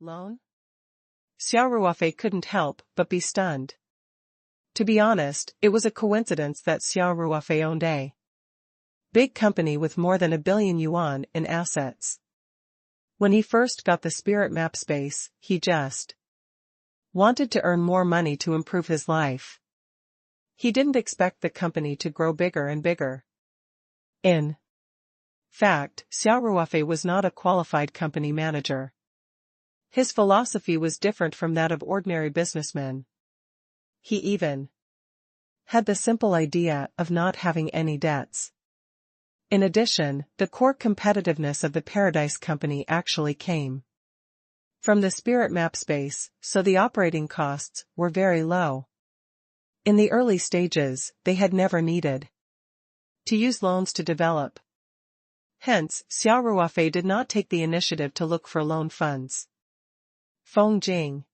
Loan? Xia Ruofei couldn't help but be stunned. To be honest, it was a coincidence that Xia Ruofei owned a big company with more than 1 billion yuan in assets. When he first got the spirit map space, he just wanted to earn more money to improve his life. He didn't expect the company to grow bigger and bigger. In fact, Xia Ruofei was not a qualified company manager. His philosophy was different from that of ordinary businessmen. He even had the simple idea of not having any debts. In addition, the core competitiveness of the Paradise Company actually came from the spirit map space, so the operating costs were very low. In the early stages, they had never needed to use loans to develop. Hence, Xia Ruofei did not take the initiative to look for loan funds. Feng Jing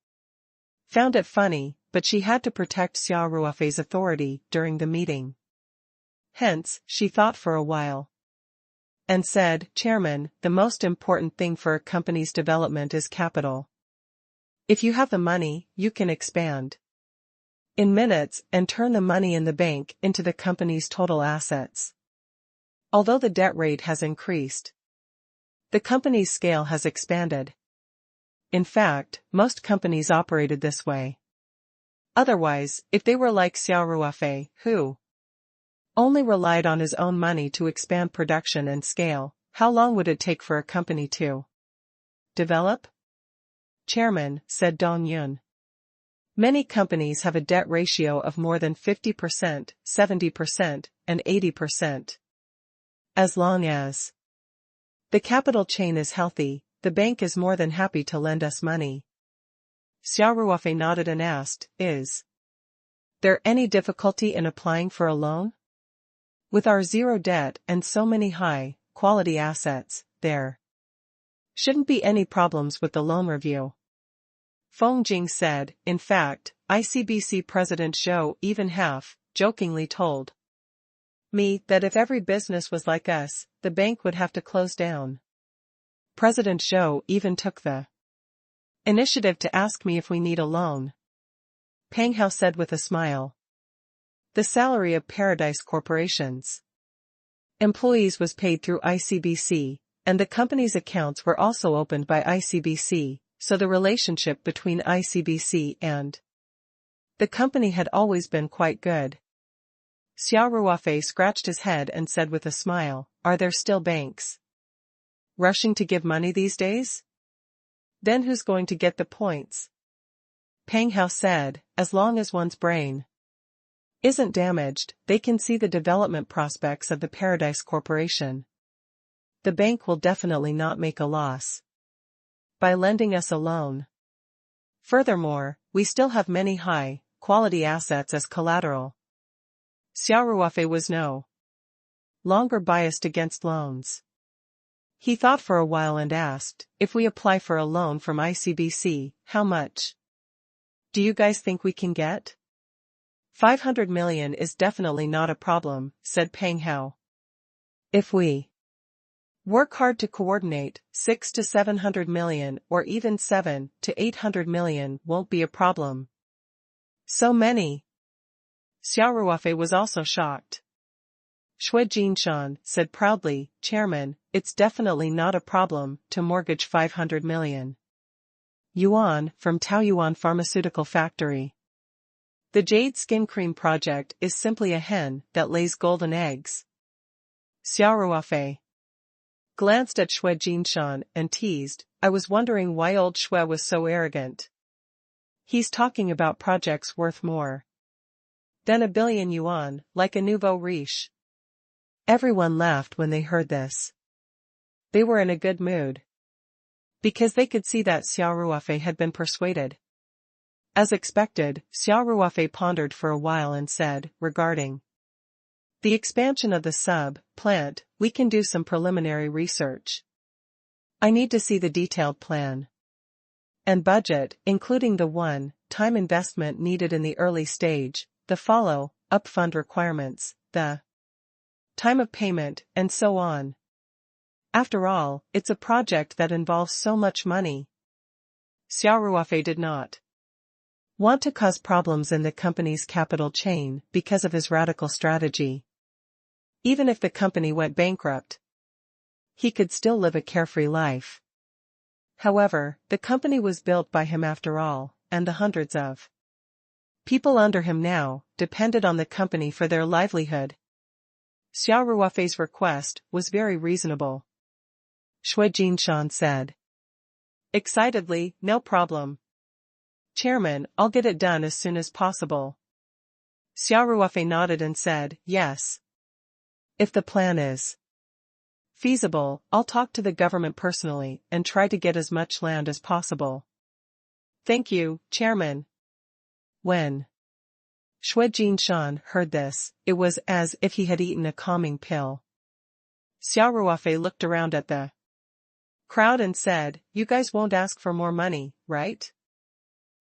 found it funny, but she had to protect Xia Ruofei's authority during the meeting. Hence, she thought for a while and said, "Chairman, the most important thing for a company's development is capital. If you have the money, you can expand in minutes and turn the money in the bank into the company's total assets. Although the debt rate has increased, the company's scale has expanded. In fact, most companies operated this way. Otherwise, if they were like Xia Ruofei, who only relied on his own money to expand production and scale, how long would it take for a company to develop?" "Chairman," said Dong Yun, "many companies have a debt ratio of more than 50%, 70%, and 80%. As long as the capital chain is healthy, the bank is more than happy to lend us money." Xia Ruofei nodded and asked, "Is there any difficulty in applying for a loan? With our zero debt and so many high-quality assets, there shouldn't be any problems with the loan review." Feng Jing said, "In fact, ICBC President Zhou even jokingly told me that if every business was like us, the bank would have to close down." President Zhou even took the initiative to ask me if we need a loan. Peng Hao said with a smile. The salary of Paradise Corporation's employees was paid through ICBC, and the company's accounts were also opened by ICBC, so the relationship between ICBC and the company had always been quite good. Xia Ruofei scratched his head and said with a smile, "Are there still banks rushing to give money these days? Then who's going to get the points?" Peng Hao said, "As long as one's brain isn't damaged, they can see the development prospects of the Paradise Corporation. The bank will definitely not make a loss by lending us a loan. Furthermore, we still have many high-quality assets as collateral." Xia Ruofei was no longer biased against loans. He thought for a while and asked, "If we apply for a loan from ICBC, how much do you guys think we can get?" 500 million is definitely not a problem, said Peng Hao. If we work hard to coordinate, 600 to 700 million or even 700 to 800 million won't be a problem. So many? Xia Ruofei was also shocked. Xue Jinshan said proudly, "Chairman, it's definitely not a problem to mortgage 500 million yuan from Taoyuan Pharmaceutical Factory. The Jade Skin Cream project is simply a hen that lays golden eggs." Xia Ruofei glanced at Xue Jinshan and teased, "I was wondering why old Xue was so arrogant. He's talking about projects worth more than 1 billion yuan, like a nouveau riche." Everyone laughed when they heard this. They were in a good mood, because they could see that Xia Ruofei had been persuaded. As expected, Xia Ruofei pondered for a while and said, "Regarding the expansion of the sub-plant, we can do some preliminary research. I need to see the detailed plan and budget, including the one-time investment needed in the early stage, the follow-up fund requirements, the time of payment, and so on. After all, it's a project that involves so much money." Xia Ruofei did not want to cause problems in the company's capital chain because of his radical strategy. Even if the company went bankrupt, he could still live a carefree life. However, the company was built by him after all, and the hundreds of people under him now depended on the company for their livelihood. Xia Ruofei's request was very reasonable. Shui Jinshan said excitedly, "No problem. Chairman, I'll get it done as soon as possible." Xia Ruofei nodded and said, "Yes. If the plan is feasible, I'll talk to the government personally and try to get as much land as possible." "Thank you, Chairman." When Shui Jinshan heard this, it was as if he had eaten a calming pill. Xia Ruofei looked around at the crowd and said, "You guys won't ask for more money, right?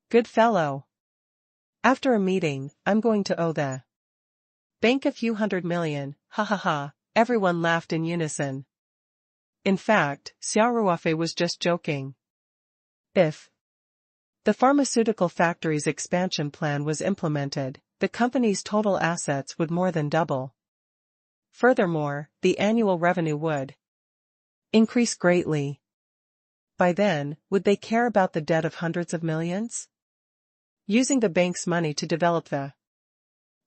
Good fellow. After a meeting, I'm going to owe the bank a few $100 million, ha ha ha." Everyone laughed in unison. In fact, Xia Ruofei was just joking. If the pharmaceutical factory's expansion plan was implemented, the company's total assets would more than double. Furthermore, the annual revenue would increase greatly. By then, would they care about the debt of hundreds of millions? Using the bank's money to develop the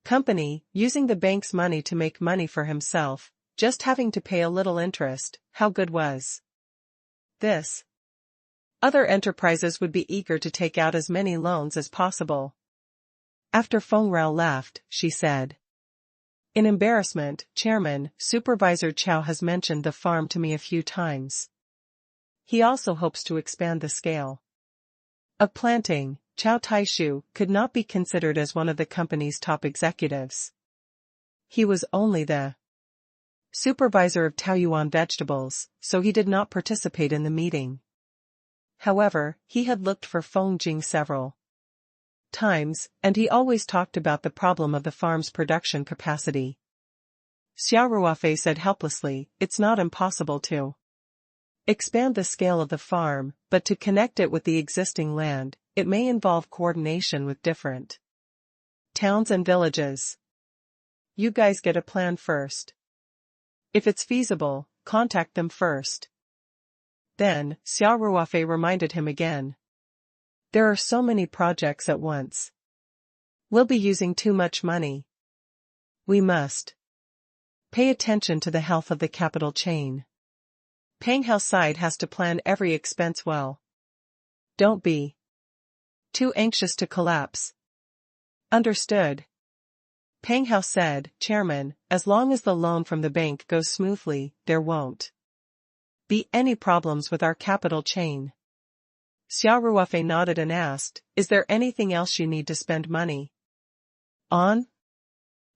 company, using the bank's money to make money for himself, just having to pay a little interest, how good was this? Other enterprises would be eager to take out as many loans as possible. After Feng Rao left, she said, in embarrassment, "Chairman, Supervisor Chow has mentioned the farm to me a few times. He also hopes to expand the scale of planting." Chow Taishu could not be considered as one of the company's top executives. He was only the supervisor of Taoyuan vegetables, so he did not participate in the meeting. However, he had looked for Feng Jing several times, and he always talked about the problem of the farm's production capacity. Xia Ruofei said helplessly, "It's not impossible to expand the scale of the farm, but to connect it with the existing land, it may involve coordination with different towns and villages. You guys get a plan first. If it's feasible, contact them first." Then, Xia Ruofei reminded him again. "There are so many projects at once. We'll be using too much money. We must pay attention to the health of the capital chain. Panghouse side has to plan every expense well. Don't be too anxious to collapse." "Understood." Panghouse said, "Chairman, as long as the loan from the bank goes smoothly, there won't be any problems with our capital chain." Xia Ruofei nodded and asked, "Is there anything else you need to spend money on?"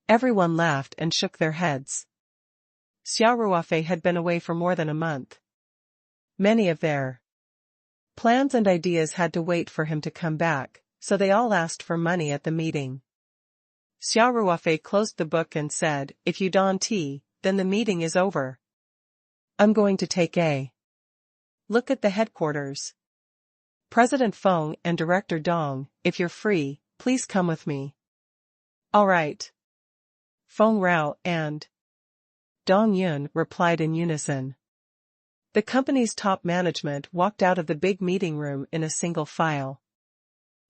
Everyone laughed and shook their heads. Xia Ruofei had been away for more than a month. Many of their plans and ideas had to wait for him to come back, so they all asked for money at the meeting. Xia Ruofei closed the book and said, "If you don't tea, then the meeting is over. I'm going to take a look at the headquarters. President Feng and Director Dong, if you're free, please come with me." "All right." Feng Rao and Dong Yun replied in unison. The company's top management walked out of the big meeting room in a single file.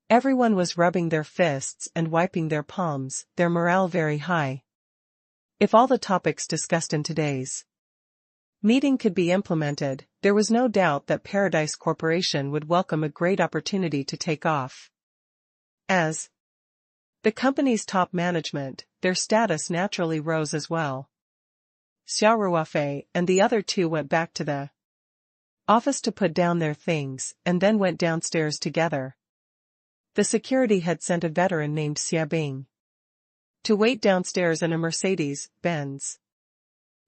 Everyone was rubbing their fists and wiping their palms, their morale very high. If all the topics discussed in today's meeting could be implemented, there was no doubt that Paradise Corporation would welcome a great opportunity to take off. As the company's top management, their status naturally rose as well. Xia Ruofei and the other two went back to the office to put down their things, and then went downstairs together. The security had sent a veteran named Xia Bing to wait downstairs in a Mercedes-Benz.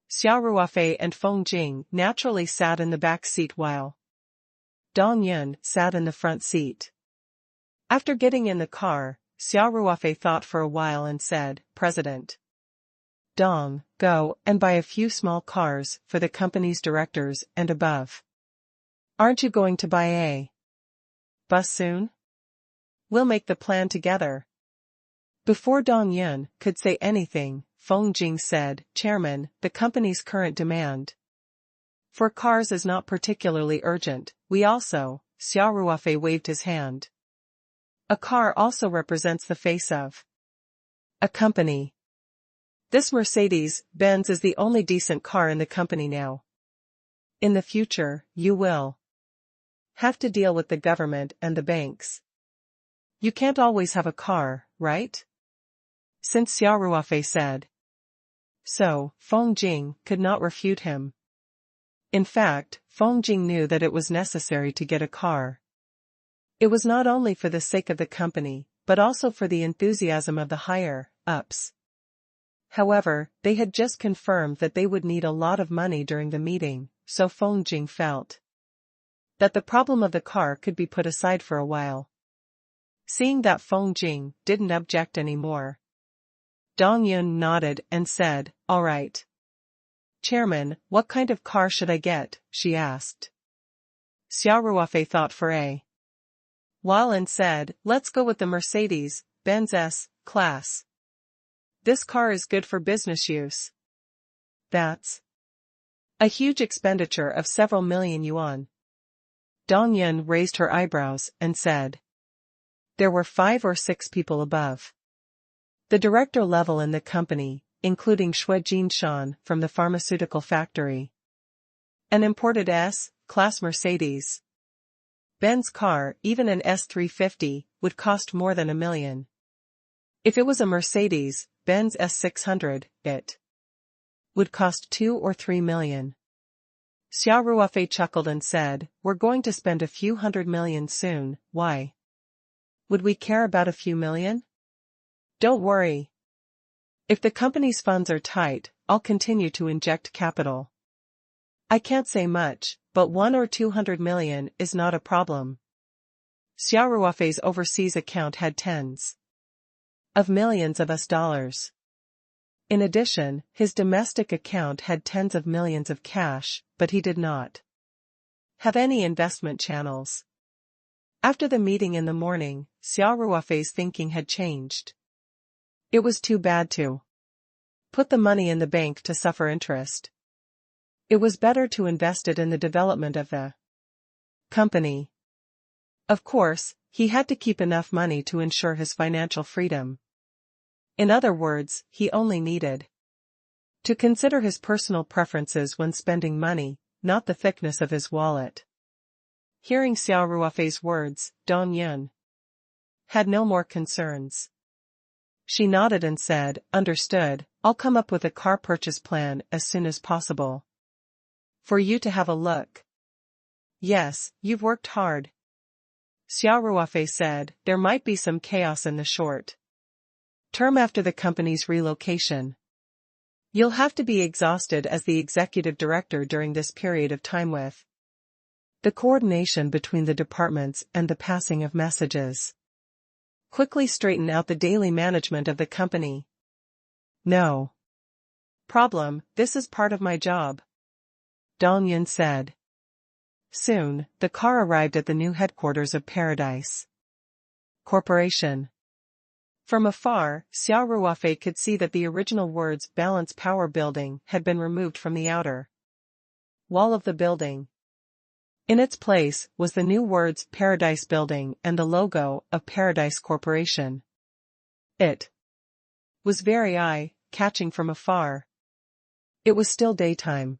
Xia Ruofei and Feng Jing naturally sat in the back seat while Dong Yun sat in the front seat. After getting in the car, Xia Ruofei thought for a while and said, "President Dong, go and buy a few small cars for the company's directors and above. Aren't you going to buy a bus soon? We'll make the plan together. Before Dong Yun could say anything, Feng Jing said, Chairman, the company's current demand for cars is not particularly urgent. Xia Ruofei waved his hand. A car also represents the face of a company. This Mercedes-Benz is the only decent car in the company now. In the future, you will have to deal with the government and the banks. You can't always have a car, right? Since Xia Ruofei said so, Feng Jing could not refute him. In fact, Feng Jing knew that it was necessary to get a car. It was not only for the sake of the company, but also for the enthusiasm of the higher-ups. However, they had just confirmed that they would need a lot of money during the meeting, so Feng Jing felt that the problem of the car could be put aside for a while. Seeing that Feng Jing didn't object anymore, Dong Yun nodded and said, All right. Chairman, what kind of car should I get? She asked. Xia Ruofei thought for a while and said, Let's go with the Mercedes-Benz S-Class. This car is good for business use. That's a huge expenditure of several million yuan. Dong Yun raised her eyebrows and said. There were 5 or 6 people above the director level in the company, including Xue Jinshan from the pharmaceutical factory. An imported S-Class Mercedes-Benz car, even an S350, would cost more than $1 million. If it was a Mercedes-Benz S600, it would cost $2 or $3 million. Xia Ruofei chuckled and said, We're going to spend a few $100 million soon. Why would we care about a few million? Don't worry. If the company's funds are tight, I'll continue to inject capital. I can't say much, but 100 or 200 million is not a problem. Xia Ruofei's overseas account had tens of millions of US dollars. In addition, his domestic account had tens of millions of cash, but he did not have any investment channels. After the meeting in the morning, Xia Ruofei's thinking had changed. It was too bad to put the money in the bank to suffer interest. It was better to invest it in the development of the company. Of course, he had to keep enough money to ensure his financial freedom. In other words, he only needed to consider his personal preferences when spending money, not the thickness of his wallet. Hearing Xia Ruofei's words, Dong Yun had no more concerns. She nodded and said, Understood, I'll come up with a car purchase plan as soon as possible. For you to have a look. Yes, you've worked hard. Xia Ruofei said, There might be some chaos in the short term after the company's relocation. You'll have to be exhausted as the executive director during this period of time with the coordination between the departments and the passing of messages. Quickly straighten out the daily management of the company. No problem, this is part of my job. Dong Yun said. Soon, the car arrived at the new headquarters of Paradise Corporation. From afar, Xia Ruofei could see that the original words Balance Power Building had been removed from the outer wall of the building. In its place was the new words Paradise Building and the logo of Paradise Corporation. It was very eye-catching from afar. It was still daytime.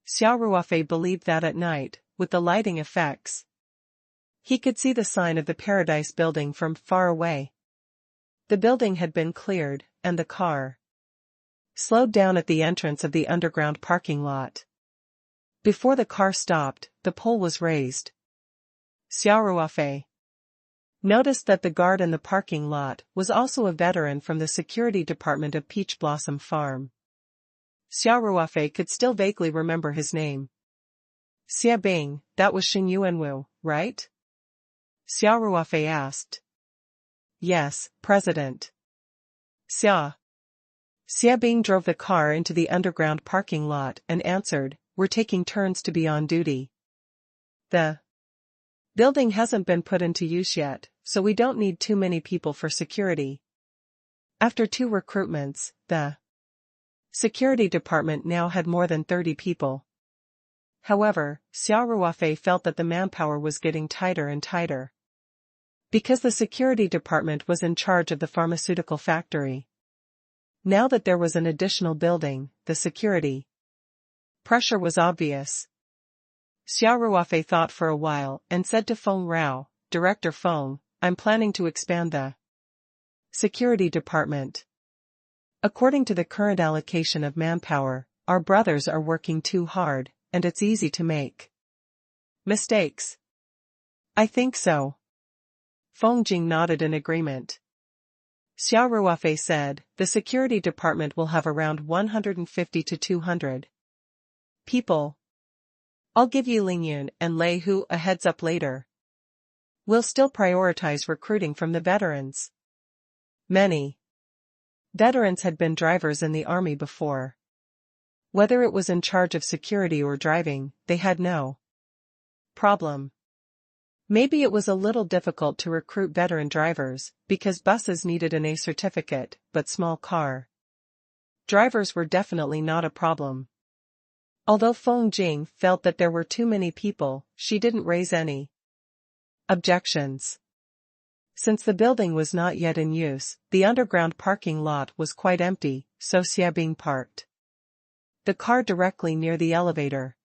Xia Ruofei believed that at night, with the lighting effects, he could see the sign of the Paradise Building from far away. The building had been cleared, and the car slowed down at the entrance of the underground parking lot. Before the car stopped, the pole was raised. Xia Ruofei noticed that the guard in the parking lot was also a veteran from the security department of Peach Blossom Farm. Xia Ruofei could still vaguely remember his name. Xia Bing, that was Xin Yuanwu, right? Xia Ruofei asked. Yes, President. Xia Bing drove the car into the underground parking lot and answered, We're taking turns to be on duty. The Building hasn't been put into use yet, so we don't need too many people for security. After 2 recruitments, the security department now had more than 30 people. However, Xia Ruofei felt that the manpower was getting tighter and tighter. Because the security department was in charge of the pharmaceutical factory. Now that there was an additional building, the security pressure was obvious. Xia Ruofei thought for a while and said to Feng Rao, Director Feng, I'm planning to expand the security department. According to the current allocation of manpower, our brothers are working too hard, and it's easy to make mistakes. I think so. Feng Jing nodded in agreement. Xia Ruofei said, the security department will have around 150 to 200 people. I'll give you Lingyun and Lei Hu a heads up later. We'll still prioritize recruiting from the veterans. Many veterans had been drivers in the army before. Whether it was in charge of security or driving, they had no problem. Maybe it was a little difficult to recruit veteran drivers, because buses needed an A certificate, but small car drivers were definitely not a problem. Although Feng Jing felt that there were too many people, she didn't raise any objections. Since the building was not yet in use, the underground parking lot was quite empty, so Xia Bing parked the car directly near the elevator.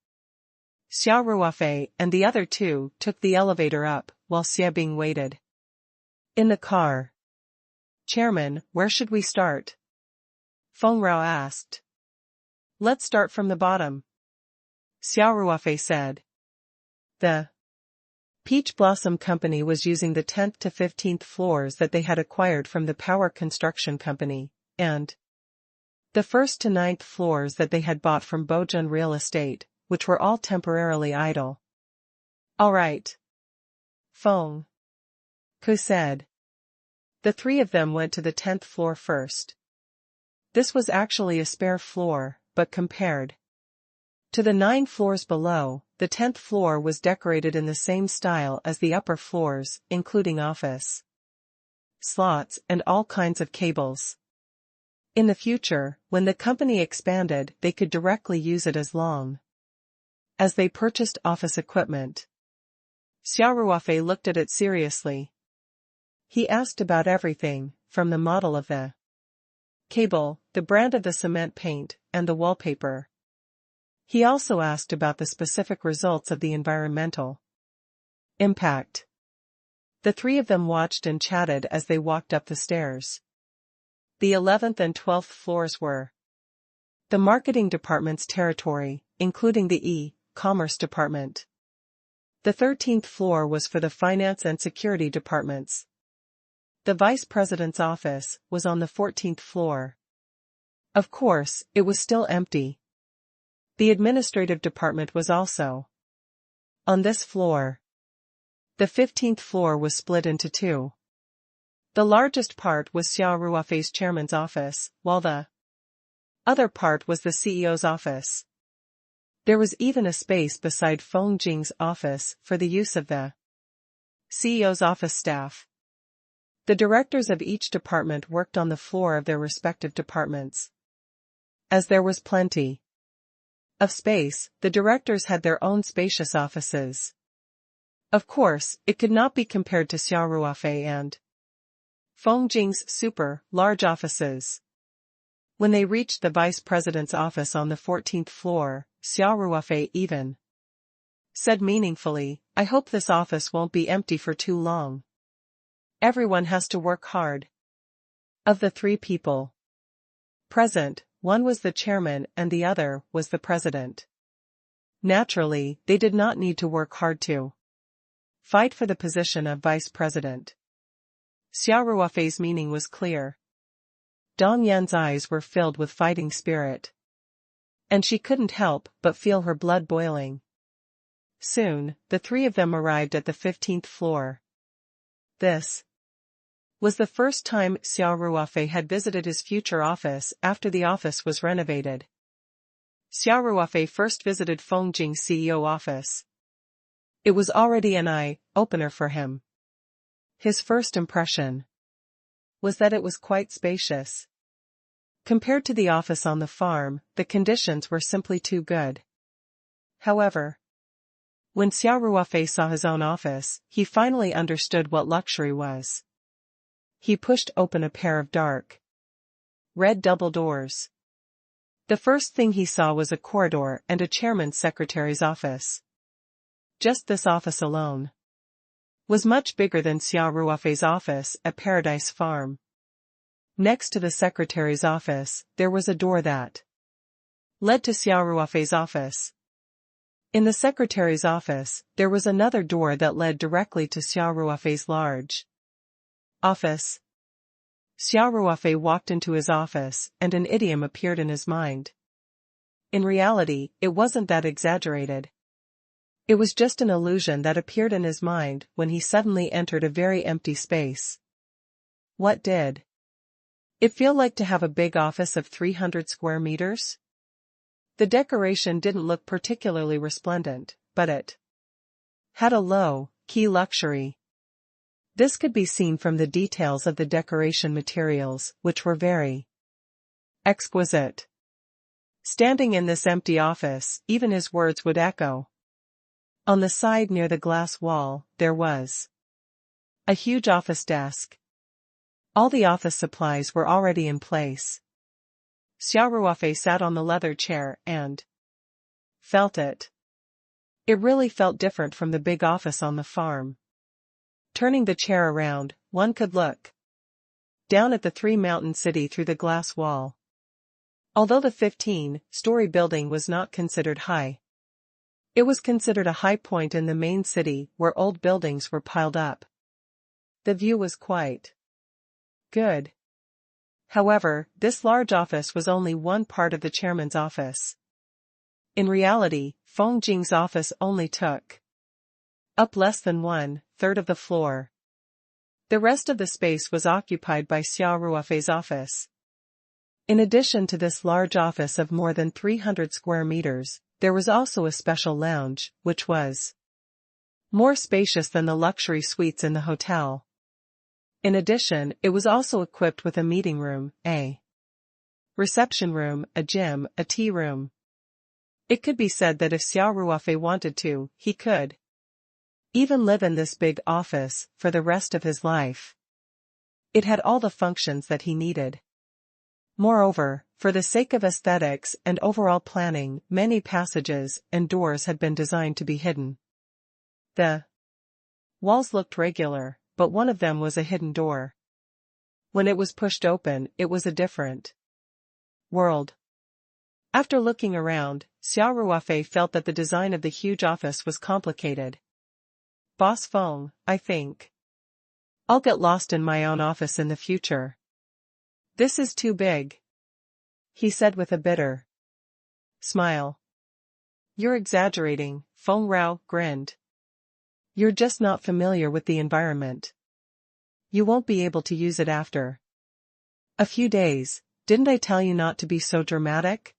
Xia Ruofei and the other 2 took the elevator up, while Xia Bing waited in the car. Chairman, where should we start? Feng Rao asked. Let's start from the bottom. Xia Ruofei said. The Peach Blossom Company was using the 10th to 15th floors that they had acquired from the Power Construction Company, and the 1st to 9th floors that they had bought from Bojun Real Estate, which were all temporarily idle. All right. Feng Ku said. The 3 of them went to the 10th floor first. This was actually a spare floor, but compared to the 9 floors below, the 10th floor was decorated in the same style as the upper floors, including office slots and all kinds of cables. In the future, when the company expanded, they could directly use it as long as they purchased office equipment. Xia Ruofei looked at it seriously. He asked about everything, from the model of the cable, the brand of the cement paint, and the wallpaper. He also asked about the specific results of the environmental impact. The 3 of them watched and chatted as they walked up the stairs. The 11th and 12th floors were the marketing department's territory, including the e-commerce department. The 13th floor was for the finance and security departments. The vice president's office was on the 14th floor. Of course, it was still empty. The administrative department was also on this floor. The 15th floor was split into 2. The largest part was Xia Ruofei's chairman's office, while the other part was the CEO's office. There was even a space beside Feng Jing's office for the use of the CEO's office staff. The directors of each department worked on the floor of their respective departments. As there was plenty of space, the directors had their own spacious offices. Of course, it could not be compared to Xia Ruofei and Feng Jing's super large offices. When they reached the vice president's office on the 14th floor, Xia Ruofei even said meaningfully, I hope this office won't be empty for too long. Everyone has to work hard. Of the 3 people present, one was the chairman and the other was the president. Naturally, they did not need to work hard to fight for the position of vice president. Xia Ruofei's meaning was clear. Dong Yan's eyes were filled with fighting spirit. And she couldn't help but feel her blood boiling. Soon, the 3 of them arrived at the 15th floor. This was the first time Xia Ruofei had visited his future office after the office was renovated. Xia Ruofei first visited Feng Jing's CEO office. It was already an eye-opener for him. His first impression was that it was quite spacious. Compared to the office on the farm, the conditions were simply too good. However, when Xia Ruofei saw his own office, he finally understood what luxury was. He pushed open a pair of dark red double doors. The first thing he saw was a corridor and a chairman's secretary's office. Just this office alone was much bigger than Xia Ruofei's office at Paradise Farm. Next to the secretary's office, there was a door that led to Xia Ruofei's office. In the secretary's office, there was another door that led directly to Xia Ruofei's large office. Xia Ruofei walked into his office, and an idiom appeared in his mind. In reality, it wasn't that exaggerated. It was just an illusion that appeared in his mind when he suddenly entered a very empty space. What did it feel like to have a big office of 300 square meters? The decoration didn't look particularly resplendent, but it had a low-key luxury. This could be seen from the details of the decoration materials, which were very exquisite. Standing in this empty office, even his words would echo. On the side near the glass wall, there was a huge office desk. All the office supplies were already in place. Xia Ruofei sat on the leather chair and felt it. It really felt different from the big office on the farm. Turning the chair around, one could look down at the three-mountain city through the glass wall. Although the 15-story building was not considered high, it was considered a high point in the main city where old buildings were piled up. The view was quite good. However, this large office was only one part of the chairman's office. In reality, Feng Jing's office only took up less than 1/3 of the floor. The rest of the space was occupied by Xia Ruofei's office. In addition to this large office of more than 300 square meters, there was also a special lounge, which was more spacious than the luxury suites in the hotel. In addition, it was also equipped with a meeting room, a reception room, a gym, a tea room. It could be said that if Xia Ruofei wanted to, he could even live in this big office for the rest of his life. It had all the functions that he needed. Moreover, for the sake of aesthetics and overall planning, many passages and doors had been designed to be hidden. The walls looked regular, but one of them was a hidden door. When it was pushed open, it was a different world. After looking around, Xia Ruofei felt that the design of the huge office was complicated. Boss Feng, I think I'll get lost in my own office in the future. This is too big, he said with a bitter smile. You're exaggerating, Feng Rao grinned. You're just not familiar with the environment. You won't be able to use it after a few days. Didn't I tell you not to be so dramatic?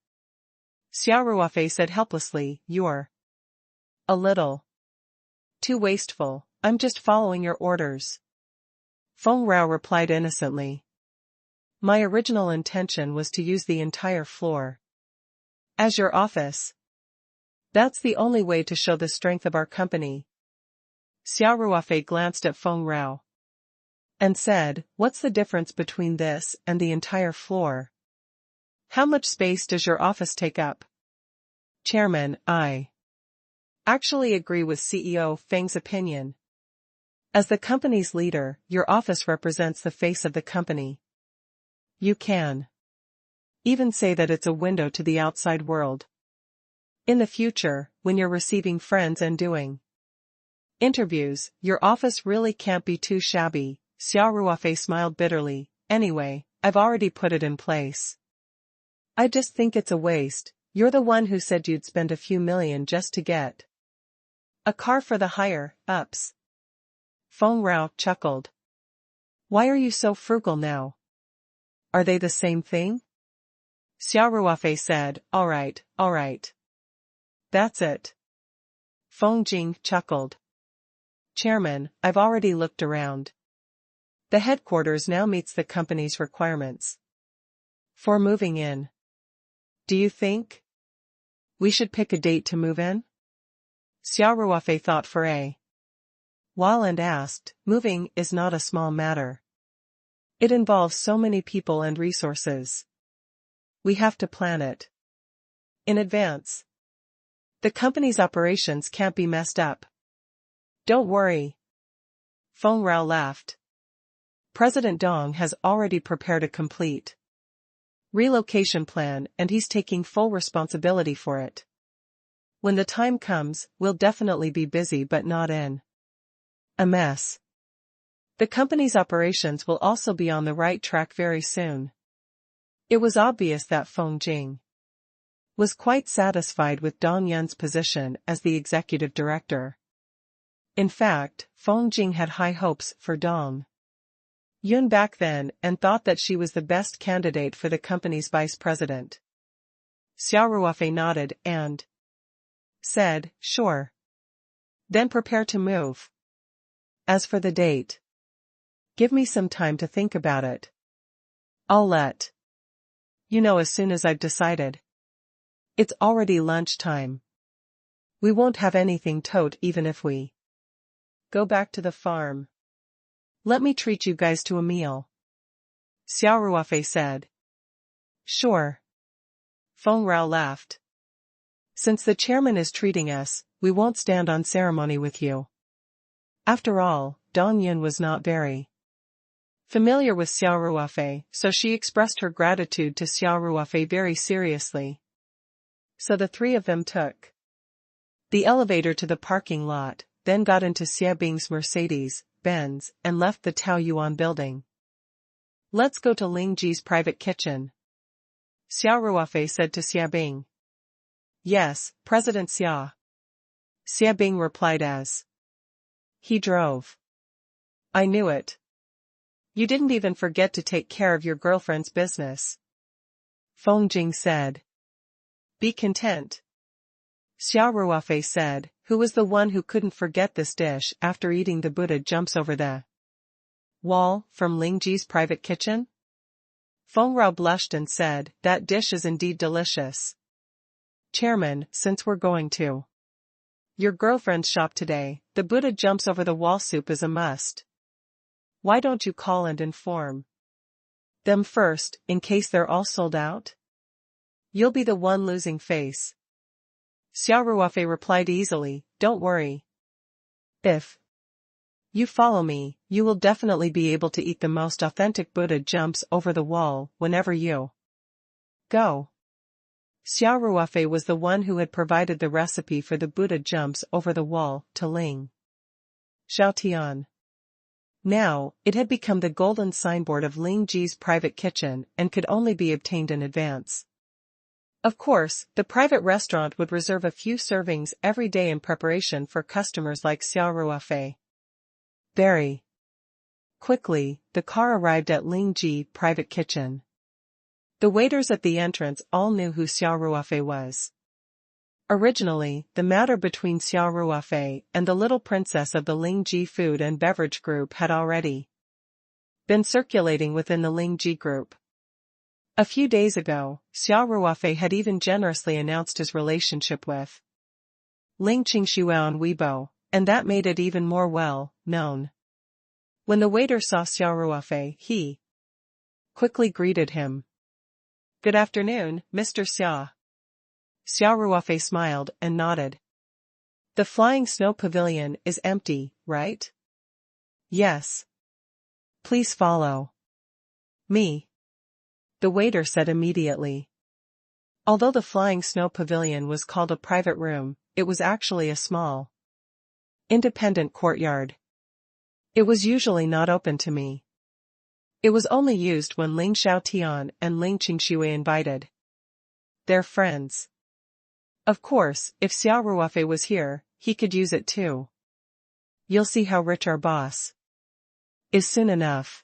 Xia Ruofei said helplessly, you're a little too wasteful. I'm just following your orders. Feng Rao replied innocently. My original intention was to use the entire floor as your office. That's the only way to show the strength of our company. Xia Ruofei glanced at Feng Rao and said, what's the difference between this and the entire floor? How much space does your office take up? Chairman, I actually agree with CEO Feng's opinion. As the company's leader, your office represents the face of the company. You can even say that it's a window to the outside world. In the future, when you're receiving friends and doing interviews, your office really can't be too shabby. Xia Ruofei smiled bitterly. Anyway, I've already put it in place. I just think it's a waste. You're the one who said you'd spend a few million just to get a car for the higher-ups. Feng Rao chuckled. Why are you so frugal now? Are they the same thing? Xia Ruofei said, all right. That's it. Feng Jing chuckled. Chairman, I've already looked around. The headquarters now meets the company's requirements for moving in. Do you think we should pick a date to move in? Xia Ruofei thought for a while and asked, moving is not a small matter. It involves so many people and resources. We have to plan it in advance. The company's operations can't be messed up. Don't worry. Feng Rao laughed. President Dong has already prepared a complete relocation plan and he's taking full responsibility for it. When the time comes, we'll definitely be busy but not in a mess. The company's operations will also be on the right track very soon. It was obvious that Feng Jing was quite satisfied with Dong Yun's position as the executive director. In fact, Feng Jing had high hopes for Dong Yun back then and thought that she was the best candidate for the company's vice president. Xia Ruofei nodded and said, sure. Then prepare to move. As for the date, give me some time to think about it. I'll let you know as soon as I've decided. It's already lunchtime. We won't have anything tote even if we go back to the farm. Let me treat you guys to a meal. Xia Ruofei said. Sure. Feng Rao laughed. Since the chairman is treating us, we won't stand on ceremony with you. After all, Dong Yun was not very familiar with Xia Ruofei, so she expressed her gratitude to Xia Ruofei very seriously. So the three of them took the elevator to the parking lot, then got into Xia Bing's Mercedes-Benz, and left the Taoyuan building. Let's go to Ling Ji's private kitchen, Xia Ruofei said to Xia Bing. Yes, President Xia. Xia Bing replied as he drove. I knew it. You didn't even forget to take care of your girlfriend's business. Feng Jing said. Be content. Xia Ruofei said, who was the one who couldn't forget this dish after eating the Buddha jumps over the wall from Ling Ji's private kitchen? Feng Rao blushed and said, that dish is indeed delicious. Chairman, since we're going to your girlfriend's shop today, the Buddha jumps over the wall soup is a must. Why don't you call and inform them first, in case they're all sold out? You'll be the one losing face. Xia Ruofei replied easily, don't worry. If you follow me, you will definitely be able to eat the most authentic Buddha jumps over the wall whenever you go. Xia Ruofei was the one who had provided the recipe for the Buddha jumps over the wall to Ling Xiaotian. Now, it had become the golden signboard of Ling Ji's private kitchen and could only be obtained in advance. Of course, the private restaurant would reserve a few servings every day in preparation for customers like Xia Ruofei. Very quickly, the car arrived at Ling Ji private kitchen. The waiters at the entrance all knew who Xia Ruofei was. Originally, the matter between Xia Ruofei and the little princess of the Ling Ji food and beverage group had already been circulating within the Ling Ji group. A few days ago, Xia Ruofei had even generously announced his relationship with Ling Qingxue on Weibo, and that made it even more well known. When the waiter saw Xia Ruofei, he quickly greeted him. Good afternoon, Mr. Xia. Xia Ruofei smiled and nodded. The flying snow pavilion is empty, right? Yes. Please follow me, the waiter said immediately. Although the flying snow pavilion was called a private room, it was actually a small, independent courtyard. It was usually not open to me. It was only used when Ling Xiaotian and Ling Qingxue invited their friends. Of course, if Xia Ruofei was here, he could use it too. You'll see how rich our boss is soon enough.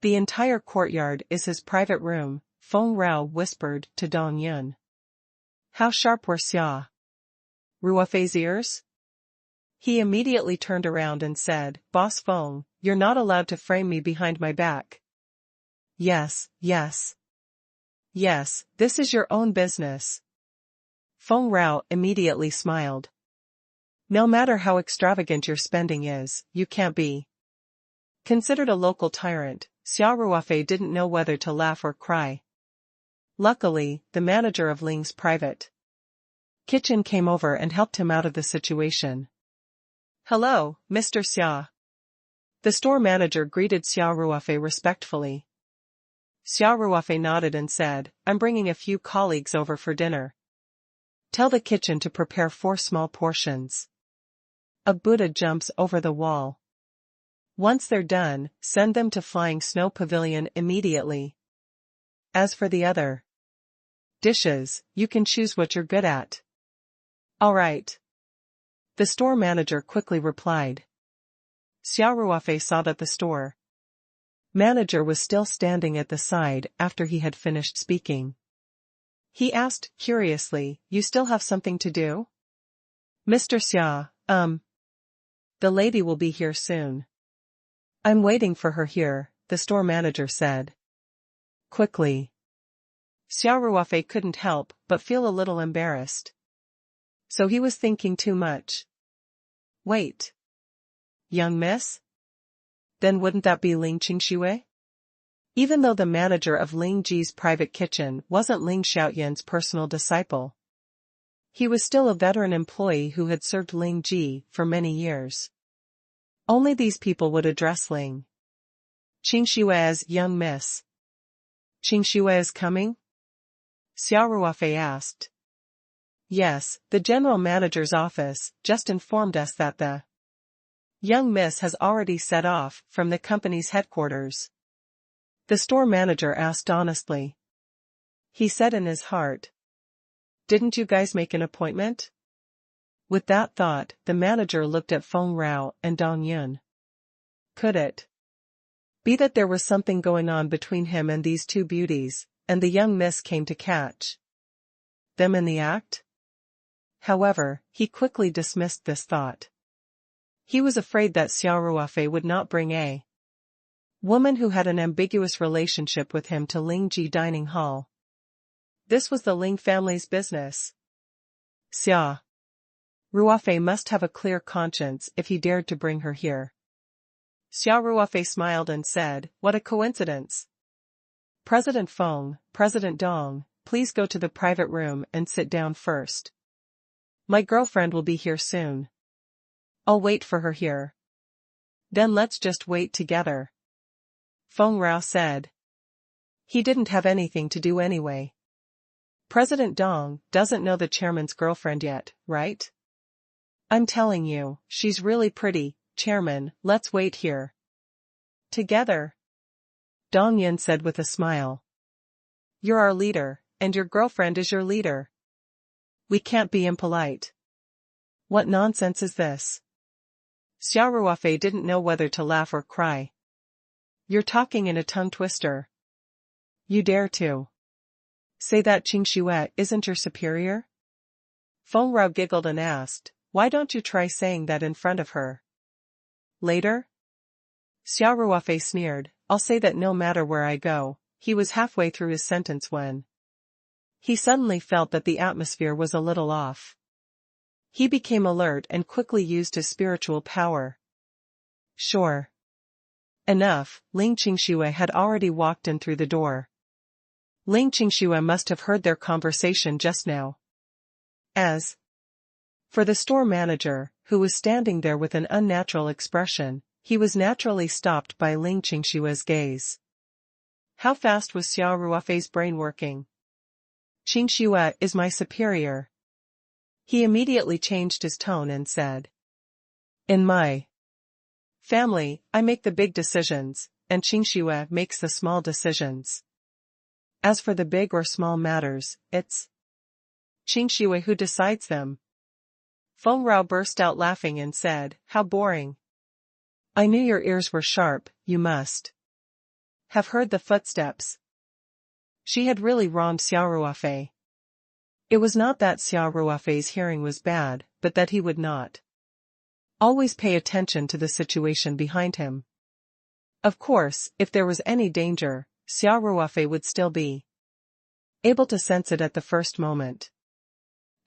The entire courtyard is his private room, Feng Rao whispered to Dong Yun. How sharp were Xia Ruofei's ears? He immediately turned around and said, Boss Feng, you're not allowed to frame me behind my back. Yes, yes. Yes, this is your own business. Feng Rao immediately smiled. No matter how extravagant your spending is, you can't be. Considered a local tyrant, Xia Ruofei didn't know whether to laugh or cry. Luckily, the manager of Ling's private kitchen came over and helped him out of the situation. Hello, Mr. Xia. The store manager greeted Xia Ruofei respectfully. Xia Ruofei nodded and said, I'm bringing a few colleagues over for dinner. Tell the kitchen to prepare 4 small portions. A Buddha jumps over the wall. Once they're done, send them to Flying Snow Pavilion immediately. As for the other dishes, you can choose what you're good at. All right. The store manager quickly replied. Xia Ruofei saw that the store manager was still standing at the side after he had finished speaking. He asked, curiously, you still have something to do? Mr. Xia, the lady will be here soon. I'm waiting for her here, the store manager said. Quickly. Xia Ruofei couldn't help but feel a little embarrassed. So he was thinking too much. Wait. Young miss? Then wouldn't that be Ling Qingxue? Even though the manager of Ling Ji's private kitchen wasn't Ling Xiaoyan's personal disciple, he was still a veteran employee who had served Ling Ji for many years. Only these people would address Ling Qingxue as young miss. Qingxue is coming? Xia Ruofei asked. Yes, the general manager's office just informed us that the young miss has already set off from the company's headquarters. The store manager asked honestly. He said in his heart. Didn't you guys make an appointment? With that thought, the manager looked at Feng Rao and Dong Yun. Could it be that there was something going on between him and these 2 beauties, and the young miss came to catch them in the act? However, he quickly dismissed this thought. He was afraid that Xia Ruofei would not bring a woman who had an ambiguous relationship with him to Ling Ji dining hall. This was the Ling family's business. Xia Ruofei must have a clear conscience if he dared to bring her here. Xia Ruofei smiled and said, what a coincidence. President Feng, President Dong, please go to the private room and sit down first. My girlfriend will be here soon. I'll wait for her here. Then let's just wait together. Feng Rao said. He didn't have anything to do anyway. President Dong doesn't know the chairman's girlfriend yet, right? I'm telling you, she's really pretty, chairman, let's wait here. Together. Dong Yun said with a smile. You're our leader, and your girlfriend is your leader. We can't be impolite. What nonsense is this? Xia Ruofei didn't know whether to laugh or cry. You're talking in a tongue twister. You dare to say that Qingxue isn't your superior? Feng Rao giggled and asked, why don't you try saying that in front of her? Later? Xia Ruofei sneered, I'll say that no matter where I go. He was halfway through his sentence when he suddenly felt that the atmosphere was a little off. He became alert and quickly used his spiritual power. Sure enough, Ling Qingxue had already walked in through the door. Ling Qingxue must have heard their conversation just now. As for the store manager, who was standing there with an unnatural expression, he was naturally stopped by Ling Qingxue's gaze. How fast was Xia Ruofei's brain working? Qingxue is my superior. He immediately changed his tone and said. In my family, I make the big decisions, and Qingxue makes the small decisions. As for the big or small matters, it's Qingxue who decides them. Feng Rao burst out laughing and said, how boring. I knew your ears were sharp, you must have heard the footsteps. She had really wronged Xia Ruofei. It was not that Xia Ruofei's hearing was bad, but that he would not always pay attention to the situation behind him. Of course, if there was any danger, Xia Ruofei would still be able to sense it at the first moment.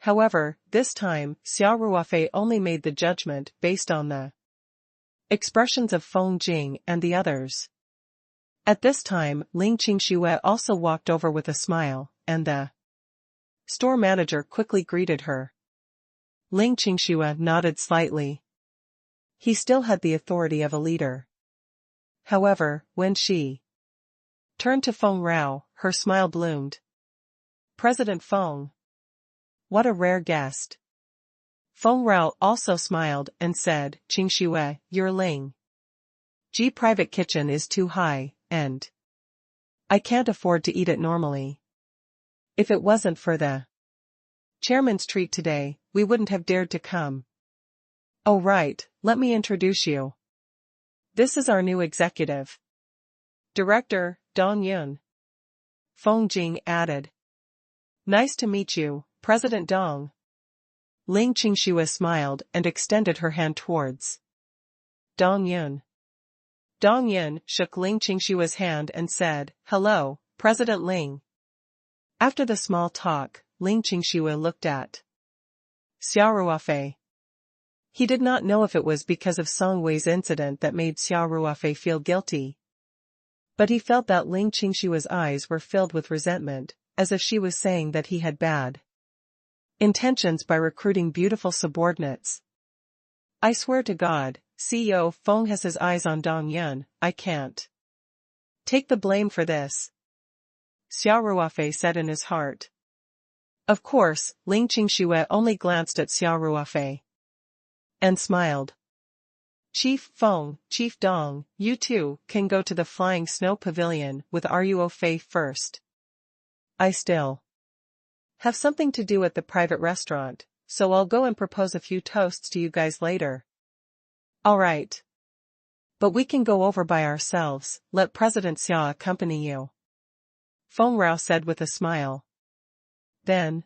However, this time, Xia Ruofei only made the judgment based on the expressions of Feng Jing and the others. At this time, Ling Qingxue also walked over with a smile, and the store manager quickly greeted her. Ling Qingxue nodded slightly. He still had the authority of a leader. However, when she turned to Feng Rao, her smile bloomed. President Feng. What a rare guest. Feng Rao also smiled and said, Qingxue, your Ling Ji private kitchen is too high, and I can't afford to eat it normally. If it wasn't for the chairman's treat today, we wouldn't have dared to come. Oh right, let me introduce you. This is our new executive director, Dong Yun. Feng Jing added. Nice to meet you, President Dong. Ling Qingxue smiled and extended her hand towards Dong Yun. Dong Yun shook Ling Qingxue's hand and said, Hello, President Ling. After the small talk, Ling Qingxue looked at Xia Ruofei. He did not know if it was because of Song Wei's incident that made Xia Ruofei feel guilty. But he felt that Ling Qingxue's eyes were filled with resentment, as if she was saying that he had bad intentions by recruiting beautiful subordinates. I swear to God, CEO Feng has his eyes on Dong Yun, I can't take the blame for this, Xia Ruofei said in his heart. Of course, Ling Qingxue only glanced at Xia Ruofei and smiled. Chief Feng, Chief Dong, you two can go to the Flying Snow Pavilion with Ruofei first. I still have something to do at the private restaurant, so I'll go and propose a few toasts to you guys later. All right. But we can go over by ourselves, let President Xia accompany you, Feng Rao said with a smile. Then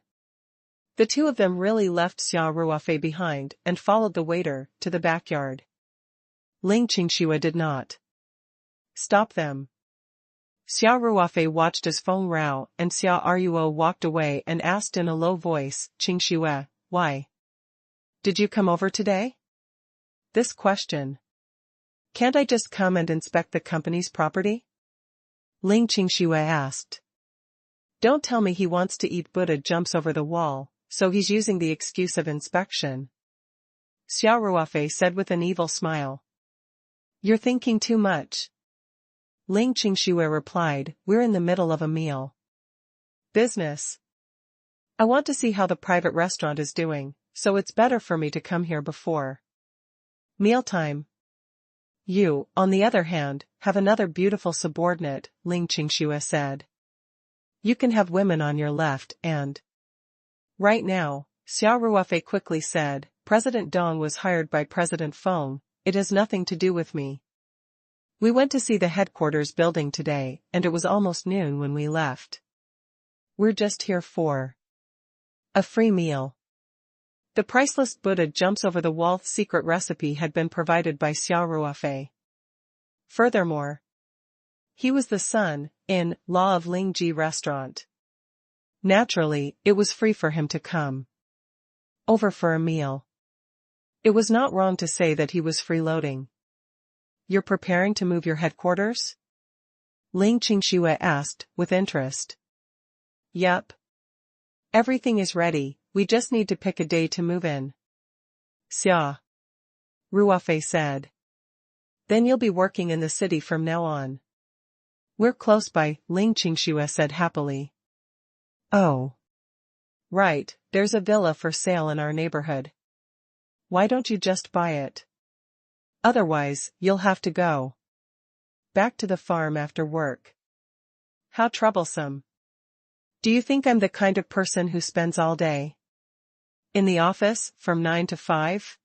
the two of them really left Xia Ruofei behind and followed the waiter to the backyard. Ling Qingxue did not stop them. Xia Ruofei watched as Feng Rao and Xia Ruo walked away and asked in a low voice, Qingxue, why did you come over today? This question. Can't I just come and inspect the company's property? Ling Qingxue asked. Don't tell me he wants to eat Buddha jumps over the wall, so he's using the excuse of inspection, Xia Ruofei said with an evil smile. You're thinking too much. Ling Qingxue replied, we're in the middle of a meal. Business. I want to see how the private restaurant is doing, so it's better for me to come here before mealtime. You, on the other hand, have another beautiful subordinate, Ling Qingxue said. You can have women on your left and right now, Xia Ruofei quickly said, President Dong was hired by President Feng, it has nothing to do with me. We went to see the headquarters building today, and it was almost noon when we left. We're just here for a free meal. The priceless Buddha jumps over the wall secret recipe had been provided by Xia Ruofei. Furthermore, he was the son-in-law of Ling Ji restaurant. Naturally, it was free for him to come over for a meal. It was not wrong to say that he was freeloading. You're preparing to move your headquarters? Ling Qingxue asked, with interest. Yup. Everything is ready, we just need to pick a day to move in, Xia Ruofei said. Then you'll be working in the city from now on. We're close by, Ling Qingxue said happily. Oh. Right, there's a villa for sale in our neighborhood. Why don't you just buy it? Otherwise, you'll have to go back to the farm after work. How troublesome. Do you think I'm the kind of person who spends all day in the office, from 9 to 5?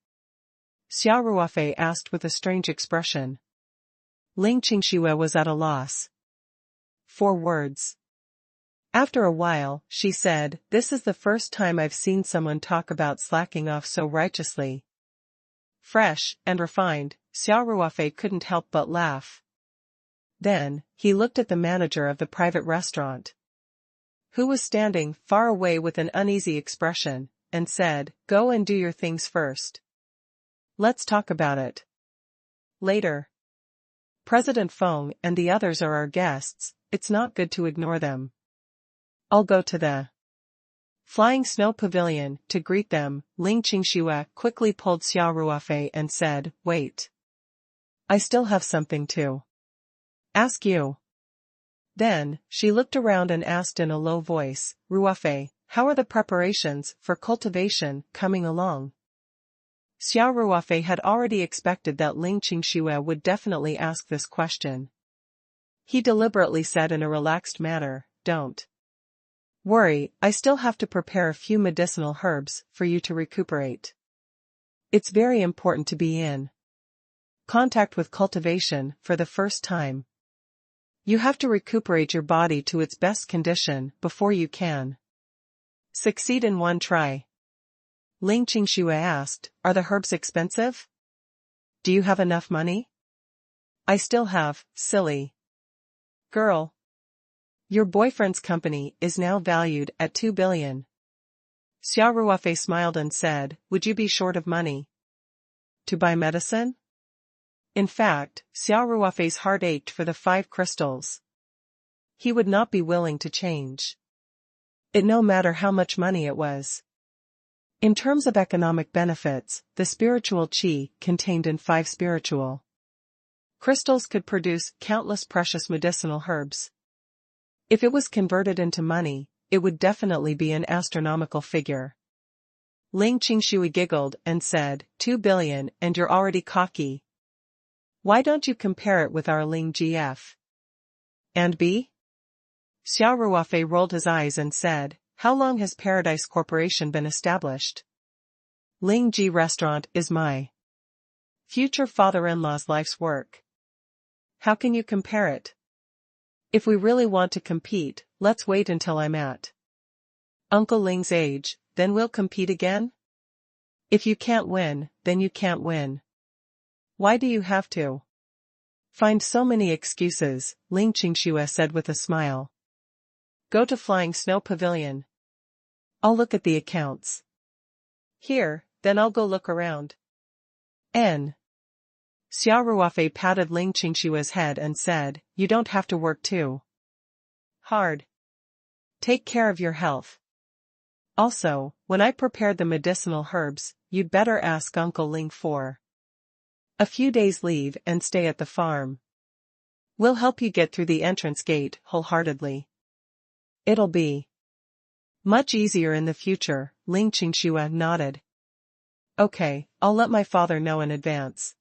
Xia Ruofei asked with a strange expression. Ling Qingxue was at a loss for words. After a while, she said, "This is the first time I've seen someone talk about slacking off so righteously." Fresh and refined, Xia Ruofei couldn't help but laugh. Then, he looked at the manager of the private restaurant, who was standing far away with an uneasy expression, and said, "Go and do your things first. Let's talk about it later. President Feng and the others are our guests, it's not good to ignore them. I'll go to the flying snow pavilion to greet them." Ling Qingxue quickly pulled Xia Ruofei and said, "Wait. I still have something to ask you." Then, she looked around and asked in a low voice, "Ruofei, how are the preparations for cultivation coming along?" Xia Ruofei had already expected that Ling Qingxue would definitely ask this question. He deliberately said in a relaxed manner, "Don't worry, I still have to prepare a few medicinal herbs for you to recuperate. It's very important to be in contact with cultivation for the first time. You have to recuperate your body to its best condition before you can succeed in one try." Ling Qingxue asked, "Are the herbs expensive? Do you have enough money?" "I still have, silly girl. Your boyfriend's company is now valued at 2 billion. Xia Ruofei smiled and said, "Would you be short of money to buy medicine?" In fact, Xia Ruofei's heart ached for the 5 crystals. He would not be willing to change it no matter how much money it was. In terms of economic benefits, the spiritual qi contained in 5 spiritual crystals could produce countless precious medicinal herbs. If it was converted into money, it would definitely be an astronomical figure. Ling Qingxue giggled and said, 2 billion and you're already cocky. Why don't you compare it with our Ling GF and B? Xia Ruofei rolled his eyes and said, "How long has Paradise Corporation been established? Ling Ji Restaurant is my future father-in-law's life's work. How can you compare it? If we really want to compete, let's wait until I'm at Uncle Ling's age, then we'll compete again? If you can't win, then you can't win. Why do you have to find so many excuses?" Ling Qingxue said with a smile. "Go to Flying Snow Pavilion. I'll look at the accounts. Here, then I'll go look around." Xia Ruofei patted Ling Qingxue's head and said, "You don't have to work too hard. Take care of your health. Also, when I prepared the medicinal herbs, you'd better ask Uncle Ling for a few days' leave and stay at the farm. We'll help you get through the entrance gate wholeheartedly. It'll be much easier in the future." Ling Qingxue nodded. "Okay, I'll let my father know in advance.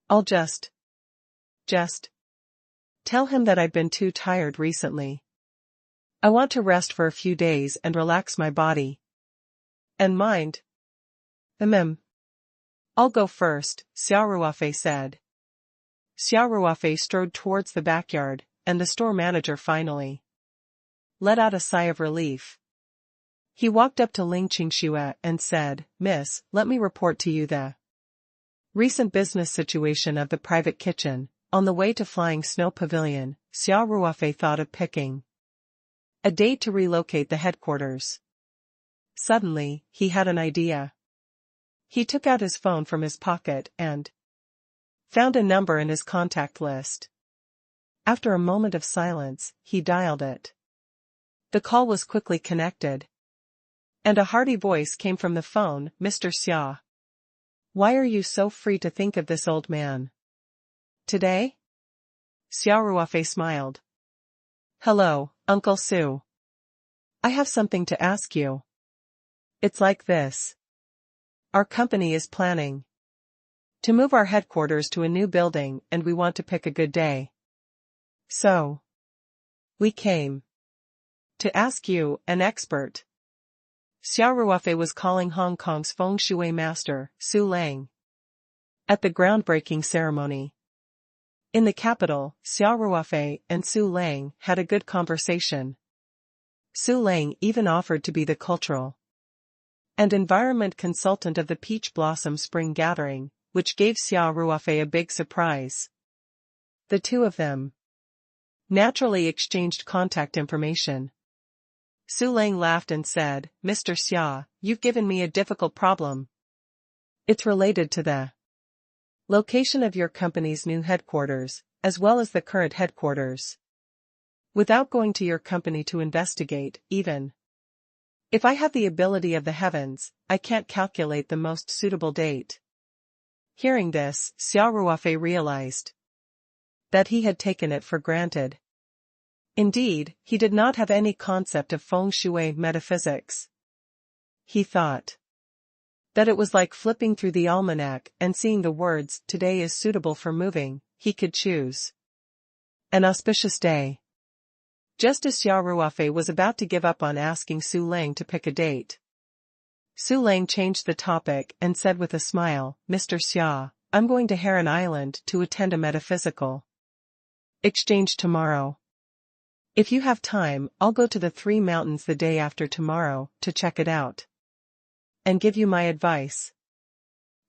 I'll just tell him that I've been too tired recently. I want to rest for a few days and relax my body and mind." "I'll go first," Xia Ruofei said. Xia Ruofei strode towards the backyard, and the store manager finally let out a sigh of relief. He walked up to Ling Qingxue and said, "Miss, let me report to you the recent business situation of the private kitchen." On the way to Flying Snow Pavilion, Xia Ruofei thought of picking a date to relocate the headquarters. Suddenly, he had an idea. He took out his phone from his pocket and found a number in his contact list. After a moment of silence, he dialed it. The call was quickly connected, and a hearty voice came from the phone, "Mr. Xia. Why are you so free to think of this old man today?" Xia Ruofei smiled. "Hello, Uncle Su. I have something to ask you. It's like this. Our company is planning to move our headquarters to a new building and we want to pick a good day. So, we came to ask you, an expert." Xia Ruofei was calling Hong Kong's feng shui master, Su Lang, at the groundbreaking ceremony. In the capital, Xia Ruofei and Su Lang had a good conversation. Su Lang even offered to be the cultural and environment consultant of the Peach Blossom Spring Gathering, which gave Xia Ruofei a big surprise. The two of them naturally exchanged contact information. Su Lang laughed and said, "Mr. Xia, you've given me a difficult problem. It's related to the location of your company's new headquarters, as well as the current headquarters. Without going to your company to investigate, even if I have the ability of the heavens, I can't calculate the most suitable date." Hearing this, Xia Ruofei realized that he had taken it for granted. Indeed, he did not have any concept of feng shui metaphysics. He thought that it was like flipping through the almanac and seeing the words, "Today is suitable for moving," he could choose an auspicious day. Just as Xia Ruofei was about to give up on asking Su Lang to pick a date, Su Lang changed the topic and said with a smile, "Mr. Xia, I'm going to Heron Island to attend a metaphysical exchange tomorrow. If you have time, I'll go to the Three Mountains the day after tomorrow to check it out and give you my advice.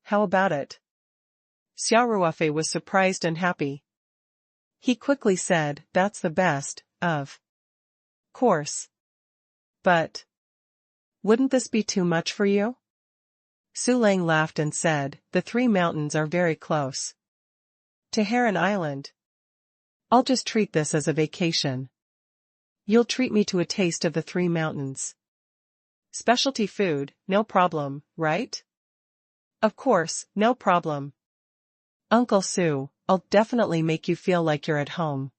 How about it?" Xia Ruofei was surprised and happy. He quickly said, "That's the best, of course. But wouldn't this be too much for you?" Su Lang laughed and said, "The Three Mountains are very close to Heron Island. I'll just treat this as a vacation. You'll treat me to a taste of the Three Mountains. Specialty food, no problem, right?" "Of course, no problem. Uncle Su, I'll definitely make you feel like you're at home."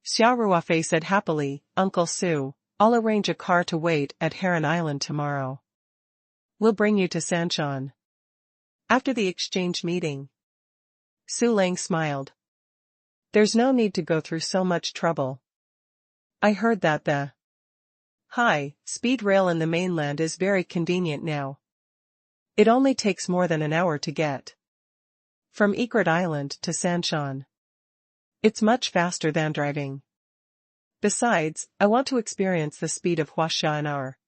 Xia Ruofei said happily, "Uncle Su, I'll arrange a car to wait at Heron Island tomorrow. We'll bring you to Sanshan." After the exchange meeting, Su Lang smiled. "There's no need to go through so much trouble. I heard that the high-speed rail in the mainland is very convenient now. It only takes more than an hour to get from Egret Island to Sanshan. It's much faster than driving. Besides, I want to experience the speed of Huaxia in our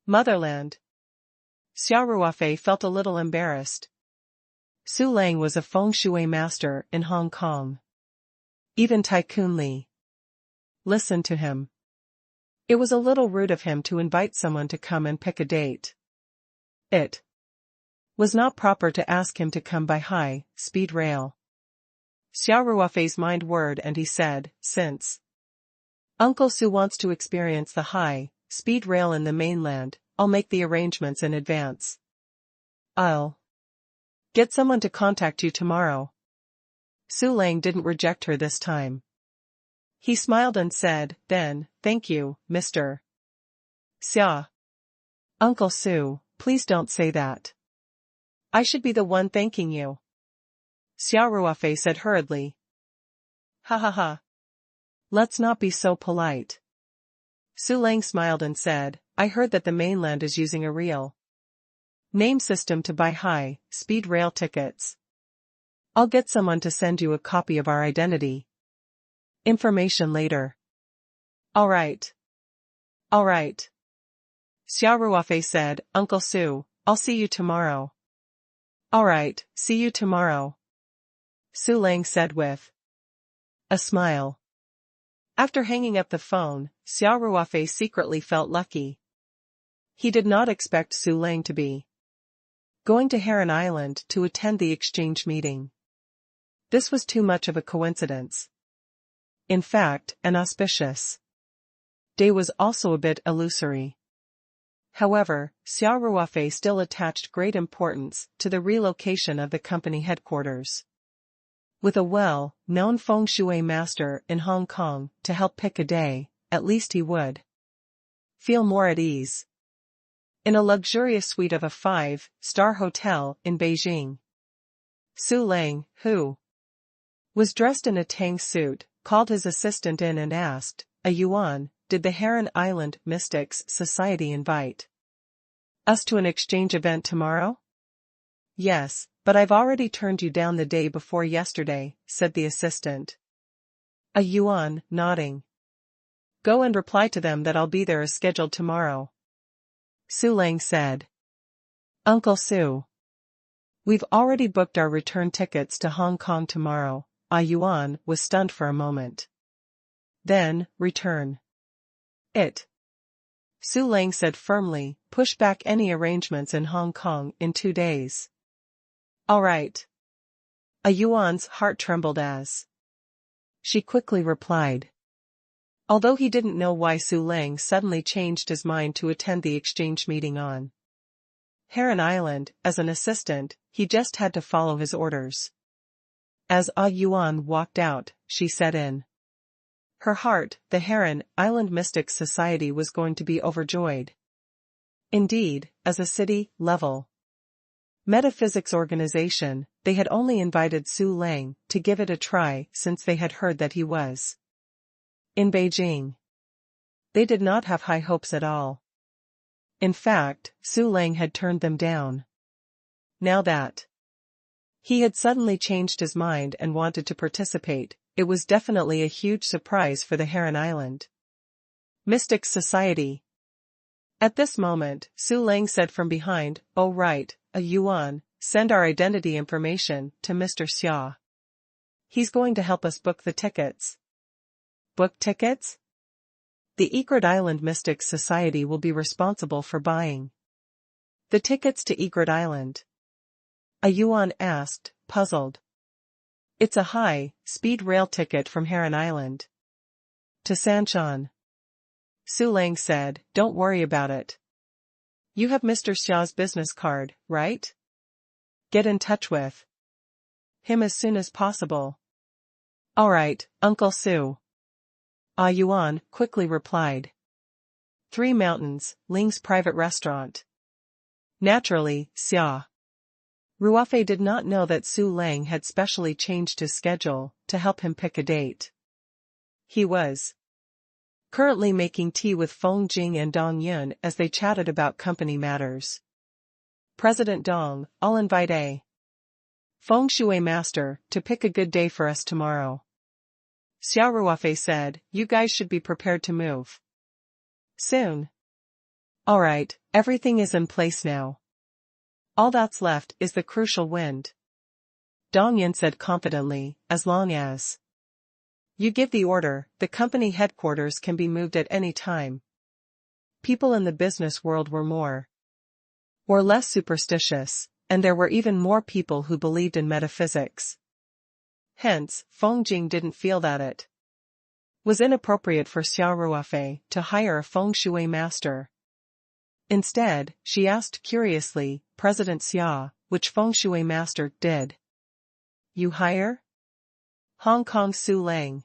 motherland." Xia Ruofei felt a little embarrassed. Su Lang was a feng shui master in Hong Kong. Even Tycoon Li listened to him. It was a little rude of him to invite someone to come and pick a date. It was not proper to ask him to come by high-speed rail. Xia Ruofei's mind whirred and he said, "Since Uncle Su wants to experience the high-speed rail in the mainland, I'll make the arrangements in advance. I'll get someone to contact you tomorrow." Su Lang didn't reject her this time. He smiled and said, "Then, thank you, Mr. Xia." "Uncle Su, please don't say that. I should be the one thanking you," Xia Ruofei said hurriedly. "Ha ha ha. Let's not be so polite." Su Lang smiled and said, "I heard that the mainland is using a real name system to buy high-speed rail tickets. I'll get someone to send you a copy of our identity information later." All right. All right. Xia Ruofei said, "Uncle Su, I'll see you tomorrow." "All right, see you tomorrow," Su Lang said with a smile. After hanging up the phone, Xia Ruofei secretly felt lucky. He did not expect Su Lang to be going to Heron Island to attend the exchange meeting. This was too much of a coincidence. In fact, an auspicious day was also a bit illusory. However, Xia Ruofei still attached great importance to the relocation of the company headquarters. With a well-known feng shui master in Hong Kong to help pick a day, at least he would feel more at ease. In a luxurious suite of a 5-star hotel in Beijing, Su Lang, who was dressed in a tang suit, called his assistant in and asked, "A yuan, did the Heron Island Mystics Society invite us to an exchange event tomorrow?" "Yes, but I've already turned you down the day before yesterday," said the assistant. A yuan, nodding. Go and reply to them that I'll be there as scheduled tomorrow. Su Lang said. Uncle Su. We've already booked our return tickets to Hong Kong tomorrow. Yuan was stunned for a moment. Then, return. It. Su Lang said firmly, push back any arrangements in Hong Kong in 2 days. All right. Yuan's heart trembled as she quickly replied. Although he didn't know why Su Lang suddenly changed his mind to attend the exchange meeting on Heron Island, as an assistant, he just had to follow his orders. As Yuan walked out, she said in her heart, the Heron Island Mystics Society was going to be overjoyed. Indeed, as a city-level metaphysics organization, they had only invited Su Lang to give it a try since they had heard that he was in Beijing. They did not have high hopes at all. In fact, Su Lang had turned them down. Now that he had suddenly changed his mind and wanted to participate, it was definitely a huge surprise for the Heron Island Mystics Society. At this moment, Su Lang said from behind, "Oh right, Yuan, send our identity information to Mr. Xia. He's going to help us book the tickets." Book tickets? The Egret Island Mystics Society will be responsible for buying the tickets to Egret Island. Yuan asked, puzzled. It's a high-speed rail ticket from Heron Island to Sanshan. Su Lang said, don't worry about it. You have Mr. Xia's business card, right? Get in touch with him as soon as possible. All right, Uncle Su. Yuan quickly replied. 3 Mountains, Ling's private restaurant. Naturally, Xia Ruofei did not know that Su Lang had specially changed his schedule to help him pick a date. He was currently making tea with Feng Jing and Dong Yun as they chatted about company matters. President Dong, I'll invite a Feng Shui master to pick a good day for us tomorrow. Xia Ruofei said, you guys should be prepared to move soon. All right, everything is in place now. All that's left is the crucial wind. Dong Yun said confidently, as long as you give the order, the company headquarters can be moved at any time. People in the business world were more or less superstitious, and there were even more people who believed in metaphysics. Hence, Feng Jing didn't feel that it was inappropriate for Xia Ruofei to hire a Feng Shui master. Instead, she asked curiously, President Xia, which Feng Shui master did you hire? Hong Kong Su Lang.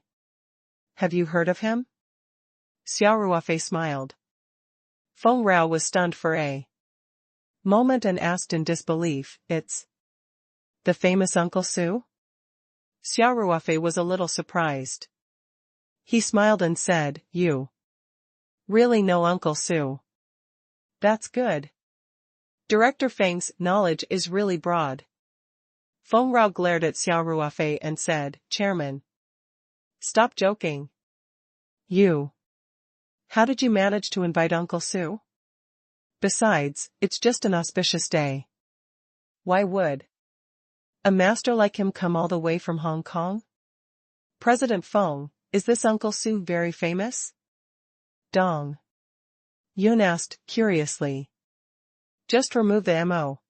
Have you heard of him? Xia Ruofei smiled. Feng Rao was stunned for a moment and asked in disbelief, it's the famous Uncle Su? Xia Ruofei was a little surprised. He smiled and said, you really know Uncle Su? That's good. Director Feng's knowledge is really broad. Feng Rao glared at Xia Ruofei and said, Chairman, stop joking. How did you manage to invite Uncle Su? Besides, it's just an auspicious day. Why would a master like him come all the way from Hong Kong? President Feng, is this Uncle Su very famous? Dong Yun asked, curiously. Just remove the M.O.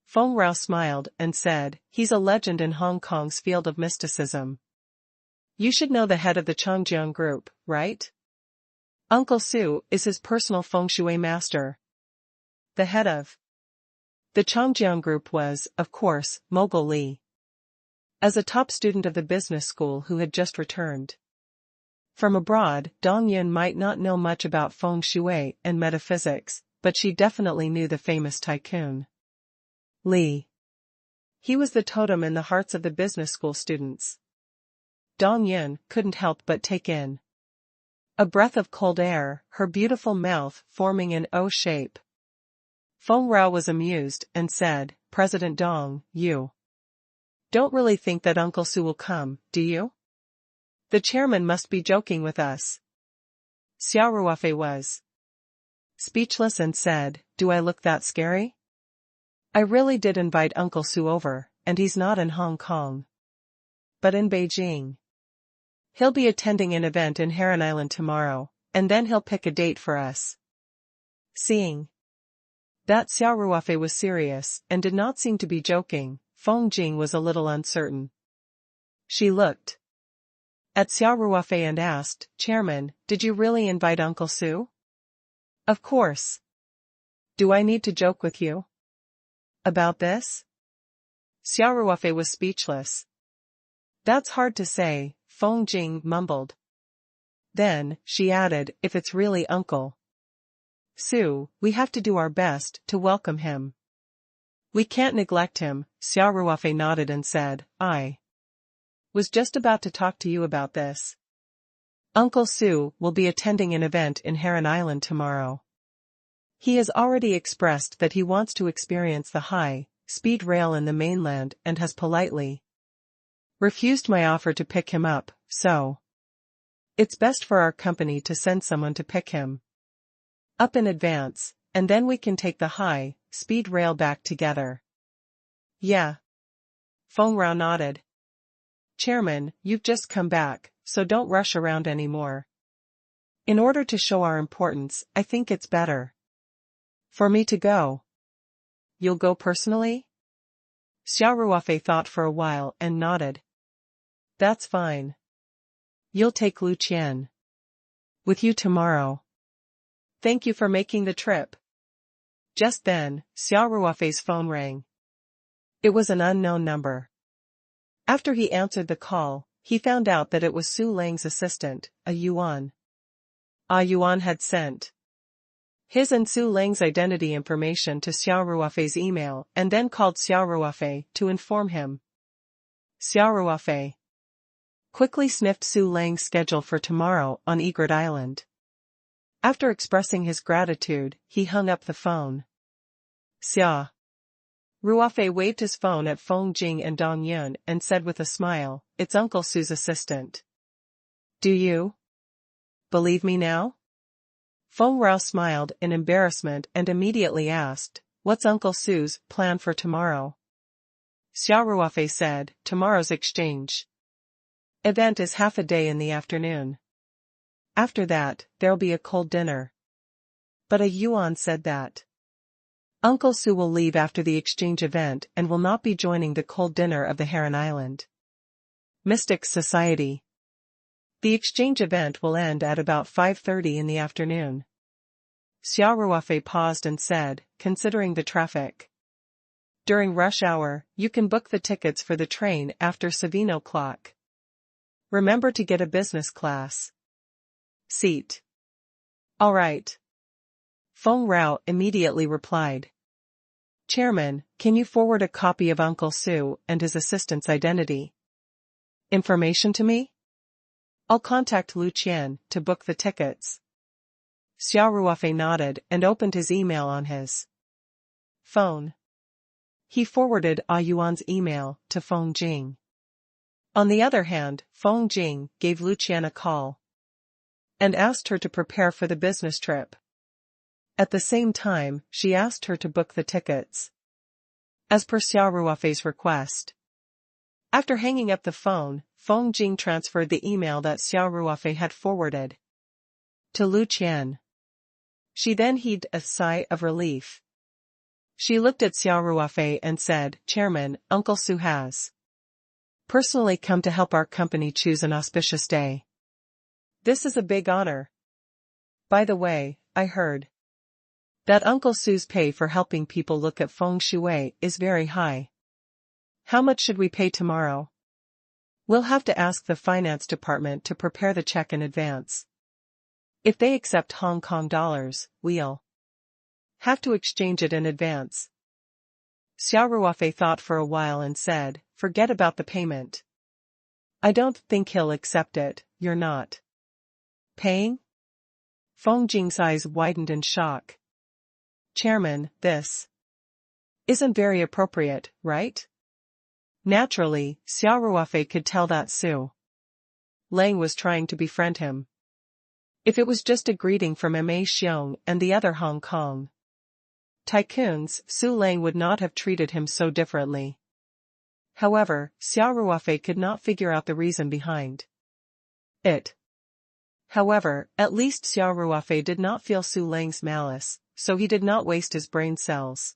Feng Rao smiled and said, he's a legend in Hong Kong's field of mysticism. You should know the head of the Changjiang group, right? Uncle Su is his personal Feng Shui master. The head of the Changjiang group was, of course, Mogul Li. As a top student of the business school who had just returned from abroad, Dong Yun might not know much about Feng Shui and metaphysics, but she definitely knew the famous tycoon Li. He was the totem in the hearts of the business school students. Dong Yun couldn't help but take in a breath of cold air, her beautiful mouth forming an O shape. Feng Rao was amused and said, President Dong, you don't really think that Uncle Su will come, do you? The chairman must be joking with us. Xia Ruofei was speechless and said, "Do I look that scary? I really did invite Uncle Su over, and he's not in Hong Kong, but in Beijing. He'll be attending an event in Heron Island tomorrow, and then he'll pick a date for us." Seeing that Xia Ruofei was serious and did not seem to be joking, Feng Jing was a little uncertain. She looked at Xia Ruofei and asked, "Chairman, did you really invite Uncle Su?" "Of course. Do I need to joke with you about this?" Xia Ruofei was speechless. "That's hard to say," Feng Jing mumbled. Then, she added, "If it's really Uncle Su, we have to do our best to welcome him. We can't neglect him." Xia Ruofei nodded and said, "I was just about to talk to you about this. Uncle Su will be attending an event in Heron Island tomorrow. He has already expressed that he wants to experience the high-speed rail in the mainland and has politely refused my offer to pick him up, so it's best for our company to send someone to pick him up in advance, and then we can take the high-speed rail back together." "Yeah." Feng Rao nodded. "Chairman, you've just come back, so don't rush around anymore. In order to show our importance, I think it's better for me to go." "You'll go personally?" Xia Ruofei thought for a while and nodded. "That's fine. You'll take Lu Qian with you tomorrow. Thank you for making the trip." Just then, Xia Ruofei's phone rang. It was an unknown number. After he answered the call, he found out that it was Su Lang's assistant, Yuan. Yuan had sent his and Su Lang's identity information to Xia Ruofei's email and then called Xia Ruofei to inform him. Xia Ruofei quickly sniffed Su Lang's schedule for tomorrow on Egret Island. After expressing his gratitude, he hung up the phone. Xia Ruofei waved his phone at Feng Jing and Dong Yun and said with a smile, "It's Uncle Su's assistant. Do you believe me now?" Feng Rao smiled in embarrassment and immediately asked, "What's Uncle Su's plan for tomorrow?" Xia Ruofei said, "Tomorrow's exchange event is half a day in the afternoon. After that, there'll be a cold dinner." But Yuan said that Uncle Su will leave after the exchange event and will not be joining the cold dinner of the Heron Island Mystics Society. The exchange event will end at about 5:30 in the afternoon. Xia Ruofei paused and said, "Considering the traffic during rush hour, you can book the tickets for the train after 7 o'clock. Remember to get a business class seat." "All right." Feng Rao immediately replied. "Chairman, can you forward a copy of Uncle Su and his assistant's identity information to me? I'll contact Lu Qian to book the tickets." Xia Ruofei nodded and opened his email on his phone. He forwarded Yuan's email to Feng Jing. On the other hand, Feng Jing gave Lu Qian a call and asked her to prepare for the business trip. At the same time, she asked her to book the tickets as per Xia Ruofei's request. After hanging up the phone, Feng Jing transferred the email that Xia Ruofei had forwarded to Lu Qian. She then heaved a sigh of relief. She looked at Xia Ruofei and said, "Chairman, Uncle Su has personally come to help our company choose an auspicious day. This is a big honor. By the way, I heard that Uncle Su's pay for helping people look at feng shui is very high. How much should we pay tomorrow? We'll have to ask the finance department to prepare the check in advance. If they accept Hong Kong dollars, we'll have to exchange it in advance." Xia Ruofei thought for a while and said, "Forget about the payment. I don't think he'll accept it. You're not paying?" Feng Jing's eyes widened in shock. "Chairman, this isn't very appropriate, right?" Naturally, Xia Ruofei could tell that Su Lang was trying to befriend him. If it was just a greeting from Ma Xiong and the other Hong Kong tycoons, Su Lang would not have treated him so differently. However, Xia Ruofei could not figure out the reason behind it. However, at least Xia Ruofei did not feel Su Lang's malice, so he did not waste his brain cells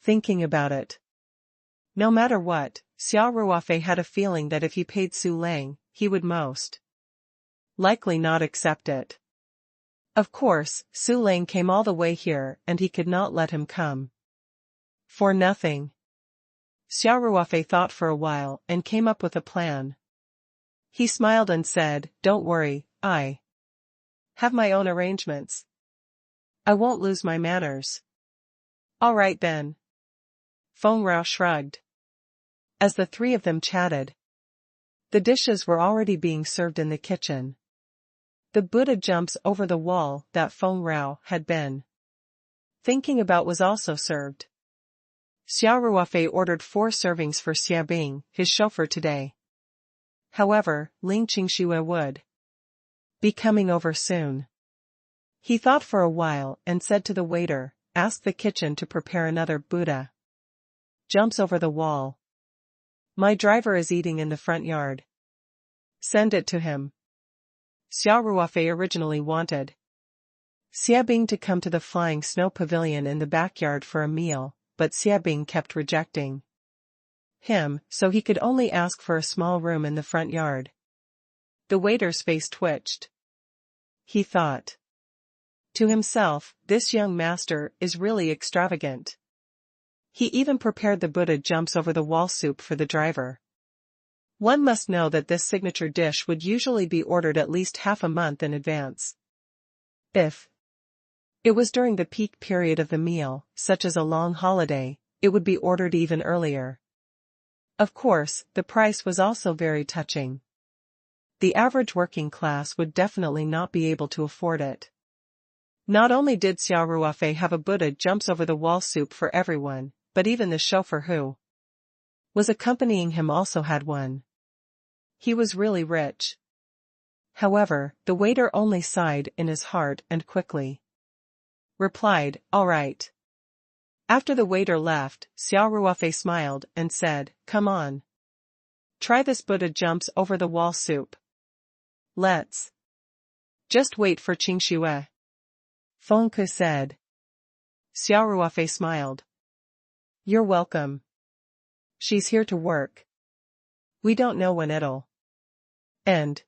thinking about it. No matter what, Xia Ruofei had a feeling that if he paid Su Lang, he would most likely not accept it. Of course, Su Lang came all the way here and he could not let him come for nothing. Xia Ruofei thought for a while and came up with a plan. He smiled and said, "Don't worry, I have my own arrangements. I won't lose my manners." "All right then." Feng Rao shrugged. As the three of them chatted, the dishes were already being served in the kitchen. The Buddha jumps over the wall that Feng Rao had been thinking about was also served. Xia Ruofei ordered 4 servings for Xia Bing, his chauffeur today. However, Ling Qingxue would be coming over soon. He thought for a while and said to the waiter, "Ask the kitchen to prepare another Buddha jumps over the wall. My driver is eating in the front yard. Send it to him." Xia Ruofei originally wanted Xia Bing to come to the flying snow pavilion in the backyard for a meal, but Xia Bing kept rejecting him, so he could only ask for a small room in the front yard. The waiter's face twitched. He thought to himself, this young master is really extravagant. He even prepared the Buddha jumps over the wall soup for the driver. One must know that this signature dish would usually be ordered at least half a month in advance. If it was during the peak period of the meal, such as a long holiday, it would be ordered even earlier. Of course, the price was also very touching. The average working class would definitely not be able to afford it. Not only did Xia Ruofei have a Buddha jumps over the wall soup for everyone, but even the chauffeur who was accompanying him also had one. He was really rich. However, the waiter only sighed in his heart and quickly replied, "All right." After the waiter left, Xia Ruofei smiled and said, "Come on. Try this Buddha jumps over the wall soup. Let's just wait for Qingxue." Feng Ke said. Xia Ruofei smiled. "You're welcome. She's here to work. We don't know when it'll end.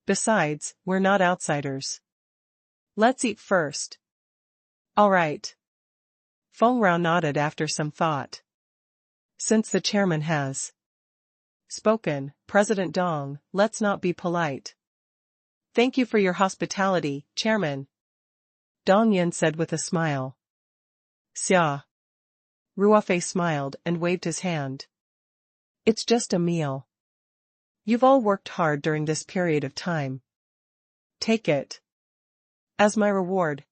Besides, we're not outsiders. Let's eat first." "All right." Feng Rao nodded after some thought. "Since the chairman has spoken, President Dong, let's not be polite." "Thank you for your hospitality, Chairman," Dong Yin said with a smile. Xia Ruofei smiled and waved his hand. "It's just a meal. You've all worked hard during this period of time. Take it as my reward.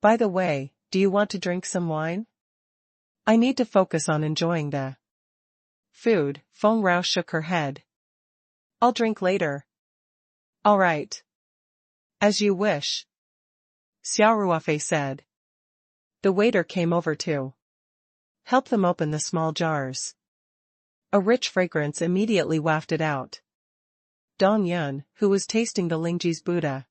By the way, do you want to drink some wine? I need to focus on enjoying the food." Feng Rao shook her head. "I'll drink later." "All right. As you wish," Xia Ruofei said. The waiter came over to help them open the small jars. A rich fragrance immediately wafted out. Dong Yun, who was tasting the Lingji's Buddha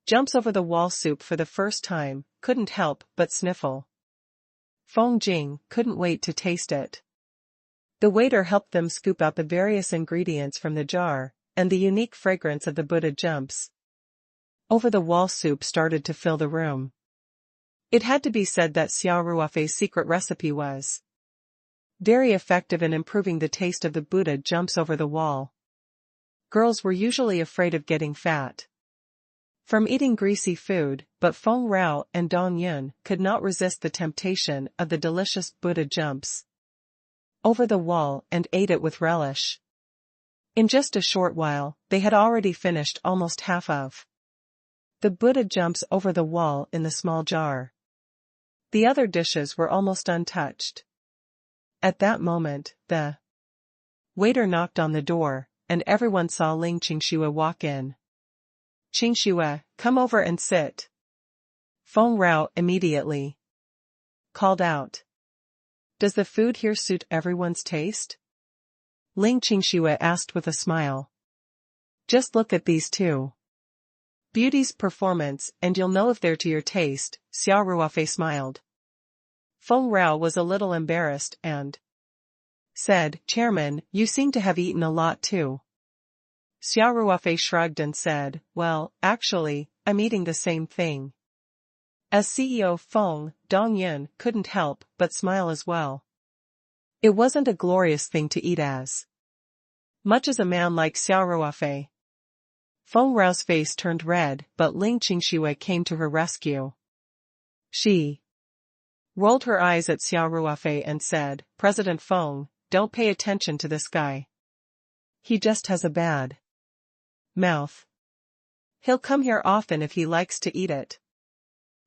jumps over the wall soup for the first time, couldn't help but sniffle. Feng Jing couldn't wait to taste it. The waiter helped them scoop out the various ingredients from the jar, and the unique fragrance of the Buddha jumps over the wall soup started to fill the room. It had to be said that Xia Ruofei's secret recipe was very effective in improving the taste of the Buddha jumps over the wall. Girls were usually afraid of getting fat from eating greasy food, but Feng Rao and Dong Yun could not resist the temptation of the delicious Buddha jumps over the wall and ate it with relish. In just a short while, they had already finished almost half of the Buddha jumps over the wall in the small jar. The other dishes were almost untouched. At that moment, the waiter knocked on the door, and everyone saw Ling Qingxue walk in. Qingxue, come over and sit. Feng Rao immediately called out. Does the food here suit everyone's taste? Ling Qingxue asked with a smile. Just look at these two beauties' performance and you'll know if they're to your taste, Xia Ruofei smiled. Feng Rao was a little embarrassed and said, Chairman, you seem to have eaten a lot too. Xia Ruofei shrugged and said, well, actually, I'm eating the same thing. As CEO Feng, Dongyun couldn't help but smile as well. It wasn't a glorious thing to eat as much as a man like Xia Ruofei. Feng Rao's face turned red, but Ling Qingxue came to her rescue. She rolled her eyes at Xia Ruofei and said, President Feng, don't pay attention to this guy. He just has a bad mouth. He'll come here often if he likes to eat it.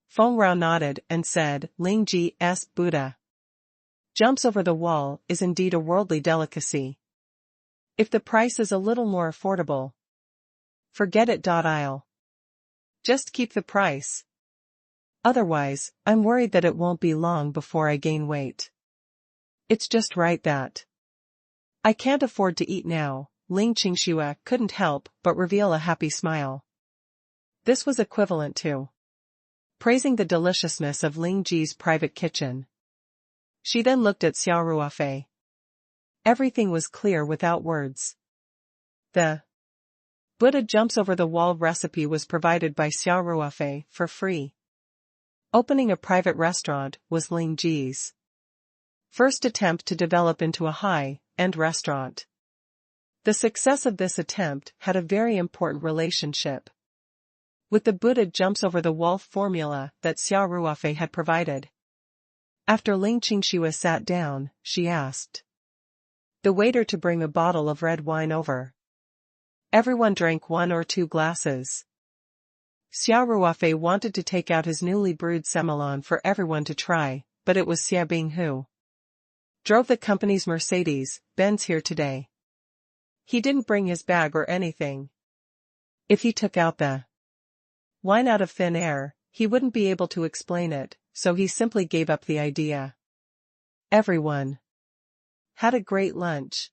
Feng Rao nodded and said, Ling Ji's Buddha jumps over the wall is indeed a worldly delicacy. If the price is a little more affordable, forget it. I'll just keep the price. Otherwise, I'm worried that it won't be long before I gain weight. It's just right that I can't afford to eat now. Ling Qingxue couldn't help but reveal a happy smile. This was equivalent to praising the deliciousness of Ling Ji's private kitchen. She then looked at Xia Ruofei. Everything was clear without words. The Buddha jumps over the wall recipe was provided by Xia Ruofei for free. Opening a private restaurant was Ling Ji's first attempt to develop into a high-end restaurant. The success of this attempt had a very important relationship with the Buddha jumps over the wall formula that Xia Ruofei had provided. After Ling Qingxue sat down, she asked the waiter to bring a bottle of red wine over. Everyone drank 1 or 2 glasses. Xia Ruofei wanted to take out his newly brewed semelon for everyone to try, but it was Xia Bing who drove the company's Mercedes-Benz here today. He didn't bring his bag or anything. If he took out the wine out of thin air, he wouldn't be able to explain it, so he simply gave up the idea. Everyone had a great lunch.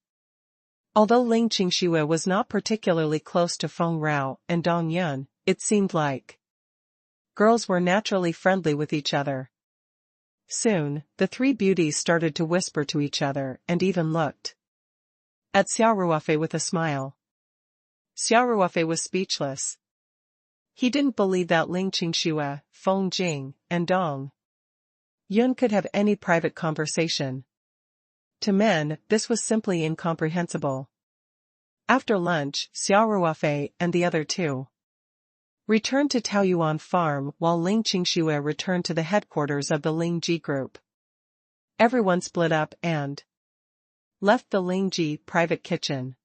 Although Ling Qingxue was not particularly close to Feng Rao and Dong Yun, it seemed like girls were naturally friendly with each other. Soon, the 3 beauties started to whisper to each other and even looked at Xia Ruofei with a smile. Xia Ruofei was speechless. He didn't believe that Ling Qingxue, Feng Jing, and Dong Yun could have any private conversation. To men, this was simply incomprehensible. After lunch, Xia Ruofei and the other 2 returned to Taoyuan Farm while Ling Qingxue returned to the headquarters of the Ling Ji Group. Everyone split up and left the Ling Ji private kitchen.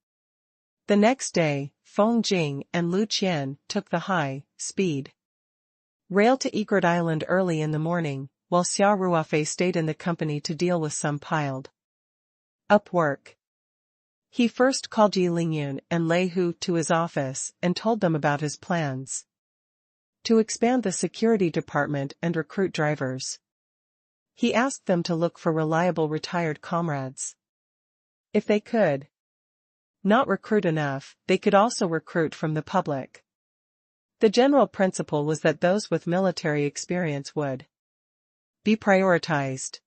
The next day, Feng Jing and Lu Qian took the high-speed rail to Egret Island early in the morning, while Xia Ruofei stayed in the company to deal with some piled-up work. He first called Yi Lingyun and Lei Hu to his office and told them about his plans to expand the security department and recruit drivers. He asked them to look for reliable retired comrades. If they could not recruit enough, they could also recruit from the public. The general principle was that those with military experience would be prioritized.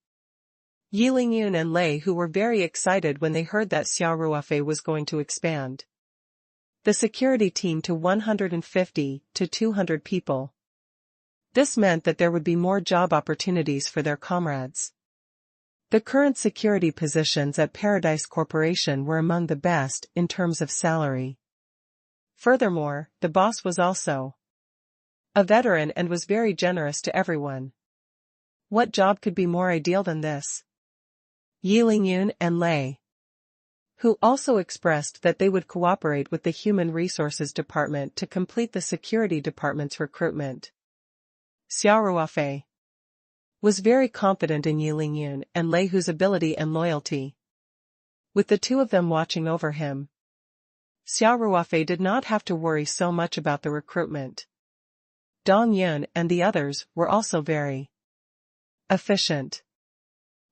Yi Lingyun and Lei Hu were very excited when they heard that Xia Ruofei was going to expand the security team to 150 to 200 people. This meant that there would be more job opportunities for their comrades. The current security positions at Paradise Corporation were among the best in terms of salary. Furthermore, the boss was also a veteran and was very generous to everyone. What job could be more ideal than this? Yi Lingyun and Lei Hu also expressed that they would cooperate with the Human Resources Department to complete the Security Department's recruitment. Xia Ruofei was very confident in Yi Lingyun and Lei Hu's ability and loyalty. With the 2 of them watching over him, Xia Ruofei did not have to worry so much about the recruitment. Dong Yun and the others were also very efficient.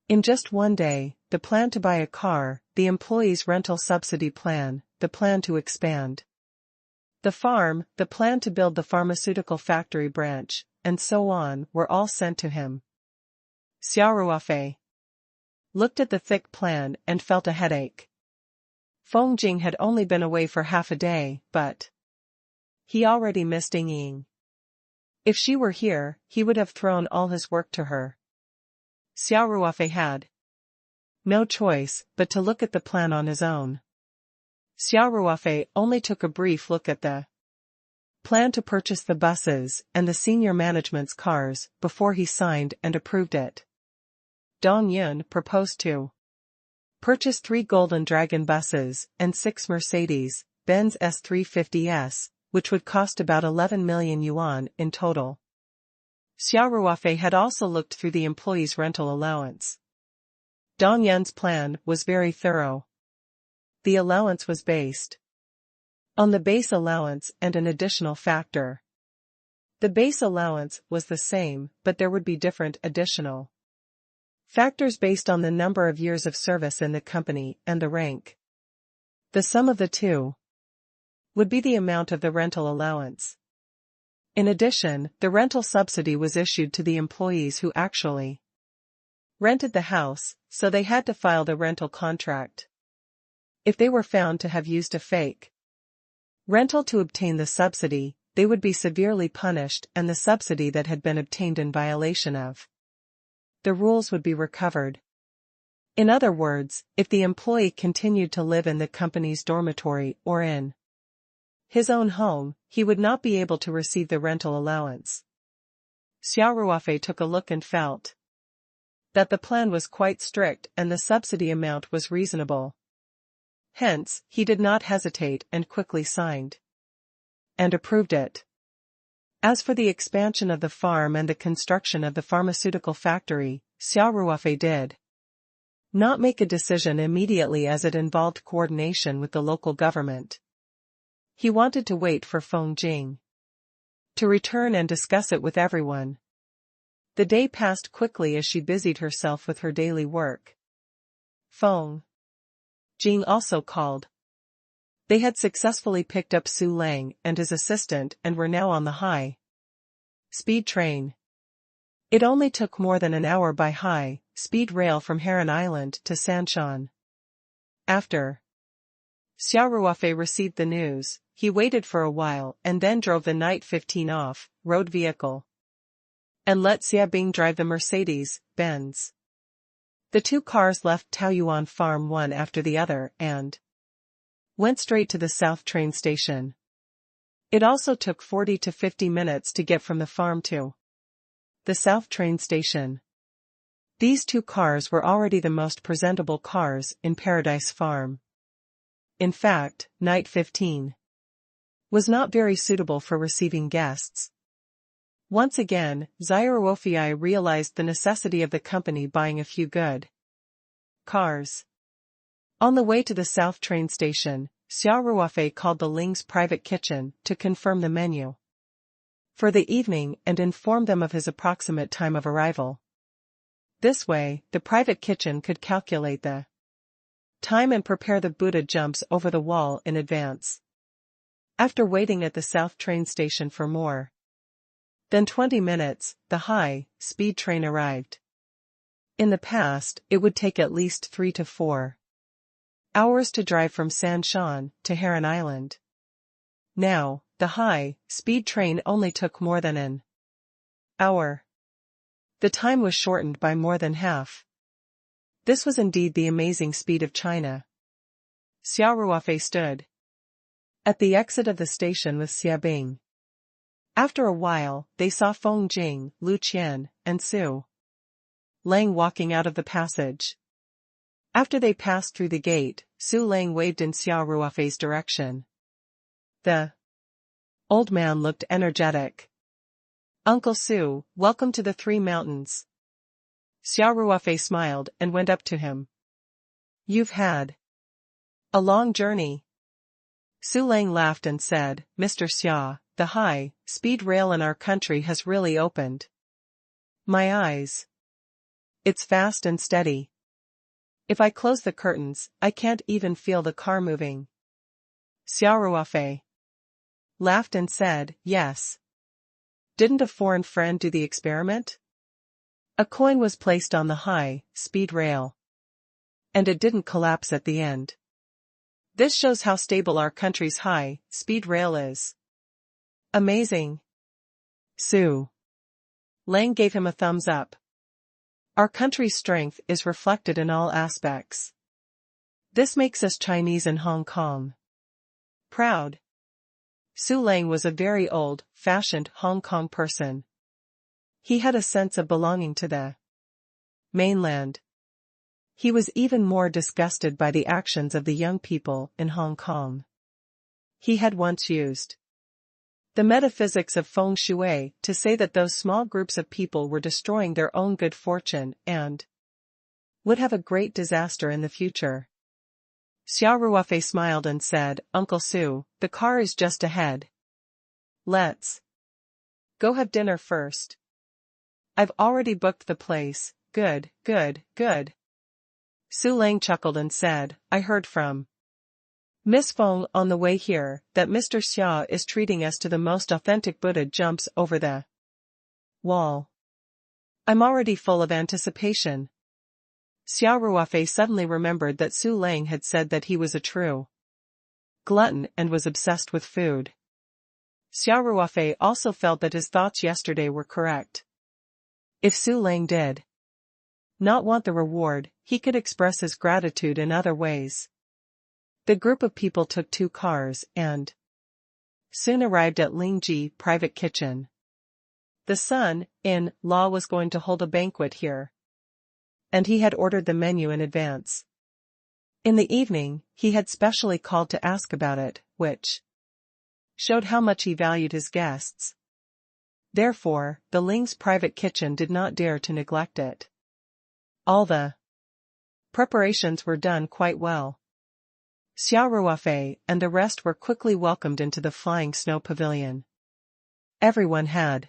In just one day, the plan to buy a car, the employees' rental subsidy plan, the plan to expand the farm, the plan to build the pharmaceutical factory branch, and so on were all sent to him. Xia Ruofei looked at the thick plan and felt a headache. Feng Jing had only been away for half a day, but he already missed Ying. If she were here, he would have thrown all his work to her. Xia Ruofei had no choice but to look at the plan on his own. Xia Ruofei only took a brief look at the plan to purchase the buses and the senior management's cars before he signed and approved it. Dong Yun proposed to purchase 3 Golden Dragon buses and 6 Mercedes-Benz S350s, which would cost about 11 million yuan in total. Xia Ruofei had also looked through the employees' rental allowance. Dong Yun's plan was very thorough. The allowance was based on the base allowance and an additional factor. The base allowance was the same, but there would be different additional factors based on the number of years of service in the company and the rank. The sum of the two would be the amount of the rental allowance. In addition, the rental subsidy was issued to the employees who actually rented the house, so they had to file the rental contract. If they were found to have used a fake rental to obtain the subsidy, they would be severely punished and the subsidy that had been obtained in violation of the rules would be recovered. In other words, if the employee continued to live in the company's dormitory or in his own home, he would not be able to receive the rental allowance. Xia Ruofei took a look and felt that the plan was quite strict and the subsidy amount was reasonable. Hence, he did not hesitate and quickly signed and approved it. As for the expansion of the farm and the construction of the pharmaceutical factory, Xia Ruofei did not make a decision immediately as it involved coordination with the local government. He wanted to wait for Feng Jing to return and discuss it with everyone. The day passed quickly as she busied herself with her daily work. Feng Jing also called. They had successfully picked up Su Lang and his assistant and were now on the high-speed train. It only took more than an hour by high-speed rail from Heron Island to Sanshan. After Xia Ruofei received the news, he waited for a while and then drove the Night 15 off-road vehicle and let Xia Bing drive the Mercedes-Benz. The 2 cars left Taoyuan Farm one after the other and went straight to the South train station. It also took 40 to 50 minutes to get from the farm to the South train station. These 2 cars were already the most presentable cars in Paradise Farm. In fact, Night 15 was not very suitable for receiving guests. Once again, Xia Ruofei realized the necessity of the company buying a few good cars. On the way to the South train station, Xia Ruofei called the Ling's private kitchen to confirm the menu for the evening and inform them of his approximate time of arrival. This way, the private kitchen could calculate the time and prepare the Buddha jumps over the wall in advance. After waiting at the South train station for more than 20 minutes, the high-speed train arrived. In the past, it would take at least 3 to 4 hours to drive from Sanshan to Heron Island. Now, the high-speed train only took more than an hour. The time was shortened by more than half. This was indeed the amazing speed of China. Xia Ruofei stood at the exit of the station with Xia Bing. After a while, they saw Feng Jing, Lu Qian, and Su Lang walking out of the passage. After they passed through the gate, Su Lang waved in Xia Ruofei's direction. The old man looked energetic. "Uncle Su, welcome to the 3 Mountains." Xia Ruofei smiled and went up to him. "You've had a long journey." Su Lang laughed and said, Mr. Xia, the high-speed rail in our country has really opened my eyes. It's fast and steady. If I close the curtains, I can't even feel the car moving. Xia Ruofei laughed and said, yes. Didn't a foreign friend do the experiment? A coin was placed on the high-speed rail, and it didn't collapse at the end. This shows how stable our country's high-speed rail is. Amazing. Su Lang gave him a thumbs up. Our country's strength is reflected in all aspects. This makes us Chinese in Hong Kong proud. Su Lang was a very old-fashioned Hong Kong person. He had a sense of belonging to the mainland. He was even more disgusted by the actions of the young people in Hong Kong. He had once used the metaphysics of feng shui to say that those small groups of people were destroying their own good fortune and would have a great disaster in the future. Xia Ruofei smiled and said, Uncle Su, the car is just ahead. Let's go have dinner first. I've already booked the place. Good, good, good. Su Lang chuckled and said, I heard from Miss Feng on the way here that Mr. Xia is treating us to the most authentic Buddha jumps over the wall. I'm already full of anticipation. Xia Ruofei suddenly remembered that Su Lang had said that he was a true glutton and was obsessed with food. Xia Ruofei also felt that his thoughts yesterday were correct. If Su Lang did not want the reward, he could express his gratitude in other ways. The group of people took 2 cars and soon arrived at Lingji private kitchen. The son-in-law was going to hold a banquet here, and he had ordered the menu in advance. In the evening, he had specially called to ask about it, which showed how much he valued his guests. Therefore, the Ling's private kitchen did not dare to neglect it. All the preparations were done quite well. Xia Ruofei and the rest were quickly welcomed into the flying snow pavilion. Everyone had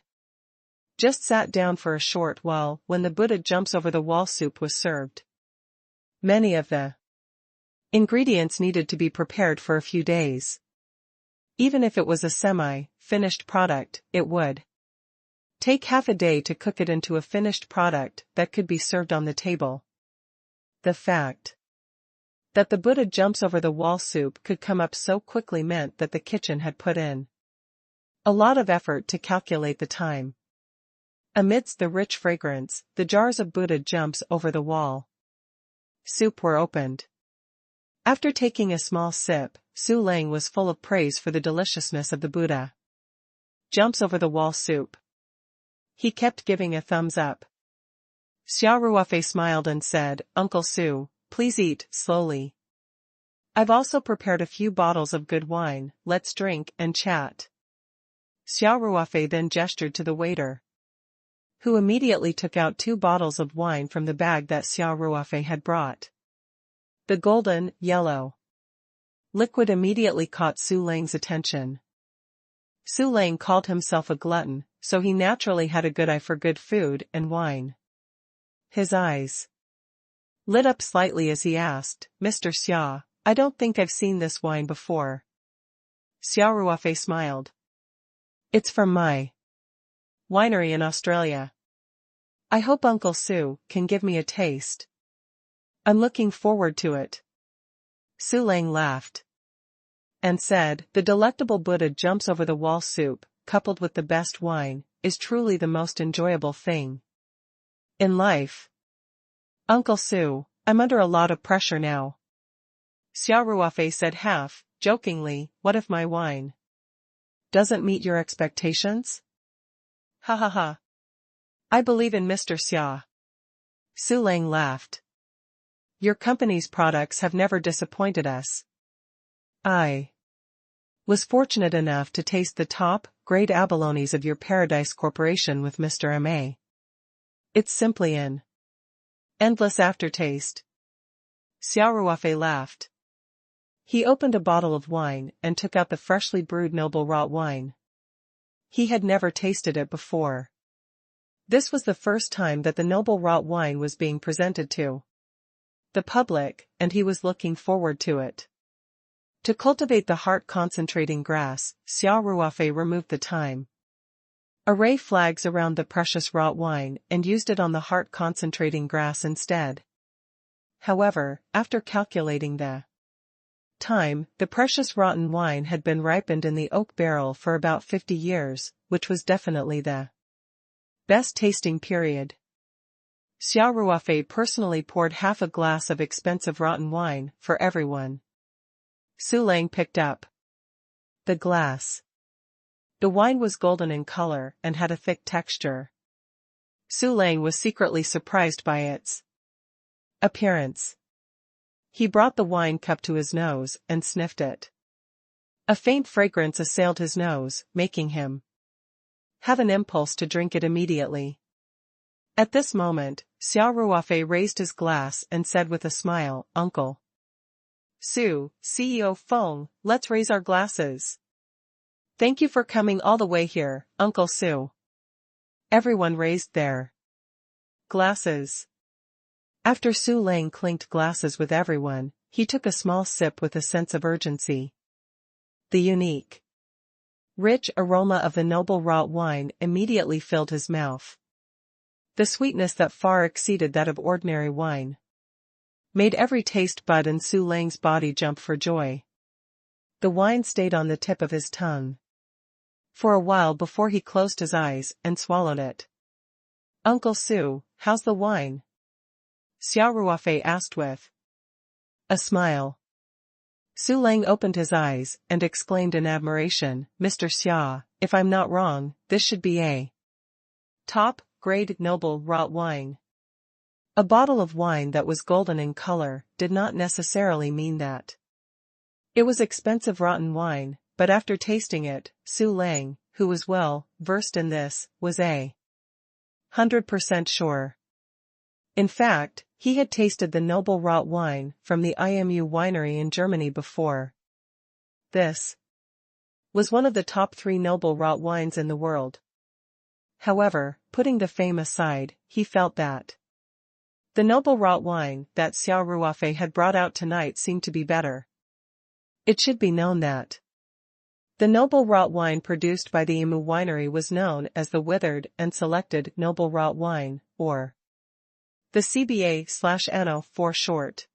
just sat down for a short while when the Buddha jumps over the wall soup was served. Many of the ingredients needed to be prepared for a few days. Even if it was a semi-finished product, it would take half a day to cook it into a finished product that could be served on the table. The fact that the Buddha jumps over the wall soup could come up so quickly meant that the kitchen had put in a lot of effort to calculate the time. Amidst the rich fragrance, the jars of Buddha jumps over the wall soup were opened. After taking a small sip, Su Lang was full of praise for the deliciousness of the Buddha jumps over the wall soup. He kept giving a thumbs up. Xia Ruofei smiled and said, Uncle Su, please eat slowly. I've also prepared a few bottles of good wine, let's drink and chat. Xia Ruofei then gestured to the waiter, who immediately took out 2 bottles of wine from the bag that Xia Ruofei had brought. The golden, yellow liquid immediately caught Su Lang's attention. Su Lang called himself a glutton, so he naturally had a good eye for good food and wine. His eyes lit up slightly as he asked, Mr. Xia, I don't think I've seen this wine before. Xia Ruofei smiled. It's from my winery in Australia. I hope Uncle Su can give me a taste. I'm looking forward to it. Su Lang laughed and said, the delectable Buddha jumps over the wall soup, coupled with the best wine, is truly the most enjoyable thing in life. Uncle Su, I'm under a lot of pressure now. Xia Ruofei said half-jokingly, what if my wine doesn't meet your expectations? Ha ha ha. I believe in Mr. Xia. Su Lang laughed. Your company's products have never disappointed us. I was fortunate enough to taste the top-grade abalones of your Paradise Corporation with Mr. M.A. It's simply an endless aftertaste. Xia Ruofei laughed. He opened a bottle of wine and took out the freshly brewed noble rot wine. He had never tasted it before. This was the first time that the noble rot wine was being presented to the public, and he was looking forward to it. To cultivate the heart-concentrating grass, Xia Ruofei removed the thyme, array flags around the precious rot wine and used it on the heart-concentrating grass instead. However, after calculating the time, the precious rotten wine had been ripened in the oak barrel for about 50 years, which was definitely the best tasting period. Xia Ruofei personally poured half a glass of expensive rotten wine for everyone. Su Lang picked up the glass. The wine was golden in color and had a thick texture. Su Lang was secretly surprised by its appearance. He brought the wine cup to his nose and sniffed it. A faint fragrance assailed his nose, making him have an impulse to drink it immediately. At this moment, Xia Ruofei raised his glass and said with a smile, "Uncle Su, CEO Feng, let's raise our glasses. Thank you for coming all the way here, Uncle Su." Everyone raised their glasses. After Su Lang clinked glasses with everyone, he took a small sip with a sense of urgency. The unique, rich aroma of the noble rot wine immediately filled his mouth. The sweetness that far exceeded that of ordinary wine made every taste bud in Su Lang's body jump for joy. The wine stayed on the tip of his tongue for a while before he closed his eyes and swallowed it. "Uncle Su, how's the wine?" Xia Ruofei asked with a smile. Su Lang opened his eyes and exclaimed in admiration, "Mr. Xia, if I'm not wrong, this should be a top-grade noble rot wine." A bottle of wine that was golden in color did not necessarily mean that it was expensive rotten wine, but after tasting it, Su Lang, who was well versed in this, was 100% sure. In fact, he had tasted the noble rot wine from the IMU winery in Germany before. This was one of the top 3 noble rot wines in the world. However, putting the fame aside, he felt that the noble rot wine that Xia Ruofei had brought out tonight seemed to be better. It should be known that the noble rot wine produced by the IMU winery was known as the withered and selected noble rot wine, or the CBA/NO for short.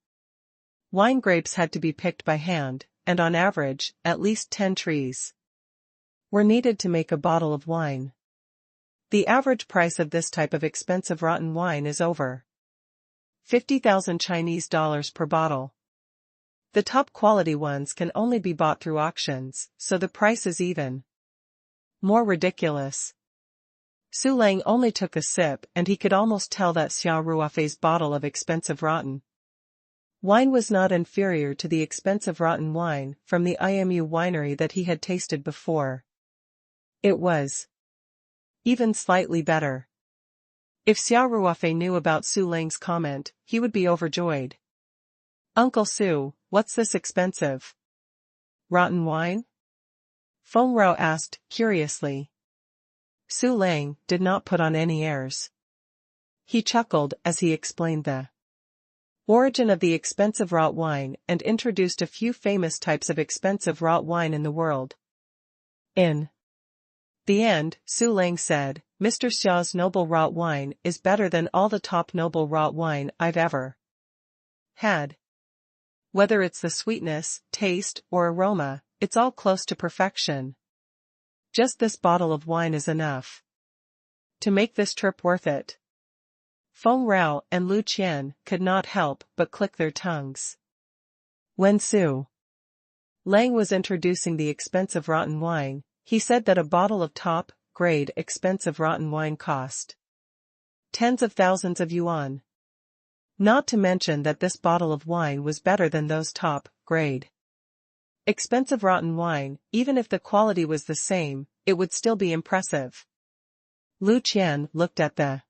Wine grapes had to be picked by hand, and on average, at least 10 trees were needed to make a bottle of wine. The average price of this type of expensive rotten wine is over 50,000 Chinese dollars per bottle. The top quality ones can only be bought through auctions, so the price is even more ridiculous. Su Lang only took a sip and he could almost tell that Xia Ruofei's bottle of expensive rotten wine was not inferior to the expensive rotten wine from the IMU winery that he had tasted before. It was even slightly better. If Xia Ruofei knew about Su Lang's comment, he would be overjoyed. "Uncle Su, what's this expensive rotten wine?" Feng Rao asked, curiously. Su Lang did not put on any airs. He chuckled as he explained the origin of the expensive rot wine and introduced a few famous types of expensive rot wine in the world. In the end, Su Lang said, "Mr. Xia's noble rot wine is better than all the top noble rot wine I've ever had. Whether it's the sweetness, taste, or aroma, it's all close to perfection. Just this bottle of wine is enough to make this trip worth it." Feng Rao and Lu Qian could not help but click their tongues. When Su Lang was introducing the expensive rotten wine, he said that a bottle of top-grade expensive rotten wine cost tens of thousands of yuan. Not to mention that this bottle of wine was better than those top-grade expensive rotten wine. Even if the quality was the same, it would still be impressive. Lu Qian looked at the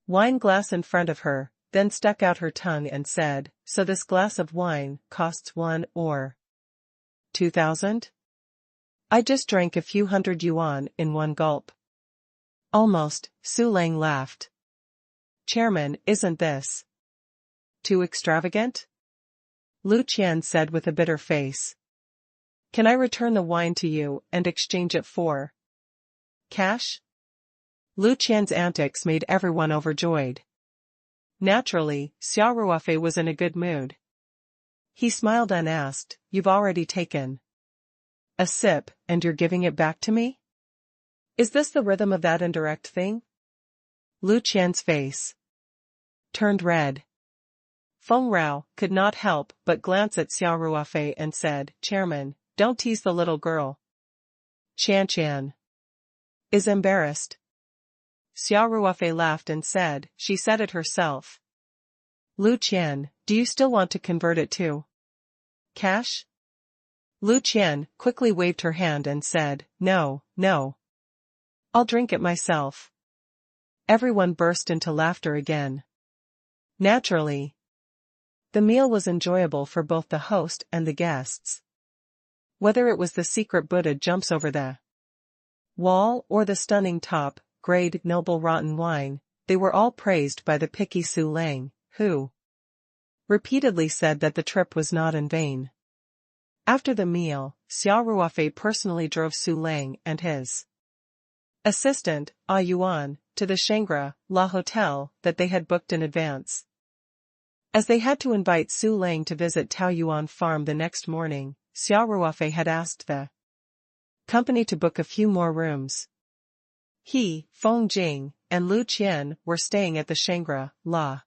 wine glass in front of her, then stuck out her tongue and said, So this glass of wine costs 1 or 2,000? I just drank a few hundred yuan in one gulp. Almost, Su Lang laughed. Chairman, isn't this too extravagant? Lu Qian said with a bitter face. Can I return the wine to you and exchange it for cash? Lu Qian's antics made everyone overjoyed. Naturally, Xia Ruofei was in a good mood. He smiled and asked, You've already taken a sip, and you're giving it back to me? Is this the rhythm of that indirect thing? Lu Qian's face turned red. Feng Rao could not help but glance at Xia Ruofei and said, Chairman, don't tease the little girl. Qian is embarrassed. Xia Ruofei laughed and said, She said it herself. Lu Qian, do you still want to convert it to cash? Lu Qian quickly waved her hand and said, No, no. I'll drink it myself. Everyone burst into laughter again. Naturally, the meal was enjoyable for both the host and the guests. Whether it was the secret Buddha jumps over the wall or the stunning top-grade noble rotten wine, they were all praised by the picky Su Lang, who repeatedly said that the trip was not in vain. After the meal, Xia Ruofei personally drove Su Lang and his assistant, Ah Yuan, to the Shangri-La Hotel that they had booked in advance. As they had to invite Su Lang to visit Taoyuan Farm the next morning, Xia Ruofei had asked the company to book a few more rooms. He, Feng Jing, and Lu Qian were staying at the Shangri-La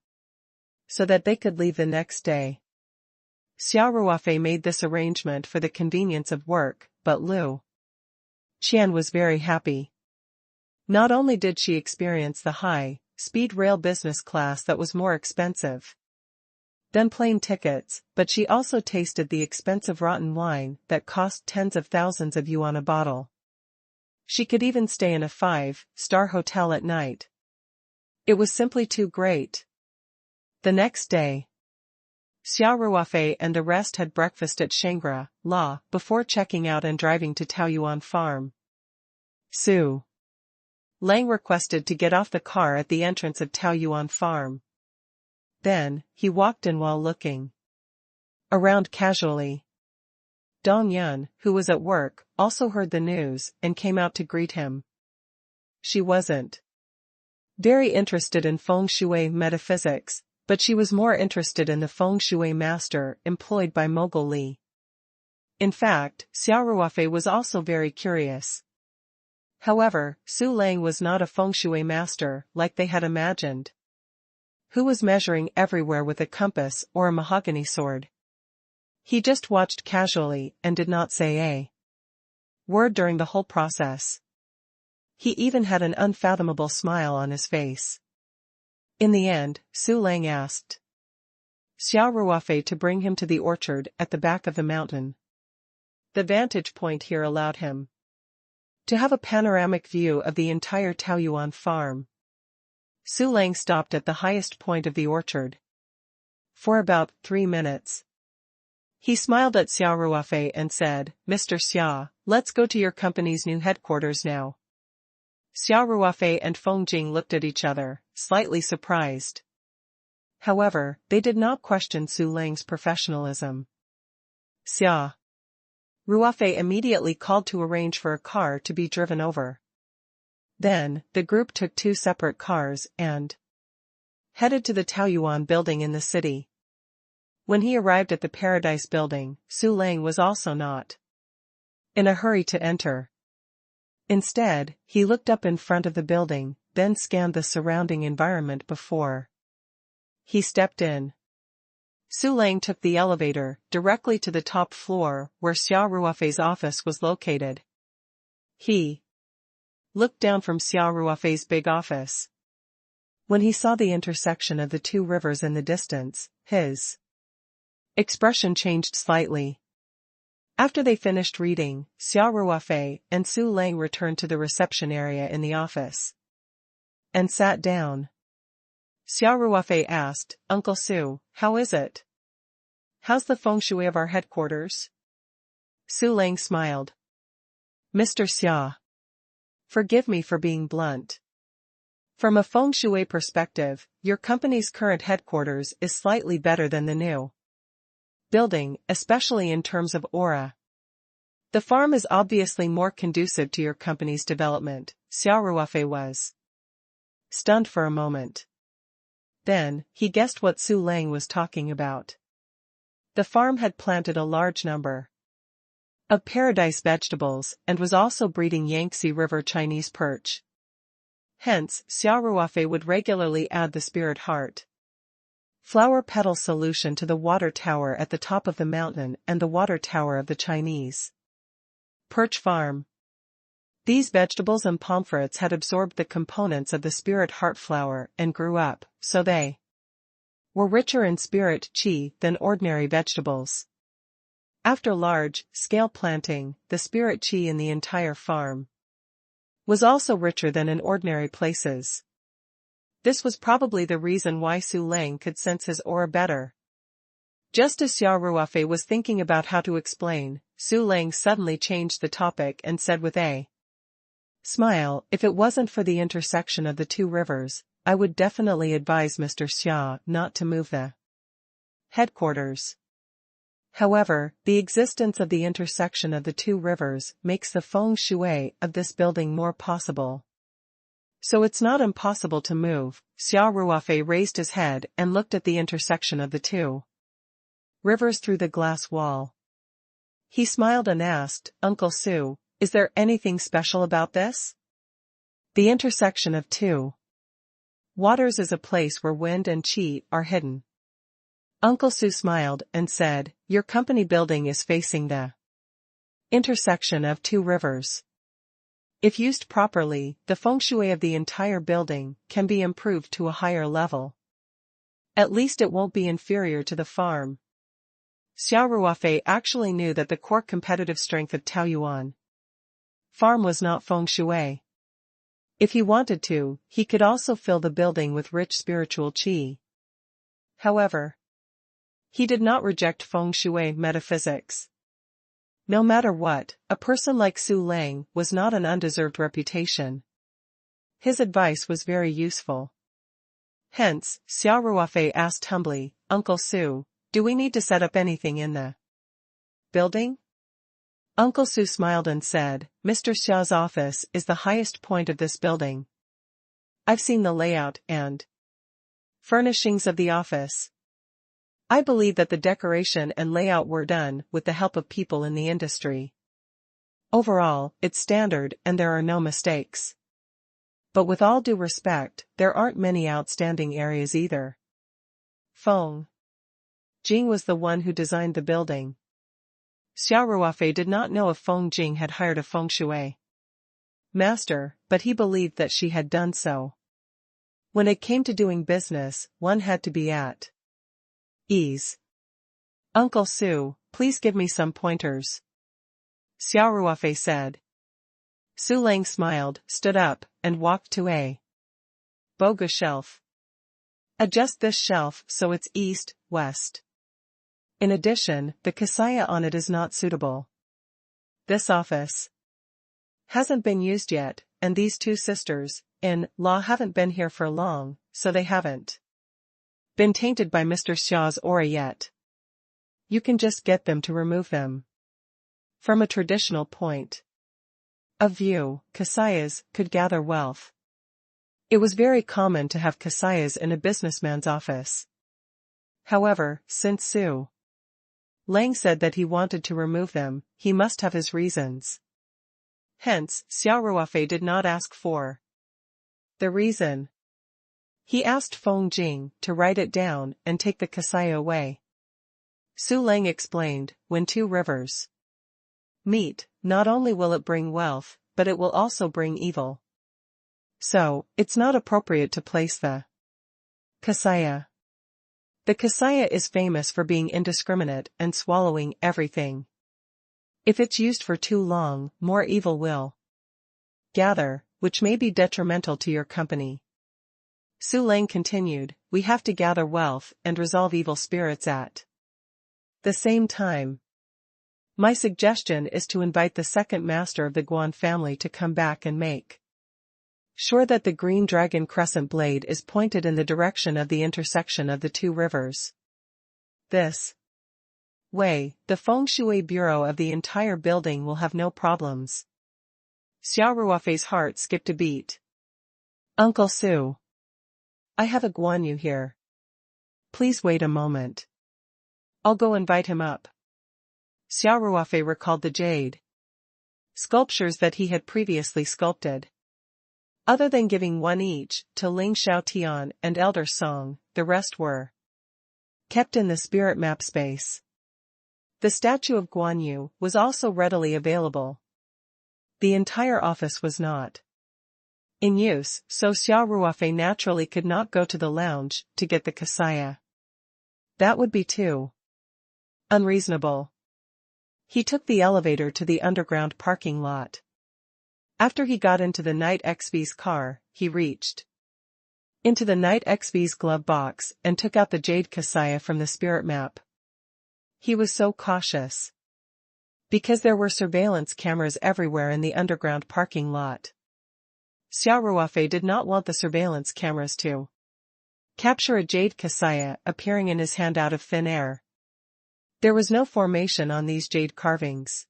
so that they could leave the next day. Xia Ruofei made this arrangement for the convenience of work, but Lu Qian was very happy. Not only did she experience the high-speed rail business class that was more expensive than plane tickets, but she also tasted the expensive rotten wine that cost tens of thousands of yuan a bottle. She could even stay in a 5-star hotel at night. It was simply too great. The next day, Xia Ruofei and the rest had breakfast at Shangri-La before checking out and driving to Taoyuan Farm. Su Lang requested to get off the car at the entrance of Taoyuan Farm. Then, he walked in while looking around casually. Dong Yun, who was at work, also heard the news and came out to greet him. She wasn't very interested in feng shui metaphysics, but she was more interested in the feng shui master employed by Mogul Li. In fact, Xia Ruofei was also very curious. However, Su Lang was not a feng shui master like they had imagined, who was measuring everywhere with a compass or a mahogany sword. He just watched casually and did not say a word during the whole process. He even had an unfathomable smile on his face. In the end, Su Lang asked Xia Ruofei to bring him to the orchard at the back of the mountain. The vantage point here allowed him to have a panoramic view of the entire Taoyuan Farm. Su Lang stopped at the highest point of the orchard for about 3 minutes. He smiled at Xia Ruofei and said, Mr. Xia, let's go to your company's new headquarters now. Xia Ruofei and Feng Jing looked at each other, slightly surprised. However, they did not question Su Lang's professionalism. Xia Ruofei immediately called to arrange for a car to be driven over. Then, the group took 2 separate cars and headed to the Taoyuan building in the city. When he arrived at the Paradise building, Su Lang was also not in a hurry to enter. Instead, he looked up in front of the building, then scanned the surrounding environment before he stepped in. Su Lang took the elevator directly to the top floor where Xia Ruofei's office was located. He looked down from Xia Ruofei's big office. When he saw the intersection of the 2 rivers in the distance, his expression changed slightly. After they finished reading, Xia Ruofei and Su Lang returned to the reception area in the office and sat down. Xia Ruofei asked, Uncle Su, how is it? How's the feng shui of our headquarters? Su Lang smiled. Mr. Xia. Forgive me for being blunt. From a feng shui perspective, your company's current headquarters is slightly better than the new building, especially in terms of aura. The farm is obviously more conducive to your company's development. Xia Ruofei was stunned for a moment. Then, he guessed what Su Lang was talking about. The farm had planted a large number of paradise vegetables and was also breeding Yangtze River Chinese perch. Hence, Xia Ruofei would regularly add the spirit heart flower petal solution to the water tower at the top of the mountain and the water tower of the Chinese perch farm. These vegetables and pomfrets had absorbed the components of the spirit heart flower and grew up, so they were richer in spirit qi than ordinary vegetables. After large-scale planting, the spirit qi in the entire farm was also richer than in ordinary places. This was probably the reason why Su Lang could sense his aura better. Just as Xia Ruofei was thinking about how to explain, Su Lang suddenly changed the topic and said with a smile, if it wasn't for the intersection of the two rivers, I would definitely advise Mr. Xia not to move the headquarters. However, the existence of the intersection of the two rivers makes the feng shui of this building more possible. So it's not impossible to move. Xia Ruofei raised his head and looked at the intersection of the two rivers through the glass wall. He smiled and asked, Uncle Su, is there anything special about this? The intersection of two waters is a place where wind and qi are hidden. Uncle Su smiled and said, your company building is facing the intersection of two rivers. If used properly, the feng shui of the entire building can be improved to a higher level. At least it won't be inferior to the farm. Xia Ruofei actually knew that the core competitive strength of Taoyuan farm was not feng shui. If he wanted to, he could also fill the building with rich spiritual qi. However, he did not reject feng shui metaphysics. No matter what, a person like Su Lang was not an undeserved reputation. His advice was very useful. Hence, Xia Ruofei asked humbly, Uncle Su, do we need to set up anything in the building? Uncle Su smiled and said, Mr. Xia's office is the highest point of this building. I've seen the layout and furnishings of the office. I believe that the decoration and layout were done with the help of people in the industry. Overall, it's standard and there are no mistakes. But with all due respect, there aren't many outstanding areas either. Feng Jing was the one who designed the building. Xia Ruofei did not know if Feng Jing had hired a feng shui master, but he believed that she had done so. When it came to doing business, one had to be at ease. Uncle Su, please give me some pointers, Xia Ruofei said. Su Lang smiled, stood up, and walked to a boga shelf. Adjust this shelf so it's east, west. In addition, the kasaya on it is not suitable. This office hasn't been used yet, and these two sisters-in-law haven't been here for long, so they haven't been tainted by Mr. Xia's aura yet. You can just get them to remove them. From a traditional point of view, kasayas could gather wealth. It was very common to have kasayas in a businessman's office. However, since Su Lang said that he wanted to remove them, he must have his reasons. Hence, Xia Ruofei did not ask for the reason. He asked Feng Jing to write it down and take the kasaya away. Su Lang explained, when two rivers meet, not only will it bring wealth, but it will also bring evil. So, it's not appropriate to place the kasaya. The kasaya is famous for being indiscriminate and swallowing everything. If it's used for too long, more evil will gather, which may be detrimental to your company. Su Lang continued, we have to gather wealth and resolve evil spirits at the same time, my suggestion is to invite the second master of the Guan family to come back and make sure that the green dragon crescent blade is pointed in the direction of the intersection of the two rivers. This way, the feng shui bureau of the entire building will have no problems. Xia Ruofei's heart skipped a beat. Uncle Su, I have a Guan Yu here. Please wait a moment. I'll go invite him up. Xia Ruofei recalled the jade sculptures that he had previously sculpted. Other than giving one each to Ling Xiaotian and Elder Song, the rest were kept in the spirit map space. The statue of Guan Yu was also readily available. The entire office was not in use, so Xia Ruofei naturally could not go to the lounge to get the kasaya. That would be too unreasonable. He took the elevator to the underground parking lot. After he got into the Night XV's car, he reached into the Night XV's glove box and took out the jade kasaya from the spirit map. He was so cautious because there were surveillance cameras everywhere in the underground parking lot. Xia Ruofei did not want the surveillance cameras to capture a jade kasaya appearing in his hand out of thin air. There was no formation on these jade carvings.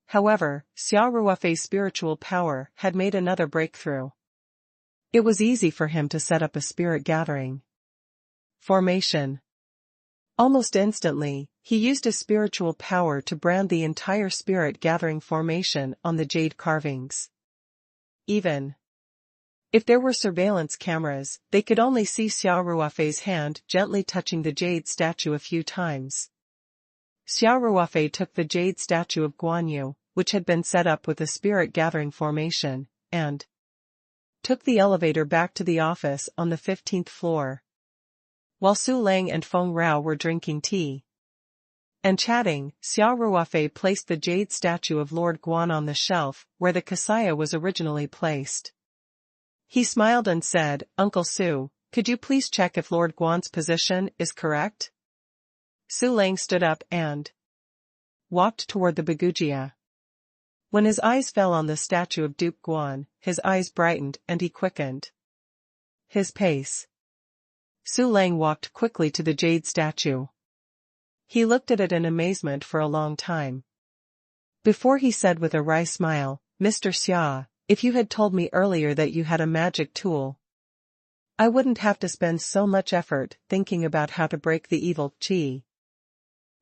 However, Xia Ruofei's spiritual power had made another breakthrough. It was easy for him to set up a spirit gathering formation. Almost instantly, he used his spiritual power to brand the entire spirit gathering formation on the jade carvings. Even if there were surveillance cameras, they could only see Xia Ruofei's hand gently touching the jade statue a few times. Xia Ruofei took the jade statue of Guan Yu, which had been set up with a spirit gathering formation, and took the elevator back to the office on the 15th floor. While Su Lang and Feng Rao were drinking tea and chatting, Xia Ruofei placed the jade statue of Lord Guan on the shelf where the kasaya was originally placed. He smiled and said, "Uncle Su, could you please check if Lord Guan's position is correct?" Su Lang stood up and walked toward the Bagujia. When his eyes fell on the statue of Duke Guan, his eyes brightened and he quickened his pace. Su Lang walked quickly to the jade statue. He looked at it in amazement for a long time. Before he said with a wry smile, "Mr. Xia, if you had told me earlier that you had a magic tool, I wouldn't have to spend so much effort thinking about how to break the evil qi."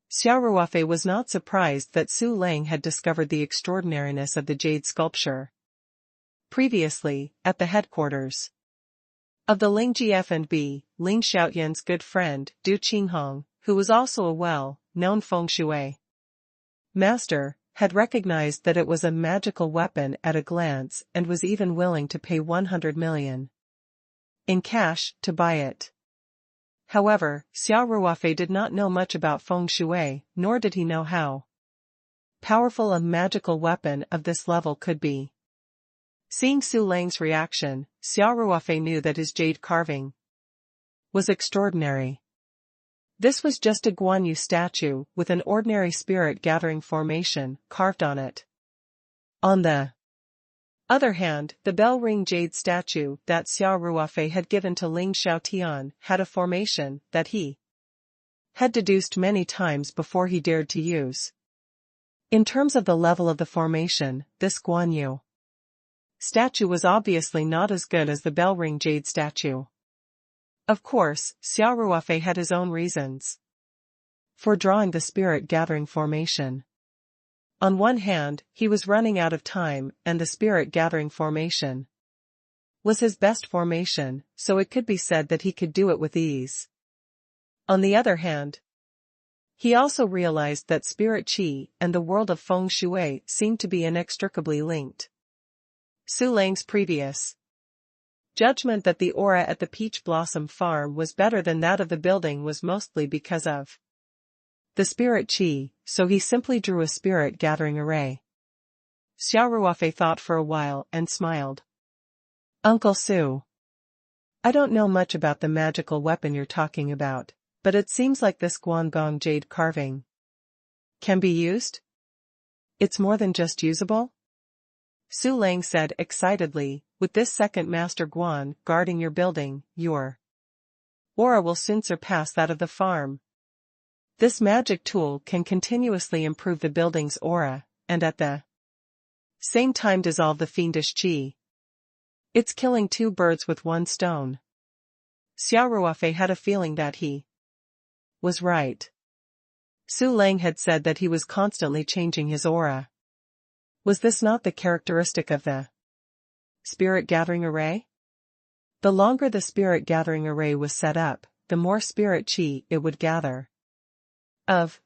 Xia Ruofei was not surprised that Su Lang had discovered the extraordinariness of the jade sculpture. Previously, at the headquarters of the Ling GF&B, Ling Xiaotian's good friend, Du Qinghong, who was also a well-known feng shui master, had recognized that it was a magical weapon at a glance and was even willing to pay 100 million in cash to buy it. However, Xia Ruofei did not know much about feng shui, nor did he know how powerful a magical weapon of this level could be. Seeing Su Lang's reaction, Xia Ruofei knew that his jade carving was extraordinary. This was just a Guan Yu statue with an ordinary spirit gathering formation carved on it. On the other hand, the bell ring jade statue that Xia Ruofei had given to Ling Xiaotian had a formation that he had deduced many times before he dared to use. In terms of the level of the formation, this Guan Yu statue was obviously not as good as the bell ring jade statue. Of course, Xia Ruofei had his own reasons for drawing the spirit gathering formation. On one hand, he was running out of time and the spirit gathering formation was his best formation, so it could be said that he could do it with ease. On the other hand, he also realized that spirit qi and the world of feng shui seemed to be inextricably linked. Su Lang's previous judgment that the aura at the Peach Blossom Farm was better than that of the building was mostly because of the spirit qi, so he simply drew a spirit gathering array. Xia Ruofei thought for a while and smiled. "Uncle Su, I don't know much about the magical weapon you're talking about, But it seems like this Guangdong jade carving can be used? It's more than just usable? Su Lang said excitedly, with this second master Guan guarding your building, your aura will soon surpass that of the farm. This magic tool can continuously improve the building's aura, and at the same time dissolve the fiendish qi. It's killing two birds with one stone. Xia Ruofei had a feeling that he was right. Su Lang had said that he was constantly changing his aura. Was this not the characteristic of the spirit gathering array? The longer the spirit gathering array was set up, the more spirit qi it would gather. Of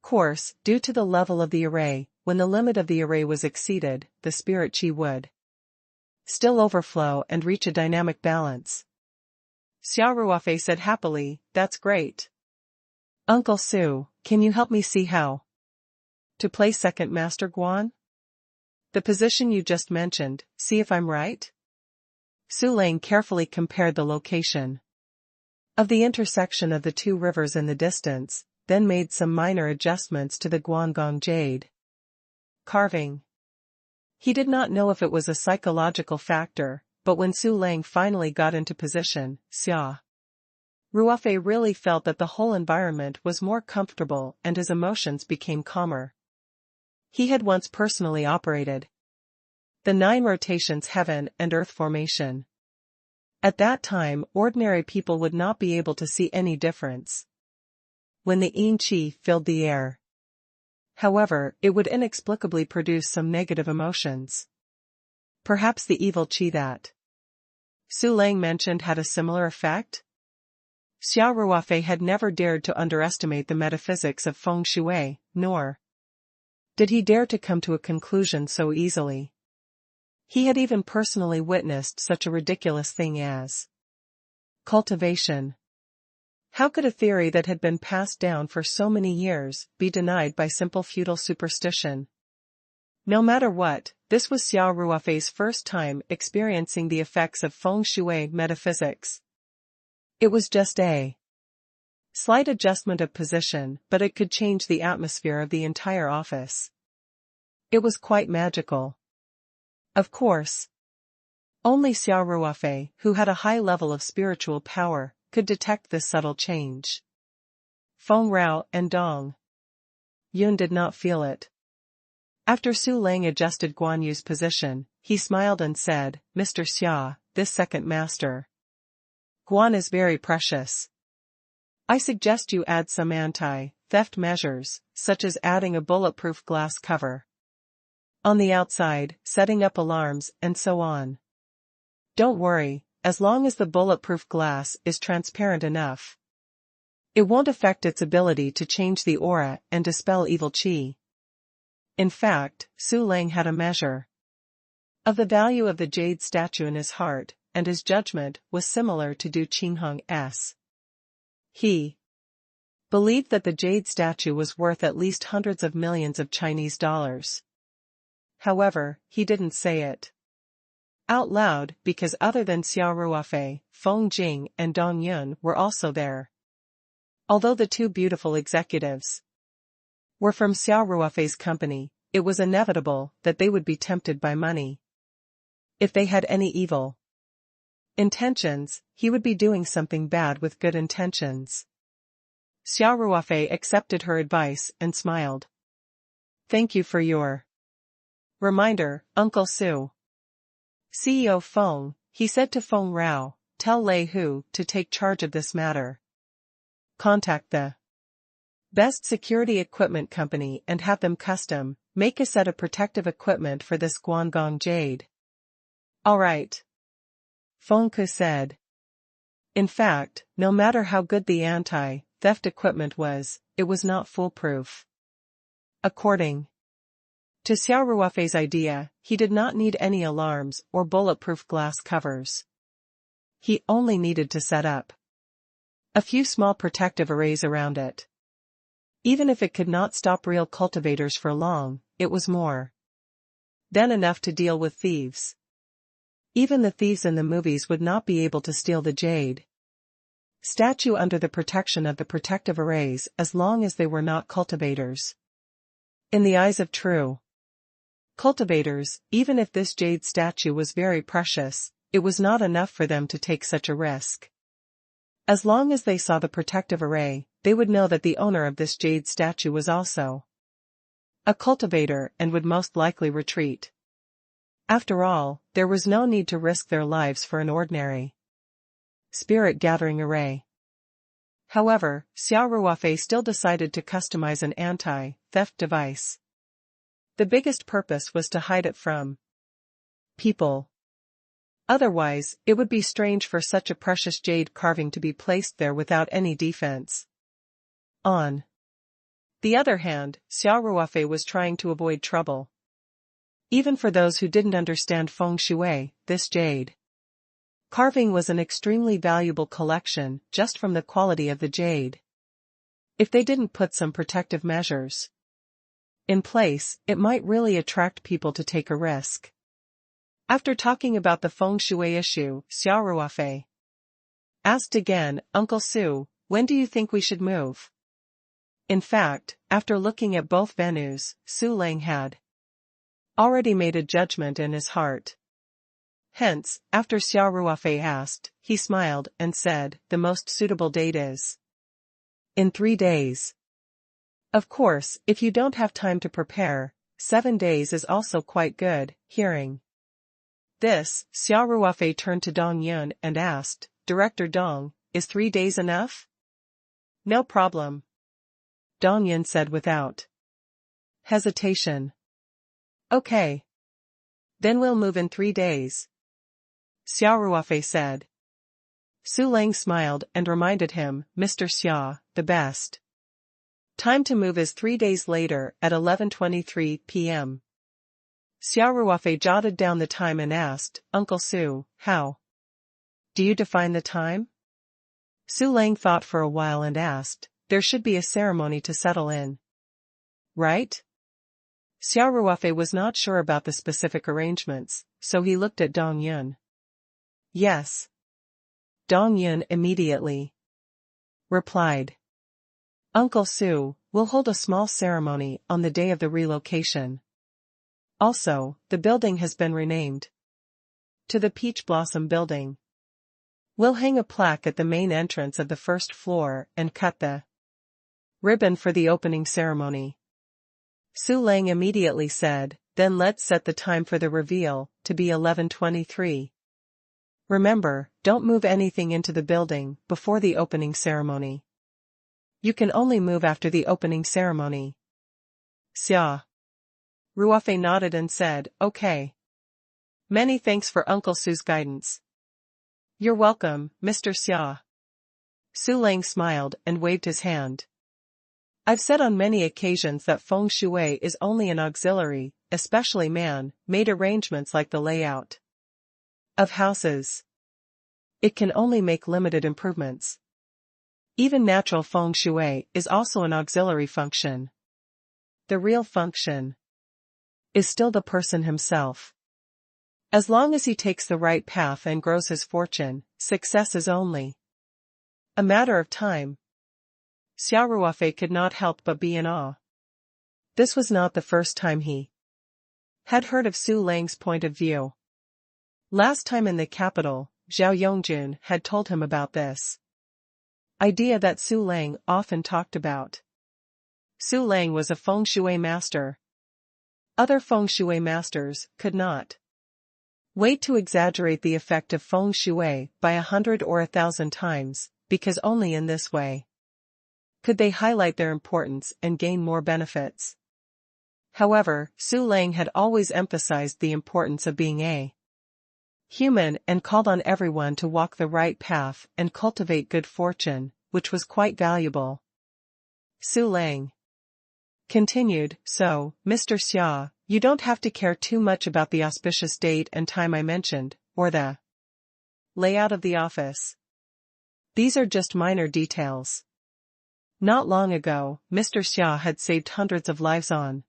course, due to the level of the array, when the limit of the array was exceeded, the spirit qi would still overflow and reach a dynamic balance. Xia Ruofei said happily, "That's great. Uncle Su, can you help me see how to play second master Guan? The position you just mentioned, see if I'm right?" Su Lang carefully compared the location of the intersection of the two rivers in the distance, then made some minor adjustments to the Guangdong jade carving. He did not know if it was a psychological factor, but when Su Lang finally got into position, Xia Ruofei really felt that the whole environment was more comfortable and his emotions became calmer. He had once personally operated the 9 rotations heaven and earth formation. At that time, ordinary people would not be able to see any difference when the yin qi filled the air. However, it would inexplicably produce some negative emotions. Perhaps the evil qi that Su Lang mentioned had a similar effect? Xia Ruofei had never dared to underestimate the metaphysics of feng shui, nor did he dare to come to a conclusion so easily. He had even personally witnessed such a ridiculous thing as cultivation. How could a theory that had been passed down for so many years be denied by simple feudal superstition? No matter what, this was Xia Ruofei's first time experiencing the effects of feng shui metaphysics. It was just a slight adjustment of position, but it could change the atmosphere of the entire office. It was quite magical. Of course, only Xia Ruofei, who had a high level of spiritual power, could detect this subtle change. Feng Rao and Dong Yun did not feel it. After Su Lang adjusted Guan Yu's position, he smiled and said, "Mr. Xia, this second master Guan is very precious. I suggest you add some anti-theft measures, such as adding a bulletproof glass cover on the outside, setting up alarms, and so on. Don't worry, as long as the bulletproof glass is transparent enough, it won't affect its ability to change the aura and dispel evil qi." In fact, Su Lang had a measure of the value of the jade statue in his heart, and his judgment was similar to Du Qingheng's. He believed that the jade statue was worth at least hundreds of millions of Chinese dollars. However, he didn't say it out loud because other than Xia Ruofei, Feng Jing and Dong Yun were also there. Although the two beautiful executives were from Xia Ruofei's company, it was inevitable that they would be tempted by money. If they had any evil intentions, he would be doing something bad with good intentions. Xia Ruofei accepted her advice and smiled. "Thank you for your reminder, Uncle Su." CEO Feng, he said to Feng Rao, "Tell Lei Hu to take charge of this matter. Contact the best security equipment company and have them make a set of protective equipment for this Guangdong jade." "All right," Feng Ku said. In fact, no matter how good the anti-theft equipment was, it was not foolproof. According to Xia Ruofei's idea, he did not need any alarms or bulletproof glass covers. He only needed to set up a few small protective arrays around it. Even if it could not stop real cultivators for long, it was more than enough to deal with thieves. Even the thieves in the movies would not be able to steal the jade statue under the protection of the protective arrays as long as they were not cultivators. In the eyes of true cultivators, even if this jade statue was very precious, it was not enough for them to take such a risk. As long as they saw the protective array, they would know that the owner of this jade statue was also a cultivator and would most likely retreat. After all, there was no need to risk their lives for an ordinary spirit-gathering array. However, Xia Ruofei still decided to customize an anti-theft device. The biggest purpose was to hide it from people. Otherwise, it would be strange for such a precious jade carving to be placed there without any defense. On the other hand, Xia Ruofei was trying to avoid trouble. Even for those who didn't understand feng shui, this jade carving was an extremely valuable collection just from the quality of the jade. If they didn't put some protective measures in place, it might really attract people to take a risk. After talking about the feng shui issue, Xia Ruofei asked again, "Uncle Su, when do you think we should move?" In fact, after looking at both venues, Su Lang had already made a judgment in his heart. Hence, after Xia Ruofei asked, he smiled and said, "The most suitable date is in 3 days. Of course, if you don't have time to prepare, 7 days is also quite good." Hearing this, Xia Ruofei turned to Dong Yun and asked, "Director Dong, is 3 days enough?" "No problem," Dong Yun said without hesitation. "Okay. Then we'll move in 3 days," Xia Ruofei said. Su Lang smiled and reminded him, "Mr. Xia, the best time to move is 3 days later at 11:23 p.m. Xia Ruofei jotted down the time and asked, "Uncle Su, how do you define the time?" Su Lang thought for a while and asked, "There should be a ceremony to settle in, right?" Xia Ruofei was not sure about the specific arrangements, so he looked at Dong Yun. "Yes." Dong Yun immediately replied, "Uncle Su, we'll hold a small ceremony on the day of the relocation. Also, the building has been renamed to the Peach Blossom Building. We'll hang a plaque at the main entrance of the first floor and cut the ribbon for the opening ceremony." Su Lang immediately said, "Then let's set the time for the reveal to be 11:23. Remember, don't move anything into the building before the opening ceremony. You can only move after the opening ceremony." Xia Ruofei nodded and said, "Okay. Many thanks for Uncle Su's guidance." "You're welcome, Mr. Xia." Su Lang smiled and waved his hand. "I've said on many occasions that feng shui is only an auxiliary, especially man-made arrangements like the layout of houses. It can only make limited improvements. Even natural feng shui is also an auxiliary function. The real function is still the person himself. As long as he takes the right path and grows his fortune, success is only a matter of time." Xia Ruofei could not help but be in awe. This was not the first time he had heard of Su Lang's point of view. Last time in the capital, Zhao Yongjun had told him about this idea that Su Lang often talked about. Su Lang was a feng shui master. Other feng shui masters could not wait to exaggerate the effect of feng shui by 100 or 1,000 times, because only in this way could they highlight their importance and gain more benefits. However, Su Lang had always emphasized the importance of being a human and called on everyone to walk the right path and cultivate good fortune, which was quite valuable. Su Lang continued, "So, Mr. Xia, you don't have to care too much about the auspicious date and time I mentioned, or the layout of the office. These are just minor details. Not long ago, Mr. Xia had saved hundreds of lives on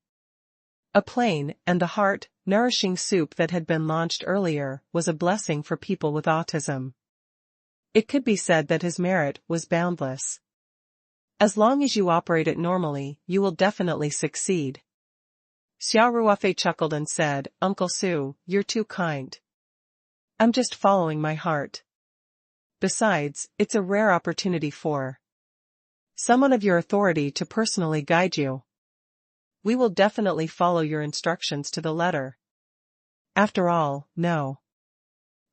a plane, and the heart-nourishing soup that had been launched earlier was a blessing for people with autism. It could be said that his merit was boundless. As long as you operate it normally, you will definitely succeed. Xia Ruofei chuckled and said, Uncle Su, you're too kind. I'm just following my heart. Besides, it's a rare opportunity for someone of your authority to personally guide you. We will definitely follow your instructions to the letter. After all, no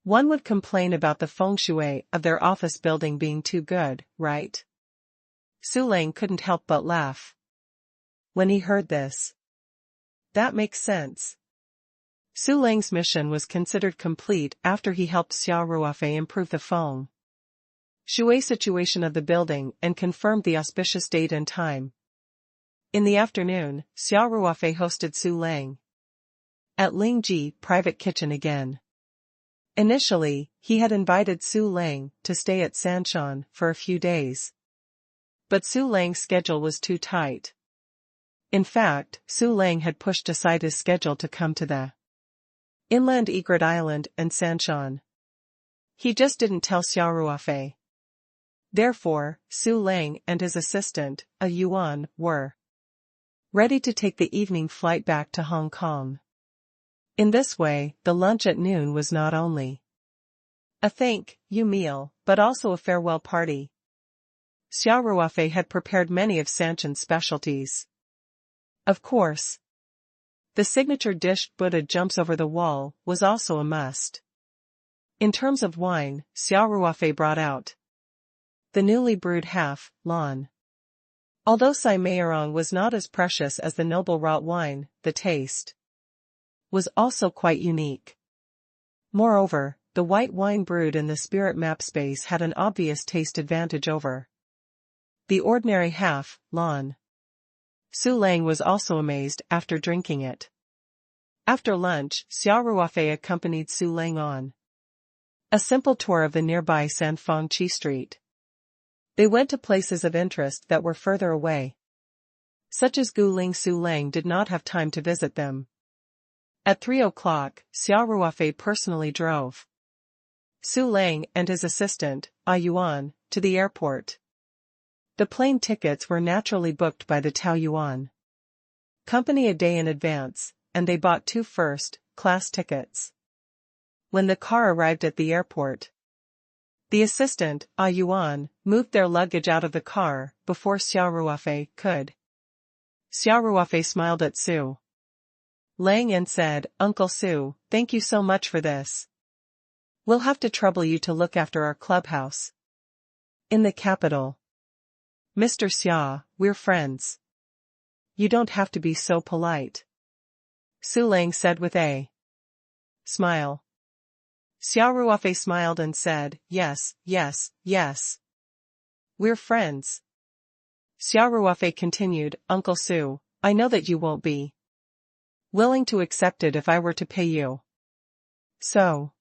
one would complain about the feng shui of their office building being too good, right? Su Lang couldn't help but laugh when he heard this. That makes sense. Su Lang's mission was considered complete after he helped Xia Ruofei improve the feng shui situation of the building and confirmed the auspicious date and time. In the afternoon, Xia Ruofei hosted Su Lang at Lingji private kitchen again. Initially, he had invited Su Lang to stay at Sanshan for a few days. But Su Lang's schedule was too tight. In fact, Su Lang had pushed aside his schedule to come to the inland Egret Island and Sanshan. He just didn't tell Xia Ruofei. Therefore, Su Lang and his assistant, a Yuan, were ready to take the evening flight back to Hong Kong. In this way, the lunch at noon was not only a thank you meal, but also a farewell party. Xia Ruofei had prepared many of Sanshan's specialties. Of course, the signature dish Buddha jumps over the wall was also a must. In terms of wine, Xia Ruofei brought out the newly brewed Lan. Although Sai Meirong was not as precious as the noble wrought wine, the taste was also quite unique. Moreover, the white wine brewed in the spirit map space had an obvious taste advantage over the ordinary Lan. Su Lang was also amazed after drinking it. After lunch, Xia Ruofei accompanied Su Lang on a simple tour of the nearby Sanfeng Chi Street. They went to places of interest that were further away, such as Guling. Su Lang did not have time to visit them. At 3 o'clock, Xia Ruofei personally drove Su Lang and his assistant, A Yuan, to the airport. The plane tickets were naturally booked by the Tao Yuan company a day in advance, and they bought 2 first-class tickets. When the car arrived at the airport, the assistant, A Yuan, moved their luggage out of the car before Xia Ruofei could. Xia Ruofei smiled at Su Lang and said, Uncle Su, thank you so much for this. We'll have to trouble you to look after our clubhouse in the capital. Mr. Xia, we're friends. You don't have to be so polite. Su Lang said with a smile. Xia Ruofei smiled and said, yes, yes, yes. We're friends. Xia Ruofei continued, Uncle Su, I know that you won't be willing to accept it if I were to pay you. So,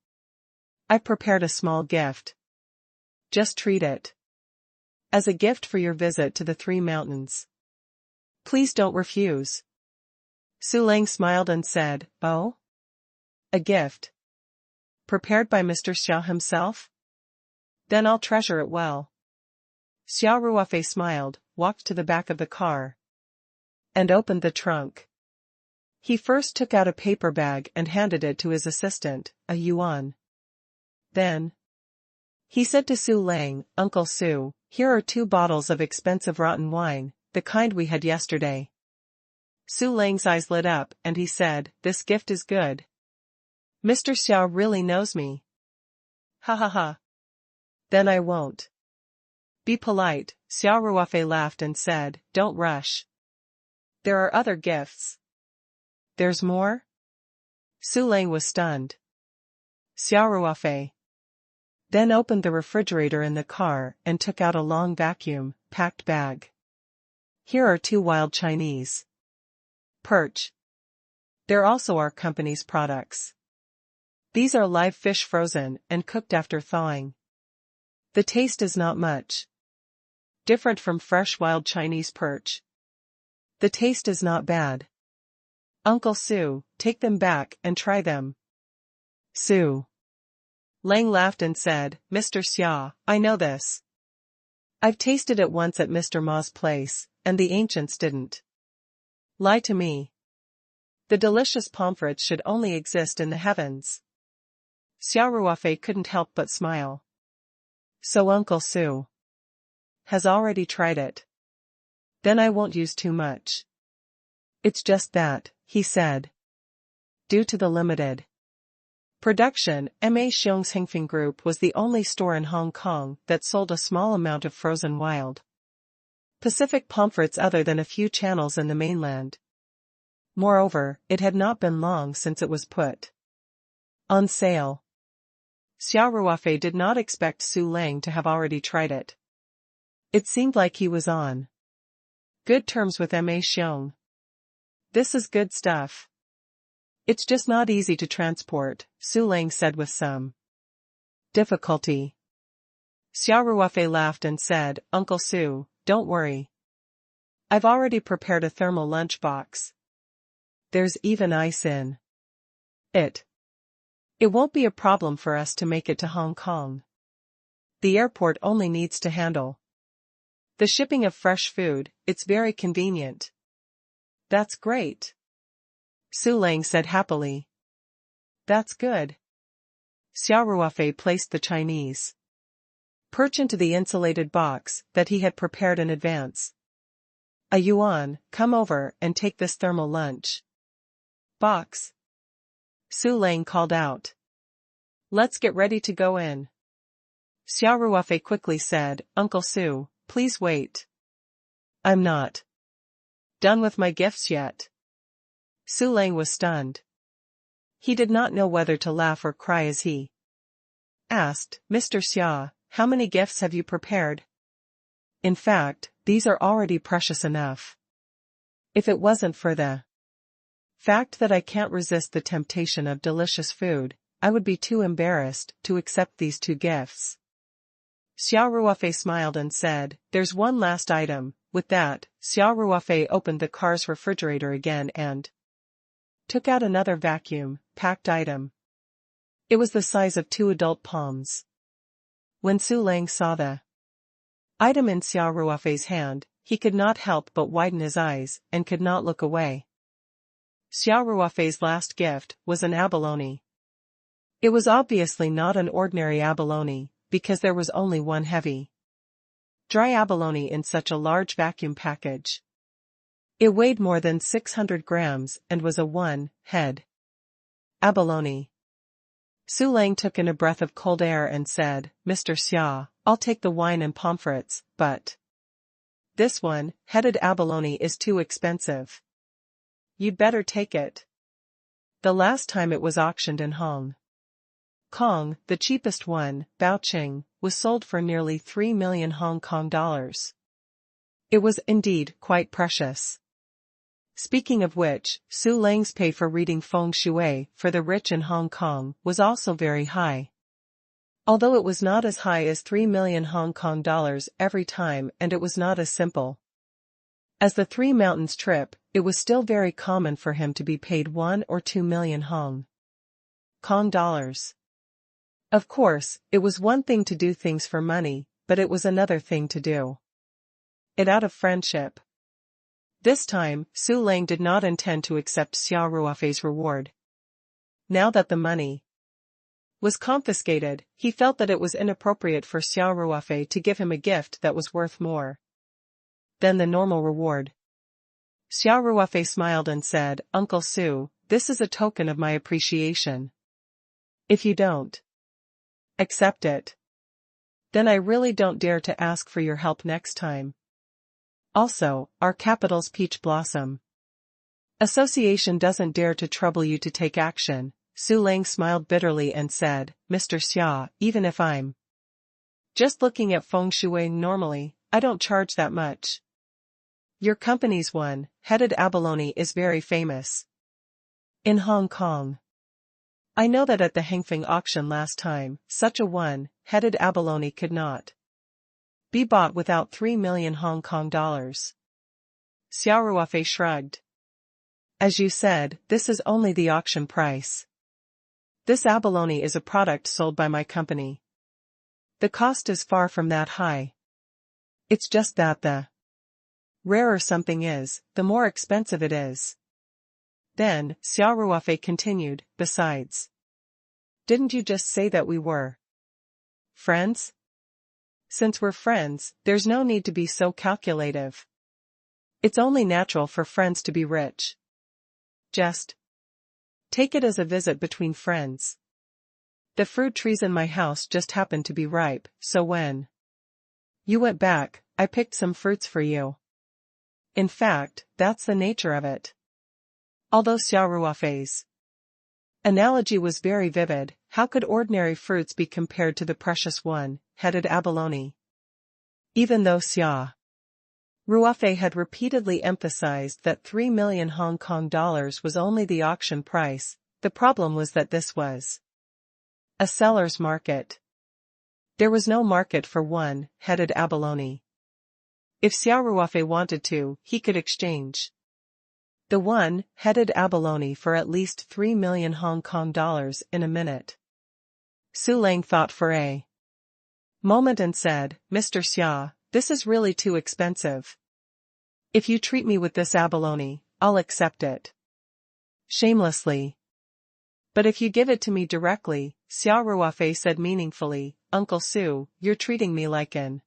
I've prepared a small gift. Just treat it as a gift for your visit to the 3 mountains. Please don't refuse. Su Lang smiled and said, Oh? A gift? Prepared by Mr. Xia himself? Then I'll treasure it well. Xia Ruofei smiled, walked to the back of the car, and opened the trunk. He first took out a paper bag and handed it to his assistant, A Yuan. Then he said to Su Lang, Uncle Su, here are 2 bottles of expensive rotten wine, the kind we had yesterday. Su Lang's eyes lit up and he said, This gift is good. Mr. Xia really knows me. Ha ha ha. Then I won't be polite. Xia Ruofei laughed and said, Don't rush. There are other gifts. There's more? Su Lang was stunned. Xia Ruofei then opened the refrigerator in the car and took out a long vacuum-packed bag. Here are 2 wild Chinese perch. They're also our company's products. These are live fish frozen and cooked after thawing. The taste is not much different from fresh wild Chinese perch. The taste is not bad. Uncle Su, take them back and try them. Su Lang laughed and said, Mr. Xia, I know this. I've tasted it once at Mr. Ma's place, and the ancients didn't. Lie to me. The delicious pomfrets should only exist in the heavens. Xia Ruofei couldn't help but smile. So Uncle Su has already tried it. Then I won't use too much. It's just that, he said. Due to the limited production, Ma Xiong's Hengfeng Group was the only store in Hong Kong that sold a small amount of frozen wild Pacific pomfrets other than a few channels in the mainland. Moreover, it had not been long since it was put on sale. Xia Ruofei did not expect Su Lang to have already tried it. It seemed like he was on good terms with Ma Xiong. This is good stuff. It's just not easy to transport, Su Lang said with some difficulty. Xia Ruofei laughed and said, Uncle Su, don't worry. I've already prepared a thermal lunchbox. There's even ice in it. It won't be a problem for us to make it to Hong Kong. The airport only needs to handle the shipping of fresh food. It's very convenient. That's great. Su Lang said happily. That's good. Xia Ruofei placed the Chinese perch into the insulated box that he had prepared in advance. A Yuan, come over and take this thermal lunch box. Su Lang called out. Let's get ready to go in. Xia Ruofei quickly said, Uncle Su, please wait. I'm not done with my gifts yet. Su Lang was stunned. He did not know whether to laugh or cry as he asked, Mr. Xia, how many gifts have you prepared? In fact, these are already precious enough. If it wasn't for the fact that I can't resist the temptation of delicious food, I would be too embarrassed to accept these 2 gifts. Xia Ruofei smiled and said, there's one last item. With that, Xia Ruofei opened the car's refrigerator again and took out another vacuum-packed item. It was the size of 2 adult palms. When Su Lang saw the item in Xia Ruofei's hand, he could not help but widen his eyes and could not look away. Xia Ruofei's last gift was an abalone. It was obviously not an ordinary abalone, because there was only one heavy, dry abalone in such a large vacuum package. It weighed more than 600 grams and was a one-head abalone. Su Lang took in a breath of cold air and said, Mr. Xia, I'll take the wine and pomfrets, but this one-headed abalone is too expensive. You'd better take it. The last time it was auctioned in Hong Kong, the cheapest one, Baoqing, was sold for nearly 3 million Hong Kong dollars. It was indeed quite precious. Speaking of which, Su Lang's pay for reading feng shui for the rich in Hong Kong was also very high. Although it was not as high as 3 million Hong Kong dollars every time, and it was not as simple as the Three Mountains trip, it was still very common for him to be paid 1 or 2 million Hong Kong dollars. Of course, it was one thing to do things for money, but it was another thing to do it out of friendship. This time, Su Lang did not intend to accept Xia Ruofei's reward. Now that the money was confiscated, he felt that it was inappropriate for Xia Ruofei to give him a gift that was worth more than the normal reward. Xia Ruofei smiled and said, Uncle Su, this is a token of my appreciation. If you don't accept it, then I really don't dare to ask for your help next time. Also, our capital's Peach Blossom Association doesn't dare to trouble you to take action. Su Lang smiled bitterly and said, Mr. Xia, even if I'm just looking at feng shui normally, I don't charge that much. Your company's one-headed abalone is very famous in Hong Kong. I know that at the Hengfeng auction last time, such a one-headed abalone could not be bought without 3 million Hong Kong dollars. Xia Ruofei shrugged. As you said, this is only the auction price. This abalone is a product sold by my company. The cost is far from that high. It's just that the rarer something is, the more expensive it is. Then, Xia Ruofei continued, besides. Didn't you just say that we were friends? Since we're friends, there's no need to be so calculative. It's only natural for friends to be rich. Just take it as a visit between friends. The fruit trees in my house just happened to be ripe, so when you went back, I picked some fruits for you. In fact, that's the nature of it. Although Xia Ruofei's analogy was very vivid, how could ordinary fruits be compared to the precious one-headed abalone? Even though Xia Ruofei had repeatedly emphasized that 3 million Hong Kong dollars was only the auction price, the problem was that this was a seller's market. There was no market for one-headed abalone. If Xia Ruofei wanted to, he could exchange the one-headed abalone for at least 3 million Hong Kong dollars in a minute. Su Lang thought for a moment and said, Mr. Xia, this is really too expensive. If you treat me with this abalone, I'll accept it shamelessly. But if you give it to me directly, Xia Ruofei said meaningfully, Uncle Su, you're treating me like an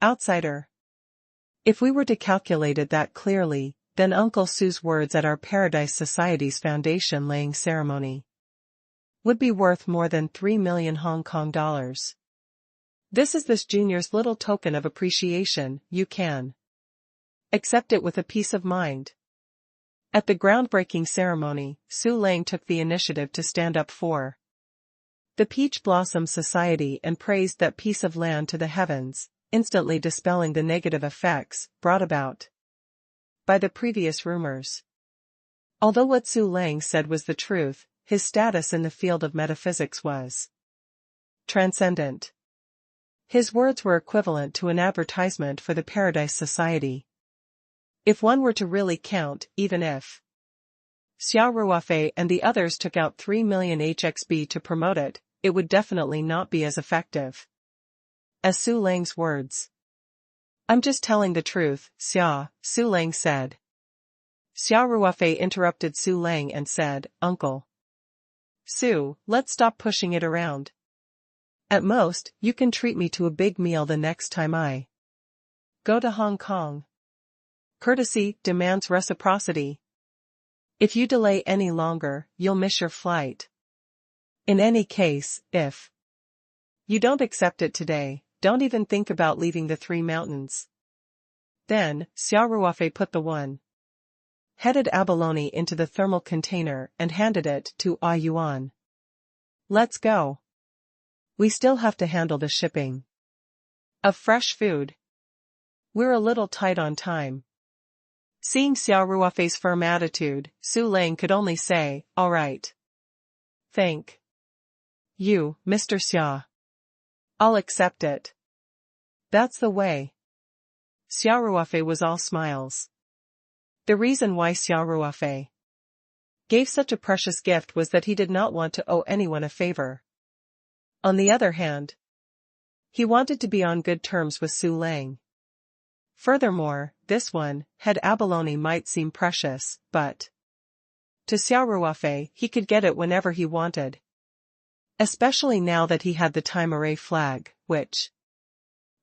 outsider. If we were to calculate it that clearly, then Uncle Su's words at our Paradise Society's foundation laying ceremony would be worth more than 3 million Hong Kong dollars. This is this junior's little token of appreciation. You can accept it with a peace of mind. At the groundbreaking ceremony, Su Lang took the initiative to stand up for the Peach Blossom Society and praised that piece of land to the heavens, instantly dispelling the negative effects brought about by the previous rumors. Although what Su Lang said was the truth, his status in the field of metaphysics was transcendent. His words were equivalent to an advertisement for the Paradise Society. If one were to really count, even if Xia Ruofei and the others took out 3 million HXB to promote it, it would definitely not be as effective as Su Lang's words. I'm just telling the truth, Xia, Su Lang said. Xia Ruofei interrupted Su Lang and said, Uncle Su, let's stop pushing it around. At most, you can treat me to a big meal the next time I go to Hong Kong. Courtesy demands reciprocity. If you delay any longer, you'll miss your flight. In any case, if you don't accept it today, don't even think about leaving the Three Mountains. Then, Xia Ruofei put the one-headed abalone into the thermal container and handed it to Ah Yuan. Let's go. We still have to handle the shipping of fresh food. We're a little tight on time. Seeing Xia Ruofei's firm attitude, Su Lang could only say, all right. Thank you, Mr. Xia. I'll accept it. That's the way. Xia Ruofei was all smiles. The reason why Xia Ruofei gave such a precious gift was that he did not want to owe anyone a favor. On the other hand, he wanted to be on good terms with Su Lang. Furthermore, this one-head abalone might seem precious, but to Xia Ruofei, he could get it whenever he wanted. Especially now that he had the time array flag, which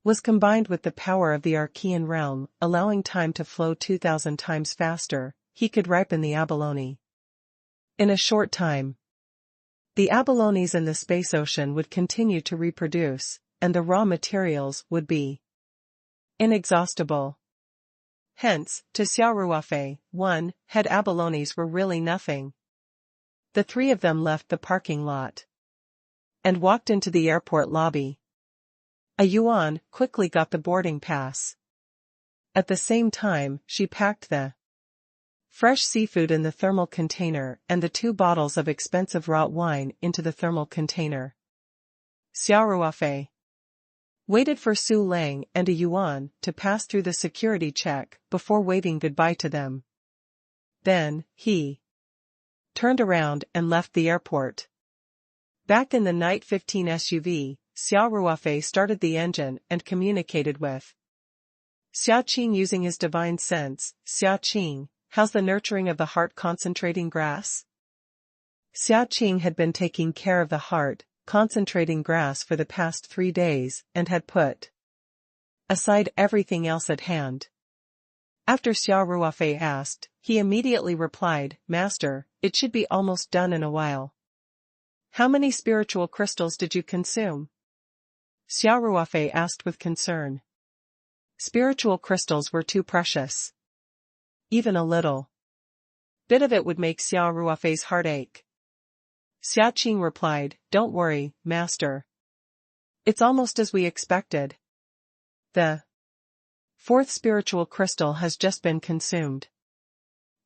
was combined with the power of the Archean realm, allowing time to flow 2,000 times faster, he could ripen the abalone in a short time. The abalones in the space ocean would continue to reproduce, and the raw materials would be inexhaustible. Hence, to Xia Ruofei, one-head abalones were really nothing. The three of them left the parking lot and walked into the airport lobby. A Yuan quickly got the boarding pass. At the same time, she packed the fresh seafood in the thermal container and the 2 bottles of expensive raw wine into the thermal container. Xia Ruofei waited for Su Lang and a Yuan to pass through the security check before waving goodbye to them. Then, he turned around and left the airport. Back in the Night 15 SUV, Xia Ruofei started the engine and communicated with Xia Qing using his divine sense. Xia Qing, how's the nurturing of the heart concentrating grass? Xia Qing had been taking care of the heart concentrating grass for the past 3 days and had put aside everything else at hand. After Xia Ruofei asked, he immediately replied, Master, it should be almost done in a while. How many spiritual crystals did you consume? Xia Ruofei asked with concern. Spiritual crystals were too precious. Even a little bit of it would make Xia Ruofei's heart ache. Xia Qing replied, Don't worry, Master. It's almost as we expected. The 4th spiritual crystal has just been consumed.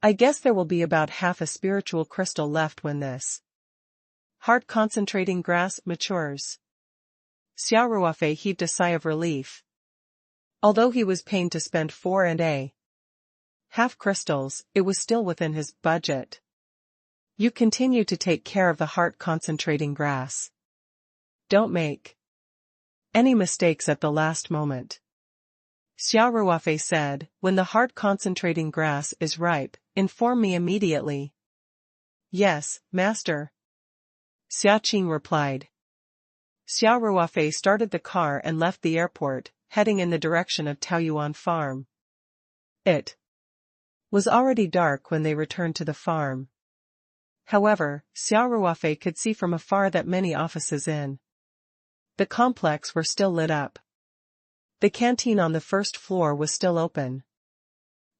I guess there will be about half a spiritual crystal left when this heart concentrating grass matures. Xia Ruofei heaved a sigh of relief. Although he was pained to spend 4.5 crystals, it was still within his budget. You continue to take care of the heart concentrating grass. Don't make any mistakes at the last moment. Xia Ruofei said, When the heart concentrating grass is ripe, inform me immediately. Yes, Master. Xia Qing replied. Xia Ruofei started the car and left the airport, heading in the direction of Taoyuan Farm. It was already dark when they returned to the farm. However, Xia Ruofei could see from afar that many offices in the complex were still lit up. The canteen on the first floor was still open.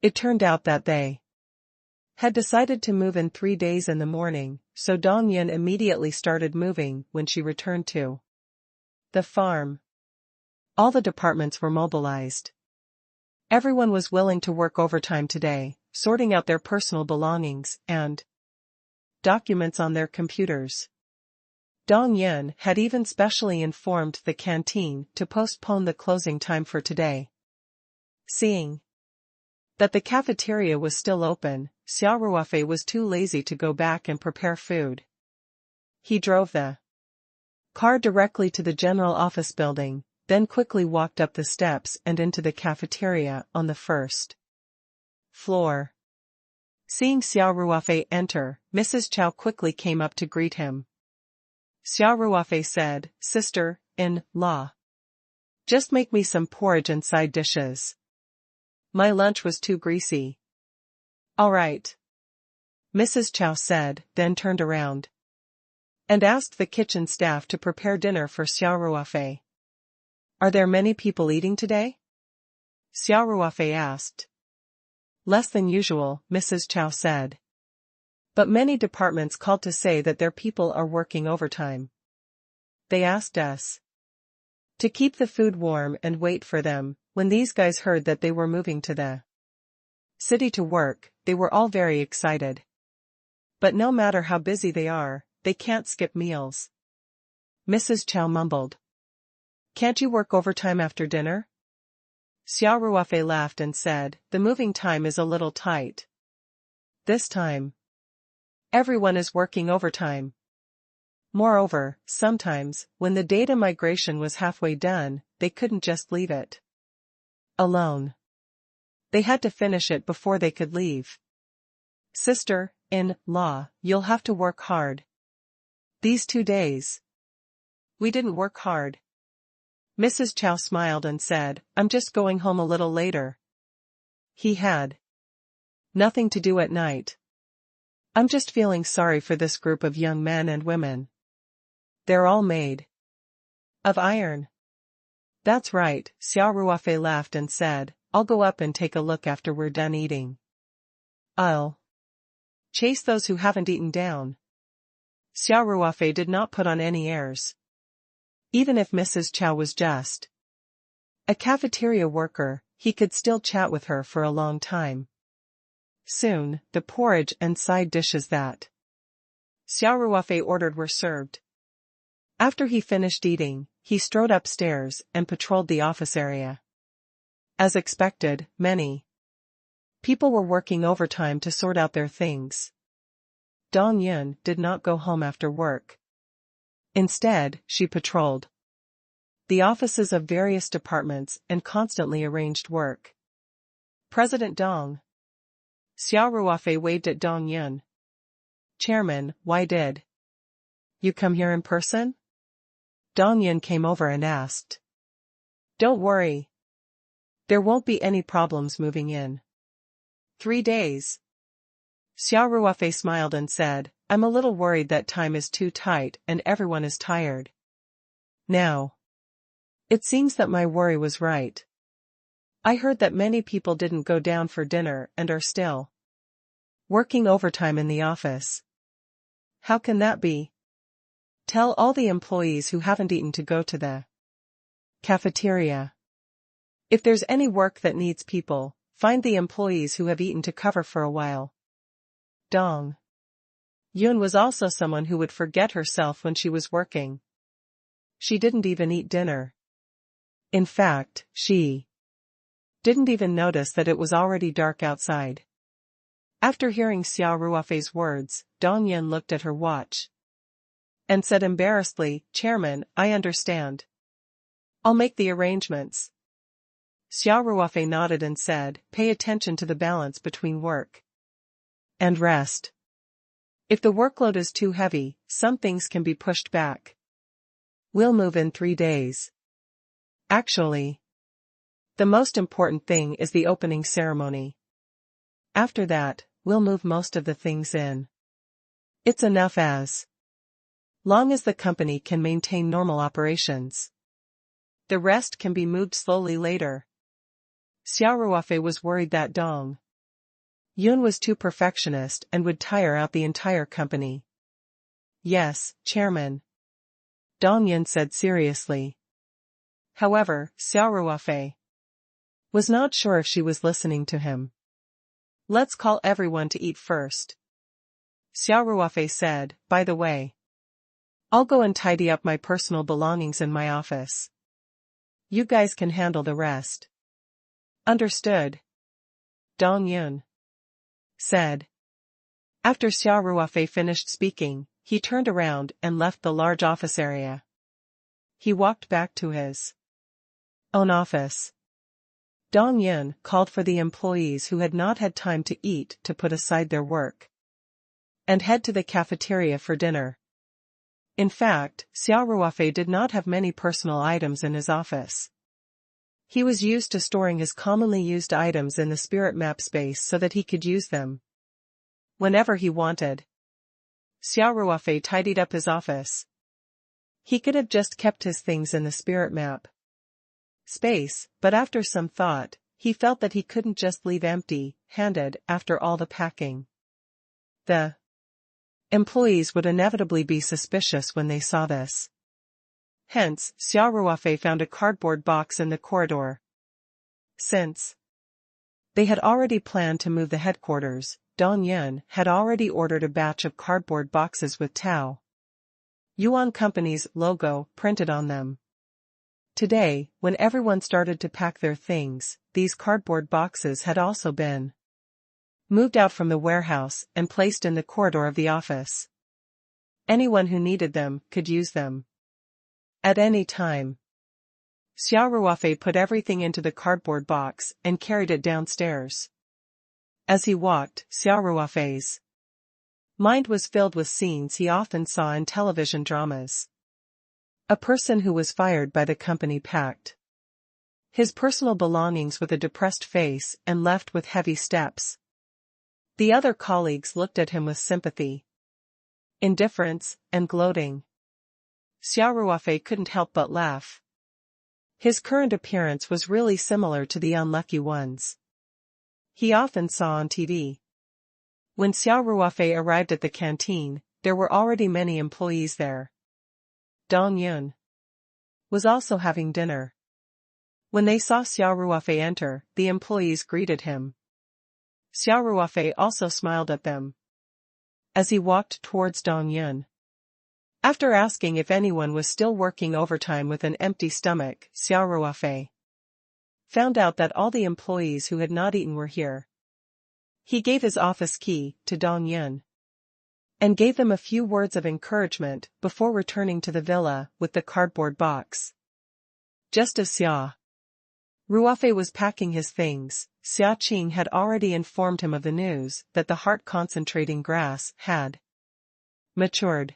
It turned out that they had decided to move in 3 days in the morning, so Dong Yin immediately started moving when she returned to the farm. All the departments were mobilized. Everyone was willing to work overtime today, sorting out their personal belongings and documents on their computers. Dong Yin had even specially informed the canteen to postpone the closing time for today. Seeing that the cafeteria was still open, Xia Ruofei was too lazy to go back and prepare food. He drove the car directly to the general office building, then quickly walked up the steps and into the cafeteria on the first floor. Seeing Xia Ruofei enter, Mrs. Chow quickly came up to greet him. Xia Ruofei said, Sister-in-law, just make me some porridge and side dishes. My lunch was too greasy. All right, Mrs. Chow said, then turned around and asked the kitchen staff to prepare dinner for Xia Ruofei. Are there many people eating today? Xia Ruofei asked. Less than usual, Mrs. Chow said. But many departments called to say that their people are working overtime. They asked us to keep the food warm and wait for them. When these guys heard that they were moving to the city to work, they were all very excited. But no matter how busy they are, they can't skip meals. Mrs. Chow mumbled. Can't you work overtime after dinner? Xia Ruofei laughed and said, The moving time is a little tight. This time, everyone is working overtime. Moreover, sometimes, when the data migration was halfway done, they couldn't just leave it alone. They had to finish it before they could leave. Sister-in-law, you'll have to work hard. These 2 days. We didn't work hard. Mrs. Chow smiled and said, I'm just going home a little later. He had nothing to do at night. I'm just feeling sorry for this group of young men and women. They're all made of iron. That's right, Xia Ruofei laughed and said, I'll go up and take a look after we're done eating. I'll chase those who haven't eaten down. Xia Ruofei did not put on any airs. Even if Mrs. Chow was just a cafeteria worker, he could still chat with her for a long time. Soon, the porridge and side dishes that Xia Ruofei ordered were served. After he finished eating, he strode upstairs and patrolled the office area. As expected, many people were working overtime to sort out their things. Dong Yun did not go home after work. Instead, she patrolled the offices of various departments and constantly arranged work. President Dong. Xia Ruofei waved at Dong Yun. Chairman, why did you come here in person? Dong Yun came over and asked. Don't worry. There won't be any problems moving in 3 days. Xia Ruofei smiled and said, I'm a little worried that time is too tight and everyone is tired now. It seems that my worry was right. I heard that many people didn't go down for dinner and are still working overtime in the office. How can that be? Tell all the employees who haven't eaten to go to the cafeteria. If there's any work that needs people, find the employees who have eaten to cover for a while. Dong Yun was also someone who would forget herself when she was working. She didn't even eat dinner. In fact, she didn't even notice that it was already dark outside. After hearing Xia Ruofei's words, Dong Yun looked at her watch and said embarrassedly, Chairman, I understand. I'll make the arrangements. Xia Ruofei nodded and said, pay attention to the balance between work and rest. If the workload is too heavy, some things can be pushed back. We'll move in 3 days. Actually, the most important thing is the opening ceremony. After that, we'll move most of the things in. It's enough as long as the company can maintain normal operations. The rest can be moved slowly later. Xia Ruofei was worried that Dong Yun was too perfectionist and would tire out the entire company. Yes, Chairman. Dong Yun said seriously. However, Xia Ruofei was not sure if she was listening to him. Let's call everyone to eat first. Xia Ruofei said, by the way, I'll go and tidy up my personal belongings in my office. You guys can handle the rest. Understood. Dong Yun said. After Xia Ruofei finished speaking, he turned around and left the large office area. He walked back to his own office. Dong Yun called for the employees who had not had time to eat to put aside their work and head to the cafeteria for dinner. In fact, Xia Ruofei did not have many personal items in his office. He was used to storing his commonly used items in the spirit map space so that he could use them whenever he wanted. Xia Ruofei tidied up his office. He could have just kept his things in the spirit map space, but after some thought, he felt that he couldn't just leave empty-handed after all the packing. The employees would inevitably be suspicious when they saw this. Hence, Xia Ruofei found a cardboard box in the corridor. Since they had already planned to move the headquarters, Dong Yun had already ordered a batch of cardboard boxes with Tao Yuan Company's logo printed on them. Today, when everyone started to pack their things, these cardboard boxes had also been moved out from the warehouse and placed in the corridor of the office. Anyone who needed them could use them at any time. Xia Ruofei put everything into the cardboard box and carried it downstairs. As he walked, Xia Ruofei's mind was filled with scenes he often saw in television dramas. A person who was fired by the company packed his personal belongings with a depressed face and left with heavy steps. The other colleagues looked at him with sympathy, indifference, and gloating. Xia Ruofei couldn't help but laugh. His current appearance was really similar to the unlucky ones he often saw on TV. When Xia Ruofei arrived at the canteen, there were already many employees there. Dong Yun was also having dinner. When they saw Xia Ruofei enter, the employees greeted him. Xia Ruofei also smiled at them as he walked towards Dong Yun. After asking if anyone was still working overtime with an empty stomach, Xia Ruofei found out that all the employees who had not eaten were here. He gave his office key to Dong Yun. and gave them a few words of encouragement before returning to the villa with the cardboard box. Just as Xia Ruofei was packing his things, Xia Qing had already informed him of the news that the heart-concentrating grass had matured.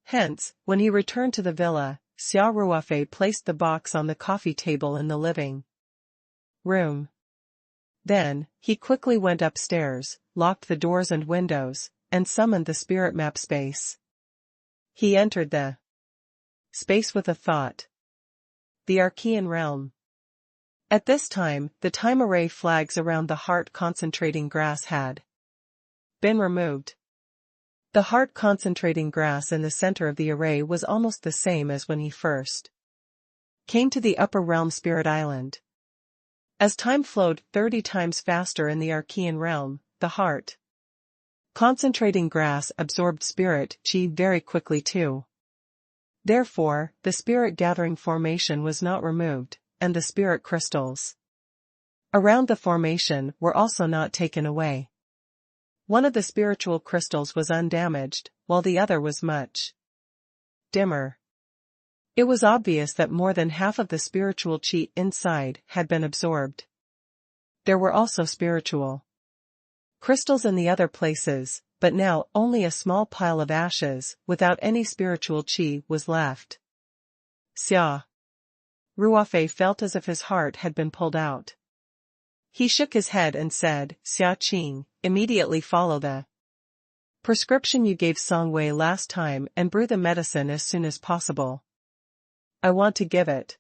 Hence, when he returned to the villa, Xia Ruofei placed the box on the coffee table in the living room. Then, he quickly went upstairs, locked the doors and windows, and summoned the spirit map space. He entered the space with a thought. The Archean realm. At this time, the time array flags around the heart-concentrating grass had been removed. The heart-concentrating grass in the center of the array was almost the same as when he first came to the upper realm Spirit Island. As time flowed 30 times faster in the Archean realm, the heart-concentrating grass absorbed spirit chi very quickly too. Therefore, the spirit-gathering formation was not removed, and the spirit crystals around the formation were also not taken away. One of the spiritual crystals was undamaged, while the other was much dimmer. It was obvious that more than half of the spiritual chi inside had been absorbed. There were also spiritual crystals in the other places, but now only a small pile of ashes without any spiritual chi was left. Xia Ruofei felt as if his heart had been pulled out. He shook his head and said, "Xia Qing, immediately follow the prescription you gave Songwei last time and brew the medicine as soon as possible." "I want to give it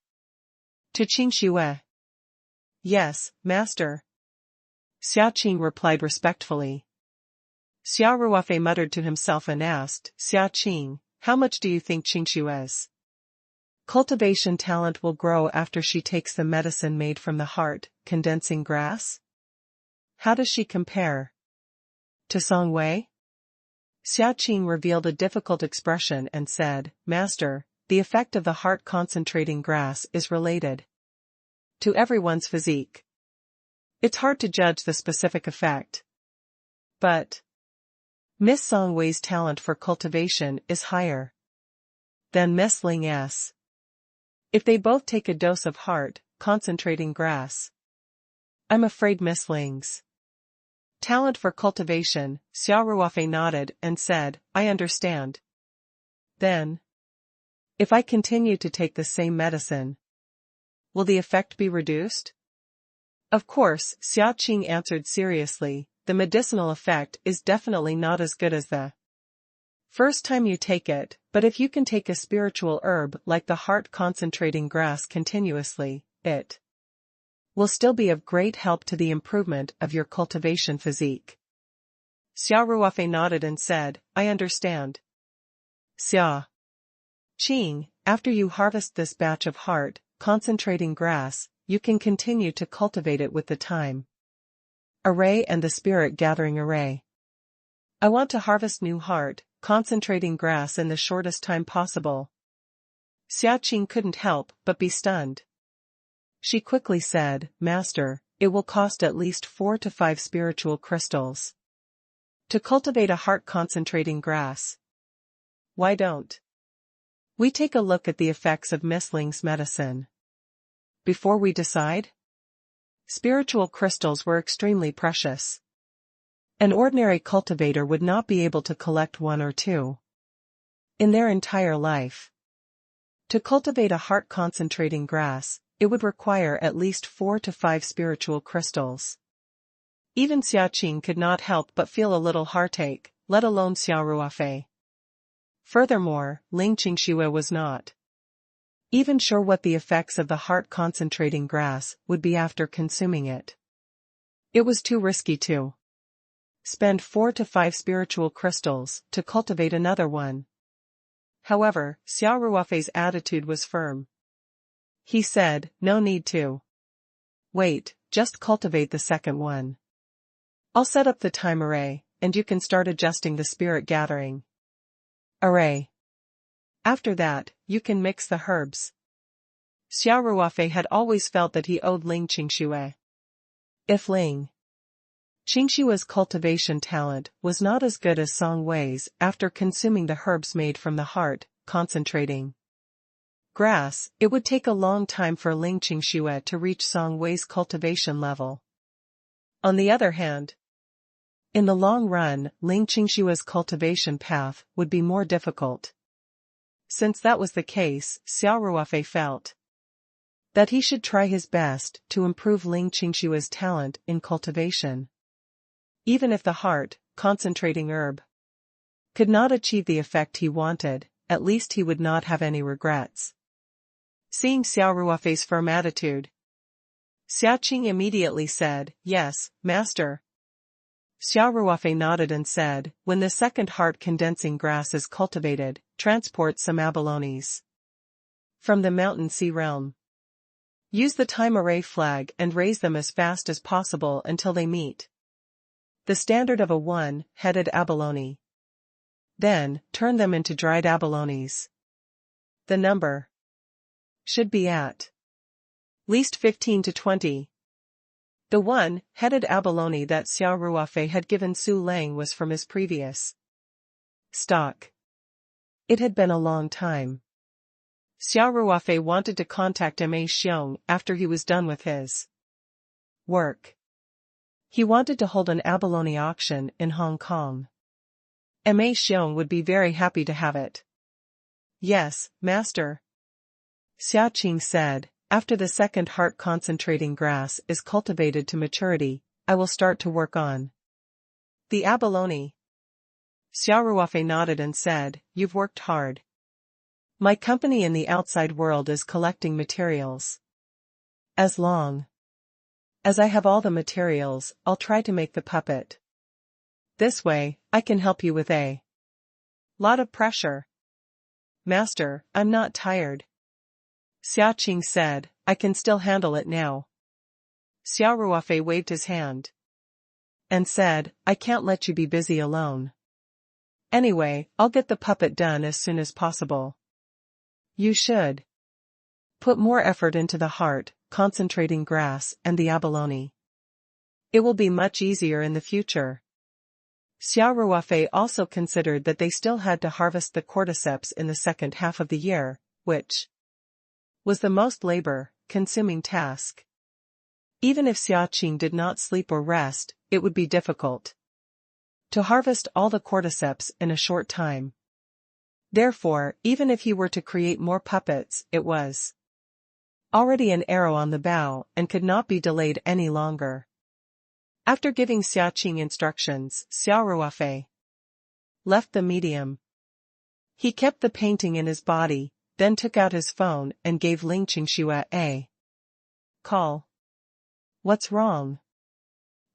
to Qing Xue." "Yes, master," Xia Qing replied respectfully. Xia Ruofei muttered to himself and asked, "Xia Qing, how much do you think Qing Xue's cultivation talent will grow after she takes the medicine made from the heart-condensing grass? How does she compare to Songwei?" Xia Qing revealed a difficult expression and said, "Master, the effect of the heart-concentrating grass is related to everyone's physique. It's hard to judge the specific effect. But Miss Songwei's talent for cultivation is higher than Miss Ling's. If they both take a dose of heart-concentrating grass, I'm afraid Miss Ling's talent for cultivation." Xia Ruofei nodded and said, "I understand. Then, if I continue to take the same medicine, will the effect be reduced?" "Of course," Xia Qing answered seriously, "the medicinal effect is definitely not as good as the first time you take it, but if you can take a spiritual herb like the heart-concentrating grass continuously, it will still be of great help to the improvement of your cultivation physique." Xia Ruofei nodded and said, "I understand." Xia Qing, after you harvest this batch of heart-concentrating grass, you can continue to cultivate it with the time array and the spirit-gathering array. I want to harvest new heart-concentrating grass in the shortest time possible. Xia Qing couldn't help but be stunned. She quickly said, "Master, it will cost at least 4 to 5 spiritual crystals to cultivate a heart-concentrating grass. Why don't we take a look at the effects of Miss Ling's medicine before we decide?" Spiritual crystals were extremely precious. An ordinary cultivator would not be able to collect 1 or 2 in their entire life. To cultivate a heart-concentrating grass, it would require at least 4 to 5 spiritual crystals. Even Xia Qing could not help but feel a little heartache, let alone Xia Ruofei. Furthermore, Ling Qingxue was not even sure what the effects of the heart-concentrating grass would be after consuming it. It was too risky to spend 4 to 5 spiritual crystals to cultivate another one. However, Xia Ruofei's attitude was firm. He said, "No need to wait, just cultivate the second one. I'll set up the time array, and you can start adjusting the spirit gathering array. After that, you can mix the herbs." Xia Ruofei had always felt that he owed Ling Qingxue. If Ling Qingshua's cultivation talent was not as good as Song Wei's after consuming the herbs made from the heart, concentrating grass. It would take a long time for Ling Qingxue to reach Song Wei's cultivation level. On the other hand, in the long run, Ling Qingshue's cultivation path would be more difficult. Since that was the case, Xia Ruofei felt that he should try his best to improve Ling Qingshue's talent in cultivation. Even if the heart, concentrating herb, could not achieve the effect he wanted, at least he would not have any regrets. Seeing Xia Ruofei's firm attitude, Xia Qing immediately said, "Yes, master." Xia Ruofei nodded and said, "When the second heart condensing grass is cultivated, transport some abalones from the mountain sea realm. Use the time array flag and raise them as fast as possible until they meet the standard of a one-headed abalone. Then, turn them into dried abalones. The number should be at least 15 to 20. The one-headed abalone that Xia Ruofei had given Su Lang was from his previous stock. It had been a long time. Xia Ruofei wanted to contact Ma Xiong after he was done with his work. He wanted to hold an abalone auction in Hong Kong. Ma Xiong would be very happy to have it. "Yes, master," Xia Qing said, "after the second heart concentrating grass is cultivated to maturity, I will start to work on the abalone." Xia Ruofei nodded and said, "You've worked hard. My company in the outside world is collecting materials. As long as I have all the materials, I'll try to make the puppet. This way, I can help you with a lot of pressure." "Master, I'm not tired," Xia Qing said, "I can still handle it now." Xia Ruofei waved his hand and said, "I can't let you be busy alone. Anyway, I'll get the puppet done as soon as possible. You should put more effort into the heart, concentrating grass, and the abalone. It will be much easier in the future." Xia Ruofei also considered that they still had to harvest the cordyceps in the second half of the year, which was the most labor-consuming task. Even if Xia Qing did not sleep or rest, it would be difficult to harvest all the cordyceps in a short time. Therefore, even if he were to create more puppets, it was already an arrow on the bow and could not be delayed any longer. After giving Xia Qing instructions, Xia Ruofei left the medium. He kept the painting in his body, then took out his phone and gave Ling Qingxue a call. "What's wrong?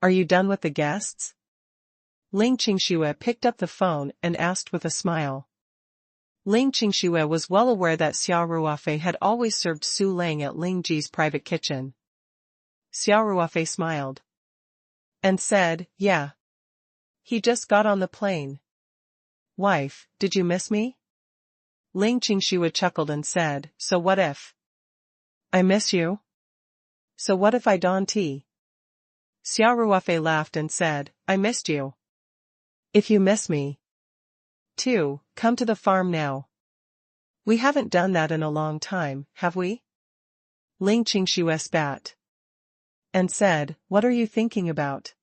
Are you done with the guests?" Ling Qingxue picked up the phone and asked with a smile. Ling Qingxue was well aware that Xia Ruofei had always served Su Lang at Ling Ji's private kitchen. Xia Ruofei smiled and said, "Yeah. He just got on the plane." "Wife, did you miss me?" Ling Qingxue chuckled and said, "So what if I miss you? So what if I don't?" Xia Ruofei laughed and said, "I missed you. If you miss me too, come to the farm now. We haven't done that in a long time, have we?" Ling Qingxue spat and said, "What are you thinking about?"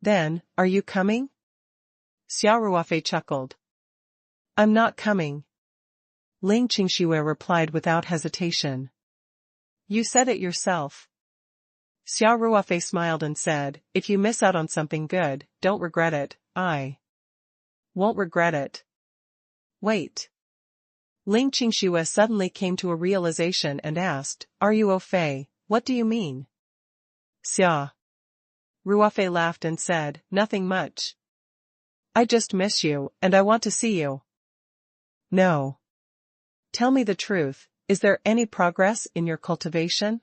"Then, are you coming?" Xia Ruofei chuckled. "I'm not coming," Ling Qingxue replied without hesitation. "You said it yourself." Xia Ruofei smiled and said, "If you miss out on something good, don't regret it. I won't regret it." "Wait." Ling Qingxue suddenly came to a realization and asked, "Are you au fait? What do you mean?" Xia Ruofei laughed and said, "Nothing much. I just miss you, and I want to see you." "No. Tell me the truth, is there any progress in your cultivation?"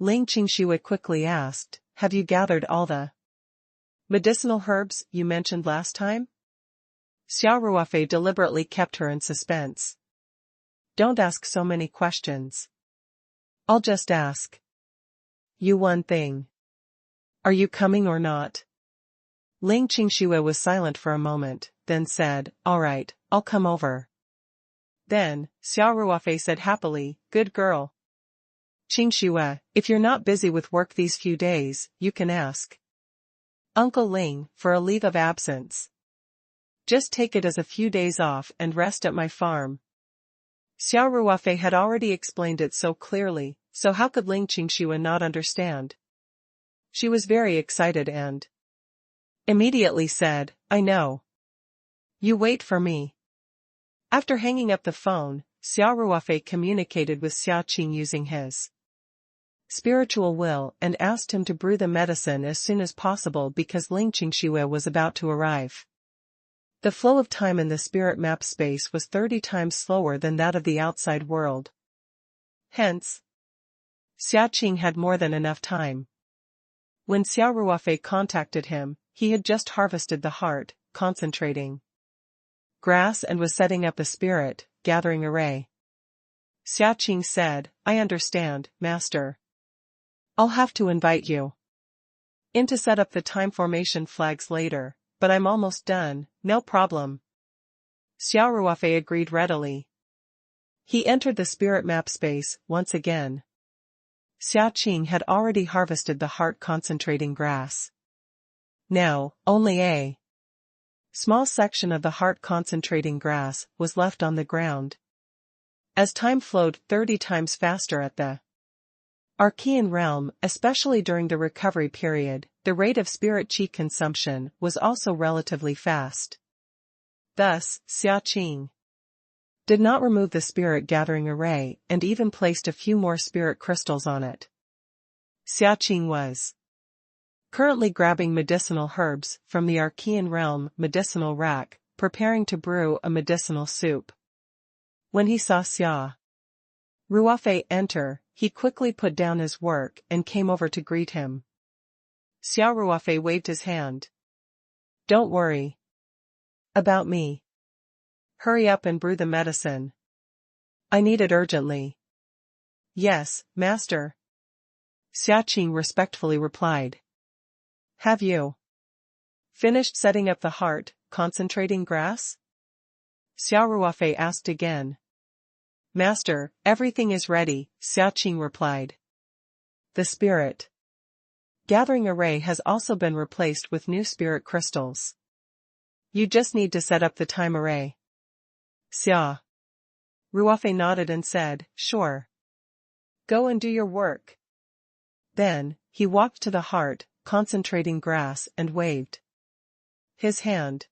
Ling Qingxue quickly asked, "Have you gathered all the medicinal herbs you mentioned last time?" Xia Ruofei deliberately kept her in suspense. "Don't ask so many questions. I'll just ask you one thing. Are you coming or not? Ling Qingxue was silent for a moment, then said, all right, I'll come over. Then, Xia Ruofei said happily, good girl. Qingxue, if you're not busy with work these few days, you can ask Uncle Ling for a leave of absence. Just take it as a few days off and rest at my farm. Xia Ruofei had already explained it so clearly, so how could Ling Qingxue not understand? She was very excited and immediately said, I know. You wait for me. After hanging up the phone, Xia Ruofei communicated with Xia Qing using his spiritual will and asked him to brew the medicine as soon as possible because Ling Qingxue was about to arrive. The flow of time in the spirit map space was 30 times slower than that of the outside world. Hence, Xia Qing had more than enough time. When Xia Ruofei contacted him, he had just harvested the heart, concentrating grass and was setting up a spirit, gathering array. Xia Qing said, I understand, Master. I'll have to invite you in to set up the time formation flags later, but I'm almost done, no problem. Xia Ruofei agreed readily. He entered the spirit map space once again. Xia Qing had already harvested the heart concentrating grass. Now, only a small section of the heart concentrating grass was left on the ground. As time flowed 30 times faster at the Archean realm, especially during the recovery period, the rate of spirit qi consumption was also relatively fast. Thus, Xia Qing did not remove the spirit gathering array and even placed a few more spirit crystals on it. Xia Qing was currently grabbing medicinal herbs from the Archean realm medicinal rack, preparing to brew a medicinal soup. When he saw Xia Ruofei enter, he quickly put down his work and came over to greet him. Xia Ruofei waved his hand. Don't worry about me. Hurry up and brew the medicine. I need it urgently. Yes, Master. Xia Qing respectfully replied. Have you finished setting up the heart, concentrating grass? Xia Ruofei asked again. Master, everything is ready, Xia Qing replied. The spirit gathering array has also been replaced with new spirit crystals. You just need to set up the time array. Xia Ruofei nodded and said, sure. Go and do your work. Then, he walked to the heart, concentrating grass and waved his hand.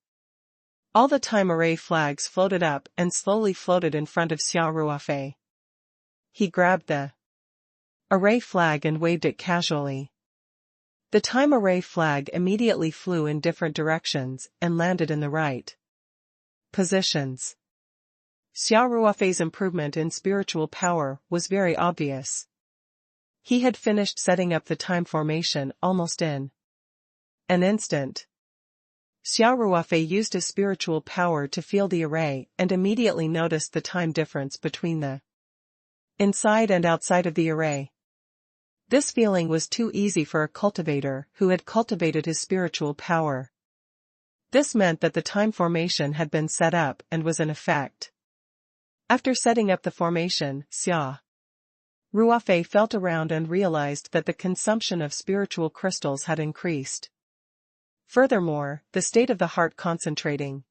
All the time array flags floated up and slowly floated in front of Xia Ruofei. He grabbed the array flag and waved it casually. The time array flag immediately flew in different directions and landed in the right positions. Xia Ruofei's improvement in spiritual power was very obvious. He had finished setting up the time formation almost in an instant. Xia Ruofei used his spiritual power to feel the array and immediately noticed the time difference between the inside and outside of the array. This feeling was too easy for a cultivator who had cultivated his spiritual power. This meant that the time formation had been set up and was in effect. After setting up the formation, Xia Ruofei felt around and realized that the consumption of spiritual crystals had increased. Furthermore, the state of the heart concentrating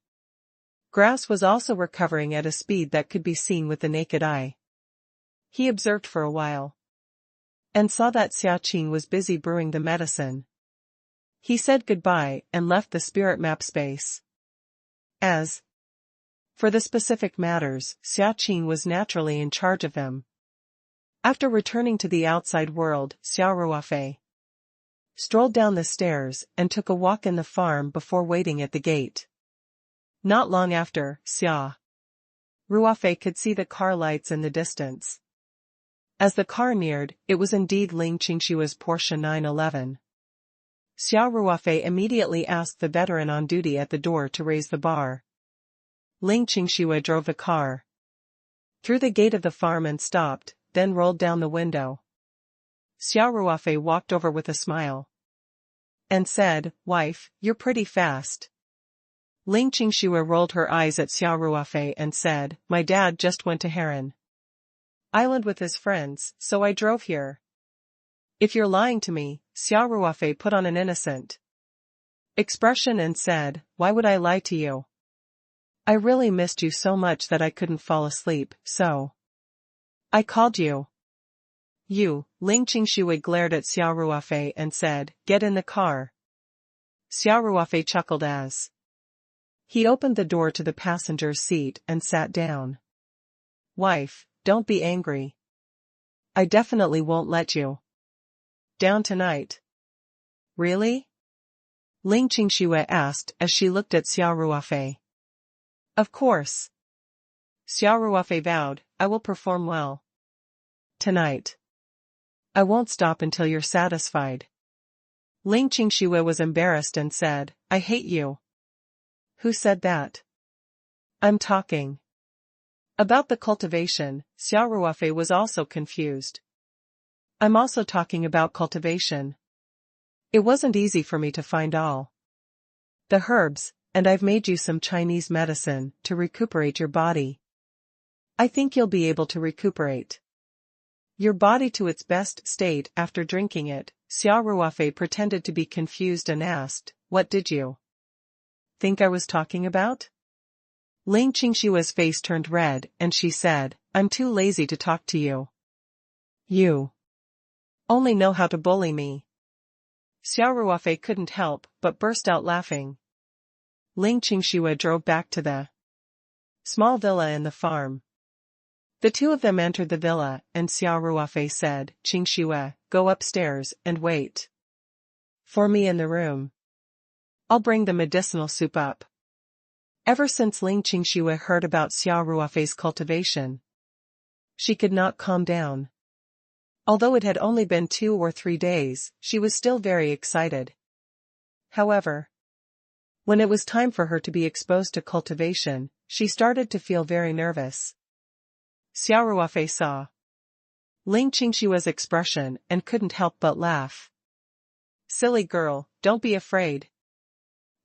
grass was also recovering at a speed that could be seen with the naked eye. He observed for a while and saw that Xia Qing was busy brewing the medicine. He said goodbye and left the spirit map space. As for the specific matters, Xia Qing was naturally in charge of them. After returning to the outside world, Xia Ruofei strolled down the stairs and took a walk in the farm before waiting at the gate. Not long after, Xia Ruofei could see the car lights in the distance. As the car neared, it was indeed Ling Qingshua's Porsche 911. Xia Ruofei immediately asked the veteran on duty at the door to raise the bar. Ling Qingxue drove the car through the gate of the farm and stopped, then rolled down the window. Xia Ruofei walked over with a smile. and said, "Wife, you're pretty fast." Ling Qingxue rolled her eyes at Xia Ruofei and said, "My dad just went to Heron Island with his friends, so I drove here." "If you're lying to me," Xia Ruofei put on an innocent expression and said, "Why would I lie to you? I really missed you so much that I couldn't fall asleep, so I called you." "You," Ling Qingxue glared at Xia Ruofei and said, "Get in the car." Xia Ruofei chuckled as he opened the door to the passenger's seat and sat down. "Wife, don't be angry. I definitely won't let you down tonight." "Really?" Ling Qingxue asked as she looked at Xia Ruofei. "Of course." Xia Ruofei vowed, "I will perform well tonight. I won't stop until you're satisfied." Ling Qingxue was embarrassed and said, "I hate you." "Who said that?" "I'm talking about the cultivation." Xia Ruofei was also confused. "I'm also talking about cultivation. It wasn't easy for me to find all the herbs, and I've made you some Chinese medicine to recuperate your body. I think you'll be able to recuperate your body to its best state after drinking it." Xia Ruofei pretended to be confused and asked, "What did you think I was talking about?" Ling Qingshua's face turned red and she said, "I'm too lazy to talk to you. You only know how to bully me." Xia Ruofei couldn't help but burst out laughing. Ling Qingxue drove back to the small villa in the farm. The two of them entered the villa and Xia Ruofei said, "Qingxue, go upstairs and wait for me in the room. I'll bring the medicinal soup up." Ever since Ling Qingxue heard about Xia Ruofei's cultivation, she could not calm down. Although it had only been 2 or 3 days, she was still very excited. However, when it was time for her to be exposed to cultivation, she started to feel very nervous. Xia Ruofei saw Ling Qingshue's expression and couldn't help but laugh. "Silly girl, don't be afraid.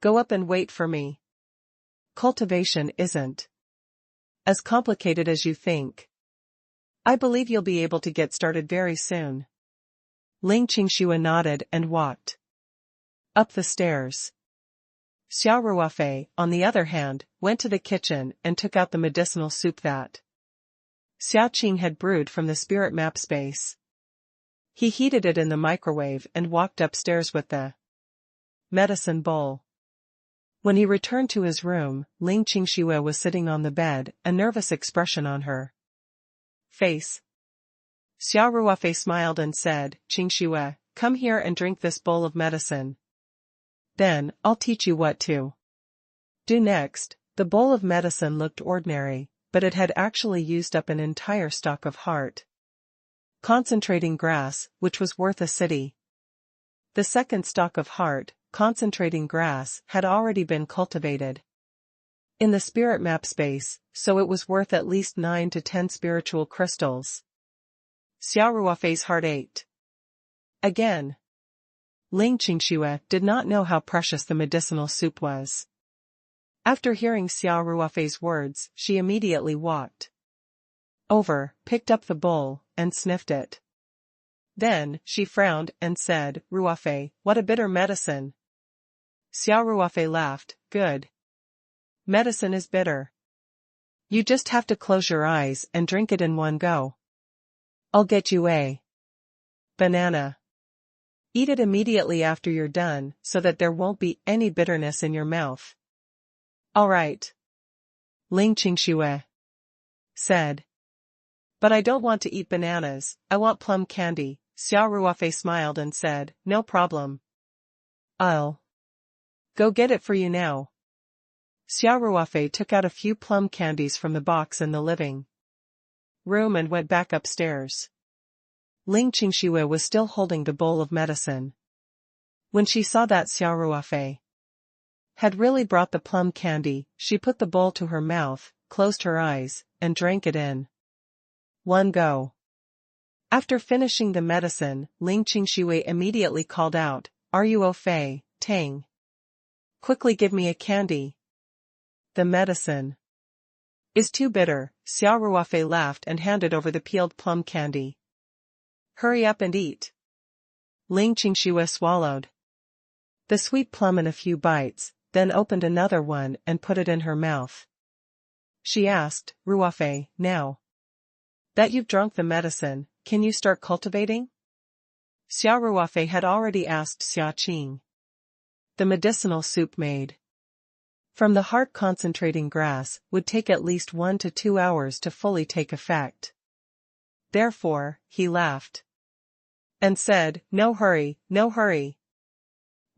Go up and wait for me. Cultivation isn't as complicated as you think. I believe you'll be able to get started very soon." Ling Qingxue nodded and walked up the stairs. Xia Ruofei, on the other hand, went to the kitchen and took out the medicinal soup that Xia Qing had brewed from the spirit map space. He heated it in the microwave and walked upstairs with the medicine bowl. When he returned to his room, Ling Qingxue was sitting on the bed, a nervous expression on her face. Xia Ruofei smiled and said, "Qingxue, come here and drink this bowl of medicine. Then, I'll teach you what to do next." The bowl of medicine looked ordinary, but it had actually used up an entire stalk of heart concentrating grass, which was worth a city. The second stalk of heart concentrating grass had already been cultivated in the spirit map space, so it was worth at least 9 to 10 spiritual crystals. Xia Ruofei's heart ached again. Ling Qingxue did not know how precious the medicinal soup was. After hearing Xia Ruofei's words, she immediately walked over, picked up the bowl, and sniffed it. Then, she frowned and said, "Ruofei, what a bitter medicine." Xia Ruofei laughed, "Good medicine is bitter. You just have to close your eyes and drink it in one go. I'll get you a banana. Eat it immediately after you're done so that there won't be any bitterness in your mouth." "All right," Ling Qingxue said. "But I don't want to eat bananas, I want plum candy." Xia Ruofei smiled and said, "No problem. I'll go get it for you now." Xia Ruofei took out a few plum candies from the box in the living room and went back upstairs. Ling Qingxue was still holding the bowl of medicine. When she saw that Xia Ruofei had really brought the plum candy, she put the bowl to her mouth, closed her eyes, and drank it in one go. After finishing the medicine, Ling Qingxue immediately called out, Ruofei, Tang. Quickly give me a candy. The medicine is too bitter. Xia Ruofei laughed and handed over the peeled plum candy. Hurry up and eat. Ling Qingxue swallowed the sweet plum in a few bites, then opened another one and put it in her mouth. She asked, Ruofei, now that you've drunk the medicine, can you start cultivating? Xia Ruofei had already asked Xia Qing. The medicinal soup made from the heart concentrating grass would take at least 1 to 2 hours to fully take effect. Therefore, he laughed and said, no hurry, no hurry.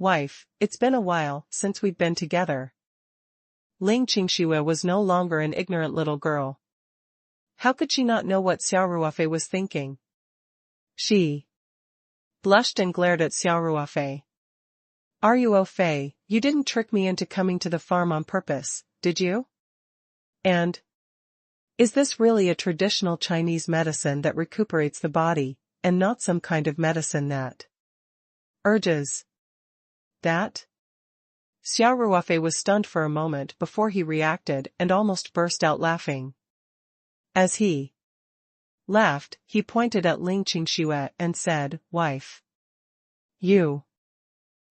Wife, it's been a while since we've been together. Ling Qingxue was no longer an ignorant little girl. How could she not know what Xia Ruofei was thinking? She blushed and glared at Xia Ruofei. Ruofei, you didn't trick me into coming to the farm on purpose, did you? And is this really a traditional Chinese medicine that recuperates the body, and not some kind of medicine that urges that? Xia Ruofei was stunned for a moment before he reacted and almost burst out laughing. As he laughed, he pointed at Ling Qingxue and said, Wife,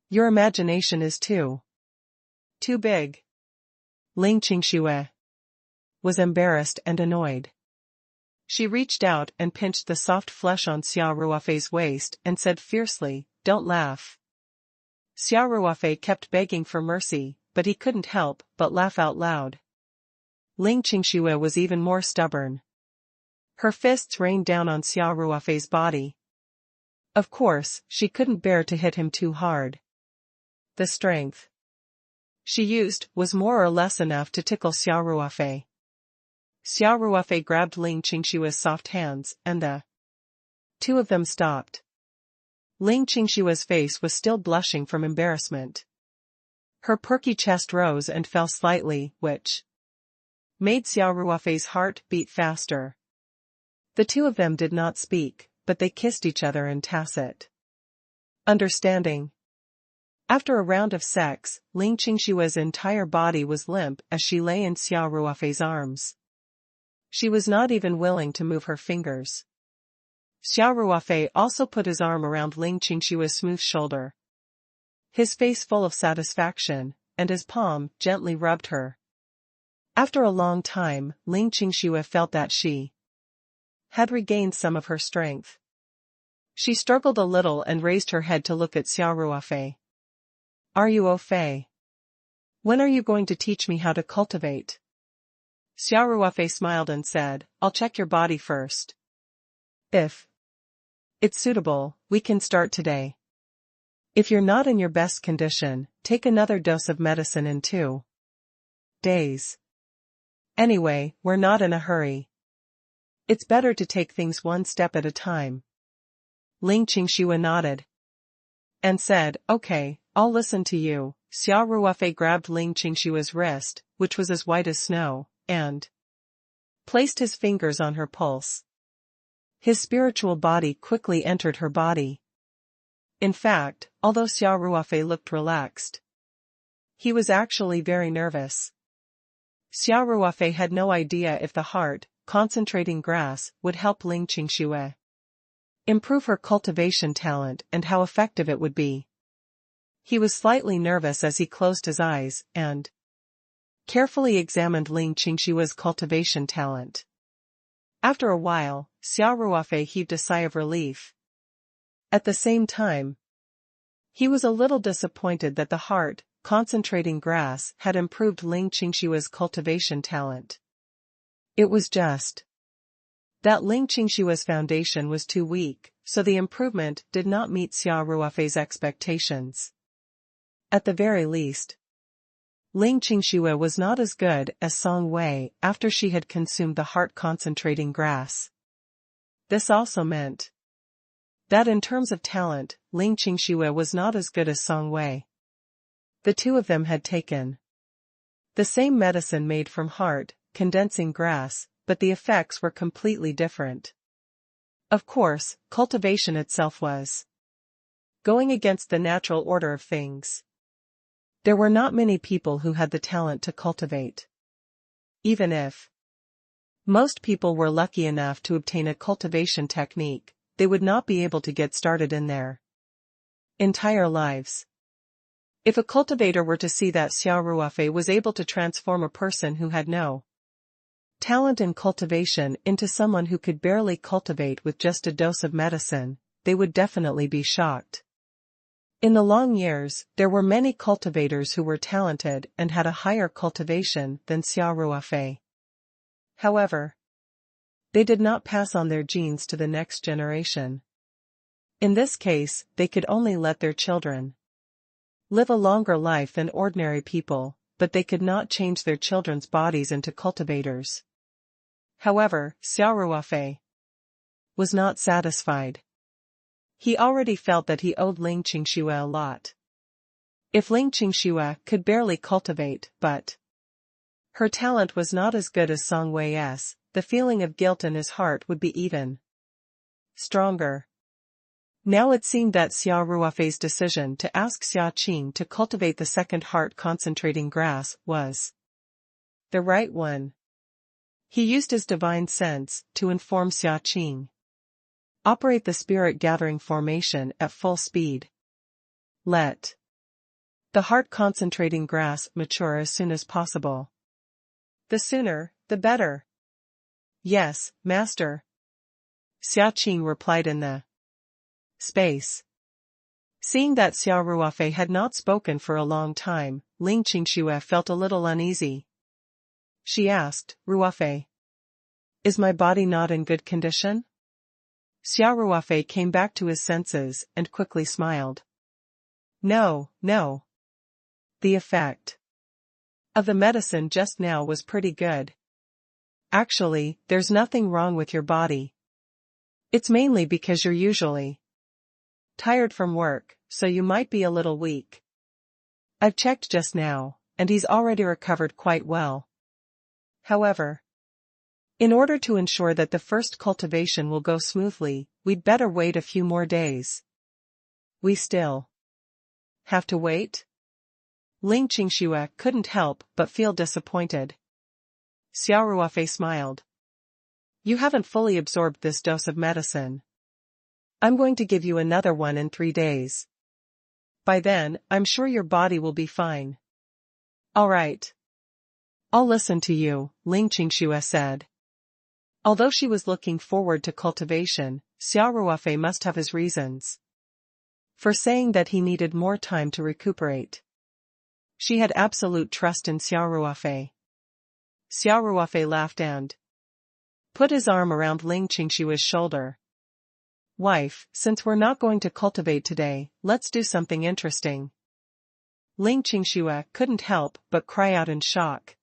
your imagination is too big. Ling Qingxue was embarrassed and annoyed. She reached out and pinched the soft flesh on Xia Ruofei's waist and said fiercely, don't laugh. Xia Ruofei kept begging for mercy, but he couldn't help but laugh out loud. Ling Qingxue was even more stubborn. Her fists rained down on Xia Ruofei's body. Of course, she couldn't bear to hit him too hard. The strength she used was more or less enough to tickle Xia Ruofei. Xia Ruofei grabbed Ling Qingxue's soft hands, and the two of them stopped. Ling Qingxue's face was still blushing from embarrassment. Her perky chest rose and fell slightly, which made Xia Ruofei's heart beat faster. The two of them did not speak, but they kissed each other in tacit understanding. After a round of sex, Ling Qingxue's entire body was limp as she lay in Xia Ruofei's arms. She was not even willing to move her fingers. Xia Ruofei also put his arm around Ling Qingxue's smooth shoulder, his face full of satisfaction, and his palm gently rubbed her. After a long time, Ling Qingxue felt that she had regained some of her strength. She struggled a little and raised her head to look at Xia Ruofei. Ruofei, when are you going to teach me how to cultivate? Xia Ruofei smiled and said, I'll check your body first. If it's suitable, we can start today. If you're not in your best condition, take another dose of medicine in 2 days. Anyway, we're not in a hurry. It's better to take things one step at a time. Ling Qingxue nodded and said, okay, I'll listen to you. Xia Ruofei grabbed Ling Qingxue's wrist, which was as white as snow, and placed his fingers on her pulse. His spiritual body quickly entered her body. In fact, although Xia Ruofei looked relaxed, he was actually very nervous. Xia Ruofei had no idea if the heart, concentrating grass, would help Ling Qingxue improve her cultivation talent and how effective it would be. He was slightly nervous as he closed his eyes and carefully examined Ling Qingxue's cultivation talent. After a while, Xia Ruofei heaved a sigh of relief. At the same time, he was a little disappointed that the heart, concentrating grass, had improved Ling Qingxue's cultivation talent. It was just that Ling Qingxue's foundation was too weak, so the improvement did not meet Xia Ruofei's expectations. At the very least, Ling Qingxue was not as good as Song Wei after she had consumed the heart-concentrating grass. This also meant that in terms of talent, Ling Qingxue was not as good as Song Wei. The two of them had taken the same medicine made from heart, condensing grass, but the effects were completely different. Of course, cultivation itself was going against the natural order of things. There were not many people who had the talent to cultivate. Even if most people were lucky enough to obtain a cultivation technique, they would not be able to get started in their entire lives. If a cultivator were to see that Xia Ruofei was able to transform a person who had no talent in cultivation into someone who could barely cultivate with just a dose of medicine, they would definitely be shocked. In the long years, there were many cultivators who were talented and had a higher cultivation than Xia Ruofei. However, they did not pass on their genes to the next generation. In this case, they could only let their children live a longer life than ordinary people, but they could not change their children's bodies into cultivators. However, Xia Ruofei was not satisfied. He already felt that he owed Ling Qingxue a lot. If Ling Qingxue could barely cultivate, but her talent was not as good as Song Wei's, the feeling of guilt in his heart would be even stronger. Now it seemed that Xia Ruofei's decision to ask Xia Qing to cultivate the second heart-concentrating grass was the right one. He used his divine sense to inform Xia Qing. Operate the spirit-gathering formation at full speed. Let the heart-concentrating grass mature as soon as possible. The sooner, the better. Yes, master. Xia Qing replied in the space. Seeing that Xia Ruofei had not spoken for a long time, Ling Qingxue felt a little uneasy. She asked, Ruofei, is my body not in good condition? Xia Ruofei came back to his senses and quickly smiled. No, no. The effect of the medicine just now was pretty good. Actually, there's nothing wrong with your body. It's mainly because you're usually tired from work, so you might be a little weak. I've checked just now, and he's already recovered quite well. However, in order to ensure that the first cultivation will go smoothly, we'd better wait a few more days. We still have to wait? Ling Qingxue couldn't help but feel disappointed. Xia Ruofei smiled. You haven't fully absorbed this dose of medicine. I'm going to give you another one in 3 days. By then, I'm sure your body will be fine. All right. I'll listen to you, Ling Qingxue said. Although she was looking forward to cultivation, Xia Ruofei must have his reasons for saying that he needed more time to recuperate. She had absolute trust in Xia Ruofei. Xia Ruofei laughed and put his arm around Ling Qingxue's shoulder. Wife, since we're not going to cultivate today, let's do something interesting. Ling Qingxue couldn't help but cry out in shock.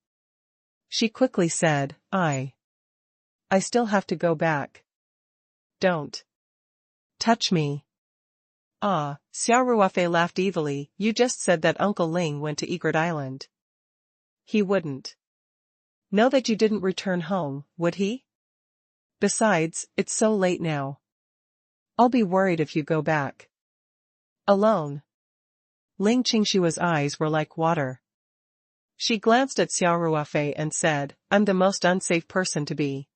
She quickly said, I still have to go back. Don't touch me. Ah, Xia Ruofei laughed evilly, you just said that Uncle Ling went to Egret Island. He wouldn't know that you didn't return home, would he? Besides, it's so late now. I'll be worried if you go back alone. Ling Qingxue's eyes were like water. She glanced at Xia Ruofei and said, I'm the most unsafe person to be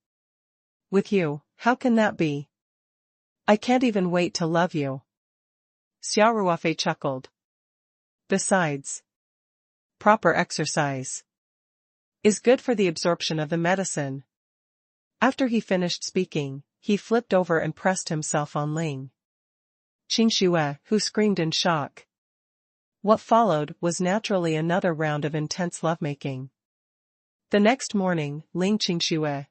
with you. How can that be? I can't even wait to love you. Xia Ruofei chuckled. Besides, proper exercise is good for the absorption of the medicine. After he finished speaking, he flipped over and pressed himself on Ling Qingxue, who screamed in shock. What followed was naturally another round of intense lovemaking. The next morning, Ling Qingxue,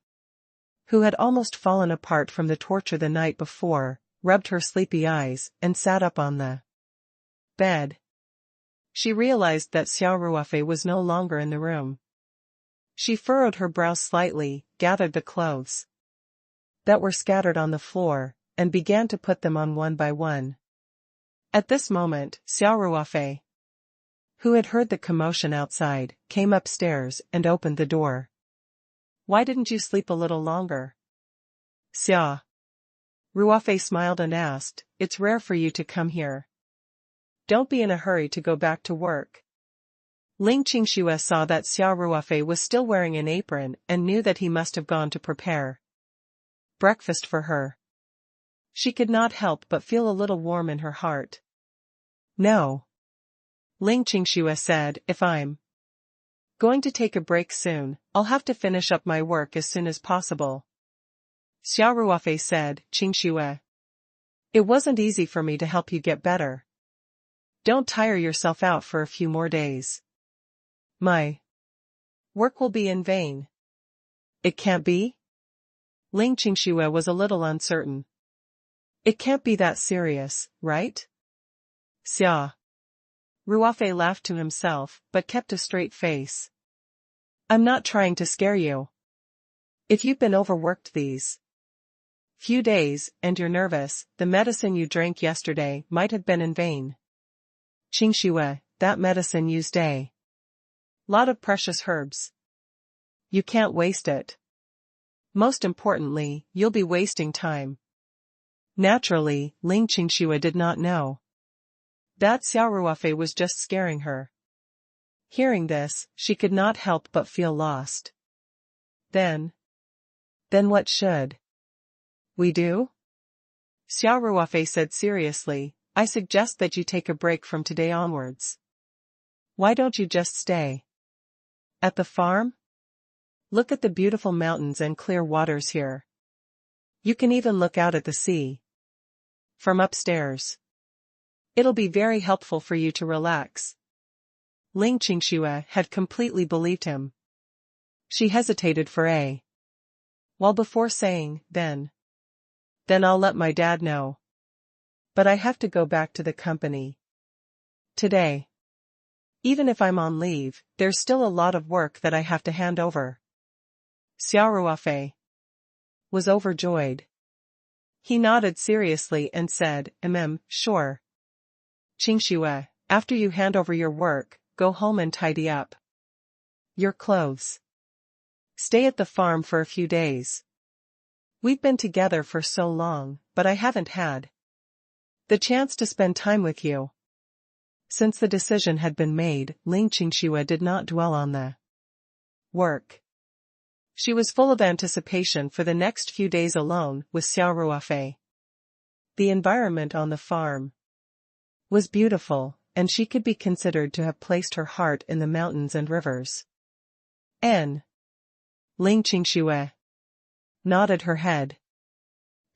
who had almost fallen apart from the torture the night before, rubbed her sleepy eyes and sat up on the bed. She realized that Xia Ruofei was no longer in the room. She furrowed her brows slightly, gathered the clothes that were scattered on the floor, and began to put them on one by one. At this moment, Xia Ruofei, who had heard the commotion outside, came upstairs and opened the door. Why didn't you sleep a little longer? Xia Ruofei smiled and asked, it's rare for you to come here. Don't be in a hurry to go back to work. Ling Qingxue saw that Xia Ruofei was still wearing an apron and knew that he must have gone to prepare breakfast for her. She could not help but feel a little warm in her heart. No. Ling Qingxue said, if I'm going to take a break soon, I'll have to finish up my work as soon as possible. Xia Ruofei said, Qingxue. It wasn't easy for me to help you get better. Don't tire yourself out for a few more days. My work will be in vain. It can't be? Ling Qingxue was a little uncertain. It can't be that serious, right? Xia Ruofei laughed to himself, but kept a straight face. I'm not trying to scare you. If you've been overworked these few days, and you're nervous, the medicine you drank yesterday might have been in vain. Qingxue, that medicine used a lot of precious herbs. You can't waste it. Most importantly, you'll be wasting time. Naturally, Ling Qingxue did not know that Xia Ruofei was just scaring her. Hearing this, she could not help but feel lost. Then what should we do? Xia Ruofei said seriously, I suggest that you take a break from today onwards. Why don't you just stay at the farm? Look at the beautiful mountains and clear waters here. You can even look out at the sea from upstairs. It'll be very helpful for you to relax. Ling Qingxue had completely believed him. She hesitated for a while before saying, Then I'll let my dad know. But I have to go back to the company today. Even if I'm on leave, there's still a lot of work that I have to hand over. Xia Ruofei was overjoyed. He nodded seriously and said, sure. Qingxue, after you hand over your work, go home and tidy up your clothes. Stay at the farm for a few days. We've been together for so long, but I haven't had the chance to spend time with you. Since the decision had been made, Ling Qingxue did not dwell on the work. She was full of anticipation for the next few days alone with Xia Ruofei. The environment on the farm was beautiful, and she could be considered to have placed her heart in the mountains and rivers. Ling Qingxue nodded her head.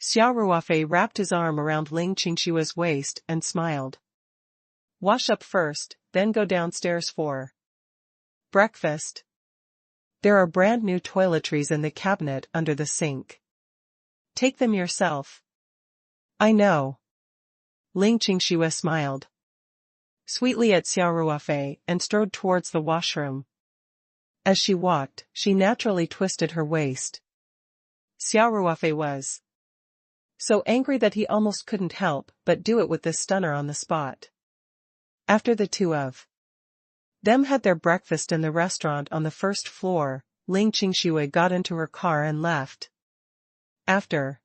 Xia Ruofei wrapped his arm around Ling Qingxue's waist and smiled. Wash up first, then go downstairs for breakfast. There are brand new toiletries in the cabinet under the sink. Take them yourself. I know. Ling Qingxue smiled sweetly at Xia Ruofei and strode towards the washroom. As she walked, she naturally twisted her waist. Xia Ruofei was so angry that he almost couldn't help but do it with this stunner on the spot. After the two of them had their breakfast in the restaurant on the first floor, Ling Qingxue got into her car and left. After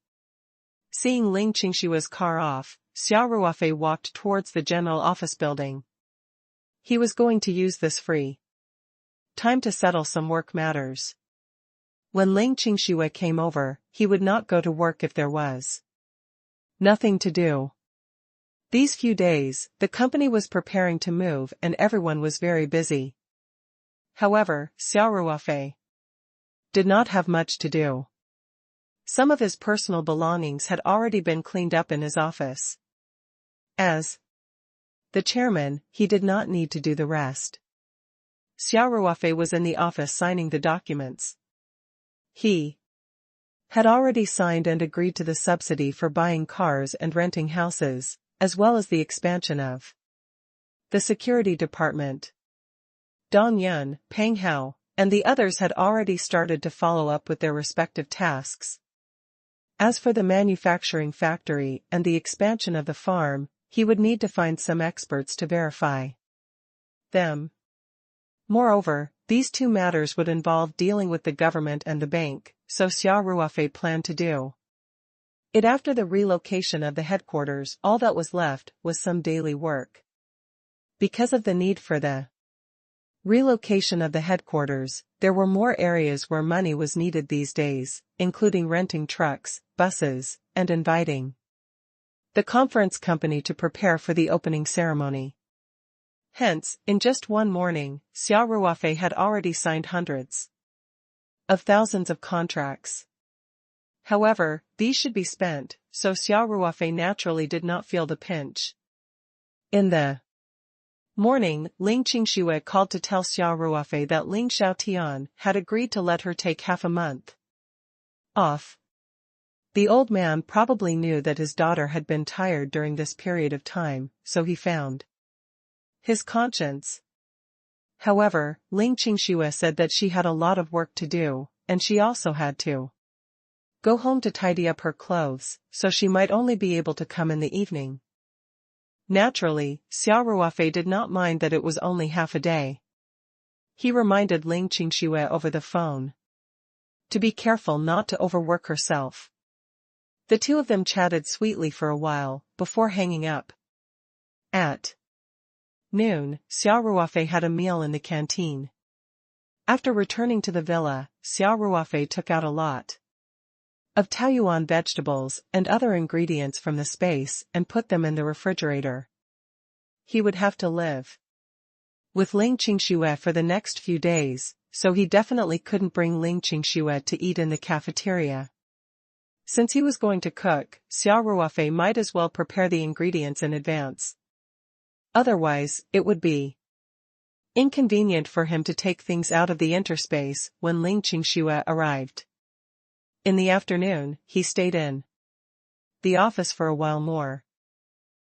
seeing Ling Qingxue's car off, Xia Ruofei walked towards the general office building. He was going to use this free time to settle some work matters. When Ling Qingxue came over, he would not go to work if there was nothing to do. These few days, the company was preparing to move and everyone was very busy. However, Xia Ruofei did not have much to do. Some of his personal belongings had already been cleaned up in his office. As the chairman, he did not need to do the rest. Xia Ruofei was in the office signing the documents. He had already signed and agreed to the subsidy for buying cars and renting houses, as well as the expansion of the security department. Dong Yun, Peng Hao, and the others had already started to follow up with their respective tasks. As for the manufacturing factory and the expansion of the farm, he would need to find some experts to verify them. Moreover, these two matters would involve dealing with the government and the bank, so Xia Ruofei planned to do it after the relocation of the headquarters. All that was left was some daily work. Because of the need for the relocation of the headquarters, there were more areas where money was needed these days, including renting trucks, buses, and inviting the conference company to prepare for the opening ceremony. Hence, in just one morning, Xia Ruofei had already signed hundreds of thousands of contracts. However, these should be spent, so Xia Ruofei naturally did not feel the pinch. In the morning, Ling Qingxue called to tell Xia Ruofei that Ling Xiaotian had agreed to let her take half a month off. The old man probably knew that his daughter had been tired during this period of time, so he found his conscience. However, Ling Qingxue said that she had a lot of work to do, and she also had to go home to tidy up her clothes, so she might only be able to come in the evening. Naturally, Xia Ruofei did not mind that it was only half a day. He reminded Ling Qingxue over the phone to be careful not to overwork herself. The two of them chatted sweetly for a while, before hanging up. At noon, Xia Ruofei had a meal in the canteen. After returning to the villa, Xia Ruofei took out a lot of Taoyuan vegetables and other ingredients from the space and put them in the refrigerator. He would have to live with Ling Qingxue for the next few days, so he definitely couldn't bring Ling Qingxue to eat in the cafeteria. Since he was going to cook, Xia Ruofei might as well prepare the ingredients in advance. Otherwise, it would be inconvenient for him to take things out of the interspace when Ling Qingxue arrived. In the afternoon, he stayed in the office for a while more.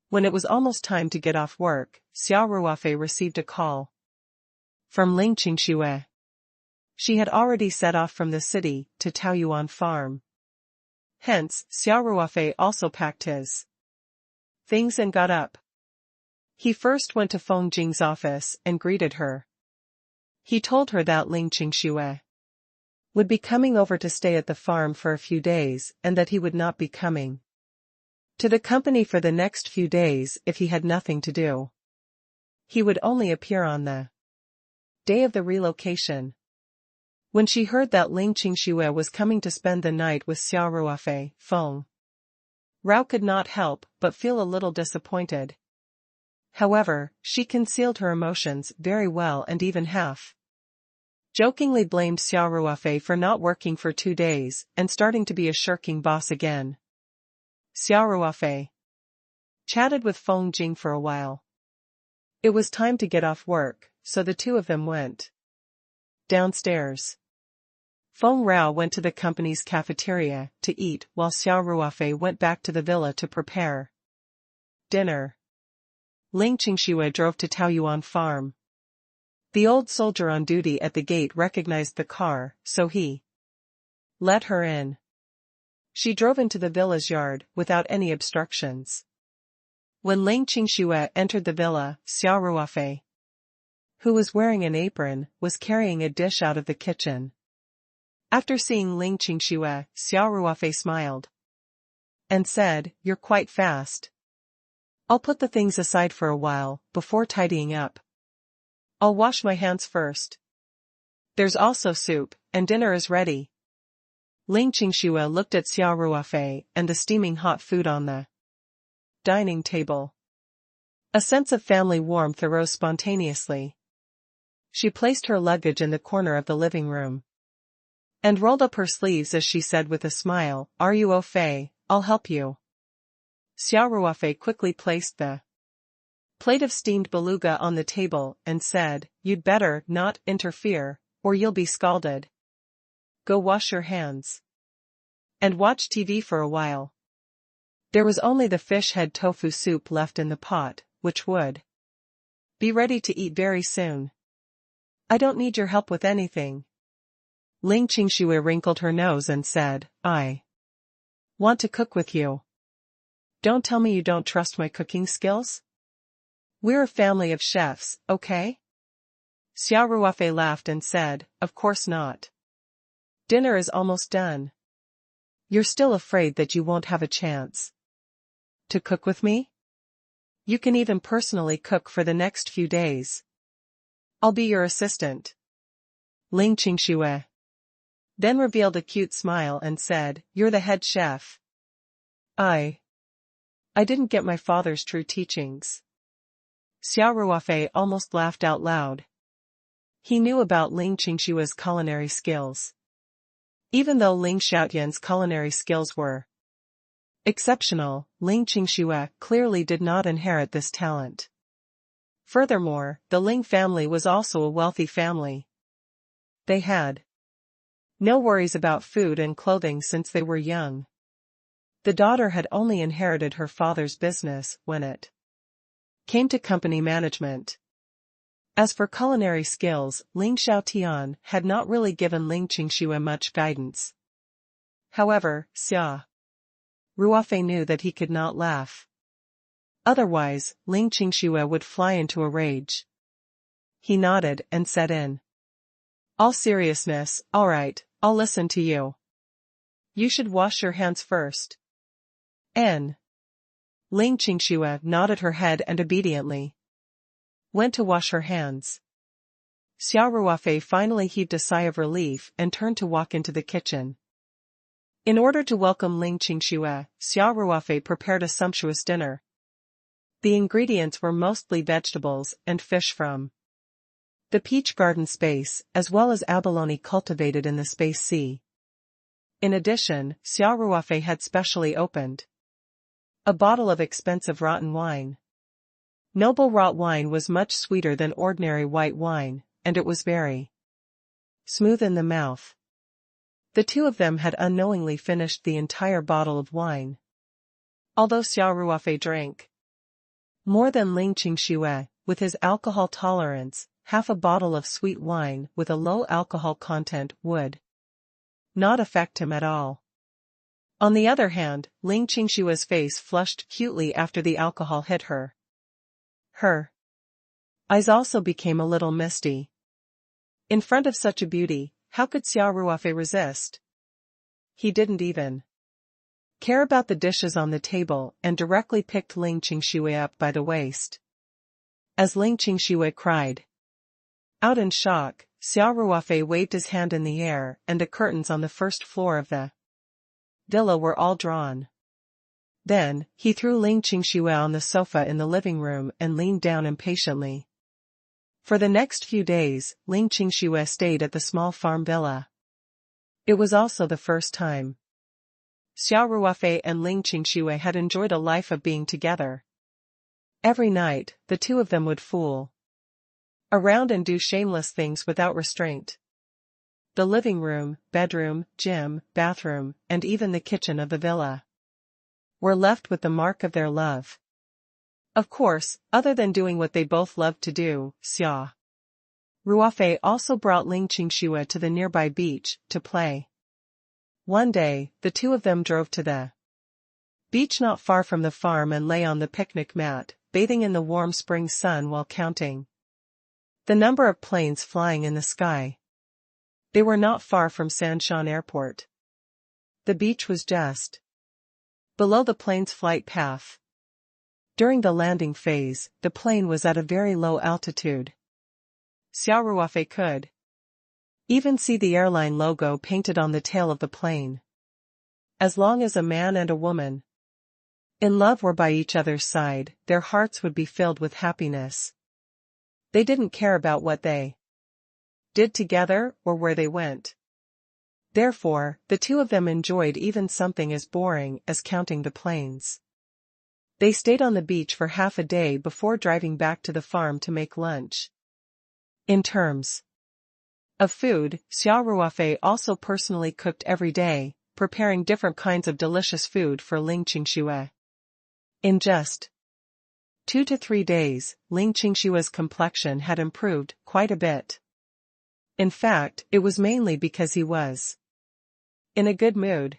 When it was almost time to get off work, Xia Ruofei received a call from Ling Qingxue. She had already set off from the city to Taoyuan farm. Hence, Xia Ruofei also packed his things and got up. He first went to Feng Jing's office and greeted her. He told her that Ling Qingxue would be coming over to stay at the farm for a few days and that he would not be coming to the company for the next few days if he had nothing to do. He would only appear on the day of the relocation. When she heard that Ling Qingxue was coming to spend the night with Xia Ruofei, Feng Rao could not help but feel a little disappointed. However, she concealed her emotions very well and even jokingly blamed Xia Ruofei for not working for 2 days and starting to be a shirking boss again. Xia Ruofei chatted with Feng Jing for a while. It was time to get off work, so the two of them went downstairs. Feng Rao went to the company's cafeteria to eat while Xia Ruofei went back to the villa to prepare dinner. Ling Qingxue drove to Taoyuan farm. The old soldier on duty at the gate recognized the car, so he let her in. She drove into the villa's yard without any obstructions. When Ling Qingxue entered the villa, Xia Ruofei, who was wearing an apron, was carrying a dish out of the kitchen. After seeing Ling Qingxue, Xia Ruofei smiled and said, "You're quite fast. I'll put the things aside for a while, before tidying up. I'll wash my hands first. There's also soup, and dinner is ready." Ling Qingxue looked at Xia Ruofei and the steaming hot food on the dining table. A sense of family warmth arose spontaneously. She placed her luggage in the corner of the living room and rolled up her sleeves as she said with a smile, "Are you au fait? I'll help you." Xia Ruofei quickly placed the plate of steamed beluga on the table and said, "You'd better not interfere, or you'll be scalded. Go wash your hands and watch TV for a while." There was only the fish head tofu soup left in the pot, which would be ready to eat very soon. "I don't need your help with anything." Ling Qingxue wrinkled her nose and said, "I want to cook with you. Don't tell me you don't trust my cooking skills. We're a family of chefs, okay?" Xia Ruofei laughed and said, "Of course not. Dinner is almost done. You're still afraid that you won't have a chance to cook with me?" You can even personally cook for the next few days. I'll be your assistant. Ling Qingxue then revealed a cute smile and said, "You're the head chef." I didn't get my father's true teachings. Xia Ruofei almost laughed out loud. He knew about Ling Qingshue's culinary skills. Even though Ling Xiaotian's culinary skills were exceptional, Ling Qingxue clearly did not inherit this talent. Furthermore, the Ling family was also a wealthy family. They had no worries about food and clothing since they were young. The daughter had only inherited her father's business when it came to company management. As for culinary skills, Ling Xiaotian had not really given Ling Qingxue much guidance. However, Xia Ruofei knew that he could not laugh. Otherwise, Ling Qingxue would fly into a rage. He nodded and said in all seriousness, "All right, I'll listen to you. You should wash your hands first." Ling Qingxue nodded her head and obediently went to wash her hands. Xia Ruofei finally heaved a sigh of relief and turned to walk into the kitchen. In order to welcome Ling Qingxue, Xia Ruofei prepared a sumptuous dinner. The ingredients were mostly vegetables and fish from the peach garden space, as well as abalone cultivated in the Space Sea. In addition, Xia Ruofei had specially opened a bottle of expensive rotten wine. Noble rot wine was much sweeter than ordinary white wine, and it was very smooth in the mouth. The two of them had unknowingly finished the entire bottle of wine. Although Xia Ruofei drank more than Ling Qingxue, with his alcohol tolerance, half a bottle of sweet wine with a low alcohol content would not affect him at all. On the other hand, Ling Qingshue's face flushed cutely after the alcohol hit her. Her eyes also became a little misty. In front of such a beauty, how could Xia Ruofei resist? He didn't even care about the dishes on the table and directly picked Ling Qingxue up by the waist. As Ling Qingxue cried out in shock, Xia Ruofei waved his hand in the air and the curtains on the first floor of the villa were all drawn. Then, he threw Ling Qingxue on the sofa in the living room and leaned down impatiently. For the next few days, Ling Qingxue stayed at the small farm villa. It was also the first time Xia Ruofei and Ling Qingxue had enjoyed a life of being together. Every night, the two of them would fool around and do shameless things without restraint. The living room, bedroom, gym, bathroom, and even the kitchen of the villa were left with the mark of their love. Of course, other than doing what they both loved to do, Xia Ruofei also brought Ling Qingxue to the nearby beach to play. One day, the two of them drove to the beach not far from the farm and lay on the picnic mat, bathing in the warm spring sun while counting the number of planes flying in the sky. They were not far from Sanshan Airport. The beach was just below the plane's flight path. During the landing phase, the plane was at a very low altitude. Xia Ruofei could even see the airline logo painted on the tail of the plane. As long as a man and a woman in love were by each other's side, their hearts would be filled with happiness. They didn't care about what they did together or where they went. Therefore, the two of them enjoyed even something as boring as counting the planes. They stayed on the beach for half a day before driving back to the farm to make lunch. In terms of food, Xia Ruofei also personally cooked every day, preparing different kinds of delicious food for Ling Qingxue. In just 2 to 3 days, Ling Qingshue's complexion had improved quite a bit. In fact, it was mainly because he was in a good mood.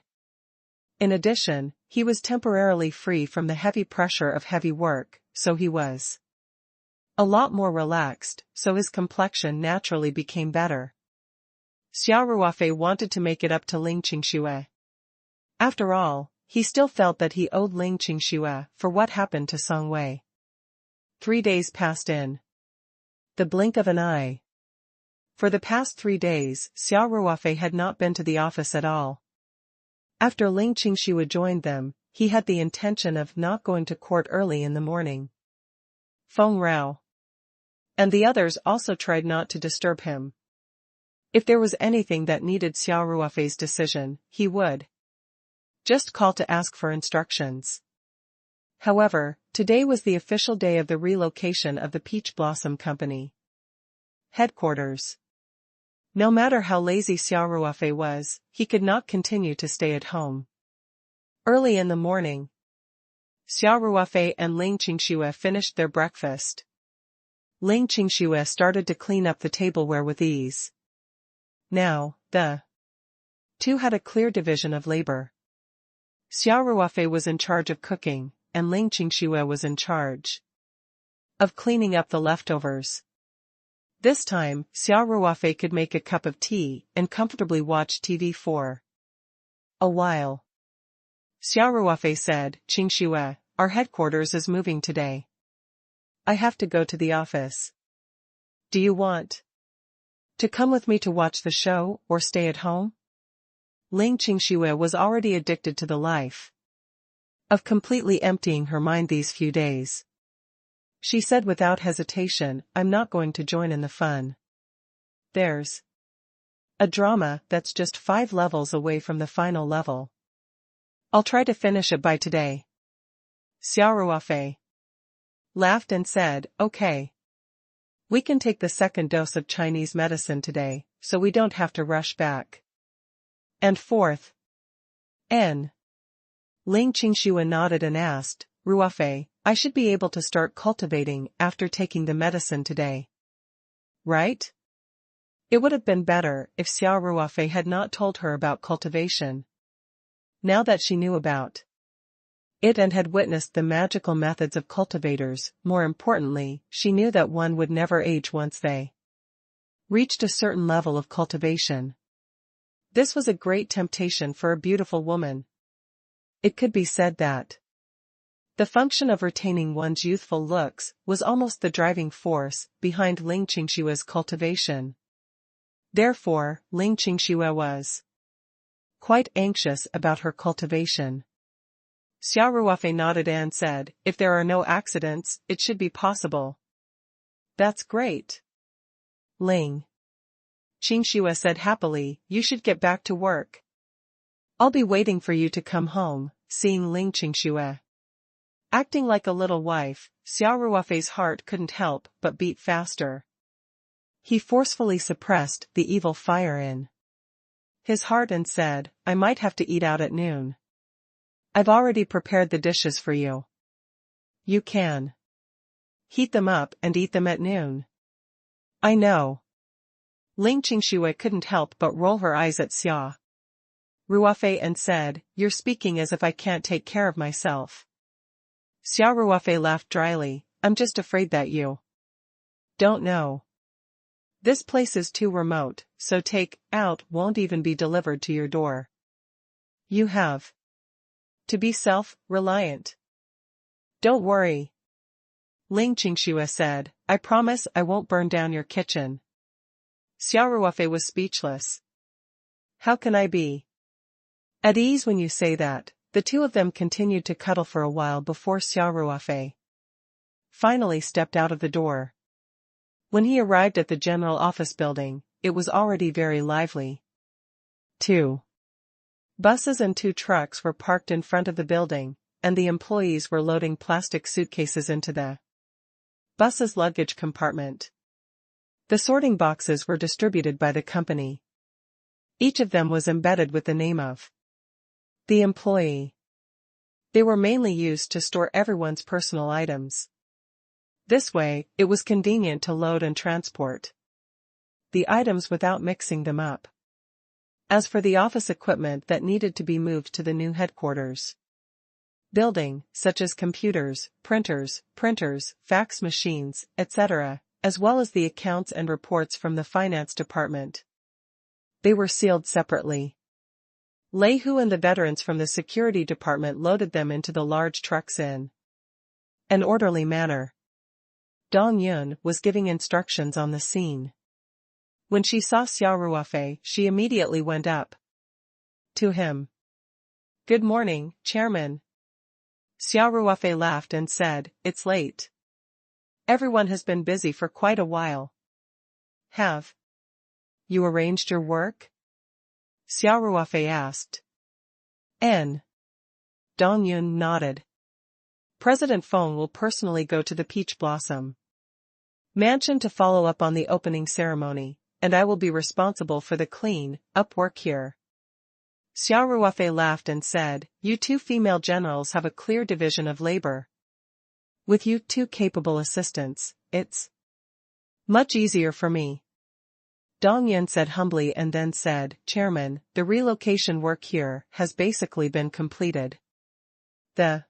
In addition, he was temporarily free from the heavy pressure of heavy work, so he was a lot more relaxed, so his complexion naturally became better. Xia Ruofei wanted to make it up to Ling Qingxue. After all, he still felt that he owed Ling Qingxue for what happened to Song Wei. 3 days passed in the blink of an eye. For the past 3 days, Xia Ruofei had not been to the office at all. After Ling Qingxue joined them, he had the intention of not going to court early in the morning. Feng Rao and the others also tried not to disturb him. If there was anything that needed Xia Ruofei's decision, he would just call to ask for instructions. However, today was the official day of the relocation of the Peach Blossom Company headquarters. No matter how lazy Xia Ruofei was, he could not continue to stay at home. Early in the morning, Xia Ruofei and Ling Qingxue finished their breakfast. Ling Qingxue started to clean up the tableware with ease. Now, the two had a clear division of labor. Xia Ruofei was in charge of cooking, and Ling Qingxue was in charge of cleaning up the leftovers. This time, Xia Ruofei could make a cup of tea and comfortably watch TV for a while. Xia Ruofei said, "Qingxue, our headquarters is moving today. I have to go to the office. Do you want to come with me to watch the show or stay at home?" Ling Qingxue was already addicted to the life of completely emptying her mind these few days. She said without hesitation, "I'm not going to join in the fun. There's a drama that's just 5 levels away from the final level. I'll try to finish it by today." Xia Ruofei laughed and said, "Okay. We can take the second dose of Chinese medicine today, so we don't have to rush back and forth." N. Ling Qingxue nodded and asked, "Ruofei, I should be able to start cultivating after taking the medicine today, right?" It would have been better if Xia Ruofei had not told her about cultivation. Now that she knew about it and had witnessed the magical methods of cultivators, more importantly, she knew that one would never age once they reached a certain level of cultivation. This was a great temptation for a beautiful woman. It could be said that the function of retaining one's youthful looks was almost the driving force behind Ling Qingxue's cultivation. Therefore, Ling Qingxue was quite anxious about her cultivation. Xia Ruofei nodded and said, "If there are no accidents, it should be possible." "That's great, Ling," Qingxue said happily. "You should get back to work. I'll be waiting for you to come home." Seeing Ling Qingxue acting like a little wife, Xia Ruofei's heart couldn't help but beat faster. He forcefully suppressed the evil fire in his heart and said, "I might have to eat out at noon. I've already prepared the dishes for you. You can heat them up and eat them at noon." "I know." Ling Qingxue couldn't help but roll her eyes at Xia Ruofei and said, "You're speaking as if I can't take care of myself." Xia Ruofei laughed dryly, "I'm just afraid that you don't know. This place is too remote, so take-out won't even be delivered to your door. You have to be self-reliant." "Don't worry," Ling Qingxue said, "I promise I won't burn down your kitchen." Xia Ruofei was speechless. "How can I be at ease when you say that?" The two of them continued to cuddle for a while before Xia Ruofei finally stepped out of the door. When he arrived at the general office building, it was already very lively. 2 buses and 2 trucks were parked in front of the building, and the employees were loading plastic suitcases into the bus's luggage compartment. The sorting boxes were distributed by the company. Each of them was embedded with the name of the employee. They were mainly used to store everyone's personal items. This way, it was convenient to load and transport the items without mixing them up. As for the office equipment that needed to be moved to the new headquarters building, such as computers, printers, fax machines, etc., as well as the accounts and reports from the finance department, they were sealed separately. Lei Hu and the veterans from the security department loaded them into the large trucks in an orderly manner. Dong Yun was giving instructions on the scene. When she saw Xia Ruofei, she immediately went up to him. "Good morning, Chairman." Xia Ruofei laughed and said, "It's late. Everyone has been busy for quite a while. Have you arranged your work?" Xia Ruofei asked. N. Dong Yun nodded. "President Feng will personally go to the Peach Blossom Mansion to follow up on the opening ceremony, and I will be responsible for the clean-up work here." Xia Ruofei laughed and said, "You two female generals have a clear division of labor. With you two capable assistants, it's much easier for me." Dong Yun said humbly and then said, "Chairman, the relocation work here has basically been completed. The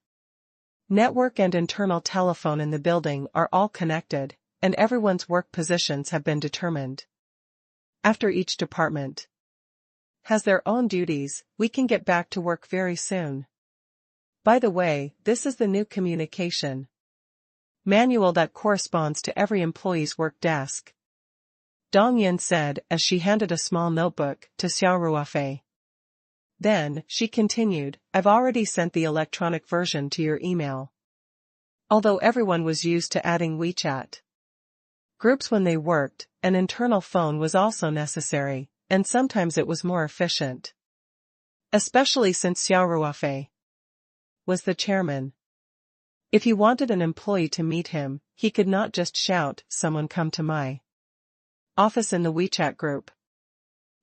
network and internal telephone in the building are all connected, and everyone's work positions have been determined. After each department has their own duties, we can get back to work very soon. By the way, this is the new communication manual that corresponds to every employee's work desk," Dong Yun said as she handed a small notebook to Xia Ruofei. Then, she continued, "I've already sent the electronic version to your email. Although everyone was used to adding WeChat groups when they worked, an internal phone was also necessary, and sometimes it was more efficient. Especially since Xia Ruofei was the chairman. If he wanted an employee to meet him, he could not just shout, 'Someone come to my office' in the WeChat group."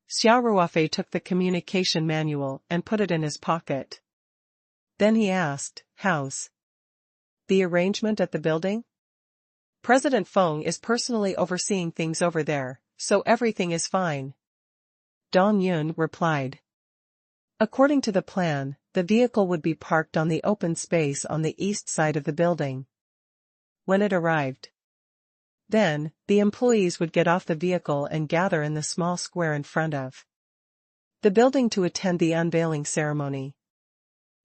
Xia Ruofei took the communication manual and put it in his pocket. Then he asked, "How's the arrangement at the building?" "President Feng is personally overseeing things over there, so everything is fine," Dong Yun replied. According to the plan, the vehicle would be parked on the open space on the east side of the building. When it arrived, then, the employees would get off the vehicle and gather in the small square in front of the building to attend the unveiling ceremony.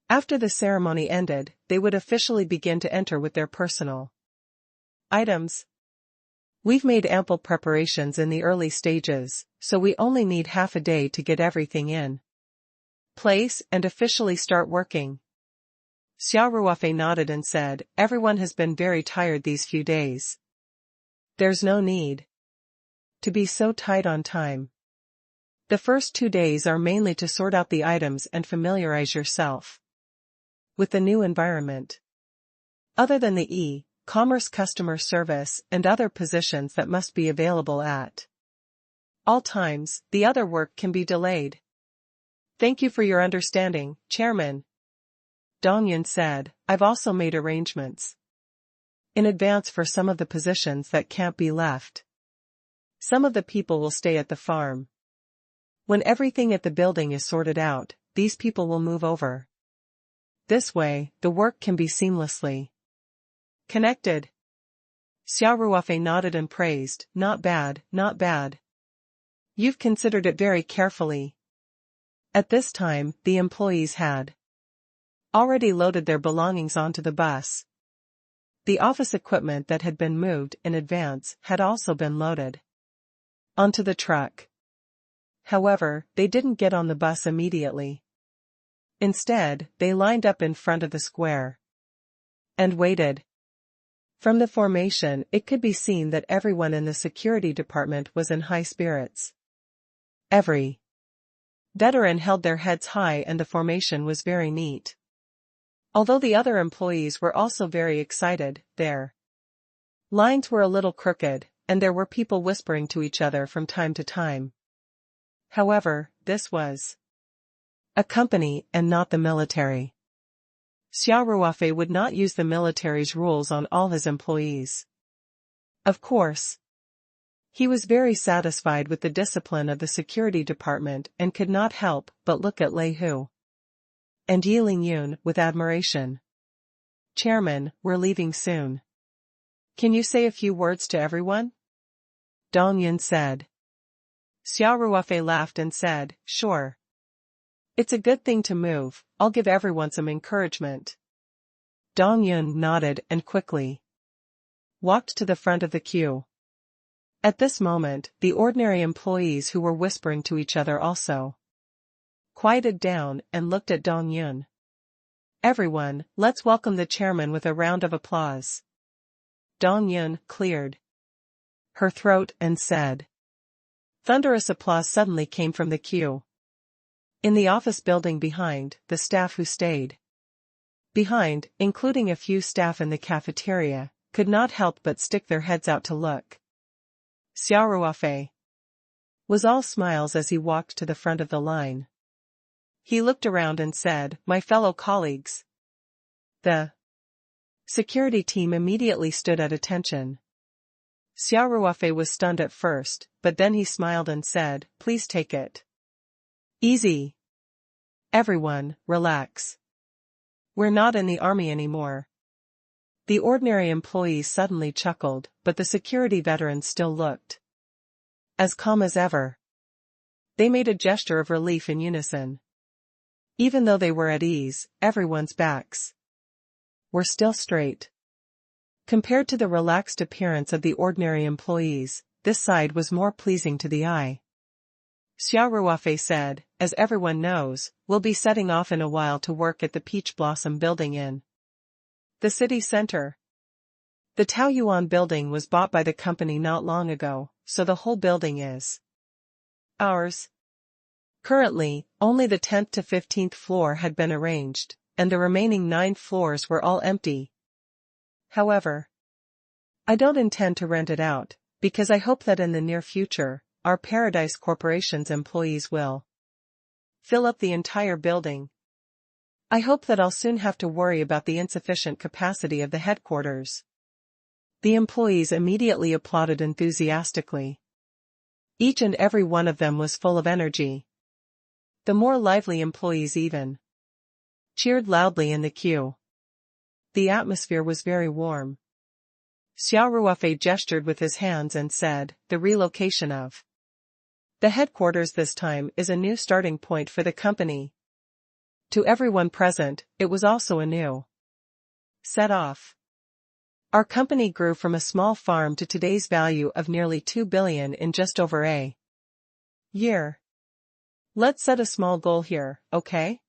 After the ceremony ended, they would officially begin to enter with their personal items. "We've made ample preparations in the early stages, so we only need half a day to get everything in place and officially start working." Xia Ruofei nodded and said, "Everyone has been very tired these few days. There's no need to be so tight on time. The first 2 days are mainly to sort out the items and familiarize yourself with the new environment. Other than the e-commerce customer service and other positions that must be available at all times, the other work can be delayed." "Thank you for your understanding, Chairman," Dong Yun said. "I've also made arrangements in advance for some of the positions that can't be left. Some of the people will stay at the farm. When everything at the building is sorted out, these people will move over. This way, the work can be seamlessly connected." Xia Ruofei nodded and praised, "Not bad, not bad. You've considered it very carefully." At this time, the employees had already loaded their belongings onto the bus. The office equipment that had been moved in advance had also been loaded onto the truck. However, they didn't get on the bus immediately. Instead, they lined up in front of the square and waited. From the formation, it could be seen that everyone in the security department was in high spirits. Every veteran held their heads high and the formation was very neat. Although the other employees were also very excited, their lines were a little crooked, and there were people whispering to each other from time to time. However, this was a company and not the military. Xia Ruofei would not use the military's rules on all his employees. Of course, he was very satisfied with the discipline of the security department and could not help but look at Lei Hu and Yiling Yun with admiration. "Chairman, we're leaving soon. Can you say a few words to everyone?" Dong Yun said. Xia Ruofei laughed and said, "Sure. It's a good thing to move, I'll give everyone some encouragement." Dong Yun nodded and quickly walked to the front of the queue. At this moment, the ordinary employees who were whispering to each other also quieted down and looked at Dong Yun. "Everyone, let's welcome the chairman with a round of applause." Dong Yun cleared her throat and said. Thunderous applause suddenly came from the queue. In the office building behind, the staff who stayed behind, including a few staff in the cafeteria, could not help but stick their heads out to look. Xia Ruofei was all smiles as he walked to the front of the line. He looked around and said, "My fellow colleagues." The security team immediately stood at attention. Xia Ruofei was stunned at first, but then he smiled and said, "Please take it easy. Everyone, relax. We're not in the army anymore." The ordinary employees suddenly chuckled, but the security veterans still looked as calm as ever. They made a gesture of relief in unison. Even though they were at ease, everyone's backs were still straight. Compared to the relaxed appearance of the ordinary employees, this side was more pleasing to the eye. Xia Ruofei said, "As everyone knows, we'll be setting off in a while to work at the Peach Blossom building in the city center. The Taoyuan building was bought by the company not long ago, so the whole building is ours." Currently, only the 10th to 15th floor had been arranged, and the remaining 9 floors were all empty. However, I don't intend to rent it out, because I hope that in the near future, our Paradise Corporation's employees will fill up the entire building. I hope that I'll soon have to worry about the insufficient capacity of the headquarters. The employees immediately applauded enthusiastically. Each and every one of them was full of energy. The more lively employees even cheered loudly in the queue. The atmosphere was very warm. Xia Ruofei gestured with his hands and said, "The relocation of the headquarters this time is a new starting point for the company." To everyone present, it was also a new set off. Our company grew from a small farm to today's value of nearly 2 billion in just over a year. Let's set a small goal here, okay?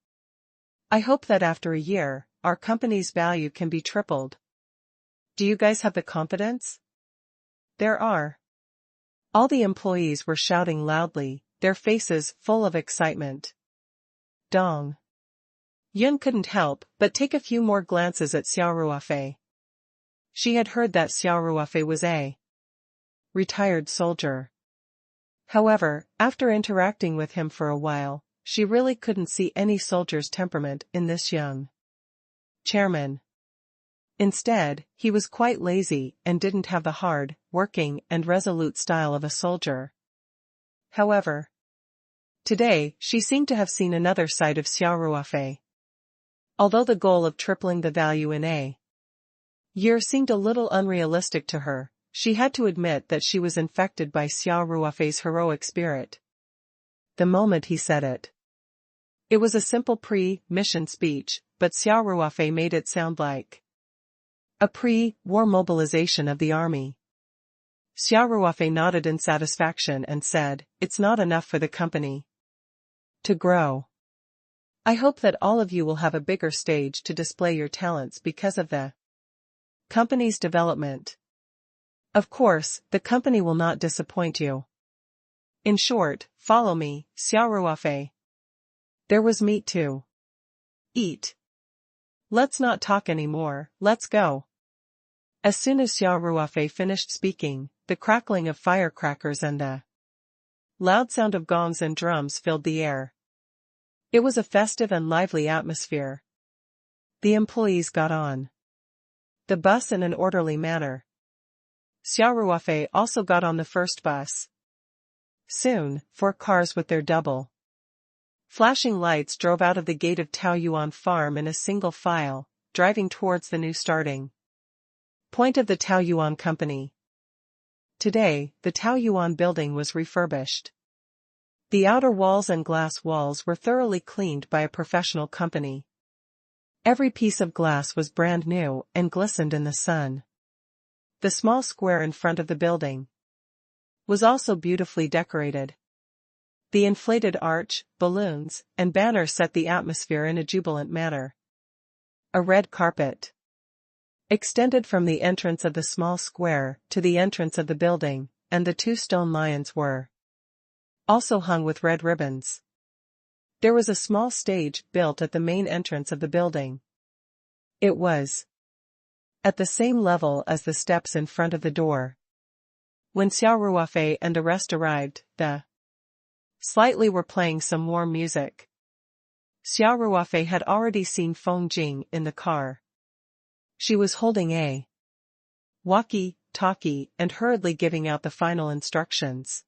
I hope that after a year, our company's value can be tripled. Do you guys have the confidence? There are. All the employees were shouting loudly, their faces full of excitement. Dong Yun couldn't help but take a few more glances at Xia Ruofei. She had heard that Xia Ruofei was a retired soldier. However, after interacting with him for a while, she really couldn't see any soldier's temperament in this young chairman. Instead, he was quite lazy and didn't have the hard, working and resolute style of a soldier. However, today she seemed to have seen another side of Xia Ruofei. Although the goal of tripling the value in a year seemed a little unrealistic to her, she had to admit that she was infected by Xia Ruofei's heroic spirit. The moment he said it, it was a simple pre-mission speech, but Xia Ruofei made it sound like a pre-war mobilization of the army. Xia Ruofei nodded in satisfaction and said, "It's not enough for the company to grow. I hope that all of you will have a bigger stage to display your talents because of the company's development. Of course, the company will not disappoint you. In short, follow me, Xia Ruofei. There was meat to eat. Let's not talk anymore, let's go." As soon as Xia Ruofei finished speaking, the crackling of firecrackers and the loud sound of gongs and drums filled the air. It was a festive and lively atmosphere. The employees got on the bus in an orderly manner. Xia Ruofei also got on the first bus. Soon, 4 cars with their double flashing lights drove out of the gate of Taoyuan Farm in a single file, driving towards the new starting point of the Taoyuan company. Today, the Taoyuan building was refurbished. The outer walls and glass walls were thoroughly cleaned by a professional company. Every piece of glass was brand new and glistened in the sun. The small square in front of the building was also beautifully decorated. The inflated arch, balloons, and banners set the atmosphere in a jubilant manner. A red carpet extended from the entrance of the small square to the entrance of the building, and the 2 stone lions were also hung with red ribbons. There was a small stage built at the main entrance of the building. It was at the same level as the steps in front of the door. When Xia Ruofei and the rest arrived, the slightly were playing some warm music. Xia Ruofei had already seen Feng Jing in the car. She was holding a walkie-talkie and hurriedly giving out the final instructions.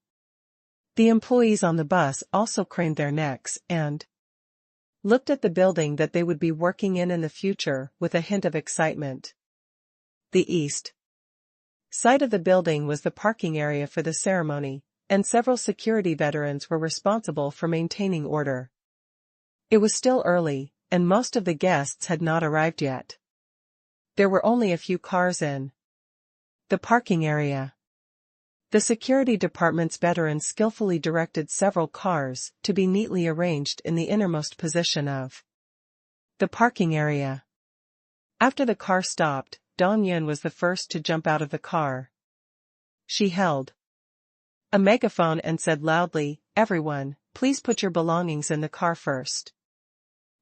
The employees on the bus also craned their necks and looked at the building that they would be working in the future with a hint of excitement. The east side of the building was the parking area for the ceremony, and several security veterans were responsible for maintaining order. It was still early, and most of the guests had not arrived yet. There were only a few cars in the parking area. The security department's veterans skillfully directed several cars to be neatly arranged in the innermost position of the parking area. After the car stopped, Dong Yun was the first to jump out of the car. She held a megaphone and said loudly, "Everyone, please put your belongings in the car first.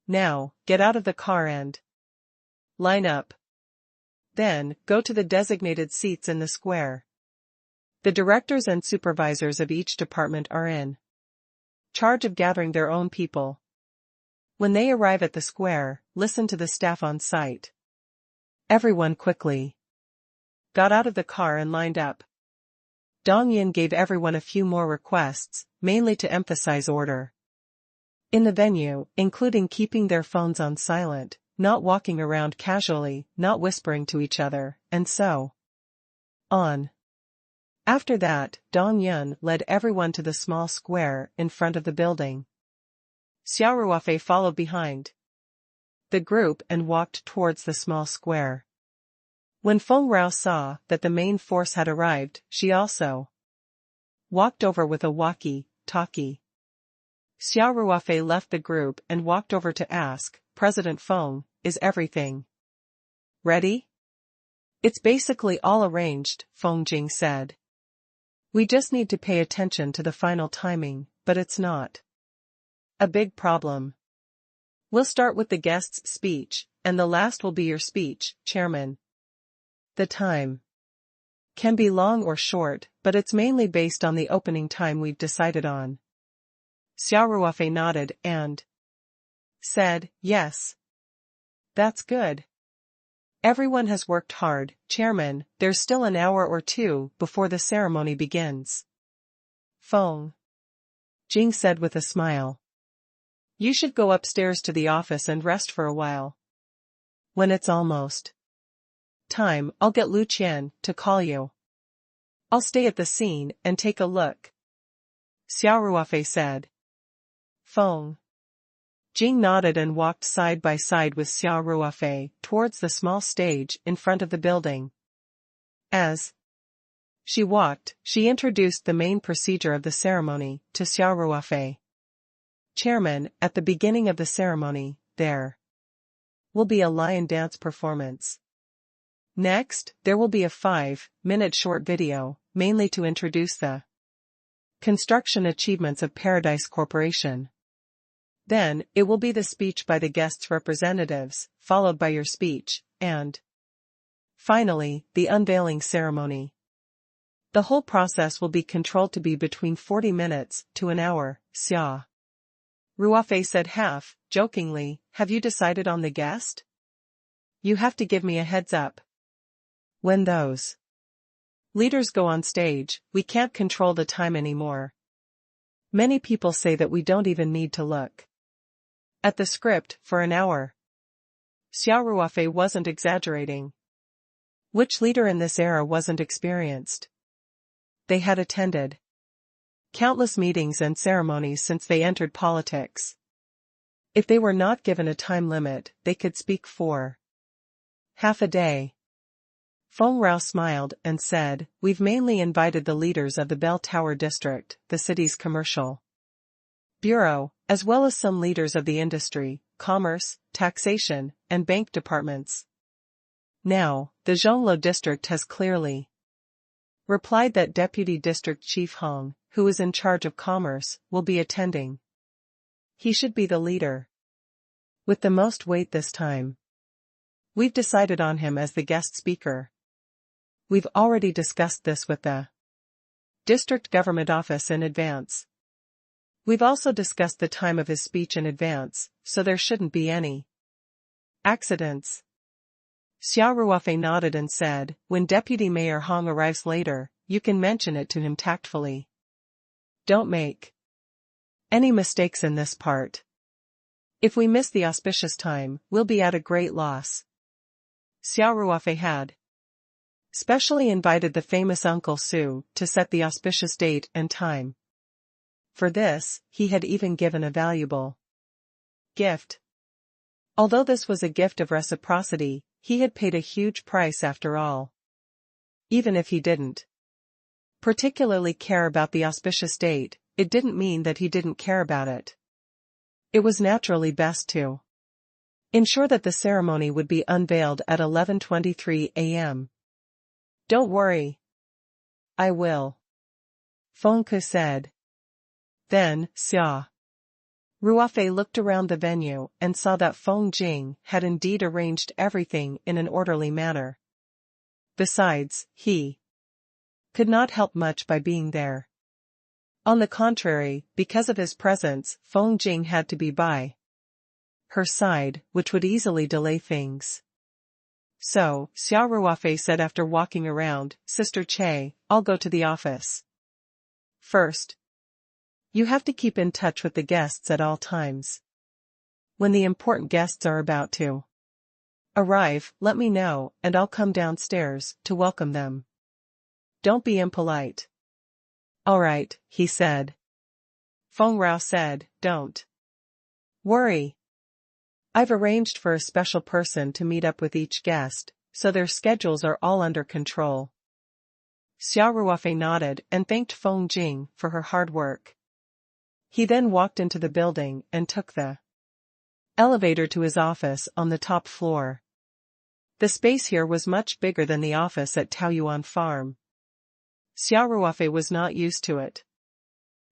Now, get out of the car and line up. Then, go to the designated seats in the square. The directors and supervisors of each department are in charge of gathering their own people. When they arrive at the square, listen to the staff on site." Everyone quickly got out of the car and lined up. Dong Yin gave everyone a few more requests, mainly to emphasize order in the venue, including keeping their phones on silent, not walking around casually, not whispering to each other, and so on. After that, Dong Yun led everyone to the small square in front of the building. Xia Ruofei followed behind the group and walked towards the small square. When Feng Rao saw that the main force had arrived, she also walked over with a walkie-talkie. Xia Ruofei left the group and walked over to ask, "President Feng, is everything ready?" "It's basically all arranged," Feng Jing said. "We just need to pay attention to the final timing, but it's not a big problem. We'll start with the guest's speech, and the last will be your speech, Chairman. The time can be long or short, but it's mainly based on the opening time we've decided on." Xia Ruofei nodded and said, "Yes. That's good. Everyone has worked hard, Chairman. There's still an hour or two before the ceremony begins." Feng Jing said with a smile, "You should go upstairs to the office and rest for a while. When it's almost time, I'll get Lu Qian to call you. I'll stay at the scene and take a look," Xia Ruofei said. Feng Jing nodded and walked side by side with Xia Ruofei towards the small stage in front of the building. As she walked, she introduced the main procedure of the ceremony to Xia Ruofei. "Chairman, at the beginning of the ceremony, there will be a lion dance performance. Next, there will be a 5-minute short video, mainly to introduce the construction achievements of Paradise Corporation. Then, it will be the speech by the guests' representatives, followed by your speech, and finally, the unveiling ceremony. The whole process will be controlled to be between 40 minutes to an hour," Xia Ruofei said jokingly. "Have you decided on the guest? You have to give me a heads up. When those leaders go on stage, we can't control the time anymore. Many people say that we don't even need to look at the script for an hour." Xia Ruofei wasn't exaggerating. Which leader in this era wasn't experienced? They had attended countless meetings and ceremonies since they entered politics. If they were not given a time limit, they could speak for half a day. Feng Rao smiled and said, "We've mainly invited the leaders of the Bell Tower District, the city's commercial bureau, as well as some leaders of the industry, commerce, taxation, and bank departments. Now, the Zhonglo district has clearly replied that Deputy District Chief Hong, who is in charge of commerce, will be attending. He should be the leader with the most weight this time. We've decided on him as the guest speaker. We've already discussed this with the district government office in advance. We've also discussed the time of his speech in advance, so there shouldn't be any accidents." Xia Ruofei nodded and said, "When Deputy Mayor Hong arrives later, you can mention it to him tactfully. Don't make any mistakes in this part. If we miss the auspicious time, we'll be at a great loss." Xia Ruofei had specially invited the famous Uncle Su to set the auspicious date and time. For this, he had even given a valuable gift. Although this was a gift of reciprocity, he had paid a huge price after all. Even if he didn't particularly care about the auspicious date, it didn't mean that he didn't care about it. It was naturally best to ensure that the ceremony would be unveiled at 11:23 a.m. "Don't worry. I will," Feng Ke said. Then, Xia Ruofei looked around the venue and saw that Feng Jing had indeed arranged everything in an orderly manner. Besides, he could not help much by being there. On the contrary, because of his presence, Feng Jing had to be by her side, which would easily delay things. So, Xia Ruofei said after walking around, "Sister Che, I'll go to the office first. You have to keep in touch with the guests at all times. When the important guests are about to arrive, let me know, and I'll come downstairs to welcome them. Don't be impolite." "All right," he said. Feng Rao said, "Don't worry. I've arranged for a special person to meet up with each guest, so their schedules are all under control." Xia Ruofei nodded and thanked Feng Jing for her hard work. He then walked into the building and took the elevator to his office on the top floor. The space here was much bigger than the office at Taoyuan Farm. Xia Ruofei was not used to it.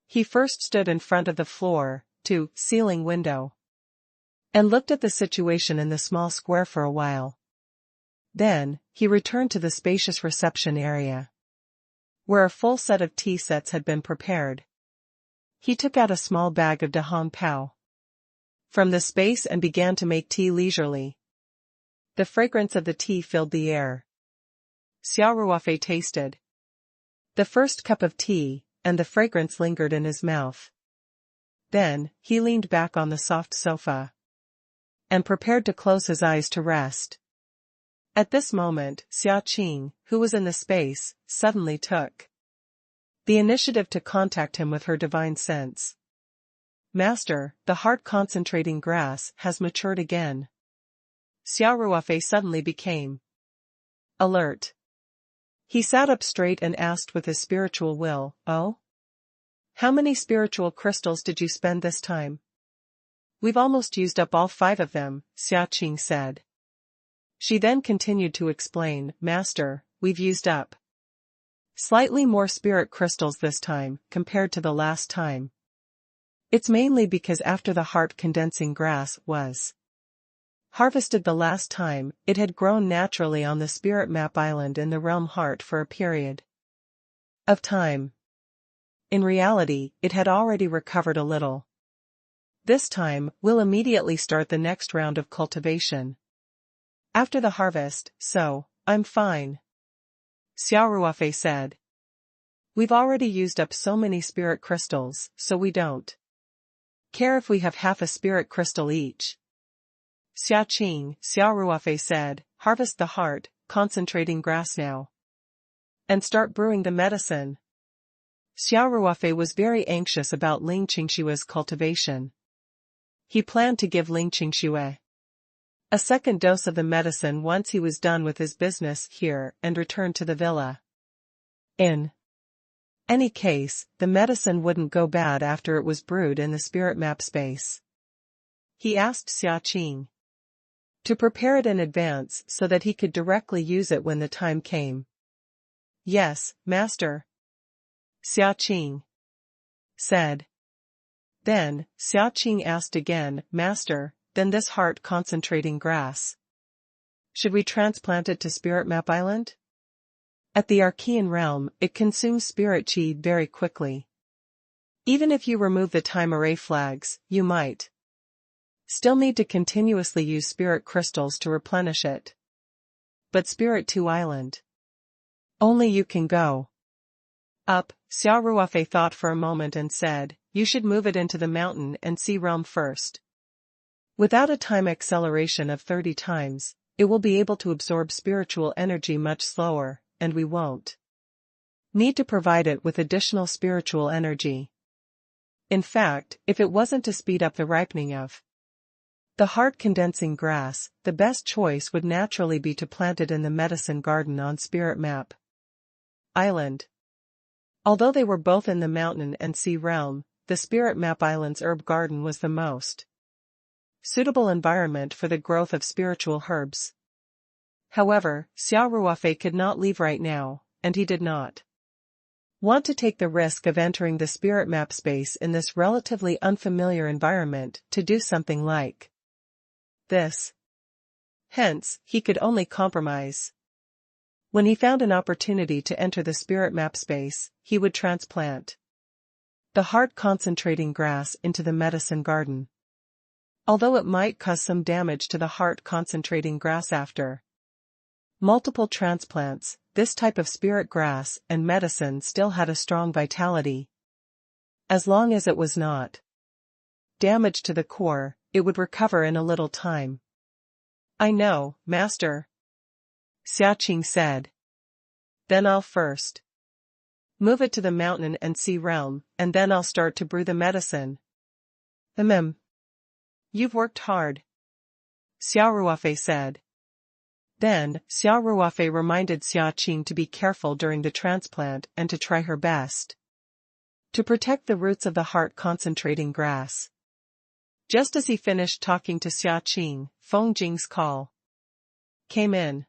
He first stood in front of the floor-to-ceiling window and looked at the situation in the small square for a while. Then, he returned to the spacious reception area, where a full set of tea sets had been prepared. He took out a small bag of Dahong Pao from the space and began to make tea leisurely. The fragrance of the tea filled the air. Xia Ruofei tasted the first cup of tea, and the fragrance lingered in his mouth. Then, he leaned back on the soft sofa and prepared to close his eyes to rest. At this moment, Xia Qing, who was in the space, suddenly took the initiative to contact him with her divine sense. "Master, the heart concentrating grass has matured again." Xia Ruofei suddenly became alert. He sat up straight and asked with his spiritual will, "Oh? How many spiritual crystals did you spend this time?" "We've almost used up all 5 of them," Xia Qing said. She then continued to explain, "Master, we've used up slightly more spirit crystals this time, compared to the last time. It's mainly because after the heart condensing grass was harvested the last time, it had grown naturally on the spirit map island in the realm heart for a period of time. In reality, it had already recovered a little. This time, we'll immediately start the next round of cultivation after the harvest, so, I'm fine," Xia Ruofei said. "We've already used up so many spirit crystals, so we don't care if we have half a spirit crystal each." Xia Ruofei said, "Harvest the heart, concentrating grass now. And start brewing the medicine." Xia Ruofei was very anxious about Ling Qingshue's cultivation. He planned to give Ling Qingshu a second dose of the medicine once he was done with his business here and returned to the villa. In any case, the medicine wouldn't go bad after it was brewed in the spirit map space. He asked Xia Qing to prepare it in advance so that he could directly use it when the time came. Yes, master, Xia Qing said. Then, Xia Qing asked again, Master, then this heart-concentrating grass, should we transplant it to Spirit Map Island? At the Archean realm, it consumes spirit chi very quickly. Even if you remove the time array flags, you might still need to continuously use spirit crystals to replenish it. But Spirit 2 Island, only you can go up. Xia Ruofei thought for a moment and said, you should move it into the mountain and sea realm first. Without a time acceleration of 30 times, it will be able to absorb spiritual energy much slower, and we won't need to provide it with additional spiritual energy. In fact, if it wasn't to speed up the ripening of the heart-condensing grass, the best choice would naturally be to plant it in the medicine garden on Spirit Map Island. Although they were both in the mountain and sea realm, the Spirit Map Island's herb garden was the most suitable environment for the growth of spiritual herbs. However, Xia Ruofei could not leave right now, and he did not want to take the risk of entering the spirit map space in this relatively unfamiliar environment to do something like this. Hence, he could only compromise. When he found an opportunity to enter the spirit map space, he would transplant the heart-concentrating grass into the medicine garden. Although it might cause some damage to the heart-concentrating grass after multiple transplants, this type of spirit grass and medicine still had a strong vitality. As long as it was not damaged to the core, it would recover in a little time. I know, master, Xia Qing said. Then I'll first move it to the mountain and sea realm, and then I'll start to brew the medicine. You've worked hard, Xia Ruofei said. Then, Xia Ruofei reminded Xia Qing to be careful during the transplant and to try her best to protect the roots of the heart-concentrating grass. Just as he finished talking to Xia Qing, Feng Jing's call came in.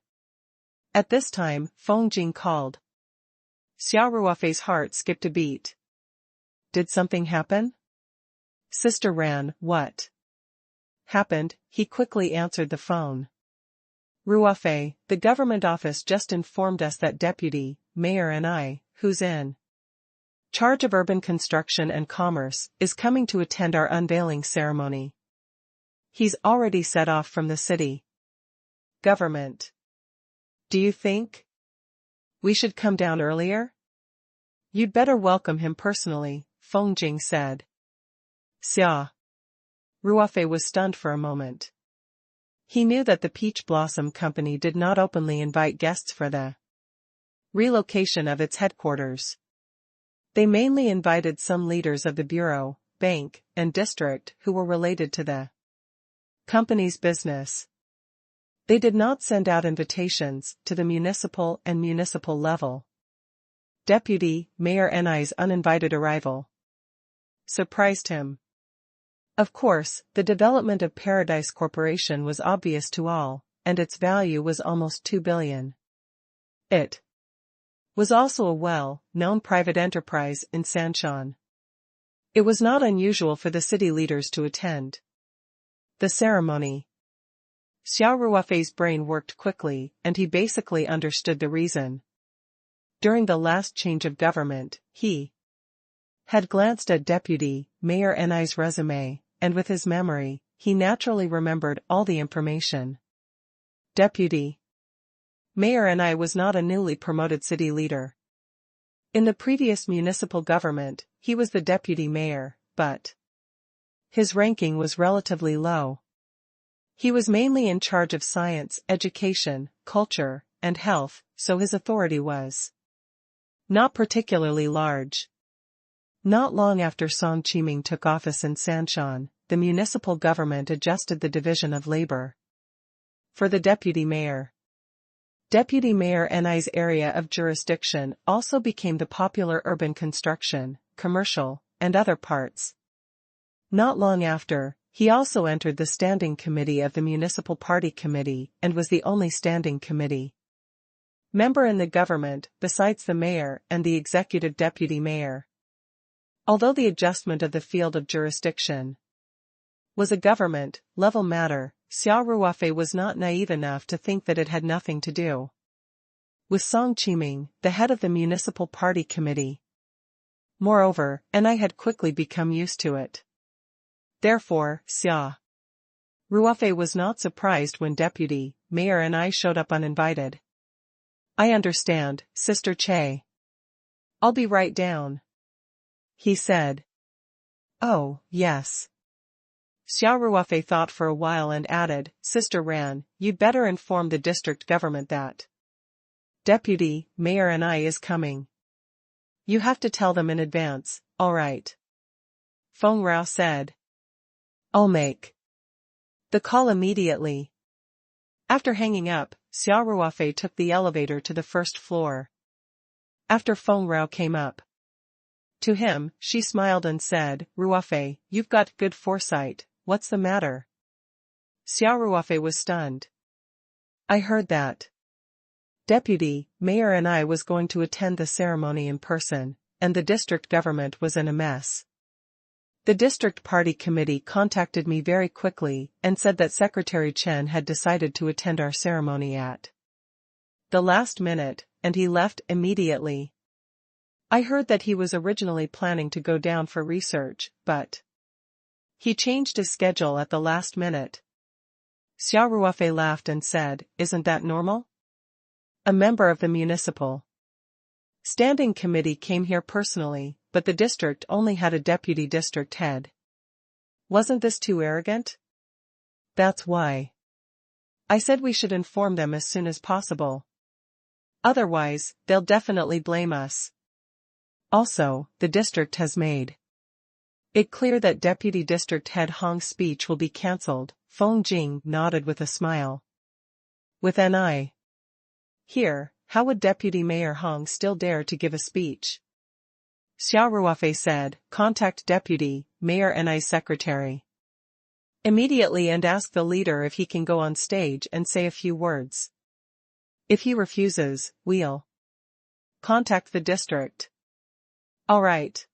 At this time, Feng Jing called. Xia Ruofei's heart skipped a beat. Did something happen? Sister Ran, what happened? He quickly answered the phone. Ruofei, the government office just informed us that Deputy Mayor and I, who's in charge of urban construction and commerce, is coming to attend our unveiling ceremony. He's already set off from the city. Government. Do you think we should come down earlier? You'd better welcome him personally, Feng Jing said. Xia Ruofei was stunned for a moment. He knew that the Peach Blossom Company did not openly invite guests for the relocation of its headquarters. They mainly invited some leaders of the bureau, bank, and district who were related to the company's business. They did not send out invitations to the municipal and municipal level. Deputy Mayor Ni's uninvited arrival surprised him. Of course, the development of Paradise Corporation was obvious to all, and its value was almost 2 billion. It was also a well-known private enterprise in Sanshan. It was not unusual for the city leaders to attend the ceremony. Xia Ruofei's brain worked quickly, and he basically understood the reason. During the last change of government, he had glanced at Deputy Mayor Ni's resume, and with his memory, he naturally remembered all the information. Deputy Mayor Ni was not a newly promoted city leader. In the previous municipal government, he was the deputy mayor, but his ranking was relatively low. He was mainly in charge of science, education, culture, and health, so his authority was not particularly large. Not long after Song Qiming took office in Sanshan, the municipal government adjusted the division of labor. For the deputy mayor. Deputy Mayor Ni's area of jurisdiction also became the popular urban construction, commercial, and other parts. Not long after, he also entered the standing committee of the Municipal Party Committee and was the only standing committee member in the government besides the mayor and the executive deputy mayor. Although the adjustment of the field of jurisdiction was a government-level matter, Xia Ruofei was not naive enough to think that it had nothing to do with Song Qiming, the head of the Municipal Party Committee. Moreover, Ni had quickly become used to it. Therefore, Xia Ruofei was not surprised when Deputy Mayor Ni showed up uninvited. "I understand, Sister Che. I'll be right down," he said. "Oh, yes." Xia Ruofei thought for a while and added, "Sister Ran, you'd better inform the district government that Deputy Mayor Ni is coming. You have to tell them in advance, all right?" Feng Rao said. "I'll make the call immediately." After hanging up, Xia Ruofei took the elevator to the first floor. After Feng Rao came up to him, she smiled and said, "Ruofei, you've got good foresight. What's the matter?" Xia Ruofei was stunned. "I heard that Deputy Mayor Ni was going to attend the ceremony in person, and the district government was in a mess. The district party committee contacted me very quickly and said that Secretary Chen had decided to attend our ceremony at the last minute, and he left immediately. I heard that he was originally planning to go down for research, but he changed his schedule at the last minute." Xia Ruofei laughed and said, "Isn't that normal? A member of the municipal standing committee came here personally, but the district only had a deputy district head. Wasn't this too arrogant? That's why I said we should inform them as soon as possible. Otherwise, they'll definitely blame us. Also, the district has made it clear that Deputy District Head Hong's speech will be cancelled." Feng Jing nodded with a smile. "With Ni here, how would Deputy Mayor Hong still dare to give a speech?" Xia Ruofei said, "Contact Deputy Mayor Ni's secretary immediately and ask the leader if he can go on stage and say a few words. If he refuses, we'll contact the district." "All right,"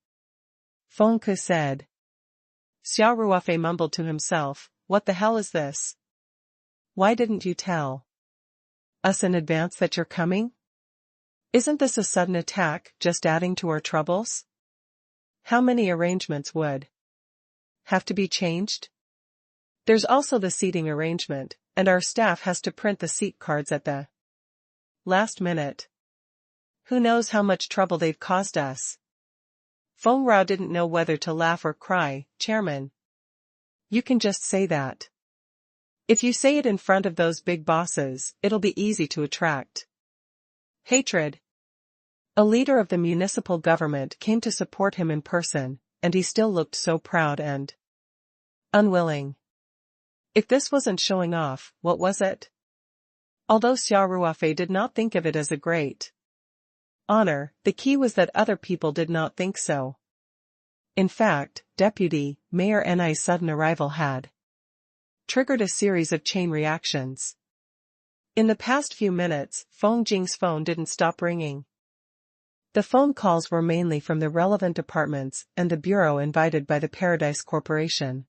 Feng Ke said. Xia Ruofei mumbled to himself, "What the hell is this? Why didn't you tell us in advance that you're coming? Isn't this a sudden attack just adding to our troubles? How many arrangements would have to be changed? There's also the seating arrangement, and our staff has to print the seat cards at the last minute. Who knows how much trouble they've caused us?" Feng Rao didn't know whether to laugh or cry. "Chairman, you can just say that. If you say it in front of those big bosses, it'll be easy to attract hatred." A leader of the municipal government came to support him in person, and he still looked so proud and unwilling. If this wasn't showing off, what was it? Although Xia Ruofei did not think of it as a great honor, the key was that other people did not think so. In fact, Deputy Mayor Ni's sudden arrival had triggered a series of chain reactions. In the past few minutes, Feng Jing's phone didn't stop ringing. The phone calls were mainly from the relevant departments and the bureau invited by the Paradise Corporation.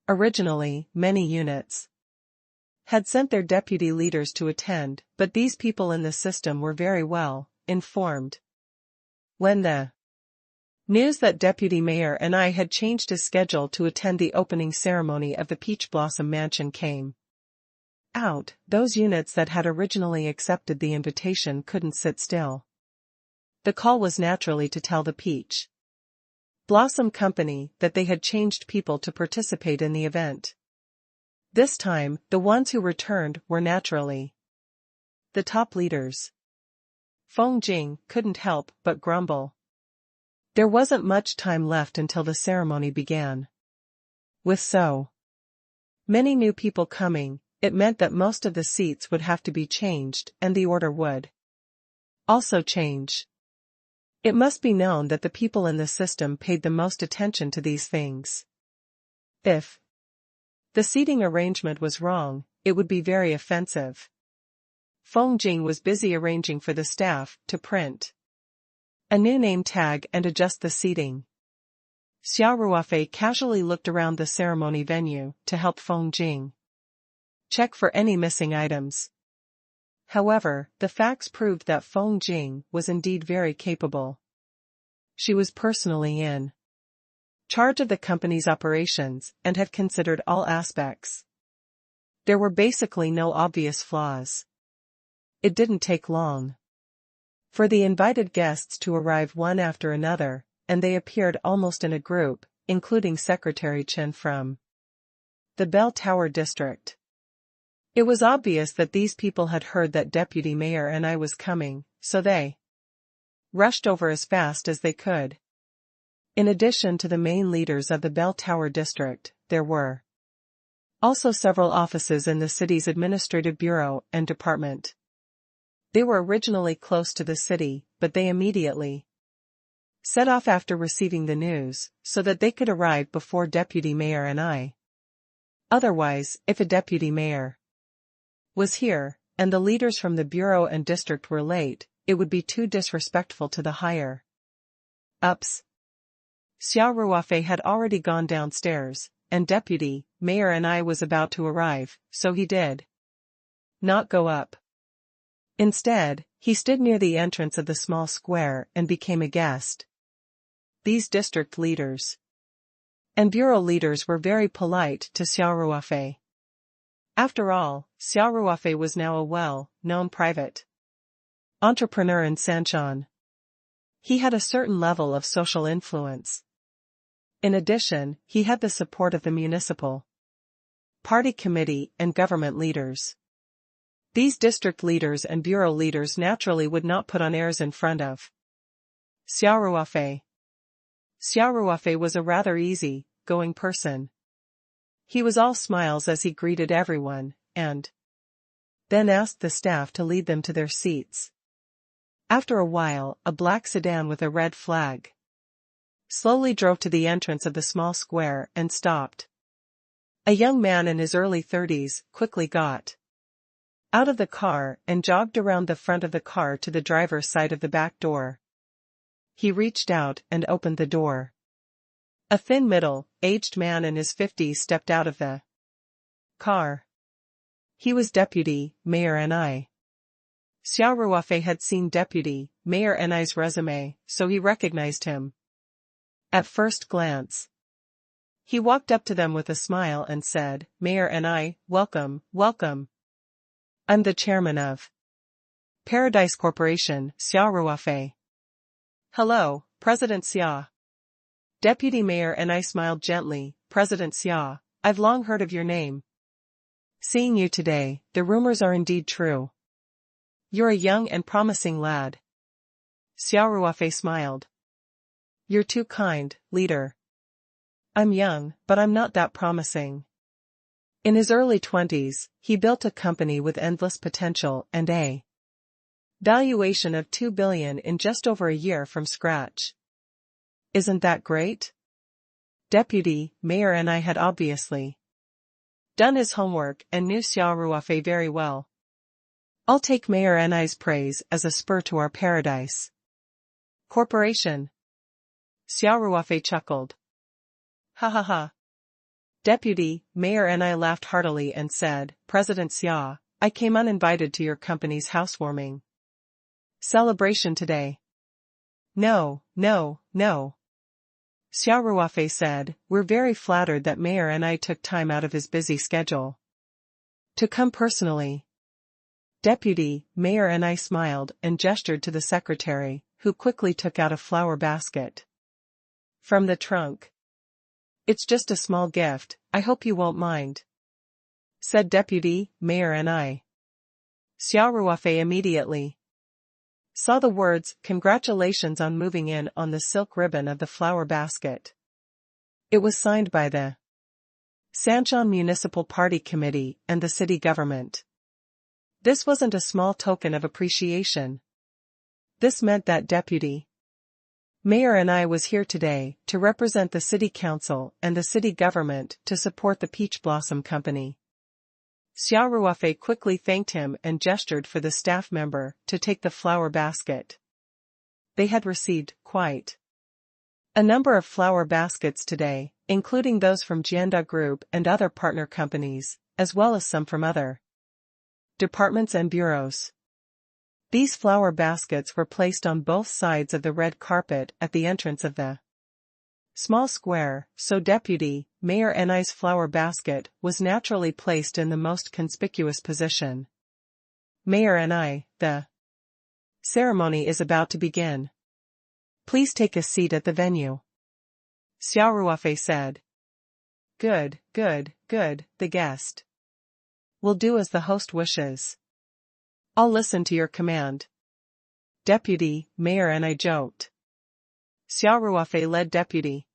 Originally, many units had sent their deputy leaders to attend, but these people in the system were very well informed. When the news that Deputy Mayor Ni had changed his schedule to attend the opening ceremony of the Peach Blossom Mansion came out, those units that had originally accepted the invitation couldn't sit still. The call was naturally to tell the Peach Blossom Company that they had changed people to participate in the event. This time, the ones who returned were naturally the top leaders. Feng Jing couldn't help but grumble. There wasn't much time left until the ceremony began. With so many new people coming, it meant that most of the seats would have to be changed and the order would also change. It must be known that the people in the system paid the most attention to these things. If the seating arrangement was wrong, it would be very offensive. Feng Jing was busy arranging for the staff to print a new name tag and adjust the seating. Xia Ruofei casually looked around the ceremony venue to help Feng Jing check for any missing items. However, the facts proved that Feng Jing was indeed very capable. She was personally in charge of the company's operations and had considered all aspects. There were basically no obvious flaws. It didn't take long for the invited guests to arrive one after another, and they appeared almost in a group, including Secretary Chen from the Bell Tower district. It was obvious that these people had heard that Deputy Mayor and I was coming, so they rushed over as fast as they could. In addition to the main leaders of the Bell Tower district, there were also several offices in the city's administrative bureau and department. They were originally close to the city, but they immediately set off after receiving the news, so that they could arrive before Deputy Mayor and I. Otherwise, if a Deputy Mayor was here, and the leaders from the bureau and district were late, it would be too disrespectful to the higher ups. Xia Ruofei had already gone downstairs, and Deputy Mayor and I was about to arrive, so he did not go up. Instead, he stood near the entrance of the small square and became a guest. These district leaders and bureau leaders were very polite to Xia Ruofei. After all, Xia Ruofei was now a well-known private entrepreneur in Sanshan. He had a certain level of social influence. In addition, he had the support of the municipal party committee and government leaders. These district leaders and bureau leaders naturally would not put on airs in front of Xia Ruofei. Xia Ruofei was a rather easy-going person. He was all smiles as he greeted everyone, and then asked the staff to lead them to their seats. After a while, a black sedan with a red flag slowly drove to the entrance of the small square and stopped. A young man in his early 30s quickly got out of the car and jogged around the front of the car to the driver's side of the back door. He reached out and opened the door. A thin middle-aged man in his 50s stepped out of the car. He was Deputy Mayor and I. Xia Ruofei had seen Deputy Mayor and I's resume, so he recognized him at first glance. He walked up to them with a smile and said, "Mayor and I, welcome, welcome. I'm the chairman of Paradise Corporation, Xia Ruofei." "Hello, President Xia." Deputy Mayor and I smiled gently. "President Xia, I've long heard of your name. Seeing you today, the rumors are indeed true. You're a young and promising lad." Xia Ruofei smiled. "You're too kind, leader. I'm young, but I'm not that promising." In his early 20s, he built a company with endless potential and a valuation of $2 billion in just over a year from scratch. Isn't that great? Deputy Mayor and I had obviously done his homework and knew Xia Ruofei very well. I'll take Mayor and I's praise as a spur to our Paradise Corporation. Xia Ruofei chuckled. "Ha ha ha." Deputy Mayor and I laughed heartily and said, "President Xia, I came uninvited to your company's housewarming celebration today." "No, no, no." Xia Ruofei said, "We're very flattered that Mayor and I took time out of his busy schedule to come personally." Deputy Mayor and I smiled and gestured to the secretary, who quickly took out a flower basket from the trunk. "It's just a small gift, I hope you won't mind," said Deputy Mayor and I. Xia Ruofei immediately saw the words, "Congratulations on moving in" on the silk ribbon of the flower basket. It was signed by the Sancheong Municipal Party Committee and the city government. This wasn't a small token of appreciation. This meant that Deputy Mayor and I was here today to represent the city council and the city government to support the Peach Blossom Company. Xia Ruofei quickly thanked him and gestured for the staff member to take the flower basket. They had received quite a number of flower baskets today, including those from Jianda Group and other partner companies, as well as some from other departments and bureaus. These flower baskets were placed on both sides of the red carpet at the entrance of the small square, so Deputy Mayor Ni's flower basket was naturally placed in the most conspicuous position. Mayor Ni, the ceremony is about to begin. Please take a seat at the venue. Xia Ruofei said. Good, the guest will do as the host wishes. I'll listen to your command. Deputy Mayor Ni joked. Xia Ruofei led Deputy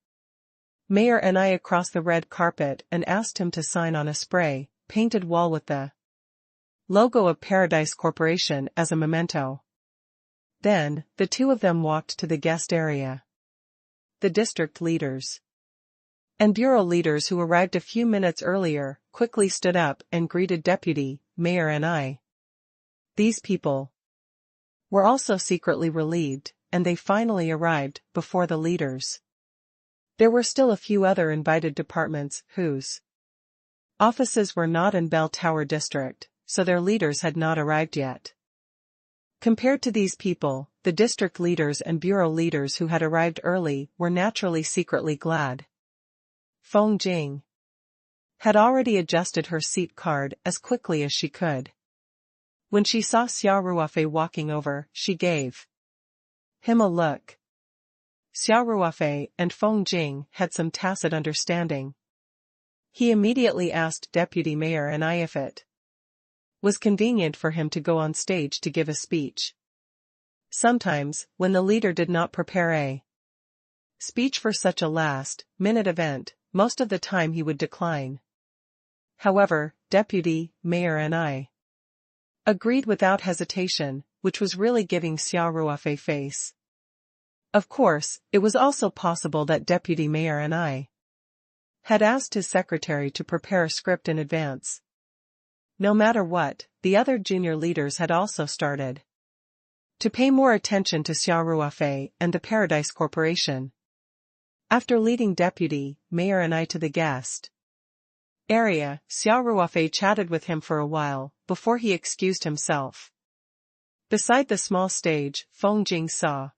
Mayor Ni across the red carpet and asked him to sign on a spray-painted wall with the logo of Paradise Corporation as a memento. Then, the two of them walked to the guest area. The district leaders and bureau leaders who arrived a few minutes earlier quickly stood up and greeted Deputy Mayor Ni. These people were also secretly relieved, and they finally arrived before the leaders. There were still a few other invited departments whose offices were not in Bell Tower District, so their leaders had not arrived yet. Compared to these people, the district leaders and bureau leaders who had arrived early were naturally secretly glad. Feng Jing had already adjusted her seat card as quickly as she could. When she saw Xia Ruofei walking over, she gave him a look. Xia Ruofei and Feng Jing had some tacit understanding. He immediately asked Deputy Mayor Ni if it was convenient for him to go on stage to give a speech. Sometimes, when the leader did not prepare a speech for such a last-minute event, most of the time he would decline. However, Deputy Mayor Ni agreed without hesitation, which was really giving Xia Ruofei face. Of course, it was also possible that Deputy Mayor Ni had asked his secretary to prepare a script in advance. No matter what, the other junior leaders had also started to pay more attention to Xia Ruofei and the Paradise Corporation. After leading Deputy Mayor Ni to the guest area, Xia Ruofei chatted with him for a while, before he excused himself. Beside the small stage, Feng Jing saw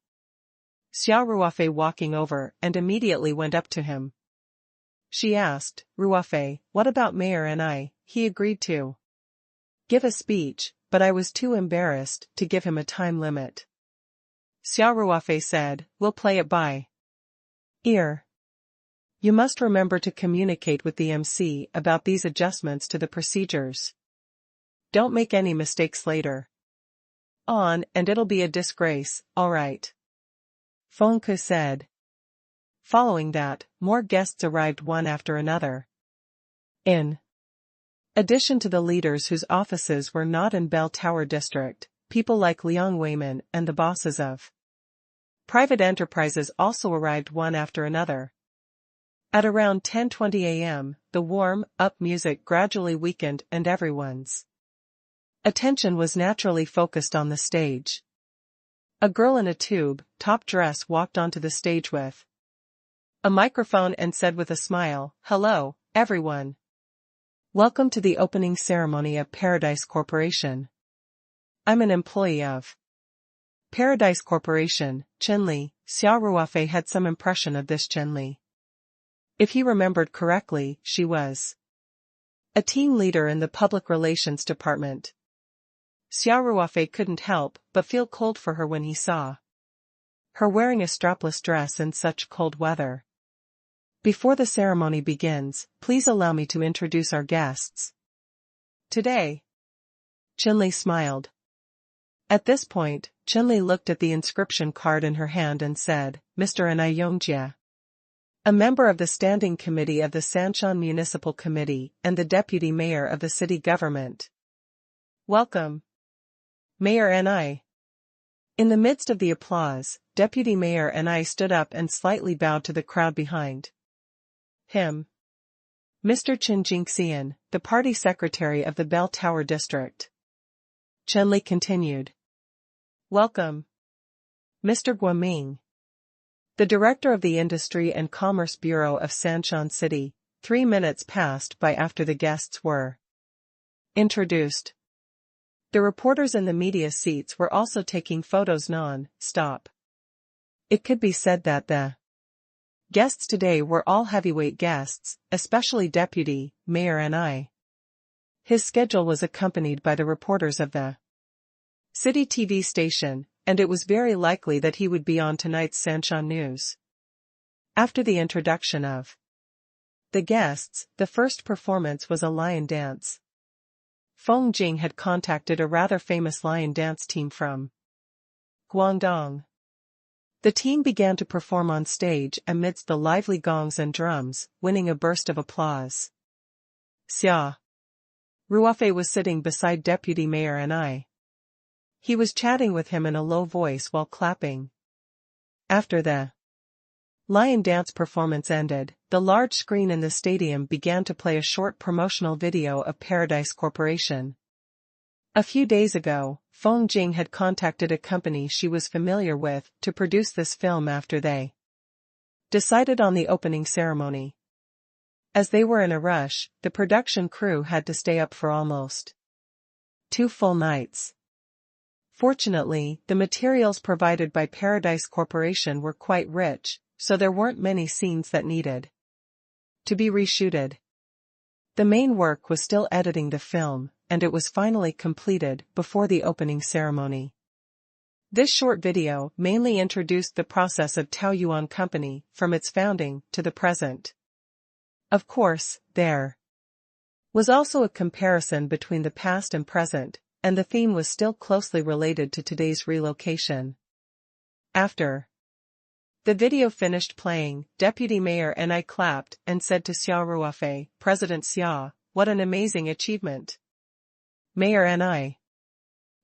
Xia Ruofei walking over and immediately went up to him. She asked, Ruofei, what about Mayor Ni? He agreed to give a speech, but I was too embarrassed to give him a time limit. Xia Ruofei said, we'll play it by ear. You must remember to communicate with the MC about these adjustments to the procedures. Don't make any mistakes later on, and it'll be a disgrace, alright? Feng Ke said. Following that, more guests arrived one after another. In addition to the leaders whose offices were not in Bell Tower District, people like Liang Weiman and the bosses of private enterprises also arrived one after another. At around 10:20 a.m., the warm-up music gradually weakened and everyone's attention was naturally focused on the stage. A girl in a tube-top dress walked onto the stage with a microphone and said with a smile, Hello, everyone. Welcome to the opening ceremony of Paradise Corporation. I'm an employee of Paradise Corporation, Chenli. Xia Ruofei had some impression of this Chenli. If he remembered correctly, she was a team leader in the public relations department. Xia Ruofei couldn't help but feel cold for her when he saw her wearing a strapless dress in such cold weather. Before the ceremony begins, please allow me to introduce our guests today. Chenli smiled. At this point, Chenli looked at the inscription card in her hand and said, Mr. Ni Yongjia. a member of the Standing Committee of the Sanshan Municipal Committee and the Deputy Mayor of the city government. Welcome, Mayor Ni. In the midst of the applause, Deputy Mayor Ni stood up and slightly bowed to the crowd behind him. Mr. Chen Jingxian, the party secretary of the Bell Tower district. Chen Li continued. Welcome, Mr. Guoming, the director of the Industry and Commerce Bureau of Sanshan City. 3 minutes passed by after the guests were introduced. The reporters in the media seats were also taking photos non-stop. It could be said that the guests today were all heavyweight guests, especially Deputy Mayor Ni. His schedule was accompanied by the reporters of the city TV station, and it was very likely that he would be on tonight's Sanshan News. After the introduction of the guests, the first performance was a lion dance. Feng Jing had contacted a rather famous lion dance team from Guangdong. The team began to perform on stage amidst the lively gongs and drums, winning a burst of applause. Xia Ruofei was sitting beside Deputy Mayor Ni. He was chatting with him in a low voice while clapping. After the lion dance performance ended, the large screen in the stadium began to play a short promotional video of Paradise Corporation. A few days ago, Feng Jing had contacted a company she was familiar with to produce this film after they decided on the opening ceremony. As they were in a rush, the production crew had to stay up for almost 2 full nights. Fortunately, the materials provided by Paradise Corporation were quite rich, so there weren't many scenes that needed to be reshooted. The main work was still editing the film, and it was finally completed before the opening ceremony. This short video mainly introduced the process of Taoyuan Company from its founding to the present. Of course, there was also a comparison between the past and present, and the theme was still closely related to today's relocation. After the video finished playing, Deputy Mayor Ni clapped and said to Xia Ruofei, President Xia, what an amazing achievement. Mayor Ni.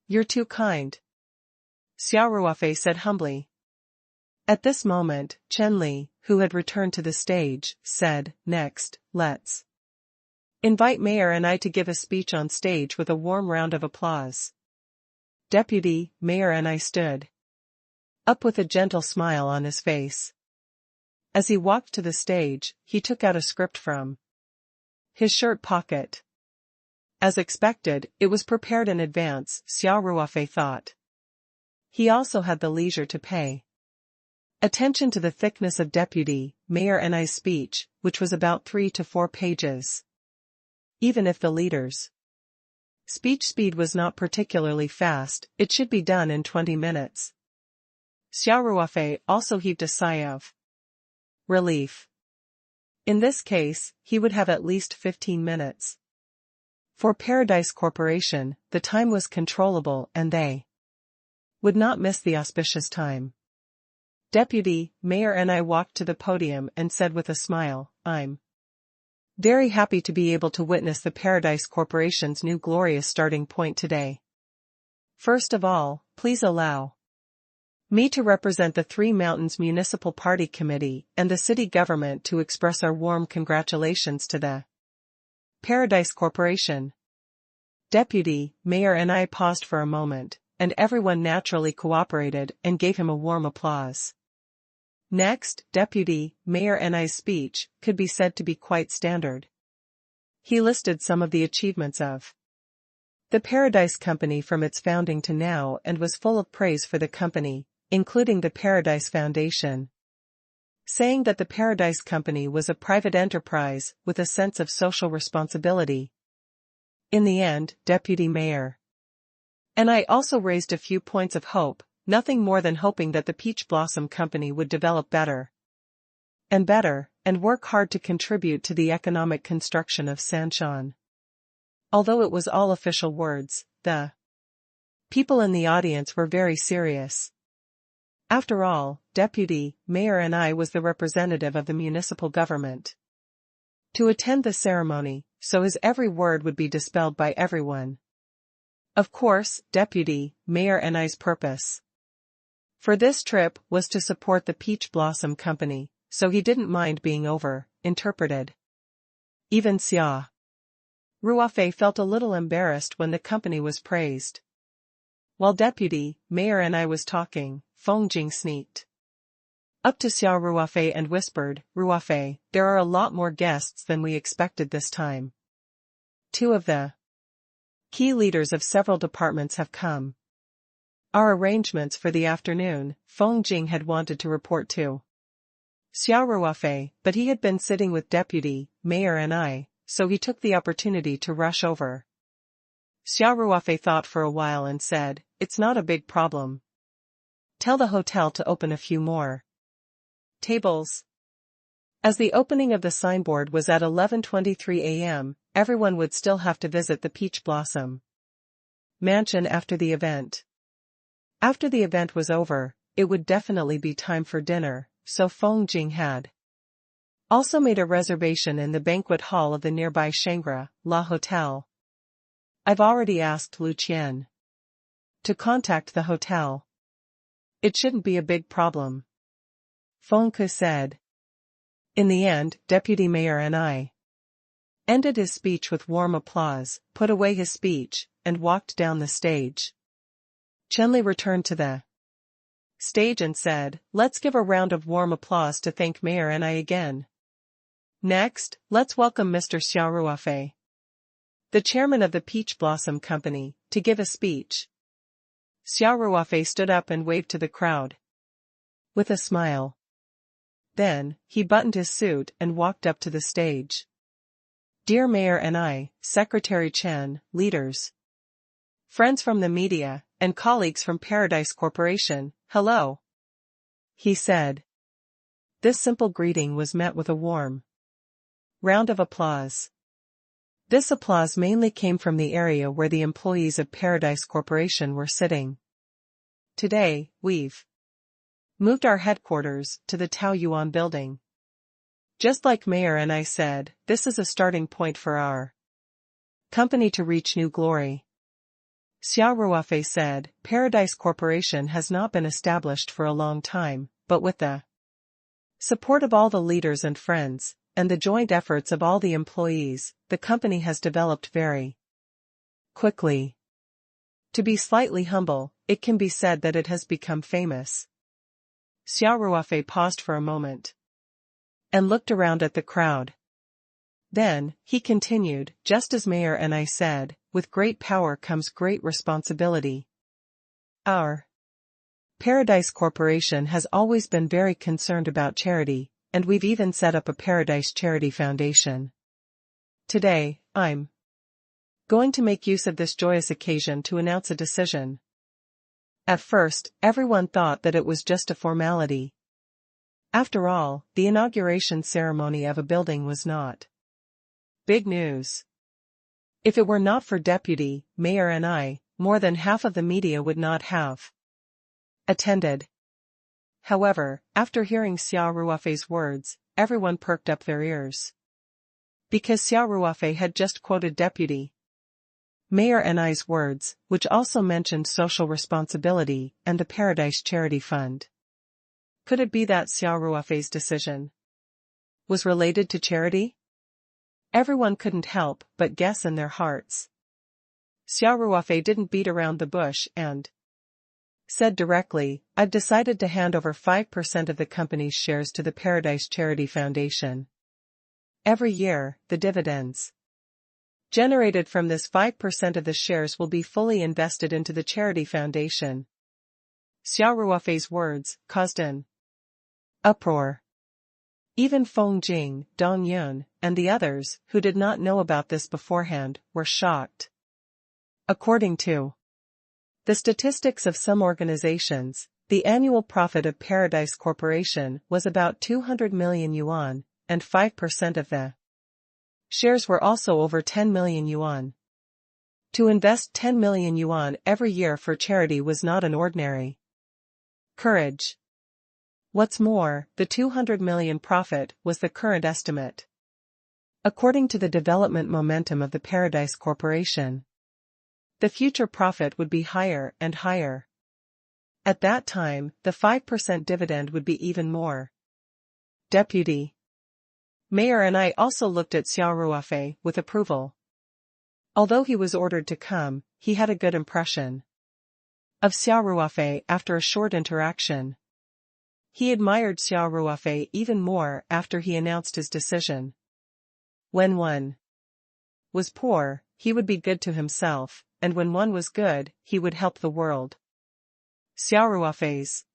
You're too kind. Xia Ruofei said humbly. At this moment, Chen Li, who had returned to the stage, said, Next, let's invite Mayor Ni to give a speech on stage with a warm round of applause. Deputy Mayor Ni stood up with a gentle smile on his face. As he walked to the stage, he took out a script from his shirt pocket. As expected, it was prepared in advance, Xia Ruofei thought. He also had the leisure to pay attention to the thickness of Deputy Mayor Ni's speech, which was about 3 to 4 pages. Even if the leader's speech speed was not particularly fast, it should be done in 20 minutes. Xia Ruofei also heaved a sigh of relief. In this case, he would have at least 15 minutes. For Paradise Corporation, the time was controllable and they would not miss the auspicious time. Deputy Mayor Ni walked to the podium and said with a smile, I'm very happy to be able to witness the Paradise Corporation's new glorious starting point today. First of all, please allow me to represent the Three Mountains Municipal Party Committee and the city government to express our warm congratulations to the Paradise Corporation. Deputy Mayor Ni paused for a moment, and everyone naturally cooperated and gave him a warm applause. Next, Deputy Mayor Ni's speech could be said to be quite standard. He listed some of the achievements of the Paradise Company from its founding to now and was full of praise for the company, including the Paradise Foundation, saying that the Paradise Company was a private enterprise with a sense of social responsibility. In the end, Deputy Mayor Ni also raised a few points of hope, nothing more than hoping that the Peach Blossom Company would develop better, and work hard to contribute to the economic construction of Sanshan. Although it was all official words, the people in the audience were very serious. After all, deputy mayor and I was the representative of the municipal government. To attend the ceremony, so his every word would be dispelled by everyone. Of course, deputy mayor and I's purpose for this trip was to support the Peach Blossom Company, so he didn't mind being interpreted. Even Xia Ruofei felt a little embarrassed when the company was praised. While deputy mayor and I was talking, Feng Jing sneaked up to Xia Ruofei and whispered, "Ruofei, there are a lot more guests than we expected this time. Two of the key leaders of several departments have come. Our arrangements for the afternoon," Feng Jing had wanted to report to Xia Ruofei, but he had been sitting with deputy mayor and I, so he took the opportunity to rush over. Xia Ruofei thought for a while and said, "It's not a big problem. Tell the hotel to open a few more tables." As the opening of the signboard was at 11:23 a.m., everyone would still have to visit the Peach Blossom Mansion after the event. After the event was over, it would definitely be time for dinner, so Feng Jing had also made a reservation in the banquet hall of the nearby Shangri-La Hotel. "I've already asked Lu Qian to contact the hotel. It shouldn't be a big problem," Feng Ke said. In the end, deputy mayor and I ended his speech with warm applause, put away his speech, and walked down the stage. Chenli returned to the stage and said, "Let's give a round of warm applause to thank Mayor and I again. Next, let's welcome Mr. Xia Ruofei, the chairman of the Peach Blossom Company, to give a speech." Xia Ruofei stood up and waved to the crowd with a smile. Then, he buttoned his suit and walked up to the stage. "Dear Mayor and I, Secretary Chen, leaders, friends from the media, and colleagues from Paradise Corporation, hello," he said. This simple greeting was met with a warm round of applause. This applause mainly came from the area where the employees of Paradise Corporation were sitting. "Today, we've moved our headquarters to the Taoyuan building. Just like Mayor and I said, this is a starting point for our company to reach new glory." Xia Ruofei said, "Paradise Corporation has not been established for a long time, but with the support of all the leaders and friends, and the joint efforts of all the employees, the company has developed very quickly. To be slightly humble, it can be said that it has become famous." Xia Ruofei paused for a moment and looked around at the crowd. Then, he continued, "Just as Mayor and I said, with great power comes great responsibility. Our Paradise Corporation has always been very concerned about charity, and we've even set up a Paradise Charity Foundation. Today, I'm going to make use of this joyous occasion to announce a decision." At first, everyone thought that it was just a formality. After all, the inauguration ceremony of a building was not big news. If it were not for deputy mayor and I, more than half of the media would not have attended. However, after hearing Xia Ruofei's words, everyone perked up their ears. Because Xia Ruofei had just quoted deputy Mayor and I's words, which also mentioned social responsibility and the Paradise Charity Fund. Could it be that Xia Ruofei's decision was related to charity? Everyone couldn't help but guess in their hearts. Xia Ruofei didn't beat around the bush and said directly, "I've decided to hand over 5% of the company's shares to the Paradise Charity Foundation. Every year, the dividends generated from this 5% of the shares will be fully invested into the charity foundation." Xia Ruofei's words caused an uproar. Even Feng Jing, Dong Yun, and the others, who did not know about this beforehand, were shocked. According to the statistics of some organizations, the annual profit of Paradise Corporation was about 200 million yuan, and 5% of the shares were also over 10 million yuan. To invest 10 million yuan every year for charity was not an ordinary courage. What's more, the 200 million profit was the current estimate. According to the development momentum of the Paradise Corporation, the future profit would be higher and higher. At that time, the 5% dividend would be even more. Deputy Mayor and I also looked at Xia Ruofei with approval. Although he was ordered to come, he had a good impression of Xia Ruofei after a short interaction. He admired Xia Ruofei even more after he announced his decision. When one was poor, he would be good to himself, and when one was good, he would help the world. Xia Ruofei's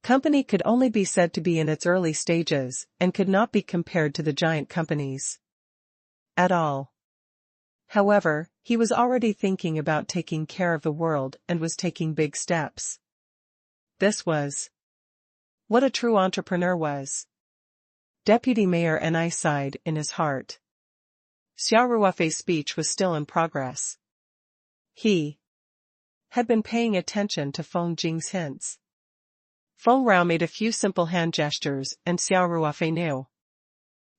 company could only be said to be in its early stages, and could not be compared to the giant companies at all. However, he was already thinking about taking care of the world and was taking big steps. This was what a true entrepreneur was. Deputy Mayor and I sighed in his heart. Xia Ruofei's speech was still in progress. He had been paying attention to Feng Jing's hints. Feng Rao made a few simple hand gestures and Xia Ruofei knew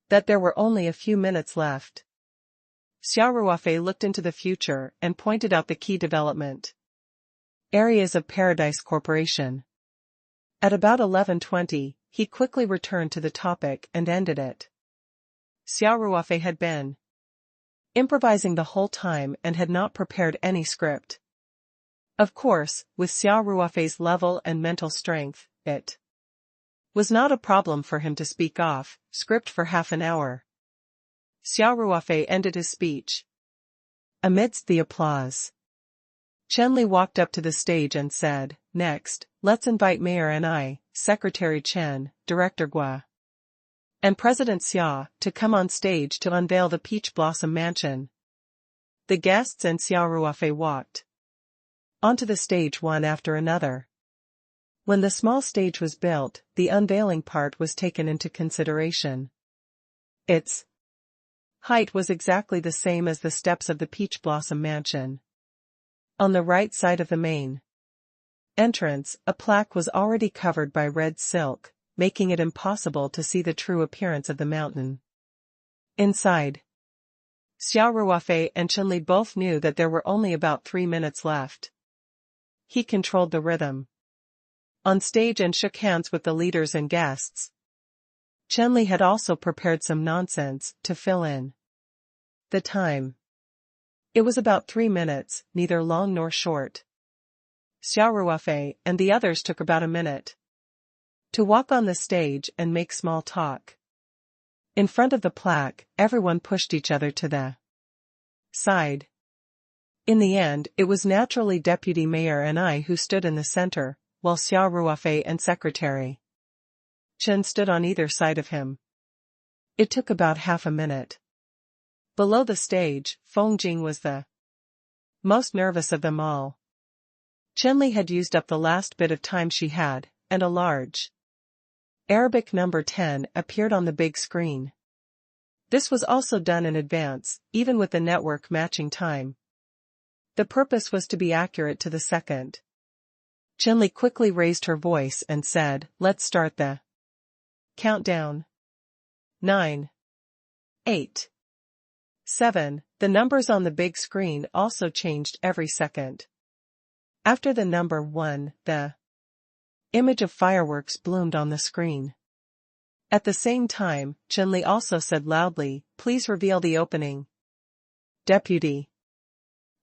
that there were only a few minutes left. Xia Ruofei looked into the future and pointed out the key development areas of Paradise Corporation. At about 11:20, he quickly returned to the topic and ended it. Xia Ruofei had been improvising the whole time and had not prepared any script. Of course, with Xia Ruofei's level and mental strength, it was not a problem for him to speak off script for half an hour. Xia Ruofei ended his speech. Amidst the applause, Chen Li walked up to the stage and said, "Next, let's invite Mayor and I, Secretary Chen, Director Gua, and President Xia to come on stage to unveil the Peach Blossom Mansion." The guests and Xia Ruofei walked onto the stage one after another. When the small stage was built, the unveiling part was taken into consideration. Its height was exactly the same as the steps of the Peach Blossom Mansion. On the right side of the main entrance, a plaque was already covered by red silk, making it impossible to see the true appearance of the mountain. Inside, Xia Ruofei and Chen Li both knew that there were only about 3 minutes left. He controlled the rhythm on stage and shook hands with the leaders and guests. Chen Li had also prepared some nonsense to fill in the time. It was about 3 minutes, neither long nor short. Xia Ruofei and the others took about a minute to walk on the stage and make small talk. In front of the plaque, everyone pushed each other to the side. In the end, it was naturally Deputy Mayor and I who stood in the center, while Xia Ruofei and Secretary Chen stood on either side of him. It took about half a minute. Below the stage, Feng Jing was the most nervous of them all. Chen Li had used up the last bit of time she had, and a large Arabic number 10 appeared on the big screen. This was also done in advance, even with the network matching time. The purpose was to be accurate to the second. Chen Li quickly raised her voice and said, "Let's start the countdown." 9, 8, 7. The numbers on the big screen also changed every second. After the number 1, the image of fireworks bloomed on the screen. At the same time, Chen Li also said loudly, "Please reveal the opening." Deputy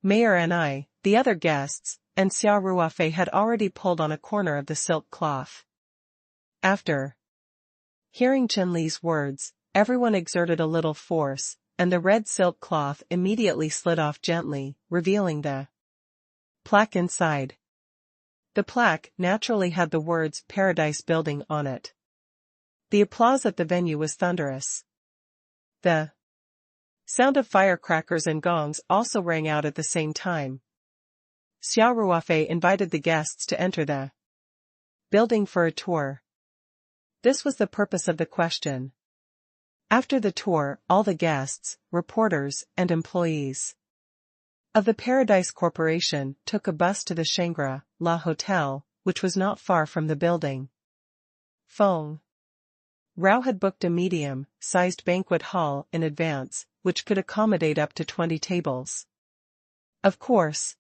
Mayor and I, the other guests, and Xia Ruofei had already pulled on a corner of the silk cloth. After hearing Chen Li's words, everyone exerted a little force, and the red silk cloth immediately slid off gently, revealing the plaque inside. The plaque naturally had the words Paradise Building on it. The applause at the venue was thunderous. The sound of firecrackers and gongs also rang out at the same time. Xia Ruofei invited the guests to enter the building for a tour. This was the purpose of the question. After the tour, all the guests, reporters, and employees of the Paradise Corporation took a bus to the Shangri-La Hotel, which was not far from the building. Feng Rao had booked a medium-sized banquet hall in advance, which could accommodate up to 20 tables. Of course,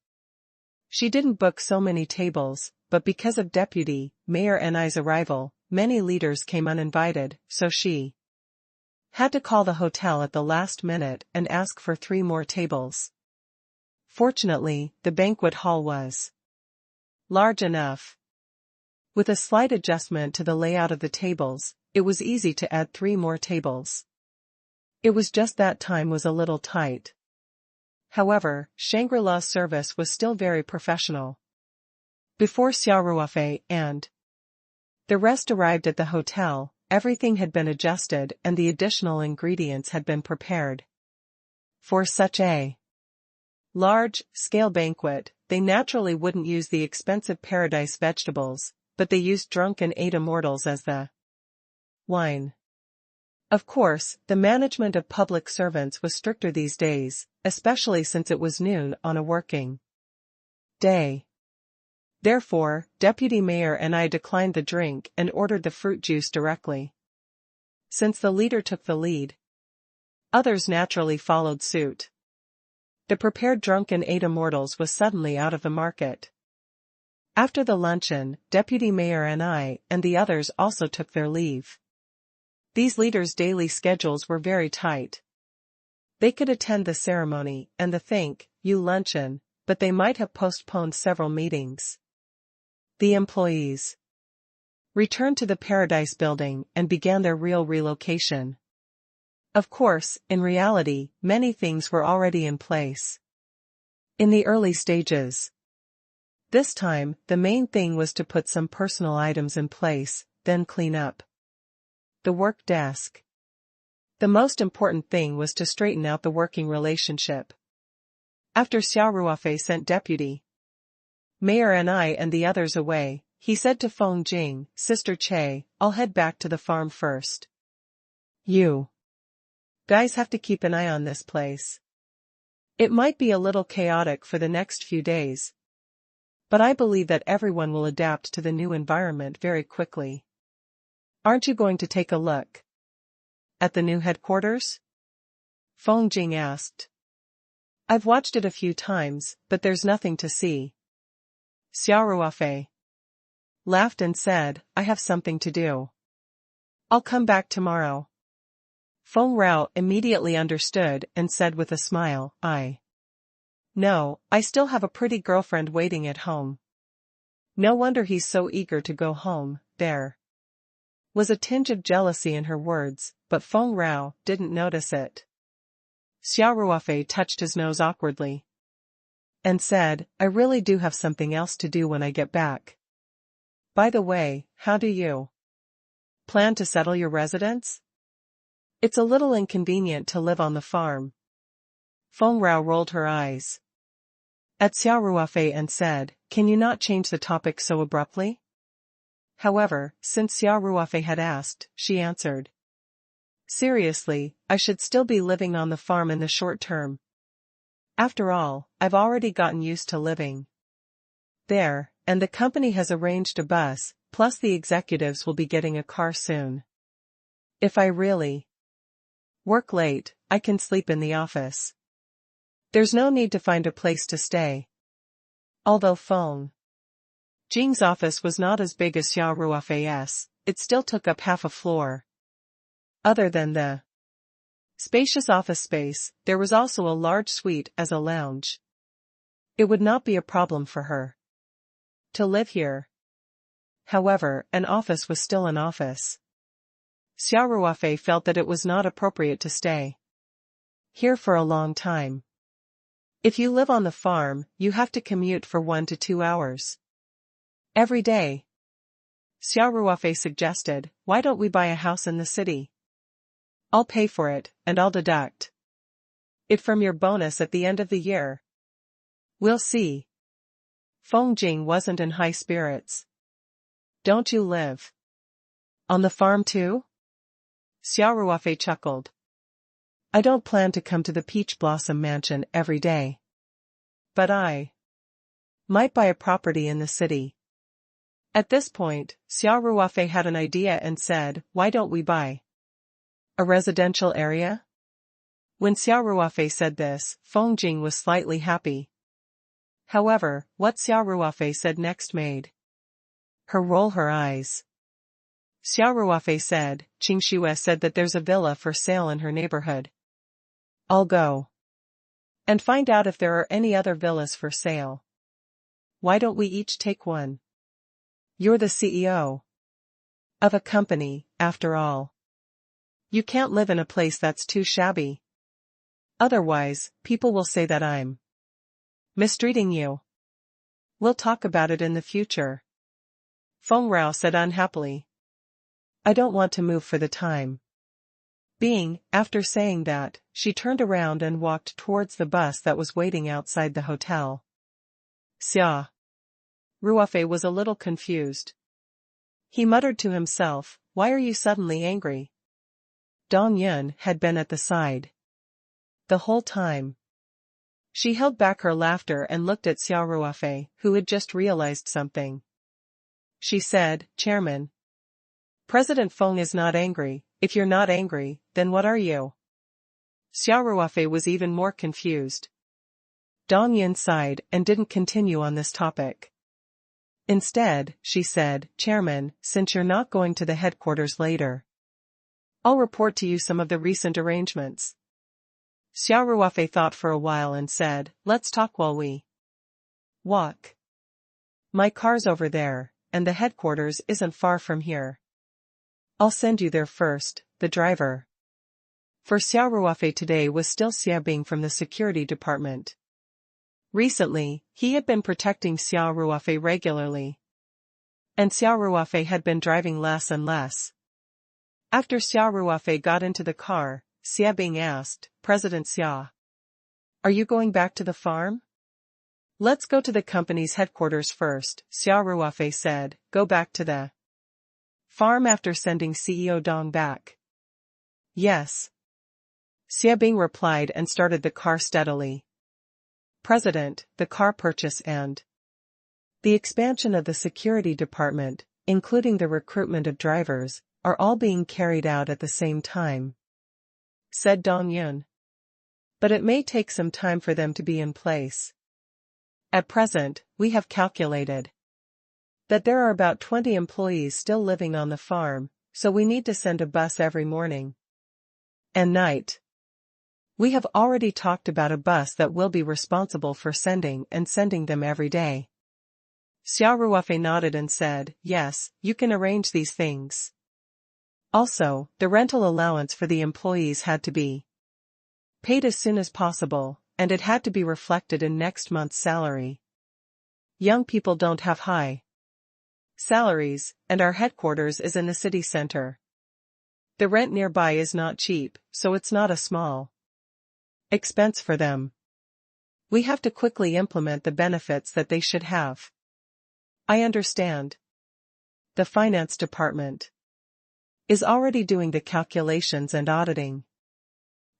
she didn't book so many tables, but because of Deputy Mayor Ni's arrival, many leaders came uninvited, so she had to call the hotel at the last minute and ask for 3 more tables. Fortunately, the banquet hall was large enough. With a slight adjustment to the layout of the tables, it was easy to add 3 more tables. It was just that time was a little tight. However, Shangri-La's service was still very professional. Before Xia Ruofei and the rest arrived at the hotel, everything had been adjusted and the additional ingredients had been prepared. For such a large-scale banquet, they naturally wouldn't use the expensive paradise vegetables, but they used drunken Ada mortals as the wine. Of course, the management of public servants was stricter these days, especially since it was noon on a working day. Therefore, Deputy Mayor Ni declined the drink and ordered the fruit juice directly. Since the leader took the lead, others naturally followed suit. The prepared drunken Ada mortals was suddenly out of the market. After the luncheon, Deputy Mayor Ni and the others also took their leave. These leaders' daily schedules were very tight. They could attend the ceremony and the thank you luncheon, but they might have postponed several meetings. The employees returned to the Paradise building and began their real relocation. Of course, in reality, many things were already in place. In the early stages. This time, the main thing was to put some personal items in place, then clean up the work desk. The most important thing was to straighten out the working relationship. After Xia Ruofei sent Deputy Mayor Ni and the others away, he said to Feng Jing, Sister Che, I'll head back to the farm first. You guys have to keep an eye on this place. It might be a little chaotic for the next few days, but I believe that everyone will adapt to the new environment very quickly. Aren't you going to take a look at the new headquarters? Feng Jing asked. I've watched it a few times, but there's nothing to see. Xia Ruofei laughed and said, I have something to do. I'll come back tomorrow. Feng Rao immediately understood and said with a smile, No, I still have a pretty girlfriend waiting at home. No wonder he's so eager to go home. There was a tinge of jealousy in her words, but Feng Rao didn't notice it. Xia Ruofei touched his nose awkwardly and said, I really do have something else to do when I get back. By the way, how do you plan to settle your residence? It's a little inconvenient to live on the farm. Feng Rao rolled her eyes at Xia Ruofei and said, Can you not change the topic so abruptly? However, since Xia Ruofei had asked, she answered. Seriously, I should still be living on the farm in the short term. After all, I've already gotten used to living there, and the company has arranged a bus, plus the executives will be getting a car soon. If I really work late, I can sleep in the office. There's no need to find a place to stay. Although Feng Jing's office was not as big as Xia Ruofei's, it still took up half a floor. Other than the spacious office space, there was also a large suite as a lounge. It would not be a problem for her to live here. However, an office was still an office. Xia Ruofei felt that it was not appropriate to stay here for a long time. If you live on the farm, you have to commute for 1 to 2 hours every day. Xia Ruofei suggested, why don't we buy a house in the city? I'll pay for it, and I'll deduct it from your bonus at the end of the year. We'll see. Feng Jing wasn't in high spirits. Don't you live on the farm too? Xia Ruofei chuckled. I don't plan to come to the Peach Blossom Mansion every day. But I might buy a property in the city. At this point, Xia Ruofei had an idea and said, why don't we buy a residential area? When Xia Ruofei said this, Feng Jing was slightly happy. However, what Xia Ruofei said next made her roll her eyes. Xia Ruofei said, Qing Shue said that there's a villa for sale in her neighborhood. I'll go and find out if there are any other villas for sale. Why don't we each take one? You're the CEO of a company, after all. You can't live in a place that's too shabby. Otherwise, people will say that I'm mistreating you. We'll talk about it in the future. Feng Rao said unhappily. I don't want to move for the time being. After saying that, she turned around and walked towards the bus that was waiting outside the hotel. Xia Ruofei was a little confused. He muttered to himself, why are you suddenly angry? Dong Yun had been at the side the whole time. She held back her laughter and looked at Xia Ruofei, who had just realized something. She said, Chairman, President Feng is not angry. If you're not angry, then what are you? Xia Ruofei was even more confused. Dong Yun sighed and didn't continue on this topic. Instead, she said, Chairman, since you're not going to the headquarters later, I'll report to you some of the recent arrangements. Xia Ruofei thought for a while and said, let's talk while we walk. My car's over there, and the headquarters isn't far from here. I'll send you there first, the driver. For Xia Ruofei today was still Xia Bing from the security department. Recently, he had been protecting Xia Ruofei regularly. And Xia Ruofei had been driving less and less. After Xia Ruofei got into the car, Xia Bing asked, President Xia, are you going back to the farm? Let's go to the company's headquarters first, Xia Ruofei said, go back to the farm after sending CEO Dong back. Yes. Xia Bing replied and started the car steadily. President, the car purchase and the expansion of the security department, including the recruitment of drivers, are all being carried out at the same time, said Dong Yun. But it may take some time for them to be in place. At present, we have calculated that there are about 20 employees still living on the farm, so we need to send a bus every morning and night. We have already talked about a bus that will be responsible for sending them every day. Xia Ruofei nodded and said, yes, you can arrange these things. Also, the rental allowance for the employees had to be paid as soon as possible, and it had to be reflected in next month's salary. Young people don't have high salaries, and our headquarters is in the city center. The rent nearby is not cheap, so it's not a small expense for them. We have to quickly implement the benefits that they should have. I understand. The finance department is already doing the calculations and auditing.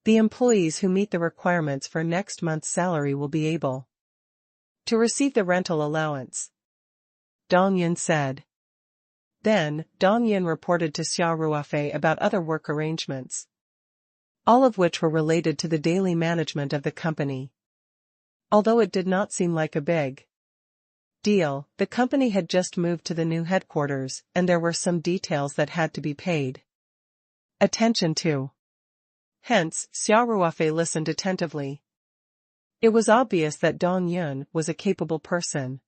The employees who meet the requirements for next month's salary will be able to receive the rental allowance, Dong Yun said. Then, Dong Yun reported to Xia Ruofei about other work arrangements, all of which were related to the daily management of the company. Although it did not seem like a big deal, the company had just moved to the new headquarters, and there were some details that had to be paid attention to. Hence, Xia Ruofei listened attentively. It was obvious that Dong Yun was a capable person.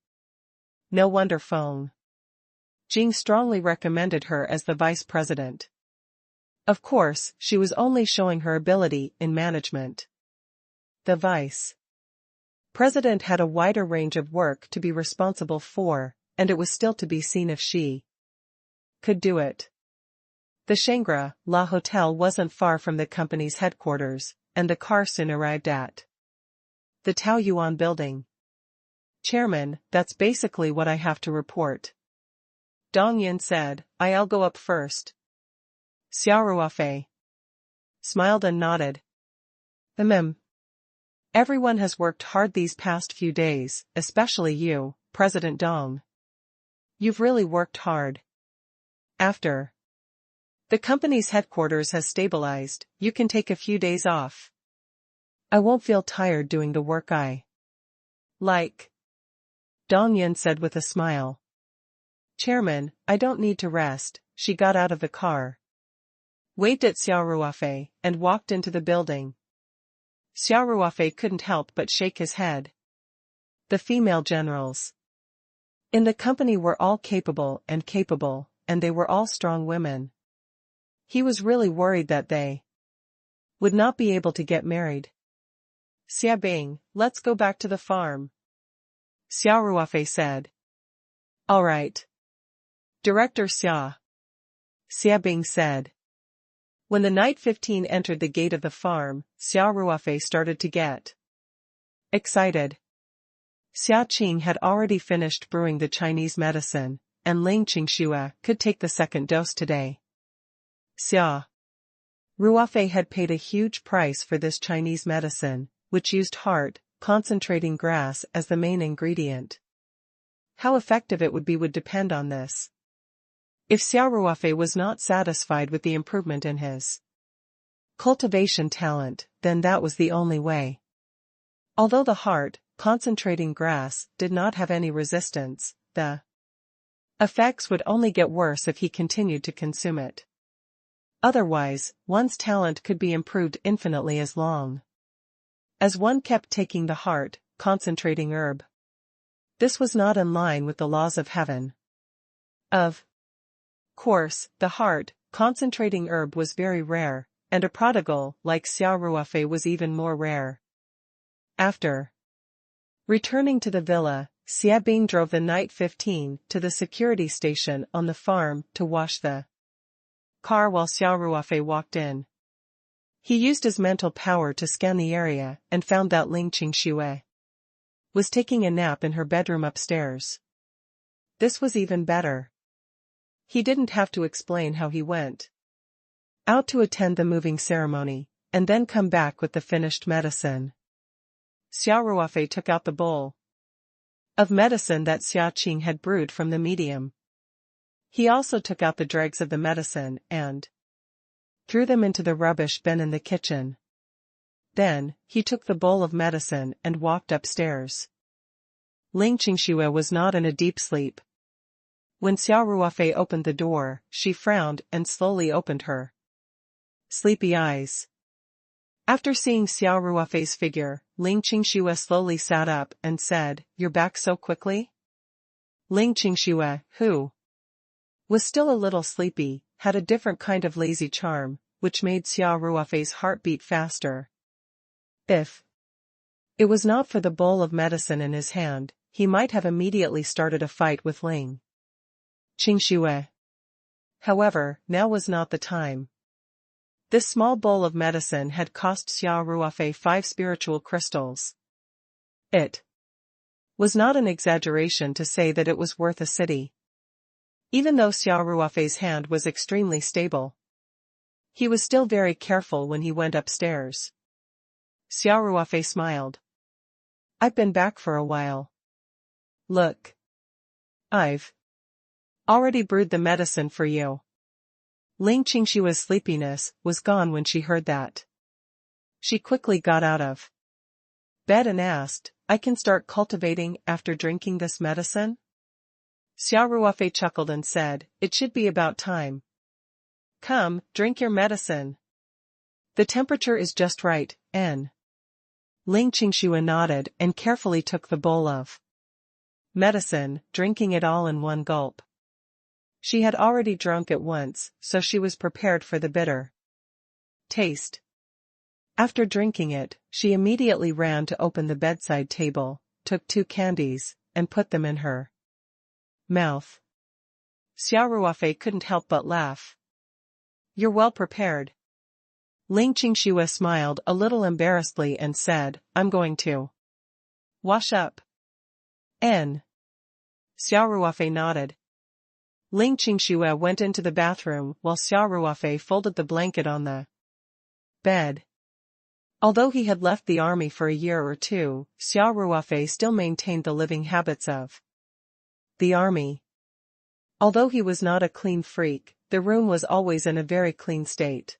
No wonder Feng Jing strongly recommended her as the vice president. Of course, she was only showing her ability in management. The vice president had a wider range of work to be responsible for, and it was still to be seen if she could do it. The Shangri-La Hotel wasn't far from the company's headquarters, and the car soon arrived at the Taoyuan building. Chairman, that's basically what I have to report, Dong Yun said. I'll go up first. Xia Ruofei smiled and nodded. Everyone has worked hard these past few days, especially you, President Dong. You've really worked hard. After the company's headquarters has stabilized, you can take a few days off. I won't feel tired doing the work I like. Dong Yin said with a smile. Chairman, I don't need to rest. She got out of the car, waved at Xia Ruofei, and walked into the building. Xia Ruofei couldn't help but shake his head. The female generals in the company were all capable, and they were all strong women. He was really worried that they would not be able to get married. Xia Bing, let's go back to the farm, Xia Ruofei said. All right. Director Xia, Xia Bing said. When the Night 15 entered the gate of the farm, Xia Ruofei started to get excited. Xia Qing had already finished brewing the Chinese medicine, and Ling Qingxue could take the second dose today. Xia Ruofei had paid a huge price for this Chinese medicine, which used heart, concentrating grass as the main ingredient. How effective it would depend on this. If Xia Ruofei was not satisfied with the improvement in his cultivation talent, then that was the only way. Although the heart, concentrating grass, did not have any resistance, the effects would only get worse if he continued to consume it. Otherwise, one's talent could be improved infinitely as long as one kept taking the heart, concentrating herb. This was not in line with the laws of heaven. Of course, the heart, concentrating herb was very rare, and a prodigal like Xia Ruofei was even more rare. After returning to the villa, Xia Bing drove the Night 15 to the security station on the farm to wash the car while Xia Ruofei walked in. He used his mental power to scan the area and found that Ling Qingxue was taking a nap in her bedroom upstairs. This was even better. He didn't have to explain how he went out to attend the moving ceremony, and then come back with the finished medicine. Xia Ruofei took out the bowl of medicine that Xia Qing had brewed from the medium. He also took out the dregs of the medicine and threw them into the rubbish bin in the kitchen. Then, he took the bowl of medicine and walked upstairs. Ling Qingxue was not in a deep sleep. When Xia Ruofei opened the door, she frowned and slowly opened her sleepy eyes. After seeing Xia Ruofei's figure, Ling Qingxue slowly sat up and said, "You're back so quickly?" Ling Qingxue, who was still a little sleepy, had a different kind of lazy charm, which made Xia Ruofei's heart beat faster. If it was not for the bowl of medicine in his hand, he might have immediately started a fight with Ling Qingxue. However, now was not the time. This small bowl of medicine had cost Xia Ruofei 5 spiritual crystals. It was not an exaggeration to say that it was worth a city. Even though Xia Ruofei's hand was extremely stable, he was still very careful when he went upstairs. Xia Ruofei smiled. I've been back for a while. Look. I've already brewed the medicine for you. Ling Qingxue's sleepiness was gone when she heard that. She quickly got out of bed and asked, I can start cultivating after drinking this medicine? Xia Ruofei chuckled and said, it should be about time. Come, drink your medicine. The temperature is just right, N. Ling Qingxue nodded and carefully took the bowl of medicine, drinking it all in one gulp. She had already drunk it once, so she was prepared for the bitter taste. After drinking it, she immediately ran to open the bedside table, took 2 candies, and put them in her mouth. Xia Ruofei couldn't help but laugh. You're well prepared. Ling Qingxue smiled a little embarrassedly and said, I'm going to wash up. N. Xia Ruofei nodded. Ling Qingxue went into the bathroom while Xia Ruofei folded the blanket on the bed. Although he had left the army for a year or two, Xia Ruofei still maintained the living habits of the army. Although he was not a clean freak, the room was always in a very clean state.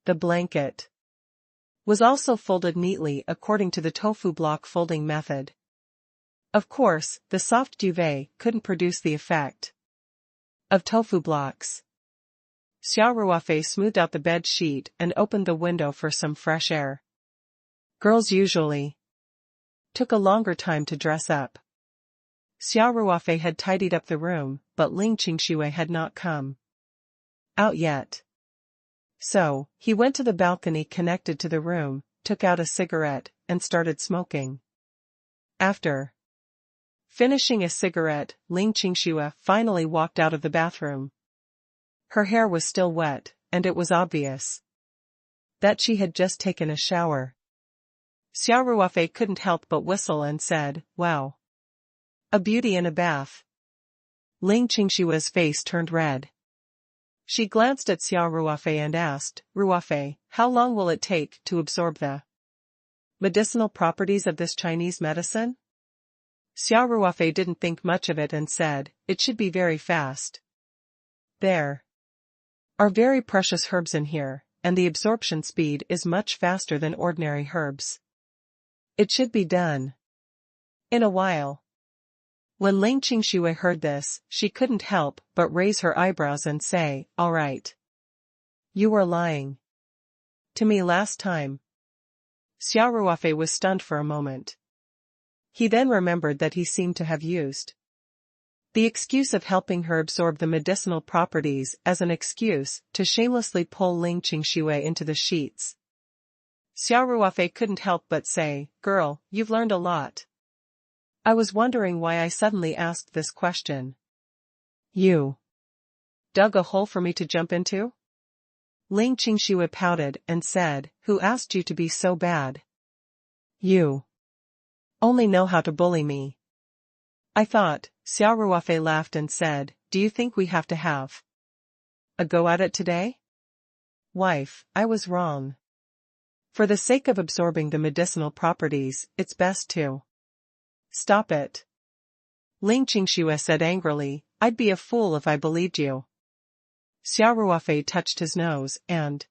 The blanket was also folded neatly according to the tofu block folding method. Of course, the soft duvet couldn't produce the effect of tofu blocks. Xia Ruofei smoothed out the bed sheet and opened the window for some fresh air. Girls usually took a longer time to dress up. Xia Ruofei had tidied up the room, but Ling Qingshui had not come out yet. So, he went to the balcony connected to the room, took out a cigarette, and started smoking. After finishing a cigarette, Ling Qingshui finally walked out of the bathroom. Her hair was still wet, and it was obvious that she had just taken a shower. Xia Ruofei couldn't help but whistle and said, "Wow. A beauty in a bath." Ling Qingshui's face turned red. She glanced at Xia Ruofei and asked, "Ruofei, how long will it take to absorb the medicinal properties of this Chinese medicine?" Xia Ruofei didn't think much of it and said, "It should be very fast. There are very precious herbs in here, and the absorption speed is much faster than ordinary herbs. It should be done in a while." When Ling Qingshui heard this, she couldn't help but raise her eyebrows and say, "All right. You were lying to me last time." Xia Ruofei was stunned for a moment. He then remembered that he seemed to have used the excuse of helping her absorb the medicinal properties as an excuse to shamelessly pull Ling Qingshui into the sheets. Xia Ruofei couldn't help but say, "Girl, you've learned a lot. I was wondering why I suddenly asked this question. You dug a hole for me to jump into?" Ling Qingshui pouted and said, "Who asked you to be so bad? You only know how to bully me." "I thought," Xia Ruofei laughed and said, "Do you think we have to have a go at it today?" "Wife, I was wrong. For the sake of absorbing the medicinal properties, it's best to stop it." Ling Qingshui said angrily, "I'd be a fool if I believed you." Xia Ruofei touched his nose and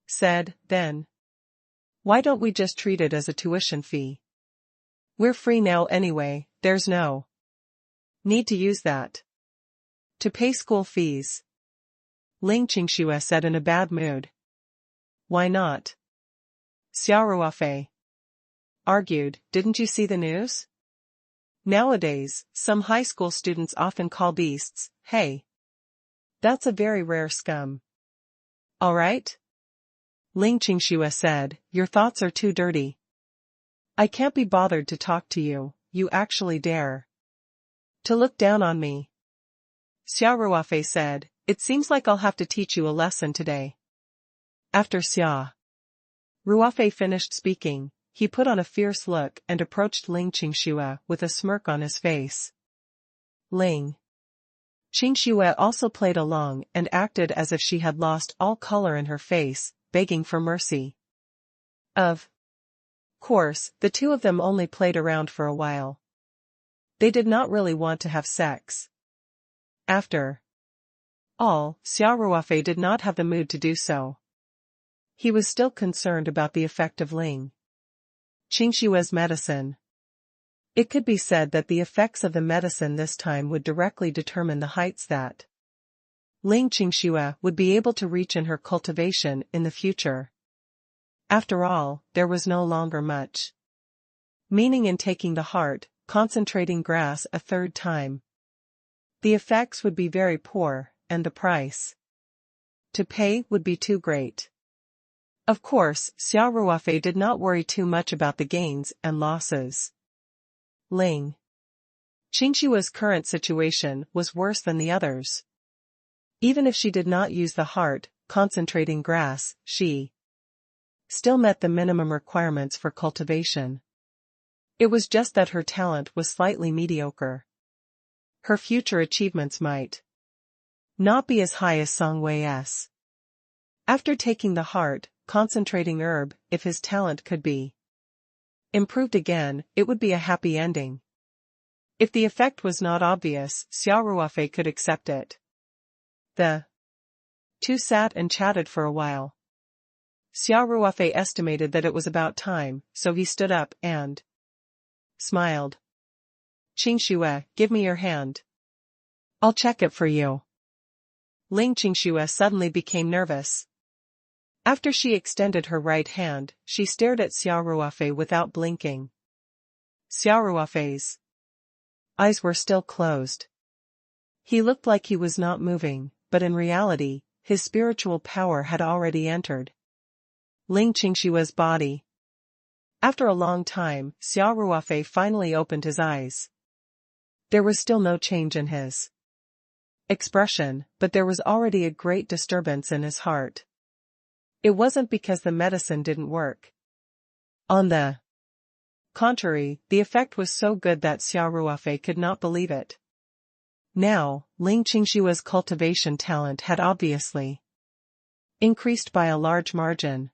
said, "Then why don't we just treat it as a tuition fee? We're free now anyway, there's no need to use that to pay school fees." Ling Qingshui said in a bad mood. "Why not?" Xia Ruofei argued, "Didn't you see the news? Nowadays, some high school students often call beasts, hey. That's a very rare scum. All right?" Ling Qingshui said, "Your thoughts are too dirty. I can't be bothered to talk to you, you actually dare to look down on me." Xia Ruofei said, "It seems like I'll have to teach you a lesson today." After Xia Ruofei finished speaking, he put on a fierce look and approached Ling Qingshui with a smirk on his face. Ling Qingshui also played along and acted as if she had lost all color in her face, begging for mercy. Of course, the two of them only played around for a while. They did not really want to have sex. After all, Xia Ruofei did not have the mood to do so. He was still concerned about the effect of Ling Qingshui's medicine. It could be said that the effects of the medicine this time would directly determine the heights that Ling Qingshui would be able to reach in her cultivation in the future. After all, there was no longer much meaning in taking the heart, concentrating grass a third time. The effects would be very poor, and the price to pay would be too great. Of course, Xia Ruofei did not worry too much about the gains and losses. Ling Qingshui's current situation was worse than the others. Even if she did not use the heart, concentrating grass, she still met the minimum requirements for cultivation. It was just that her talent was slightly mediocre. Her future achievements might not be as high as Song Wei's. After taking the heart, concentrating herb, if his talent could be improved again, it would be a happy ending. If the effect was not obvious, Xia Ruofei could accept it. The two sat and chatted for a while. Xia Ruofei estimated that it was about time, so he stood up and smiled. Qingxue, give me your hand. I'll check it for you. Qingxue suddenly became nervous. After she extended her right hand, she stared at Xia Ruofei without blinking. Xia Ruofei's eyes were still closed. He looked like he was not moving, but in reality, his spiritual power had already entered Qingxue's body. After a long time, Xia Ruofei finally opened his eyes. There was still no change in his expression, but there was already a great disturbance in his heart. It wasn't because the medicine didn't work. On the contrary, the effect was so good that Xia Ruofei could not believe it. Now, Qingxue's cultivation talent had obviously increased by a large margin.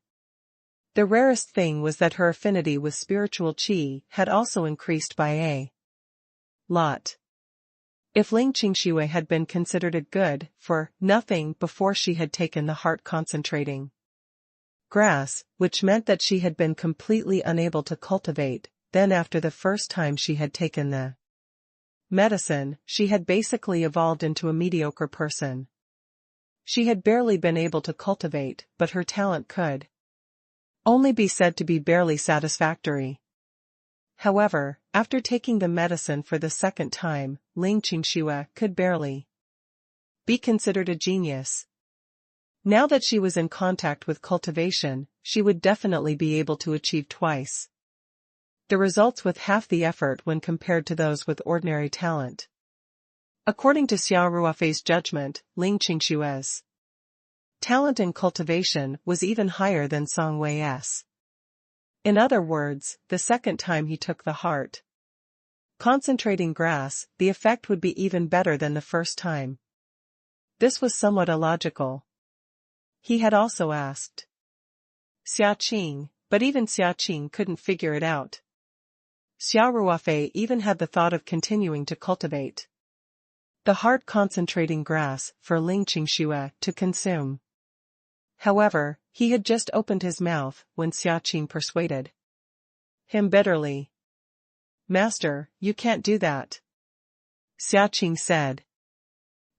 The rarest thing was that her affinity with spiritual qi had also increased by a lot. If Qingxue had been considered a good for nothing before she had taken the heart concentrating grass, which meant that she had been completely unable to cultivate, then after the first time she had taken the medicine, she had basically evolved into a mediocre person. She had barely been able to cultivate, but her talent could only be said to be barely satisfactory. However, after taking the medicine for the second time, Qingxue could barely be considered a genius. Now that she was in contact with cultivation, she would definitely be able to achieve twice the results with half the effort when compared to those with ordinary talent. According to Xia Ruofei's judgment, Qingxue's talent in cultivation was even higher than Song Wei's. In other words, the second time he took the heart concentrating grass, the effect would be even better than the first time. This was somewhat illogical. He had also asked Xia Qing, but even Xia Qing couldn't figure it out. Xia Ruofei even had the thought of continuing to cultivate the heart concentrating grass for Qingxue to consume. However, he had just opened his mouth when Xia Qing persuaded him bitterly. Master, you can't do that. Xia Qing said.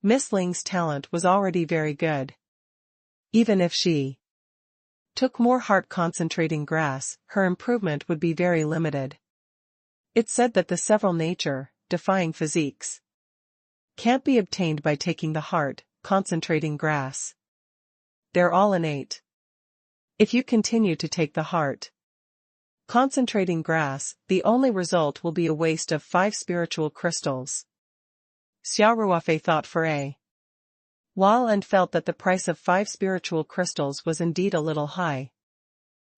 Miss Ling's talent was already very good. Even if she took more heart concentrating grass, her improvement would be very limited. It said that the several nature-defying physiques can't be obtained by taking the heart concentrating grass. They're all innate. If you continue to take the heart concentrating grass, the only result will be a waste of 5 spiritual crystals. Xia Ruofei thought for a while and felt that the price of 5 spiritual crystals was indeed a little high.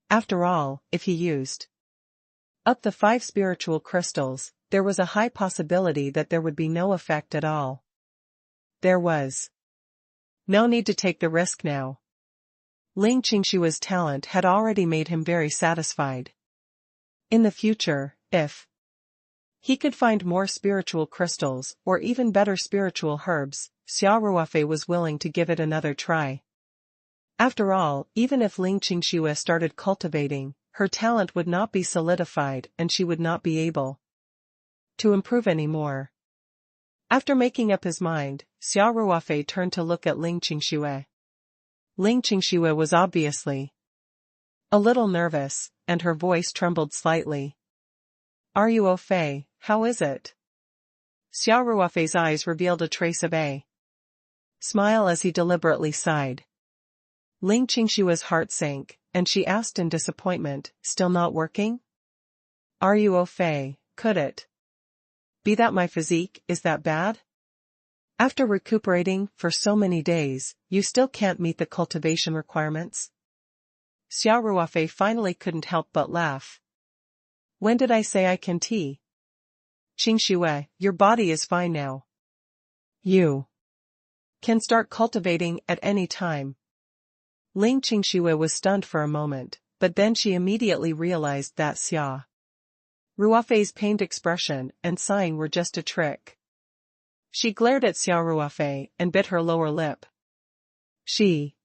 After all, if he used up the 5 spiritual crystals, there was a high possibility that there would be no effect at all. There was no need to take the risk now. Qingxue's talent had already made him very satisfied. In the future, if he could find more spiritual crystals or even better spiritual herbs, Xia Ruofei was willing to give it another try. After all, even if Qingxue started cultivating, her talent would not be solidified and she would not be able to improve any more. After making up his mind, Xia Ruofei turned to look at Qingxue. Qingxue was obviously a little nervous, and her voice trembled slightly. Are you Ruofei, how is it? Xia Ruofei's eyes revealed a trace of a smile as he deliberately sighed. Qingxue's heart sank, and she asked in disappointment, still not working? Are you Ruofei, could it be that my physique is that bad? After recuperating for so many days, you still can't meet the cultivation requirements? Xia Ruofei finally couldn't help but laugh. When did I say I can tea? Qingxue, your body is fine now. You can start cultivating at any time. Qingxue was stunned for a moment, but then she immediately realized that Xia Ruofei's pained expression and sighing were just a trick. She glared at Xia Ruofei and bit her lower lip. She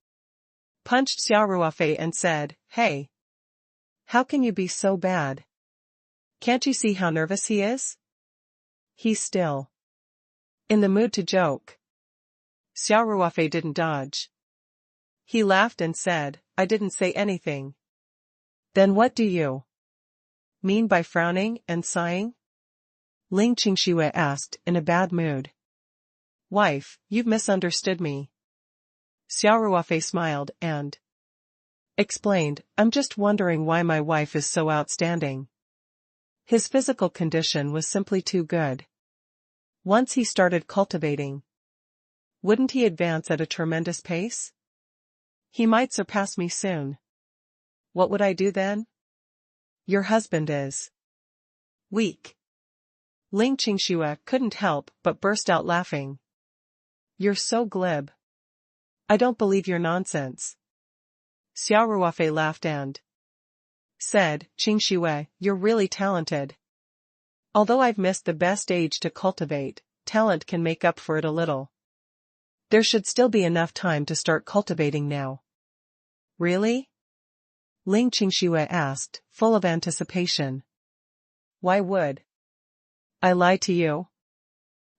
punched Xia Ruofei and said, "Hey! How can you be so bad? Can't you see how nervous he is? He's still in the mood to joke." Xia Ruofei didn't dodge. He laughed and said, "I didn't say anything." "Then what do you mean by frowning and sighing?" Ling Qingxue asked in a bad mood. "Wife, you've misunderstood me." Xia Ruofei smiled and explained, "I'm just wondering why my wife is so outstanding." His physical condition was simply too good. Once he started cultivating, wouldn't he advance at a tremendous pace? He might surpass me soon. What would I do then? Your husband is weak. Ling Qingxue couldn't help but burst out laughing. "You're so glib. I don't believe your nonsense." Xia Ruofei laughed and said, "Qingxue, you're really talented. Although I've missed the best age to cultivate, talent can make up for it a little. There should still be enough time to start cultivating now." "Really?" Ling Qingxue asked, full of anticipation. "Why would I lie to you?"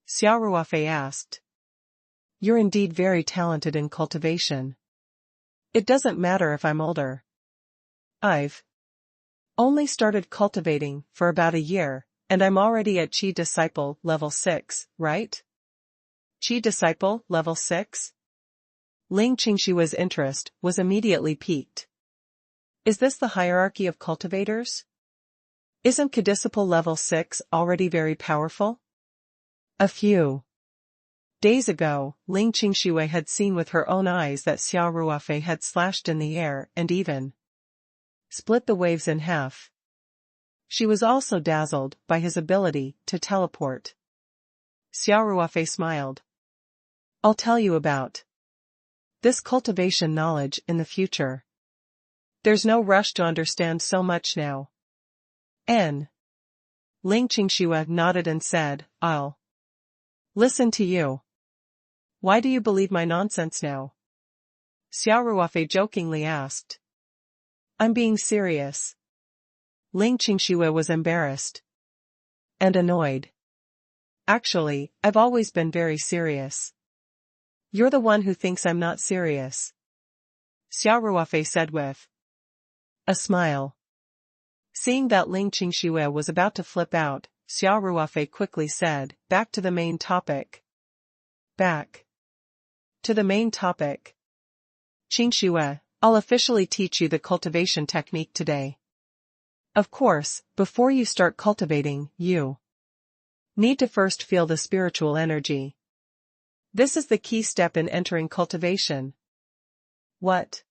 Xia Ruofei asked. "You're indeed very talented in cultivation. It doesn't matter if I'm older. I've only started cultivating for about a year, and I'm already at Qi Disciple level 6, right?" "Qi Disciple level 6? Ling Qingshua's interest was immediately piqued. "Is this the hierarchy of cultivators? Isn't Qi level 6 already very powerful?" A few days ago, Ling Qingxue had seen with her own eyes that Xia Ruofei had slashed in the air and even split the waves in half. She was also dazzled by his ability to teleport. Xia Ruofei smiled. "I'll tell you about this cultivation knowledge in the future. There's no rush to understand so much now." Ling Qingxue nodded and said, "I'll listen to you. Why do you believe my nonsense now?" Xia Ruofei jokingly asked. "I'm being serious." Ling Qingxue was embarrassed and annoyed. "Actually, I've always been very serious. You're the one who thinks I'm not serious," Xia Ruofei said with a smile. Seeing that Ling Qingxue was about to flip out, Xia Ruofei quickly said, "Back to the main topic." "Back to the main topic. Qingxue, I'll officially teach you the cultivation technique today. Of course, before you start cultivating, you need to first feel the spiritual energy. This is the key step in entering cultivation." What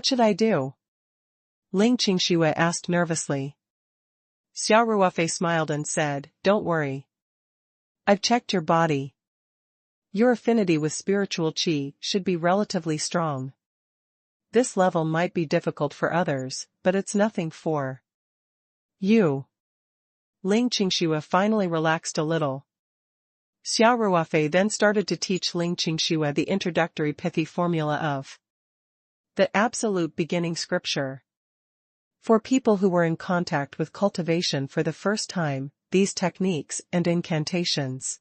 should I do?" Ling Qingxue asked nervously. Xia Ruofei smiled and said, "Don't worry. I've checked your body. Your affinity with spiritual qi should be relatively strong. This level might be difficult for others, but it's nothing for you." Ling Qingxue finally relaxed a little. Xia Ruofei then started to teach Ling Qingxue the introductory pithy formula of the absolute beginning scripture. For people who were in contact with cultivation for the first time, these techniques and incantations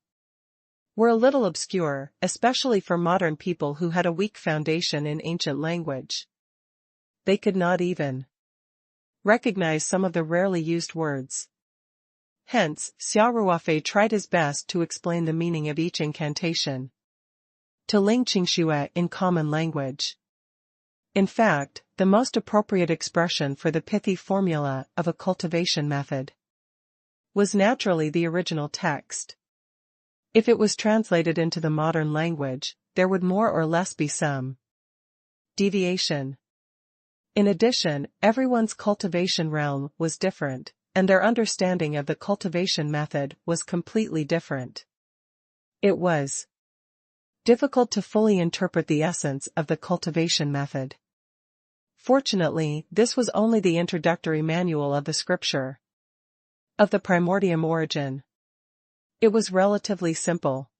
were a little obscure, especially for modern people who had a weak foundation in ancient language. They could not even recognize some of the rarely used words. Hence, Xia Ruofei tried his best to explain the meaning of each incantation to Ling Qingxue in common language. In fact, the most appropriate expression for the pithy formula of a cultivation method was naturally the original text. If it was translated into the modern language, there would more or less be some deviation. In addition, everyone's cultivation realm was different, and their understanding of the cultivation method was completely different. It was difficult to fully interpret the essence of the cultivation method. Fortunately, this was only the introductory manual of the scripture. of the primordial origin. It was relatively simple.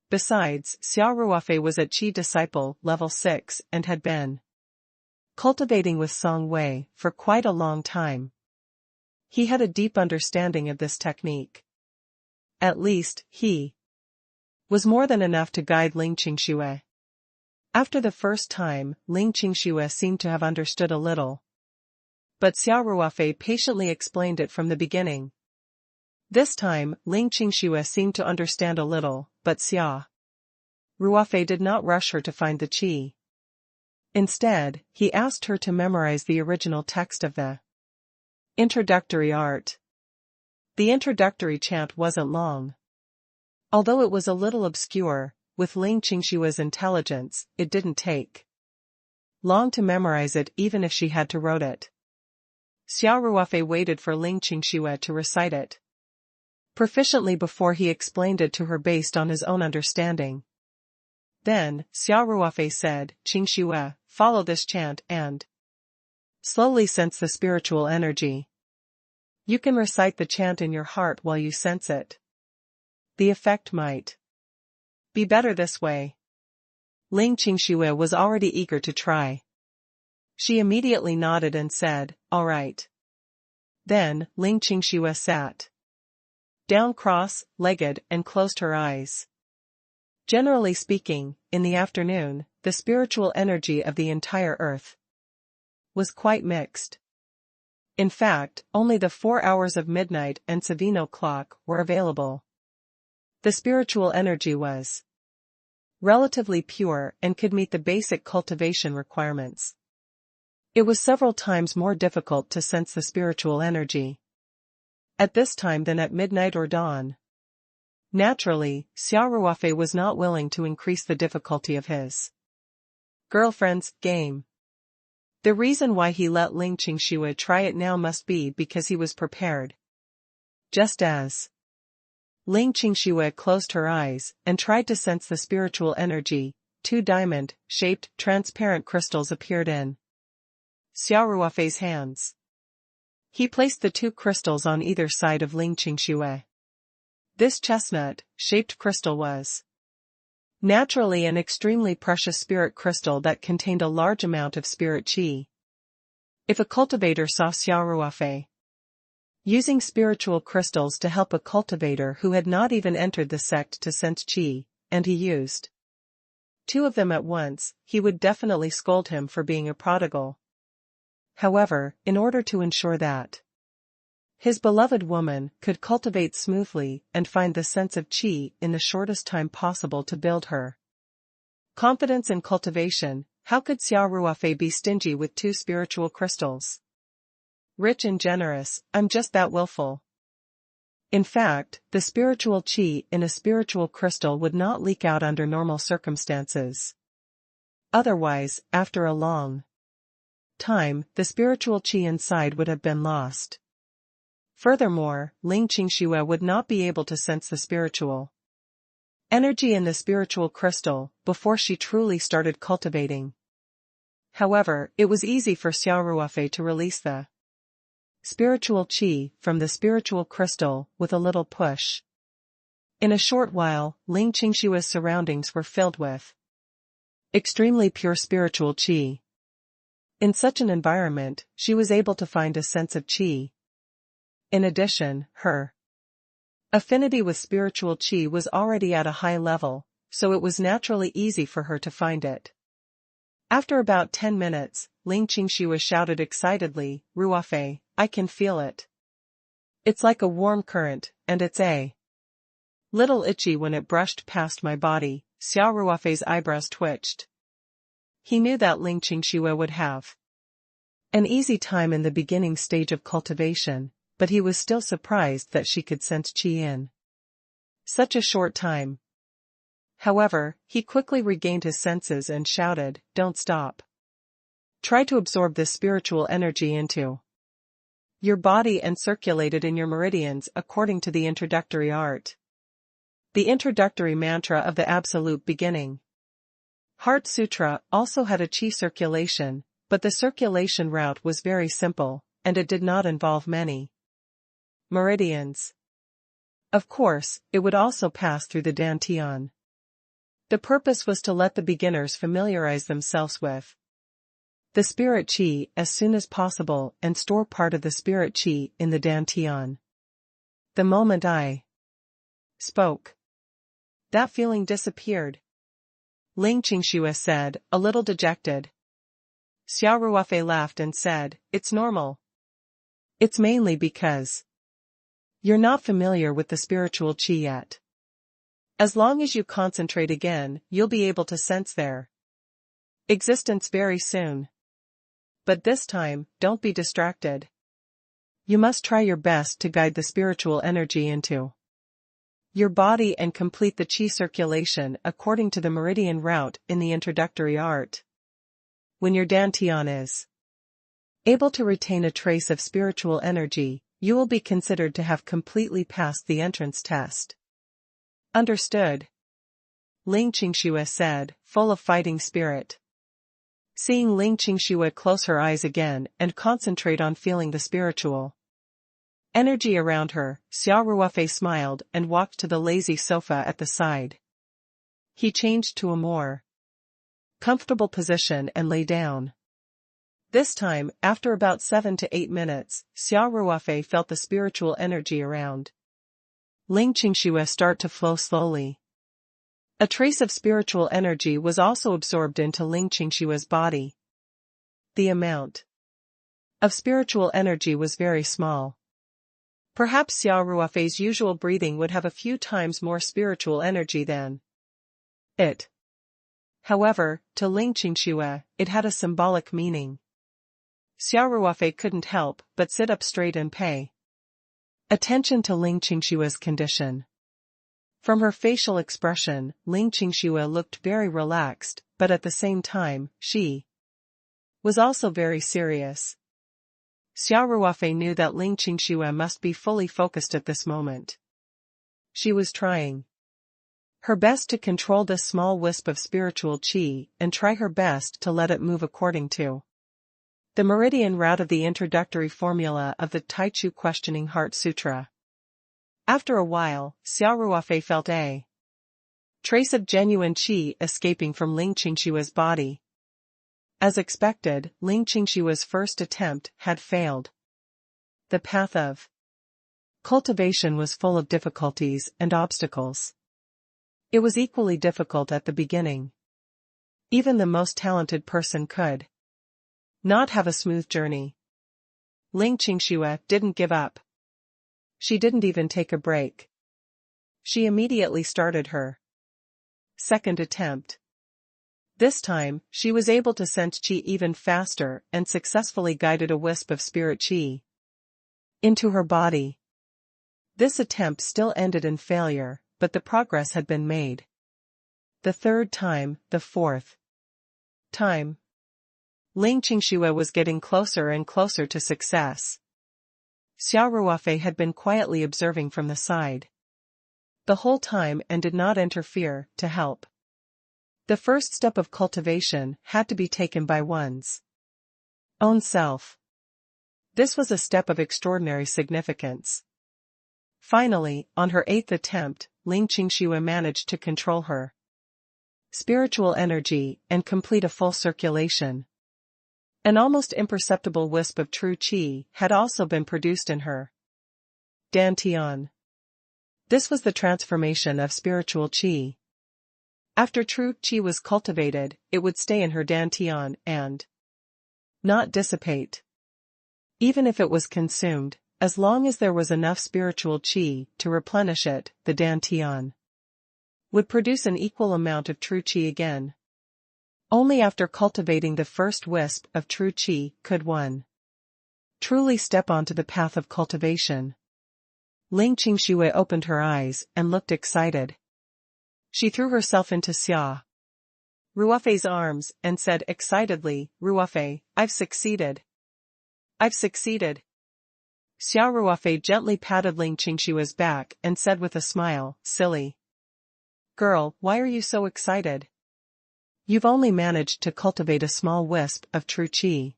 Besides, Xia Ruofei was at Qi Disciple level 6 and had been cultivating with Song Wei for quite a long time. He had a deep understanding of this technique. At least, he was more than enough to guide Ling Qingxue. After the first time, Ling Qingxue seemed to have understood a little. But Xia Ruofei patiently explained it from the beginning. This time, Ling Qingxue seemed to understand a little, but Xia Ruofei did not rush her to find the qi. Instead, he asked her to memorize the original text of the introductory art. The introductory chant wasn't long. Although it was a little obscure, with Ling Qingxue's intelligence, it didn't take long to memorize it even if she had to rote it. Xia Ruofei waited for Ling Qingxue to recite it proficiently before he explained it to her based on his own understanding. Then, Xia Ruofei said, "Qingxue, follow this chant and slowly sense the spiritual energy. You can recite the chant in your heart while you sense it. The effect might be better this way." Ling Qingxue was already eager to try. She immediately nodded and said, "All right." Then, Ling Qingxue sat down cross-legged and closed her eyes. Generally speaking, in the afternoon, the spiritual energy of the entire earth was quite mixed. In fact, only the 4 hours of midnight and Savino clock were available. The spiritual energy was relatively pure and could meet the basic cultivation requirements. It was several times more difficult to sense the spiritual energy at this time than at midnight or dawn. Naturally, Xia Ruofei was not willing to increase the difficulty of his girlfriend's game. The reason why he let Ling Qingxue try it now must be because he was prepared. Just as Ling Qingxue closed her eyes and tried to sense the spiritual energy, 2 diamond-shaped transparent crystals appeared in Xia Ruofei's hands. He placed the 2 crystals on either side of Ling Qingxue. This chestnut-shaped crystal was naturally an extremely precious spirit crystal that contained a large amount of spirit qi. If a cultivator saw Xia Ruofei using spiritual crystals to help a cultivator who had not even entered the sect to sense qi, and he used 2 of them at once, he would definitely scold him for being a prodigal. However, in order to ensure that his beloved woman could cultivate smoothly and find the sense of qi in the shortest time possible to build her confidence in cultivation, how could Xia Ruofei be stingy with 2 spiritual crystals? Rich and generous, I'm just that willful. In fact, the spiritual qi in a spiritual crystal would not leak out under normal circumstances. Otherwise, after a long time, the spiritual qi inside would have been lost. Furthermore, Ling Qingxue would not be able to sense the spiritual energy in the spiritual crystal before she truly started cultivating. However, it was easy for Xia Ruofei to release the spiritual qi from the spiritual crystal with a little push. In a short while, Ling Qingxue's surroundings were filled with extremely pure spiritual qi. In such an environment, she was able to find a sense of qi. In addition, her affinity with spiritual qi was already at a high level, so it was naturally easy for her to find it. After about 10 minutes, Ling Qingxue shouted excitedly, "Ruofei, I can feel it. It's like a warm current, and it's a little itchy when it brushed past my body." Xia Ruofei's eyebrows twitched. He knew that Ling Qingxue would have an easy time in the beginning stage of cultivation, but he was still surprised that she could sense qi in such a short time. However, he quickly regained his senses and shouted, "Don't stop. Try to absorb this spiritual energy into your body and circulate it in your meridians according to the introductory art." The introductory mantra of the Absolute Beginning Heart Sutra also had a qi circulation, but the circulation route was very simple, and it did not involve many Meridians. Of course, it would also pass through the dantian. The purpose was to let the beginners familiarize themselves with the spirit qi as soon as possible and store part of the spirit qi in the dantian. The moment I spoke, that feeling disappeared, Ling Qingxue said, a little dejected. Xia Ruofei laughed and said, "It's normal. It's mainly because you're not familiar with the spiritual qi yet. As long as you concentrate again, you'll be able to sense their existence very soon. But this time, don't be distracted. You must try your best to guide the spiritual energy into your body and complete the qi circulation according to the meridian route in the introductory art. When your dantian is able to retain a trace of spiritual energy, you will be considered to have completely passed the entrance test." "Understood," Ling Qingxue said, full of fighting spirit. Seeing Ling Qingxue close her eyes again and concentrate on feeling the spiritual energy around her, Xia Ruofei smiled and walked to the lazy sofa at the side. He changed to a more comfortable position and lay down. This time, after about 7 to 8 minutes, Xia Ruofei felt the spiritual energy around Ling Qingxue start to flow slowly. A trace of spiritual energy was also absorbed into Ling Qingxue's body. The amount of spiritual energy was very small. Perhaps Xia Ruofei's usual breathing would have a few times more spiritual energy than it. However, to Ling Qingxue, it had a symbolic meaning. Xia Ruofei couldn't help but sit up straight and pay attention to Ling Qingxue's condition. From her facial expression, Ling Qingxue looked very relaxed, but at the same time, she was also very serious. Xia Ruofei knew that Ling Qingxue must be fully focused at this moment. She was trying her best to control this small wisp of spiritual qi and try her best to let it move according to the meridian route of the introductory formula of the Taichu Questioning Heart Sutra. After a while, Xia Ruofei felt a trace of genuine qi escaping from Ling Qingxue's body. As expected, Ling Qingxue's first attempt had failed. The path of cultivation was full of difficulties and obstacles. It was equally difficult at the beginning. Even the most talented person could not have a smooth journey. Ling Qingxue didn't give up. She didn't even take a break. She immediately started her second attempt. This time, she was able to sense qi even faster and successfully guided a wisp of spirit qi into her body. This attempt still ended in failure, but the progress had been made. The third time, the fourth time, Ling Qingxue was getting closer and closer to success. Xia Ruofei had been quietly observing from the side the whole time and did not interfere to help. The first step of cultivation had to be taken by one's own self. This was a step of extraordinary significance. Finally, on her 8th attempt, Ling Qingxue managed to control her spiritual energy and complete a full circulation. An almost imperceptible wisp of true qi had also been produced in her dantian. This was the transformation of spiritual qi. After true qi was cultivated, it would stay in her dantian and not dissipate. Even if it was consumed, as long as there was enough spiritual qi to replenish it, the dantian would produce an equal amount of true qi again. Only after cultivating the first wisp of true qi could one truly step onto the path of cultivation. Ling Qingxue opened her eyes and looked excited. She threw herself into Xia Ruofei's arms and said excitedly, "Ruofei, I've succeeded. I've succeeded." Xia Ruofei gently patted Ling Qingxue's back and said with a smile, "Silly girl, why are you so excited? You've only managed to cultivate a small wisp of true qi.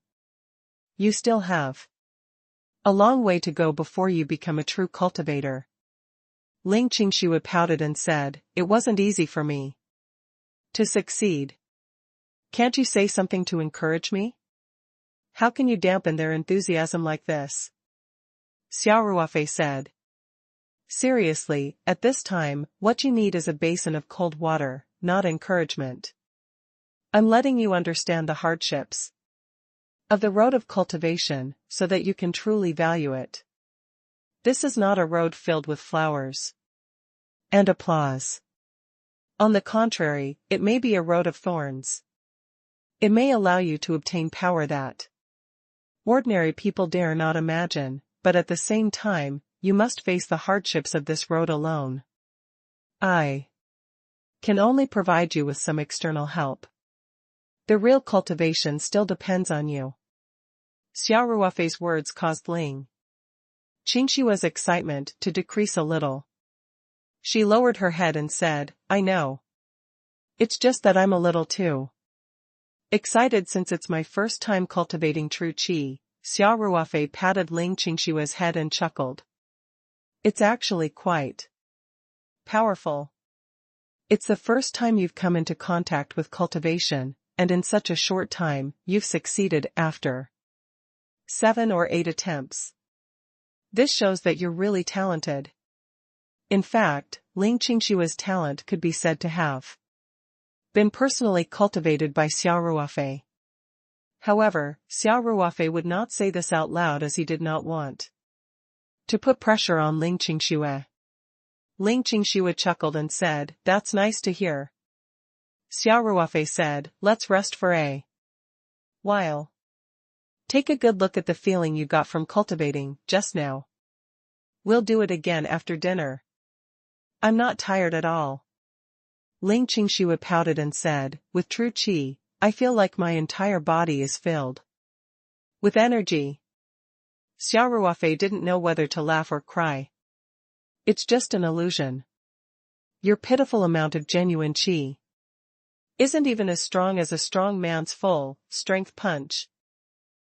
You still have A long way to go before you become a true cultivator. Ling Qingxue pouted and said, it wasn't easy for me to succeed. Can't you say something to encourage me? How can you dampen their enthusiasm like this? Xia Ruofei said. Seriously, at this time, what you need is a basin of cold water, not encouragement. I'm letting you understand the hardships of the road of cultivation, so that you can truly value it. This is not a road filled with flowers and applause. On the contrary, it may be a road of thorns. It may allow you to obtain power that ordinary people dare not imagine, but at the same time, you must face the hardships of this road alone. I can only provide you with some external help. The real cultivation still depends on you. Xia Ruofei's words caused Ling Qingshue's excitement to decrease a little. She lowered her head and said, I know. It's just that I'm a little too excited since it's my first time cultivating true qi. Xia Ruofei patted Ling Qingshue's head and chuckled. It's actually quite powerful. It's the first time you've come into contact with cultivation, and in such a short time, you've succeeded after 7 or 8 attempts. This shows that you're really talented. In fact, Ling Qingshue's talent could be said to have been personally cultivated by Xia Ruofei. However, Xia Ruofei would not say this out loud as he did not want to put pressure on Ling Qingxue. Ling Qingxue chuckled and said, that's nice to hear. Xia Ruofei said, let's rest for a while. Take a good look at the feeling you got from cultivating just now. We'll do it again after dinner. I'm not tired at all. Ling Qingshuo pouted and said, with true qi, I feel like my entire body is filled with energy. Xia Ruofei didn't know whether to laugh or cry. It's just an illusion. Your pitiful amount of genuine qi isn't even as strong as a strong man's full strength punch.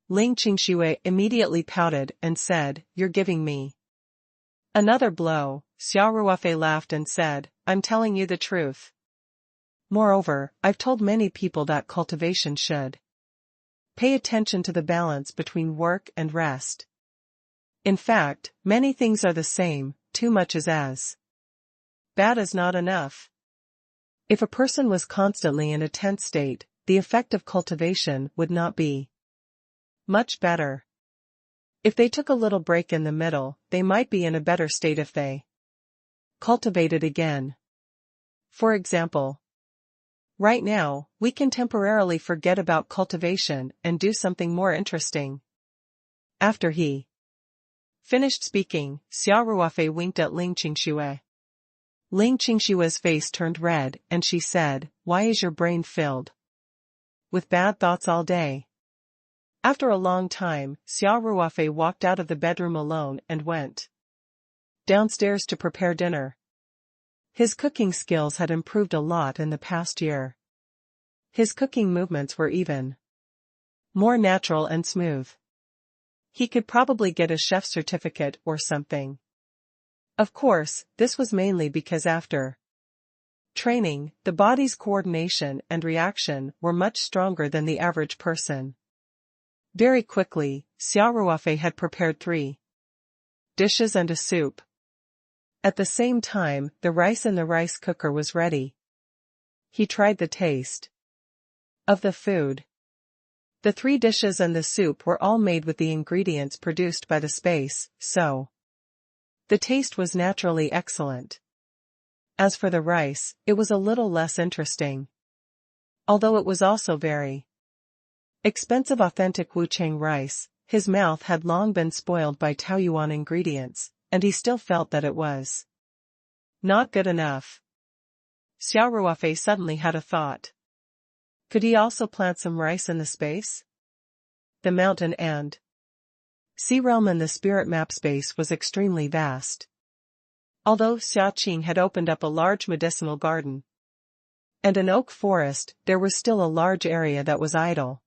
Ling Qingshuo immediately pouted and said, you're giving me another blow. Xia Ruofei laughed and said, I'm telling you the truth. Moreover, I've told many people that cultivation should pay attention to the balance between work and rest. In fact, many things are the same, too much is as bad as not enough. If a person was constantly in a tense state, the effect of cultivation would not be much better. If they took a little break in the middle, they might be in a better state if they cultivated again. For example, right now, we can temporarily forget about cultivation and do something more interesting. After he finished speaking, Xia Ruofei winked at Ling Qingshuo. Ling Qingshue's face turned red and she said, why is your brain filled with bad thoughts all day? After a long time, Xia Ruofei walked out of the bedroom alone and went downstairs to prepare dinner. His cooking skills had improved a lot in the past year. His cooking movements were even more natural and smooth. He could probably get a chef's certificate or something. Of course, this was mainly because after training, the body's coordination and reaction were much stronger than the average person. Very quickly, Xia Ruofei had prepared 3 dishes and a soup. At the same time, the rice in the rice cooker was ready. He tried the taste of the food. The 3 dishes and the soup were all made with the ingredients produced by the space, so the taste was naturally excellent. As for the rice, it was a little less interesting. Although it was also very expensive authentic Wuchang rice, his mouth had long been spoiled by Taoyuan ingredients, and he still felt that it was not good enough. Xia Ruofei suddenly had a thought. Could he also plant some rice in the space? The mountain and sea realm in the spirit map space was extremely vast. Although Xia Qing had opened up a large medicinal garden and an oak forest, there was still a large area that was idle.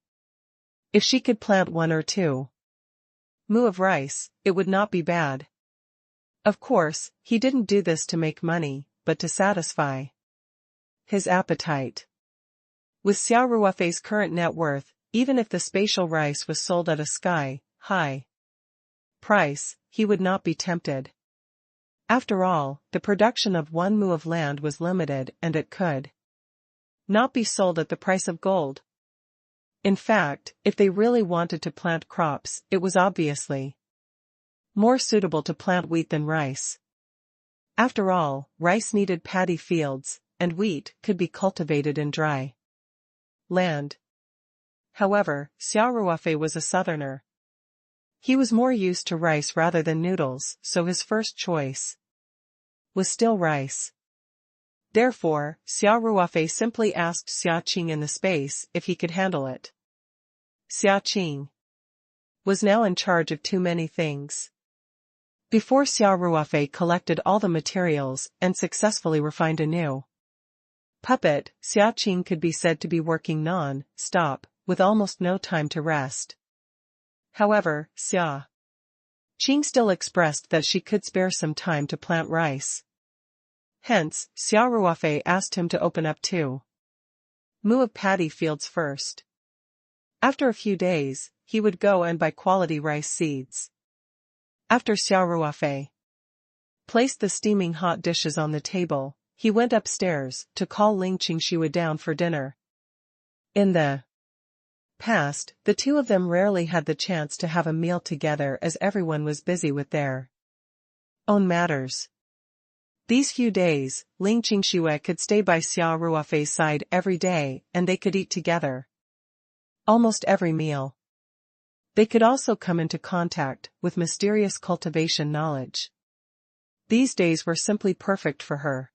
If she could plant 1 or 2 mu of rice, it would not be bad. Of course, he didn't do this to make money, but to satisfy his appetite. With Xia Ruofei's current net worth, even if the spatial rice was sold at a sky-high price, he would not be tempted. After all, the production of 1 mu of land was limited and it could not be sold at the price of gold. In fact, if they really wanted to plant crops, it was obviously more suitable to plant wheat than rice. After all, rice needed paddy fields, and wheat could be cultivated in dry land. However, Xia Ruofei was a southerner. He was more used to rice rather than noodles, so his first choice was still rice. Therefore, Xia Ruofei simply asked Xia Qing in the space if he could handle it. Xia Qing was now in charge of too many things. Before Xia Ruofei collected all the materials and successfully refined a new puppet, Xia Qing could be said to be working non-stop, with almost no time to rest. However, Xia Qing still expressed that she could spare some time to plant rice. Hence, Xia Ruofei asked him to open up 2 mu of paddy fields first. After a few days, he would go and buy quality rice seeds. After Xia Ruofei placed the steaming hot dishes on the table, he went upstairs to call Ling Qingxue down for dinner. In the past, the two of them rarely had the chance to have a meal together as everyone was busy with their own matters. These few days, Ling Qingxue could stay by Xia Ruofei's side every day and they could eat together almost every meal. They could also come into contact with mysterious cultivation knowledge. These days were simply perfect for her.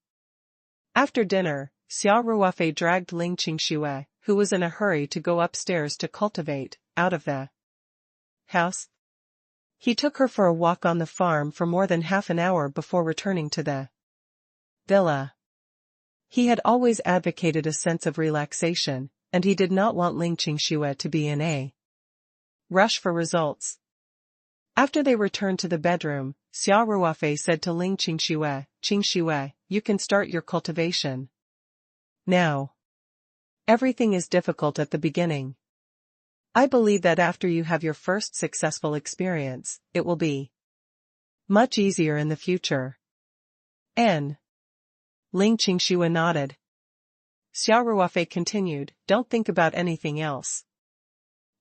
After dinner, Xia Ruofei dragged Ling Qingxue, who was in a hurry to go upstairs to cultivate, out of the house. He took her for a walk on the farm for more than half an hour before returning to the villa. He had always advocated a sense of relaxation, and he did not want Ling Qingxue to be in a rush for results. After they returned to the bedroom, Xia Ruofei said to Ling Qingxue, "Qingxue, you can start your cultivation now. Everything is difficult at the beginning. I believe that after you have your first successful experience, it will be much easier in the future." Ling Qingxue nodded. Xia Ruofei continued, "Don't think about anything else.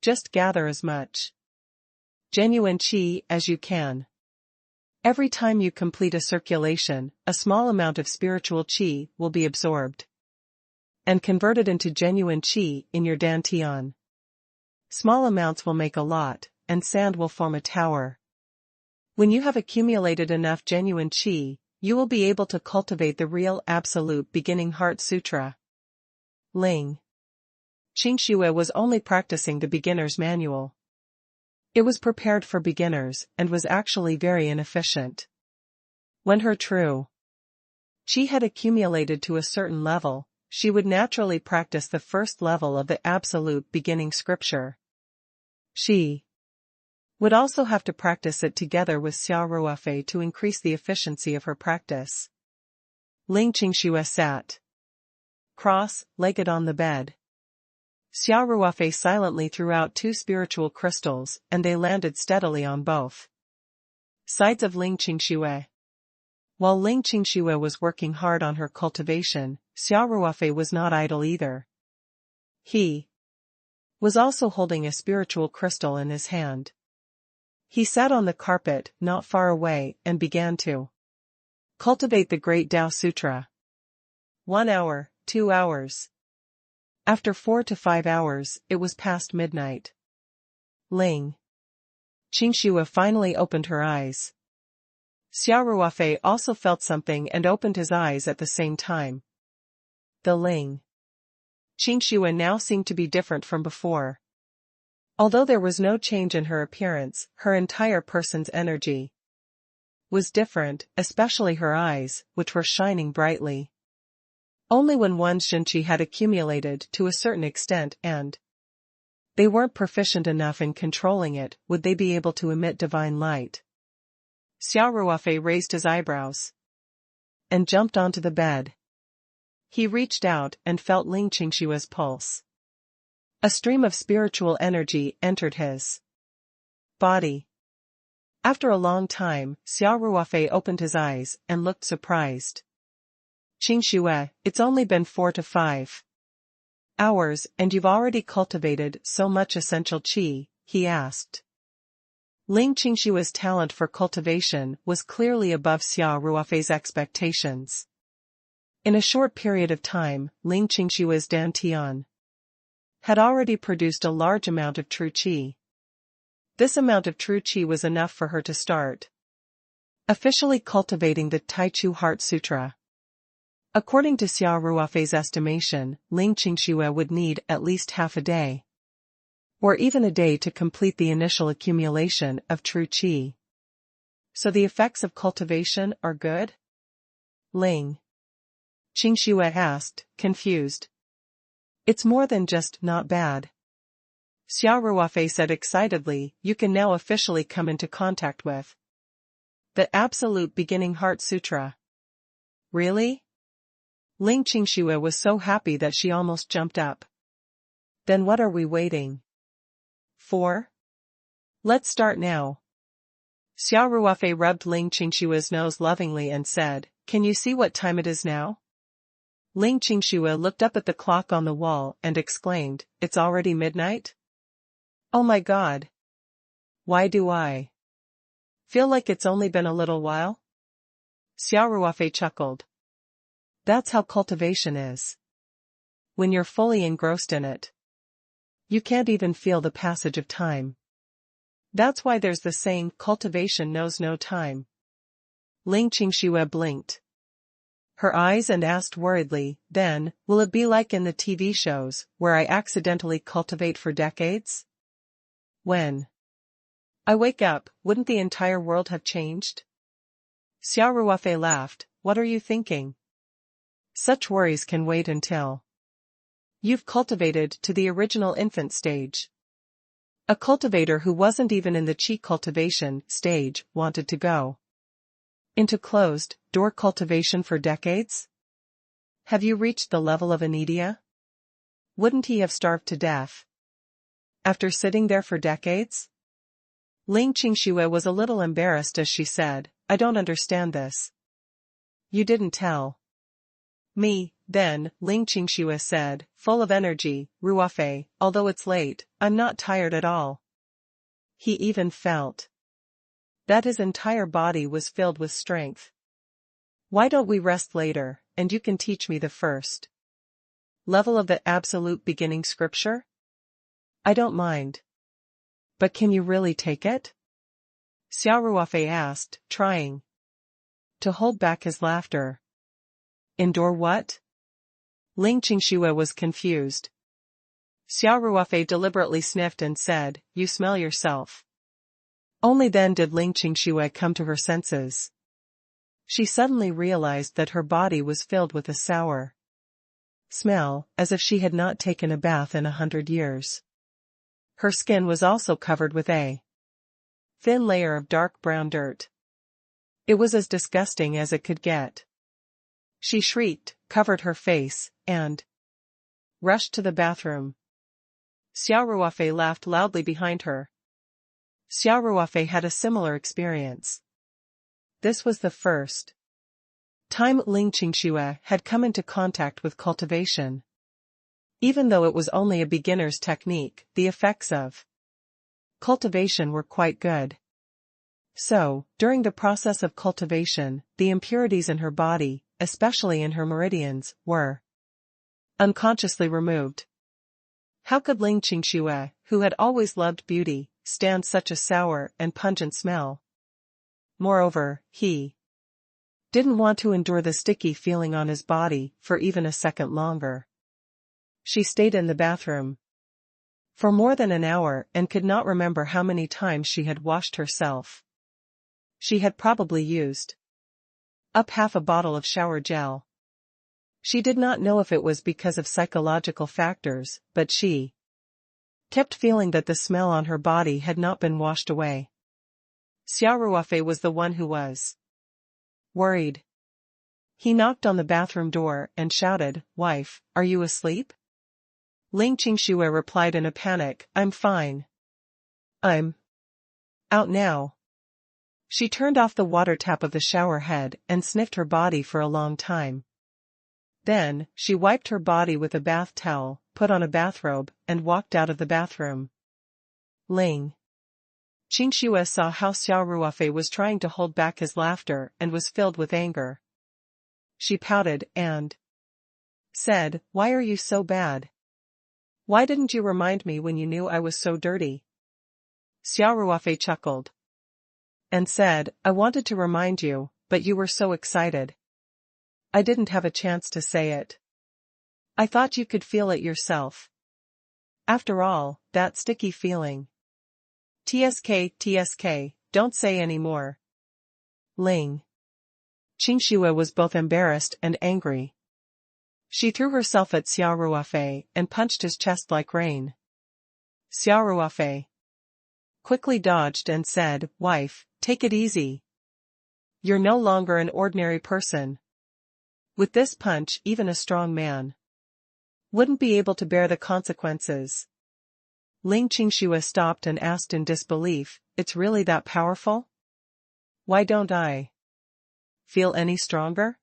Just gather as much genuine qi as you can. Every time you complete a circulation, a small amount of spiritual qi will be absorbed and converted into genuine qi in your dantian. Small amounts will make a lot, and sand will form a tower. When you have accumulated enough genuine qi, you will be able to cultivate the real absolute beginning heart sutra." Ling Qingxue was only practicing the beginner's manual. It was prepared for beginners and was actually very inefficient. When her true qi had accumulated to a certain level, she would naturally practice the first level of the absolute beginning scripture. She would also have to practice it together with Xia Ruofei to increase the efficiency of her practice. Ling Qingxue sat cross-legged on the bed. Xia Ruofei silently threw out 2 spiritual crystals and they landed steadily on both sides of Ling Qingxue. While Ling Qingxue was working hard on her cultivation, Xia Ruofei was not idle either. He was also holding a spiritual crystal in his hand. He sat on the carpet not far away and began to cultivate the Great Tao Sutra. 1 hour, 2 hours. After 4 to 5 hours, it was past midnight. Ling Qingxue finally opened her eyes. Xia Ruofei also felt something and opened his eyes at the same time. The Ling Qingxue now seemed to be different from before. Although there was no change in her appearance, her entire person's energy was different, especially her eyes, which were shining brightly. Only when one's Shenqi had accumulated to a certain extent and They weren't proficient enough in controlling it, would they be able to emit divine light? Xia Ruofei raised his eyebrows and jumped onto the bed. He reached out and felt Ling Qingshua's pulse. A stream of spiritual energy entered his body. After a long time, Xia Ruofei opened his eyes and looked surprised. Qingxue, it's only been 4 to 5 hours and you've already cultivated so much essential qi, he asked. Ling Qingshua's talent for cultivation was clearly above Xia Ruofei's expectations. In a short period of time, Ling Qingshua's dantian had already produced a large amount of true qi. This amount of true qi was enough for her to start officially cultivating the Taichu Heart Sutra. According to Xia Ruofei's estimation, Ling Qingxue would need at least half a day, or even a day to complete the initial accumulation of true qi. So the effects of cultivation are good? Ling Qingxue asked, confused. It's more than just not bad. Xia Ruofei said excitedly, you can now officially come into contact with the Absolute Beginning Heart Sutra. Really? Ling Qingxue was so happy that she almost jumped up. Then what are we waiting for? Let's start now. Xia Ruofei rubbed Ling Qingshue's nose lovingly and said, can you see what time it is now? Ling Qingxue looked up at the clock on the wall and exclaimed, it's already midnight? Oh my God! Why do I feel like it's only been a little while? Xia Ruofei chuckled. That's how cultivation is. When you're fully engrossed in it, you can't even feel the passage of time. That's why there's the saying, cultivation knows no time. Ling Qingxue blinked her eyes and asked worriedly, then, will it be like in the TV shows, where I accidentally cultivate for decades? When I wake up, wouldn't the entire world have changed? Xia Ruofei laughed, what are you thinking? Such worries can wait until you've cultivated to the original infant stage. A cultivator who wasn't even in the qi cultivation stage wanted to go into closed-door cultivation for decades? Have you reached the level of an idiot? Wouldn't he have starved to death after sitting there for decades? Ling Qingxue was a little embarrassed as she said, I don't understand this. You didn't tell me, then, Ling Qingxue said, full of energy, Ruofei, although it's late, I'm not tired at all. He even felt that his entire body was filled with strength. Why don't we rest later, and you can teach me the first level of the Absolute Beginning Scripture? I don't mind. But can you really take it? Xia Ruofei asked, trying to hold back his laughter. Endure what? Ling Qingxue was confused. Xia Ruofei deliberately sniffed and said, you smell yourself. Only then did Ling Qingxue come to her senses. She suddenly realized that her body was filled with a sour smell, as if she had not taken a bath in 100 years. Her skin was also covered with a thin layer of dark brown dirt. It was as disgusting as it could get. She shrieked, covered her face, and rushed to the bathroom. Xia Ruofei laughed loudly behind her. Xia Ruofei had a similar experience. This was the first time Ling Qingxue had come into contact with cultivation. Even though it was only a beginner's technique, the effects of cultivation were quite good. So, during the process of cultivation, the impurities in her body, especially in her meridians, were unconsciously removed. How could Ling Qingxue, who had always loved beauty, stand such a sour and pungent smell? Moreover, he didn't want to endure the sticky feeling on his body for even a second longer. She stayed in the bathroom for more than an hour and could not remember how many times she had washed herself. She had probably used up half a bottle of shower gel. She did not know if it was because of psychological factors, but she kept feeling that the smell on her body had not been washed away. Xia Ruofei was the one who was worried. He knocked on the bathroom door and shouted, "Wife, are you asleep?" Ling Qingxue replied in a panic, "I'm fine. I'm out now." She turned off the water tap of the shower head and sniffed her body for a long time. Then, she wiped her body with a bath towel, put on a bathrobe, and walked out of the bathroom. Ling Qingxue saw how Xia Ruofei was trying to hold back his laughter and was filled with anger. She pouted and said, "Why are you so bad? Why didn't you remind me when you knew I was so dirty?" Xia Ruofei chuckled and said, "I wanted to remind you, but you were so excited. I didn't have a chance to say it. I thought you could feel it yourself. After all, that sticky feeling. TSK, don't say any more." Ling Qingxue was both embarrassed and angry. She threw herself at Xia Ruofei and punched his chest like rain. Xia Ruofei quickly dodged and said, "Wife, take it easy. You're no longer an ordinary person. With this punch, even a strong man wouldn't be able to bear the consequences." Ling Qingxue stopped and asked in disbelief, "It's really that powerful? Why don't I feel any stronger?"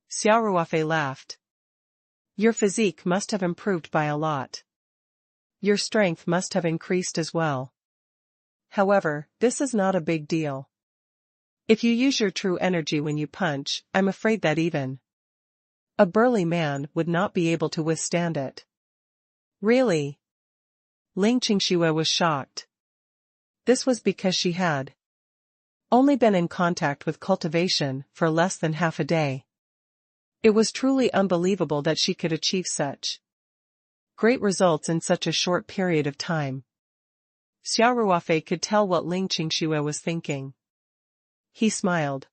Xia Ruofei laughed. "Your physique must have improved by a lot. Your strength must have increased as well. However, this is not a big deal. If you use your true energy when you punch, I'm afraid that even a burly man would not be able to withstand it." "Really?" Ling Qingxue was shocked. This was because she had only been in contact with cultivation for less than half a day. It was truly unbelievable that she could achieve such great results in such a short period of time. Xia Ruofei could tell what Ling Qingxue was thinking. He smiled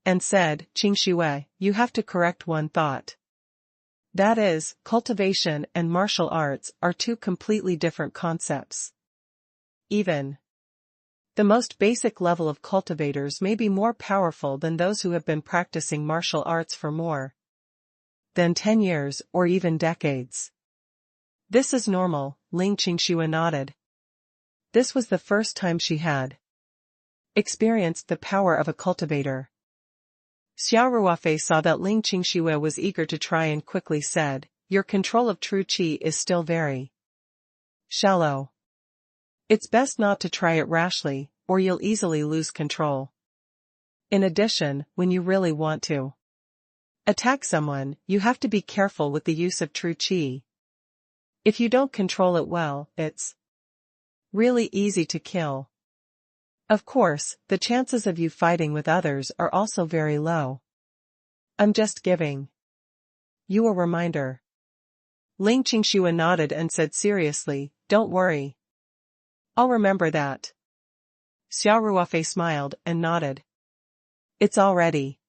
and said, "Qingxue, you have to correct one thought. That is, cultivation and martial arts are two completely different concepts. Even the most basic level of cultivators may be more powerful than those who have been practicing martial arts for more than 10 years or even decades." "This is normal," Ling Qingxue nodded. This was the first time she had experienced the power of a cultivator. Xia Ruofei saw that Ling Qingxue was eager to try and quickly said, "Your control of true qi is still very shallow. It's best not to try it rashly, or you'll easily lose control. In addition, when you really want to attack someone, you have to be careful with the use of true qi. If you don't control it well, it's really easy to kill. Of course, the chances of you fighting with others are also very low. I'm just giving you a reminder." Ling Qingxue nodded and said seriously, "Don't worry. I'll remember that." Xia Ruofei smiled and nodded. "It's already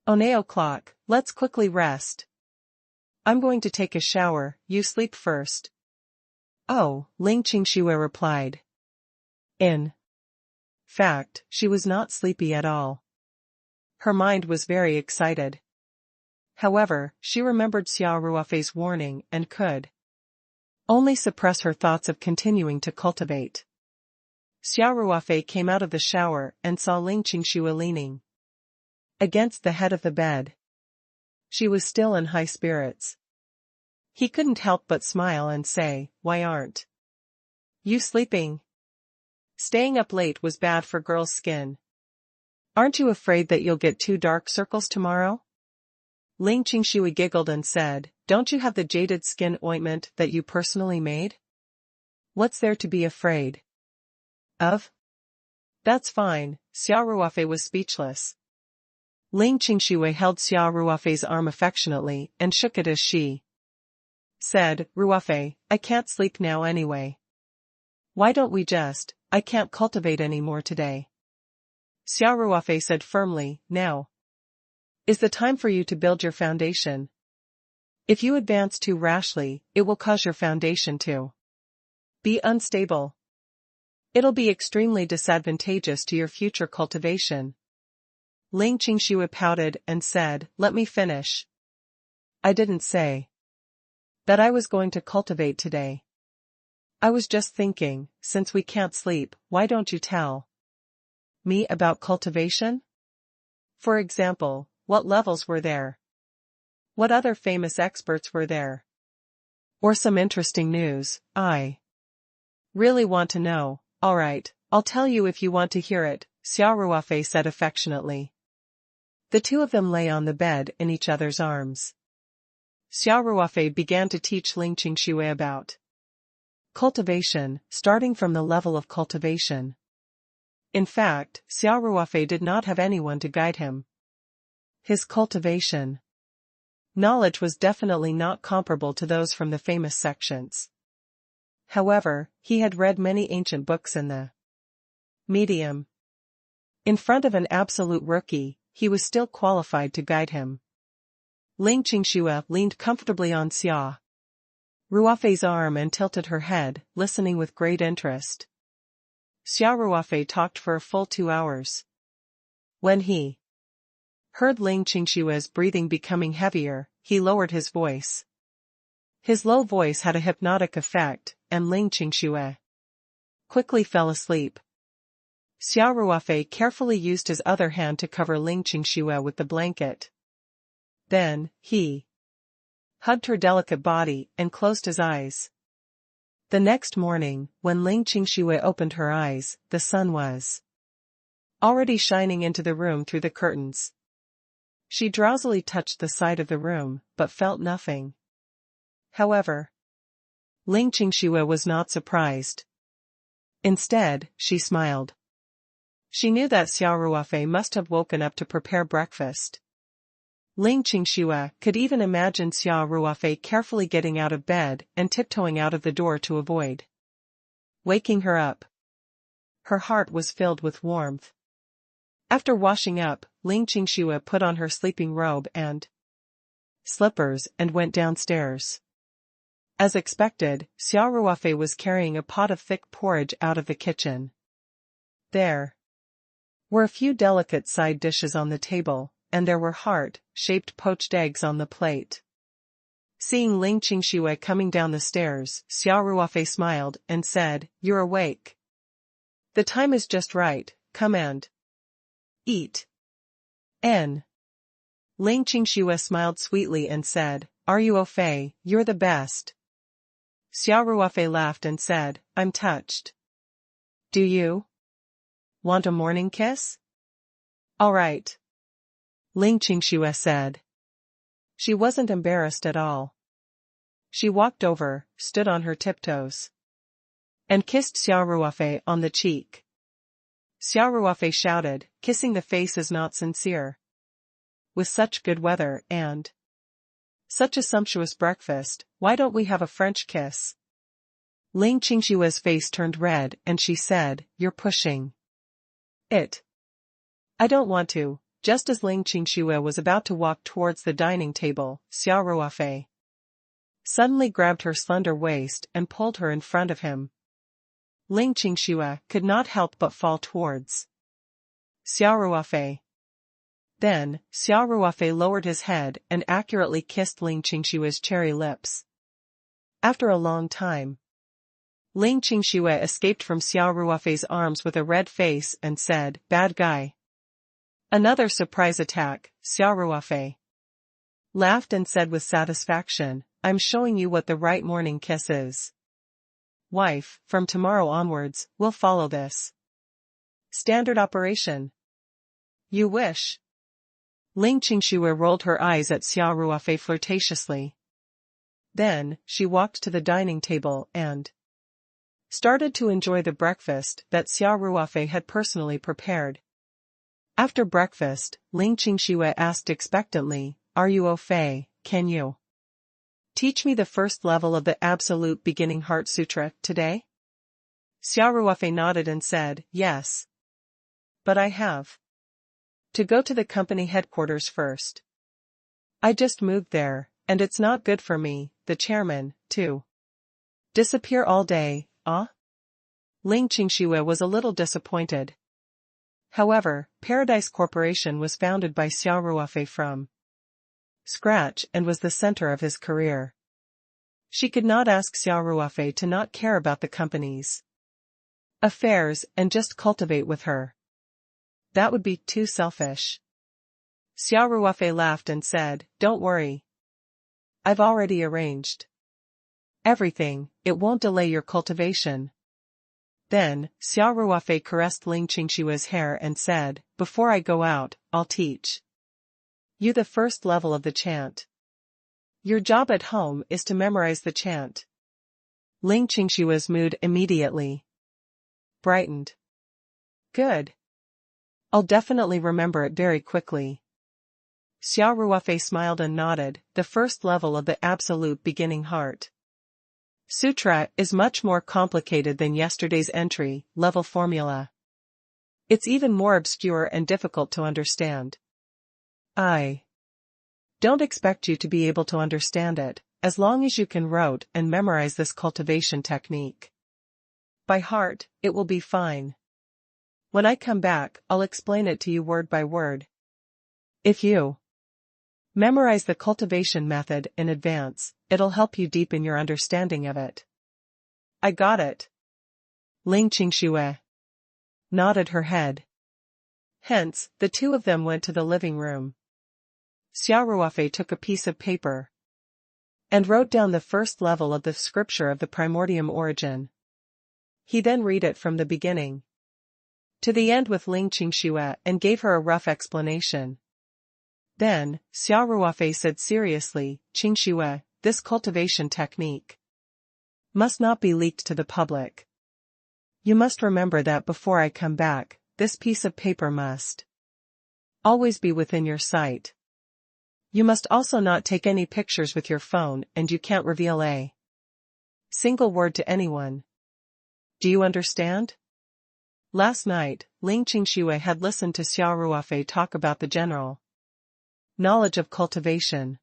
9 o'clock, let's quickly rest. I'm going to take a shower, you sleep first." "Oh," Ling Qingxue replied. In fact, she was not sleepy at all. Her mind was very excited. However, she remembered Xia Ruofei's warning and could only suppress her thoughts of continuing to cultivate. Xia Ruofei came out of the shower and saw Ling Qingxue leaning against the head of the bed. She was still in high spirits. He couldn't help but smile and say, "Why aren't you sleeping? Staying up late was bad for girls' skin. Aren't you afraid that you'll get 2 dark circles tomorrow?" Ling Qingxue giggled and said, "Don't you have the jaded skin ointment that you personally made? What's there to be afraid of?" "That's fine." Xia Ruofei was speechless. Ling Qingxue held Xia Ruofei's arm affectionately and shook it as she said, "Ruofei, I can't sleep now anyway. Why don't we just, I can't cultivate anymore today." Xia Ruofei said firmly, "Now is the time for you to build your foundation. If you advance too rashly, it will cause your foundation to Be unstable. It'll be extremely disadvantageous to your future cultivation. Ling Qingshui pouted and said, let me finish. I didn't say that I was going to cultivate today. I was just thinking, since we can't sleep, why don't you tell me about cultivation? For example, what levels were there? What other famous experts were there? Or some interesting news. I really want to know. All right, I'll tell you if you want to hear it, Xia Ruofei said affectionately. The two of them lay on the bed in each other's arms. Xia Ruofei began to teach Ling Qingshui about cultivation, starting from the level of cultivation. In fact, Xia Ruofei did not have anyone to guide him. His cultivation knowledge was definitely not comparable to those from the famous sections. However, he had read many ancient books in the medium. In front of an absolute rookie, he was still qualified to guide him. Ling Qingshui leaned comfortably on Xia Ruofei's arm and tilted her head, listening with great interest. Xia Ruofei talked for a full 2 hours. When he heard Ling Qingshui's breathing becoming heavier, he lowered his voice. His low voice had a hypnotic effect, and Ling Qingshui quickly fell asleep. Xia Ruofei carefully used his other hand to cover Ling Qingshui with the blanket. Then, he hugged her delicate body and closed his eyes. The next morning, when Ling Qingshui opened her eyes, the sun was already shining into the room through the curtains. She drowsily touched the side of the room, but felt nothing. However, Ling Qingshui was not surprised. Instead, she smiled. She knew that Xia Ruofei must have woken up to prepare breakfast. Ling Qingshui could even imagine Xia Ruofei carefully getting out of bed and tiptoeing out of the door to avoid waking her up. Her heart was filled with warmth. After washing up, Ling Qingshui put on her sleeping robe and slippers and went downstairs. As expected, Xia Ruofei was carrying a pot of thick porridge out of the kitchen. There were a few delicate side dishes on the table, and there were heart-shaped poached eggs on the plate. Seeing Ling Qingshui coming down the stairs, Xia Ruofei smiled and said, "You're awake. The time is just right, come and eat." Ling Qingshui smiled sweetly and said, "Are you Ruofei, you're the best." Xia Ruofei laughed and said, "I'm touched. Do you want a morning kiss?" "All right," Ling Qingshui said. She wasn't embarrassed at all. She walked over, stood on her tiptoes, and kissed Xia Ruofei on the cheek. Xia Ruofei shouted, "Kissing the face is not sincere. With such good weather and such a sumptuous breakfast, why don't we have a French kiss?" Ling Qingshui's face turned red and she said, "You're pushing it." "I don't want to." Just as Ling Qingshui was about to walk towards the dining table, Xia Ruofei suddenly grabbed her slender waist and pulled her in front of him. Ling Qingshui could not help but fall towards Xia Ruofei. Then, Xia Ruofei lowered his head and accurately kissed Ling Qingshui's cherry lips. After a long time, Ling Qingshui escaped from Xia Ruofei's arms with a red face and said, "Bad guy." "Another surprise attack," Xia Ruofei laughed and said with satisfaction, "I'm showing you what the right morning kiss is. Wife, from tomorrow onwards, we'll follow this standard operation." "You wish." Ling Qingshui rolled her eyes at Xia Ruofei flirtatiously. Then, she walked to the dining table and started to enjoy the breakfast that Xia Ruofei had personally prepared. After breakfast, Ling Qingshui asked expectantly, "Are you Ruofei, can you teach me the first level of the Absolute Beginning Heart Sutra today?" Xia Ruofei nodded and said, "Yes. But I have to go to the company headquarters first. I just moved there, and it's not good for me, the chairman, to disappear all day, ah? Ling Qingxue was a little disappointed. However, Paradise Corporation was founded by Xia Ruofei from scratch and was the center of his career. She could not ask Xia Ruofei to not care about the company's affairs and just cultivate with her. That would be too selfish. Xia Ruofei laughed and said, "Don't worry. I've already arranged everything, it won't delay your cultivation." Then, Xia Ruofei caressed Ling Qingshue's hair and said, "Before I go out, I'll teach you the first level of the chant. Your job at home is to memorize the chant." Ling Qingshue's mood immediately brightened. "Good. I'll definitely remember it very quickly." Xia Ruofei smiled and nodded. The first level of the absolute beginning heart sutra is much more complicated than yesterday's entry level formula. It's even more obscure and difficult to understand. I don't expect you to be able to understand it, as long as you can rote and memorize this cultivation technique by heart, it will be fine. When I come back, I'll explain it to you word by word. If you memorize the cultivation method in advance, it'll help you deepen your understanding of it. I got it. Ling Qingxue nodded her head. Hence, the two of them went to the living room. Xia Ruofei took a piece of paper and wrote down the first level of the scripture of the primordium origin. He then read it from the beginning to the end with Ling Qingxue and gave her a rough explanation. Then, Xia Ruofei said seriously, "Qingxue, this cultivation technique must not be leaked to the public. You must remember that before I come back, this piece of paper must always be within your sight. You must also not take any pictures with your phone and you can't reveal a single word to anyone. Do you understand?" Last night, Ling Qingxue had listened to Xia Ruofei talk about the general knowledge of cultivation.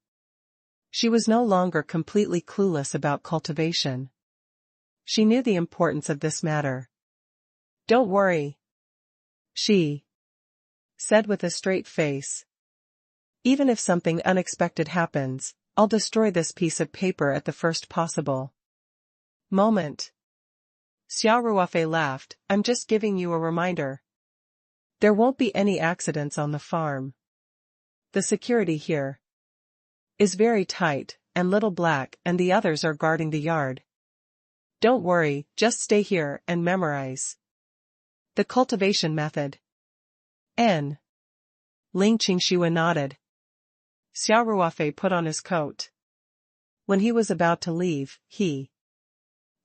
She was no longer completely clueless about cultivation. She knew the importance of this matter. "Don't worry," she said with a straight face. "Even if something unexpected happens, I'll destroy this piece of paper at the first possible moment." Xia Ruofei laughed, "I'm just giving you a reminder. There won't be any accidents on the farm. The security here is very tight, and Little Black and the others are guarding the yard. Don't worry, just stay here and memorize the cultivation method." Ling Qingxue nodded. Xia Ruofei put on his coat. When he was about to leave, he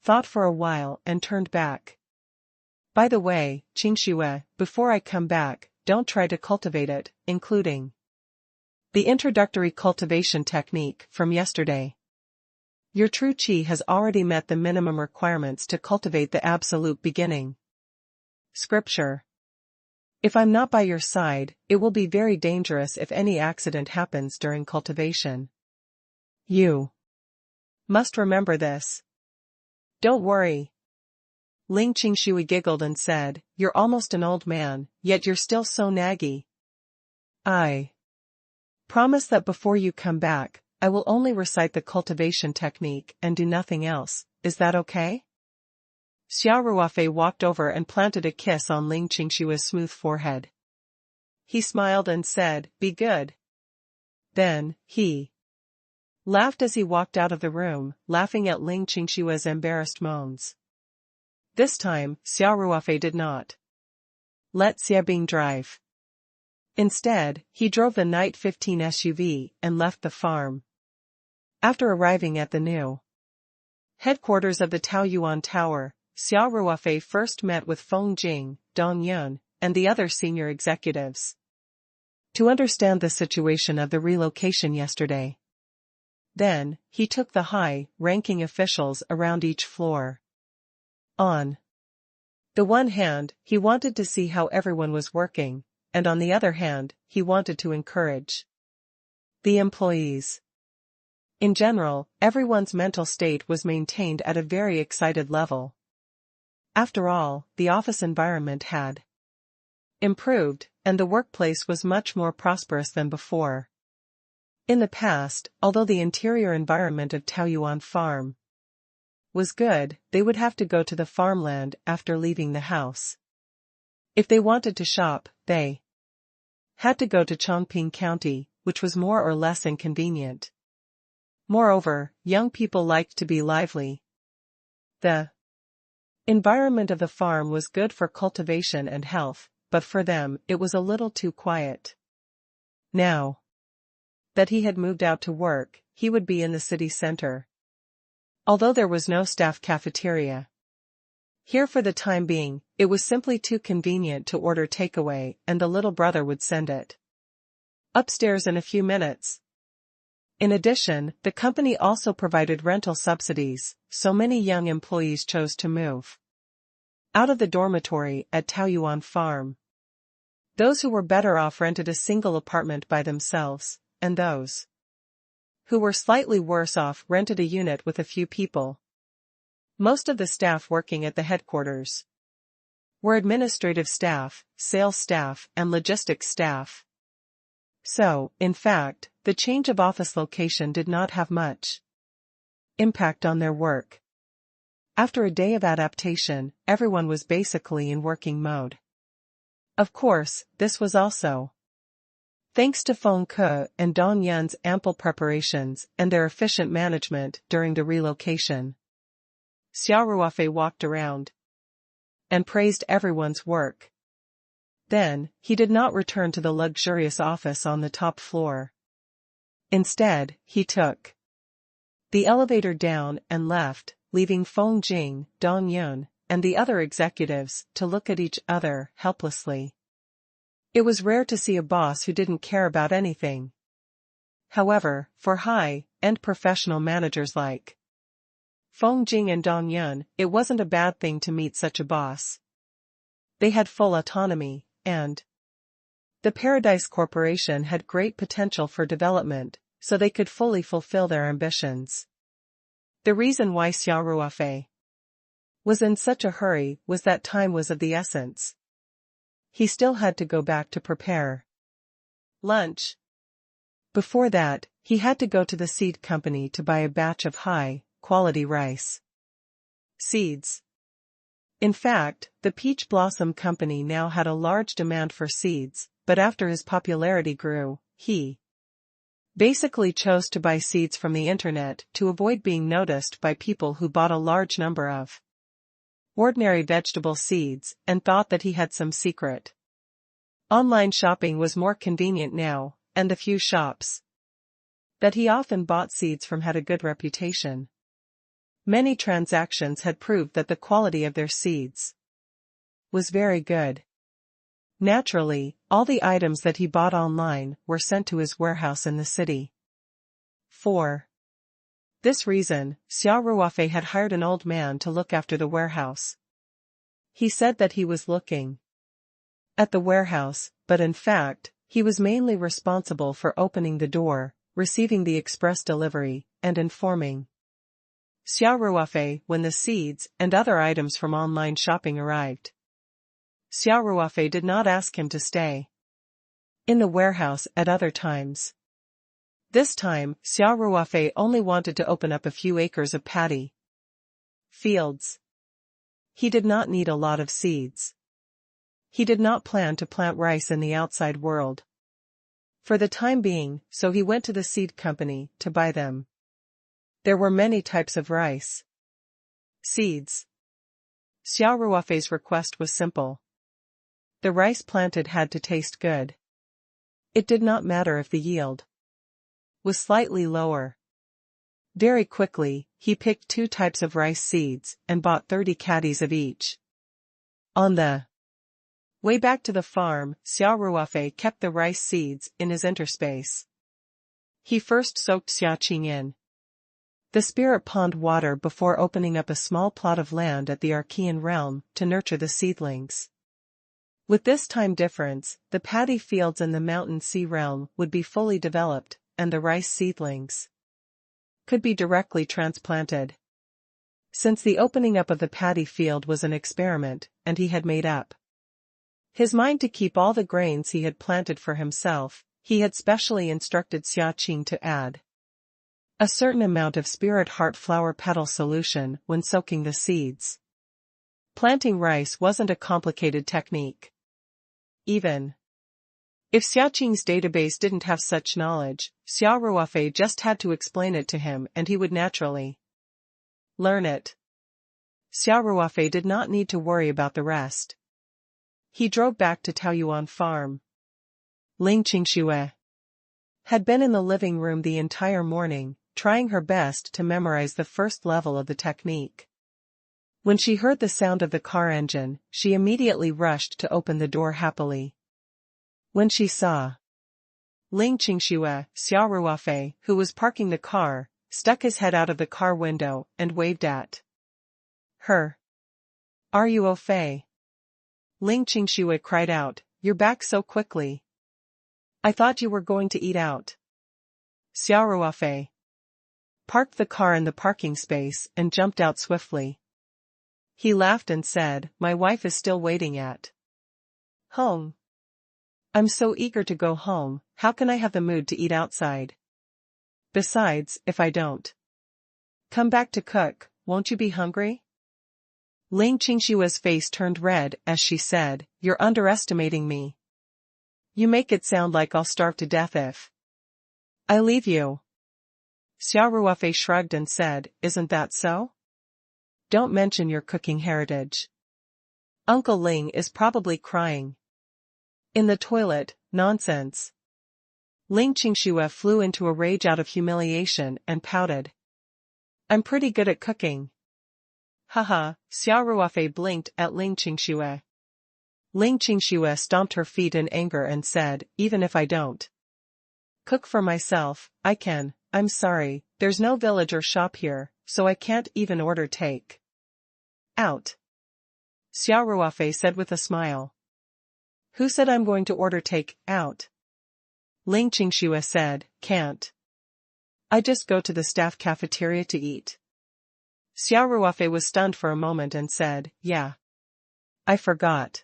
thought for a while and turned back. "By the way, Qingxue, before I come back, don't try to cultivate it, including the introductory cultivation technique from yesterday. Your true qi has already met the minimum requirements to cultivate the absolute beginning scripture. If I'm not by your side, it will be very dangerous if any accident happens during cultivation. You must remember this. Don't worry." Ling Qingxue giggled and said, "You're almost an old man, yet you're still so naggy. I promise that before you come back, I will only recite the cultivation technique and do nothing else. Is that okay?" Xia Ruofei walked over and planted a kiss on Ling Qingxue's smooth forehead. He smiled and said, "Be good." Then, he laughed as he walked out of the room, laughing at Ling Qingxue's embarrassed moans. This time, Xia Ruofei did not let Xia Bing drive. Instead, he drove the Night 15 SUV and left the farm. After arriving at the new headquarters of the Taoyuan Tower, Xia Ruofei first met with Feng Jing, Dong Yun, and the other senior executives to understand the situation of the relocation yesterday. Then, he took the high-ranking officials around each floor. On the one hand, he wanted to see how everyone was working, and on the other hand, he wanted to encourage the employees. In general, everyone's mental state was maintained at a very excited level. After all, the office environment had improved, and the workplace was much more prosperous than before. In the past, although the interior environment of Taoyuan Farm was good, they would have to go to the farmland after leaving the house. If they wanted to shop, they had to go to Chongping County, which was more or less inconvenient. Moreover, young people liked to be lively. The environment of the farm was good for cultivation and health, but for them, it was a little too quiet. Now that he had moved out to work, he would be in the city center. Although there was no staff cafeteria here for the time being, it was simply too convenient to order takeaway, and the little brother would send it upstairs in a few minutes. In addition, the company also provided rental subsidies, so many young employees chose to move out of the dormitory at Taoyuan Farm. Those who were better off rented a single apartment by themselves, and those who were slightly worse off rented a unit with a few people. Most of the staff working at the headquarters were administrative staff, sales staff, and logistics staff. So, in fact, the change of office location did not have much impact on their work. After a day of adaptation, everyone was basically in working mode. Of course, this was also thanks to Feng Ke and Dong Yun's ample preparations and their efficient management during the relocation. Xia Ruofei walked around and praised everyone's work. Then, he did not return to the luxurious office on the top floor. Instead, he took the elevator down and left, leaving Feng Jing, Dong Yun, and the other executives to look at each other helplessly. It was rare to see a boss who didn't care about anything. However, for high-end professional managers like Feng Jing and Dong Yun, it wasn't a bad thing to meet such a boss. They had full autonomy, and the Paradise Corporation had great potential for development, so they could fully fulfill their ambitions. The reason why Xia Ruofei was in such a hurry was that time was of the essence. He still had to go back to prepare lunch. Before that, he had to go to the seed company to buy a batch of high-quality rice seeds. In fact, the Peach Blossom Company now had a large demand for seeds, but after his popularity grew, he basically chose to buy seeds from the internet to avoid being noticed by people who bought a large number of ordinary vegetable seeds and thought that he had some secret. Online shopping was more convenient now, and the few shops that he often bought seeds from had a good reputation. Many transactions had proved that the quality of their seeds was very good. Naturally, all the items that he bought online were sent to his warehouse in the city. For this reason, Xia Ruofei had hired an old man to look after the warehouse. He said that he was looking at the warehouse, but in fact, he was mainly responsible for opening the door, receiving the express delivery, and informing Xia Ruofei when the seeds and other items from online shopping arrived. Xia Ruofei did not ask him to stay in the warehouse at other times. This time, Xia Ruofei only wanted to open up a few acres of paddy fields. He did not need a lot of seeds. He did not plan to plant rice in the outside world for the time being, so he went to the seed company to buy them. There were many types of rice seeds. Xia Ruofei's request was simple. The rice planted had to taste good. It did not matter if the yield was slightly lower. Very quickly, he picked 2 types of rice seeds and bought 30 caddies of each. On the way back to the farm, Xia Ruofei kept the rice seeds in his interspace. He first soaked Xia Qing in the spirit pond water before opening up a small plot of land at the Archean realm to nurture the seedlings. With this time difference, the paddy fields in the Mountain Sea realm would be fully developed, and the rice seedlings could be directly transplanted. Since the opening up of the paddy field was an experiment, and he had made up his mind to keep all the grains he had planted for himself, he had specially instructed Xia Qing to add a certain amount of spirit heart flower petal solution when soaking the seeds. Planting rice wasn't a complicated technique. Even if Xia Qing's database didn't have such knowledge, Xia Ruofei just had to explain it to him and he would naturally learn it. Xia Ruofei did not need to worry about the rest. He drove back to Taoyuan farm. Ling Qingxue had been in the living room the entire morning, trying her best to memorize the first level of the technique. When she heard the sound of the car engine, she immediately rushed to open the door happily. When she saw Ling Qingxue, Xia Ruofei, who was parking the car, stuck his head out of the car window and waved at her. "Are you Ruofei?" Ling Qingxue cried out, "You're back so quickly. I thought you were going to eat out." Xia Ruofei parked the car in the parking space and jumped out swiftly. He laughed and said, "My wife is still waiting at home. I'm so eager to go home, how can I have the mood to eat outside? Besides, if I don't come back to cook, won't you be hungry?" Ling Qingshua's face turned red as she said, "You're underestimating me. You make it sound like I'll starve to death if I leave you." Xia Ruofei shrugged and said, "Isn't that so? Don't mention your cooking heritage. Uncle Ling is probably crying in the toilet, nonsense." Ling Qingxue flew into a rage out of humiliation and pouted. "I'm pretty good at cooking." Haha, Xia Ruofei blinked at Ling Qingxue. Ling Qingxue stomped her feet in anger and said, "Even if I don't cook for myself, I can. I'm sorry, there's no village or shop here, so I can't even order take out." Xia Ruofei said with a smile. "Who said I'm going to order take out?" Ling Qingxue said, "Can't I just go to the staff cafeteria to eat?" Xia Ruofei was stunned for a moment and said, "Yeah. I forgot.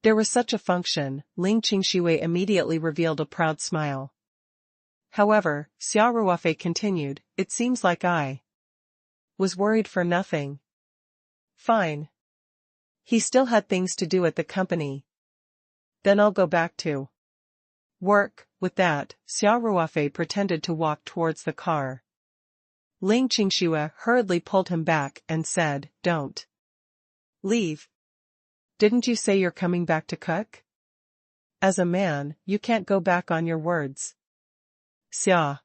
There was such a function." Ling Qingxue immediately revealed a proud smile. However, Xia Ruofei continued, "It seems like I was worried for nothing." Fine. He still had things to do at the company. Then I'll go back to work. With that, Xia Ruofei pretended to walk towards the car. Ling Qingxue hurriedly pulled him back and said, "Don't leave. Didn't you say you're coming back to cook? As a man, you can't go back on your words." Xia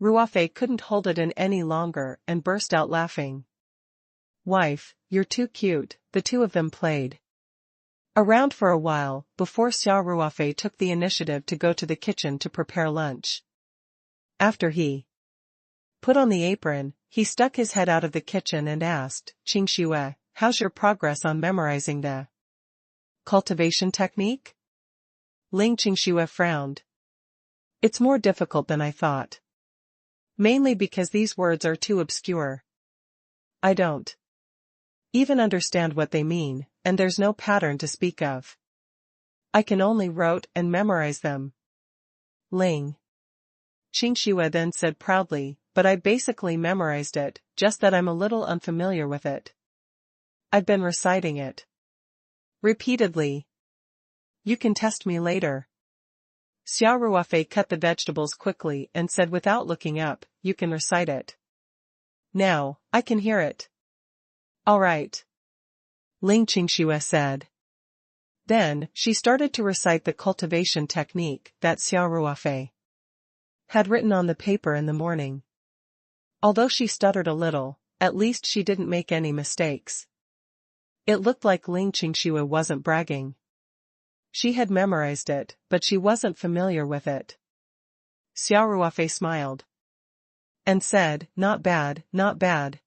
Ruofei couldn't hold it in any longer and burst out laughing. "Wife, you're too cute." The two of them played around for a while before Xia Ruofei took the initiative to go to the kitchen to prepare lunch. After he put on the apron, he stuck his head out of the kitchen and asked, "Qingxue, how's your progress on memorizing the cultivation technique?" Ling Qingxue frowned. "It's more difficult than I thought. Mainly because these words are too obscure. I don't even understand what they mean, and there's no pattern to speak of. I can only rote and memorize them." Ling Qingxue then said proudly, "But I basically memorized it, just that I'm a little unfamiliar with it. I've been reciting it repeatedly. You can test me later." Xia Ruofei cut the vegetables quickly and said without looking up, "You can recite it now, I can hear it." "All right," Ling Qingxue said. Then, she started to recite the cultivation technique that Xia Ruofei had written on the paper in the morning. Although she stuttered a little, at least she didn't make any mistakes. It looked like Ling Qingxue wasn't bragging. She had memorized it, but she wasn't familiar with it. Xia Ruofei smiled and said, "Not bad, not bad.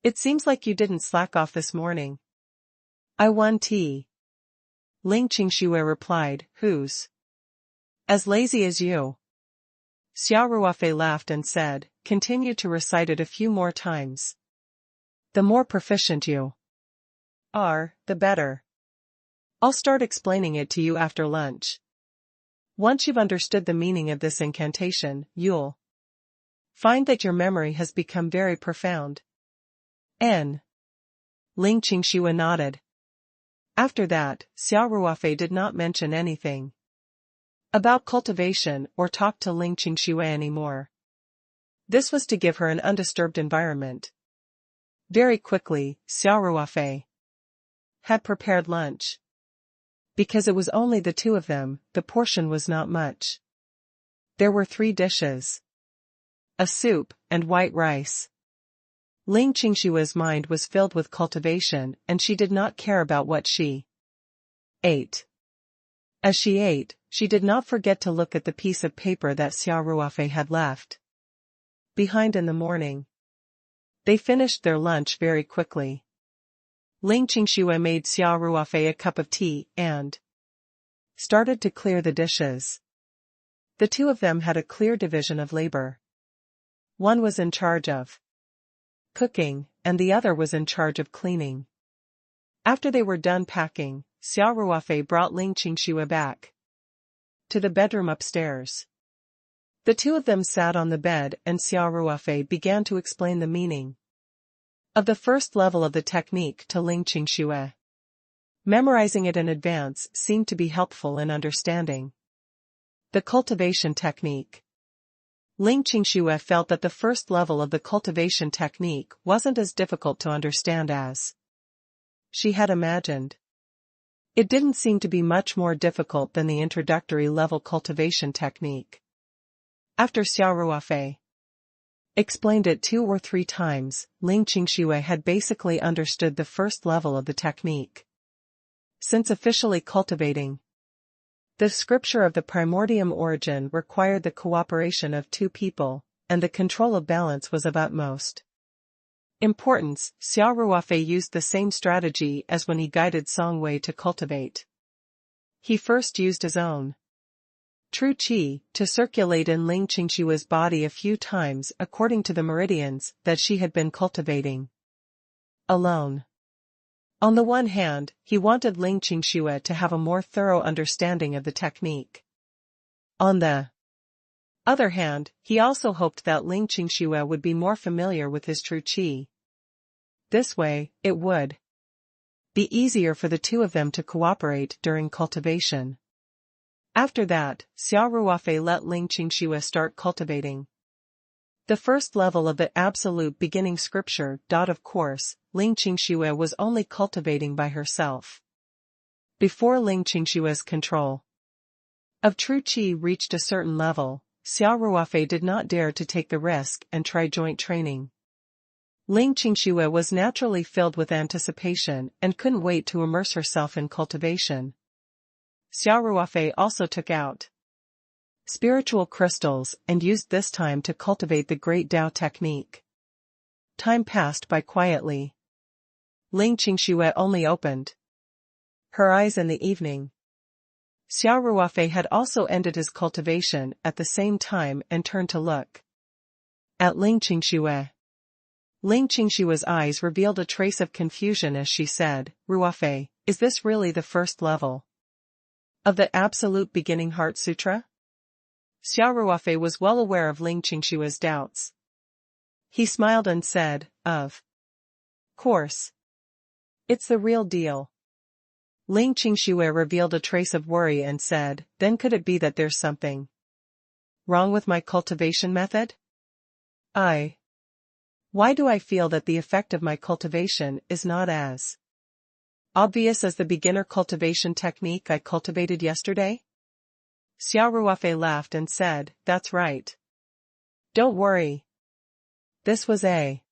It seems like you didn't slack off this morning." "I won tea." Ling Qingxue replied, "Who's as lazy as you?" Xia Ruofei laughed and said, "Continue to recite it a few more times." The more proficient you are, the better. I'll start explaining it to you after lunch. Once you've understood the meaning of this incantation, you'll find that your memory has become very profound. Ling Qingxue nodded. After that, Xia Ruofei did not mention anything about cultivation or talk to Ling Qingxue anymore. This was to give her an undisturbed environment. Very quickly, Xia Ruofei had prepared lunch. Because it was only the two of them, the portion was not much. There were 3 dishes: a soup and white rice. Ling Qingxue's mind was filled with cultivation, and she did not care about what she ate. As she ate, she did not forget to look at the piece of paper that Xia Ruofei had left behind in the morning. They finished their lunch very quickly. Ling Qingxue made Xia Ruofei a cup of tea and started to clear the dishes. The two of them had a clear division of labor. One was in charge of cooking, and the other was in charge of cleaning. After they were done packing, Xia Ruofei brought Ling Qingxue back to the bedroom upstairs. The two of them sat on the bed and Xia Ruofei began to explain the meaning of the first level of the technique to Ling Qingxue. Memorizing it in advance seemed to be helpful in understanding the cultivation technique. Ling Qingxue felt that the first level of the cultivation technique wasn't as difficult to understand as she had imagined. It didn't seem to be much more difficult than the introductory level cultivation technique. After Xia Ruofei explained it 2 or 3 times, Ling Qingxue had basically understood the first level of the technique. Since officially cultivating the scripture of the primordium origin required the cooperation of 2 people, and the control of balance was of utmost importance, Xia Ruofei used the same strategy as when he guided Songwei to cultivate. He first used his own true qi to circulate in Ling Qingxue's body a few times according to the meridians that she had been cultivating alone. On the one hand, he wanted Ling Qingxue to have a more thorough understanding of the technique. On the other hand, he also hoped that Ling Qingxue would be more familiar with his true qi. This way, it would be easier for the two of them to cooperate during cultivation. After that, Xia Ruofei let Ling Qingxue start cultivating the first level of the absolute beginning scripture. Of course, Ling Qingxue was only cultivating by herself. Before Ling Qingxue's control of true qi reached a certain level, Xia Ruofei did not dare to take the risk and try joint training. Ling Qingxue was naturally filled with anticipation and couldn't wait to immerse herself in cultivation. Xia Ruofei also took out spiritual crystals and used this time to cultivate the Great Tao technique. Time passed by quietly. Ling Qingxue only opened her eyes in the evening. Xia Ruofei had also ended his cultivation at the same time and turned to look at Ling Qingxue. Ling Qingxue's eyes revealed a trace of confusion as she said, "Ruofei, is this really the first level of the absolute beginning Heart Sutra?" Xia Ruofei was well aware of Ling Qingxue's doubts. He smiled and said, "Of course. It's the real deal." Ling Qingxue revealed a trace of worry and said, "Then could it be that there's something wrong with my cultivation method? Why do I feel that the effect of my cultivation is not as obvious as the beginner cultivation technique I cultivated yesterday?" Xia Ruofei laughed and said, "That's right. Don't worry. This was a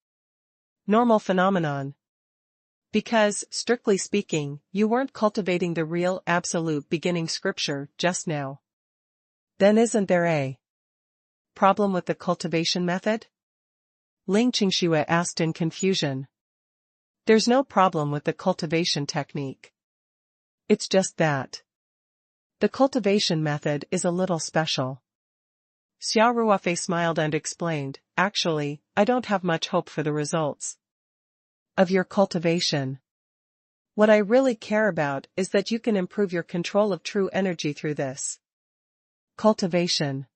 normal phenomenon. Because, strictly speaking, you weren't cultivating the real absolute beginning scripture just now. Then isn't there a problem with the cultivation method?" Ling Qingxue asked in confusion. "There's no problem with the cultivation technique. It's just that the cultivation method is a little special." Xia Ruofei smiled and explained, "Actually, I don't have much hope for the results. of your cultivation. What I really care about is that you can improve your control of true energy through this cultivation.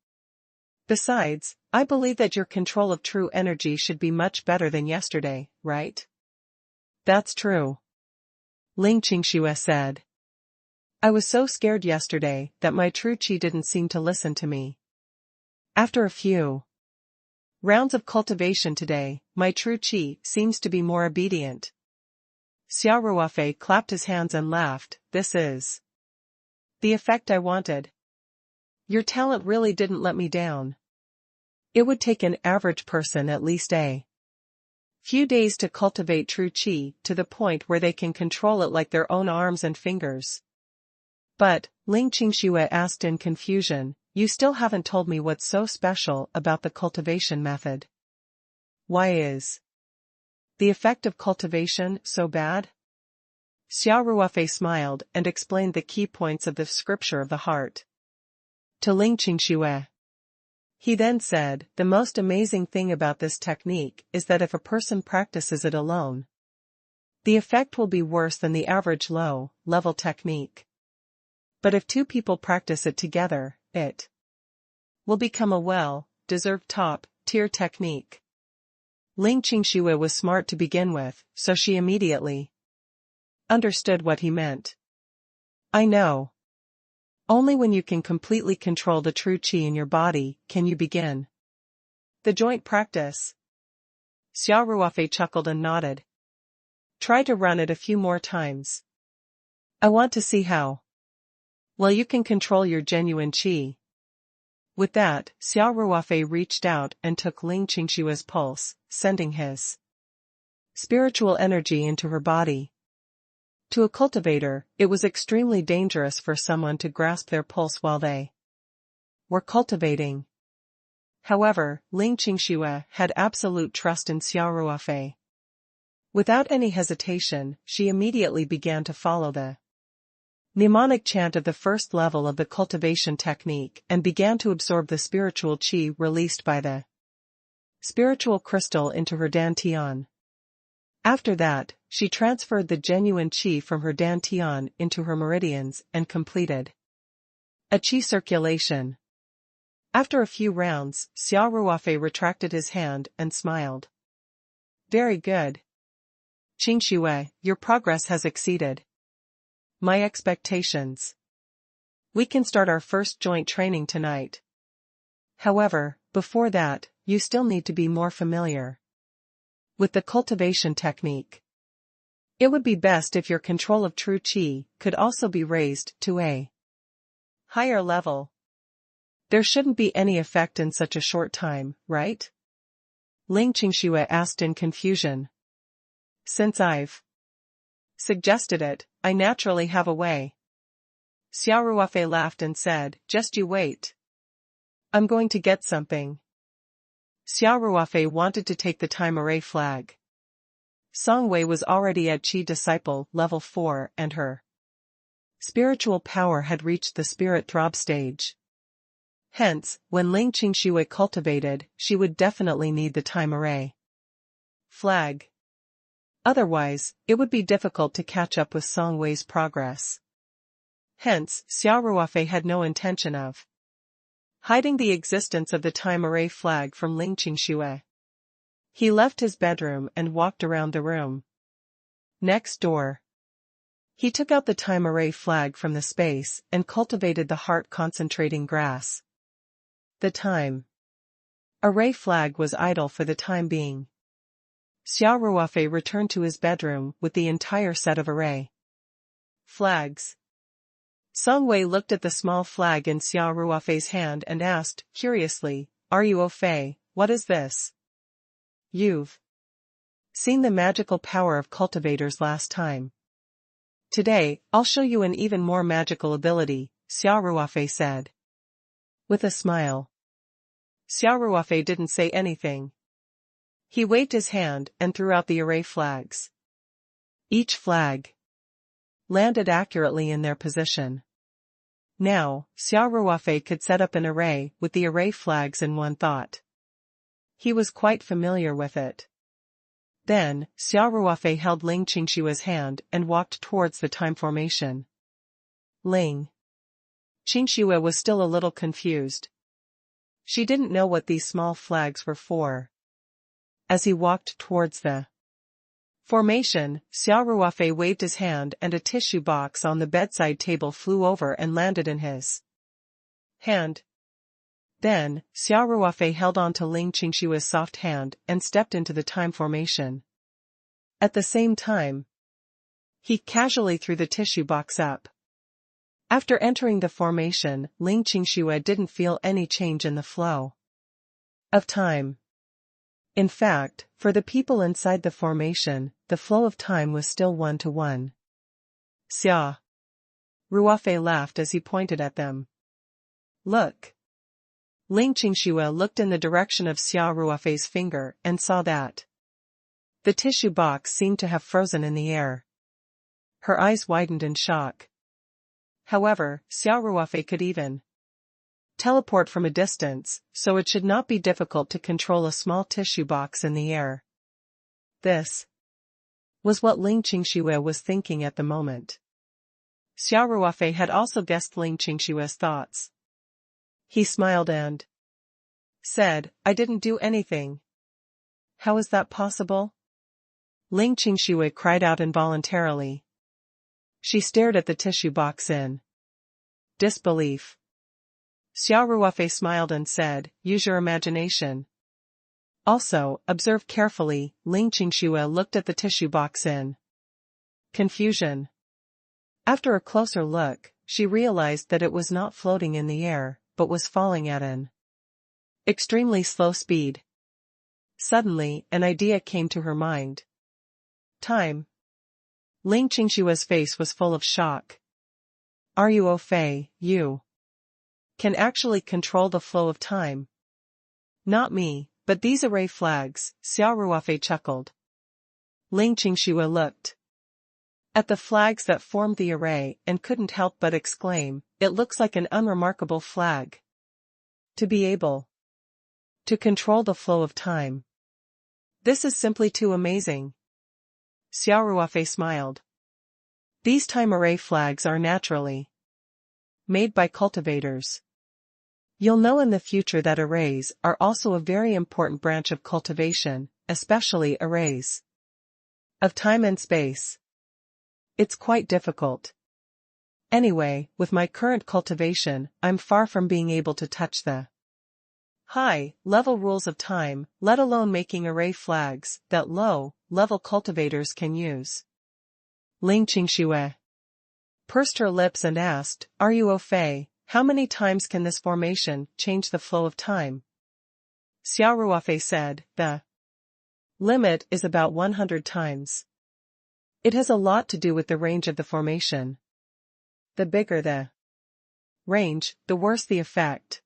Besides, I believe that your control of true energy should be much better than yesterday, right? That's true. Ling Qingxue said. I was so scared yesterday that my true qi didn't seem to listen to me. After a few rounds of cultivation today, my true qi seems to be more obedient. Xia Ruofei clapped his hands and laughed. This is the effect I wanted. Your talent really didn't let me down. It would take an average person at least a few days to cultivate true qi to the point where they can control it like their own arms and fingers. But, Ling Qingxue asked in confusion, you still haven't told me what's so special about the cultivation method. Why is the effect of cultivation so bad? Xia Ruofei smiled and explained the key points of the scripture of the heart to Ling Qingxue. He then said, the most amazing thing about this technique is that if a person practices it alone, the effect will be worse than the average low-level technique. But if two people practice it together, it will become a well-deserved top-tier technique. Ling Qingxue was smart to begin with, so she immediately understood what he meant. I know. Only when you can completely control the true qi in your body can you begin the joint practice. Xia Ruofei chuckled and nodded. Try to run it a few more times. I want to see how well you can control your genuine qi. With that, Xia Ruofei reached out and took Ling Qingxue's pulse, sending his spiritual energy into her body. To a cultivator, it was extremely dangerous for someone to grasp their pulse while they were cultivating. However, Ling Qingxue had absolute trust in Xia Ruofei. Without any hesitation, she immediately began to follow the mnemonic chant of the first level of the cultivation technique and began to absorb the spiritual qi released by the spiritual crystal into her dantian. After that, she transferred the genuine qi from her dantian into her meridians and completed a qi circulation. After a few rounds, Xia Ruofei retracted his hand and smiled. Very good. Qingxue, your progress has exceeded my expectations. We can start our first joint training tonight. However, before that, you still need to be more familiar with the cultivation technique. It would be best if your control of true qi could also be raised to a higher level. There shouldn't be any effect in such a short time, right? Ling Qingxue asked in confusion. Since I've suggested it, I naturally have a way. Xia Ruofei laughed and said, just you wait. I'm going to get something. Xia Ruofei wanted to take the time array flag. Song Wei was already at Qi Disciple level 4 and her spiritual power had reached the spirit throb stage. Hence, when Ling Qingxue cultivated, she would definitely need the time array flag. Otherwise, it would be difficult to catch up with Song Wei's progress. Hence, Xia Ruofei had no intention of hiding the existence of the time array flag from Ling Qingxue. He left his bedroom and walked around the room. Next door, he took out the time array flag from the space and cultivated the heart concentrating grass. The time array flag was idle for the time being. Xia Ruofei returned to his bedroom with the entire set of array flags. Song Wei looked at the small flag in Xia Ruofei's hand and asked, curiously, Are you Fei? What is this? You've seen the magical power of cultivators last time. Today, I'll show you an even more magical ability, Xia Ruofei said. With a smile. Xia Ruofei didn't say anything. He waved his hand and threw out the array flags. Each flag landed accurately in their position. Now, Xia Ruofei could set up an array with the array flags in one thought. He was quite familiar with it. Then, Xia Ruofei held Ling Qingshua's hand and walked towards the time formation. Ling Qingxue was still a little confused. She didn't know what these small flags were for. As he walked towards the formation, Xia Ruofei waved his hand and a tissue box on the bedside table flew over and landed in his hand. Then, Xia Ruofei held on to Ling Qingshua's soft hand and stepped into the time formation. At the same time, he casually threw the tissue box up. After entering the formation, Ling Qingxue didn't feel any change in the flow of time. In fact, for the people inside the formation, the flow of time was still 1-to-1. Xia Ruofei laughed as he pointed at them. Look. Ling Qingxue looked in the direction of Xia Ruofei's finger and saw that the tissue box seemed to have frozen in the air. Her eyes widened in shock. However, Xia Ruofei could even teleport from a distance, so it should not be difficult to control a small tissue box in the air. This was what Ling Qingxue was thinking at the moment. Xia Ruofei had also guessed Ling Qingshue's thoughts. He smiled and said, I didn't do anything. How is that possible? Ling Qingxue cried out involuntarily. She stared at the tissue box in disbelief. Xia Ruofei smiled and said, use your imagination. Also, observe carefully. Ling Qingxue looked at the tissue box in confusion. After a closer look, she realized that it was not floating in the air, but was falling at an extremely slow speed. Suddenly, an idea came to her mind. Time. Ling Qingshue's face was full of shock. Ruofei, you can actually control the flow of time. Not me, but these array flags, Xia Ruofei chuckled. Ling Qingxue looked at the flags that formed the array and couldn't help but exclaim, it looks like an unremarkable flag. To be able to control the flow of time. This is simply too amazing. Xia Ruofei smiled. These time array flags are naturally made by cultivators. You'll know in the future that arrays are also a very important branch of cultivation, especially arrays of time and space. It's quite difficult. Anyway, with my current cultivation, I'm far from being able to touch the high-level rules of time, let alone making array flags that low-level cultivators can use. Ling Qingxue pursed her lips and asked, Ruofei, how many times can this formation change the flow of time? Xia Ruofei said, the limit is about 100 times. It has a lot to do with the range of the formation. The bigger the range, the worse the effect.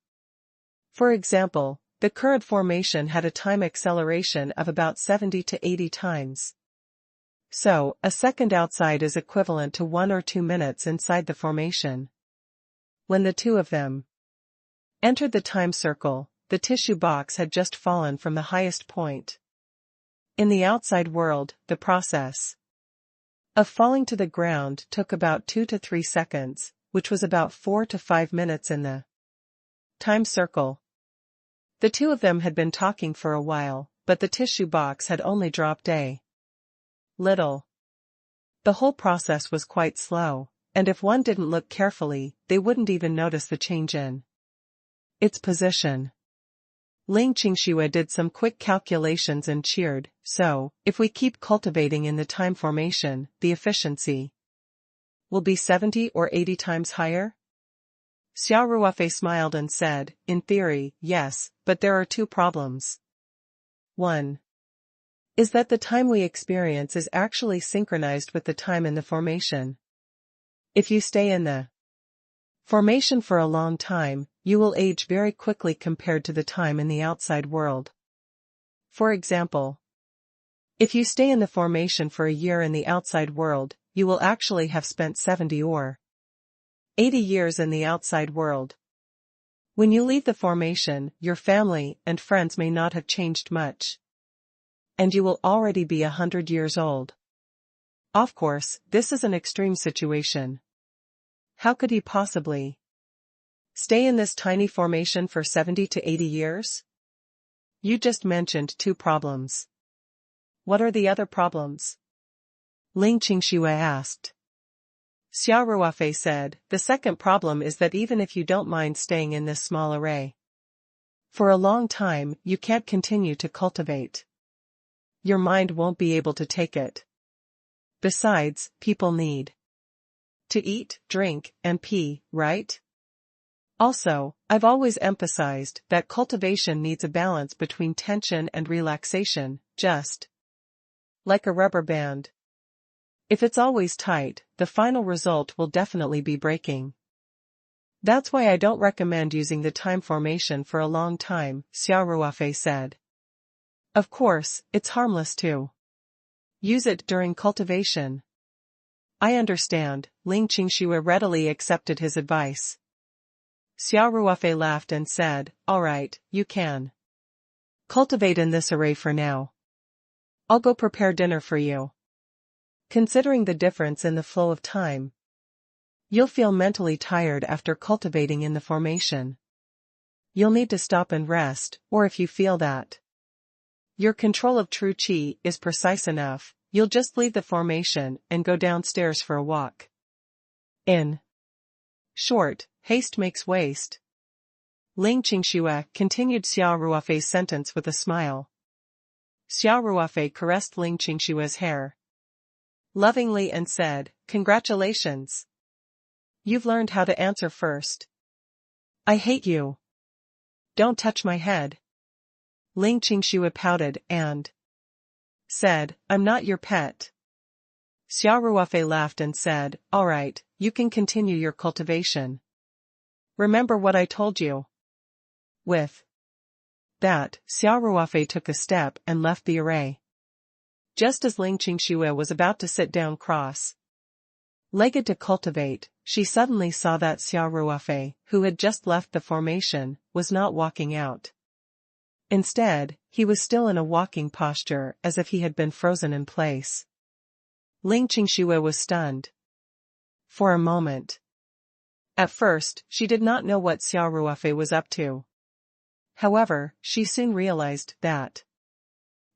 For example, the current formation had a time acceleration of about 70 to 80 times. So, a second outside is equivalent to 1 or 2 minutes inside the formation. When the two of them entered the time circle, the tissue box had just fallen from the highest point. In the outside world, the process of falling to the ground took about 2 to 3 seconds, which was about 4 to 5 minutes in the time circle. The two of them had been talking for a while, but the tissue box had only dropped a little. The whole process was quite slow, and if one didn't look carefully, they wouldn't even notice the change in its position. Ling Qingxue did some quick calculations and cheered, so, if we keep cultivating in the time formation, the efficiency will be 70 or 80 times higher? Xia Ruofei smiled and said, in theory, yes, but there are 2 problems. 1 is that the time we experience is actually synchronized with the time in the formation. If you stay in the formation for a long time, you will age very quickly compared to the time in the outside world. For example, if you stay in the formation for a year in the outside world, you will actually have spent 70 or 80 years in the outside world. When you leave the formation, your family and friends may not have changed much. And you will already be 100 years old. Of course, this is an extreme situation. How could he possibly stay in this tiny formation for 70 to 80 years? You just mentioned 2 problems. What are the other problems? Ling Qingxue asked. Xia Ruofei said, the second problem is that even if you don't mind staying in this small array for a long time, you can't continue to cultivate. Your mind won't be able to take it. Besides, people need to eat, drink, and pee, right? Also, I've always emphasized that cultivation needs a balance between tension and relaxation, just like a rubber band. If it's always tight, the final result will definitely be breaking. That's why I don't recommend using the time formation for a long time, Xia Ruofei said. Of course, it's harmless too. Use it during cultivation. I understand, Ling Qingxue readily accepted his advice. Xia Ruofei laughed and said, all right, you can cultivate in this array for now. I'll go prepare dinner for you. Considering the difference in the flow of time, you'll feel mentally tired after cultivating in the formation. You'll need to stop and rest, or if you feel that your control of true qi is precise enough, you'll just leave the formation and go downstairs for a walk. In short, haste makes waste. Ling Qingxue continued Xia Ruofei's sentence with a smile. Xia Ruofei caressed Ling Qingxue's hair lovingly and said, congratulations. You've learned how to answer first. I hate you. Don't touch my head. Ling Qingxue pouted and said, I'm not your pet. Xia Ruofei laughed and said, all right, you can continue your cultivation. Remember what I told you. With that, Xia Ruofei took a step and left the array. Just as Ling Qingxue was about to sit down cross-legged to cultivate, she suddenly saw that Xia Ruofei, who had just left the formation, was not walking out. Instead, he was still in a walking posture as if he had been frozen in place. Ling Qingxue was stunned for a moment. At first, she did not know what Xia Ruofei was up to. However, she soon realized that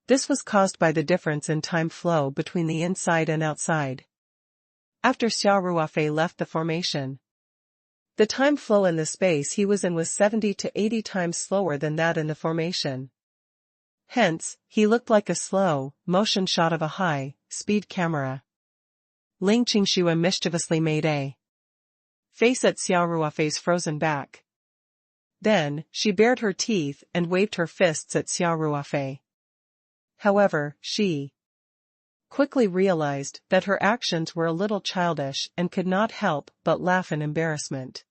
this was caused by the difference in time flow between the inside and outside. After Xia Ruofei left the formation, the time flow in the space he was in was 70 to 80 times slower than that in the formation. Hence, he looked like a slow motion shot of a high-speed camera. Ling Qingxue mischievously made a face at Xia Ruofei's frozen back. Then, she bared her teeth and waved her fists at Xia Ruofei. However, she quickly realized that her actions were a little childish and could not help but laugh in embarrassment.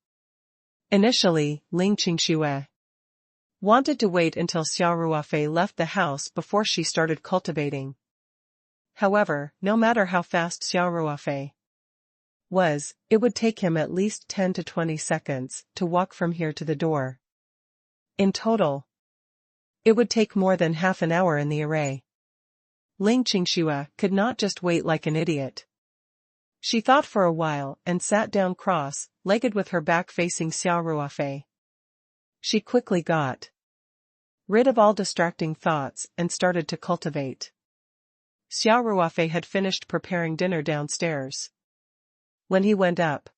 Initially, Ling Qingxue wanted to wait until Xia Ruofei left the house before she started cultivating. However, no matter how fast Xia Ruofei was, it would take him at least 10 to 20 seconds to walk from here to the door. In total, it would take more than half an hour in the array. Ling Qingxue could not just wait like an idiot. She thought for a while and sat down cross-legged with her back facing Xia Ruofei. She quickly got rid of all distracting thoughts and started to cultivate. Xia Ruofei had finished preparing dinner downstairs when he went up.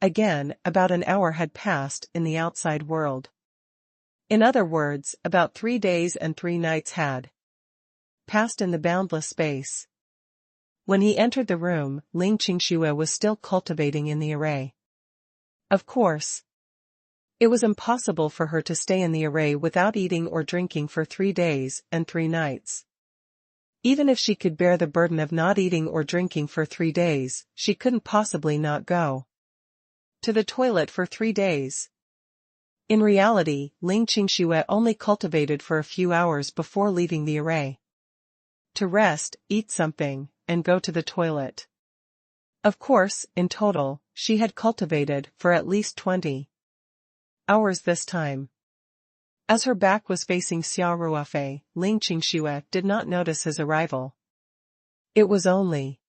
Again, about an hour had passed in the outside world. In other words, about 3 days and 3 nights had passed in the boundless space. When he entered the room, Ling Qingxue was still cultivating in the array. Of course, it was impossible for her to stay in the array without eating or drinking for 3 days and 3 nights. Even if she could bear the burden of not eating or drinking for 3 days, she couldn't possibly not go to the toilet for 3 days. In reality, Ling Qingxue only cultivated for a few hours before leaving the array to rest, eat something, and go to the toilet. Of course, in total, she had cultivated for at least 20 hours this time. As her back was facing Xia Ruofei, Ling Qingxue did not notice his arrival. It was only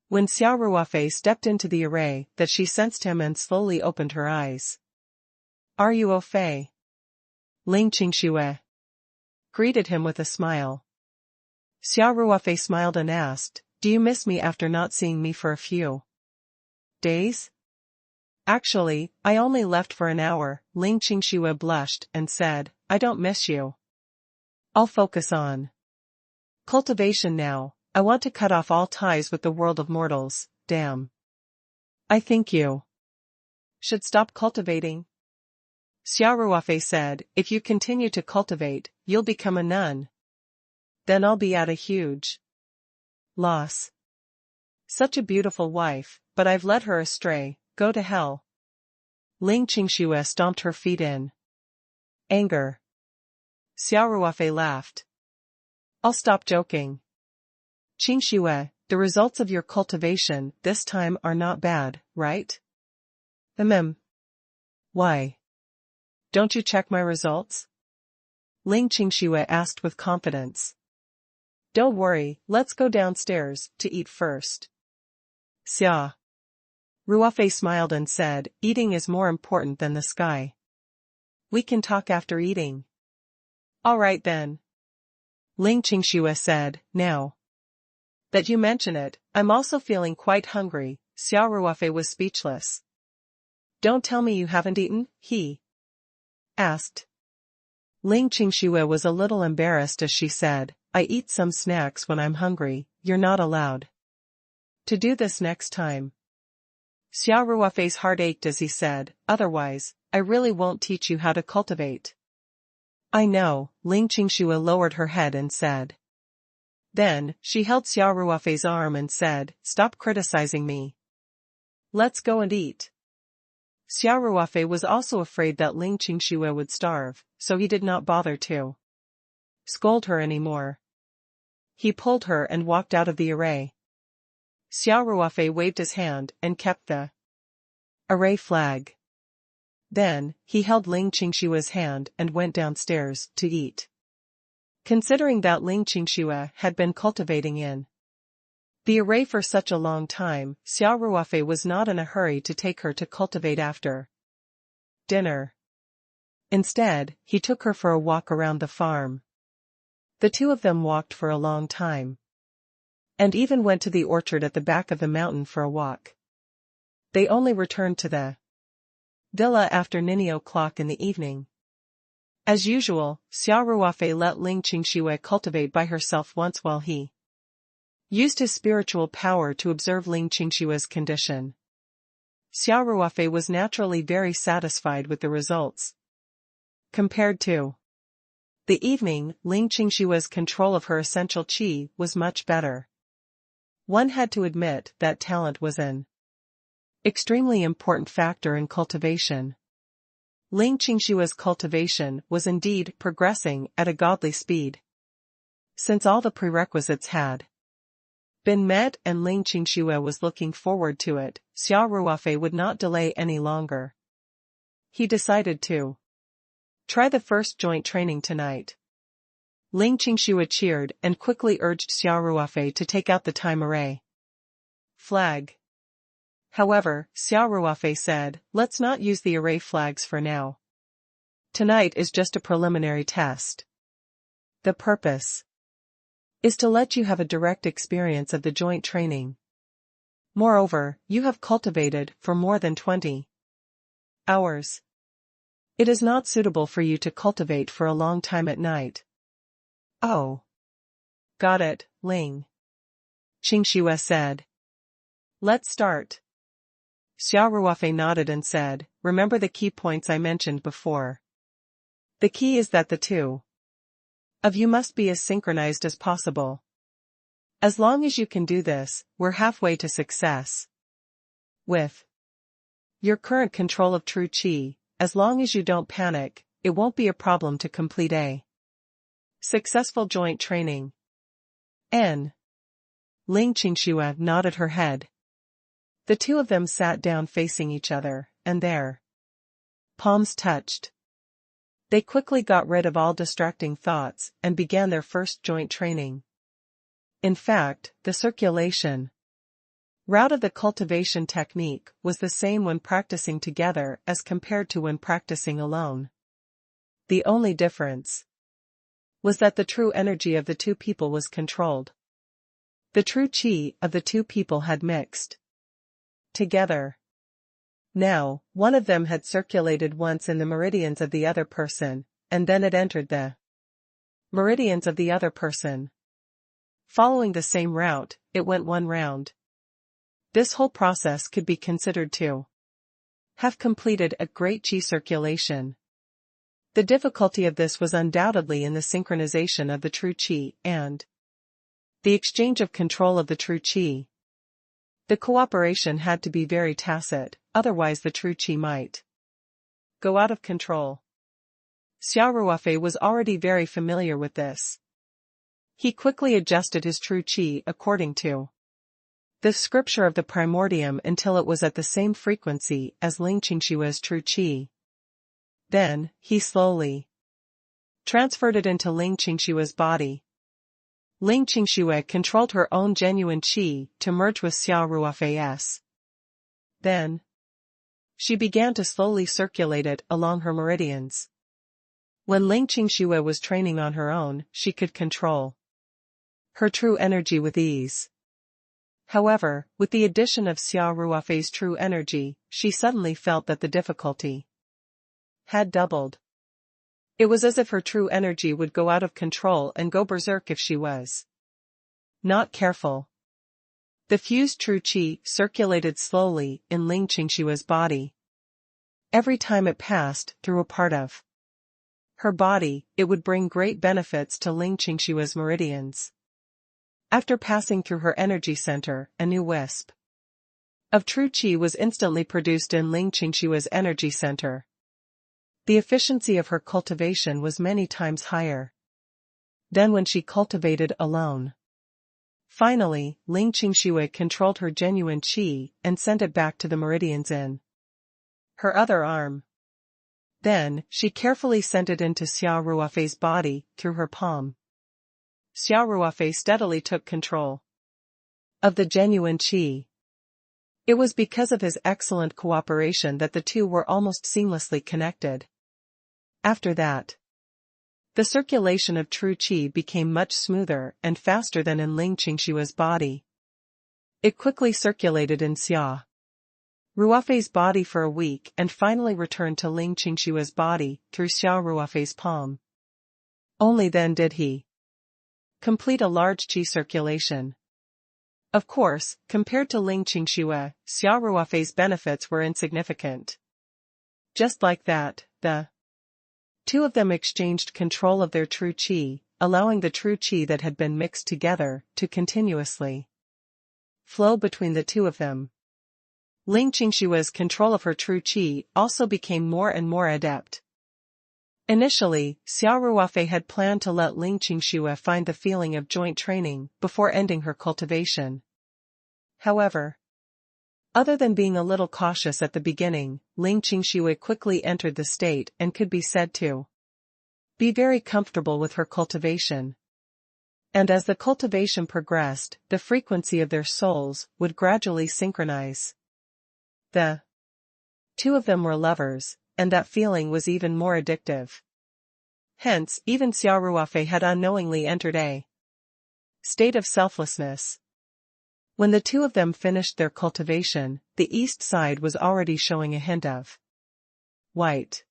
when Xia Ruofei stepped into the array that she sensed him and slowly opened her eyes. "Are you Ruofei?" Ling Qingxue greeted him with a smile. Xia Ruofei smiled and asked, "Do you miss me after not seeing me for a few days?" "Actually, I only left for an hour," Ling Qingxue blushed and said, "I don't miss you. I'll focus on cultivation now. I want to cut off all ties with the world of mortals, damn. I think you should stop cultivating." Xia Ruofei said, "If you continue to cultivate, you'll become a nun. Then I'll be at a huge loss. Such a beautiful wife, but I've led her astray, go to hell." Ling Qingxue stomped her feet in anger. Xia Ruofei laughed. "I'll stop joking. Qingxue, the results of your cultivation this time are not bad, right?" Why? Don't you check my results?" Ling Qingxue asked with confidence. "Don't worry, let's go downstairs to eat first." Xia Ruofei smiled and said, "Eating is more important than the sky. We can talk after eating." "All right then." Ling Qingxue said, "Now that you mention it, I'm also feeling quite hungry." Xia Ruofei was speechless. "Don't tell me you haven't eaten?" he asked. Ling Qingxue was a little embarrassed as she said, "I eat some snacks when I'm hungry, you're not allowed to do this next time." Xia Ruofei's heart ached as he said, "Otherwise, I really won't teach you how to cultivate." "I know," Ling Qingxue lowered her head and said. Then, she held Xia Ruofei's arm and said, "Stop criticizing me. Let's go and eat." Xia Ruofei was also afraid that Ling Qingxue would starve, so he did not bother to scold her anymore. He pulled her and walked out of the array. Xia Ruofei waved his hand and kept the array flag. Then, he held Ling Qingxue's hand and went downstairs to eat. Considering that Ling Qingxue had been cultivating in the array for such a long time, Xia Ruofei was not in a hurry to take her to cultivate after dinner. Instead, he took her for a walk around the farm. The two of them walked for a long time, and even went to the orchard at the back of the mountain for a walk. They only returned to the villa after 9 o'clock in the evening. As usual, Xia Ruofei let Ling Qingxue cultivate by herself once while he used his spiritual power to observe Ling Qingxue's condition. Xia Ruofei was naturally very satisfied with the results. Compared to the evening, Ling Qingxue's control of her essential qi was much better. One had to admit that talent was an extremely important factor in cultivation. Ling Qingxue's cultivation was indeed progressing at a godly speed. Since all the prerequisites had been met and Ling Qingxue was looking forward to it, Xia Ruofei would not delay any longer. He decided to try the first joint training tonight. Ling Qingxue cheered and quickly urged Xia Ruofei to take out the time array flag. However, Xia Ruofei said, "Let's not use the array flags for now. Tonight is just a preliminary test. The purpose is to let you have a direct experience of the joint training. Moreover, you have cultivated for more than 20 hours. It is not suitable for you to cultivate for a long time at night." "Oh. Got it, Ling," Qingxue said. "Let's start." Xia Ruofei nodded and said, "Remember the key points I mentioned before. The key is that the two of you must be as synchronized as possible. As long as you can do this, we're halfway to success. With your current control of true qi, as long as you don't panic, it won't be a problem to complete a successful joint training." Ling Qingxue nodded her head. The two of them sat down facing each other, and their palms touched. They quickly got rid of all distracting thoughts and began their first joint training. In fact, the circulation route of the cultivation technique was the same when practicing together as compared to when practicing alone. The only difference was that the true energy of the two people was controlled. The true qi of the two people had mixed together. Now, one of them had circulated once in the meridians of the other person, and then it entered the meridians of the other person. Following the same route, it went one round. This whole process could be considered to have completed a great qi circulation. The difficulty of this was undoubtedly in the synchronization of the true qi and the exchange of control of the true qi. The cooperation had to be very tacit, otherwise the true qi might go out of control. Xia Ruofei was already very familiar with this. He quickly adjusted his true qi according to the scripture of the primordium until it was at the same frequency as Ling Qingshua's true qi. Then, he slowly transferred it into Ling Qingshua's body. Ling Qingxue controlled her own genuine qi to merge with Xia Ruofei's. Then, she began to slowly circulate it along her meridians. When Ling Qingxue was training on her own, she could control her true energy with ease. However, with the addition of Xia Ruofei's true energy, she suddenly felt that the difficulty had doubled. It was as if her true energy would go out of control and go berserk if she was not careful. The fused true qi circulated slowly in Ling Qingshua's body. Every time it passed through a part of her body, it would bring great benefits to Ling Qingshua's meridians. After passing through her energy center, a new wisp of true qi was instantly produced in Ling Qingshua's energy center. The efficiency of her cultivation was many times higher than when she cultivated alone. Finally, Ling Qingxue controlled her genuine qi and sent it back to the meridians in her other arm. Then, she carefully sent it into Xia Ruofei's body through her palm. Xia Ruofei steadily took control of the genuine qi. It was because of his excellent cooperation that the two were almost seamlessly connected. After that, the circulation of true qi became much smoother and faster than in Ling Qingshua's body. It quickly circulated in Xia Ruofei's body for a week and finally returned to Ling Qingshua's body through Xia Ruofei's palm. Only then did he complete a large qi circulation. Of course, compared to Ling Qingxue, Xia Ruofei's benefits were insignificant. Just like that, the two of them exchanged control of their true qi, allowing the true qi that had been mixed together to continuously flow between the two of them. Ling Qingshua's control of her true qi also became more and more adept. Initially, Xia Ruofei had planned to let Ling Qingshuo find the feeling of joint training before ending her cultivation. However, other than being a little cautious at the beginning, Ling Qingshuo quickly entered the state and could be said to be very comfortable with her cultivation. And as the cultivation progressed, the frequency of their souls would gradually synchronize. The two of them were lovers, and that feeling was even more addictive. Hence, even Xia Ruofei had unknowingly entered a state of selflessness. When the two of them finished their cultivation, the east side was already showing a hint of white.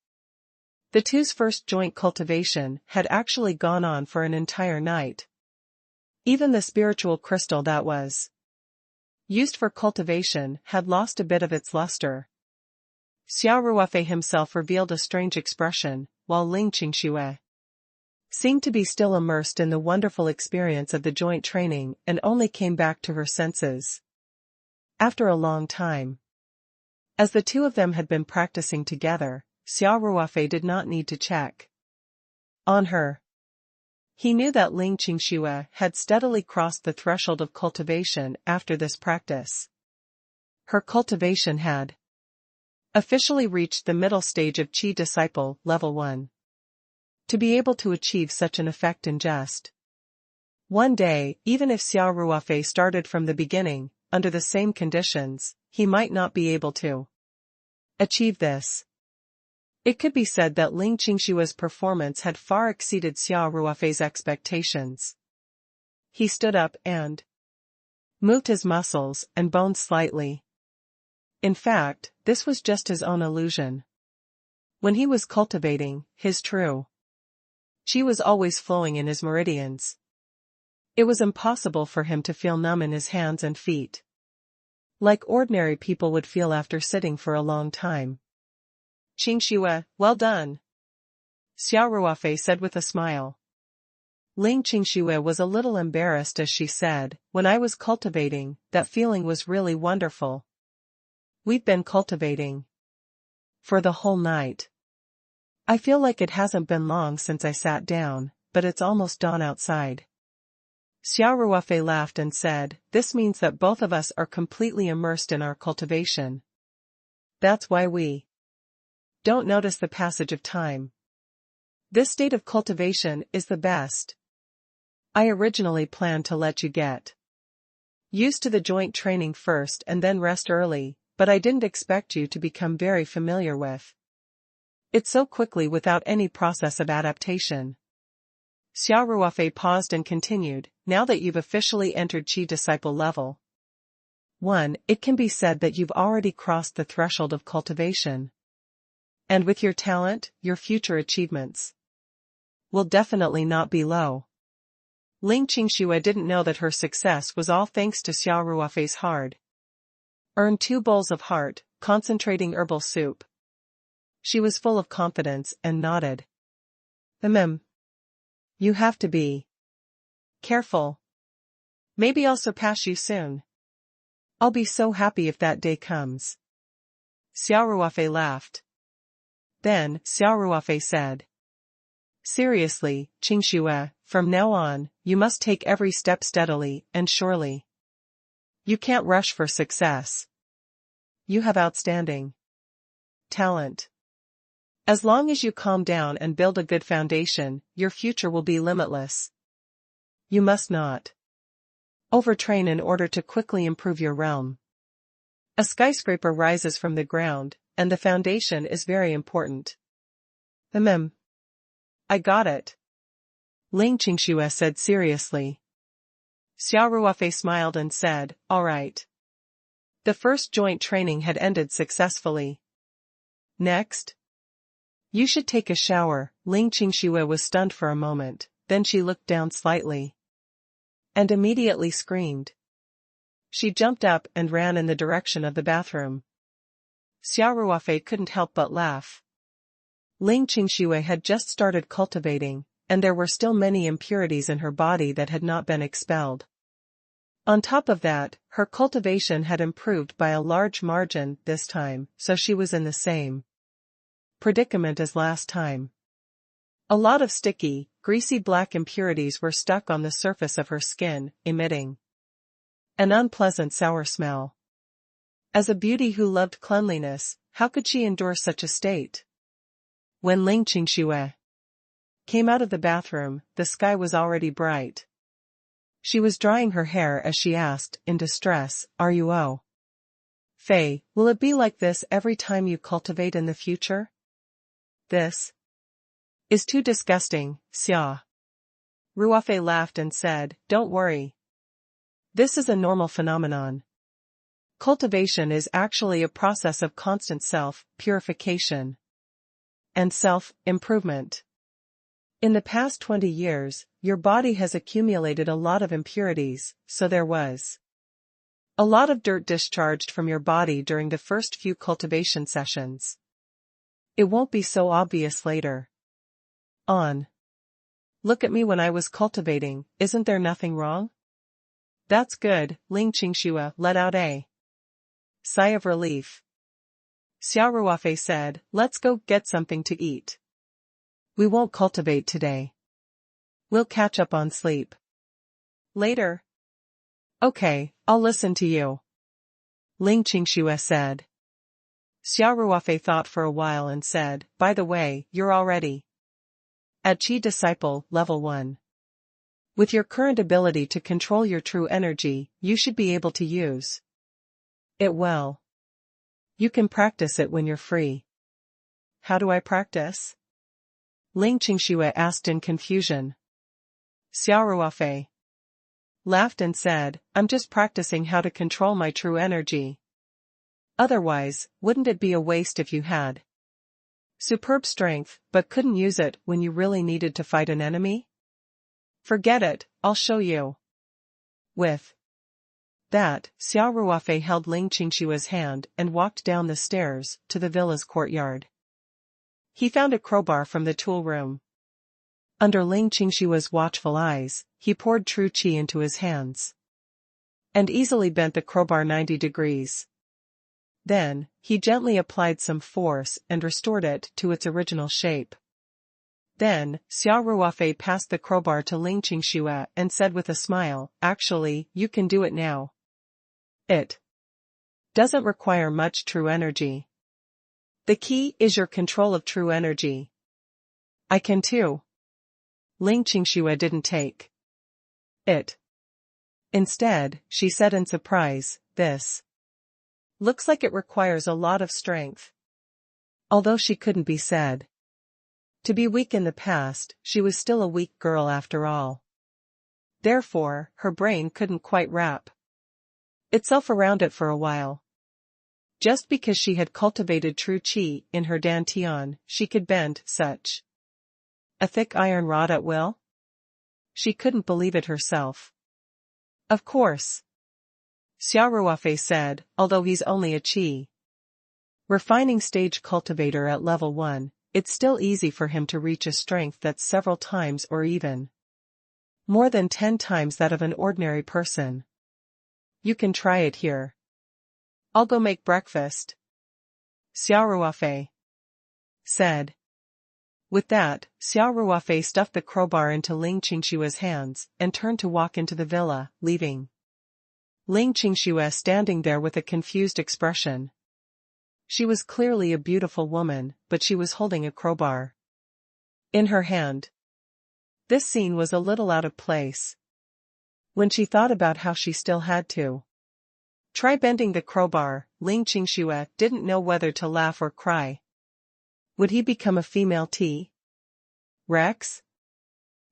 The two's first joint cultivation had actually gone on for an entire night. Even the spiritual crystal that was used for cultivation had lost a bit of its luster. Xia Ruofei himself revealed a strange expression, while Ling Qingxue seemed to be still immersed in the wonderful experience of the joint training and only came back to her senses after a long time. As the two of them had been practicing together, Xia Ruofei did not need to check on her. He knew that Ling Qingxue had steadily crossed the threshold of cultivation after this practice. Her cultivation had officially reached the middle stage of Qi Disciple Level 1. to be able to achieve such an effect in just one day. Even if Xia Ruofei started from the beginning, under the same conditions, he might not be able to achieve this. It could be said that Ling Qingshua's performance had far exceeded Xia Ruofei's expectations. He stood up and moved his muscles and bones slightly. In fact, this was just his own illusion. When he was cultivating, his true qi was always flowing in his meridians. It was impossible for him to feel numb in his hands and feet, like ordinary people would feel after sitting for a long time. Qingxue, well done, Xia Ruofei said with a smile. Ling Qingxue was a little embarrassed as she said, when I was cultivating, that feeling was really wonderful. We've been cultivating for the whole night. I feel like it hasn't been long since I sat down, but it's almost dawn outside. Xia Ruofei laughed and said, this means that both of us are completely immersed in our cultivation. That's why we don't notice the passage of time. This state of cultivation is the best. I originally planned to let you get used to the joint training first and then rest early, but I didn't expect you to become very familiar with it so quickly without any process of adaptation. Xia Ruofei paused and continued, now that you've officially entered Qi disciple level 1, it can be said that you've already crossed the threshold of cultivation. And with your talent, your future achievements will definitely not be low. Ling Qingxue didn't know that her success was all thanks to Xia Ruofei's hard-earned 2 bowls of heart, concentrating herbal soup. She was full of confidence and nodded. You have to be careful. Maybe I'll surpass you soon. I'll be so happy if that day comes. Xia Ruofei laughed. Then, Xia Ruofei said, seriously, Qingxue, from now on, you must take every step steadily and surely. You can't rush for success. You have outstanding talent. As long as you calm down and build a good foundation, your future will be limitless. You must not overtrain in order to quickly improve your realm. A skyscraper rises from the ground, and the foundation is very important. I got it, Ling Qingxue said seriously. Xia Ruofei smiled and said, all right. The first joint training had ended successfully. Next, you should take a shower. Ling Qingxue was stunned for a moment, then she looked down slightly and immediately screamed. She jumped up and ran in the direction of the bathroom. Xia Ruofei couldn't help but laugh. Ling Qingxue had just started cultivating, and there were still many impurities in her body that had not been expelled. On top of that, her cultivation had improved by a large margin this time, so she was in the same predicament as last time. A lot of sticky, greasy black impurities were stuck on the surface of her skin, emitting an unpleasant sour smell. As a beauty who loved cleanliness, how could she endure such a state? When Ling Qingxue came out of the bathroom, the sky was already bright. She was drying her hair as she asked, in distress, are you Fei, will it be like this every time you cultivate in the future? This is too disgusting, Xia Ruofei laughed and said, don't worry. This is a normal phenomenon. Cultivation is actually a process of constant self-purification and self-improvement. In the past 20 years, your body has accumulated a lot of impurities, so there was a lot of dirt discharged from your body during the first few cultivation sessions. It won't be so obvious later on. Look at me when I was cultivating, isn't there nothing wrong? That's good, Ling Qingxue let out a sigh of relief. Xia Ruofei said, let's go get something to eat. We won't cultivate today. We'll catch up on sleep later. Okay, I'll listen to you, Ling Qingxue said. Xia Ruofei thought for a while and said, by the way, you're already At Qi Disciple, Level 1. With your current ability to control your true energy, you should be able to use it well. You can practice it when you're free. How do I practice? Ling Qingxue asked in confusion. Xia Ruofei laughed and said, I'm just practicing how to control my true energy. Otherwise, wouldn't it be a waste if you had superb strength, but couldn't use it when you really needed to fight an enemy? Forget it, I'll show you. With that, Xia Ruofei held Ling Qingxue's hand and walked down the stairs to the villa's courtyard. He found a crowbar from the tool room. Under Ling Qingxue's watchful eyes, he poured true qi into his hands and easily bent the crowbar 90 degrees. Then, he gently applied some force and restored it to its original shape. Then, Xia Ruofei passed the crowbar to Ling Qingxue and said with a smile, actually, you can do it now. It doesn't require much true energy. The key is your control of true energy. I can too. Ling Qingxue didn't take it. Instead, she said in surprise, this looks like it requires a lot of strength. Although she couldn't be said to be weak in the past, she was still a weak girl after all. Therefore, her brain couldn't quite wrap itself around it for a while. Just because she had cultivated true qi in her dantian, she could bend such a thick iron rod at will? She couldn't believe it herself. Of course, Xia Ruofei said, although he's only a qi refining stage cultivator at level 1, it's still easy for him to reach a strength that's several times or even more than 10 times that of an ordinary person. You can try it here. I'll go make breakfast, Xia Ruofei said. With that, Xia Ruofei stuffed the crowbar into Ling Qingxue's hands and turned to walk into the villa, leaving Ling Qingxue standing there with a confused expression. She was clearly a beautiful woman, but she was holding a crowbar in her hand. This scene was a little out of place. When she thought about how she still had to try bending the crowbar, Ling Qingxue didn't know whether to laugh or cry. Would he become a female T-Rex?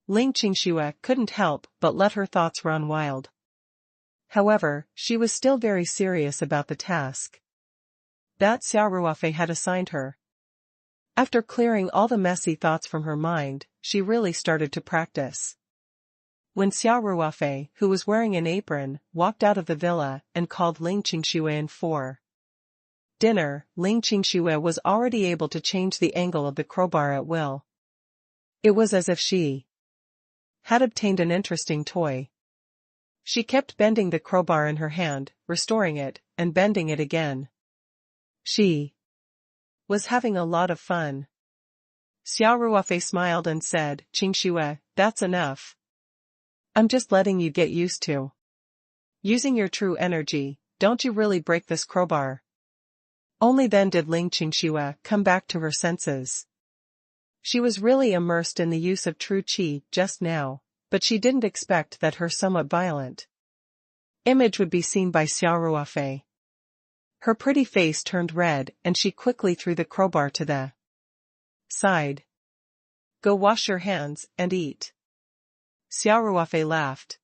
Ling Qingxue couldn't help but let her thoughts run wild. However, she was still very serious about the task that Xia Ruofei had assigned her. After clearing all the messy thoughts from her mind, she really started to practice. When Xia Ruofei, who was wearing an apron, walked out of the villa and called Ling Qingxue in for dinner, Ling Qingxue was already able to change the angle of the crowbar at will. It was as if she had obtained an interesting toy. She kept bending the crowbar in her hand, restoring it, and bending it again. She was having a lot of fun. Xia Ruofei smiled and said, Qingxue, that's enough. I'm just letting you get used to using your true energy. Don't you really break this crowbar? Only then did Ling Qingxue come back to her senses. She was really immersed in the use of true qi just now, but she didn't expect that her somewhat violent image would be seen by Xia Ruofei. Her pretty face turned red and she quickly threw the crowbar to the side. Go wash your hands and eat. Xia Ruofei laughed.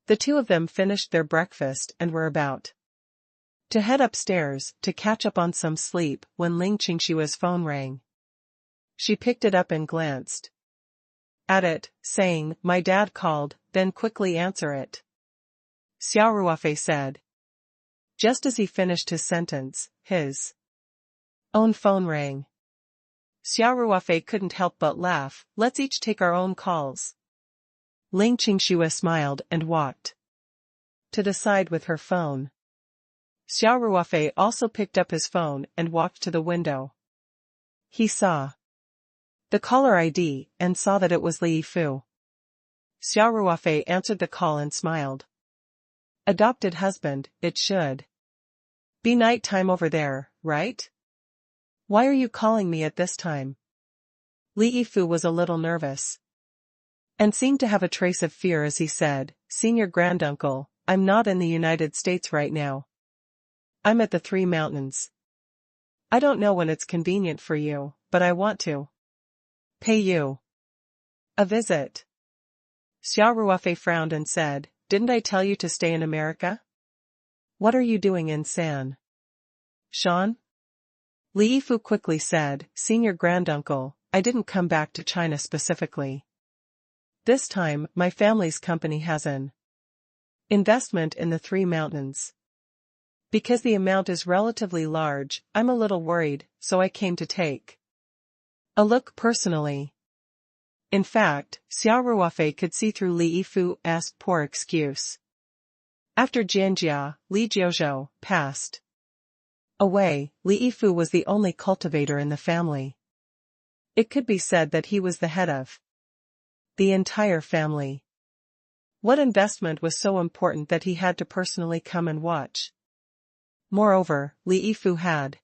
The two of them finished their breakfast and were about to head upstairs to catch up on some sleep when Ling Qingxue's phone rang. She picked it up and glanced at it, saying, My dad called, then quickly answer it. Xia Ruofei said. Just as he finished his sentence, his own phone rang. Xia Ruofei couldn't help but laugh. Let's each take our own calls. Ling Qingxue smiled and walked to the side with her phone. Xia Ruofei also picked up his phone and walked to the window. He saw the caller ID and saw that it was Li Fu. Xia Ruofei answered the call and smiled. Adopted husband, it should be night time over there, right? Why are you calling me at this time? Li Yifu was a little nervous and seemed to have a trace of fear as he said, "Senior granduncle, I'm not in the United States right now. I'm at the Three Mountains. I don't know when it's convenient for you, but I want to pay you a visit." Xia Ruofei frowned and said, "Didn't I tell you to stay in America? What are you doing in San Shan?" Li Yifu quickly said, "Senior granduncle, I didn't come back to China specifically. This time, my family's company has an investment in the Three Mountains. Because the amount is relatively large, I'm a little worried, so I came to take a look personally." In fact, Xia Ruofei could see through Li Yifu's poor excuse. After Jianjia, Li Jiuzhou passed away, Li Yifu was the only cultivator in the family. It could be said that he was the head of the entire family. What investment was so important that he had to personally come and watch? Moreover, Li Yifu had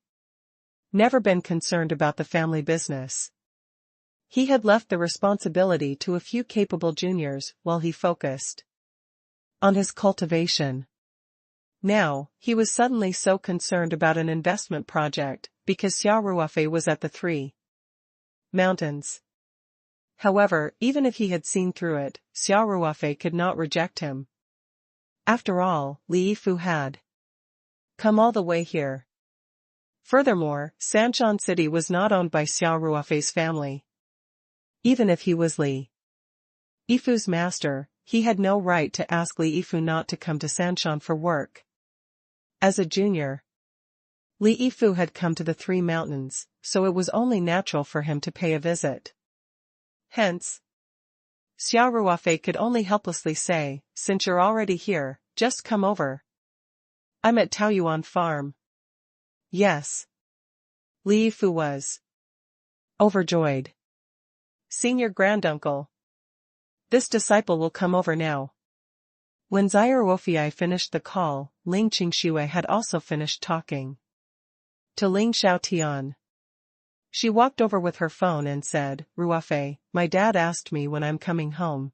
never been concerned about the family business. He had left the responsibility to a few capable juniors while he focused on his cultivation. Now, he was suddenly so concerned about an investment project because Xia Ruofei was at the Three Mountains. However, even if he had seen through it, Xia Ruofei could not reject him. After all, Li Yifu had come all the way here. Furthermore, Sanshan City was not owned by Xia Ruofei's family. Even if he was Li Yifu's master, he had no right to ask Li Yifu not to come to Sanshan for work. As a junior, Li Yifu had come to the Three Mountains, so it was only natural for him to pay a visit. Hence, Xia Ruofei could only helplessly say, "Since you're already here, just come over. I'm at Taoyuan Farm." Yes. Li Yifu was overjoyed. "Senior granduncle, this disciple will come over now." When Xia Ruofei finished the call, Ling Qingxue had also finished talking to Ling Xiaotian. She walked over with her phone and said, "Ruofei, my dad asked me when I'm coming home.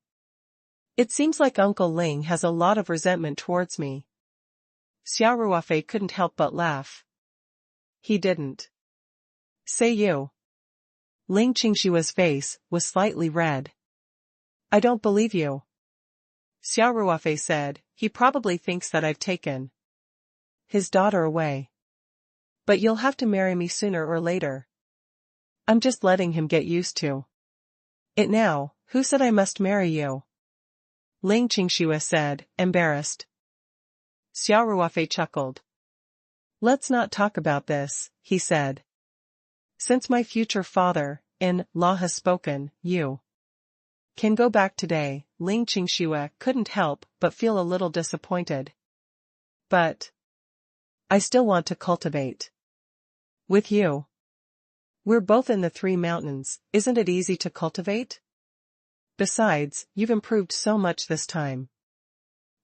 It seems like Uncle Ling has a lot of resentment towards me." Xia Ruofei couldn't help but laugh. "He didn't say you." Ling Qingshua's face was slightly red. "I don't believe you," Xia Ruofei said. "He probably thinks that I've taken his daughter away. But you'll have to marry me sooner or later. I'm just letting him get used to it now." "Who said I must marry you?" Ling Qingxue said, embarrassed. Xia Ruofei chuckled. "Let's not talk about this," he said. "Since my future father-in-law has spoken, you can go back today." Ling Qingxue couldn't help but feel a little disappointed. "But I still want to cultivate with you. We're both in the Three Mountains, isn't it easy to cultivate? Besides, you've improved so much this time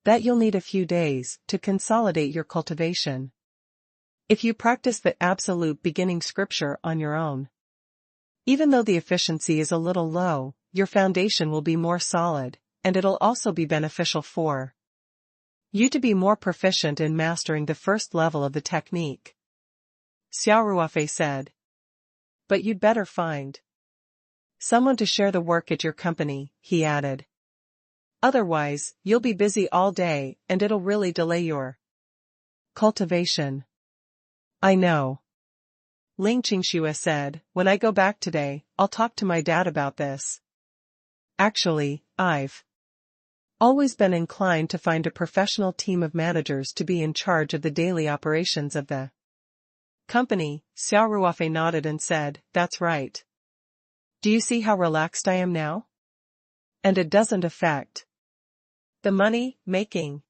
that you'll need a few days to consolidate your cultivation. If you practice the absolute beginning scripture on your own, even though the efficiency is a little low, your foundation will be more solid, and it'll also be beneficial for you to be more proficient in mastering the first level of the technique," Xia Ruofei said. "But you'd better find someone to share the work at your company," he added. "Otherwise, you'll be busy all day and it'll really delay your cultivation." "I know," Ling Qingxue said. "When I go back today, I'll talk to my dad about this. Actually, I've always been inclined to find a professional team of managers to be in charge of the daily operations of the company." Xia Ruofei nodded and said, "That's right. Do you see how relaxed I am now? And it doesn't affect the money making."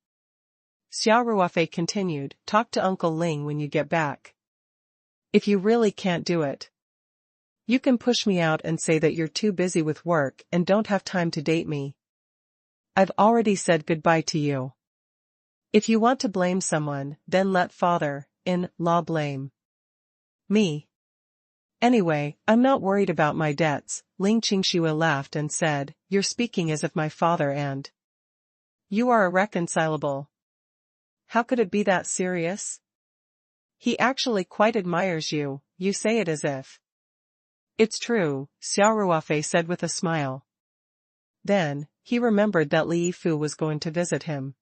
Xia Ruofei continued, "Talk to Uncle Ling when you get back. If you really can't do it, you can push me out and say that you're too busy with work and don't have time to date me. I've already said goodbye to you. If you want to blame someone, then let father-in-law blame me." Anyway, I'm not worried about my debts. Ling Qingxue laughed and said, "You're speaking as if my father and you are irreconcilable. How could it be that serious? He actually quite admires you, you say it as if." "It's true," Xia Ruofei said with a smile. Then, he remembered that Li Yifu was going to visit him.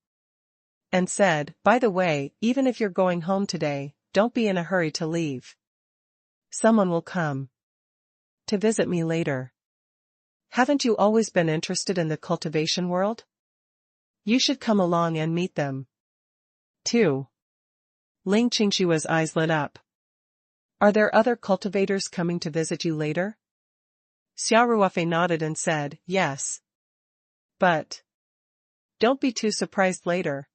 And said, "By the way, even if you're going home today, don't be in a hurry to leave. Someone will come to visit me later. Haven't you always been interested in the cultivation world? You should come along and meet them too." Ling Qingshua's eyes lit up. "Are there other cultivators coming to visit you later?" Xia Ruofei nodded and said, "Yes. But don't be too surprised later.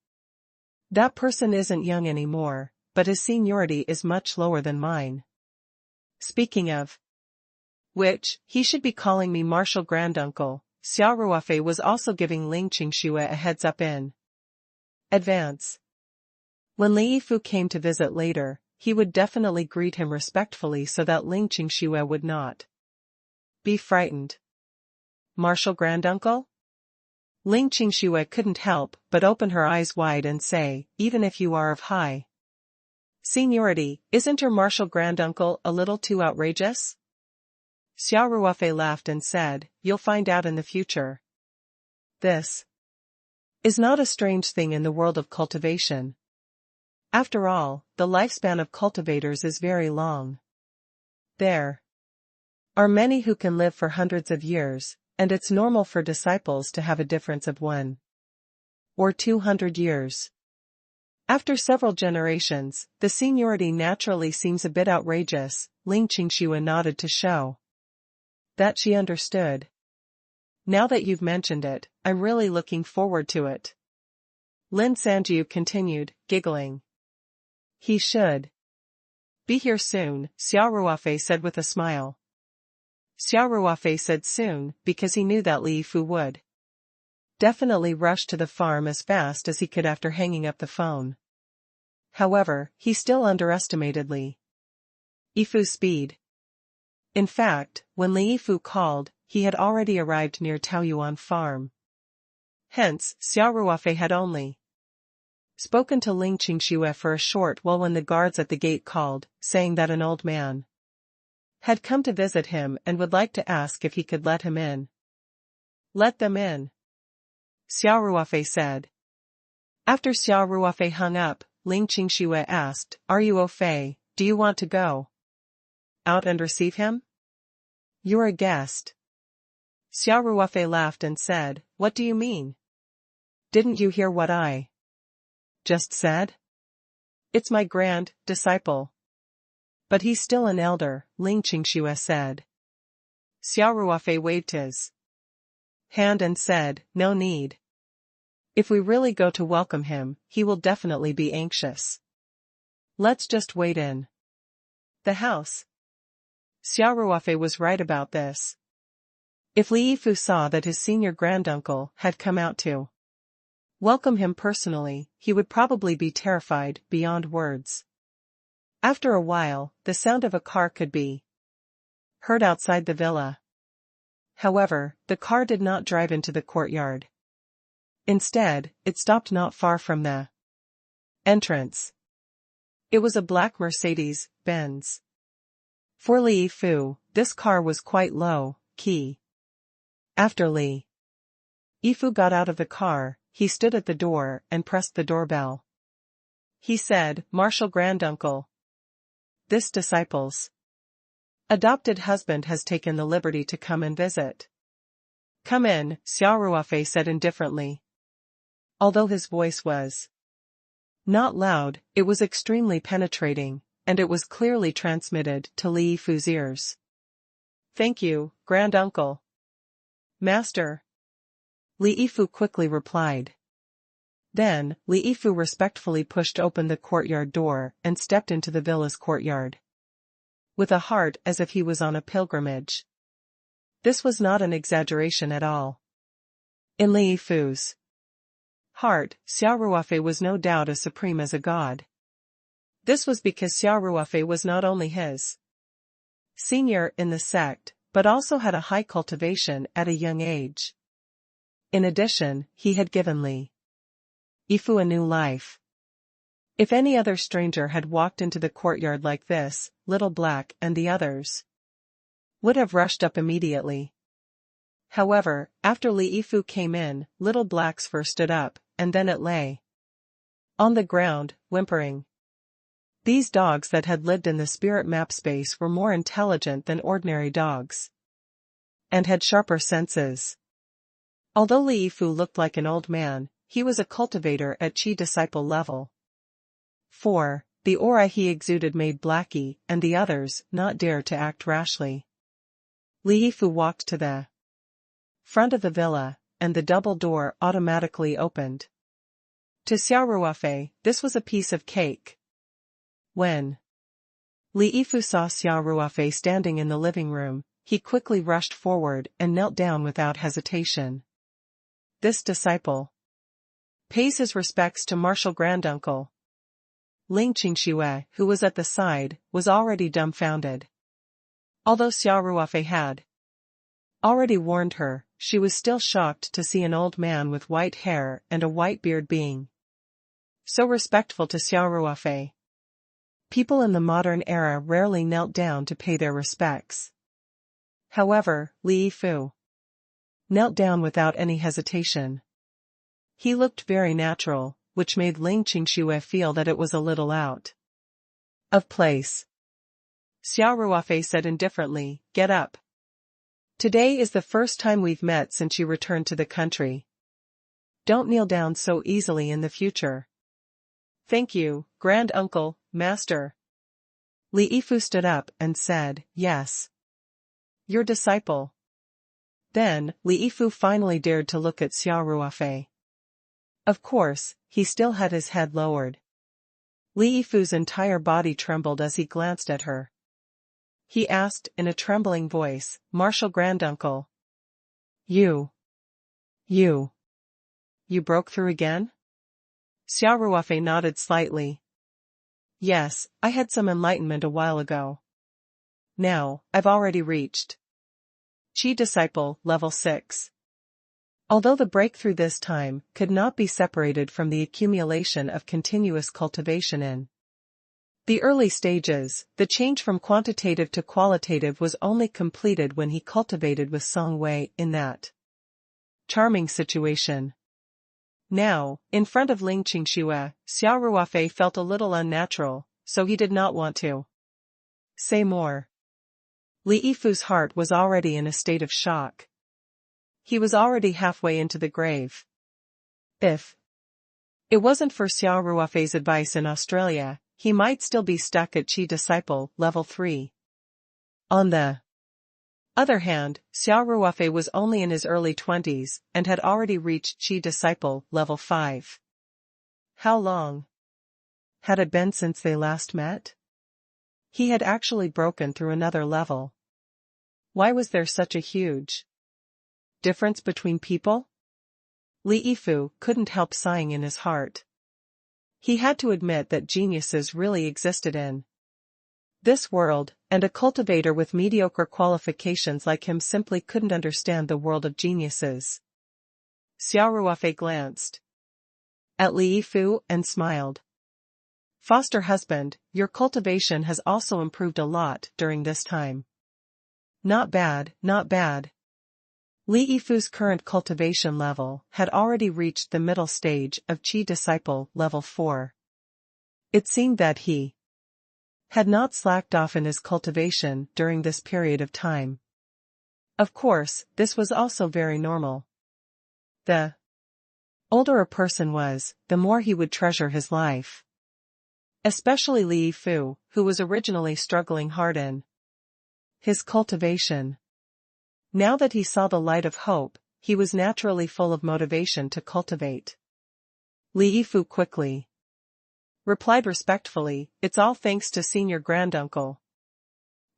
That person isn't young anymore, but his seniority is much lower than mine. Speaking of which, he should be calling me Martial Granduncle." Xia Ruofei was also giving Ling Qingxue a heads up in advance. When Li Yifu came to visit later, he would definitely greet him respectfully so that Ling Qingxue would not be frightened. "Martial Granduncle?" Ling Qingxue couldn't help but open her eyes wide and say, "Even if you are of high seniority, isn't your Martial Granduncle a little too outrageous?" Xia Ruofei laughed and said, "You'll find out in the future. This is not a strange thing in the world of cultivation. After all, the lifespan of cultivators is very long. There are many who can live for hundreds of years, and it's normal for disciples to have a difference of 1 or 200 years. After several generations, the seniority naturally seems a bit outrageous." Ling Qingxue nodded to show that she understood. "Now that you've mentioned it, I'm really looking forward to it." Lin Sanjiu continued, giggling. "He should be here soon," Xia Ruofei said with a smile. Xia Ruofei said soon because he knew that Li Yifu would definitely rush to the farm as fast as he could after hanging up the phone. However, he still underestimated Li Yifu's speed. In fact, when Li Yifu called, he had already arrived near Taoyuan farm. Hence, Xia Ruofei had only spoken to Ling Qingxue for a short while when the guards at the gate called, saying that an old man had come to visit him and would like to ask if he could let him in. "Let them in," Xia Ruofei said. After Xia Ruofei hung up, Ling Qingxue asked, "Are you au fait? Do you want to go out and receive him? You're a guest." Xia Ruofei laughed and said, "What do you mean? Didn't you hear what I just said? It's my grand disciple." "But he's still an elder," Ling Qingxue said. Xia Ruofei waved his hand and said, "No need. If we really go to welcome him, he will definitely be anxious. Let's just wait in the house." Xia Ruofei was right about this. If Li Yifu saw that his senior granduncle had come out to welcome him personally, he would probably be terrified beyond words. After a while, the sound of a car could be heard outside the villa. However, the car did not drive into the courtyard. Instead, it stopped not far from the entrance. It was a black Mercedes-Benz. For Li Yifu, this car was quite low-key. After Li Yifu got out of the car, he stood at the door and pressed the doorbell. He said, "Martial Granduncle, this disciple's adopted husband has taken the liberty to come and visit." "Come in," Xia Ruofei said indifferently. Although his voice was not loud, it was extremely penetrating, and it was clearly transmitted to Li Yifu's ears. "Thank you, Granduncle." "Master," Li Yifu quickly replied. Then, Li Yifu respectfully pushed open the courtyard door and stepped into the villa's courtyard with a heart as if he was on a pilgrimage. This was not an exaggeration at all. In Li Yifu's heart, Xia Ruofei was no doubt as supreme as a god. This was because Xia Ruofei was not only his senior in the sect, but also had a high cultivation at a young age. In addition, he had given Li Yifu a new life. If any other stranger had walked into the courtyard like this, Little Black and the others would have rushed up immediately. However, after Li Yifu came in, Little Black's fur stood up, and then it lay on the ground, whimpering. These dogs that had lived in the spirit map space were more intelligent than ordinary dogs, and had sharper senses. Although Li Yifu looked like an old man, he was a cultivator at Chi disciple level 4. The aura he exuded made Blackie and the others not dare to act rashly. Li Yifu walked to the front of the villa, and the double door automatically opened. To Xia Ruofei, this was a piece of cake. When Li Yifu saw Xia Ruofei standing in the living room, he quickly rushed forward and knelt down without hesitation. This disciple pays his respects to Martial Granduncle. Ling Qingxue, who was at the side, was already dumbfounded. Although Xia Ruofei had already warned her, she was still shocked to see an old man with white hair and a white beard being so respectful to Xia Ruofei. People in the modern era rarely knelt down to pay their respects. However, Li Yifu knelt down without any hesitation. He looked very natural, which made Ling Qingxue feel that it was a little out of place. Xia Ruofei said indifferently, "Get up. Today is the first time we've met since you returned to the country. Don't kneel down so easily in the future." "Thank you, Grand Uncle, Master." Li Yifu stood up and said, "Yes. Your disciple." Then, Li Yifu finally dared to look at Xia Ruofei. Of course, he still had his head lowered. Li Yifu's entire body trembled as he glanced at her. He asked in a trembling voice, "Martial Granduncle. You broke through again?" Xia Ruofei nodded slightly. "Yes, I had some enlightenment a while ago. Now, I've already reached Chi Disciple level 6. Although the breakthrough this time could not be separated from the accumulation of continuous cultivation in the early stages, the change from quantitative to qualitative was only completed when he cultivated with Song Wei in that charming situation. Now, in front of Ling Qingxue, Xia Ruofei felt a little unnatural, so he did not want to say more. Li Yifu's heart was already in a state of shock. He was already halfway into the grave. If it wasn't for Xia Ruofei's advice in Australia, he might still be stuck at Chi Disciple level 3. On the other hand, Xia Ruofei was only in his early 20s and had already reached Chi Disciple level 5. How long had it been since they last met? He had actually broken through another level. Why was there such a huge difference between people? Li Yifu couldn't help sighing in his heart. He had to admit that geniuses really existed in this world, and a cultivator with mediocre qualifications like him simply couldn't understand the world of geniuses. Xia Ruofei glanced at Li Yifu and smiled. "Foster husband, your cultivation has also improved a lot during this time." "Not bad, not bad." Li Yifu's current cultivation level had already reached the middle stage of Chi Disciple level 4. It seemed that he had not slacked off in his cultivation during this period of time. Of course, this was also very normal. The older a person was, the more he would treasure his life. Especially Li Yifu, who was originally struggling hard in his cultivation. Now that he saw the light of hope, he was naturally full of motivation to cultivate. Li Yifu quickly replied respectfully, "It's all thanks to Senior Granduncle.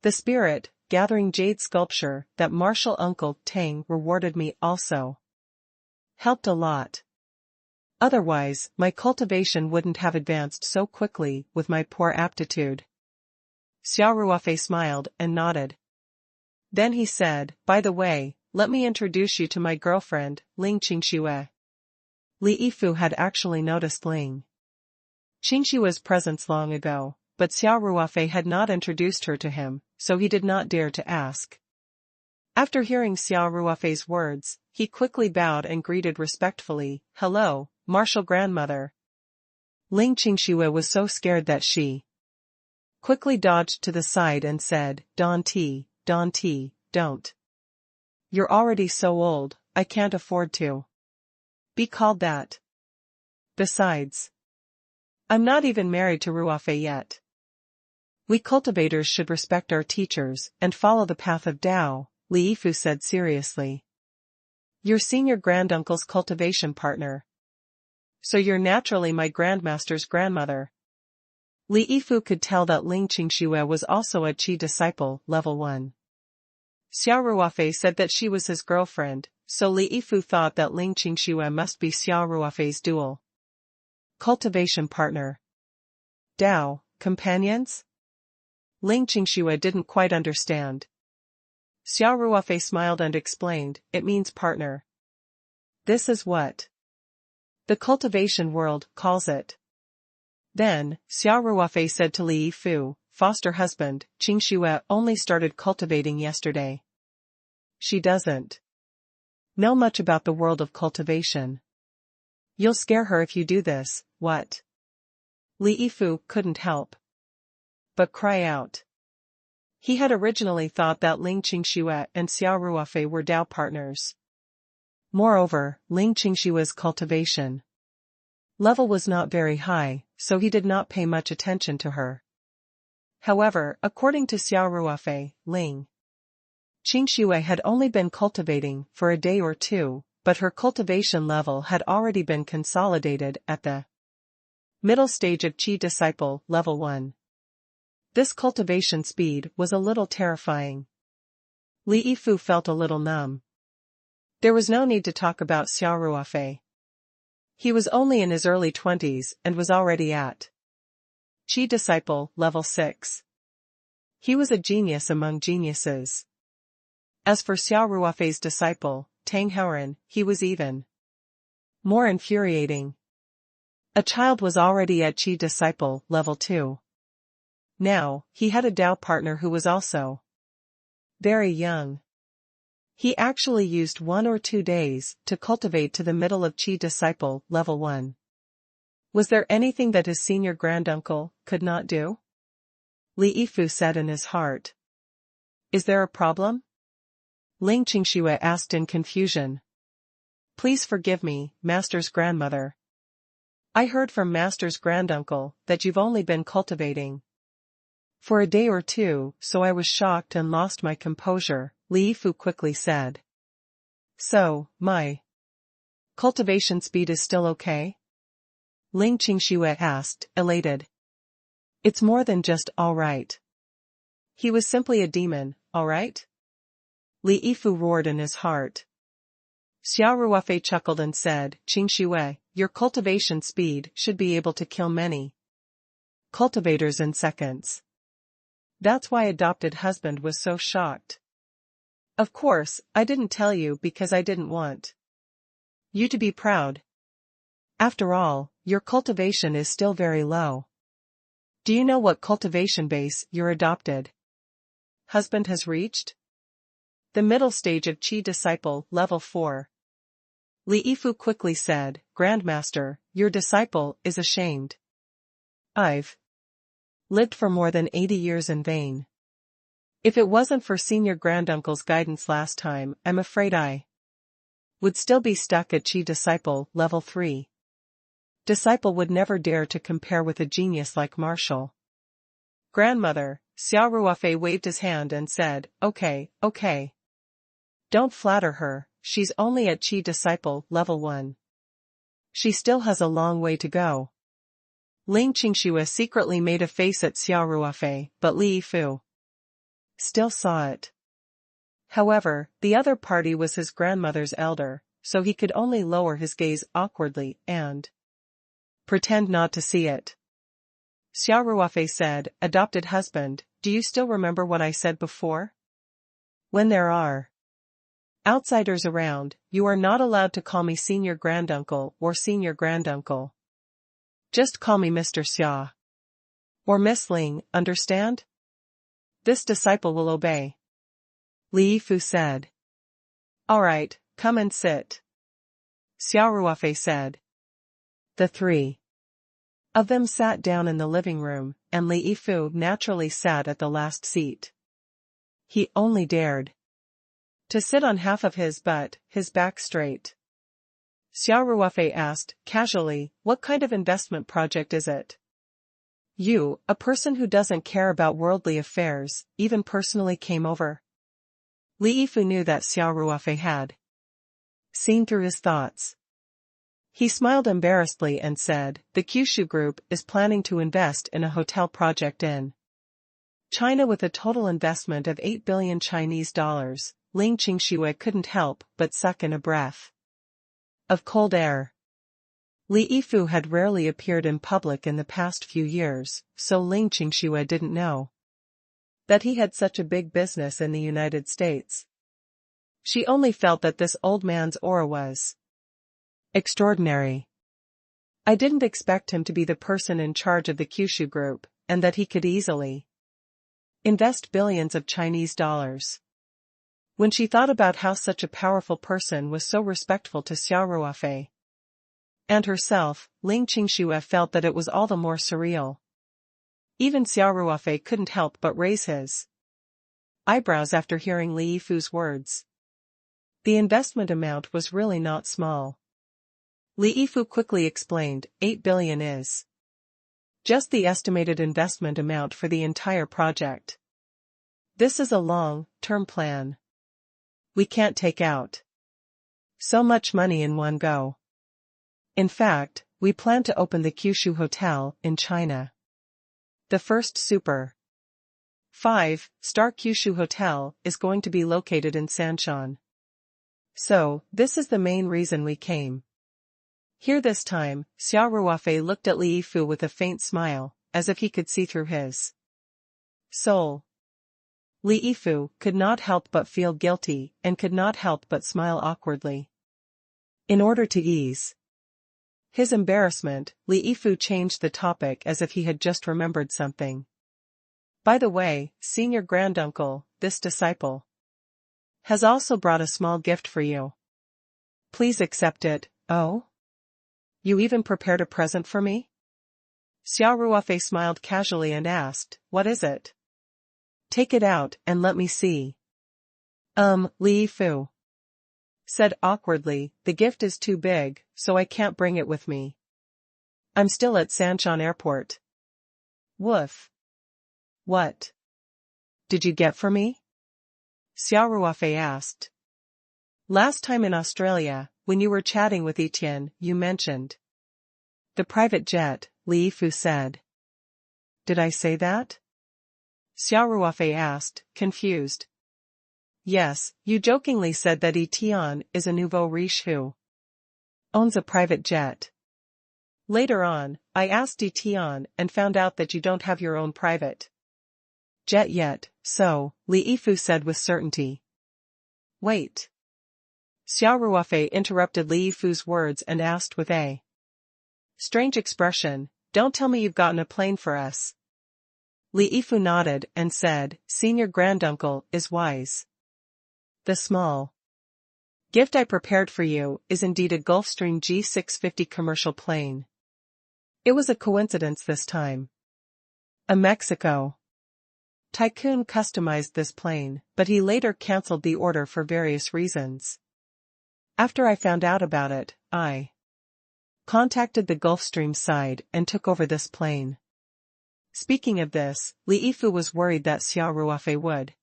The spirit, gathering jade sculpture that Martial Uncle Tang rewarded me also helped a lot. Otherwise, my cultivation wouldn't have advanced so quickly with my poor aptitude." Xia Ruofei smiled and nodded. Then he said, by the way, let me introduce you to my girlfriend, Ling Qingxue. Li Yifu had actually noticed Ling Qingshue's presence long ago, but Xia Ruofei had not introduced her to him, so he did not dare to ask. After hearing Xia Ruofei's words, he quickly bowed and greeted respectfully, hello, martial grandmother. Ling Qingxue was so scared that she quickly dodged to the side and said, don't. You're already so old, I can't afford to be called that. Besides, I'm not even married to Ruofei yet. We cultivators should respect our teachers and follow the path of Tao, Li Yifu said seriously. Your senior granduncle's cultivation partner. So you're naturally my grandmaster's grandmother. Li Yifu could tell that Ling Qingxue was also a Qi disciple, level 1. Xia Ruofei said that she was his girlfriend, so Li Yifu thought that Ling Qingxue must be Xia Ruofei's dual cultivation partner. Tao, companions? Ling Qingxue didn't quite understand. Xia Ruofei smiled and explained, it means partner. This is what the cultivation world calls it. Then, Xia Ruofei said to Li Yifu, foster husband, Qingxue only started cultivating yesterday. She doesn't know much about the world of cultivation. You'll scare her if you do this, what? Li Yifu couldn't help but cry out. He had originally thought that Ling Qingxue and Xia Ruofei were Tao partners. Moreover, Ling Qingshue's cultivation level was not very high, so he did not pay much attention to her. However, according to Xia Ruofei, Ling Qingxue had only been cultivating for a day or two, but her cultivation level had already been consolidated at the middle stage of Qi disciple, level 1. This cultivation speed was a little terrifying. Li Yifu felt a little numb. There was no need to talk about Xia Ruofei. He was only in his early 20s and was already at Qi disciple, level 6. He was a genius among geniuses. As for Xia Ruofei's disciple, Tang Haoran, he was even more infuriating. A child was already at Qi disciple, level 2. Now, he had a Tao partner who was also very young. He actually used 1 or 2 days to cultivate to the middle of Qi disciple, level 1. Was there anything that his senior granduncle could not do? Li Yifu said in his heart. Is there a problem? Ling Qingxue asked in confusion. Please forgive me, Master's grandmother. I heard from Master's granduncle that you've only been cultivating for a day or two, so I was shocked and lost my composure, Li Yifu quickly said. So, my cultivation speed is still okay? Ling Qingxue asked, elated. It's more than just all right. He was simply a demon, all right? Li Yifu roared in his heart. Xia Ruofei chuckled and said, Qingxue, your cultivation speed should be able to kill many cultivators in seconds. That's why adopted husband was so shocked. Of course, I didn't tell you because I didn't want you to be proud. After all, your cultivation is still very low. Do you know what cultivation base your adopted husband has reached? The middle stage of Qi disciple, level 4. Li Yifu quickly said, Grandmaster, your disciple is ashamed. I've lived for more than 80 years in vain. If it wasn't for senior granduncle's guidance last time, I'm afraid I would still be stuck at Qi disciple, level 3. Disciple would never dare to compare with a genius like Marshall. Grandmother, Xia Ruofei waved his hand and said, okay. Don't flatter her, she's only at Qi disciple, level 1. She still has a long way to go. Ling Qingxue secretly made a face at Xia Ruofei, but Li Yifu still saw it. However, the other party was his grandmother's elder, so he could only lower his gaze awkwardly and pretend not to see it. Xia Ruofei said, adopted husband, do you still remember what I said before? When there are outsiders around, you are not allowed to call me senior granduncle or senior granduncle. Just call me Mr. Xia. Or Miss Ling, understand? This disciple will obey. Li Yifu said. All right, come and sit. Xia Ruofei said. The three of them sat down in the living room, and Li Yifu naturally sat at the last seat. He only dared to sit on half of his butt, his back straight. Xia Ruofei asked, casually, what kind of investment project is it? You, a person who doesn't care about worldly affairs, even personally came over. Li Yifu knew that Xia Ruofei had seen through his thoughts. He smiled embarrassedly and said, the Kyushu Group is planning to invest in a hotel project in China with a total investment of 8 billion Chinese dollars. Ling Qingxue couldn't help but suck in a breath of cold air. Li Yifu had rarely appeared in public in the past few years, so Ling Qingxue didn't know that he had such a big business in the United States. She only felt that this old man's aura was extraordinary. I didn't expect him to be the person in charge of the Kyushu Group, and that he could easily invest billions of Chinese dollars. When she thought about how such a powerful person was so respectful to Xia Ruofei and herself, Ling Qingxue felt that it was all the more surreal. Even Xia Ruofei couldn't help but raise his eyebrows after hearing Li Yifu's words. The investment amount was really not small. Li Yifu quickly explained, 8 billion is just the estimated investment amount for the entire project. This is a long-term plan. We can't take out so much money in one go. In fact, we plan to open the Kyushu Hotel in China. The first super 5-star Kyushu Hotel is going to be located in Sanshan. So, this is the main reason we came. Here this time, Xia Ruofei looked at Li Yifu with a faint smile, as if he could see through his soul. Li Yifu could not help but feel guilty and could not help but smile awkwardly. In order to ease his embarrassment, Li Yifu changed the topic as if he had just remembered something. By the way, senior granduncle, this disciple has also brought a small gift for you. Please accept it. Oh? You even prepared a present for me? Xia Ruofei smiled casually and asked, what is it? Take it out and let me see. Li Yifu said awkwardly, the gift is too big, so I can't bring it with me. I'm still at Sanshan Airport. Woof. What did you get for me? Xia Ruofei asked. Last time in Australia, when you were chatting with Etienne, you mentioned the private jet, Li Yifu said. Did I say that? Xia Ruofei asked, confused. Yes, you jokingly said that Etienne is a nouveau riche who owns a private jet. Later on, I asked Etienne and found out that you don't have your own private jet yet, so, Li Yifu said with certainty. Wait. Xia Ruofei interrupted Li Yifu's words and asked with a strange expression, don't tell me you've gotten a plane for us. Li Yifu nodded and said, senior granduncle is wise. The small gift I prepared for you is indeed a Gulfstream G650 commercial plane. It was a coincidence this time. A Mexico tycoon customized this plane, but he later cancelled the order for various reasons. After I found out about it, I contacted the Gulfstream side and took over this plane. Speaking of this, Li Yifu was worried that Xia Ruofei would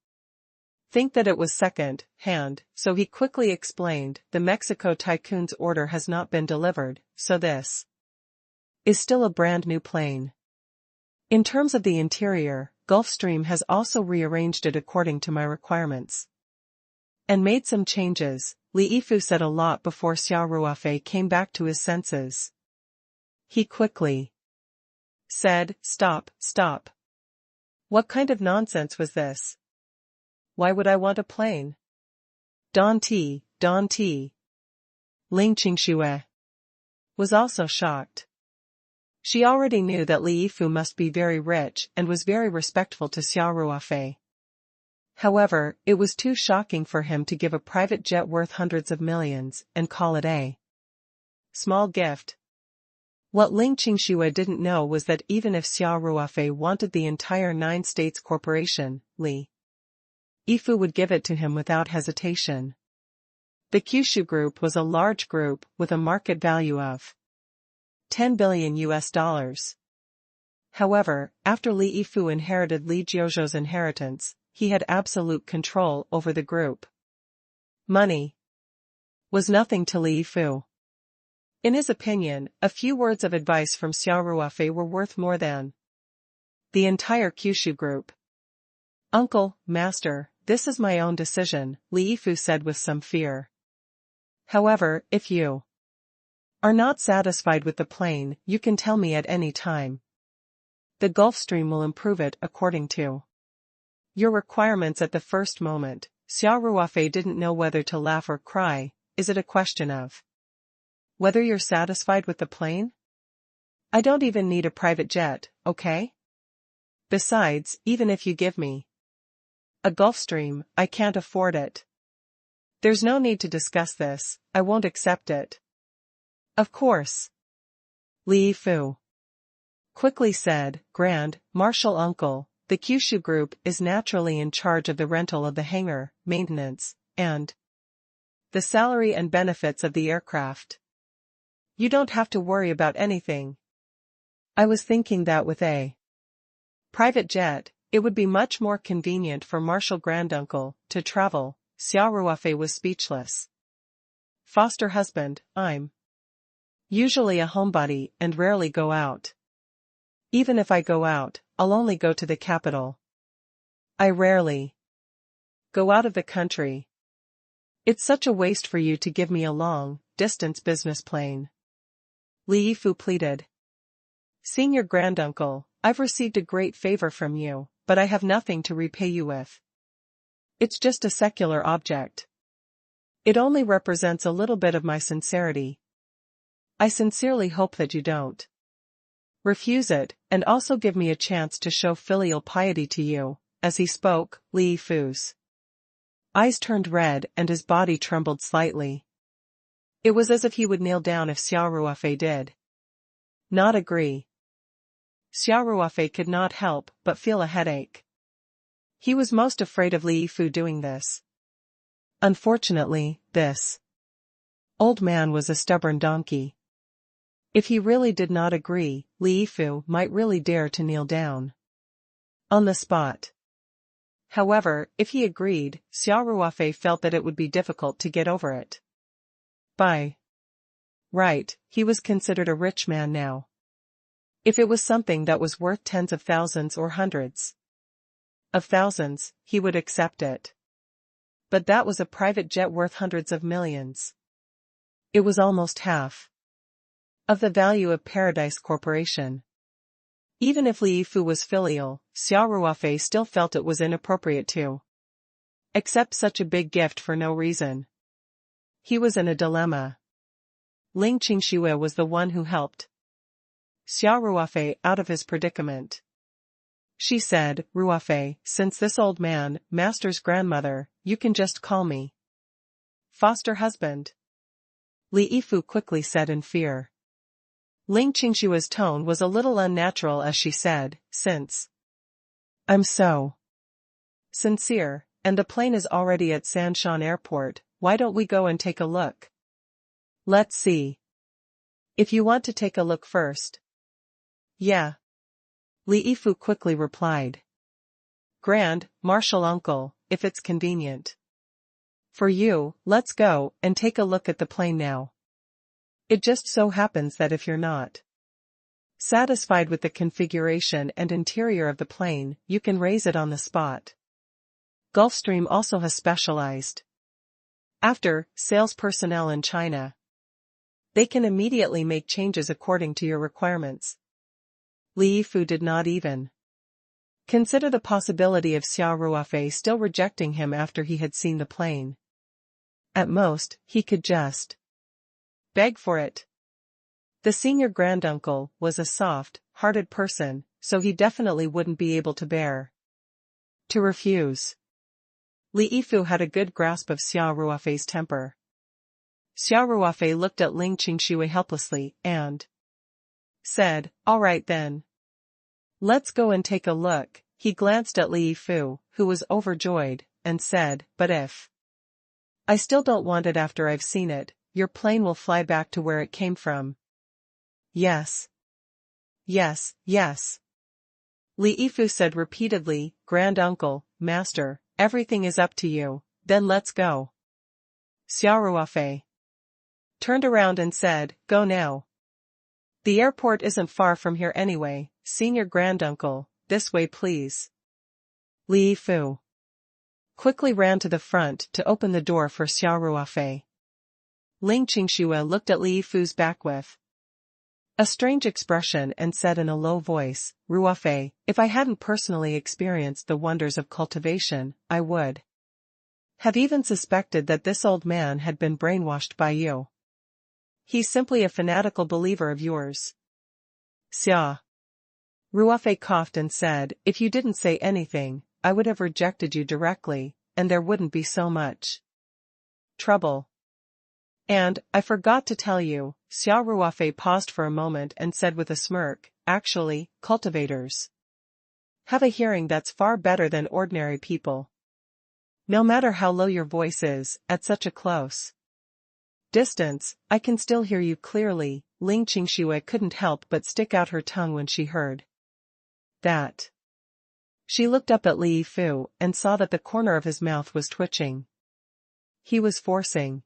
think that it was second-hand, so he quickly explained, the Mexico tycoon's order has not been delivered, so this is still a brand new plane. In terms of the interior, Gulfstream has also rearranged it according to my requirements and made some changes. Li Yifu said a lot before Xia Ruofei came back to his senses. He quickly said, stop. What kind of nonsense was this? Why would I want a plane? Don T. Ling Qingxue was also shocked. She already knew that Li Yifu must be very rich and was very respectful to Xia Ruofei. However, it was too shocking for him to give a private jet worth hundreds of millions and call it a small gift. What Ling Qingxue didn't know was that even if Xia Ruofei wanted the entire 9 States Corporation, Li Yifu would give it to him without hesitation. The Kyushu Group was a large group with a market value of $10 billion. However, after Li Yifu inherited Li Jiuzhou's inheritance, he had absolute control over the group. Money was nothing to Li Yifu. In his opinion, a few words of advice from Xia Ruofei were worth more than the entire Kyushu Group. Uncle, master, this is my own decision, Li Yifu said with some fear. However, if you are not satisfied with the plane, you can tell me at any time. The Gulf Stream will improve it according to your requirements at the first moment. Xia Ruofei didn't know whether to laugh or cry. Is it a question of whether you're satisfied with the plane? I don't even need a private jet, okay? Besides, even if you give me a Gulfstream, I can't afford it. There's no need to discuss this, I won't accept it. Of course. Li Yifu quickly said, Grand Marshal Uncle, the Kyushu Group is naturally in charge of the rental of the hangar, maintenance, and the salary and benefits of the aircraft. You don't have to worry about anything. I was thinking that with a private jet, it would be much more convenient for Marshal Granduncle to travel. Xia Ruofei was speechless. Foster husband, I'm usually a homebody and rarely go out. Even if I go out, I'll only go to the capital. I rarely go out of the country. It's such a waste for you to give me a long-distance business plane. Li Yifu pleaded. Senior Granduncle, I've received a great favor from you, but I have nothing to repay you with. It's just a secular object. It only represents a little bit of my sincerity. I sincerely hope that you don't refuse it, and also give me a chance to show filial piety to you. As he spoke, Li Yifu's eyes turned red and his body trembled slightly. It was as if he would kneel down if Xia Ruofei did not agree. Xia Ruofei could not help but feel a headache. He was most afraid of Li Yifu doing this. Unfortunately, this old man was a stubborn donkey. If he really did not agree, Li Yifu might really dare to kneel down on the spot. However, if he agreed, Xia Ruofei felt that it would be difficult to get over it. By right, he was considered a rich man now. If it was something that was worth tens of thousands or hundreds of thousands, he would accept it. But that was a private jet worth hundreds of millions. It was almost half of the value of Paradise Corporation. Even if Li Yifu was filial, Xia Ruofei still felt it was inappropriate to accept such a big gift for no reason. He was in a dilemma. Ling Qingxue was the one who helped Xia Ruofei out of his predicament. She said, Ruofei, since this old man, Master's grandmother, you can just call me foster husband. Li Yifu quickly said in fear. Ling Qingxue's tone was a little unnatural as she said, since I'm so sincere, and the plane is already at Sanshan Airport, why don't we go and take a look? Let's see. If you want to take a look first. Yeah. Li Yifu quickly replied. Grand Marshal Uncle, if it's convenient for you, let's go and take a look at the plane now. It just so happens that if you're not satisfied with the configuration and interior of the plane, you can raise it on the spot. Gulfstream also has specialized after sales personnel in China. They can immediately make changes according to your requirements. Li Yifu did not even Consider the possibility of Xia Ruofei still rejecting him after he had seen the plane. At most, he could just beg for it. The senior granduncle was a soft-hearted person, so he definitely wouldn't be able to bear to refuse. Li Yifu had a good grasp of Xia Ruofei's temper. Xia Ruofei looked at Ling Qingshui helplessly and said, "All right then. Let's go and take a look." He glanced at Li Yifu, who was overjoyed, and said, "But if I still don't want it after I've seen it, your plane will fly back to where it came from." "Yes. Yes, yes." Li Yifu said repeatedly, "Granduncle, master, everything is up to you, then let's go." Xia Ruofei turned around and said, "Go now. The airport isn't far from here anyway, senior granduncle, this way please." Li Yifu quickly ran to the front to open the door for Xia Ruofei. Ling Qingshui looked at Li Yifu's back with a strange expression and said in a low voice, "Ruofei, if I hadn't personally experienced the wonders of cultivation, I would have even suspected that this old man had been brainwashed by you. He's simply a fanatical believer of yours." Xia Ruofei coughed and said, "If you didn't say anything, I would have rejected you directly, and there wouldn't be so much trouble. And, I forgot to tell you," Xia Ruofei paused for a moment and said with a smirk, "actually, cultivators have a hearing that's far better than ordinary people. No matter how low your voice is, at such a close distance, I can still hear you clearly." Ling Qingshui couldn't help but stick out her tongue when she heard that. She looked up at Li Yifu and saw that the corner of his mouth was twitching. He was forcing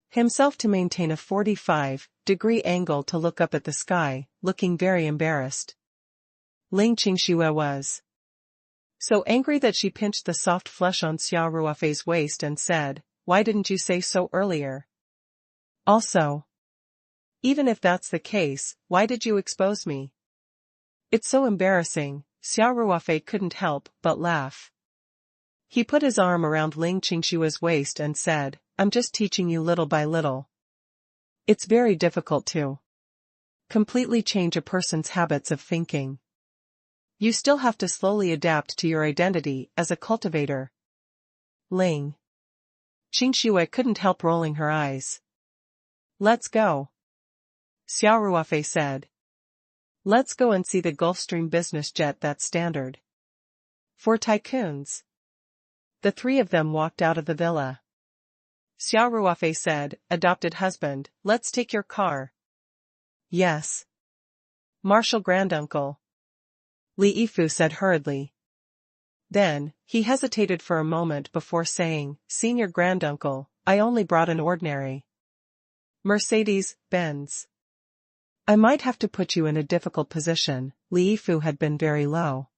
himself to maintain a 45-degree angle to look up at the sky, looking very embarrassed. Ling Qingshui was so angry that she pinched the soft flesh on Xia Ruofei's waist and said, "Why didn't you say so earlier? Also, even if that's the case, why did you expose me? It's so embarrassing." Xia Ruofei couldn't help but laugh. He put his arm around Ling Qingshui's waist and said, "I'm just teaching you little by little. It's very difficult to completely change a person's habits of thinking. You still have to slowly adapt to your identity as a cultivator." Ling Qingshui couldn't help rolling her eyes. "Let's go," Xia Ruofei said. "Let's go and see the Gulfstream business jet that's standard for tycoons." The three of them walked out of the villa. Xia Ruofei said, "Adopted husband, let's take your car." "Yes, Marshal Granduncle," Li Yifu said hurriedly. Then, he hesitated for a moment before saying, "Senior Granduncle, I only brought an ordinary Mercedes-Benz. I might have to put you in a difficult position." Li Yifu had been very low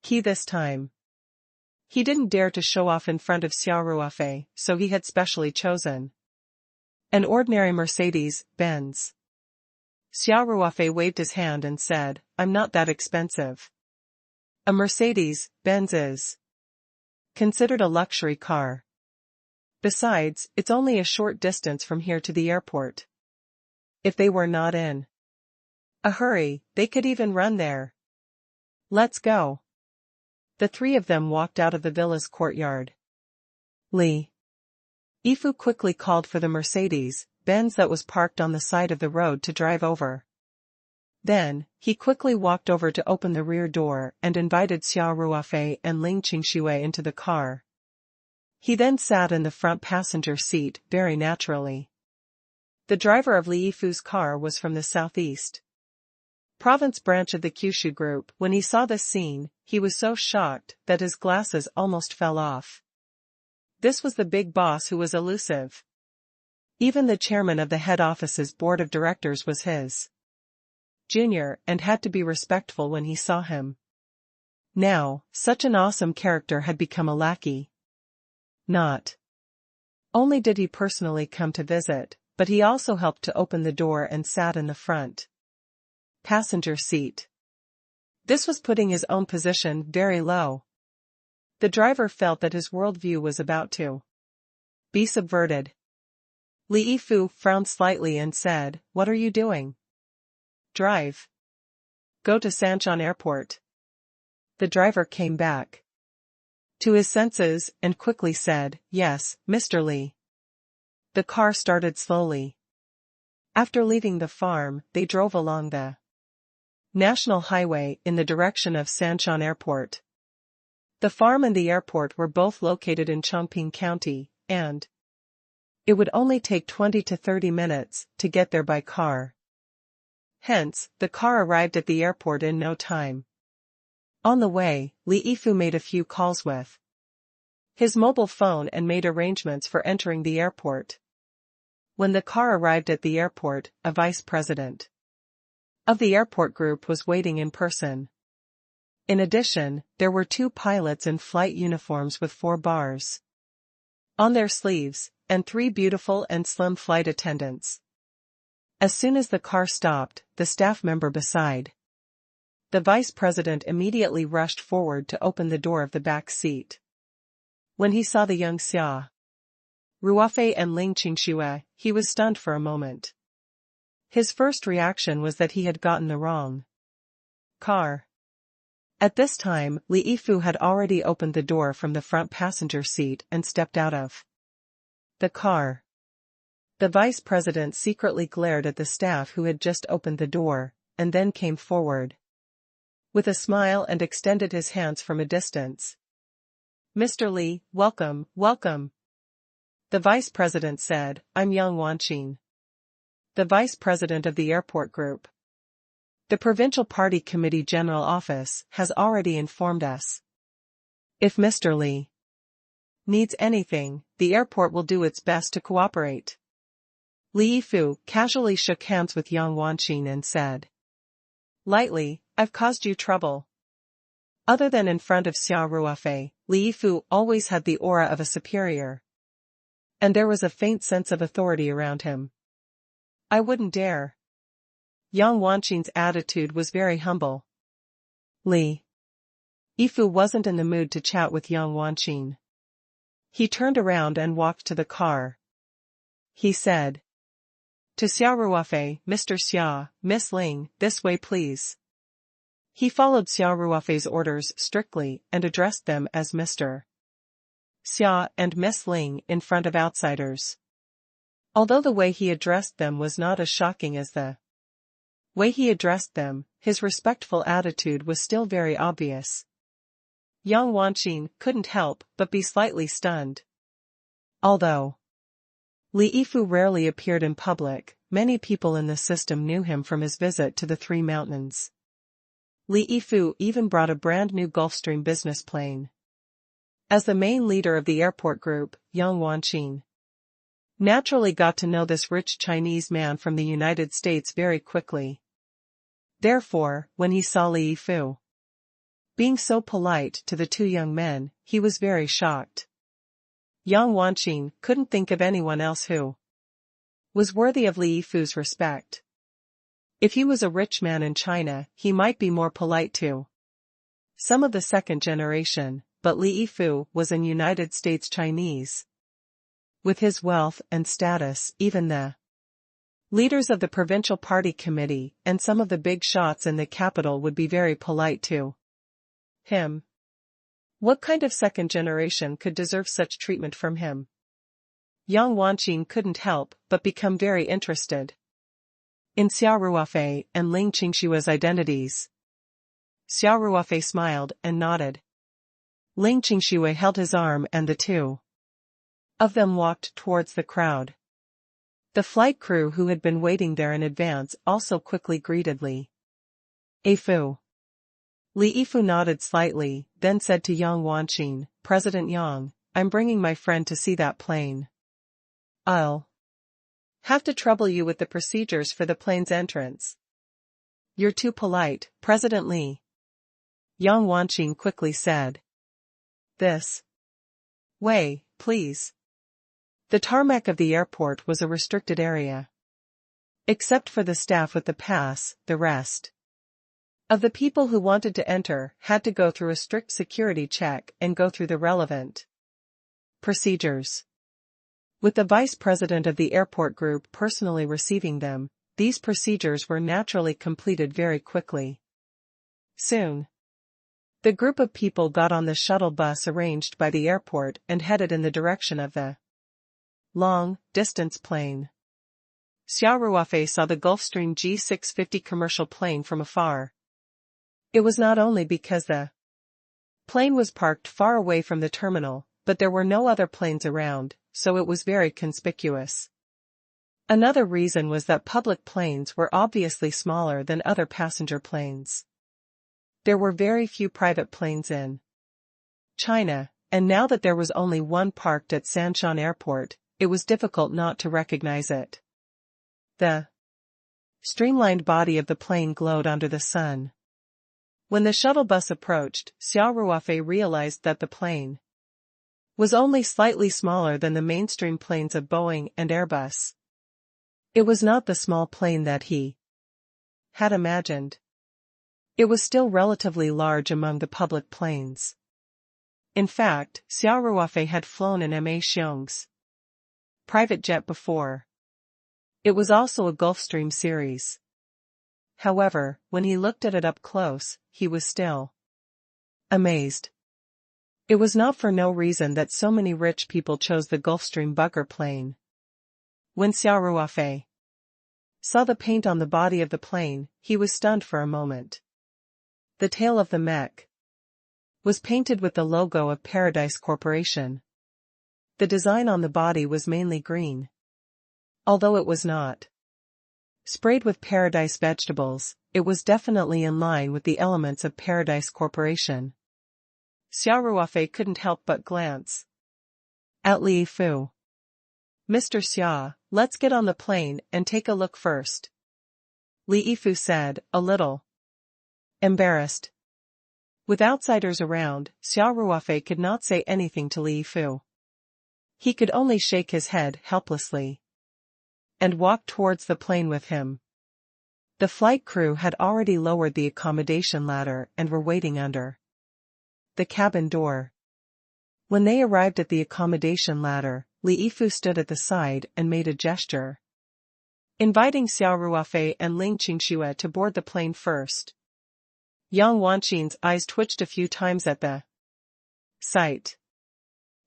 key this time. He didn't dare to show off in front of Xia Ruofei, so he had specially chosen an ordinary Mercedes-Benz. Xia Ruofei waved his hand and said, "I'm not that expensive. A Mercedes-Benz is considered a luxury car. Besides, it's only a short distance from here to the airport. If they were not in a hurry, they could even run there. Let's go." The three of them walked out of the villa's courtyard. Li Yifu quickly called for the Mercedes-Benz that was parked on the side of the road to drive over. Then, he quickly walked over to open the rear door and invited Xia Ruofei and Ling Qingshui into the car. He then sat in the front passenger seat very naturally. The driver of Li Yifu's car was from the southeast province branch of the Kyushu group. When he saw this scene, he was so shocked that his glasses almost fell off. This was the big boss who was elusive. Even the chairman of the head office's board of directors was his junior and had to be respectful when he saw him. Now, such an awesome character had become a lackey. Not only did he personally come to visit, but he also helped to open the door and sat in the front passenger seat. This was putting his own position very low. The driver felt that his worldview was about to be subverted. Li Yifu frowned slightly and said, "What are you doing?" "Drive. Go to Sancheon Airport." The driver came back to his senses and quickly said, "Yes, Mr. Li." The car started slowly. After leaving the farm, they drove along the national highway in the direction of Sancheon Airport. The farm and the airport were both located in Chongping County, and it would only take 20 to 30 minutes to get there by car. Hence, the car arrived at the airport in no time. On the way, Li Yifu made a few calls with his mobile phone and made arrangements for entering the airport. When the car arrived at the airport, a vice president of the airport group was waiting in person. In addition, there were 2 pilots in flight uniforms with 4 bars on their sleeves, and 3 beautiful and slim flight attendants. As soon as the car stopped, the staff member beside the vice president immediately rushed forward to open the door of the back seat. When he saw the young Xia Ruofei and Ling Qingxue, he was stunned for a moment. His first reaction was that he had gotten the wrong car. At this time, Li Yifu had already opened the door from the front passenger seat and stepped out of the car. The vice president secretly glared at the staff who had just opened the door, and then came forward with a smile and extended his hands from a distance. "Mr. Li, welcome, welcome." The vice president said, "I'm Yang Wanqin, the vice president of the airport group. The Provincial Party Committee General Office has already informed us. If Mr. Li needs anything, the airport will do its best to cooperate." Li Yifu casually shook hands with Yang Wanqin and said, "Lightly, I've caused you trouble." Other than in front of Xia Ruofei, Li Yifu always had the aura of a superior. And there was a faint sense of authority around him. "I wouldn't dare." Yang Wanqin's attitude was very humble. Li Yifu wasn't in the mood to chat with Yang Wanqin. He turned around and walked to the car. He said to Xia Ruofei, "Mr. Xia, Miss Ling, this way please." He followed Xia Ruofei's orders strictly and addressed them as Mr. Xia and Miss Ling in front of outsiders. Although the way he addressed them was not as shocking as the way he addressed them, his respectful attitude was still very obvious. Yang Wanqin couldn't help but be slightly stunned. Although Li Yifu rarely appeared in public, many people in the system knew him from his visit to the Three Mountains. Li Yifu even brought a brand new Gulfstream business plane. As the main leader of the airport group, Yang Wanqin naturally got to know this rich Chinese man from the United States very quickly. Therefore, when he saw Li Yifu being so polite to the 2 young men, he was very shocked. Yang Wanqin couldn't think of anyone else who was worthy of Li Yifu's respect. If he was a rich man in China, he might be more polite to some of the second generation, but Li Yifu was an United States Chinese. With his wealth and status, even the leaders of the Provincial Party Committee and some of the big shots in the capital would be very polite to him. What kind of second generation could deserve such treatment from him? Yang Wanqin couldn't help but become very interested in Xia Ruofei and Ling Qingshue's identities. Xia Ruofei smiled and nodded. Ling Qingxue held his arm and the 2 of them walked towards the crowd. The flight crew who had been waiting there in advance also quickly greeted Li Yifu. Li Yifu nodded slightly, then said to Yang Wanqin, "President Yang, I'm bringing my friend to see that plane. I'll have to trouble you with the procedures for the plane's entrance." "You're too polite, President Li," Yang Wanqin quickly said. "This way, please." The tarmac of the airport was a restricted area. Except for the staff with the pass, the rest of the people who wanted to enter had to go through a strict security check and go through the relevant procedures. With the vice president of the airport group personally receiving them, these procedures were naturally completed very quickly. Soon, the group of people got on the shuttle bus arranged by the airport and headed in the direction of the long-distance plane. Xia Ruofei saw the Gulfstream G650 commercial plane from afar. It was not only because the plane was parked far away from the terminal, but there were no other planes around, so it was very conspicuous. Another reason was that public planes were obviously smaller than other passenger planes. There were very few private planes in China, and now that there was only one parked at Sanshan Airport, it was difficult not to recognize it. The streamlined body of the plane glowed under the sun. When the shuttle bus approached, Xia Ruofei realized that the plane was only slightly smaller than the mainstream planes of Boeing and Airbus. It was not the small plane that he had imagined. It was still relatively large among the public planes. In fact, Xia Ruofei had flown an Ma Xiong's private jet before. It was also a Gulfstream series. However, when he looked at it up close, he was still amazed. It was not for no reason that so many rich people chose the Gulfstream bugger plane. When Xia Ruofei saw the paint on the body of the plane, he was stunned for a moment. The tail of the mech was painted with the logo of Paradise Corporation. The design on the body was mainly green. Although it was not sprayed with Paradise vegetables, it was definitely in line with the elements of Paradise Corporation. Xia Ruofei couldn't help but glance at Li Fu. "Mr. Xia, let's get on the plane and take a look first," Li Fu said, a little embarrassed. With outsiders around, Xia Ruofei could not say anything to Li Fu. He could only shake his head helplessly and walk towards the plane with him. The flight crew had already lowered the accommodation ladder and were waiting under the cabin door. When they arrived at the accommodation ladder, Li Fu stood at the side and made a gesture, inviting Xia Ruofei and Ling Qingxue to board the plane first. Yang Wanqin's eyes twitched a few times at the sight.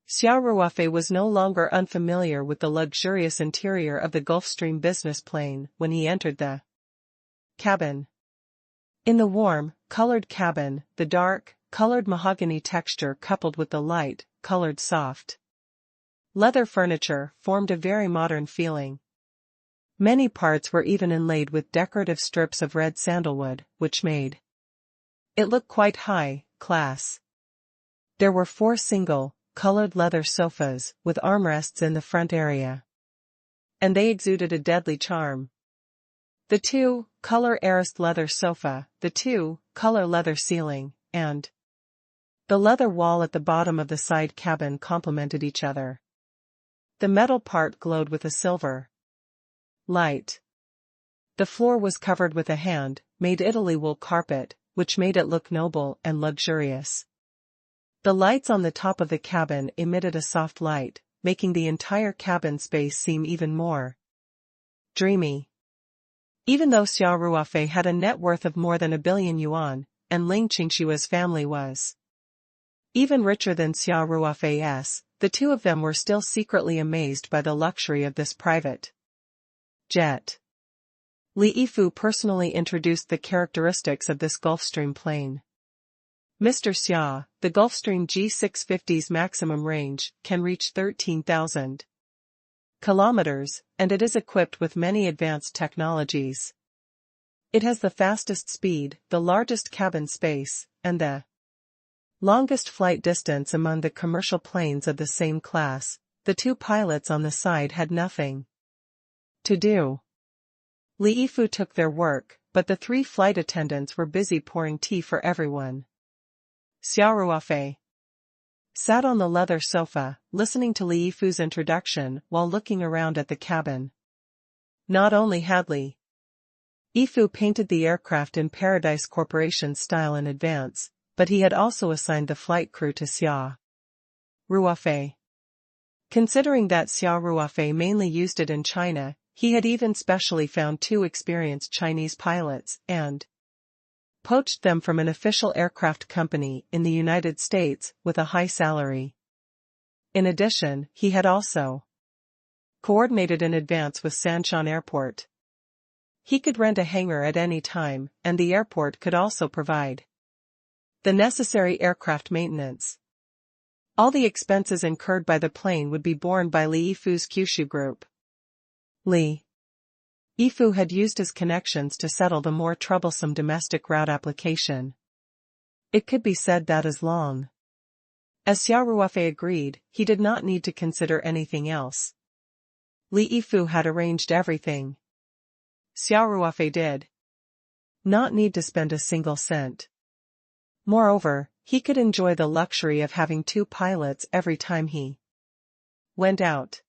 Xia Ruofei was no longer unfamiliar with the luxurious interior of the Gulfstream business plane when he entered the cabin. In the warm, colored cabin, the dark, colored mahogany texture coupled with the light, colored soft leather furniture formed a very modern feeling. Many parts were even inlaid with decorative strips of red sandalwood, which made it look quite high class. There were 4 single, colored leather sofas with armrests in the front area, and they exuded a deadly charm. The 2-color arrest leather sofa, the 2-color leather ceiling, and the leather wall at the bottom of the side cabin complemented each other. The metal part glowed with a silver light. The floor was covered with a hand-made Italy wool carpet, which made it look noble and luxurious. The lights on the top of the cabin emitted a soft light, making the entire cabin space seem even more dreamy. Even though Xia Ruofei had a net worth of more than 1 billion yuan, and Ling Qingshue's family was even richer than Xia Ruofei's, the two of them were still secretly amazed by the luxury of this private jet. Li Fu personally introduced the characteristics of this Gulfstream plane. "Mr. Xia, the Gulfstream G650's maximum range can reach 13,000 kilometers, and it is equipped with many advanced technologies. It has the fastest speed, the largest cabin space, and the longest flight distance among the commercial planes of the same class." The 2 pilots on the side had nothing to do. Li Fu took their work, but the 3 flight attendants were busy pouring tea for everyone. Xia Ruofei sat on the leather sofa, listening to Li Fu's introduction while looking around at the cabin. Not only had Li Yifu painted the aircraft in Paradise Corporation style in advance, but he had also assigned the flight crew to Xia Ruofei. Considering that Xia Ruofei mainly used it in China, he had even specially found 2 experienced Chinese pilots and poached them from an official aircraft company in the United States with a high salary. In addition, he had also coordinated in advance with Sanshan Airport. He could rent a hangar at any time, and the airport could also provide the necessary aircraft maintenance. All the expenses incurred by the plane would be borne by Li Yifu's Kyushu Group. Li Yifu had used his connections to settle the more troublesome domestic route application. It could be said that as long as Xia Ruofei agreed, he did not need to consider anything else. Li Yifu had arranged everything. Xia Ruofei did not need to spend a single cent. Moreover, he could enjoy the luxury of having 2 pilots every time he went out.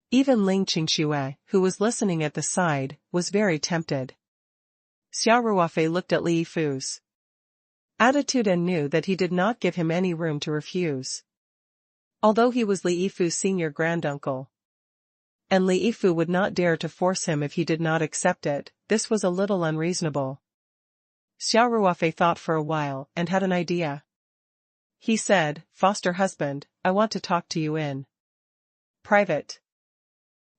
Even Ling Qingxue, who was listening at the side, was very tempted. Xia Ruofei looked at Li Yifu's attitude and knew that he did not give him any room to refuse. Although he was Li Yifu's senior granduncle, and Li Yifu would not dare to force him if he did not accept it, this was a little unreasonable. Xia Ruofei thought for a while and had an idea. He said, "Foster husband, I want to talk to you in private."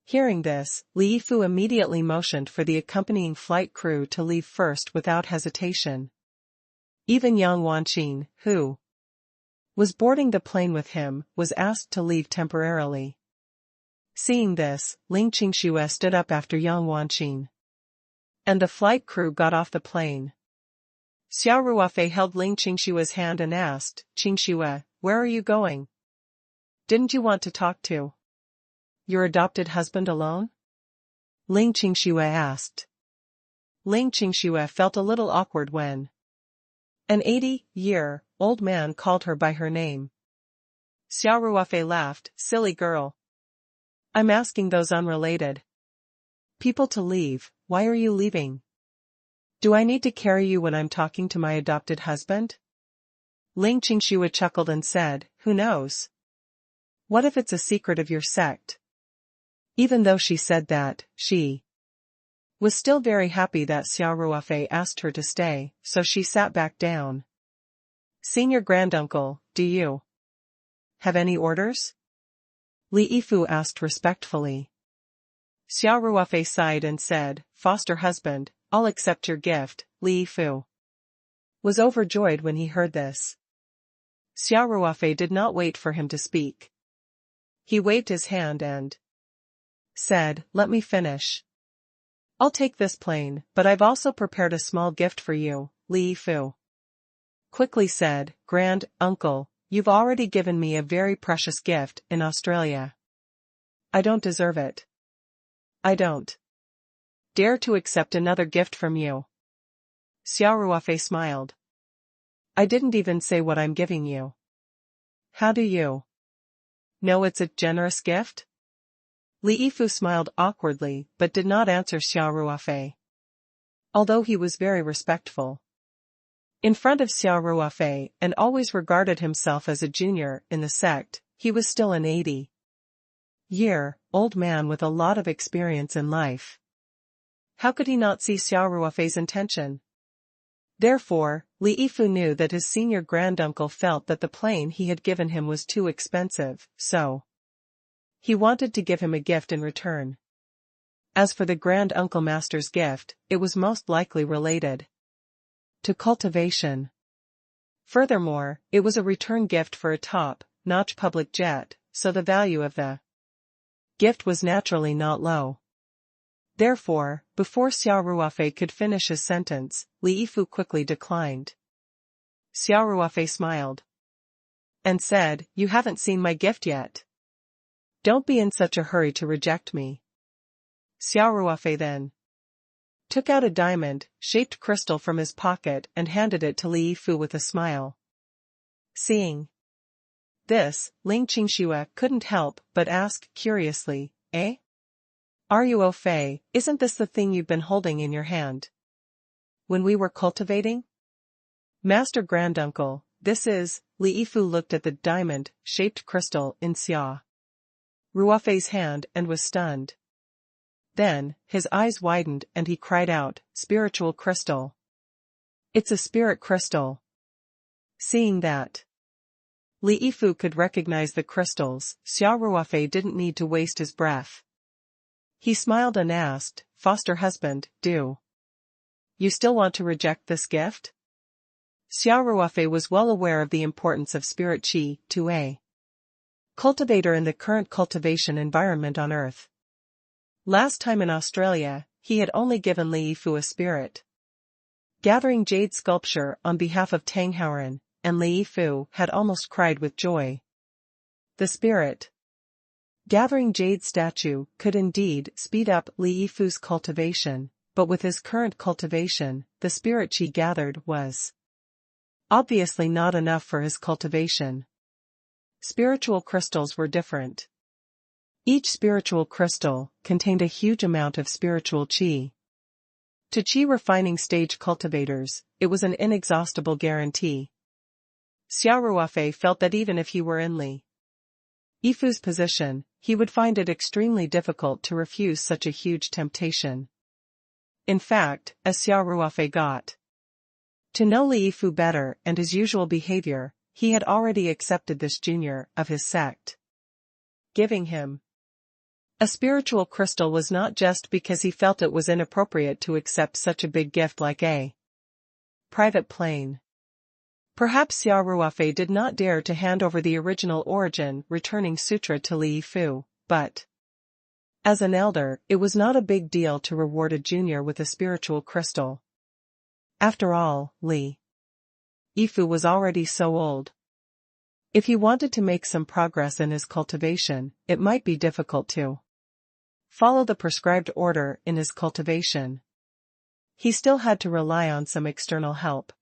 Hearing this, Li Yifu immediately motioned for the accompanying flight crew to leave first without hesitation. Even Yang Wanqin, who was boarding the plane with him, was asked to leave temporarily. Seeing this, Ling Qingxue stood up after Yang Wanqin, and the flight crew got off the plane. Xia Ruofei held Ling Qingxue's hand and asked, "Qingxue, where are you going? Didn't you want to talk to your adopted husband alone?" Ling Qingxue asked. Ling Qingxue felt a little awkward when an 80-year-old man called her by her name. Xia Ruofei laughed, "Silly girl. I'm asking those unrelated people to leave. Why are you leaving? Do I need to carry you when I'm talking to my adopted husband?" Ling Qingxue chuckled and said, "Who knows? What if it's a secret of your sect?" Even though she said that, she was still very happy that Xia Ruofei asked her to stay, so she sat back down. "Senior granduncle, do you have any orders?" Li Yifu asked respectfully. Xia Ruofei sighed and said, "Foster husband, I'll accept your gift." Li Yifu was overjoyed when he heard this. Xia Ruofei did not wait for him to speak. He waved his hand and said, "Let me finish. I'll take this plane, but I've also prepared a small gift for you." Li Yifu quickly said, "Grand uncle, you've already given me a very precious gift in Australia. I don't deserve it. I don't dare to accept another gift from you." Xia Ruofei smiled. "I didn't even say what I'm giving you. How do you know it's a generous gift?" Li Yifu smiled awkwardly but did not answer Xia Ruofei, although he was very respectful in front of Xia Ruofei and always regarded himself as a junior in the sect. He was still an 80-year-old man with a lot of experience in life. How could he not see Xia Ruofei's intention? Therefore, Li Yifu knew that his senior granduncle felt that the plane he had given him was too expensive, so he wanted to give him a gift in return. As for the granduncle master's gift, it was most likely related to cultivation. Furthermore, it was a return gift for a top-notch public jet, so the value of the gift was naturally not low. Therefore, before Xia Ruofei could finish his sentence, Li Yifu quickly declined. Xia Ruofei smiled and said, "You haven't seen my gift yet. Don't be in such a hurry to reject me." Xia Ruofei then took out a diamond-shaped crystal from his pocket and handed it to Li Yifu with a smile. Seeing this, Ling Qingxue couldn't help but ask curiously, "Eh? Ruofei, isn't this the thing you've been holding in your hand? When we were cultivating? Master Granduncle, this is, Li Yifu looked at the diamond-shaped crystal in Xia Ruofei's hand and was stunned. Then, his eyes widened and he cried out, spiritual crystal. It's a spirit crystal. Seeing that Li Yifu could recognize the crystals, Xia Ruofei didn't need to waste his breath. He smiled and asked, foster husband, do you still want to reject this gift? Xia Ruofei was well aware of the importance of spirit qi to a cultivator in the current cultivation environment on Earth. Last time in Australia, he had only given Li Yifu a spirit gathering jade sculpture on behalf of Tang Howren, and Li Yifu had almost cried with joy. The spirit gathering jade statue could indeed speed up Li Yifu's cultivation, but with his current cultivation, the spirit qi gathered was obviously not enough for his cultivation. Spiritual crystals were different. Each spiritual crystal contained a huge amount of spiritual qi. To qi refining stage cultivators, it was an inexhaustible guarantee. Xia Ruofei felt that even if he were in Li Yifu's position, he would find it extremely difficult to refuse such a huge temptation. In fact, as Xia Ruofei got to know Li Yifu better and his usual behavior, he had already accepted this junior of his sect. Giving him a spiritual crystal was not just because he felt it was inappropriate to accept such a big gift like a private plane. Perhaps Xia Ruofei did not dare to hand over the original origin returning sutra to Li Yifu, but as an elder, it was not a big deal to reward a junior with a spiritual crystal. After all, Li Yifu was already so old. If he wanted to make some progress in his cultivation, it might be difficult to follow the prescribed order in his cultivation. He still had to rely on some external help.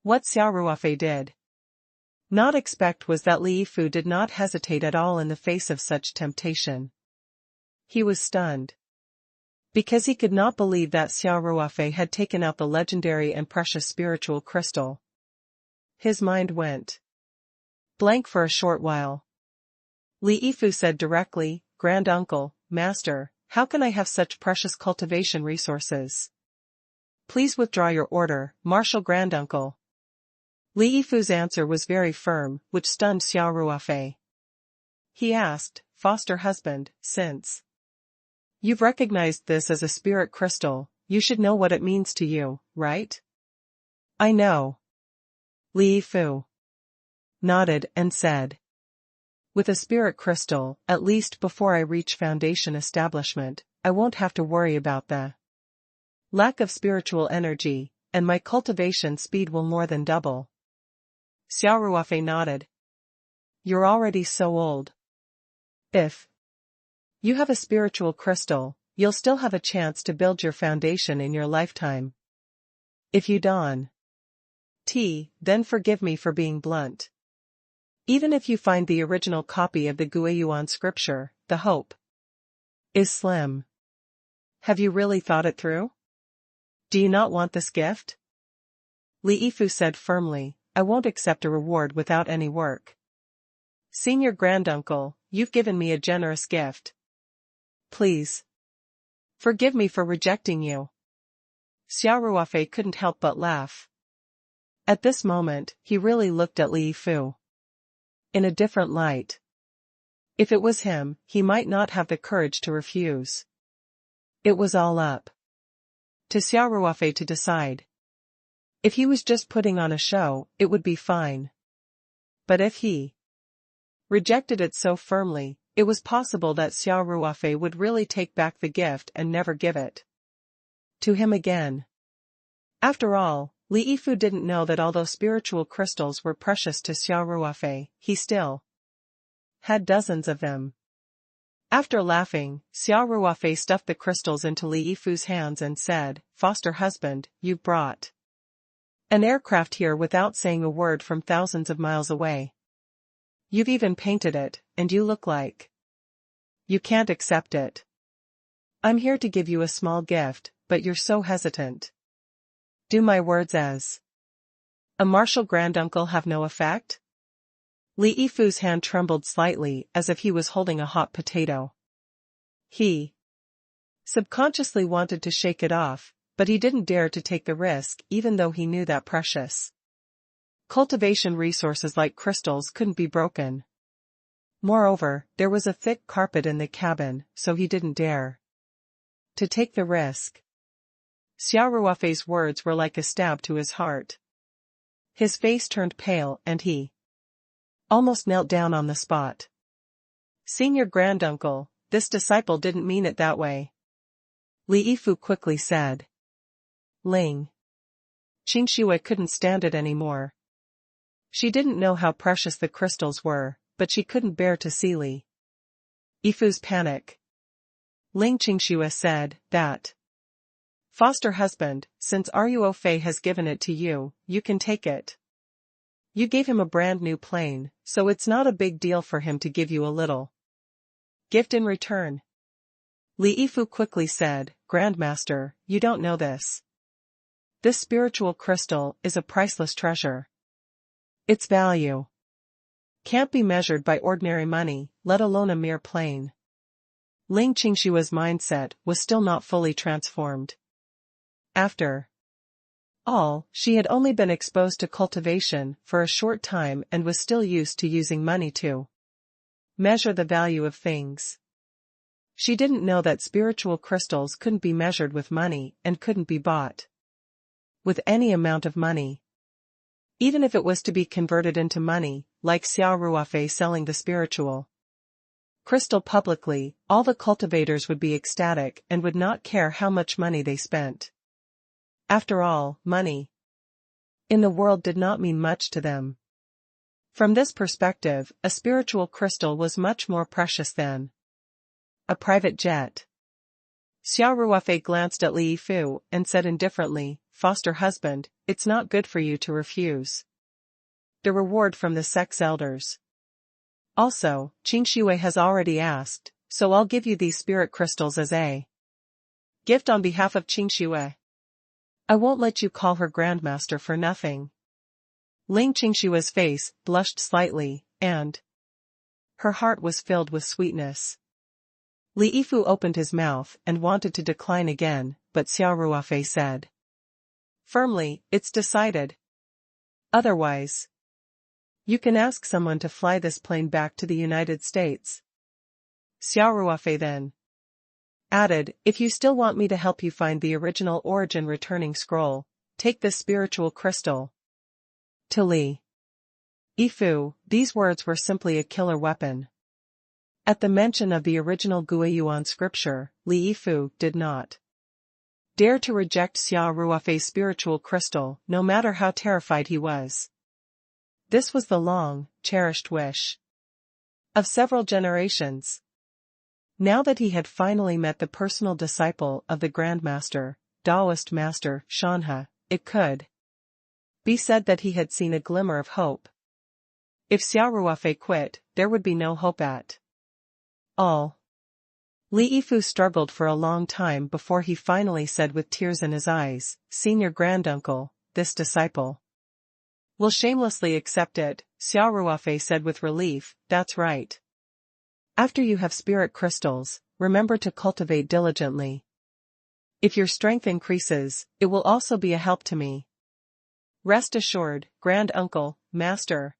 What Xia Ruofei did not expect was that Li Yifu did not hesitate at all in the face of such temptation. He was stunned, because he could not believe that Xia Ruofei had taken out the legendary and precious spiritual crystal. His mind went blank for a short while. Li Yifu said directly, Granduncle, Master, how can I have such precious cultivation resources? Please withdraw your order, Martial Granduncle. Li Yifu's answer was very firm, which stunned Xia Ruofei. He asked, foster husband, since you've recognized this as a spirit crystal, you should know what it means to you, right? I know. Li Yifu nodded and said, with a spirit crystal, at least before I reach foundation establishment, I won't have to worry about the lack of spiritual energy, and my cultivation speed will more than double. Xia Ruofei nodded. You're already so old. If you have a spiritual crystal, you'll still have a chance to build your foundation in your lifetime. If you don't, then forgive me for being blunt. Even if you find the original copy of the Guiyuan scripture, the hope is slim. Have you really thought it through? Do you not want this gift? Li Yifu said firmly, I won't accept a reward without any work. Senior Granduncle, you've given me a generous gift. Please forgive me for rejecting you. Xia Ruofei couldn't help but laugh. At this moment, he really looked at Li Yifu in a different light. If it was him, he might not have the courage to refuse. It was all up to Xia Ruofei to decide. If he was just putting on a show, it would be fine. But if he rejected it so firmly, it was possible that Xia Ruofei would really take back the gift and never give it to him again. After all, Li Yifu didn't know that although spiritual crystals were precious to Xia Ruofei, he still had dozens of them. After laughing, Xia Ruofei stuffed the crystals into Li Yifu's hands and said, Foster husband, you've brought an aircraft here without saying a word from thousands of miles away. You've even painted it, and you look like you can't accept it. I'm here to give you a small gift, but you're so hesitant. Do my words as a martial granduncle have no effect? Li Yifu's hand trembled slightly as if he was holding a hot potato. He subconsciously wanted to shake it off, but he didn't dare to take the risk even though he knew that precious cultivation resources like crystals couldn't be broken. Moreover, there was a thick carpet in the cabin, so he didn't dare to take the risk. Xia Ruofei's words were like a stab to his heart. His face turned pale and he almost knelt down on the spot. Senior granduncle, this disciple didn't mean it that way. Li Yifu quickly said. Ling. Qingxue couldn't stand it anymore. She didn't know how precious the crystals were, but she couldn't bear to see Li Yifu's panic. Ling Qingxue said, that foster husband, since Ruofei has given it to you, you can take it. You gave him a brand new plane, so it's not a big deal for him to give you a little gift in return. Li Yifu quickly said, Grandmaster, you don't know this. This spiritual crystal is a priceless treasure. Its value can't be measured by ordinary money, let alone a mere plane. Ling Qingxue's mindset was still not fully transformed. After all, she had only been exposed to cultivation for a short time and was still used to using money to measure the value of things. She didn't know that spiritual crystals couldn't be measured with money and couldn't be bought with any amount of money. Even if it was to be converted into money, like Xia Ruofei selling the spiritual crystal publicly, all the cultivators would be ecstatic and would not care how much money they spent. After all, money in the world did not mean much to them. From this perspective, a spiritual crystal was much more precious than a private jet. Xia Ruofei glanced at Li Yifu and said indifferently, Foster husband, it's not good for you to refuse the reward from the sex elders. Also, Qingxue has already asked, so I'll give you these spirit crystals as a gift on behalf of Qingxue. I won't let you call her grandmaster for nothing. Ling Qingxue's face blushed slightly, and her heart was filled with sweetness. Li Yifu opened his mouth and wanted to decline again, but Xia Ruofei said firmly, it's decided. Otherwise, you can ask someone to fly this plane back to the United States. Xia Ruofei then added, if you still want me to help you find the original origin returning scroll, take this spiritual crystal. To Li Yifu, these words were simply a killer weapon. At the mention of the original Guiyuan scripture, Li Yifu did not dare to reject Xia Ruofei's spiritual crystal, no matter how terrified he was. This was the long, cherished wish of several generations. Now that he had finally met the personal disciple of the Grandmaster, Taoist Master Shanhe, it could be said that he had seen a glimmer of hope. If Xia Ruofei quit, there would be no hope at all. Li Yifu struggled for a long time before he finally said with tears in his eyes, Senior granduncle, this disciple will shamelessly accept it. Xia Ruofei said with relief, that's right. After you have spirit crystals, remember to cultivate diligently. If your strength increases, it will also be a help to me. Rest assured, granduncle, master.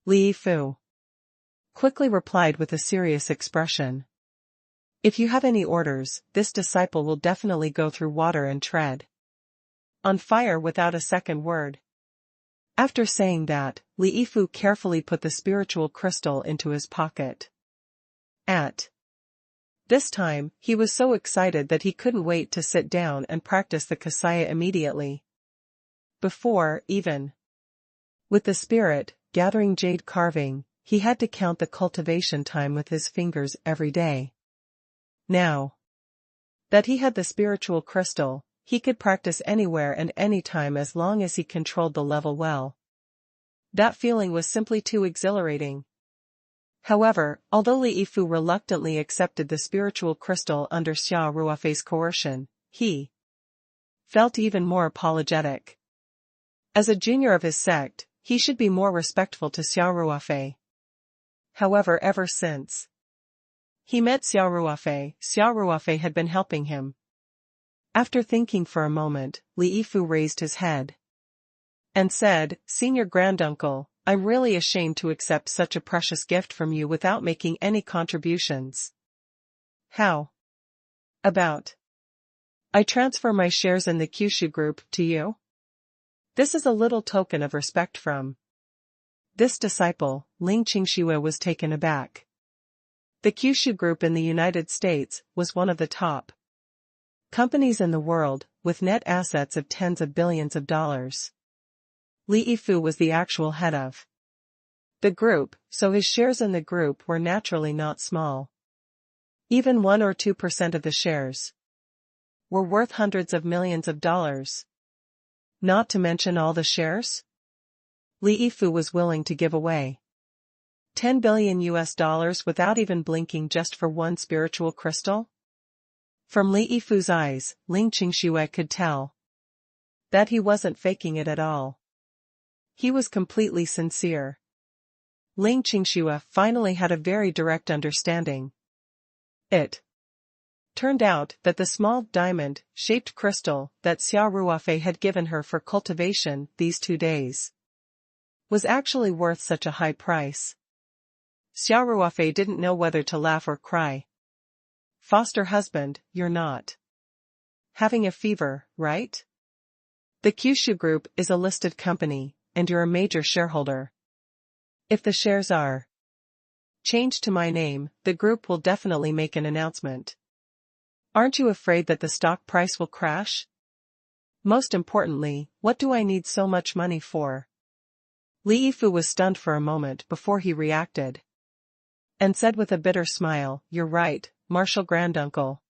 Li Yifu quickly replied with a serious expression. If you have any orders, this disciple will definitely go through water and tread on fire without a second word. After saying that, Li Yifu carefully put the spiritual crystal into his pocket. At this time, he was so excited that he couldn't wait to sit down and practice the kasaya immediately. Before, even with the spirit, gathering jade carving, he had to count the cultivation time with his fingers every day. Now that he had the spiritual crystal, he could practice anywhere and anytime as long as he controlled the level well. That feeling was simply too exhilarating. However, although Li Yifu reluctantly accepted the spiritual crystal under Xia Ruofei's coercion, he felt even more apologetic. As a junior of his sect, he should be more respectful to Xia Ruofei. However, ever since he met Xia Ruofei had been helping him. After thinking for a moment, Li Yifu raised his head and said, "Senior Granduncle, I'm really ashamed to accept such a precious gift from you without making any contributions. How about I transfer my shares in the Kyushu Group to you? This is a little token of respect from." This disciple, Ling Qingxue, was taken aback. The Kyushu Group in the United States was one of the top companies in the world, with net assets of tens of billions of dollars. Li Yifu was the actual head of the group, so his shares in the group were naturally not small. Even 1 or 2% of the shares were worth hundreds of millions of dollars. Not to mention all the shares Li Yifu was willing to give away. $10 billion without even blinking just for one spiritual crystal? From Li Yifu's eyes, Ling Qingxue could tell that he wasn't faking it at all. He was completely sincere. Ling Qingxue finally had a very direct understanding. It turned out that the small diamond-shaped crystal that Xia Ruofei had given her for cultivation these 2 days was actually worth such a high price. Xia Ruofei didn't know whether to laugh or cry. "Foster husband, you're not having a fever, right? The Kyushu Group is a listed company, and you're a major shareholder. If the shares are changed to my name, the group will definitely make an announcement. Aren't you afraid that the stock price will crash? Most importantly, what do I need so much money for?" Li Yifu was stunned for a moment before he reacted, and said with a bitter smile, "You're right, Martial Granduncle.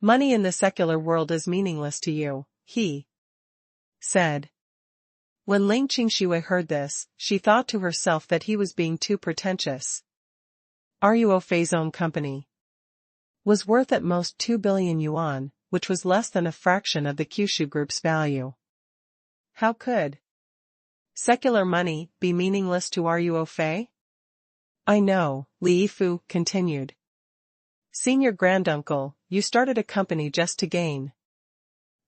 Money in the secular world is meaningless to you," he said. When Ling Qingxue heard this, she thought to herself that he was being too pretentious. Ruofei's own company was worth at most 2 billion yuan, which was less than a fraction of the Kyushu Group's value. How could secular money be meaningless to Ruofei? "I know," Li Yifu continued. "Senior Granduncle, you started a company just to gain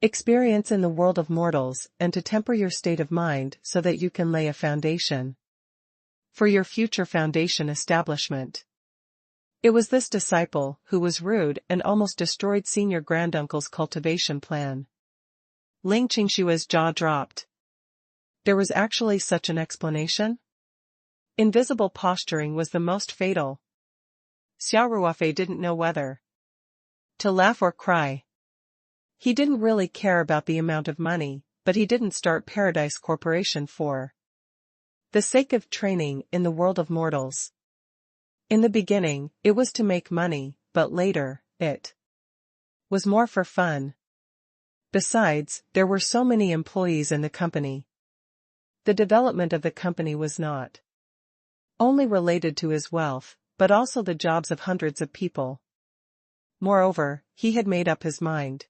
experience in the world of mortals and to temper your state of mind so that you can lay a foundation for your future foundation establishment." It was this disciple who was rude and almost destroyed Senior Granduncle's cultivation plan. Ling Qingxue's jaw dropped. There was actually such an explanation? Invisible posturing was the most fatal. Xia Ruofei didn't know whether to laugh or cry. He didn't really care about the amount of money, but he didn't start Paradise Corporation for the sake of training in the world of mortals. In the beginning, it was to make money, but later, it was more for fun. Besides, there were so many employees in the company. The development of the company was not only related to his wealth, but also the jobs of hundreds of people. Moreover, he had made up his mind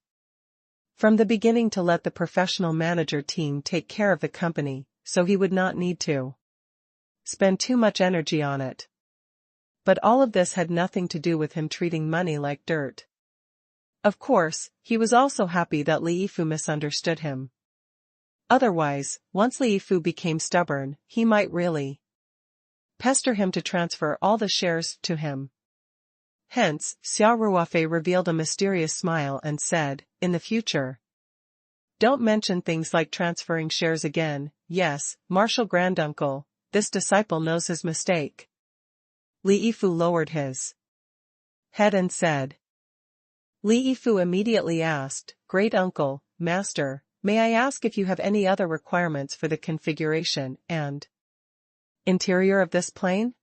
from the beginning to let the professional manager team take care of the company, so he would not need to spend too much energy on it. But all of this had nothing to do with him treating money like dirt. Of course, he was also happy that Li Yifu misunderstood him. Otherwise, once Li Yifu became stubborn, he might really pester him to transfer all the shares to him. Hence, Xia Ruofei revealed a mysterious smile and said, "In the future, don't mention things like transferring shares again." "Yes, Martial Granduncle, this disciple knows his mistake." Li Yifu lowered his head and said. Li Yifu immediately asked, "Great uncle, master, may I ask if you have any other requirements for the configuration and interior of this plane?"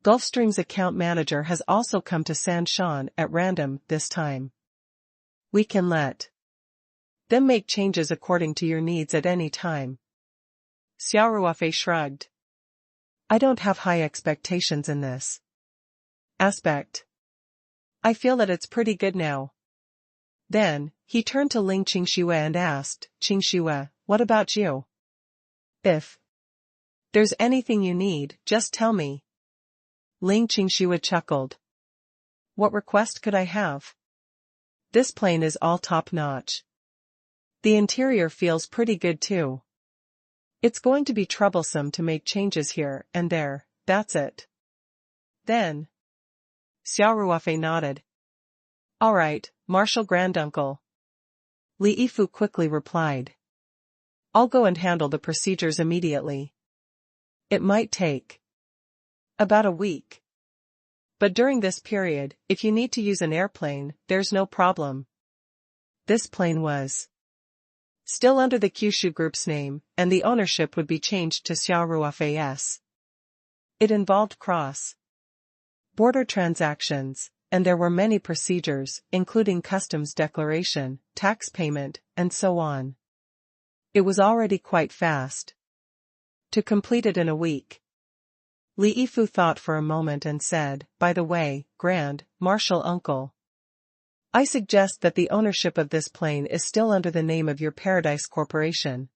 Gulfstream's account manager has also come to Sanshan at random this time. We can let them make changes according to your needs at any time. Xia Ruofei shrugged. I don't have high expectations in this aspect. I feel that it's pretty good now. Then, he turned to Ling Qingxue and asked, Qingxue, what about you? If there's anything you need, just tell me. Ling Qingxue chuckled. What request could I have? This plane is all top-notch. The interior feels pretty good too. It's going to be troublesome to make changes here and there, that's it. Then, Xia Ruofei nodded. All right, Marshal Granduncle. Li Yifu quickly replied. I'll go and handle the procedures immediately. It might take about a week. But during this period, if you need to use an airplane, there's no problem. This plane was still under the Kyushu Group's name, and the ownership would be changed to Xia Ruofei's. It involved cross-border transactions, and there were many procedures, including customs declaration, tax payment, and so on. It was already quite fast to complete it in a week. Li Yifu thought for a moment and said, by the way, Grand Marshal Uncle, I suggest that the ownership of this plane is still under the name of your Paradise Corporation.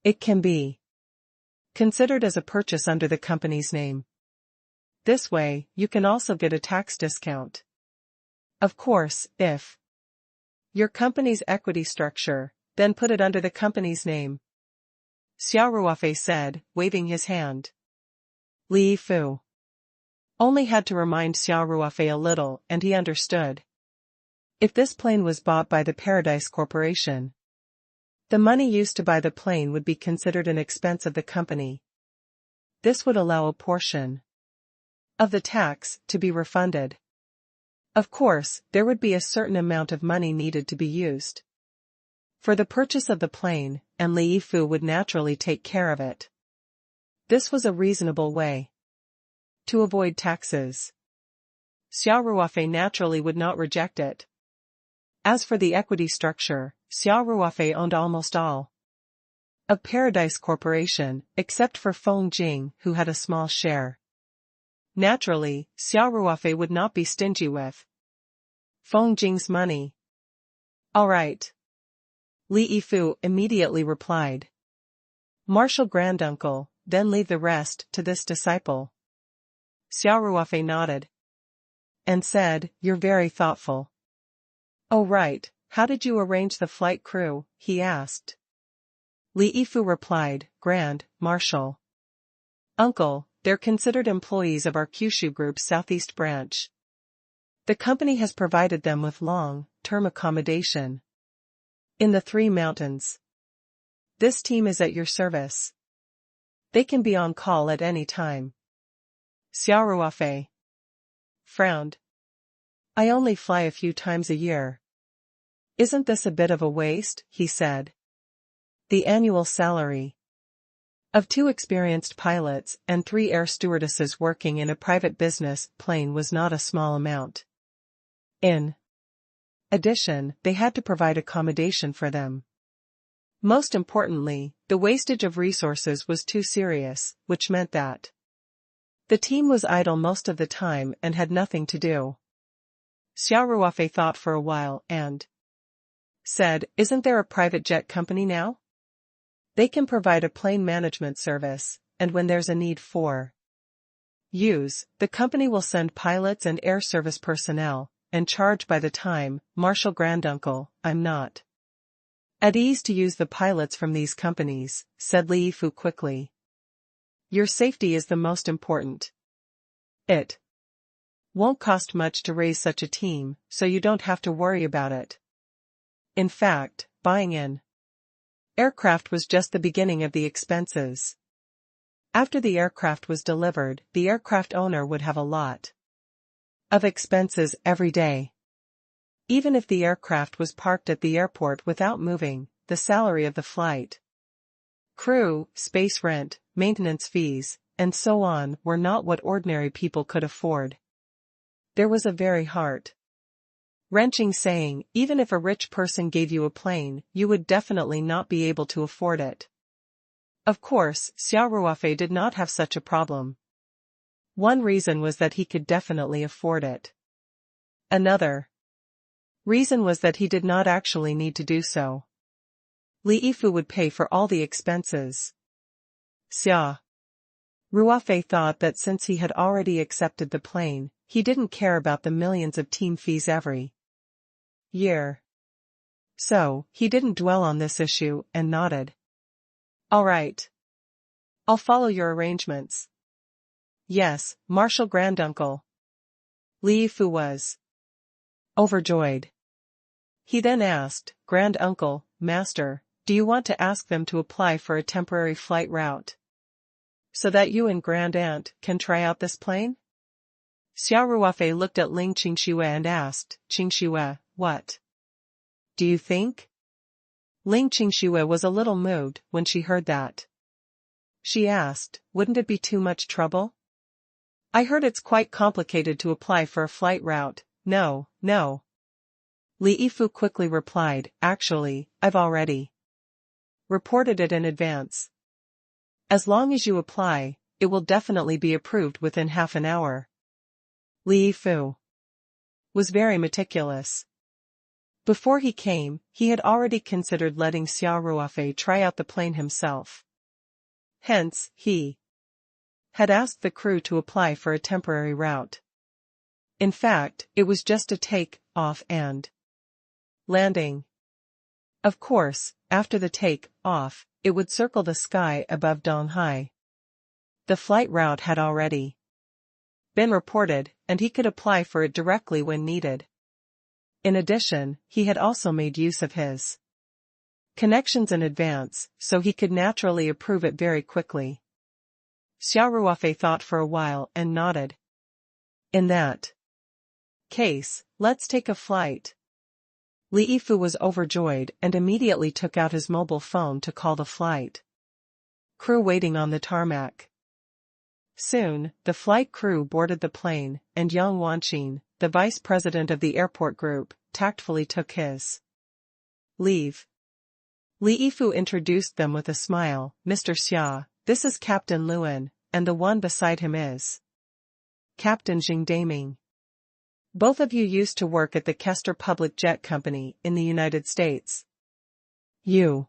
It can be considered as a purchase under the company's name. This way, you can also get a tax discount. Of course, if your company's equity structure, then put it under the company's name. Xia Ruofei said, waving his hand. Li Yifu only had to remind Xia Ruofei a little, and he understood. If this plane was bought by the Paradise Corporation, the money used to buy the plane would be considered an expense of the company. This would allow a portion of the tax to be refunded. Of course, there would be a certain amount of money needed to be used for the purchase of the plane, and Li Yifu would naturally take care of it. This was a reasonable way to avoid taxes. Xia Ruofei naturally would not reject it. As for the equity structure, Xia Ruofei owned almost all of Paradise Corporation, except for Feng Jing, who had a small share. Naturally, Xia Ruofei would not be stingy with Feng Jing's money. All right. Li Yifu immediately replied. Marshal Granduncle, then leave the rest to this disciple. Xia Ruofei nodded and said, You're very thoughtful. Oh right, how did you arrange the flight crew? He asked. Li Yifu replied, Grand Marshal Uncle, they're considered employees of our Kyushu Group's Southeast branch. The company has provided them with long-term accommodation in the Three Mountains. This team is at your service. They can be on call at any time. Xia Ruofei frowned. I only fly a few times a year. Isn't this a bit of a waste? He said. The annual salary of 2 experienced pilots and 3 air stewardesses working in a private business plane was not a small amount. In addition, they had to provide accommodation for them. Most importantly, the wastage of resources was too serious, which meant that the team was idle most of the time and had nothing to do. Xia Ruofei thought for a while and said, Isn't there a private jet company now? They can provide a plane management service, and when there's a need for use, the company will send pilots and air service personnel, and charge by the time. Marshal Granduncle, I'm not at ease to use the pilots from these companies, said Li Yifu quickly. Your safety is the most important. It won't cost much to raise such a team, so you don't have to worry about it. In fact, buying an aircraft was just the beginning of the expenses. After the aircraft was delivered, the aircraft owner would have a lot of expenses every day. Even if the aircraft was parked at the airport without moving, the salary of the flight crew, space rent, maintenance fees, and so on were not what ordinary people could afford. There was a very heart-wrenching saying, even if a rich person gave you a plane, you would definitely not be able to afford it. Of course, Xia Ruofei did not have such a problem. One reason was that he could definitely afford it. Another reason was that he did not actually need to do so. Li Yifu would pay for all the expenses. Xia Ruofei thought that since he had already accepted the plane, he didn't care about the millions of team fees every year. So, he didn't dwell on this issue and nodded. All right. I'll follow your arrangements. Yes, Marshal Granduncle. Li Yifu was overjoyed. He then asked, Granduncle, Master, do you want to ask them to apply for a temporary flight route, so that you and Grand Aunt can try out this plane? Xia Ruofei looked at Ling Qingxue and asked, Qingxue, what do you think? Ling Qingxue was a little moved when she heard that. She asked, wouldn't it be too much trouble? I heard it's quite complicated to apply for a flight route. No. Li Yifu quickly replied, actually, I've already reported it in advance. As long as you apply, it will definitely be approved within half an hour. Li Yifu was very meticulous. Before he came, he had already considered letting Xia Ruofei try out the plane himself. Hence, he had asked the crew to apply for a temporary route. In fact, it was just a take-off and landing. Of course, after the take-off, it would circle the sky above Donghai. The flight route had already been reported, and he could apply for it directly when needed. In addition, he had also made use of his connections in advance, so he could naturally approve it very quickly. Xia Ruofei thought for a while and nodded. In that case, let's take a flight. Li Yifu was overjoyed and immediately took out his mobile phone to call the flight crew waiting on the tarmac. Soon, the flight crew boarded the plane, and Yang Wanqin, the vice president of the airport group, tactfully took his leave. Li Yifu introduced them with a smile, Mr. Xia, this is Captain Luan, and the one beside him is Captain Xing Daming. Both of you used to work at the Kester Public Jet Company in the United States. You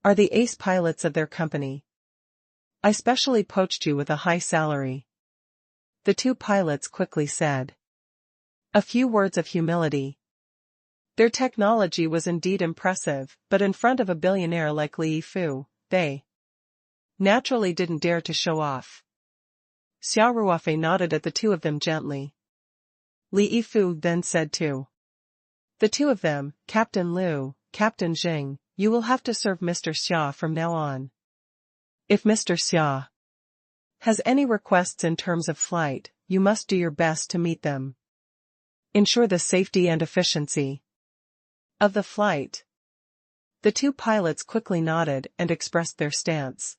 are the ace pilots of their company. I specially poached you with a high salary. The two pilots quickly said a few words of humility. Their technology was indeed impressive, but in front of a billionaire like Li Yifu, they naturally didn't dare to show off. Xia Ruofei nodded at the two of them gently. Li Yifu then said to the two of them, Captain Liu, Captain Xing, you will have to serve Mr. Xia from now on. If Mr. Xia has any requests in terms of flight, you must do your best to meet them. Ensure the safety and efficiency of the flight. The two pilots quickly nodded and expressed their stance.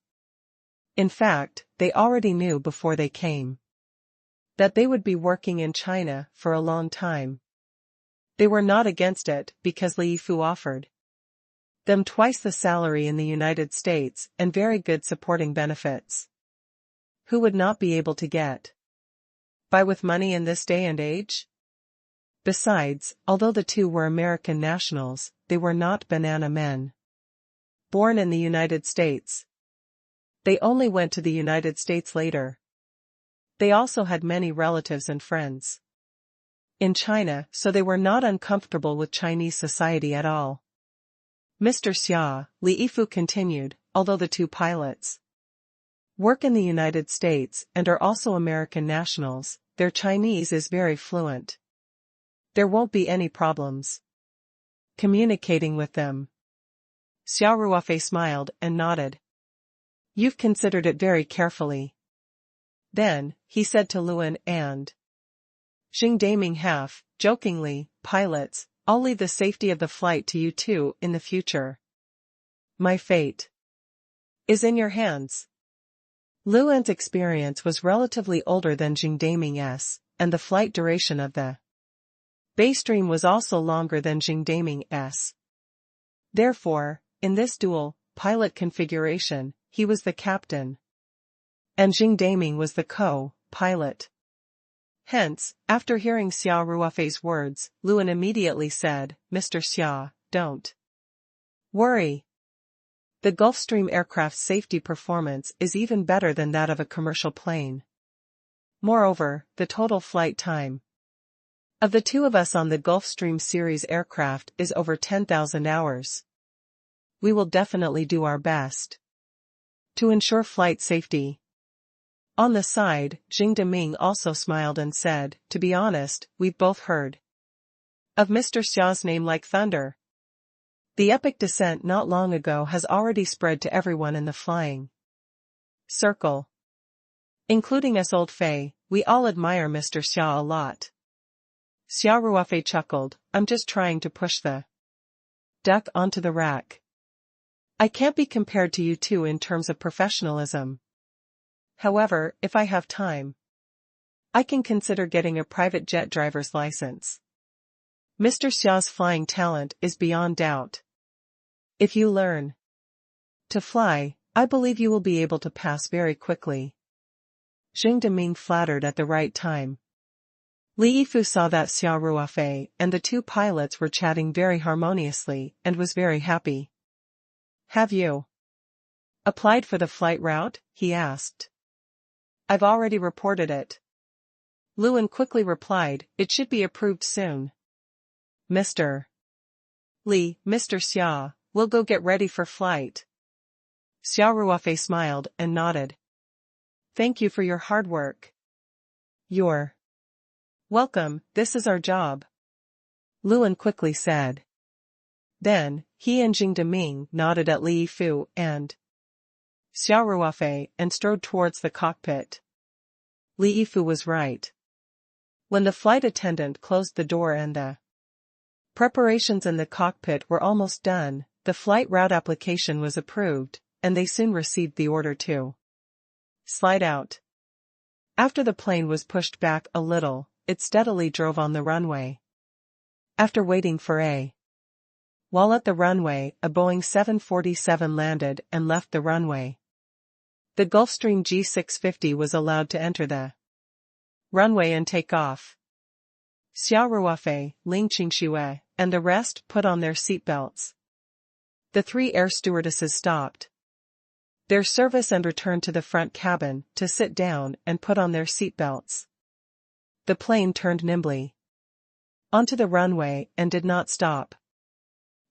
In fact, they already knew before they came that they would be working in China for a long time. They were not against it because Li Yifu offered them twice the salary in the United States and very good supporting benefits. Who would not be able to get by with money in this day and age? Besides, although the two were American nationals, they were not banana men born in the United States. They only went to the United States later. They also had many relatives and friends in China, so they were not uncomfortable with Chinese society at all. Mr. Xia, Li Yifu continued, although the two pilots work in the United States and are also American nationals, their Chinese is very fluent. There won't be any problems communicating with them. Xia Ruofei smiled and nodded. You've considered it very carefully. Then, he said to Luan and Xing Daming jokingly, pilots, I'll leave the safety of the flight to you two in the future. My fate is in your hands. Luan's experience was relatively older than Xing Daming's, and the flight duration of the Baystream was also longer than Xing Daming's. Therefore, in this dual pilot configuration, he was the captain. And Jing Daming was the co-pilot. Hence, after hearing Xia Ruofei's words, Luan immediately said, "Mr. Xia, don't worry. The Gulfstream aircraft's safety performance is even better than that of a commercial plane. Moreover, the total flight time of the two of us on the Gulfstream series aircraft is over 10,000 hours. We will definitely do our best to ensure flight safety." On the side, Jing Daming also smiled and said, "To be honest, we've both heard of Mr. Xia's name like thunder. The epic descent not long ago has already spread to everyone in the flying circle. Including us old Fei, we all admire Mr. Xia a lot." Xia Ruofei chuckled, "I'm just trying to push the duck onto the rack. I can't be compared to you two in terms of professionalism. However, if I have time, I can consider getting a private jet driver's license. Mr. Xia's flying talent is beyond doubt. If you learn to fly, I believe you will be able to pass very quickly." Jing Daming flattered at the right time. Li Yifu saw that Xia Ruofei and the two pilots were chatting very harmoniously and was very happy. "Have you applied for the flight route?" he asked. "I've already reported it." Luan quickly replied, "It should be approved soon. Mr. Xia, we'll go get ready for flight." Xia Ruofei smiled and nodded. "Thank you for your hard work." "You're welcome, this is our job," Luan quickly said. Then, he and Jing Daming nodded at Li Yifu and Xia Ruofei and strode towards the cockpit. Li Yifu was right. When the flight attendant closed the door and the preparations in the cockpit were almost done, the flight route application was approved, and they soon received the order to slide out. After the plane was pushed back a little, it steadily drove on the runway. After waiting for a while at the runway, a Boeing 747 landed and left the runway. The Gulfstream G650 was allowed to enter the runway and take off. Xia Ruofei, Ling Qingxue, and the rest put on their seatbelts. The three air stewardesses stopped their service and returned to the front cabin to sit down and put on their seatbelts. The plane turned nimbly onto the runway and did not stop.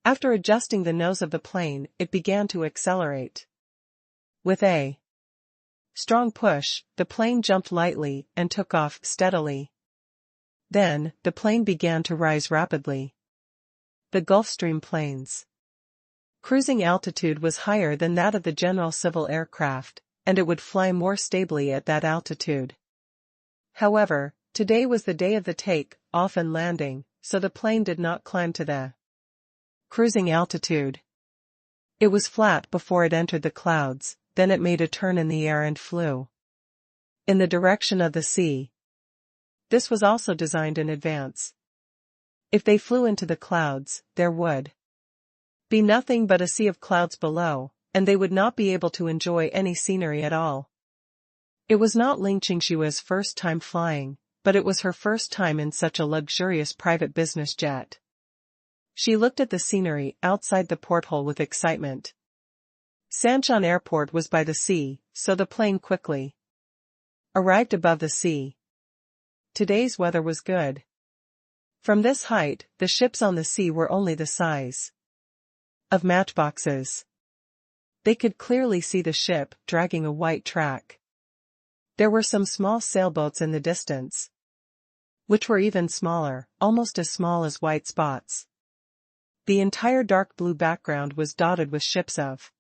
After adjusting the nose of the plane, it began to accelerate. With a strong push, the plane jumped lightly and took off steadily. Then, the plane began to rise rapidly. The Gulfstream plane's cruising altitude was higher than that of the general civil aircraft, and it would fly more stably at that altitude. However, today was the day of the take-off and landing, so the plane did not climb to the cruising altitude. It was flat before it entered the clouds, then it made a turn in the air and flew in the direction of the sea. This was also designed in advance. If they flew into the clouds, there would be nothing but a sea of clouds below, and they would not be able to enjoy any scenery at all. It was not Ling Qingshue's first time flying, but it was her first time in such a luxurious private business jet. She looked at the scenery outside the porthole with excitement. Sancheon Airport was by the sea, so the plane quickly arrived above the sea. Today's weather was good. From this height, the ships on the sea were only the size of matchboxes. They could clearly see the ship dragging a white track. There were some small sailboats in the distance, which were even smaller, almost as small as white spots. The entire dark blue background was dotted with ships of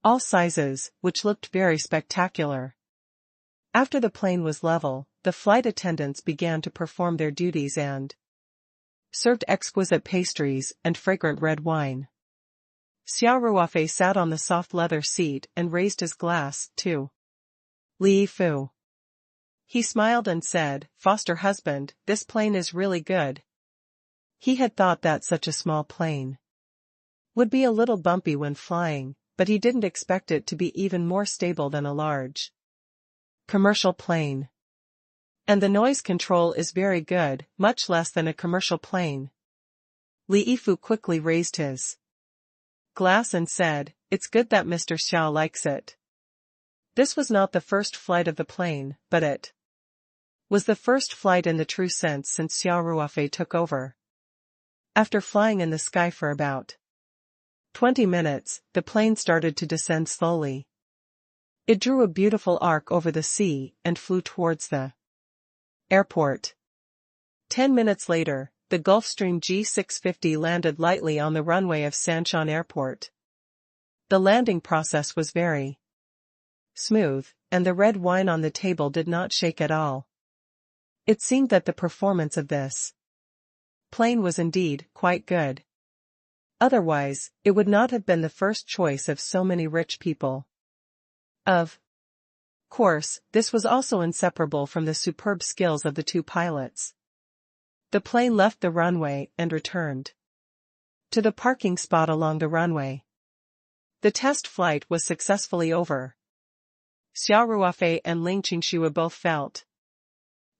all sizes, which looked very spectacular. After the plane was level, the flight attendants began to perform their duties and served exquisite pastries and fragrant red wine. Xia Ruofei sat on the soft leather seat and raised his glass, to Li Yifu. He smiled and said, "Foster husband, this plane is really good." He had thought that such a small plane would be a little bumpy when flying, but he didn't expect it to be even more stable than a large commercial plane. And the noise control is very good, much less than a commercial plane. Li Yifu quickly raised his glass and said, "It's good that Mr. Xiao likes it." This was not the first flight of the plane, but it was the first flight in the true sense since Xia Ruofei took over. After flying in the sky for about 20 minutes, the plane started to descend slowly. It drew a beautiful arc over the sea and flew towards the airport. 10 minutes later, the Gulfstream G650 landed lightly on the runway of Sanshan Airport. The landing process was very smooth, and the red wine on the table did not shake at all. It seemed that the performance of this plane was indeed quite good. Otherwise, it would not have been the first choice of so many rich people. Of course, this was also inseparable from the superb skills of the two pilots. The plane left the runway and returned to the parking spot along the runway. The test flight was successfully over. Xia Ruofei and Ling Qingxue both felt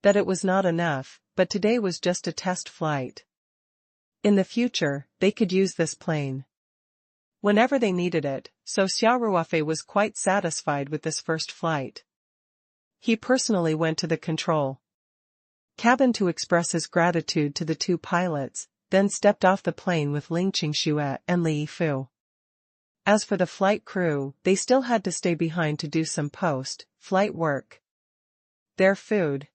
that it was not enough, but today was just a test flight. In the future, they could use this plane whenever they needed it, so Xia Ruofei was quite satisfied with this first flight. He personally went to the control cabin to express his gratitude to the two pilots, then stepped off the plane with Ling Qingxue and Li Yifu. As for the flight crew, they still had to stay behind to do some post-flight work. Their food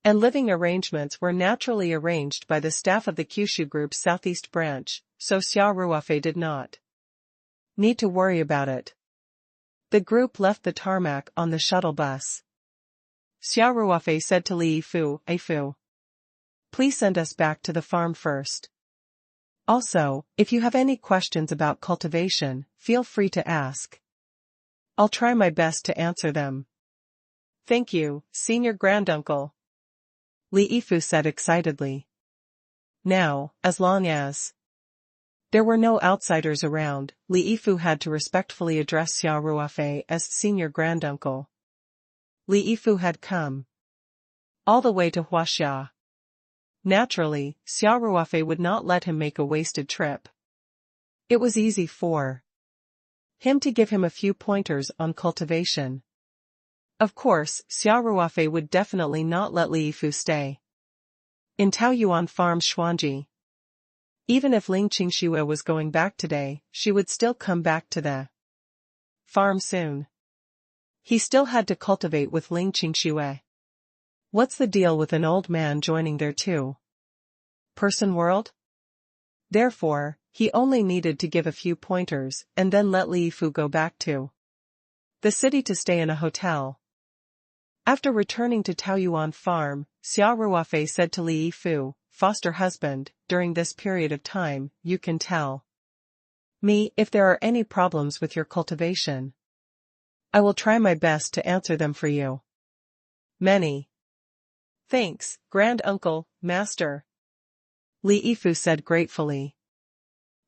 and living arrangements were naturally arranged by the staff of the Kyushu Group's Southeast branch, so Xia Ruofei did not need to worry about it. The group left the tarmac on the shuttle bus. Xia Ruofei said to Li Yifu, "Yifu, please send us back to the farm first. Also, if you have any questions about cultivation, feel free to ask. I'll try my best to answer them." "Thank you, Senior Granduncle," Li Yifu said excitedly. Now, as long as there were no outsiders around, Li Yifu had to respectfully address Xia Ruofei as Senior Granduncle. Li Yifu had come all the way to Huaxia. Naturally, Xia Ruofei would not let him make a wasted trip. It was easy for him to give him a few pointers on cultivation. Of course, Xia Ruofei would definitely not let Li Yifu stay in Taoyuan Farm Xuanji. Even if Ling Qingxue was going back today, she would still come back to the farm soon. He still had to cultivate with Ling Qingxue. What's the deal with an old man joining their two-person world? Therefore, he only needed to give a few pointers and then let Li Yifu go back to the city to stay in a hotel. After returning to Taoyuan Farm, Xia Ruofei said to Li Yifu, "Foster husband, during this period of time, you can tell me if there are any problems with your cultivation. I will try my best to answer them for you." "Many thanks, Grand Uncle, Master," Li Yifu said gratefully.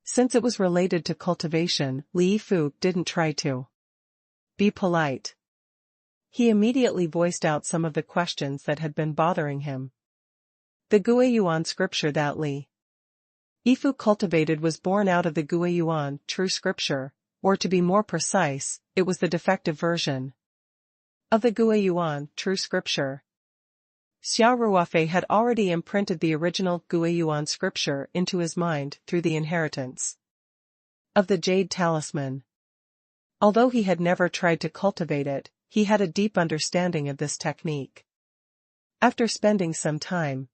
Since it was related to cultivation, Li Yifu didn't try to be polite. He immediately voiced out some of the questions that had been bothering him. The Guiyuan scripture that Li Yifu cultivated was born out of the Guiyuan true scripture, or to be more precise, it was the defective version of the Guiyuan true scripture. Xia Ruofei had already imprinted the original Guiyuan scripture into his mind through the inheritance of the jade talisman. Although he had never tried to cultivate it, he had a deep understanding of this technique. After spending some time,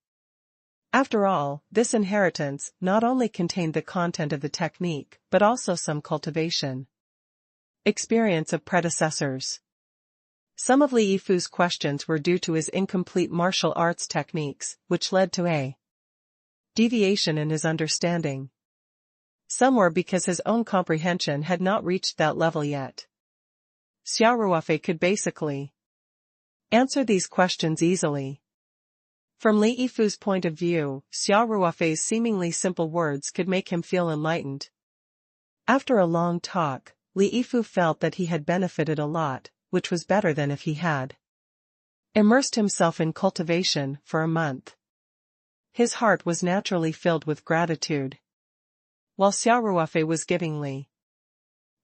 after all, this inheritance not only contained the content of the technique but also some cultivation experience of predecessors. Some of Li Yifu's questions were due to his incomplete martial arts techniques, which led to a deviation in his understanding. Some were because his own comprehension had not reached that level yet. Xia Ruofei could basically answer these questions easily. From Li Yifu's point of view, Xia Ruofei's seemingly simple words could make him feel enlightened. After a long talk, Li Yifu felt that he had benefited a lot, which was better than if he had immersed himself in cultivation for a month. His heart was naturally filled with gratitude. While Xia Ruofei was giving Li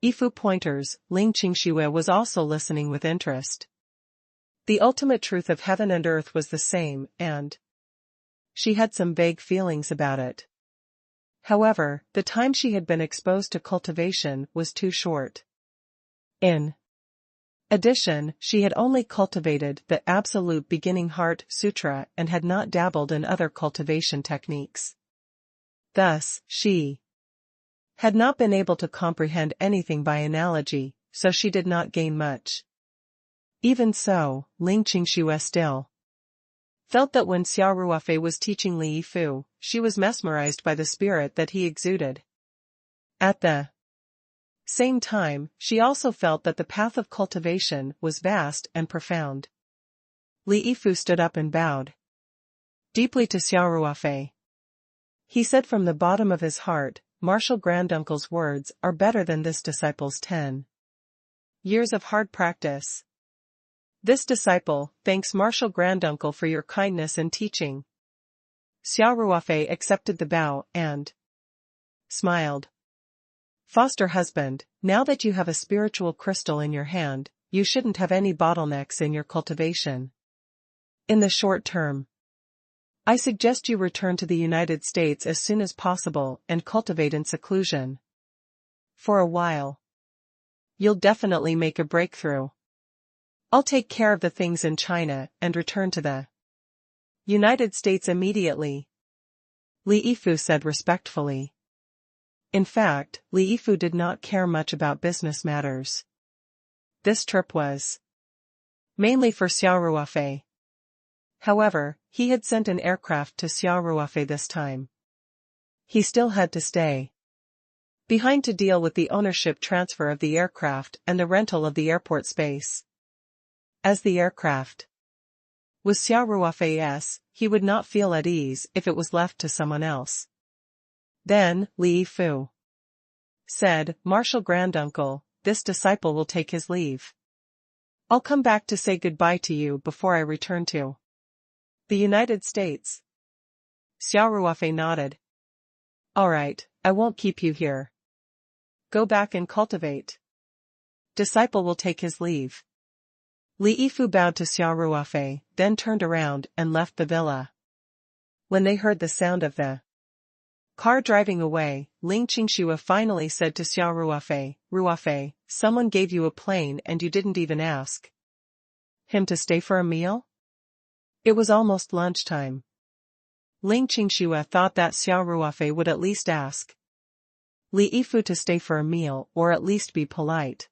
Yifu pointers, Ling Qingxue was also listening with interest. The ultimate truth of heaven and earth was the same, and she had some vague feelings about it. However, the time she had been exposed to cultivation was too short. In addition, she had only cultivated the Absolute Beginning Heart Sutra and had not dabbled in other cultivation techniques. Thus, she had not been able to comprehend anything by analogy, so she did not gain much. Even so, Ling Qingxue still felt that when Xia Ruofei was teaching Li Yifu, she was mesmerized by the spirit that he exuded. At the same time, she also felt that the path of cultivation was vast and profound. Li Yifu stood up and bowed deeply to Xia Ruofei. He said from the bottom of his heart, "Martial Granduncle's words are better than this disciple's 10 years of hard practice. This disciple thanks Martial Granduncle for your kindness and teaching." Xia Ruofei accepted the bow and smiled. "Foster husband, now that you have a spiritual crystal in your hand, you shouldn't have any bottlenecks in your cultivation. In the short term, I suggest you return to the United States as soon as possible and cultivate in seclusion. For a while, you'll definitely make a breakthrough. I'll take care of the things in China and return to the United States immediately," Li Yifu said respectfully. In fact, Li Yifu did not care much about business matters. This trip was mainly for Xia Ruofei. However, he had sent an aircraft to Xia Ruofei this time. He still had to stay behind to deal with the ownership transfer of the aircraft and the rental of the airport space. As the aircraft was Xia Ruofei's, he would not feel at ease if it was left to someone else. Then, Li Yifu said, "Martial Granduncle, this disciple will take his leave. I'll come back to say goodbye to you before I return to the United States." Xia Ruofei nodded. "All right, I won't keep you here. Go back and cultivate. Disciple will take his leave." Li Yifu bowed to Xia Ruofei, then turned around and left the villa. When they heard the sound of the car driving away, Ling Qingxue finally said to Xia Ruofei, "Ruofei, someone gave you a plane and you didn't even ask him to stay for a meal?" It was almost lunchtime. Ling Qingxue thought that Xia Ruofei would at least ask Li Yifu to stay for a meal or at least be polite.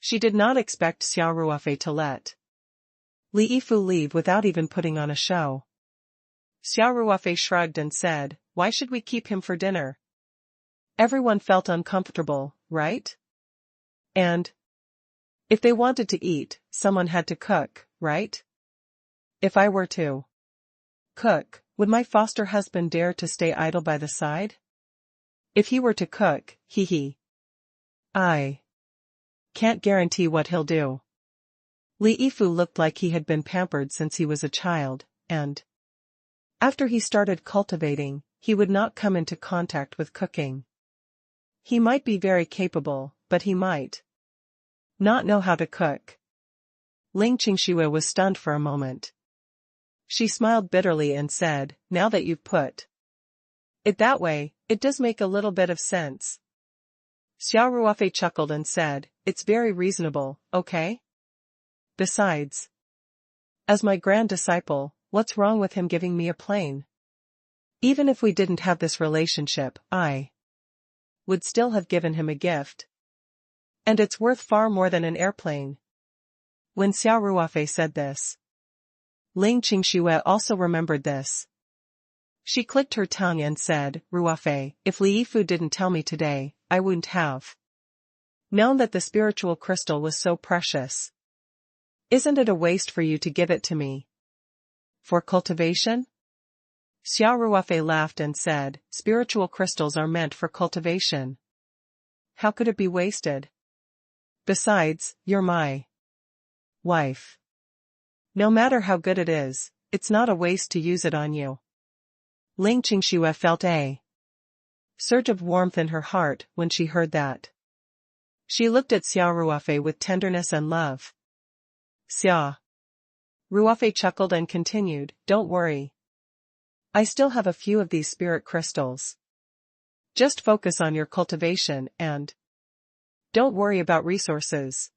She did not expect Xia Ruofei to let Li Yifu leave without even putting on a show. Xia Ruofei shrugged and said, "Why should we keep him for dinner? Everyone felt uncomfortable, right? And if they wanted to eat, someone had to cook, right? If I were to cook, would my foster husband dare to stay idle by the side? If he were to cook, I can't guarantee what he'll do." Li Yifu looked like he had been pampered since he was a child, and after he started cultivating, he would not come into contact with cooking. He might be very capable, but he might not know how to cook. Ling Qingxue was stunned for a moment. She smiled bitterly and said, "Now that you've put it that way, it does make a little bit of sense." Xia Ruofei chuckled and said, "It's very reasonable, okay? Besides, as my grand disciple, what's wrong with him giving me a plane? Even if we didn't have this relationship, I would still have given him a gift. And it's worth far more than an airplane." When Xia Ruofei said this, Ling Qingxue also remembered this. She clicked her tongue and said, "Ruofei, if Li Yifu didn't tell me today, I wouldn't have known that the spiritual crystal was so precious. Isn't it a waste for you to give it to me for cultivation?" Xia Ruofei laughed and said, "Spiritual crystals are meant for cultivation. How could it be wasted?" Besides, you're my wife. No matter how good it is, it's not a waste to use it on you. Ling Qingxue felt a surge of warmth in her heart when she heard that. She looked at Xia Ruofei with tenderness and love. Xia Ruofei chuckled and continued, don't worry. I still have a few of these spirit crystals. Just focus on your cultivation and don't worry about resources.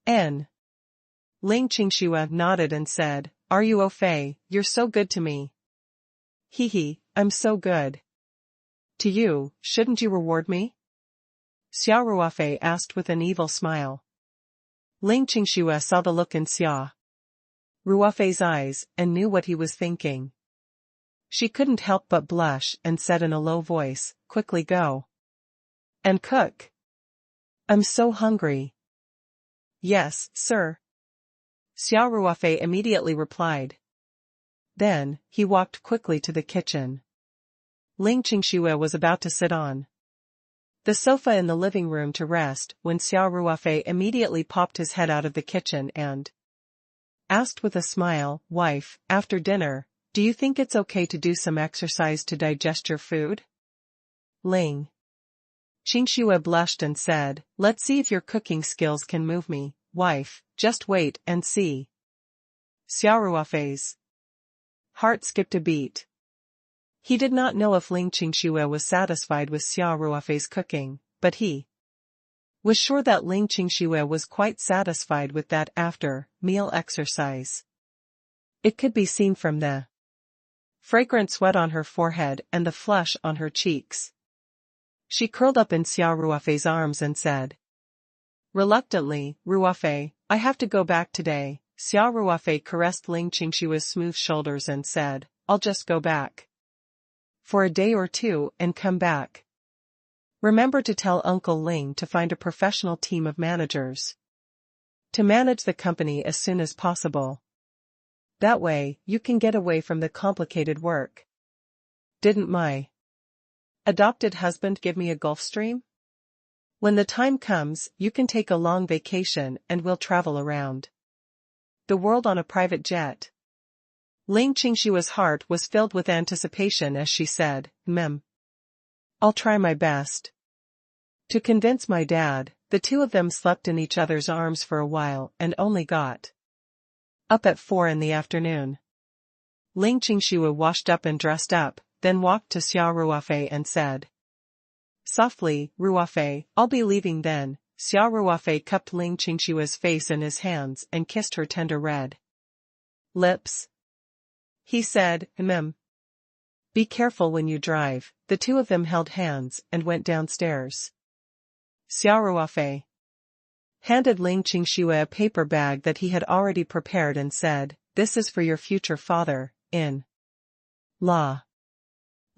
N. Ling Qingxue nodded and said, Are you Ofei, you're so good to me. Hee, I'm so good. To you, shouldn't you reward me? Xia Ruofei asked with an evil smile. Ling Qingxue saw the look in Xia Ruofei's eyes and knew what he was thinking. She couldn't help but blush and said in a low voice, quickly go and cook. I'm so hungry. Yes, sir. Xia Ruofei immediately replied. Then, he walked quickly to the kitchen. Ling Qingxue was about to sit on the sofa in the living room to rest when Xia Ruofei immediately popped his head out of the kitchen and asked with a smile, Wife, after dinner, do you think it's okay to do some exercise to digest your food? Ling Qingxue blushed and said, Let's see if your cooking skills can move me, wife, just wait and see. Xia Ruofei's heart skipped a beat. He did not know if Ling Qingxue was satisfied with Xia Ruofei's cooking, but he was sure that Ling Qingxue was quite satisfied with that after-meal exercise. It could be seen from the fragrant sweat on her forehead and the flush on her cheeks. She curled up in Xia Ruofei's arms and said reluctantly, Ruofei, I have to go back today. Xia Ruofei caressed Ling Qingxue's smooth shoulders and said, I'll just go back for a day or two and come back. Remember to tell Uncle Ling to find a professional team of managers to manage the company as soon as possible. That way, you can get away from the complicated work. Didn't my adopted husband give me a Gulf Stream? When the time comes, you can take a long vacation and we'll travel around the world on a private jet. Ling Qingxue's heart was filled with anticipation as she said, I'll try my best. To convince my dad, the two of them slept in each other's arms for a while and only got up at 4 in the afternoon. Ling Qingxue washed up and dressed up, then walked to Xia Ruofei and said softly, Ruofei, I'll be leaving then. Xia Ruofei cupped Ling Qingxue's face in his hands and kissed her tender red lips. He said, Be careful when you drive. The two of them held hands and went downstairs. Xia Ruofei handed Ling Qingxue a paper bag that he had already prepared and said, This is for your future father-in-law.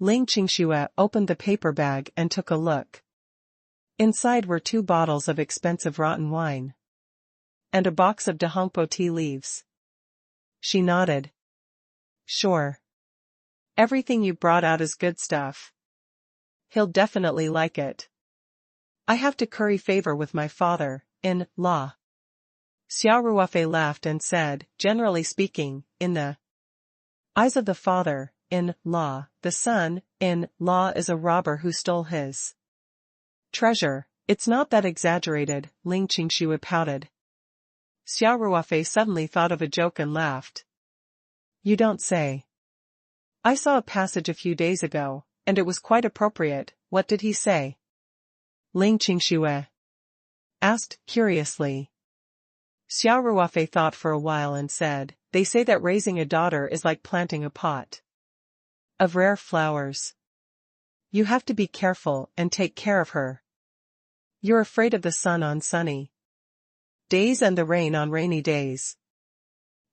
Ling Qingxue opened the paper bag and took a look. Inside were 2 bottles of expensive rotten wine and a box of Dahongpo tea leaves. She nodded. Sure. Everything you brought out is good stuff. He'll definitely like it. I have to curry favor with my father-in-law. Xia Ruofei laughed and said, generally speaking, in the eyes of the father-in-law, the son-in-law is a robber who stole his treasure. It's not that exaggerated, Ling Qingxue pouted. Xia Ruofei suddenly thought of a joke and laughed. You don't say. I saw a passage a few days ago, and it was quite appropriate. What did he say? Ling Qingxue asked, curiously. Xia Ruofei thought for a while and said, They say that raising a daughter is like planting a pot of rare flowers. You have to be careful and take care of her. You're afraid of the sun on sunny days and the rain on rainy days.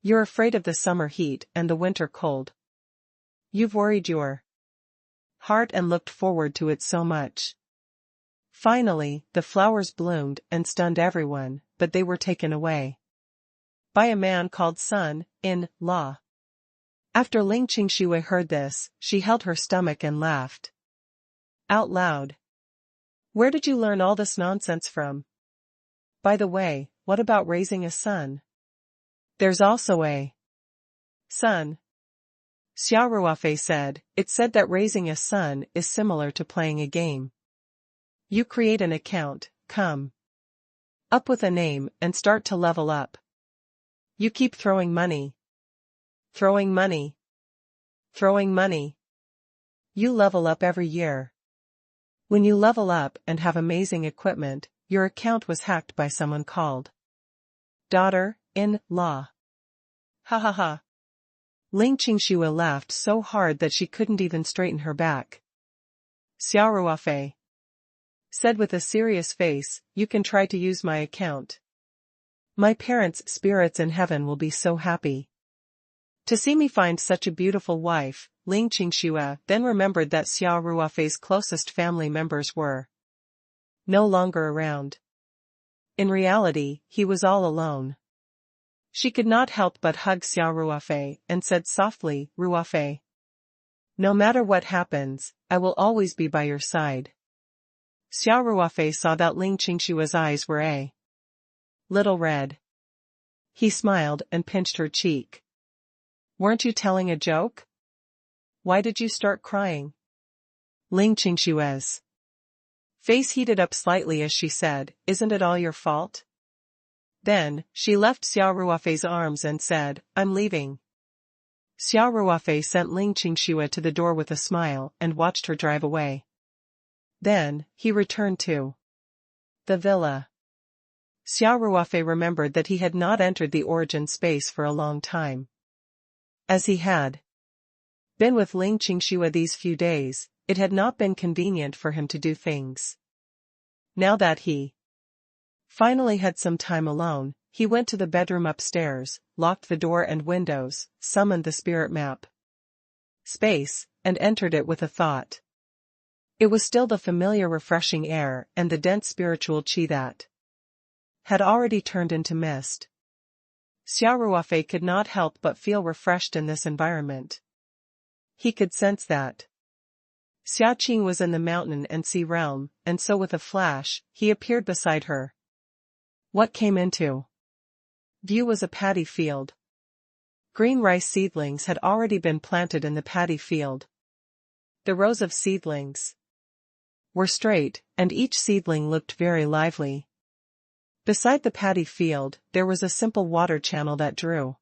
You're afraid of the summer heat and the winter cold. You've worried your heart and looked forward to it so much. Finally, the flowers bloomed and stunned everyone, but they were taken away by a man called son-in-law. After Ling Qingxue heard this, she held her stomach and laughed out loud. Where did you learn all this nonsense from? By the way, what about raising a son? There's also a son. Xia Ruofei said, it's said that raising a son is similar to playing a game. You create an account, come up with a name and start to level up. You keep throwing money. Throwing money. Throwing money. You level up every year. When you level up and have amazing equipment, your account was hacked by someone called daughter-in-law. Ha ha ha. Ling Qingxue laughed so hard that she couldn't even straighten her back. Xia Ruofei said with a serious face, you can try to use my account. My parents' spirits in heaven will be so happy to see me find such a beautiful wife. Ling Qingxue then remembered that Xia Ruofei's closest family members were no longer around. In reality, he was all alone. She could not help but hug Xia Ruofei and said softly, Ruofei, no matter what happens, I will always be by your side. Xia Ruofei saw that Ling Qingxue's eyes were a little red. He smiled and pinched her cheek. Weren't you telling a joke? Why did you start crying? Ling Qingxue's face heated up slightly as she said, isn't it all your fault? Then, she left Xia Ruofei's arms and said, I'm leaving. Xia Ruofei sent Ling Qingxue to the door with a smile and watched her drive away. Then, he returned to the villa. Xia Ruofei remembered that he had not entered the origin space for a long time. As he had been with Ling Qingxue these few days, it had not been convenient for him to do things. Now that he finally had some time alone, he went to the bedroom upstairs, locked the door and windows, summoned the spirit map space, and entered it with a thought. It was still the familiar refreshing air and the dense spiritual qi that had already turned into mist. Xia Ruofei could not help but feel refreshed in this environment. He could sense that Xia Qing was in the mountain and sea realm, and so with a flash, he appeared beside her. What came into view was a paddy field. Green rice seedlings had already been planted in the paddy field. The rows of seedlings were straight, and each seedling looked very lively. Beside the paddy field, there was a simple water channel that drew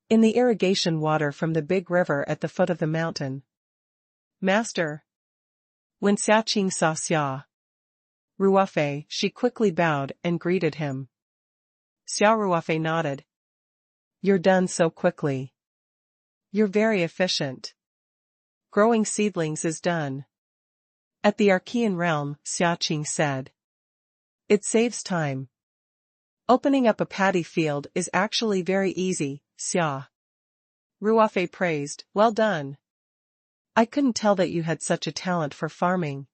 in the irrigation water from the big river at the foot of the mountain. Master. When Xia Qing saw Xia Ruofei, she quickly bowed and greeted him. Xia Ruofei nodded. You're done so quickly. You're very efficient. Growing seedlings is done. At the Archean realm, Xia Qing said. It saves time. Opening up a paddy field is actually very easy, Xia Ruofei praised, well done. I couldn't tell that you had such a talent for farming.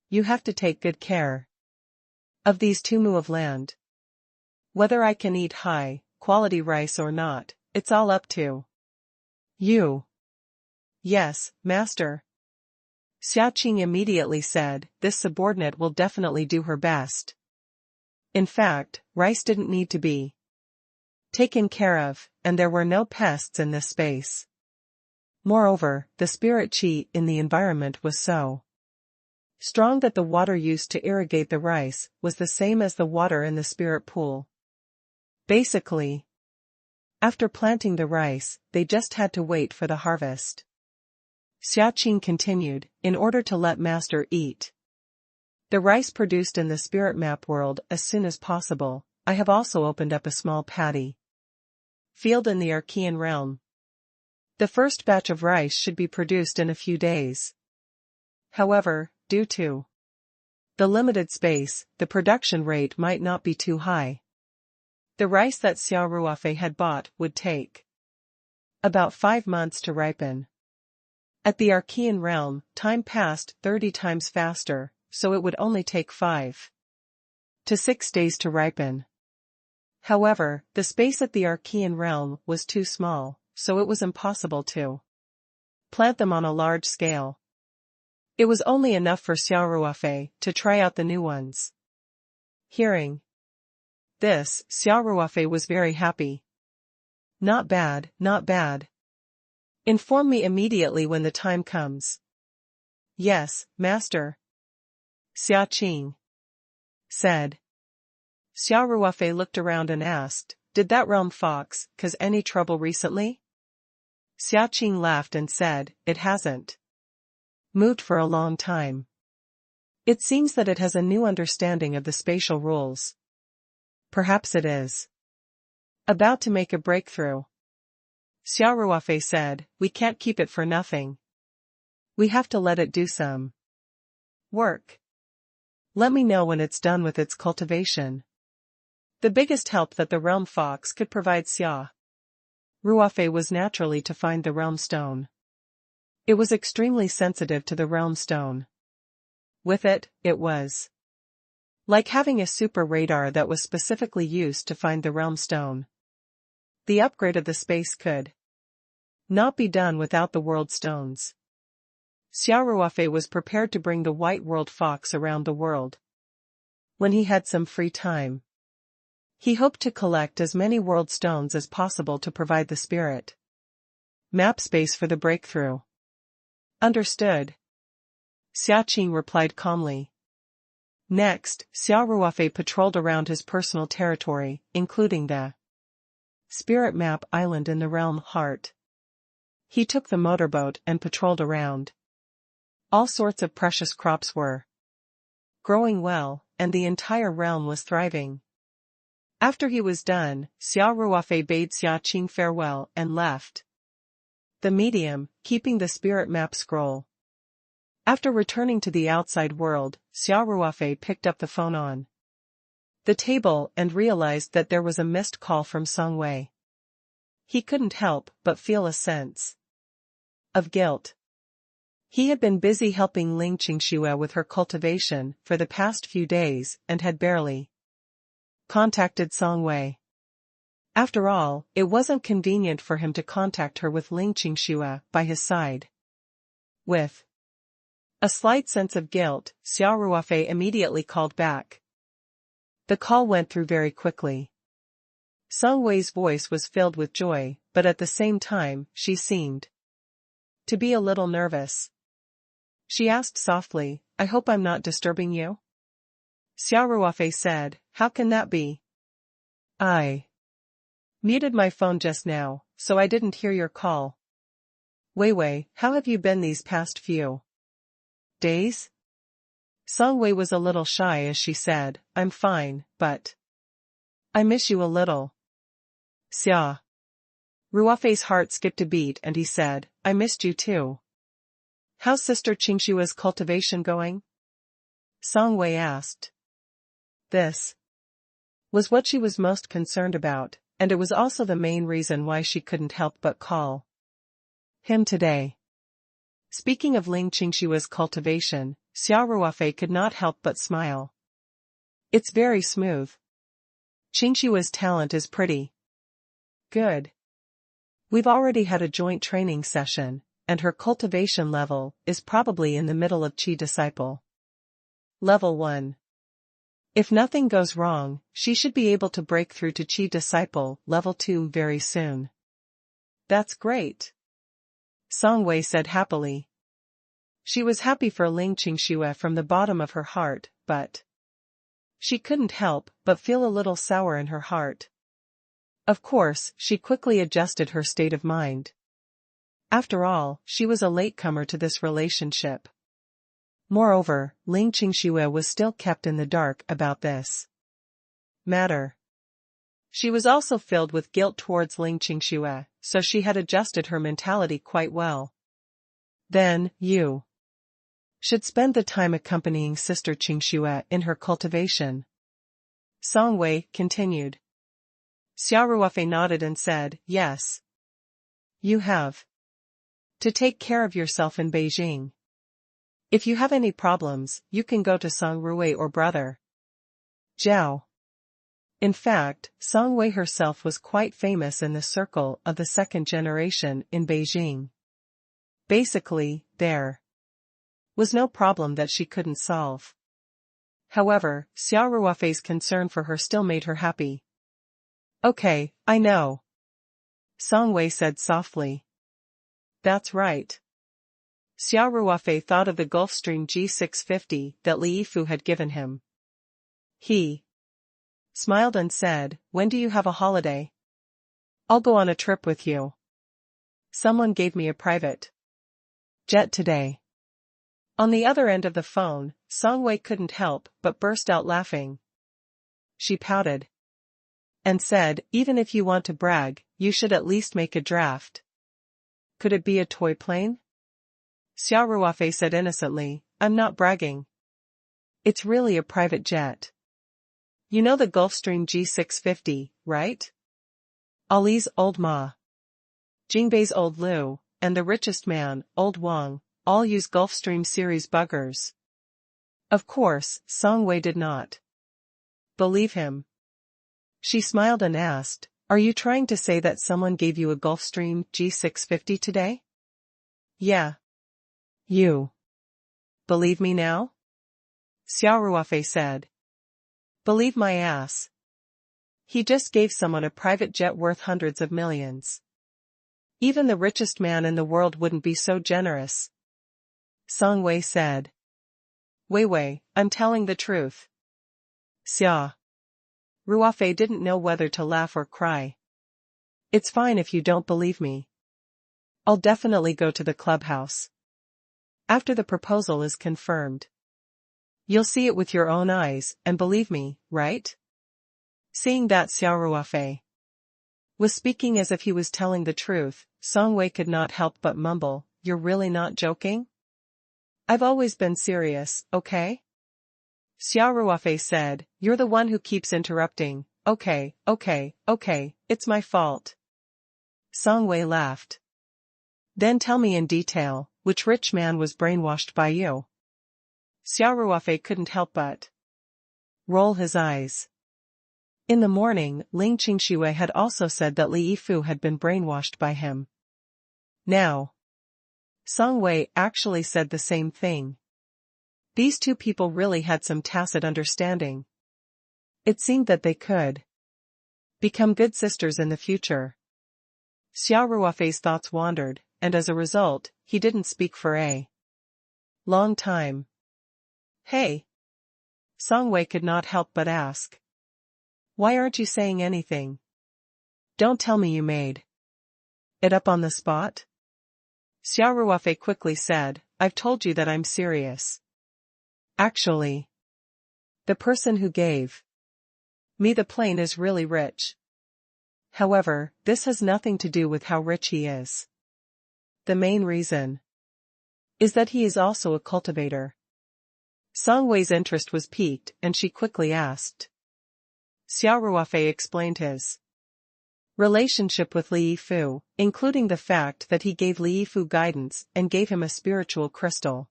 You have to take good care of these 2 mu of land. Whether I can eat high-quality rice or not, it's all up to you. Yes, master. Xia Qing immediately said, this subordinate will definitely do her best. In fact, rice didn't need to be taken care of, and there were no pests in this space. Moreover, the spirit qi in the environment was so strong that the water used to irrigate the rice was the same as the water in the spirit pool. Basically, after planting the rice, they just had to wait for the harvest. Xia Qing continued, in order to let master eat the rice produced in the spirit map world as soon as possible, I have also opened up a small paddy field in the Archean realm. The first batch of rice should be produced in a few days. However, due to the limited space, the production rate might not be too high. The rice that Xia Ruofei had bought would take about 5 months to ripen. At the Archean realm, time passed 30 times faster, so it would only take 5 to 6 days to ripen. However, the space at the Archean realm was too small, so it was impossible to plant them on a large scale. It was only enough for Xia Ruofei to try out the new ones. Hearing this, Xia Ruofei was very happy. Not bad, not bad. Inform me immediately when the time comes. Yes, master. Xia Qing said. Xia Ruofei looked around and asked, did that realm fox cause any trouble recently? Xia Qing laughed and said, it hasn't moved for a long time. It seems that it has a new understanding of the spatial rules. Perhaps it is about to make a breakthrough. Xia Ruofei said, we can't keep it for nothing. We have to let it do some work. Let me know when it's done with its cultivation. The biggest help that the realm fox could provide Xia Ruofei was naturally to find the realm stone. It was extremely sensitive to the realm stone. With it, it was like having a super radar that was specifically used to find the realm stone. The upgrade of the space could not be done without the world stones. Xia Ruofei was prepared to bring the white world fox around the world. When he had some free time, he hoped to collect as many world stones as possible to provide the spirit map space for the breakthrough. Understood. Xia Qing replied calmly. Next, Xia Ruofei patrolled around his personal territory, including the Spirit Map Island in the realm heart. He took the motorboat and patrolled around. All sorts of precious crops were growing well, and the entire realm was thriving. After he was done, Xia Ruofei bade Xia Qing farewell and left the medium, keeping the spirit map scroll. After returning to the outside world, Xia Ruofei picked up the phone on the table and realized that there was a missed call from Song Wei. He couldn't help but feel a sense of guilt. He had been busy helping Ling Qingxue with her cultivation for the past few days and had barely contacted Song Wei. After all, it wasn't convenient for him to contact her with Ling Qingxue by his side. With a slight sense of guilt, Xia Ruofei immediately called back. The call went through very quickly. Song Wei's voice was filled with joy, but at the same time, she seemed to be a little nervous. She asked softly, I hope I'm not disturbing you? Xia Ruofei said, how can that be? I muted my phone just now, so I didn't hear your call. Wei, how have you been these past few days? Song Wei was a little shy as she said, I'm fine, but I miss you a little. Xia Ruofei's heart skipped a beat and he said, I missed you too. How's Sister Qingxue's cultivation going? Song Wei asked. This was what she was most concerned about, and it was also the main reason why she couldn't help but call him today. Speaking of Ling Qingxue's cultivation, Xia Ruofei could not help but smile. It's very smooth. Qingxue's talent is pretty good. We've already had a joint training session, and her cultivation level is probably in the middle of Qi Disciple Level 1. If nothing goes wrong, she should be able to break through to Qi Disciple Level 2 very soon. That's great. Song Wei said happily. She was happy for Ling Qingxue from the bottom of her heart, but she couldn't help but feel a little sour in her heart. Of course, she quickly adjusted her state of mind. After all, she was a latecomer to this relationship. Moreover, Ling Qingxue was still kept in the dark about this matter. She was also filled with guilt towards Ling Qingxue, so she had adjusted her mentality quite well. Then, you should spend the time accompanying Sister Qingxue in her cultivation. Song Wei continued. Xia Ruofei nodded and said, yes. You have to take care of yourself in Beijing. If you have any problems, you can go to Song Ruofei or brother Zhao. In fact, Song Wei herself was quite famous in the circle of the second generation in Beijing. Basically, there was no problem that she couldn't solve. However, Xia Ruofei's concern for her still made her happy. Okay, I know. Song Wei said softly. That's right. Xia Ruofei thought of the Gulfstream G650 that Li Yifu had given him. He smiled and said, when do you have a holiday? I'll go on a trip with you. Someone gave me a private jet today. On the other end of the phone, Song Wei couldn't help but burst out laughing. She pouted and said, even if you want to brag, you should at least make a draft. Could it be a toy plane? Xia Ruofei said innocently, I'm not bragging. It's really a private jet. You know the Gulfstream G650, right? Ali's old Ma, Jingbei's old Liu, and the richest man, old Wang, all use Gulfstream series buggers. Of course, Song Wei did not believe him. She smiled and asked, are you trying to say that someone gave you a Gulfstream G650 today? Yeah. You believe me now? Xia Ruofei said. Believe my ass. He just gave someone a private jet worth hundreds of millions. Even the richest man in the world wouldn't be so generous. Song Wei said. Wei, I'm telling the truth. Xia Ruofei didn't know whether to laugh or cry. It's fine if you don't believe me. I'll definitely go to the clubhouse. After the proposal is confirmed. You'll see it with your own eyes and believe me, right? Seeing that Xia Ruofei was speaking as if he was telling the truth, Song Wei could not help but mumble, you're really not joking? I've always been serious, okay? Xia Ruofei said, you're the one who keeps interrupting, okay, it's my fault. Song Wei laughed. Then tell me in detail, which rich man was brainwashed by you? Xia Ruofei couldn't help but roll his eyes. In the morning, Ling Qingshui had also said that Li Yifu had been brainwashed by him. Now, Song Wei actually said the same thing. These two people really had some tacit understanding. It seemed that they could become good sisters in the future. Xia Ruofei's thoughts wandered, and as a result, he didn't speak for a long time. Hey! Song Wei could not help but ask. Why aren't you saying anything? Don't tell me you made it up on the spot? Xia Ruofei quickly said, I've told you that I'm serious. Actually, the person who gave me the plane is really rich. However, this has nothing to do with how rich he is. The main reason is that he is also a cultivator. Song Wei's interest was piqued and she quickly asked. Xia Ruofei explained his relationship with Li Yifu, including the fact that he gave Li Yifu guidance and gave him a spiritual crystal.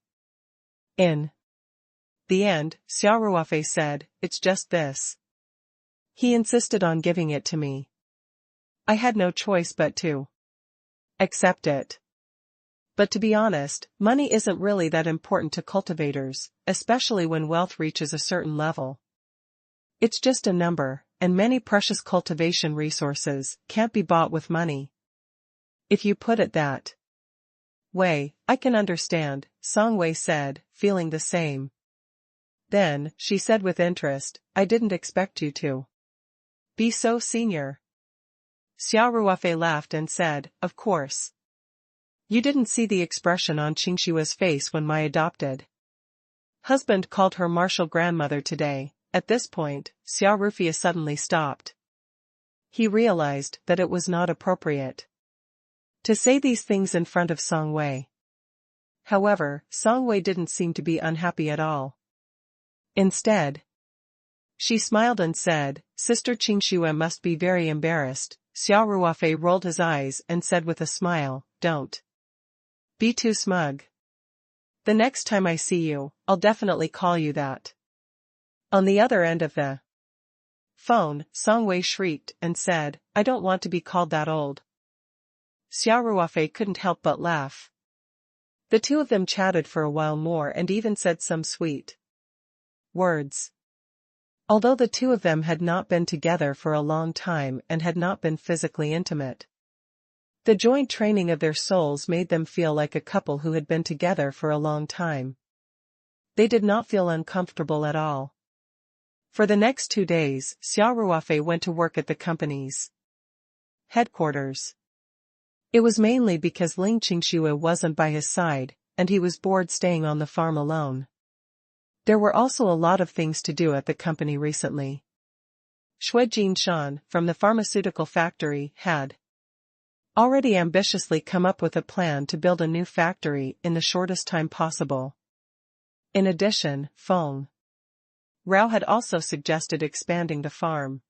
In the end, Xia Ruofei said, it's just this. He insisted on giving it to me. I had no choice but to accept it. But to be honest, money isn't really that important to cultivators, especially when wealth reaches a certain level. It's just a number, and many precious cultivation resources can't be bought with money. If you put it that way, I can understand, Song Wei said, feeling the same. Then, she said with interest, I didn't expect you to be so senior. Xia Ruofei laughed and said, of course. You didn't see the expression on Qingshui's face when my adopted husband called her martial grandmother today. At this point, Xia Ruofei suddenly stopped. He realized that it was not appropriate to say these things in front of Song Wei. However, Song Wei didn't seem to be unhappy at all. Instead, she smiled and said, Sister Qingshui must be very embarrassed. Xia Ruofei rolled his eyes and said with a smile, don't be too smug. The next time I see you, I'll definitely call you that. On the other end of the phone, Song Wei shrieked and said, I don't want to be called that old. Xia Ruofei couldn't help but laugh. The two of them chatted for a while more and even said some sweet words. Although the two of them had not been together for a long time and had not been physically intimate, the joint training of their souls made them feel like a couple who had been together for a long time. They did not feel uncomfortable at all. For the next 2 days, Xia Ruofei went to work at the company's headquarters. It was mainly because Ling Qingxue wasn't by his side, and he was bored staying on the farm alone. There were also a lot of things to do at the company recently. Xue Jinshan, from the pharmaceutical factory, had already ambitiously come up with a plan to build a new factory in the shortest time possible. In addition, Feng Rao had also suggested expanding the farm.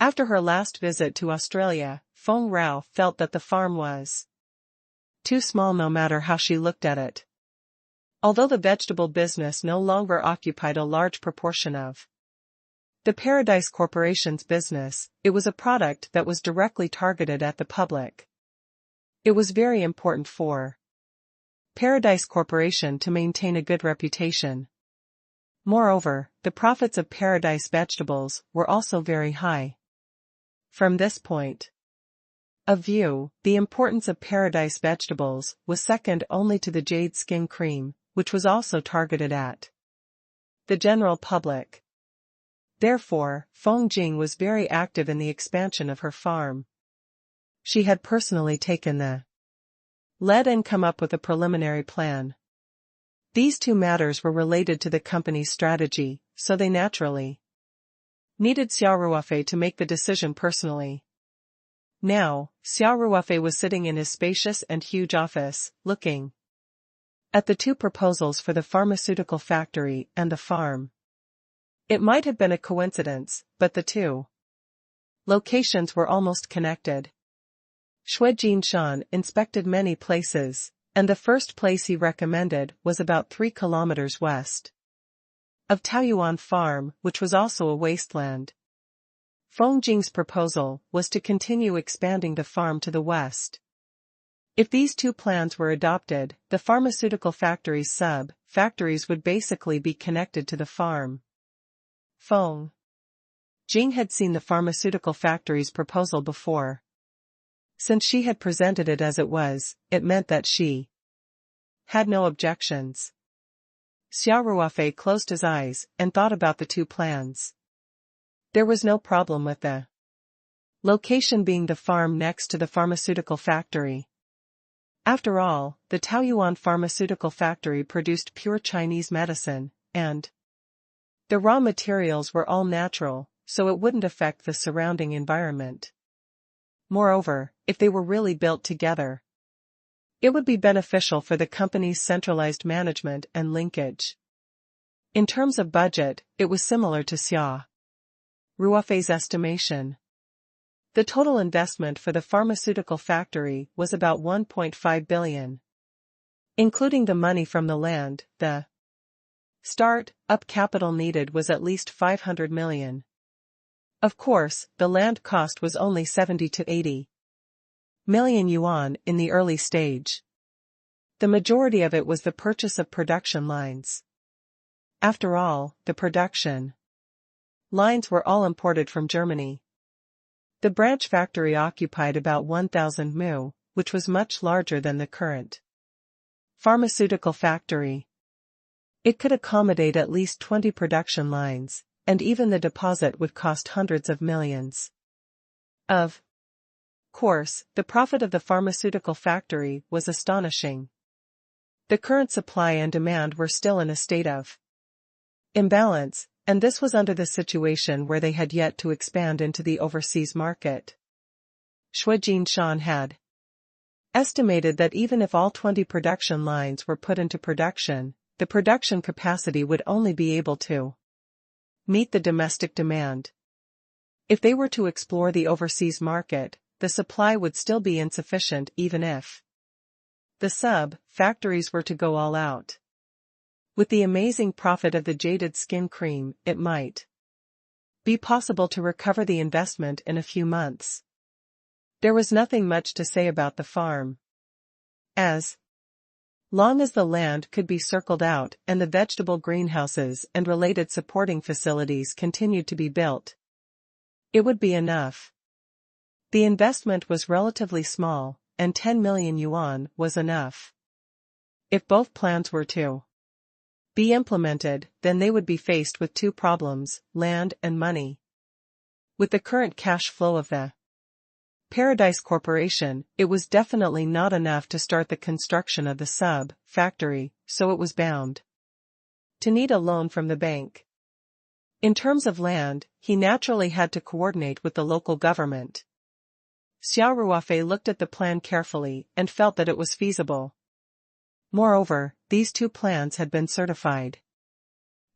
After her last visit to Australia, Feng Rao felt that the farm was too small no matter how she looked at it. Although the vegetable business no longer occupied a large proportion of the Paradise Corporation's business, it was a product that was directly targeted at the public. It was very important for Paradise Corporation to maintain a good reputation. Moreover, the profits of Paradise vegetables were also very high. From this point of view, the importance of Paradise vegetables was second only to the Jade Skin Cream, which was also targeted at the general public. Therefore, Feng Jing was very active in the expansion of her farm. She had personally taken the lead and come up with a preliminary plan. These two matters were related to the company's strategy, so they naturally needed Xia Ruofei to make the decision personally. Now, Xia Ruofei was sitting in his spacious and huge office, looking at the two proposals for the pharmaceutical factory and the farm. It might have been a coincidence, but the two locations were almost connected. Xue Jinshan inspected many places, and the first place he recommended was about 3 kilometers west of Taoyuan Farm, which was also a wasteland. Feng Jing's proposal was to continue expanding the farm to the west. If these two plans were adopted, the pharmaceutical factory's sub-factories would basically be connected to the farm. Feng Jing had seen the pharmaceutical factory's proposal before. Since she had presented it as it was, it meant that she had no objections. Xia Ruofei closed his eyes and thought about the two plans. There was no problem with the location being the farm next to the pharmaceutical factory. After all, the Taoyuan pharmaceutical factory produced pure Chinese medicine, and the raw materials were all natural, so it wouldn't affect the surrounding environment. Moreover, if they were really built together, it would be beneficial for the company's centralized management and linkage. In terms of budget, it was similar to Xia Ruofei's estimation. The total investment for the pharmaceutical factory was about 1.5 billion. Including the money from the land, the start-up capital needed was at least 500 million. Of course, the land cost was only 70 to 80 million yuan in the early stage. The majority of it was the purchase of production lines. After all, the production lines were all imported from Germany. The branch factory occupied about 1,000 mu, which was much larger than the current pharmaceutical factory. It could accommodate at least 20 production lines, and even the deposit would cost hundreds of millions. Of course, the profit of the pharmaceutical factory was astonishing. The current supply and demand were still in a state of imbalance, and this was under the situation where they had yet to expand into the overseas market. Xue Jinshan had estimated that even if all 20 production lines were put into production, the production capacity would only be able to meet the domestic demand. If they were to explore the overseas market, the supply would still be insufficient even if the sub-factories were to go all out. With the amazing profit of the jaded skin cream, it might be possible to recover the investment in a few months. There was nothing much to say about the farm. As Long as the land could be circled out and the vegetable greenhouses and related supporting facilities continued to be built, it would be enough. The investment was relatively small, and 10 million yuan was enough. If both plans were to be implemented, then they would be faced with two problems: land and money. With the current cash flow of the Paradise Corporation, it was definitely not enough to start the construction of the sub-factory, so it was bound to need a loan from the bank. In terms of land, he naturally had to coordinate with the local government. Xia Ruofei looked at the plan carefully and felt that it was feasible. Moreover, these two plans had been certified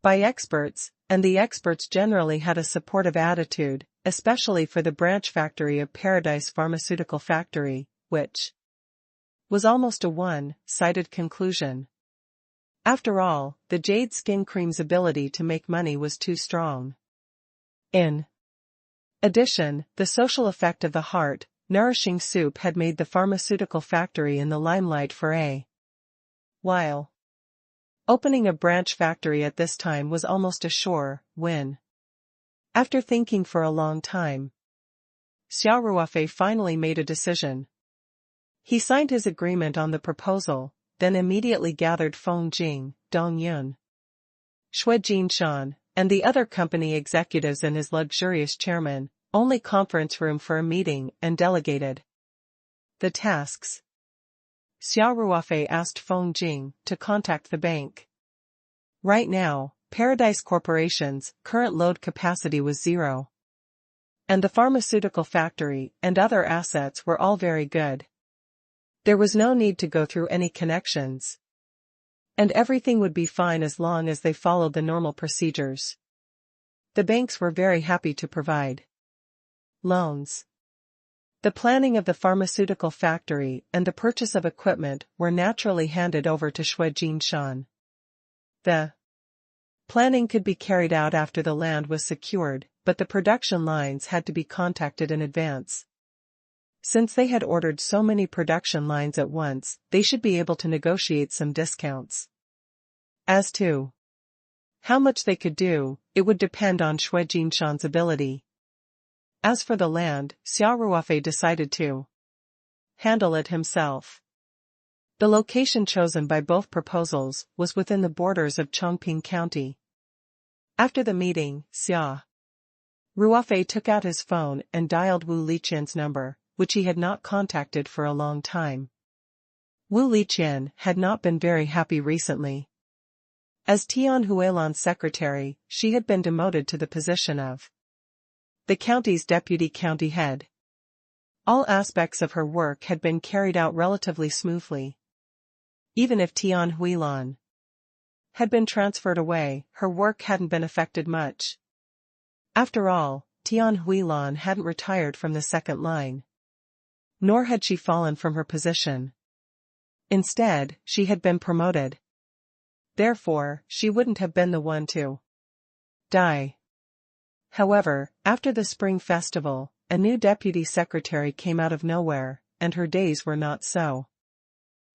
by experts, and the experts generally had a supportive attitude, especially for the branch factory of Paradise Pharmaceutical Factory, which was almost a one-sided conclusion. After all, the Jade Skin Cream's ability to make money was too strong. In addition, the social effect of the heart nourishing soup had made the pharmaceutical factory in the limelight for a while. Opening a branch factory at this time was almost a sure win. After thinking for a long time, Xia Ruofei finally made a decision. He signed his agreement on the proposal, then immediately gathered Feng Jing, Dong Yun, Shui Jinshan, and the other company executives in his luxurious chairman-only conference room for a meeting and delegated the tasks. Xia Ruofei asked Feng Jing to contact the bank. Right now, Paradise Corporation's current load capacity was 0. And the pharmaceutical factory and other assets were all very good. There was no need to go through any connections. And everything would be fine as long as they followed the normal procedures. The banks were very happy to provide loans. The planning of the pharmaceutical factory and the purchase of equipment were naturally handed over to Shui Jinshan. The planning could be carried out after the land was secured, but the production lines had to be contacted in advance. Since they had ordered so many production lines at once, they should be able to negotiate some discounts. As to how much they could do, it would depend on Shui Jinshan's ability. As for the land, Xia Ruofei decided to handle it himself. The location chosen by both proposals was within the borders of Chongqing County. After the meeting, Xia Ruofei took out his phone and dialed Wu Liqian's number, which he had not contacted for a long time. Wu Liqian had not been very happy recently. As Tian Huilan's secretary, she had been demoted to the position of the county's deputy county head. All aspects of her work had been carried out relatively smoothly. Even if Tian Huilan had been transferred away, her work hadn't been affected much. After all, Tian Huilan hadn't retired from the second line. Nor had she fallen from her position. Instead, she had been promoted. Therefore, she wouldn't have been the one to die. However, after the Spring Festival, a new deputy secretary came out of nowhere, and her days were not so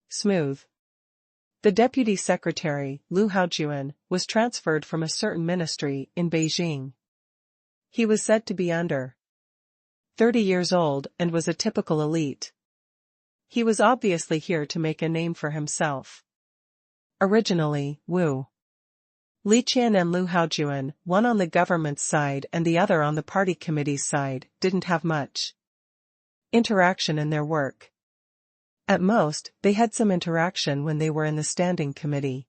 smooth. The deputy secretary, Lu Haojuan, was transferred from a certain ministry in Beijing. He was said to be under 30 years old and was a typical elite. He was obviously here to make a name for himself. Originally, Wu Liqian and Lu Haojuan, one on the government's side and the other on the party committee's side, didn't have much interaction in their work. At most, they had some interaction when they were in the standing committee.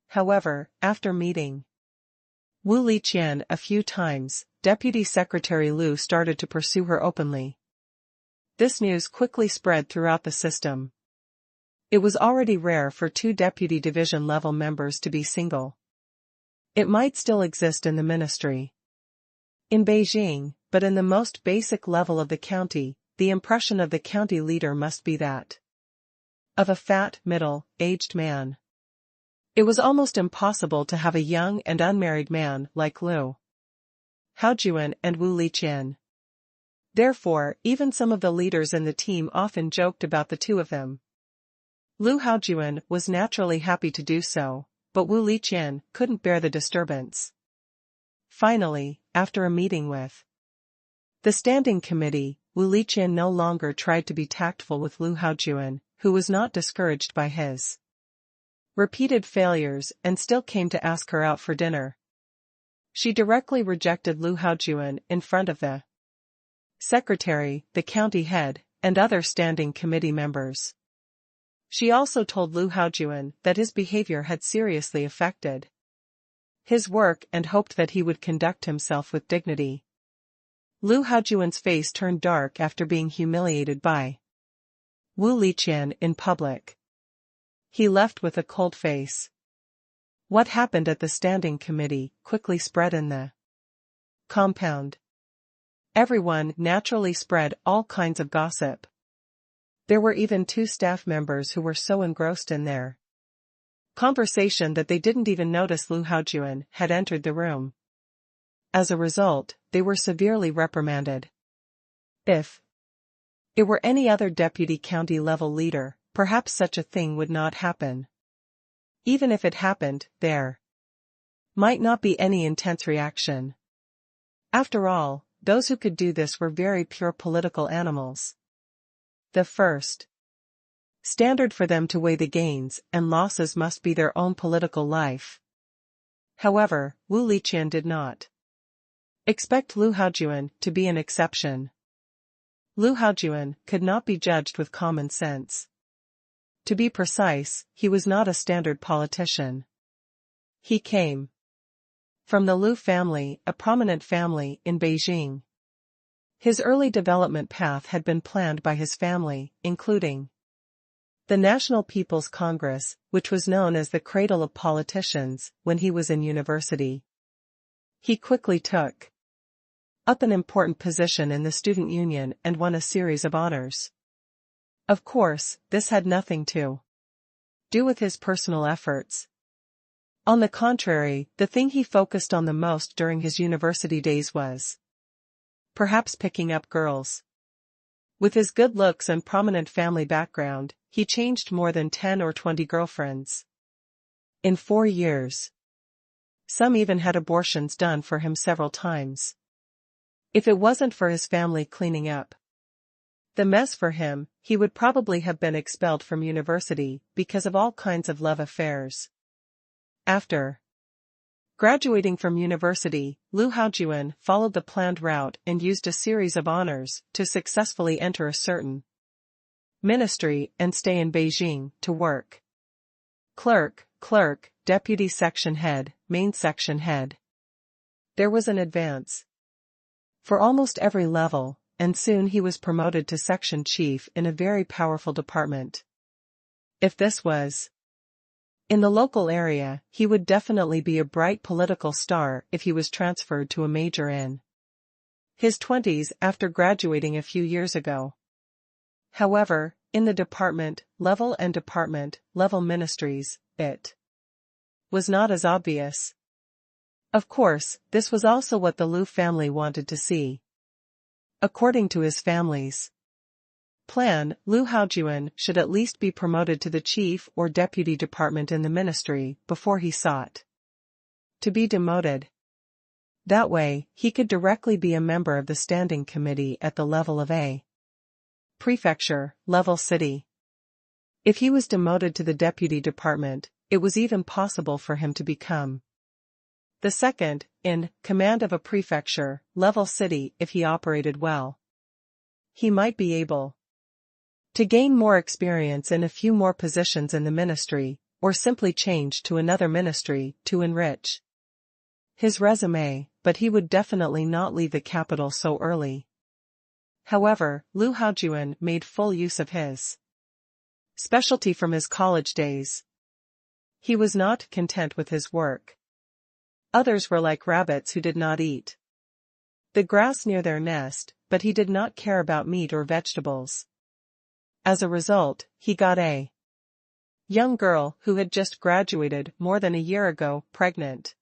However, after meeting Wu Liqian a few times, Deputy Secretary Lu started to pursue her openly. This news quickly spread throughout the system. It was already rare for two deputy division-level members to be single. It might still exist in the ministry in Beijing, but in the most basic level of the county, the impression of the county leader must be that of a fat, middle-aged man. It was almost impossible to have a young and unmarried man like Lu Haojuan and Wu Liqian. Therefore, even some of the leaders in the team often joked about the two of them. Lu Haojuan was naturally happy to do so, but Wu Liqian couldn't bear the disturbance. Finally, after a meeting with the standing committee, Wu Liqian no longer tried to be tactful with Lu Haojuan, who was not discouraged by his repeated failures and still came to ask her out for dinner. She directly rejected Lu Haojuan in front of the secretary, the county head, and other standing committee members. She also told Lu Haojuan that his behavior had seriously affected his work and hoped that he would conduct himself with dignity. Lu Haojuan's face turned dark after being humiliated by Wu Liqian in public. He left with a cold face. What happened at the standing committee quickly spread in the compound. Everyone naturally spread all kinds of gossip. There were even 2 staff members who were so engrossed in their conversation that they didn't even notice Lu Haojuan had entered the room. As a result, they were severely reprimanded. If it were any other deputy county-level leader, perhaps such a thing would not happen. Even if it happened, there might not be any intense reaction. After all, those who could do this were very pure political animals. The first standard for them to weigh the gains and losses must be their own political life. However, Wu Liqian did not expect Lu Haojuan to be an exception. Lu Haojuan could not be judged with common sense. To be precise, he was not a standard politician. He came from the Lu family, a prominent family in Beijing. His early development path had been planned by his family, including the National People's Congress, which was known as the cradle of politicians, when he was in university. He quickly took up an important position in the student union and won a series of honors. Of course, this had nothing to do with his personal efforts. On the contrary, the thing he focused on the most during his university days was perhaps picking up girls. With his good looks and prominent family background, he changed more than 10 or 20 girlfriends in 4 years. Some even had abortions done for him several times. If it wasn't for his family cleaning up the mess for him, he would probably have been expelled from university because of all kinds of love affairs. After graduating from university, Lu Haojuan followed the planned route and used a series of honors to successfully enter a certain ministry and stay in Beijing to work. Clerk, deputy section head, main section head. There was an advance for almost every level, and soon he was promoted to section chief in a very powerful department. If this was in the local area, he would definitely be a bright political star if he was transferred to a major in his 20s after graduating a few years ago. However, in the department level and department level ministries, it was not as obvious. Of course, this was also what the Lu family wanted to see. According to his family's plan, Lu Haojuan should at least be promoted to the chief or deputy department in the ministry before he sought to be demoted. That way, he could directly be a member of the standing committee at the level of a prefecture level city. If he was demoted to the deputy department, it was even possible for him to become the second in command of a prefecture level city if he operated well. He might be able to gain more experience in a few more positions in the ministry, or simply change to another ministry to enrich his resume, but he would definitely not leave the capital so early. However, Lu Haojuan made full use of his specialty from his college days. He was not content with his work. Others were like rabbits who did not eat the grass near their nest, but he did not care about meat or vegetables. As a result, he got a young girl who had just graduated more than a year ago pregnant.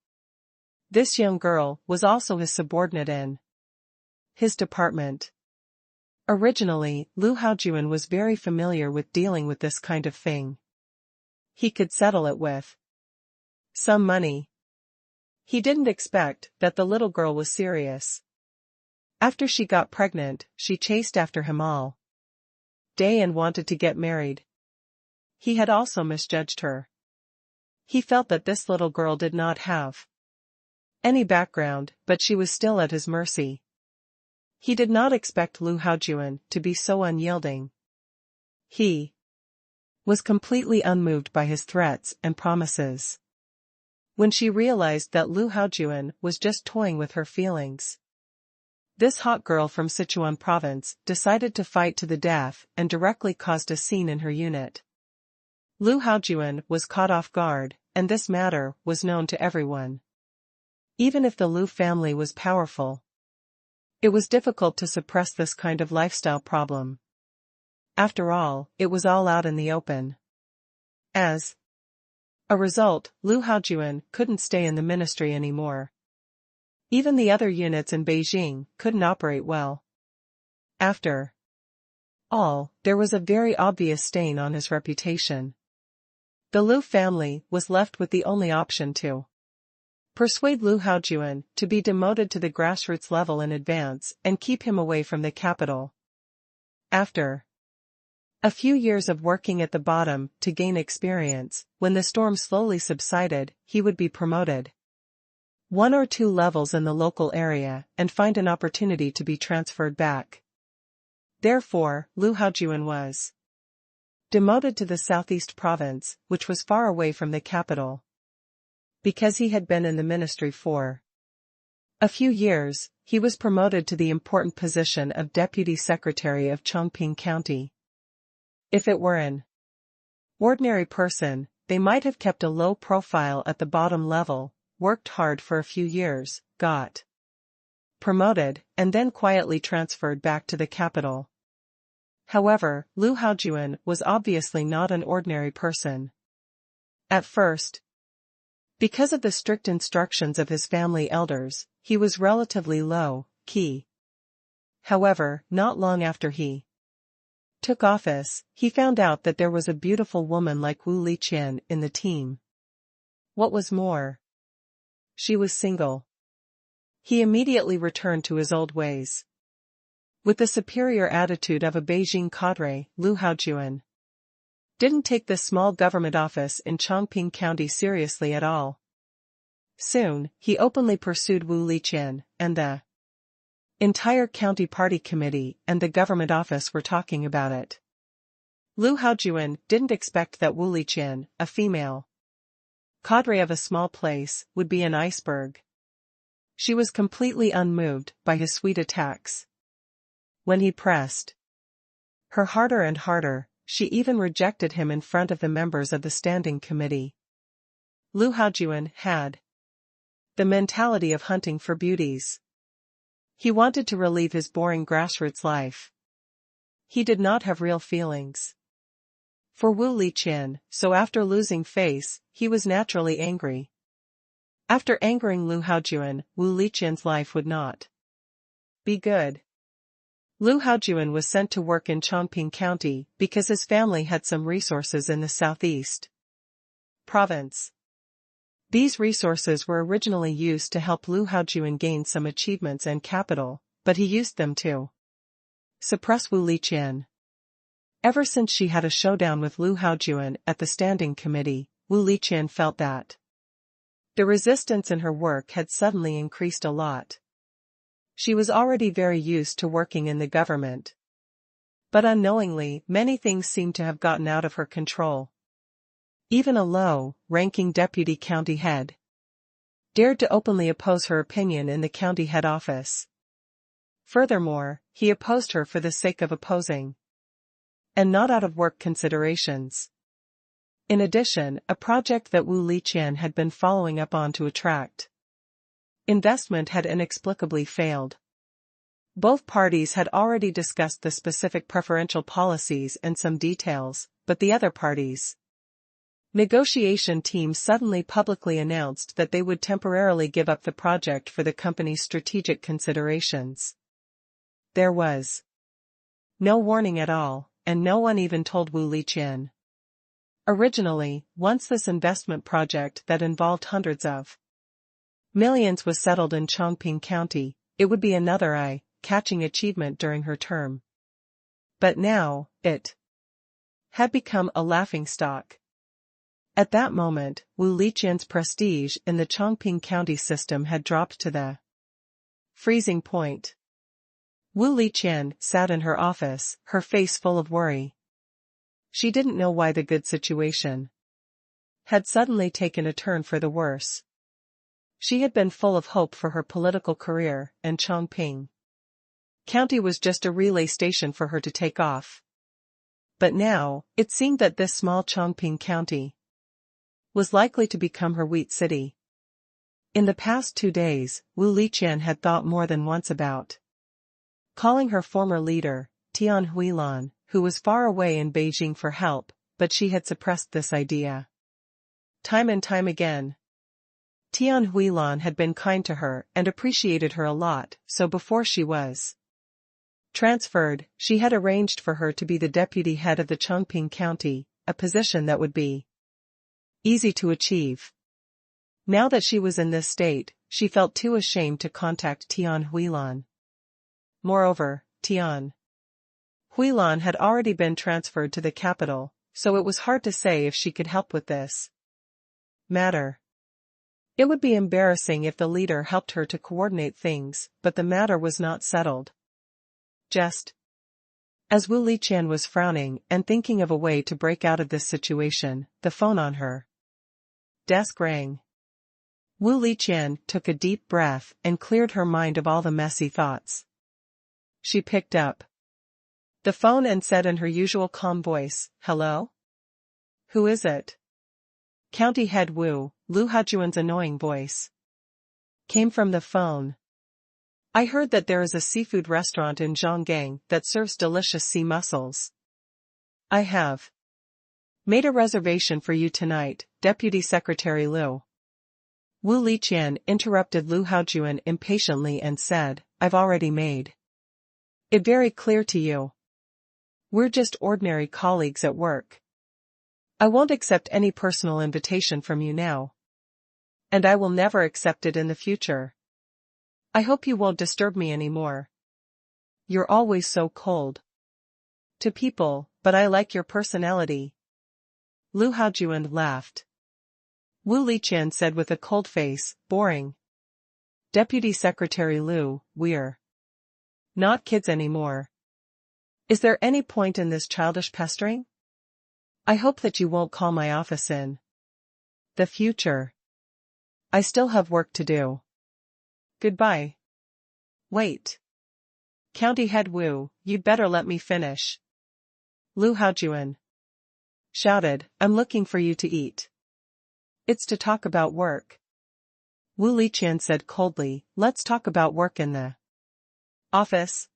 This young girl was also his subordinate in his department. Originally, Lu Haojuan was very familiar with dealing with this kind of thing. he could settle it with some money. He didn't expect that the little girl was serious. After she got pregnant, she chased after him all day and wanted to get married. He had also misjudged her. He felt that this little girl did not have any background, but she was still at his mercy. He did not expect Lu Haojuan to be so unyielding. He was completely unmoved by his threats and promises. When she realized that Lu Haojuan was just toying with her feelings, this hot girl from Sichuan province decided to fight to the death and directly caused a scene in her unit. Lu Haojuan was caught off guard, and this matter was known to everyone. Even if the Lu family was powerful, it was difficult to suppress this kind of lifestyle problem. After all, it was all out in the open. As a result, Lu Haojuan couldn't stay in the ministry anymore. Even the other units in Beijing couldn't operate well. After all, there was a very obvious stain on his reputation. The Lu family was left with the only option to persuade Lu Haojuan to be demoted to the grassroots level in advance and keep him away from the capital. After a few years of working at the bottom to gain experience, when the storm slowly subsided, he would be promoted 1 or 2 levels in the local area and find an opportunity to be transferred back. Therefore, Lu Haojuan was demoted to the southeast province, which was far away from the capital. Because he had been in the ministry for a few years, he was promoted to the important position of Deputy Secretary of Chongqing County. If it were an ordinary person, they might have kept a low profile at the bottom level, worked hard for a few years, got promoted, and then quietly transferred back to the capital. However, Lu Haojuan was obviously not an ordinary person. At first, because of the strict instructions of his family elders, he was relatively low-key. However, not long after he took office, he found out that there was a beautiful woman like Wu Liqian in the team. What was more, she was single. He immediately returned to his old ways. With the superior attitude of a Beijing cadre, Lu Haojuan didn't take the small government office in Chongqing County seriously at all. Soon, he openly pursued Wu Liqian, and the entire county party committee and the government office were talking about it. Lu Haojuan didn't expect that Wu Liqian, a female cadre of a small place, would be an iceberg. She was completely unmoved by his sweet attacks. When he pressed her harder and harder, she even rejected him in front of the members of the standing committee. Lu Haojuan had the mentality of hunting for beauties. He wanted to relieve his boring grassroots life. He did not have real feelings for Wu Liqian, so after losing face, he was naturally angry. After angering Lu Haojuan, Wu Liqian's life would not be good. Lu Haojuan was sent to work in Chongqing County because his family had some resources in the southeast province. These resources were originally used to help Lu Haojuan gain some achievements and capital, but he used them to suppress Wu Liqian. Ever since she had a showdown with Lu Haojuan at the standing committee, Wu Liqian felt that the resistance in her work had suddenly increased a lot. She was already very used to working in the government. But unknowingly, many things seemed to have gotten out of her control. Even a low-ranking deputy county head dared to openly oppose her opinion in the county head office. Furthermore, he opposed her for the sake of opposing, and not out of work considerations. In addition, a project that Wu Liqian had been following up on to attract investment had inexplicably failed. Both parties had already discussed the specific preferential policies and some details, but the other parties' negotiation team suddenly publicly announced that they would temporarily give up the project for the company's strategic considerations. There was no warning at all, and no one even told Wu Liqian. Originally, once this investment project that involved hundreds of millions was settled in Chongqing County, it would be another eye-catching achievement during her term. But now, it had become a laughingstock. At that moment, Wu Liqian's prestige in the Chongqing County system had dropped to the freezing point. Wu Liqian sat in her office, her face full of worry. She didn't know why the good situation had suddenly taken a turn for the worse. She had been full of hope for her political career, and Chongqing County was just a relay station for her to take off. But now, it seemed that this small Chongqing County was likely to become her wheat city. In the past 2 days, Wu Liqian had thought more than once about calling her former leader, Tian Huilan, who was far away in Beijing for help, but she had suppressed this idea time and time again. Tian Huilan had been kind to her and appreciated her a lot, so before she was transferred, she had arranged for her to be the deputy head of the Chongqing County, a position that would be easy to achieve. Now that she was in this state, she felt too ashamed to contact Tian Huilan. Moreover, Tian Huilan had already been transferred to the capital, so it was hard to say if she could help with this matter. It would be embarrassing if the leader helped her to coordinate things, but the matter was not settled. Just as Wu Liqian was frowning and thinking of a way to break out of this situation, the phone on her desk rang. Wu Liqian took a deep breath and cleared her mind of all the messy thoughts. She picked up the phone and said in her usual calm voice, "Hello? Who is it?" County head Wu, Lu Haojuan's annoying voice came from the phone. "I heard that there is a seafood restaurant in Zhonggang that serves delicious sea mussels. I have made a reservation for you tonight, Deputy Secretary Liu." Wu Liqian interrupted Lu Haojuan impatiently and said, "I've already made it very clear to you. We're just ordinary colleagues at work. I won't accept any personal invitation from you now. And I will never accept it in the future. I hope you won't disturb me anymore. You're always so cold to people, but I like your personality." Lu Haojuan laughed. Wu Liqian said with a cold face, "Boring. Deputy Secretary Liu, we're not kids anymore. Is there any point in this childish pestering? I hope that you won't call my office in the future. I still have work to do. Goodbye." "Wait. County head Wu, you'd better let me finish." Lu Haojuan shouted, "I'm looking for you to eat. It's to talk about work." Wu Liqian said coldly, "Let's talk about work in the office.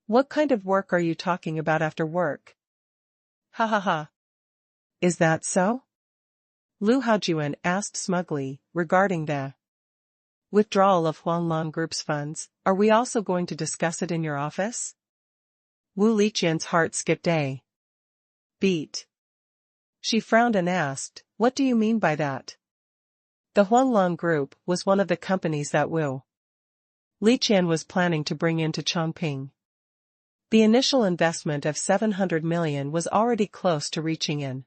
What kind of work are you talking about after work?" "Ha ha ha. Is that so?" Lu Haojuan asked smugly, regarding the withdrawal of Huanglong Group's funds. "Are we also going to discuss it in your office?" Wu Liqian's heart skipped a beat. She frowned and asked, "What do you mean by that?" The Huanglong Group was one of the companies that Wu Liqian was planning to bring into Chongqing. The initial investment of 700 million was already close to reaching an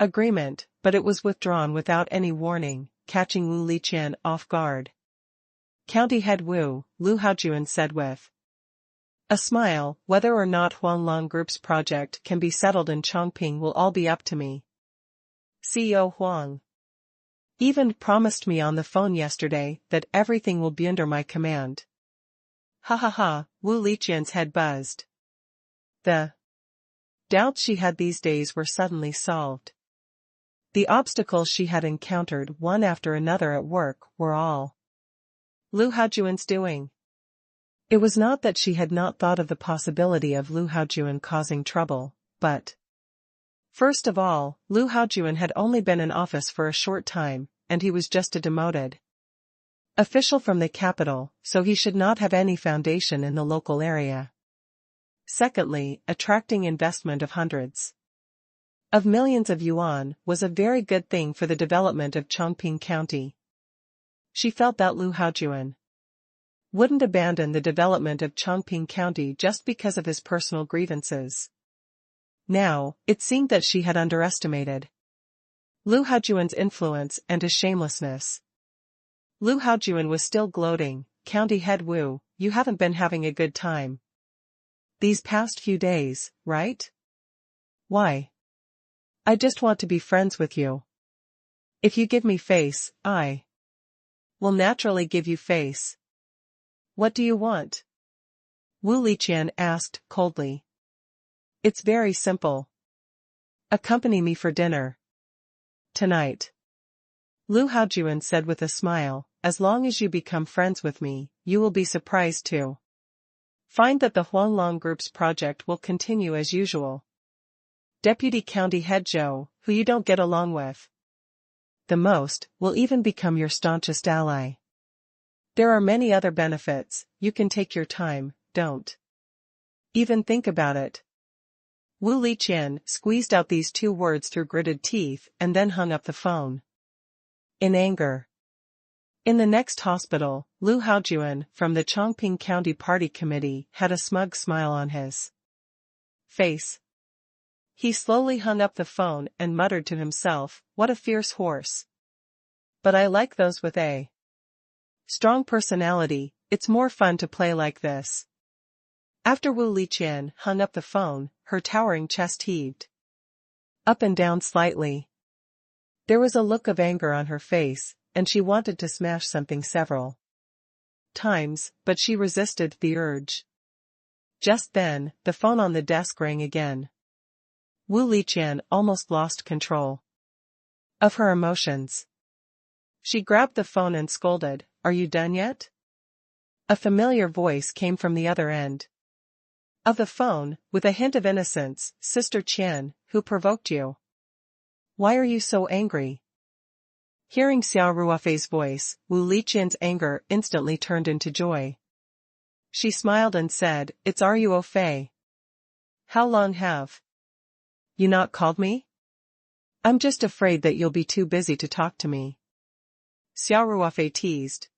agreement, but it was withdrawn without any warning, catching Wu Liqian off guard. County head Wu, Lu Haojuan said with a smile, "Whether or not Huanglong Group's project can be settled in Chongqing will all be up to me. CEO Huang even promised me on the phone yesterday that everything will be under my command." Ha ha ha, Wu Liqian's head buzzed. The doubts she had these days were suddenly solved. The obstacles she had encountered one after another at work were all Lu Haojuan's doing. It was not that she had not thought of the possibility of Lu Haojuan causing trouble, but first of all, Lu Haojuan had only been in office for a short time, and he was just a demoted official from the capital, so he should not have any foundation in the local area. Secondly, attracting investment of hundreds of millions of yuan was a very good thing for the development of Chongqing County. She felt that Lu Haojuan wouldn't abandon the development of Chongqing County just because of his personal grievances. Now, it seemed that she had underestimated Lu Haojuan's influence and his shamelessness. Lu Haojuan was still gloating. County head Wu, you haven't been having a good time these past few days, right? Why? I just want to be friends with you. If you give me face, I will naturally give you face. What do you want? Wu Liqian asked coldly. It's very simple. Accompany me for dinner tonight. Lu Haojuan said with a smile, as long as you become friends with me, you will be surprised to find that the Huanglong Group's project will continue as usual. Deputy County Head Zhou, who you don't get along with the most, will even become your staunchest ally. There are many other benefits. You can take your time, don't even think about it. Wu Liqian squeezed out these two words through gritted teeth and then hung up the phone in anger. In the next hospital, Lu Haojuan from the Chongqing County Party Committee had a smug smile on his face. He slowly hung up the phone and muttered to himself, what a fierce horse. But I like those with a strong personality. It's more fun to play like this. After Wu Liqian hung up the phone, her towering chest heaved up and down slightly. There was a look of anger on her face, and she wanted to smash something several times, but she resisted the urge. Just then, the phone on the desk rang again. Wu Liqian almost lost control of her emotions. She grabbed the phone and scolded, "Are you done yet?" A familiar voice came from the other end of the phone, with a hint of innocence. "Sister Qian, who provoked you? Why are you so angry?" Hearing Xia Ruofei's voice, Wu Liqian's anger instantly turned into joy. She smiled and said, "It's Ruofei. How long have you not called me? I'm just afraid that you'll be too busy to talk to me." Xia Ruofei teased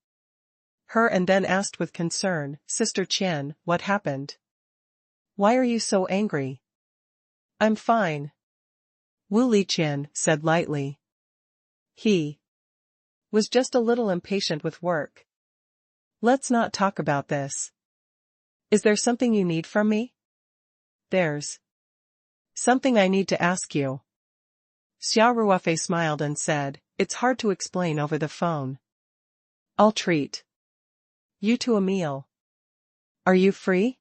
her and then asked with concern, "Sister Qian, what happened? Why are you so angry?" "I'm fine," Wu Liqian said lightly. He was just a little impatient with work. "Let's not talk about this. Is there something you need from me?" "There's something I need to ask you." Xia Ruofei smiled and said, "It's hard to explain over the phone. I'll treat you to a meal. Are you free?"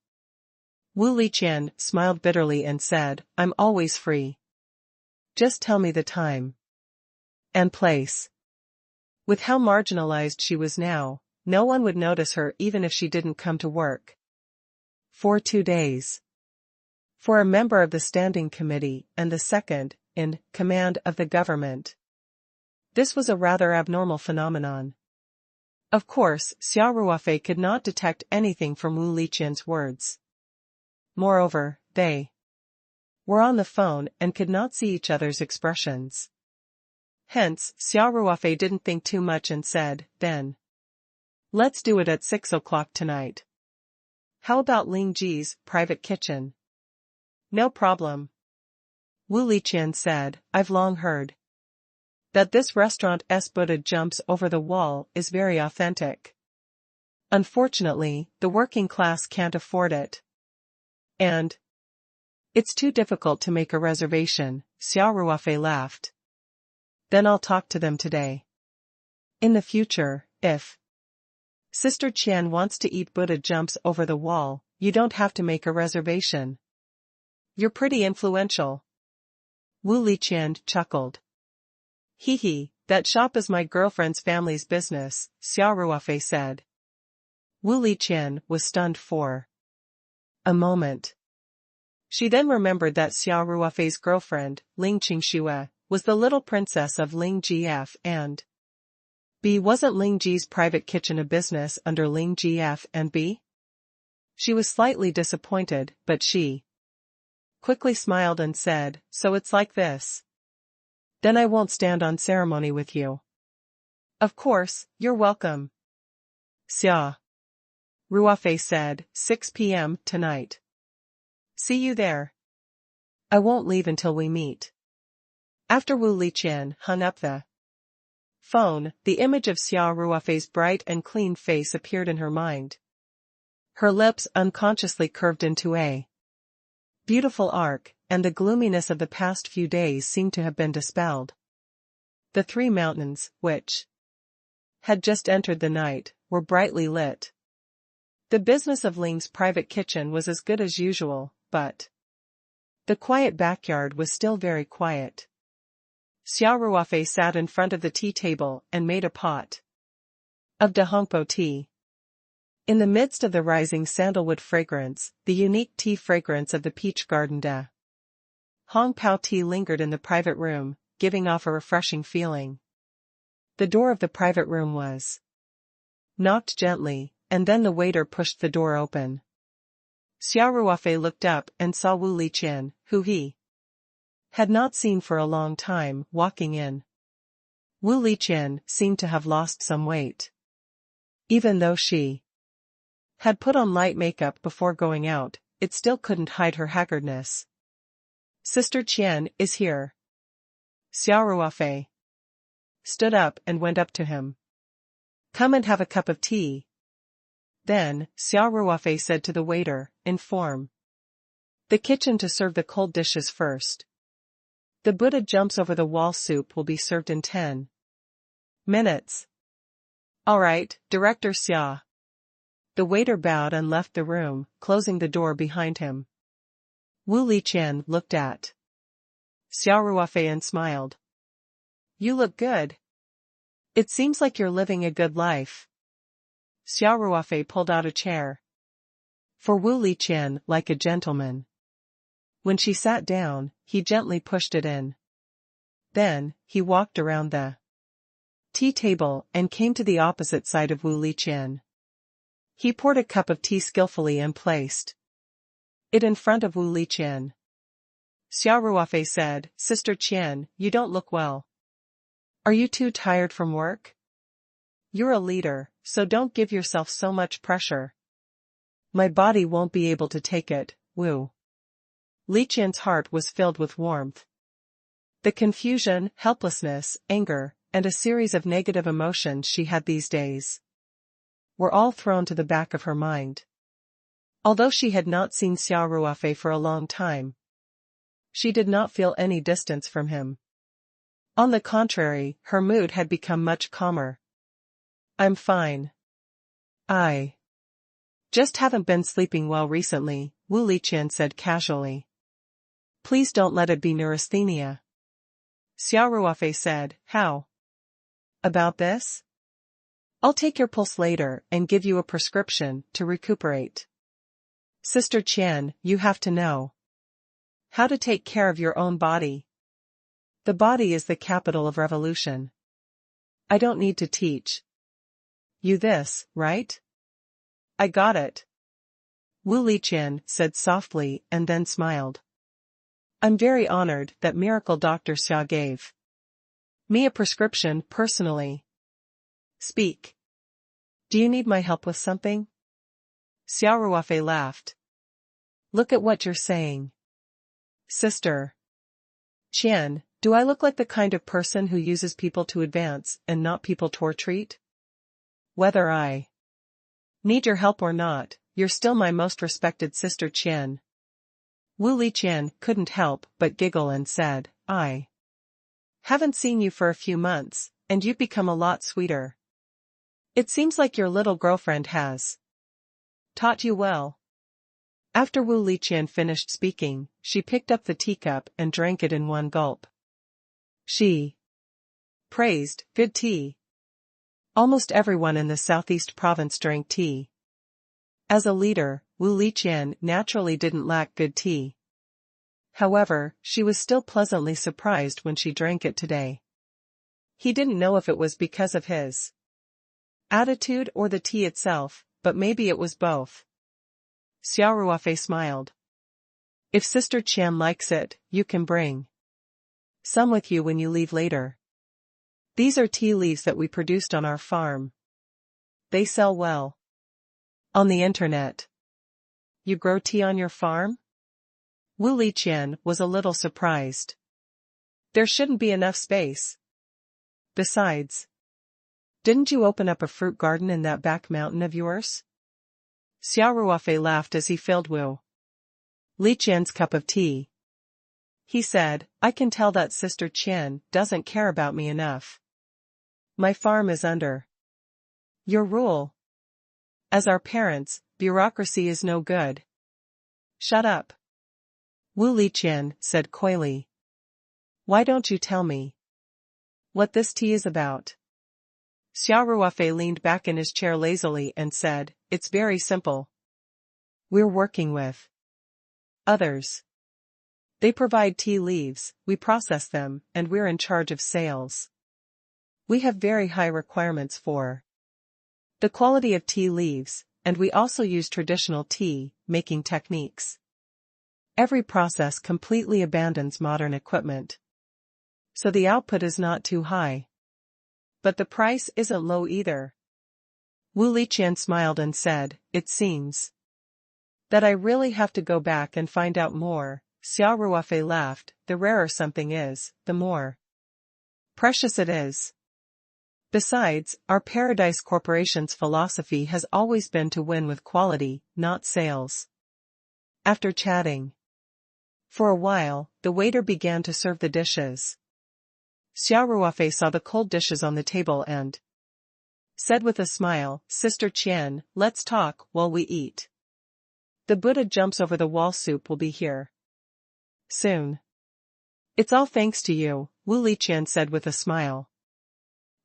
Wu Liqian smiled bitterly and said, "I'm always free. Just tell me the time and place." With how marginalized she was now, no one would notice her even if she didn't come to work for 2 days. For a member of the Standing Committee and the second in command of the government, this was a rather abnormal phenomenon. Of course, Xia Ruofei could not detect anything from Wu Liqian's words. Moreover, they were on the phone and could not see each other's expressions. Hence, Xia Ruofei didn't think too much and said, "Then let's do it at 6 o'clock tonight. How about Ling Ji's private kitchen?" "No problem," Wu Liqian said. "I've long heard that this restaurant's Buddha jumps over the wall is very authentic. Unfortunately, the working class can't afford it. And it's too difficult to make a reservation." Xia Ruofei laughed. "Then I'll talk to them today. In the future, if Sister Qian wants to eat Buddha jumps over the wall, you don't have to make a reservation. You're pretty influential." Wu Liqian chuckled. "Hee, that shop is my girlfriend's family's business," Xia Ruofei said. Wu Liqian was stunned for a moment. She then remembered that Xia Ruofei's girlfriend, Ling Qingxue, was the little princess of Ling GF and B. Wasn't Ling Ji's private kitchen a business under Ling GF and B? She was slightly disappointed, but she quickly smiled and said, "So it's like this. Then I won't stand on ceremony with you." "Of course, you're welcome." Xia Ruofei said, 6 p.m. tonight. "See you there. I won't leave until we meet." After Wu Liqian hung up the phone, the image of Xia Ruofei's bright and clean face appeared in her mind. Her lips unconsciously curved into a beautiful arc, and the gloominess of the past few days seemed to have been dispelled. The three mountains, which had just entered the night, were brightly lit. The business of Ling's private kitchen was as good as usual, but the quiet backyard was still very quiet. Xia Ruofei sat in front of the tea table and made a pot of Dahongpo tea. In the midst of the rising sandalwood fragrance, the unique tea fragrance of the peach garden de Hongpao tea lingered in the private room, giving off a refreshing feeling. The door of the private room was knocked gently, and then the waiter pushed the door open. Xia Ruofei looked up and saw Wu Liqian, who he had not seen for a long time, walking in. Wu Liqian seemed to have lost some weight. Even though she had put on light makeup before going out, it still couldn't hide her haggardness. "Sister Qian is here." Xia Ruofei stood up and went up to him. "Come and have a cup of tea." Then, Xia Ruofei said to the waiter, "Inform the kitchen to serve the cold dishes first. The Buddha jumps over the wall soup will be served in 10 minutes. "All right, Director Xia." The waiter bowed and left the room, closing the door behind him. Wu Liqian looked at Xia Ruofei and smiled. "You look good. It seems like you're living a good life." Xia Ruofei pulled out a chair for Wu Liqian like a gentleman. When she sat down, he gently pushed it in. Then, he walked around the tea table and came to the opposite side of Wu Liqian. He poured a cup of tea skillfully and placed it in front of Wu Liqian. Xia Ruofei said, "Sister Qian, you don't look well. Are you too tired from work? You're a leader, so don't give yourself so much pressure. My body won't be able to take it." Wu Liqian's heart was filled with warmth. The confusion, helplessness, anger, and a series of negative emotions she had these days were all thrown to the back of her mind. Although she had not seen Xia Ruofei for a long time, she did not feel any distance from him. On the contrary, her mood had become much calmer. "I'm fine. I just haven't been sleeping well recently," Wu Liqian said casually. "Please don't let it be neurasthenia." Xia Ruofei said, "How about this? I'll take your pulse later and give you a prescription to recuperate. Sister Qian, you have to know how to take care of your own body. The body is the capital of revolution. I don't need to teach you this, right?" "I got it," Wu Liqian said softly and then smiled. "I'm very honored that miracle Dr. Xia gave me a prescription personally. Speak. Do you need my help with something?" Xia Ruofei laughed. "Look at what you're saying. Sister Qian, do I look like the kind of person who uses people to advance and not people to retreat? Whether I need your help or not, you're still my most respected sister Qian." Wu Liqian couldn't help but giggle and said, "I haven't seen you for a few months, and you've become a lot sweeter. It seems like your little girlfriend has taught you well." After Wu Liqian finished speaking, she picked up the teacup and drank it in one gulp. She praised good tea. Almost everyone in the southeast province drank tea. As a leader, Wu Liqian naturally didn't lack good tea. However, she was still pleasantly surprised when she drank it today. He didn't know if it was because of his attitude or the tea itself, but maybe it was both. Xia Ruofei smiled. If Sister Qian likes it, you can bring some with you when you leave later. These are tea leaves that we produced on our farm. They sell well on the internet. You grow tea on your farm? Wu Liqian was a little surprised. There shouldn't be enough space. Besides, didn't you open up a fruit garden in that back mountain of yours? Xia Ruofei laughed as he filled Wu Liqian's cup of tea. He said, I can tell that Sister Qian doesn't care about me enough. My farm is under your rule. As our parents, bureaucracy is no good. Shut up. Wu Liqian said coyly. Why don't you tell me what this tea is about? Xia Ruofei leaned back in his chair lazily and said, It's very simple. We're working with others. They provide tea leaves, we process them, and we're in charge of sales. We have very high requirements for the quality of tea leaves, and we also use traditional tea-making techniques. Every process completely abandons modern equipment. So the output is not too high. But the price isn't low either. Wu Liqian smiled and said, It seems that I really have to go back and find out more. Xia Ruofei laughed, the rarer something is, the more precious it is. Besides, our Paradise Corporation's philosophy has always been to win with quality, not sales. After chatting for a while, the waiter began to serve the dishes. Xia Ruofei saw the cold dishes on the table and said with a smile, Sister Qian, let's talk while we eat. The Buddha jumps over the wall soup will be here soon. It's all thanks to you, Wu Liqian said with a smile.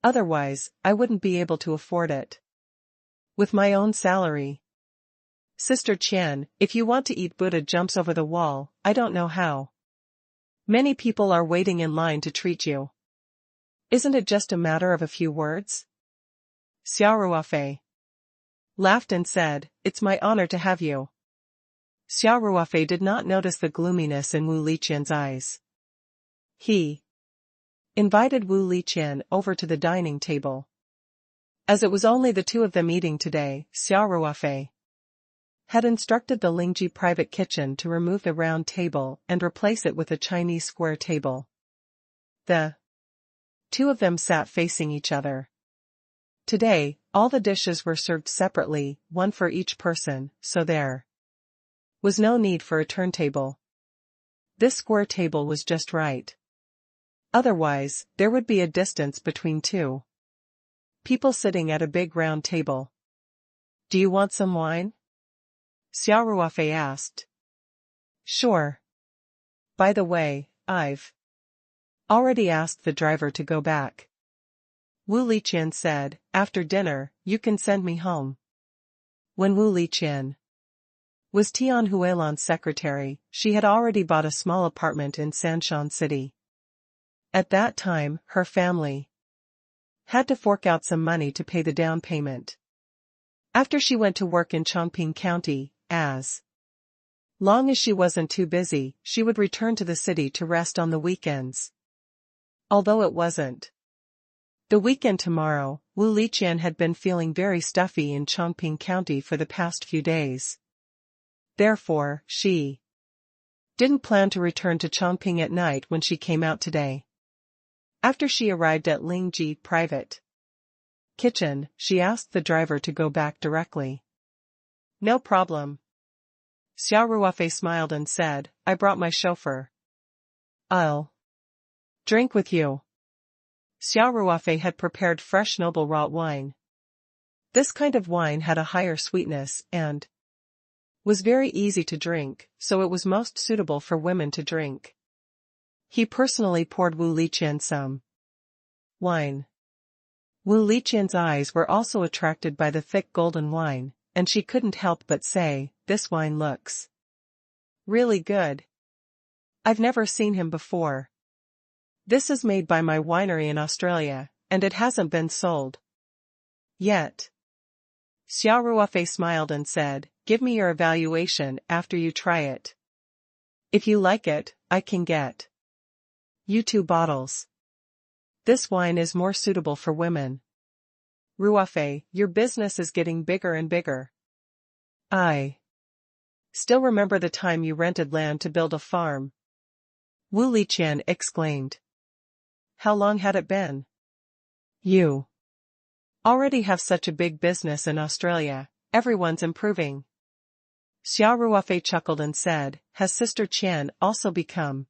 Otherwise, I wouldn't be able to afford it. With my own salary. Sister Qian, if you want to eat Buddha jumps over the wall, I don't know how. Many people are waiting in line to treat you. Isn't it just a matter of a few words? Xia Ruofei laughed and said, It's my honor to have you. Xia Ruofei did not notice the gloominess in Wu Liqian's eyes. He invited Wu Liqian over to the dining table. As it was only the two of them eating today, Xia Ruofei had instructed the Lingji private kitchen to remove the round table and replace it with a Chinese square table. The two of them sat facing each other. Today, all the dishes were served separately, one for each person, so there was no need for a turntable. This square table was just right. Otherwise, there would be a distance between two people sitting at a big round table. Do you want some wine? Xia Ruofei asked. Sure. By the way, I've already asked the driver to go back. Wu Liqian said, after dinner, you can send me home. When Wu Liqian was Tian Huilan's secretary, she had already bought a small apartment in Sanshan City. At that time, her family had to fork out some money to pay the down payment. After she went to work in Chongqing County, as long as she wasn't too busy, she would return to the city to rest on the weekends. Although it wasn't the weekend tomorrow, Wu Liqian had been feeling very stuffy in Chongqing County for the past few days. Therefore, she didn't plan to return to Chongqing at night when she came out today. After she arrived at Lingji private kitchen, she asked the driver to go back directly. No problem. Xia Ruofei smiled and said, I brought my chauffeur. I'll drink with you. Xia Ruofei had prepared fresh noble rot wine. This kind of wine had a higher sweetness and was very easy to drink, so it was most suitable for women to drink. He personally poured Wu Liqian some wine. Wu Liqian's eyes were also attracted by the thick golden wine, and she couldn't help but say, this wine looks really good. I've never seen him before. This is made by my winery in Australia, and it hasn't been sold yet. Xia Ruofei smiled and said, give me your evaluation after you try it. If you like it, I can get you 2 bottles. This wine is more suitable for women. Ruofei, your business is getting bigger and bigger. I still remember the time you rented land to build a farm. Wu Liqian exclaimed. How long had it been? You already have such a big business in Australia, everyone's improving. Xia Ruofei chuckled and said, has Sister Qian also become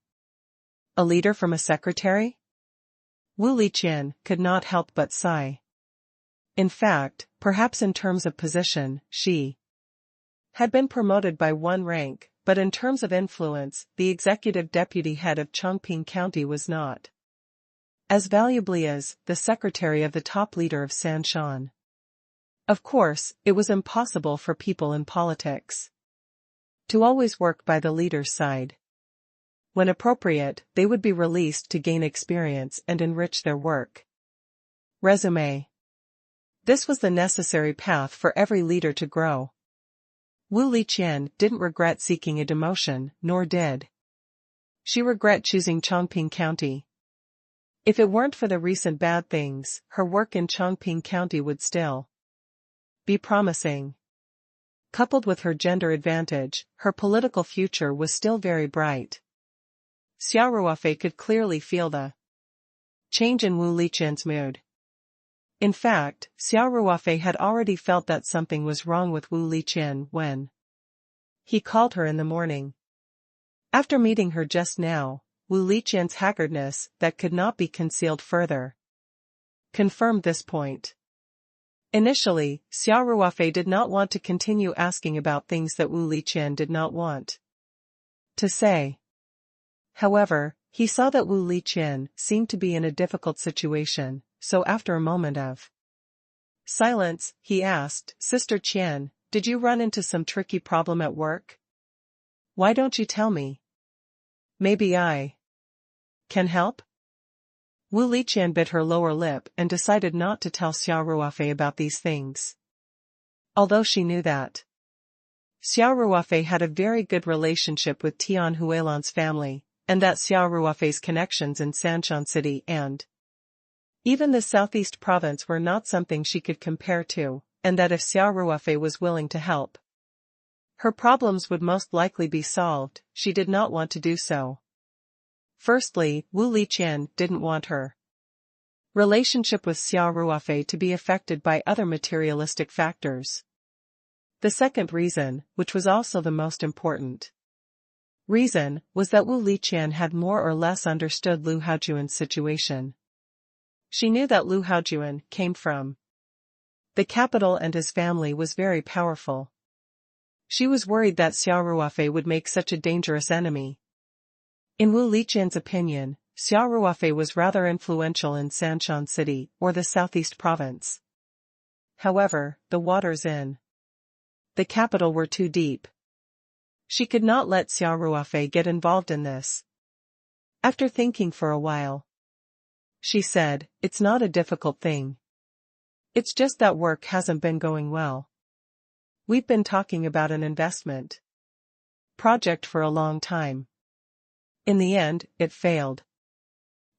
a leader from a secretary? Wu Liqian could not help but sigh. In fact, perhaps in terms of position, she had been promoted by 1 rank, but in terms of influence, the executive deputy head of Chongqing County was not as valuably as the secretary of the top leader of Sanshan. Of course, it was impossible for people in politics to always work by the leader's side. When appropriate, they would be released to gain experience and enrich their work. Resume. This was the necessary path for every leader to grow. Wu Liqian didn't regret seeking a demotion, nor did she regret choosing Chongqing County. If it weren't for the recent bad things, her work in Chongqing County would still be promising. Coupled with her gender advantage, her political future was still very bright. Xia Ruofei could clearly feel the change in Wu Liqian's mood. In fact, Xia Ruofei had already felt that something was wrong with Wu Liqian when he called her in the morning. After meeting her just now, Wu Liqian's haggardness, that could not be concealed further, confirmed this point. Initially, Xia Ruofei did not want to continue asking about things that Wu Liqian did not want to say. However, he saw that Wu Liqian seemed to be in a difficult situation, so after a moment of silence, he asked, Sister Qian, did you run into some tricky problem at work? Why don't you tell me? Maybe I can help? Wu Liqian bit her lower lip and decided not to tell Xia Ruofei about these things. Although she knew that Xia Ruofei had a very good relationship with Tian Huilan's family, and that Xia Ruofei's connections in Sanshan City and even the southeast province were not something she could compare to, and that if Xia Ruofei was willing to help, her problems would most likely be solved, she did not want to do so. Firstly, Wu Liqian didn't want her relationship with Xia Ruofei to be affected by other materialistic factors. The second reason, which was also the most important reason, was that Wu Liqian had more or less understood Lu Haojuan's situation. She knew that Lu Haojuan came from the capital and his family was very powerful. She was worried that Xia Ruofei would make such a dangerous enemy. In Wu Liqian's opinion, Xia Ruofei was rather influential in Sanshan City or the southeast province. However, the waters in the capital were too deep. She could not let Xia Ruofei get involved in this. After thinking for a while, she said, it's not a difficult thing. It's just that work hasn't been going well. We've been talking about an investment project for a long time. In the end, it failed.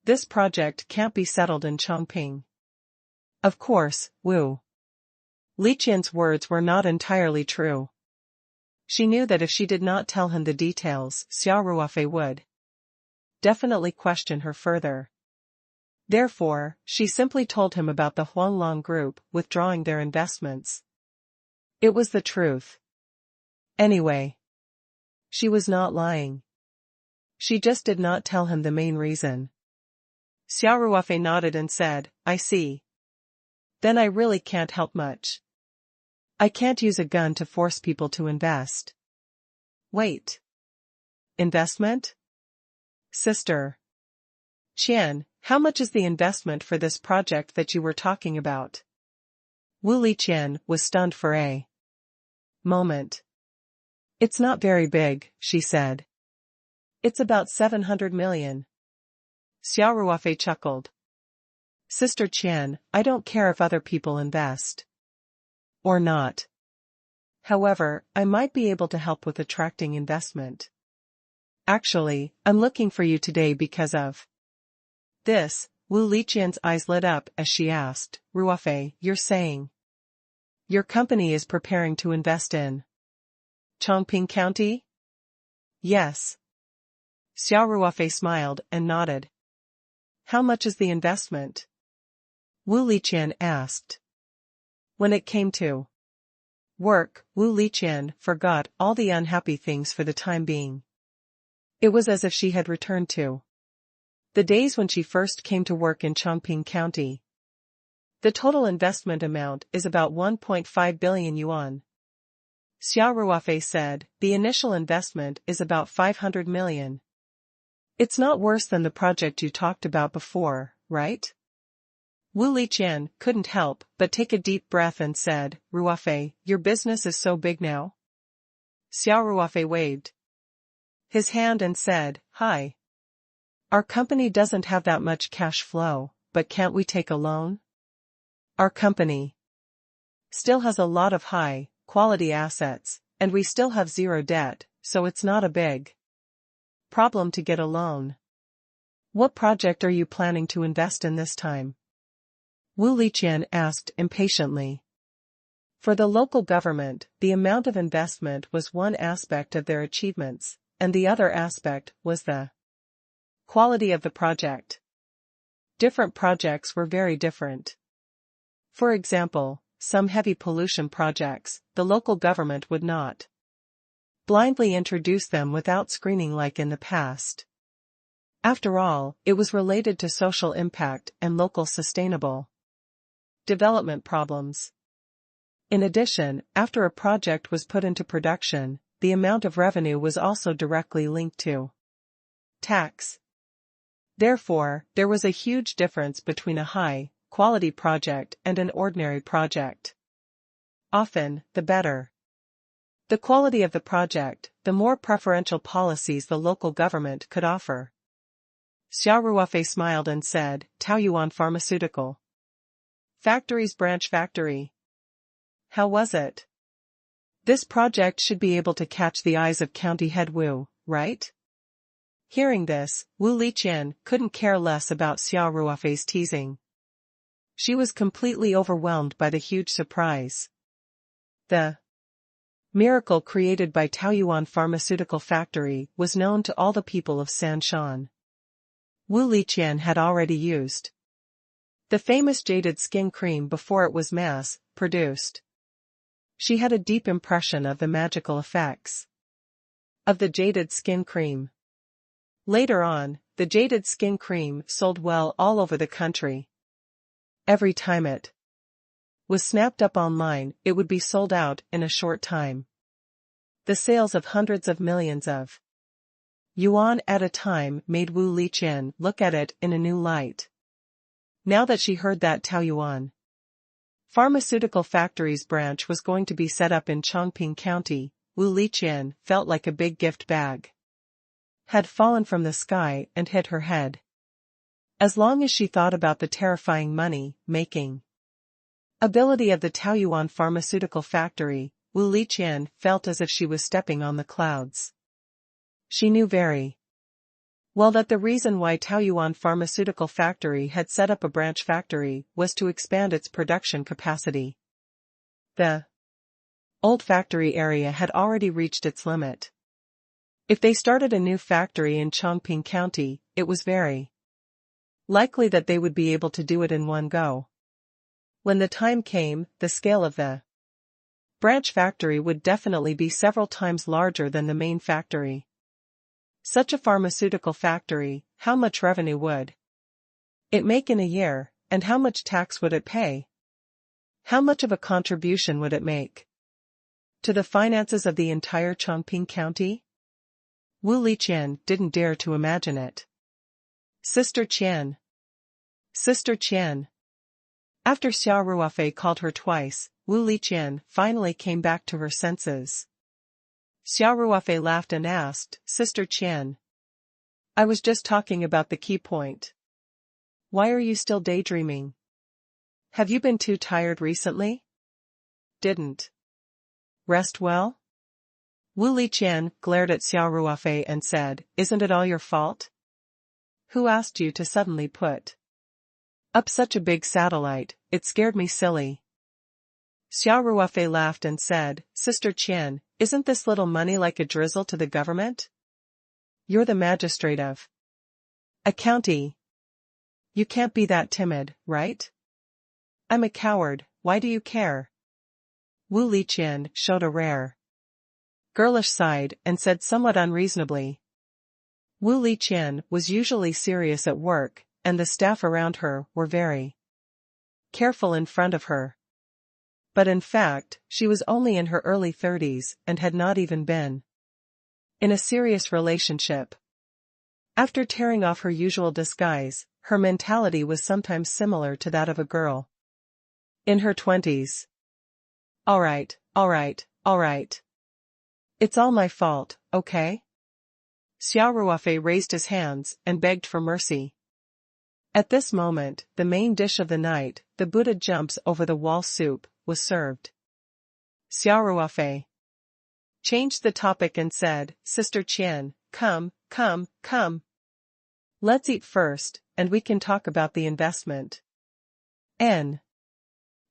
This project can't be settled in Chongqing. Of course, Wu Liqian's words were not entirely true. She knew that if she did not tell him the details, Xia Ruofei would definitely question her further. Therefore, she simply told him about the Huanglong group withdrawing their investments. It was the truth. Anyway, she was not lying. She just did not tell him the main reason. Xia Ruofei nodded and said, I see. Then I really can't help much. I can't use a gun to force people to invest. Wait. Investment? Sister Qian, how much is the investment for this project that you were talking about? Wu Liqian was stunned for a moment. It's not very big, she said. It's about 700 million. Xia Ruofei chuckled. Sister Qian, I don't care if other people invest or not. However, I might be able to help with attracting investment. Actually, I'm looking for you today because of this. Wu Liqian's eyes lit up as she asked, Ruofei, you're saying your company is preparing to invest in Chongqing County? Yes. Xia Ruofei smiled and nodded. How much is the investment? Wu Liqian asked. When it came to work, Wu Liqian forgot all the unhappy things for the time being. It was as if she had returned to the days when she first came to work in Chongqing County. The total investment amount is about 1.5 billion yuan. Xia Ruofei said, the initial investment is about 500 million. It's not worse than the project you talked about before, right? Wu Liqian couldn't help but take a deep breath and said, Ruofei, your business is so big now? Xia Ruofei waved his hand and said, Hi. Our company doesn't have that much cash flow, but can't we take a loan? Our company still has a lot of high-quality assets, and we still have zero debt, so it's not a big problem to get a loan. What project are you planning to invest in this time? Wu Liqian asked impatiently. For the local government, the amount of investment was one aspect of their achievements, and the other aspect was the quality of the project. Different projects were very different. For example, some heavy pollution projects, the local government would not blindly introduce them without screening like in the past. After all, it was related to social impact and local sustainable development problems. In addition, after a project was put into production, the amount of revenue was also directly linked to tax. Therefore, there was a huge difference between a high-quality project and an ordinary project. Often, the better the quality of the project, the more preferential policies the local government could offer. Xia Ruofei smiled and said, Taoyuan Pharmaceutical Factory's branch factory. How was it? This project should be able to catch the eyes of County Head Wu, right? Hearing this, Wu Liqian couldn't care less about Xia Ruofei's teasing. She was completely overwhelmed by the huge surprise. The miracle created by Taoyuan Pharmaceutical Factory was known to all the people of Sanshan. Wu Liqian had already used the famous jaded skin cream before it was mass-produced. She had a deep impression of the magical effects of the jaded skin cream. Later on, the jaded skin cream sold well all over the country. Every time it was snapped up online, it would be sold out in a short time. The sales of hundreds of millions of yuan at a time made Wu Liqian look at it in a new light. Now that she heard that Taoyuan Pharmaceutical Factory's branch was going to be set up in Chongqing County, Wu Liqian felt like a big gift bag had fallen from the sky and hit her head. As long as she thought about the terrifying money-making ability of the Taoyuan Pharmaceutical Factory, Wu Liqian felt as if she was stepping on the clouds. She knew very well that the reason why Taoyuan Pharmaceutical Factory had set up a branch factory was to expand its production capacity. The old factory area had already reached its limit. If they started a new factory in Chongqing County, it was very likely that they would be able to do it in one go. When the time came, the scale of the branch factory would definitely be several times larger than the main factory. Such a pharmaceutical factory, how much revenue would it make in a year, and how much tax would it pay? How much of a contribution would it make to the finances of the entire Chongqing County? Wu Liqian didn't dare to imagine it. Sister Qian. Sister Qian. After Xia Ruofei called her twice, Wu Liqian finally came back to her senses. Xia Ruofei laughed and asked, Sister Qian. I was just talking about the key point. Why are you still daydreaming? Have you been too tired recently? Didn't rest well? Wu Liqian glared at Xia Ruofei and said, "Isn't it all your fault? Who asked you to suddenly put up such a big satellite? It scared me silly." Xia Ruofei laughed and said, "Sister Qian, isn't this little money like a drizzle to the government? You're the magistrate of a county. You can't be that timid, right?" "I'm a coward, why do you care?" Wu Liqian showed a rare girlish side and said somewhat unreasonably. Wu Liqian was usually serious at work, and the staff around her were very careful in front of her. But in fact, she was only in her early 30s and had not even been in a serious relationship. After tearing off her usual disguise, her mentality was sometimes similar to that of a girl in her 20s. All right. It's all my fault, okay?" Xia Ruofei raised his hands and begged for mercy. At this moment, the main dish of the night, the Buddha jumps over the wall soup, was served. Xia Ruofei changed the topic and said, "Sister Qian, come. Let's eat first, and we can talk about the investment." N.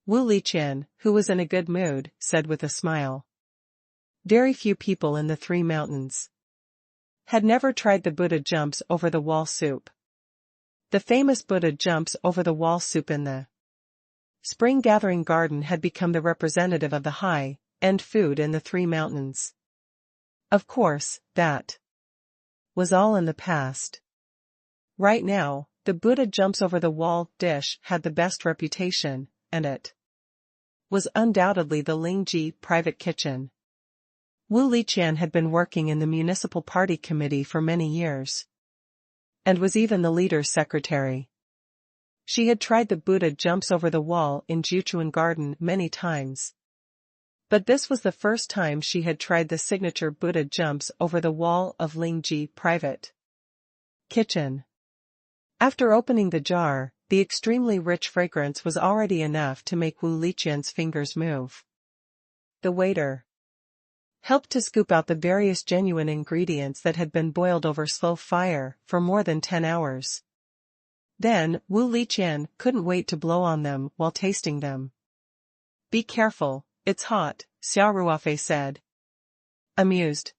Wu Liqian, who was in a good mood, said with a smile. Very few people in the Three Mountains had never tried the Buddha jumps over the wall soup. The famous Buddha jumps over the wall soup in the Spring Gathering Garden had become the representative of the high-end food in the Three Mountains. Of course, that was all in the past. Right now, the Buddha jumps over the wall dish had the best reputation, and it was undoubtedly the Lingji private kitchen. Wu Liqian had been working in the municipal party committee for many years, and was even the leader's secretary. She had tried the Buddha jumps over the wall in Jiuchuan Garden many times. But this was the first time she had tried the signature Buddha jumps over the wall of Lingji private kitchen. After opening the jar, the extremely rich fragrance was already enough to make Wu Liqian's fingers move. The waiter helped to scoop out the various genuine ingredients that had been boiled over slow fire for more than 10 hours. Then, Wu Liqian couldn't wait to blow on them while tasting them. "Be careful, it's hot," Xia Ruofei said, amused.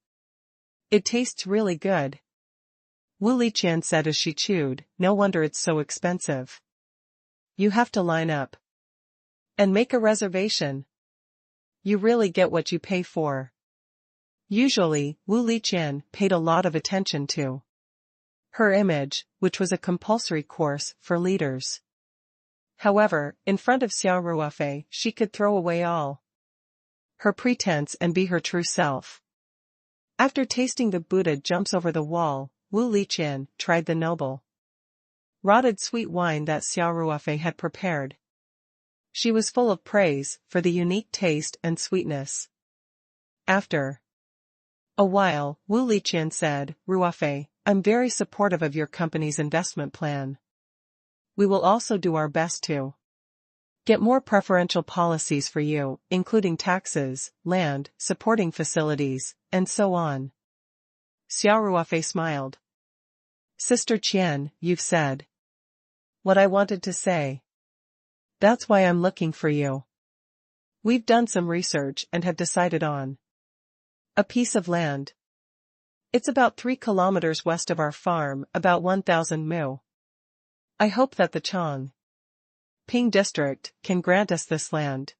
"It tastes really good," Wu Liqian said as she chewed, "No wonder it's so expensive. You have to line up and make a reservation. You really get what you pay for." Usually, Wu Liqian paid a lot of attention to her image, which was a compulsory course for leaders. However, in front of Xia Ruofei, she could throw away all her pretense and be her true self. After tasting the Buddha jumps over the wall, Wu Liqian tried the noble rotted sweet wine that Xia Ruofei had prepared. She was full of praise for the unique taste and sweetness. After a while, Wu Liqian said, "Ruofei, I'm very supportive of your company's investment plan. We will also do our best to get more preferential policies for you, including taxes, land, supporting facilities, and so on." Xia Ruofei smiled. "Sister Qian, you've said what I wanted to say. That's why I'm looking for you. We've done some research and have decided on a piece of land. It's about 3 kilometers west of our farm, about 1,000 mu. I hope that the Chang Ping district can grant us this land.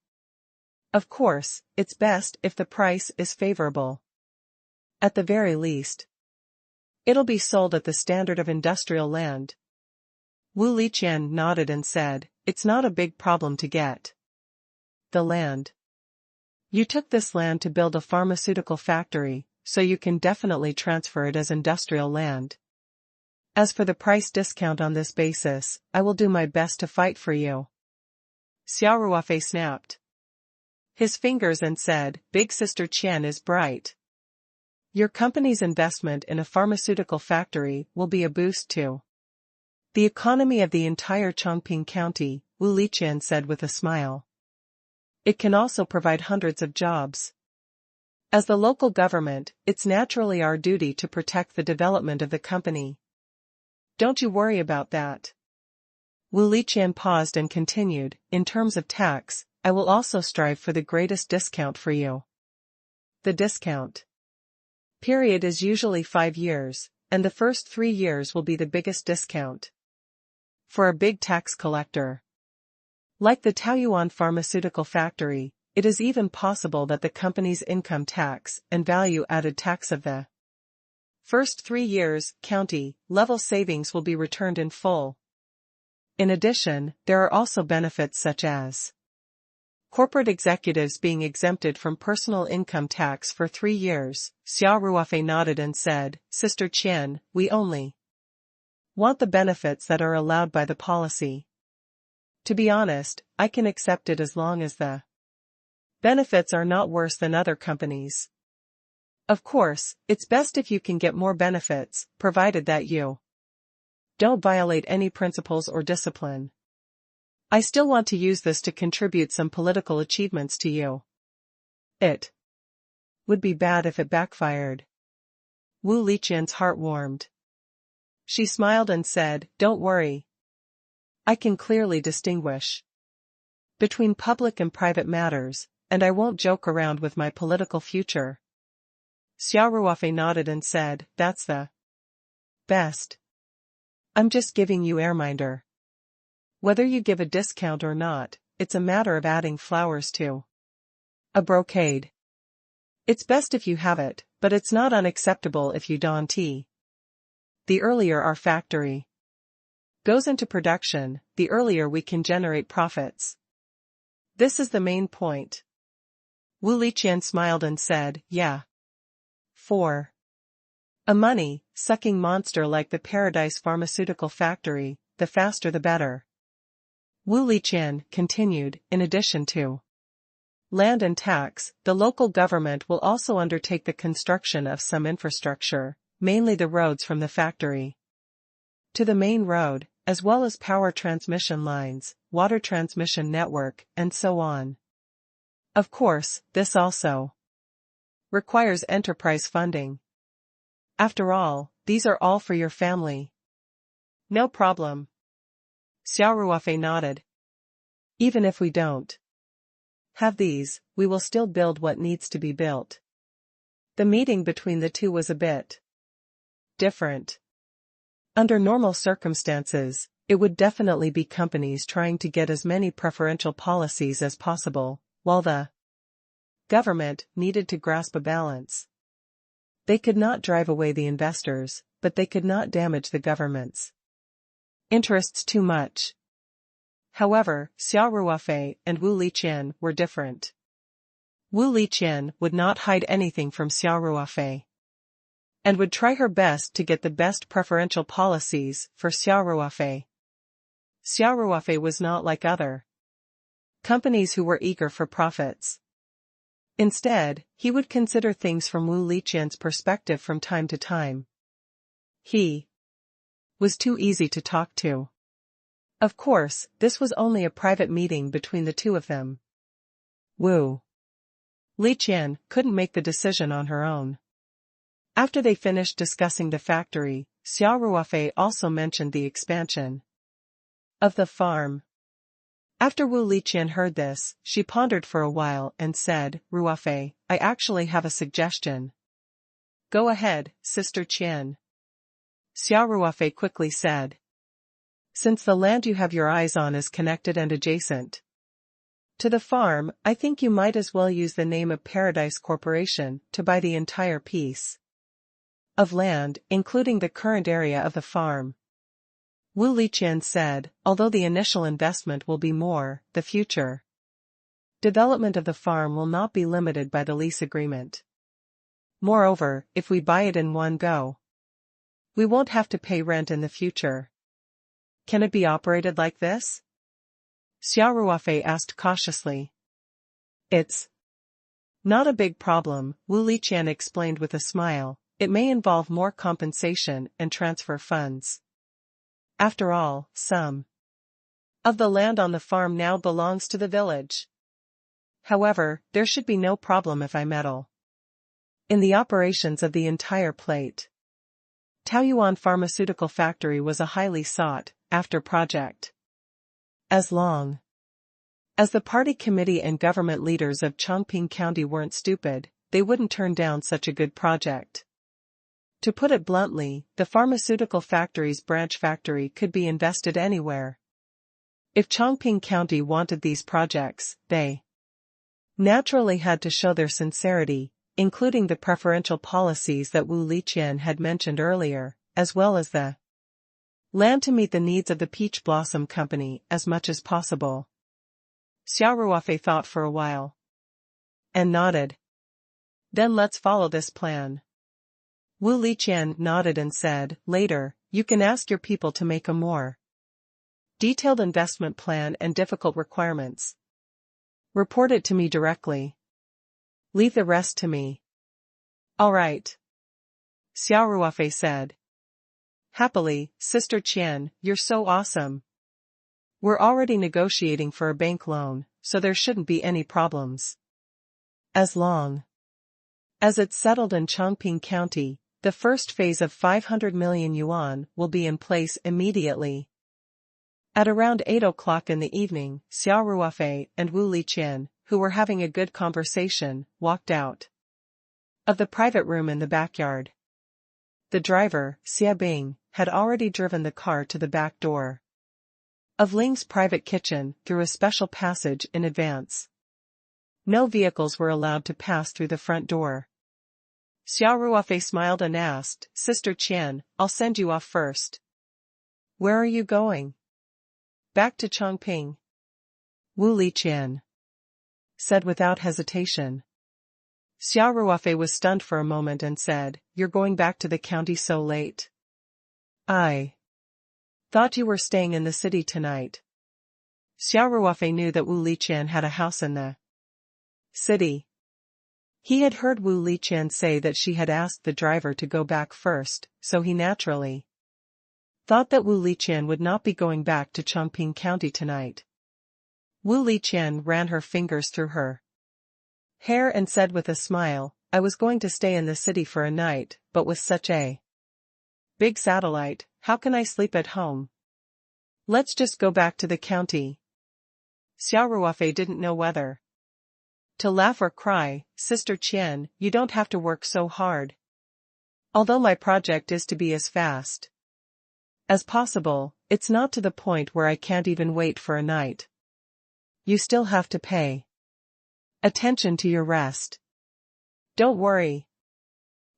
Of course, it's best if the price is favorable. At the very least, it'll be sold at the standard of industrial land." Wu Liqian nodded and said, "It's not a big problem to get the land. You took this land to build a pharmaceutical factory, so you can definitely transfer it as industrial land. As for the price discount on this basis, I will do my best to fight for you." Xia Ruofei snapped his fingers and said, "Big Sister Qian is bright. Your company's investment in a pharmaceutical factory will be a boost to the economy of the entire Chongqing County," Wu Liqian said with a smile. "It can also provide hundreds of jobs." As the local government, it's naturally our duty to protect the development of the company. Don't you worry about that. Wu Liqian paused and continued, in terms of tax, I will also strive for the greatest discount for you. The discount period is usually 5 years, and the first 3 years will be the biggest discount. For a big tax collector like the Taoyuan pharmaceutical factory, it is even possible that the company's income tax and value-added tax of the first 3 years, county-level savings will be returned in full. In addition, there are also benefits such as corporate executives being exempted from personal income tax for 3 years. Xia Ruofei nodded and said, Sister Qian, we only want the benefits that are allowed by the policy. To be honest, I can accept it as long as the benefits are not worse than other companies. Of course, it's best if you can get more benefits, provided that you don't violate any principles or discipline. I still want to use this to contribute some political achievements to you. It would be bad if it backfired. Wu Liqian's heart warmed. She smiled and said, Don't worry. I can clearly distinguish between public and private matters, and I won't joke around with my political future. Xia Ruofei nodded and said, That's the best. I'm just giving you airminder. Whether you give a discount or not, it's a matter of adding flowers to a brocade. It's best if you have it, but it's not unacceptable if you don't. The earlier our factory goes into production, the earlier we can generate profits. This is the main point. Wu Liqian smiled and said, Yeah. For a money-sucking monster like the Paradise Pharmaceutical Factory, the faster the better. Wu Liqian continued, in addition to land and tax, the local government will also undertake the construction of some infrastructure, mainly the roads from the factory to the main road, as well as power transmission lines, water transmission network, and so on. Of course, this also requires enterprise funding. After all, these are all for your family. No problem. Xia Ruofei nodded. Even if we don't have these, we will still build what needs to be built. The meeting between the two was a bit different. Under normal circumstances, it would definitely be companies trying to get as many preferential policies as possible, while the government needed to grasp a balance. They could not drive away the investors, but they could not damage the government's interests too much. However, Xia Ruofei and Wu Liqian were different. Wu Liqian would not hide anything from Xia Ruofei, and would try her best to get the best preferential policies for Xia Ruofei. Xia Ruofei was not like other companies who were eager for profits. Instead, he would consider things from Wu Liqian's perspective from time to time. He was too easy to talk to. Of course, this was only a private meeting between the two of them. Wu Liqian couldn't make the decision on her own. After they finished discussing the factory, Xia Ruofei also mentioned the expansion of the farm. After Wu Liqian heard this, she pondered for a while and said, Ruofei, I actually have a suggestion. Go ahead, Sister Qian. Xia Ruofei quickly said. Since the land you have your eyes on is connected and adjacent to the farm, I think you might as well use the name of Paradise Corporation to buy the entire piece of land, including the current area of the farm. Wu Liqian said, although the initial investment will be more, the future development of the farm will not be limited by the lease agreement. Moreover, if we buy it in one go, we won't have to pay rent in the future. Can it be operated like this? Xia Ruofei asked cautiously. It's not a big problem, Wu Liqian explained with a smile. It may involve more compensation and transfer funds. After all, some of the land on the farm now belongs to the village. However, there should be no problem if I meddle. in the operations of the entire plate. Taoyuan Pharmaceutical Factory was a highly sought-after project. As long as the party committee and government leaders of Chongqing County weren't stupid, they wouldn't turn down such a good project. To put it bluntly, the pharmaceutical factory's branch factory could be invested anywhere. If Chongqing County wanted these projects, they naturally had to show their sincerity, including the preferential policies that Wu Liqian had mentioned earlier, as well as the land to meet the needs of the Peach Blossom Company as much as possible. Xia Ruofei thought for a while and nodded. Then let's follow this plan. Wu Liqian nodded and said, later, you can ask your people to make a more detailed investment plan and difficult requirements. Report it to me directly. Leave the rest to me. All right. Xia Ruofei said. Happily, Sister Qian, you're so awesome. We're already negotiating for a bank loan, so there shouldn't be any problems. As long as it's settled in Chongqing County, the first phase of 500 million yuan will be in place immediately. At around 8 o'clock in the evening, Xia Ruofei and Wu Liqian, who were having a good conversation, walked out of the private room in the backyard. The driver, Xia Bing, had already driven the car to the back door of Ling's private kitchen through a special passage in advance. No vehicles were allowed to pass through the front door. Xia Ruofei smiled and asked, Sister Qian, I'll send you off first. Where are you going? Back to Chongqing. Wu Liqian said without hesitation. Xia Ruofei was stunned for a moment and said, You're going back to the county so late? I thought you were staying in the city tonight. Xia Ruofei knew that Wu Liqian had a house in the city. He had heard Wu Liqian say that she had asked the driver to go back first, so he naturally thought that Wu Liqian would not be going back to Chongqing County tonight. Wu Liqian ran her fingers through her hair and said with a smile, I was going to stay in the city for a night, but with such a big satellite, how can I sleep at home? Let's just go back to the county. Xia Ruofei didn't know whether to laugh or cry. Sister Qian, you don't have to work so hard. Although my project is to be as fast as possible, it's not to the point where I can't even wait for a night. You still have to pay attention to your rest. Don't worry.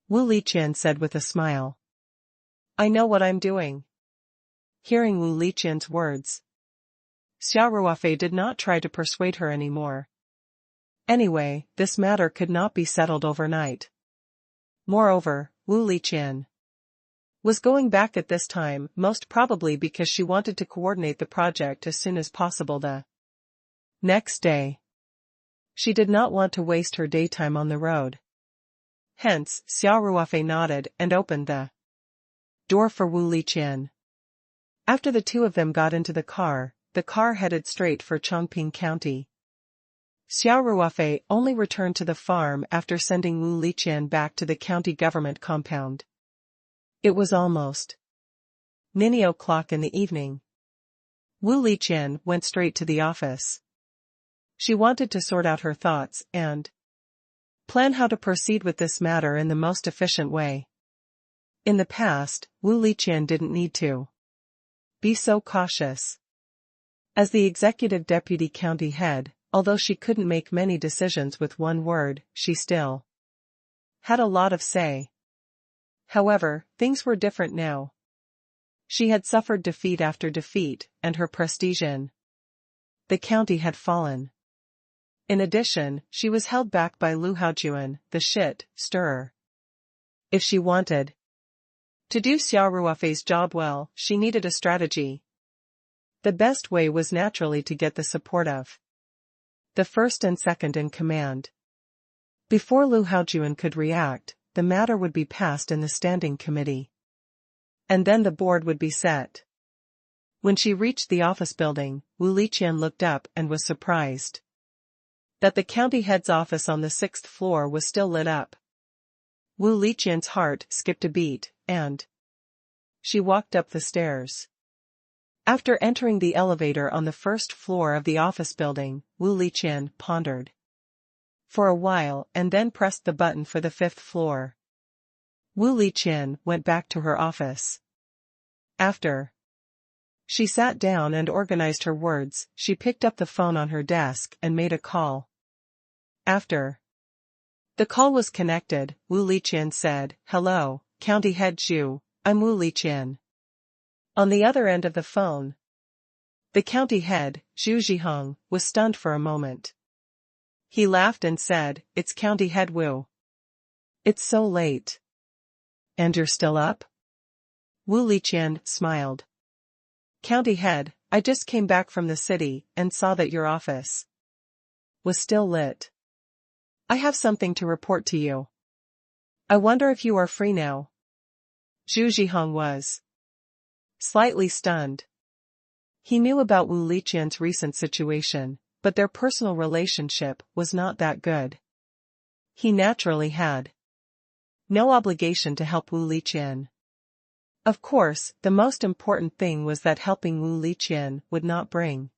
Wu Liqian said with a smile. I know what I'm doing. Hearing Wu Liqian's words, Xia Ruofei did not try to persuade her anymore. Anyway, this matter could not be settled overnight. Moreover, Wu Liqian was going back at this time, most probably because she wanted to coordinate the project as soon as possible the next day. She did not want to waste her daytime on the road. Hence, Xia Ruofei nodded and opened the door for Wu Liqian. After the two of them got into the car headed straight for Chongqing County. Xia Ruofei only returned to the farm after sending Wu Liqian back to the county government compound. It was almost 9 o'clock in the evening. Wu Liqian went straight to the office. She wanted to sort out her thoughts and plan how to proceed with this matter in the most efficient way. In the past, Wu Liqian didn't need to be so cautious. As the executive deputy county head, although she couldn't make many decisions with one word, she still had a lot of say. However, things were different now. She had suffered defeat after defeat, and her prestige in the county had fallen. In addition, she was held back by Lu Haojuan, the shit-stirrer. If she wanted to do Xia Ruofei's job well, she needed a strategy. The best way was naturally to get the support of the first and second in command. Before Lu Haojuan could react, the matter would be passed in the standing committee. And then the board would be set. When she reached the office building, Wu Liqian looked up and was surprised that the county head's office on the 6th floor was still lit up. Wu Liqian's heart skipped a beat, and she walked up the stairs. After entering the elevator on the first floor of the office building, Wu Liqian pondered for a while and then pressed the button for the 5th floor. Wu Liqian went back to her office. After she sat down and organized her words, she picked up the phone on her desk and made a call. After the call was connected, Wu Liqian said, "Hello, County Head Zhu, I'm Wu Liqian." On the other end of the phone, the county head, Zhu Zhiheng, was stunned for a moment. He laughed and said, "It's County Head Wu. It's so late. And you're still up?" Wu Liqian smiled. "County Head, I just came back from the city and saw that your office was still lit. I have something to report to you. I wonder if you are free now." Zhu Zhiheng was slightly stunned. He knew about Wu Liqian's recent situation, but their personal relationship was not that good. He naturally had no obligation to help Wu Liqian. Of course, the most important thing was that helping Wu Liqian would not bring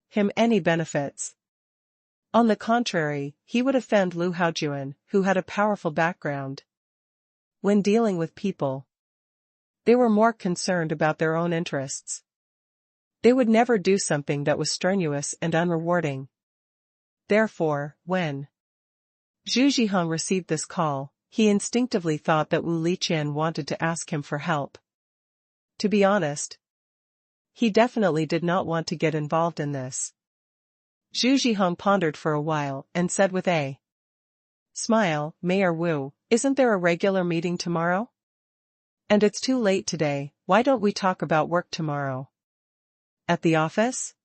him any benefits. On the contrary, he would offend Lu Haojuan, who had a powerful background. When dealing with people, they were more concerned about their own interests. They would never do something that was strenuous and unrewarding. Therefore, when Zhu Zhiheng received this call, he instinctively thought that Wu Liqian wanted to ask him for help. To be honest, he definitely did not want to get involved in this. Zhu Zhiheng pondered for a while and said with a smile, "Mayor Wu, isn't there a regular meeting tomorrow? And it's too late today, why don't we talk about work tomorrow? At the office?"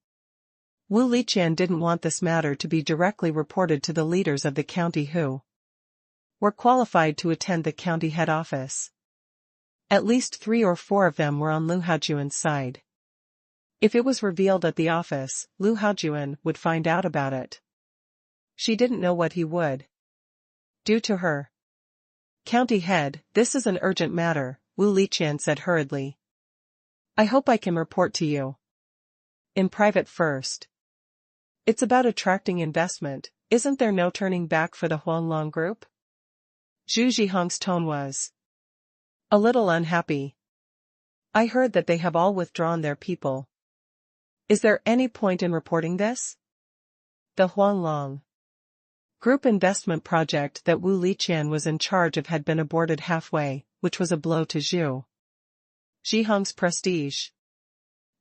Wu Liqian didn't want this matter to be directly reported to the leaders of the county who were qualified to attend the county head office. At least 3 or 4 of them were on Lu Haojuan's side. If it was revealed at the office, Lu Haojuan would find out about it. She didn't know what he would do to her. "County head, this is an urgent matter," Wu Liqian said hurriedly. "I hope I can report to you in private first. It's about attracting investment, isn't there no turning back for the Huanglong Group?" Zhu Zhiheng's tone was a little unhappy. "I heard that they have all withdrawn their people. Is there any point in reporting this?" The Huanglong Group investment project that Wu Liqian was in charge of had been aborted halfway, which was a blow to Zhu Zhiheng's prestige.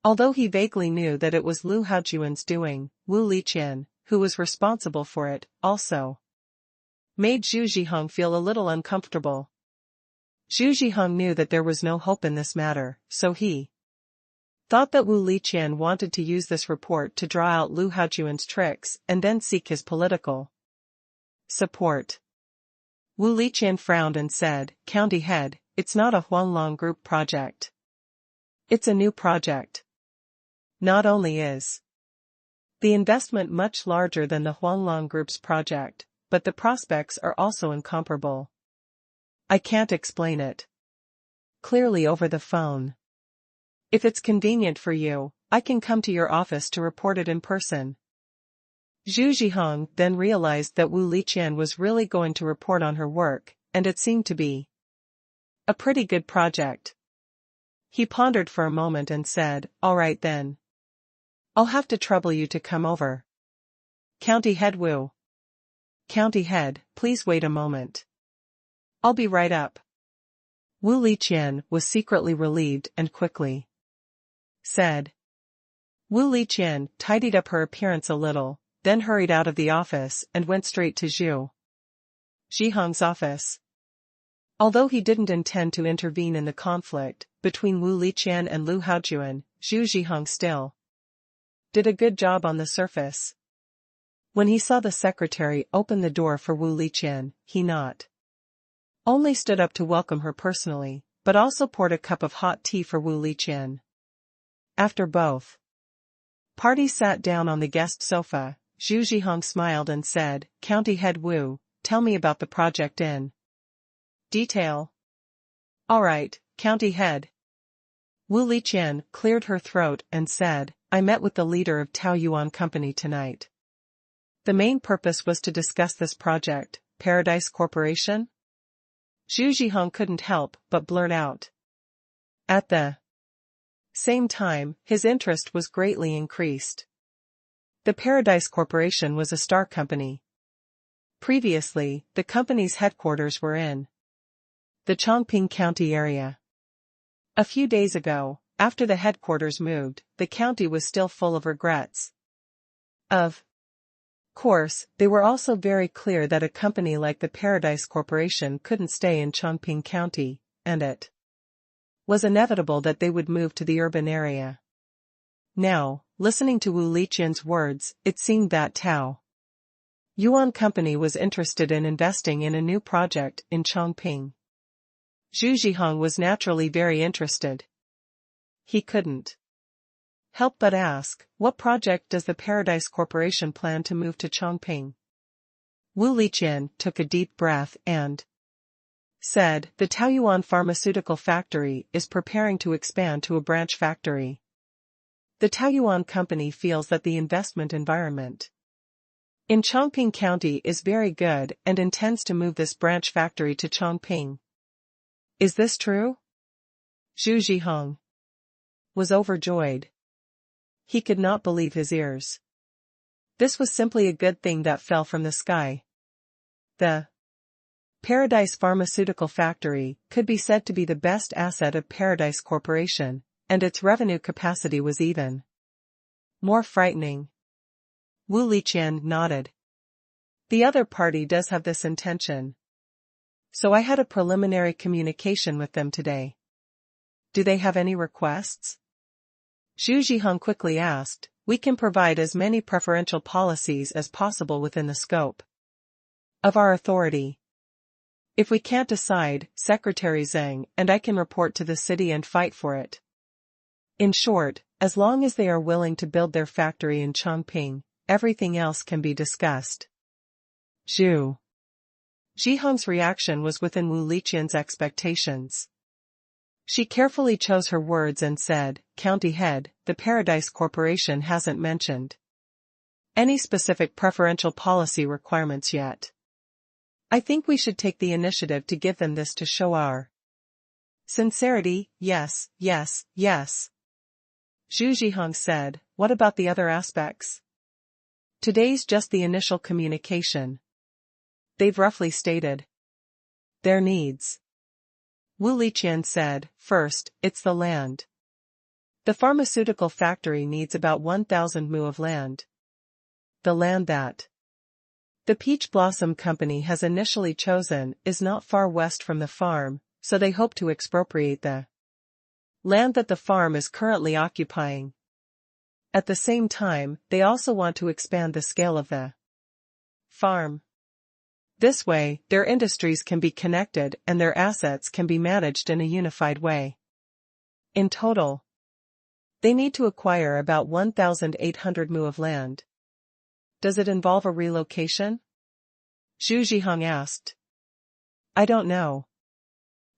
Although he vaguely knew that it was Lu Haojuan's doing, Wu Liqian, who was responsible for it, also made Zhu Zhiheng feel a little uncomfortable. Zhu Zhiheng knew that there was no hope in this matter, so he thought that Wu Liqian wanted to use this report to draw out Lu Haojuan's tricks and then seek his political support. Wu Liqian frowned and said, "County head, it's not a Huanglong Group project. It's a new project. Not only is the investment much larger than the Huanglong Group's project, but the prospects are also incomparable. I can't explain it clearly over the phone. If it's convenient for you, I can come to your office to report it in person." Zhu Zhiheng then realized that Wu Liqian was really going to report on her work, and it seemed to be a pretty good project. He pondered for a moment and said, "All right then. I'll have to trouble you to come over." "County head Wu." "County head, please wait a moment. I'll be right up." Wu Liqian was secretly relieved and quickly said. Wu Liqian tidied up her appearance a little, then hurried out of the office and went straight to Zhu Zhiheng's office. Although he didn't intend to intervene in the conflict between Wu Liqian and Lu Haojuan, Zhu Zhiheng still did a good job on the surface. When he saw the secretary open the door for Wu Liqian, he not only stood up to welcome her personally, but also poured a cup of hot tea for Wu Liqian. After both parties sat down on the guest sofa, Zhu Zhiheng smiled and said, "County head Wu, tell me about the project in Detail. All right, county head. Wu Liqian cleared her throat and said, I met with the leader of Taoyuan Company tonight. The main purpose was to discuss this project, Paradise Corporation? Zhu Zhihong couldn't help but blurt out. At the same time, his interest was greatly increased. The Paradise Corporation was a star company. Previously, the company's headquarters were in the Chongping County area. A few days ago, after the headquarters moved, the county was still full of regrets. Of course, they were also very clear that a company like the Paradise Corporation couldn't stay in Chongping County, and it was inevitable that they would move to the urban area. Now, listening to Wu Liqian's words, it seemed that Tao Yuan Company was interested in investing in a new project in Chongping. Zhu Zhihong was naturally very interested. He couldn't help but ask, what project does the Paradise Corporation plan to move to Chongping? Wu Liqian took a deep breath and said, the Taoyuan pharmaceutical factory is preparing to expand to a branch factory. The Taoyuan Company feels that the investment environment in Chongping County is very good and intends to move this branch factory to Chongping. Is this true? Zhu Zhihong was overjoyed. He could not believe his ears. This was simply a good thing that fell from the sky. The Paradise Pharmaceutical Factory could be said to be the best asset of Paradise Corporation, and its revenue capacity was even more frightening. Wu Liqian nodded. The other party does have this intention. So I had a preliminary communication with them today. Do they have any requests? Zhu Zhihong quickly asked. We can provide as many preferential policies as possible within the scope of our authority. If we can't decide, Secretary Zhang and I can report to the city and fight for it. In short, as long as they are willing to build their factory in Chongping, everything else can be discussed. Zhu Zhihong's reaction was within Wu Liqian's expectations. She carefully chose her words and said, County head, the Paradise Corporation hasn't mentioned any specific preferential policy requirements yet. I think we should take the initiative to give them this to show our sincerity. Yes, yes, yes. Zhu Zhihong said, what about the other aspects? Today's just the initial communication. They've roughly stated their needs. Wu Liqian said, first, it's the land. The pharmaceutical factory needs about 1,000 mu of land. The land that the Peach Blossom Company has initially chosen is not far west from the farm, so they hope to expropriate the land that the farm is currently occupying. At the same time, they also want to expand the scale of the farm. This way, their industries can be connected and their assets can be managed in a unified way. In total, they need to acquire about 1,800 mu of land. Does it involve a relocation? Zhu Zhihong asked. I don't know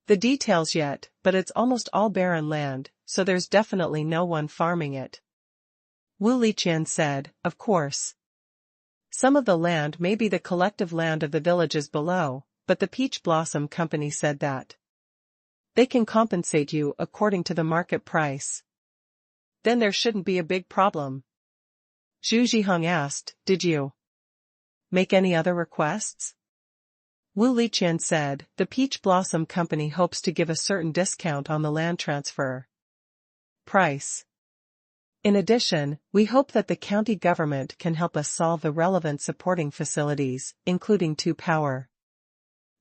the details yet, but it's almost all barren land, so there's definitely no one farming it. Wu Liqian said, of course. Some of the land may be the collective land of the villages below, but the Peach Blossom Company said that they can compensate you according to the market price. Then there shouldn't be a big problem. Zhu Zhihong asked, did you make any other requests? Wu Liqian said, the Peach Blossom Company hopes to give a certain discount on the land transfer price. In addition, we hope that the county government can help us solve the relevant supporting facilities, including 2 power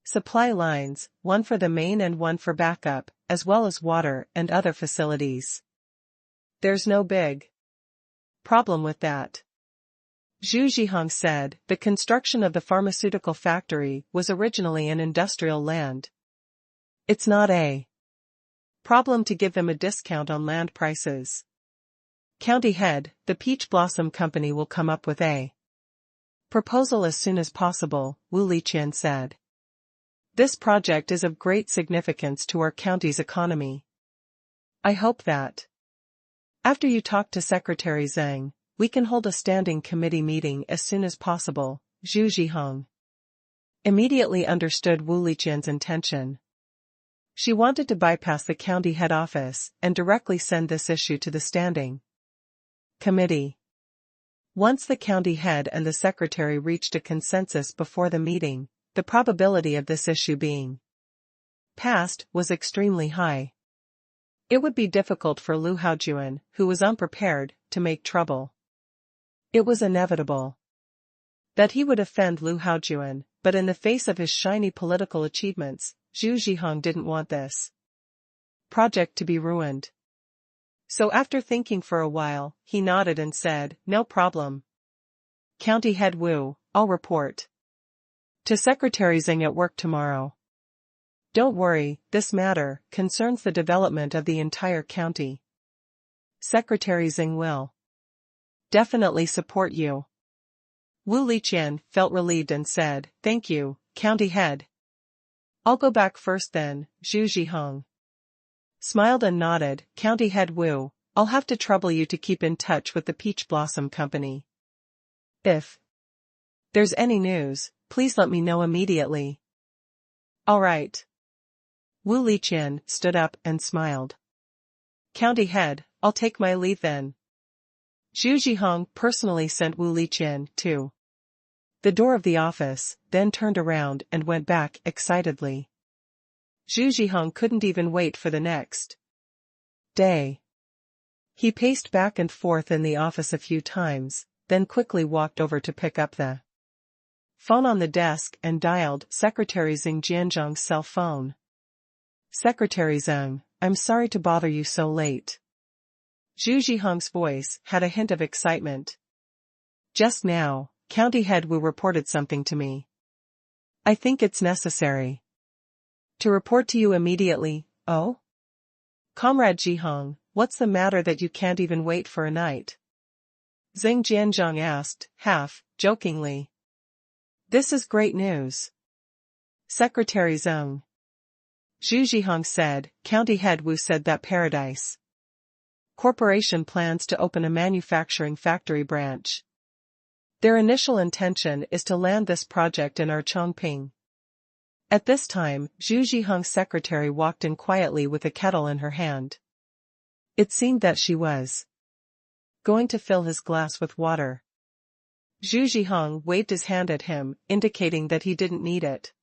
supply lines, one for the main and one for backup, as well as water and other facilities. There's no big problem with that. Zhu Zhihong said, the construction of the pharmaceutical factory was originally an industrial land. It's not a problem to give them a discount on land prices. County head, the Peach Blossom Company will come up with a proposal as soon as possible, Wu Liqian said. This project is of great significance to our county's economy. I hope that, after you talk to Secretary Zhang, we can hold a standing committee meeting as soon as possible. Zhu Zhihong immediately understood Wu Liqian's intention. She wanted to bypass the county head office and directly send this issue to the standing committee. Once the county head and the secretary reached a consensus before the meeting, the probability of this issue being passed was extremely high. It would be difficult for Lu Haojuan, who was unprepared, to make trouble. It was inevitable that he would offend Lu Haojuan, but in the face of his shiny political achievements, Zhu Zhihong didn't want this project to be ruined. So after thinking for a while, he nodded and said, "No problem. County Head Wu, I'll report to Secretary Zhang at work tomorrow. Don't worry, this matter concerns the development of the entire county. Secretary Zhang will definitely support you." Wu Liqian felt relieved and said, "Thank you, County Head. I'll go back first then." Zhu Zhihong smiled and nodded. "County Head Wu, I'll have to trouble you to keep in touch with the Peach Blossom Company. If there's any news, please let me know immediately." "All right." Wu Liqian stood up and smiled. "County Head, I'll take my leave then." Zhu Zhihong personally sent Wu Liqian to the door of the office, then turned around and went back excitedly. Zhu Zhihong couldn't even wait for the next day. He paced back and forth in the office a few times, then quickly walked over to pick up the phone on the desk and dialed Secretary Zhang Jianzhong's cell phone. "Secretary Zhang, I'm sorry to bother you so late." Zhu Zhihong's voice had a hint of excitement. "Just now, County Head Wu reported something to me. I think it's necessary to report to you immediately." "Oh? Comrade Zhihong, what's the matter that you can't even wait for a night?" Zhang Jianzhong asked, half-jokingly. "This is great news, Secretary Zhang." Zhu Zhihong said, "County Head Wu said that Paradise Corporation plans to open a manufacturing factory branch. Their initial intention is to land this project in our Chongping." At this time, Zhu Zhihong's secretary walked in quietly with a kettle in her hand. It seemed that she was going to fill his glass with water. Zhu Zhihong waved his hand at him, indicating that he didn't need it.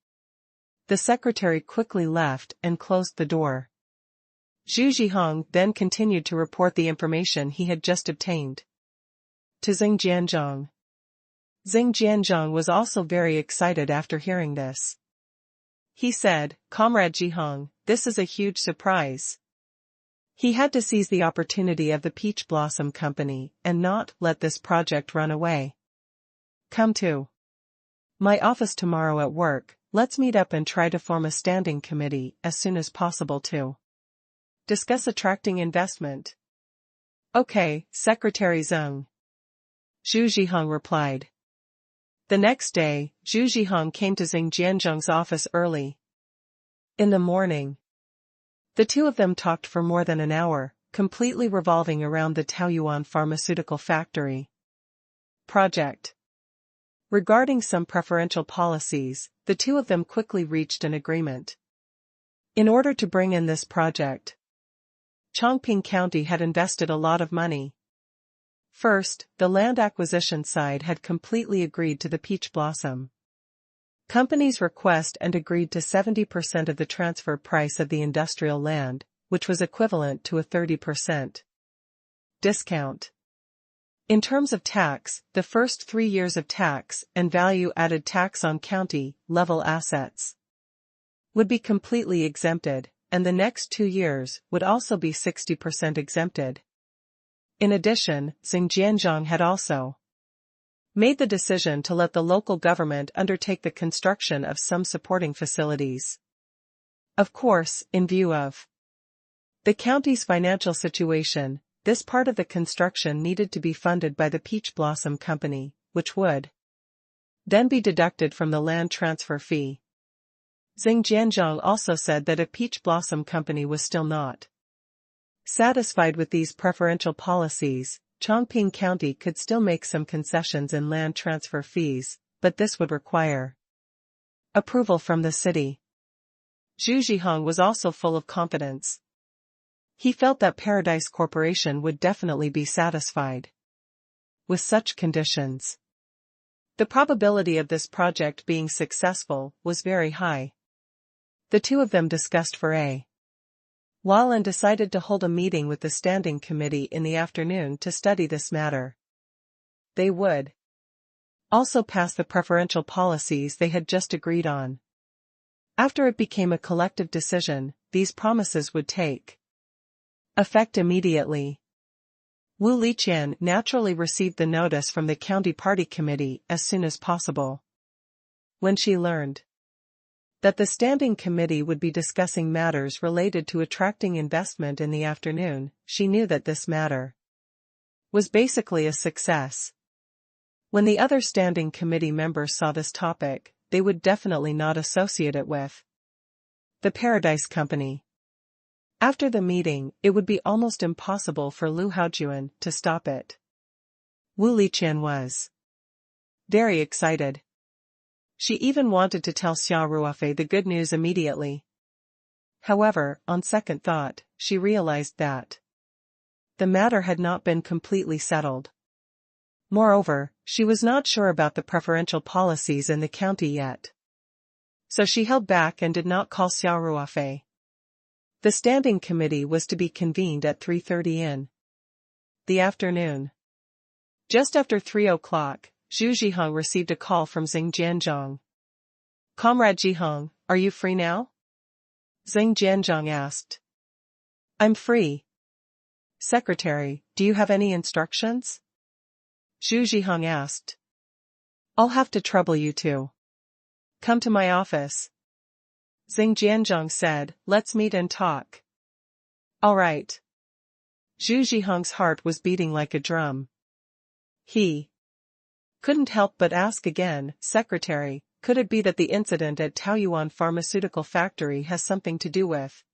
The secretary quickly left and closed the door. Zhu Zhihong then continued to report the information he had just obtained to Zhang Jianzhong. Zhang Jianzhong was also very excited after hearing this. He said, "Comrade Zhihong, this is a huge surprise." He had to seize the opportunity of the Peach Blossom Company and not let this project run away. "Come to my office tomorrow at work. Let's meet up and try to form a standing committee as soon as possible to discuss attracting investment." "Okay, Secretary Zhang," Zhu Zhihong replied. The next day, Zhu Zhihong came to Zhang Jianzhong's office early in the morning. The two of them talked for more than an hour, completely revolving around the Taoyuan pharmaceutical factory project. Regarding some preferential policies, the two of them quickly reached an agreement. In order to bring in this project, Chongping County had invested a lot of money. First, the land acquisition side had completely agreed to the Peach Blossom Company's request and agreed to 70% of the transfer price of the industrial land, which was equivalent to a 30% discount. In terms of tax, the first 3 years of tax and value-added tax on county-level assets would be completely exempted, and the next 2 years would also be 60% exempted. In addition, Zhang Jianzhong had also made the decision to let the local government undertake the construction of some supporting facilities. Of course, in view of the county's financial situation, this part of the construction needed to be funded by the Peach Blossom Company, which would then be deducted from the land transfer fee. Xing Jianzhong also said that a peach blossom company was still not satisfied with these preferential policies. Chongqing County could still make some concessions in land transfer fees, but this would require approval from the city. Zhu Zhihong was also full of confidence. He felt that Paradise Corporation would definitely be satisfied with such conditions. The probability of this project being successful was very high. The two of them discussed for a while and decided to hold a meeting with the standing committee in the afternoon to study this matter. They would also pass the preferential policies they had just agreed on. After it became a collective decision, these promises would take effect immediately. Wu Liqian naturally received the notice from the county party committee as soon as possible. When she learned that the standing committee would be discussing matters related to attracting investment in the afternoon, she knew that this matter was basically a success. When the other standing committee members saw this topic, they would definitely not associate it with the Paradise Company. After the meeting, it would be almost impossible for Lu Haojuan to stop it. Wu Liqian was very excited. She even wanted to tell Xia Ruofei the good news immediately. However, on second thought, she realized that the matter had not been completely settled. Moreover, she was not sure about the preferential policies in the county yet. So she held back and did not call Xia Ruofei. The standing committee was to be convened at 3:30 in the afternoon. Just after 3 o'clock, Zhu Zhihong received a call from Xing Jianzhong. "Comrade Zhihong, are you free now?" Xing Jianzhong asked. "I'm free. Secretary, do you have any instructions?" Zhu Zhihong asked. "I'll have to trouble you to come to my office." Xing Jianzhong said, "Let's meet and talk." "All right." Zhu Zhihong's heart was beating like a drum. He couldn't help but ask again, "Secretary, could it be that the incident at Taoyuan Pharmaceutical Factory has something to do with?"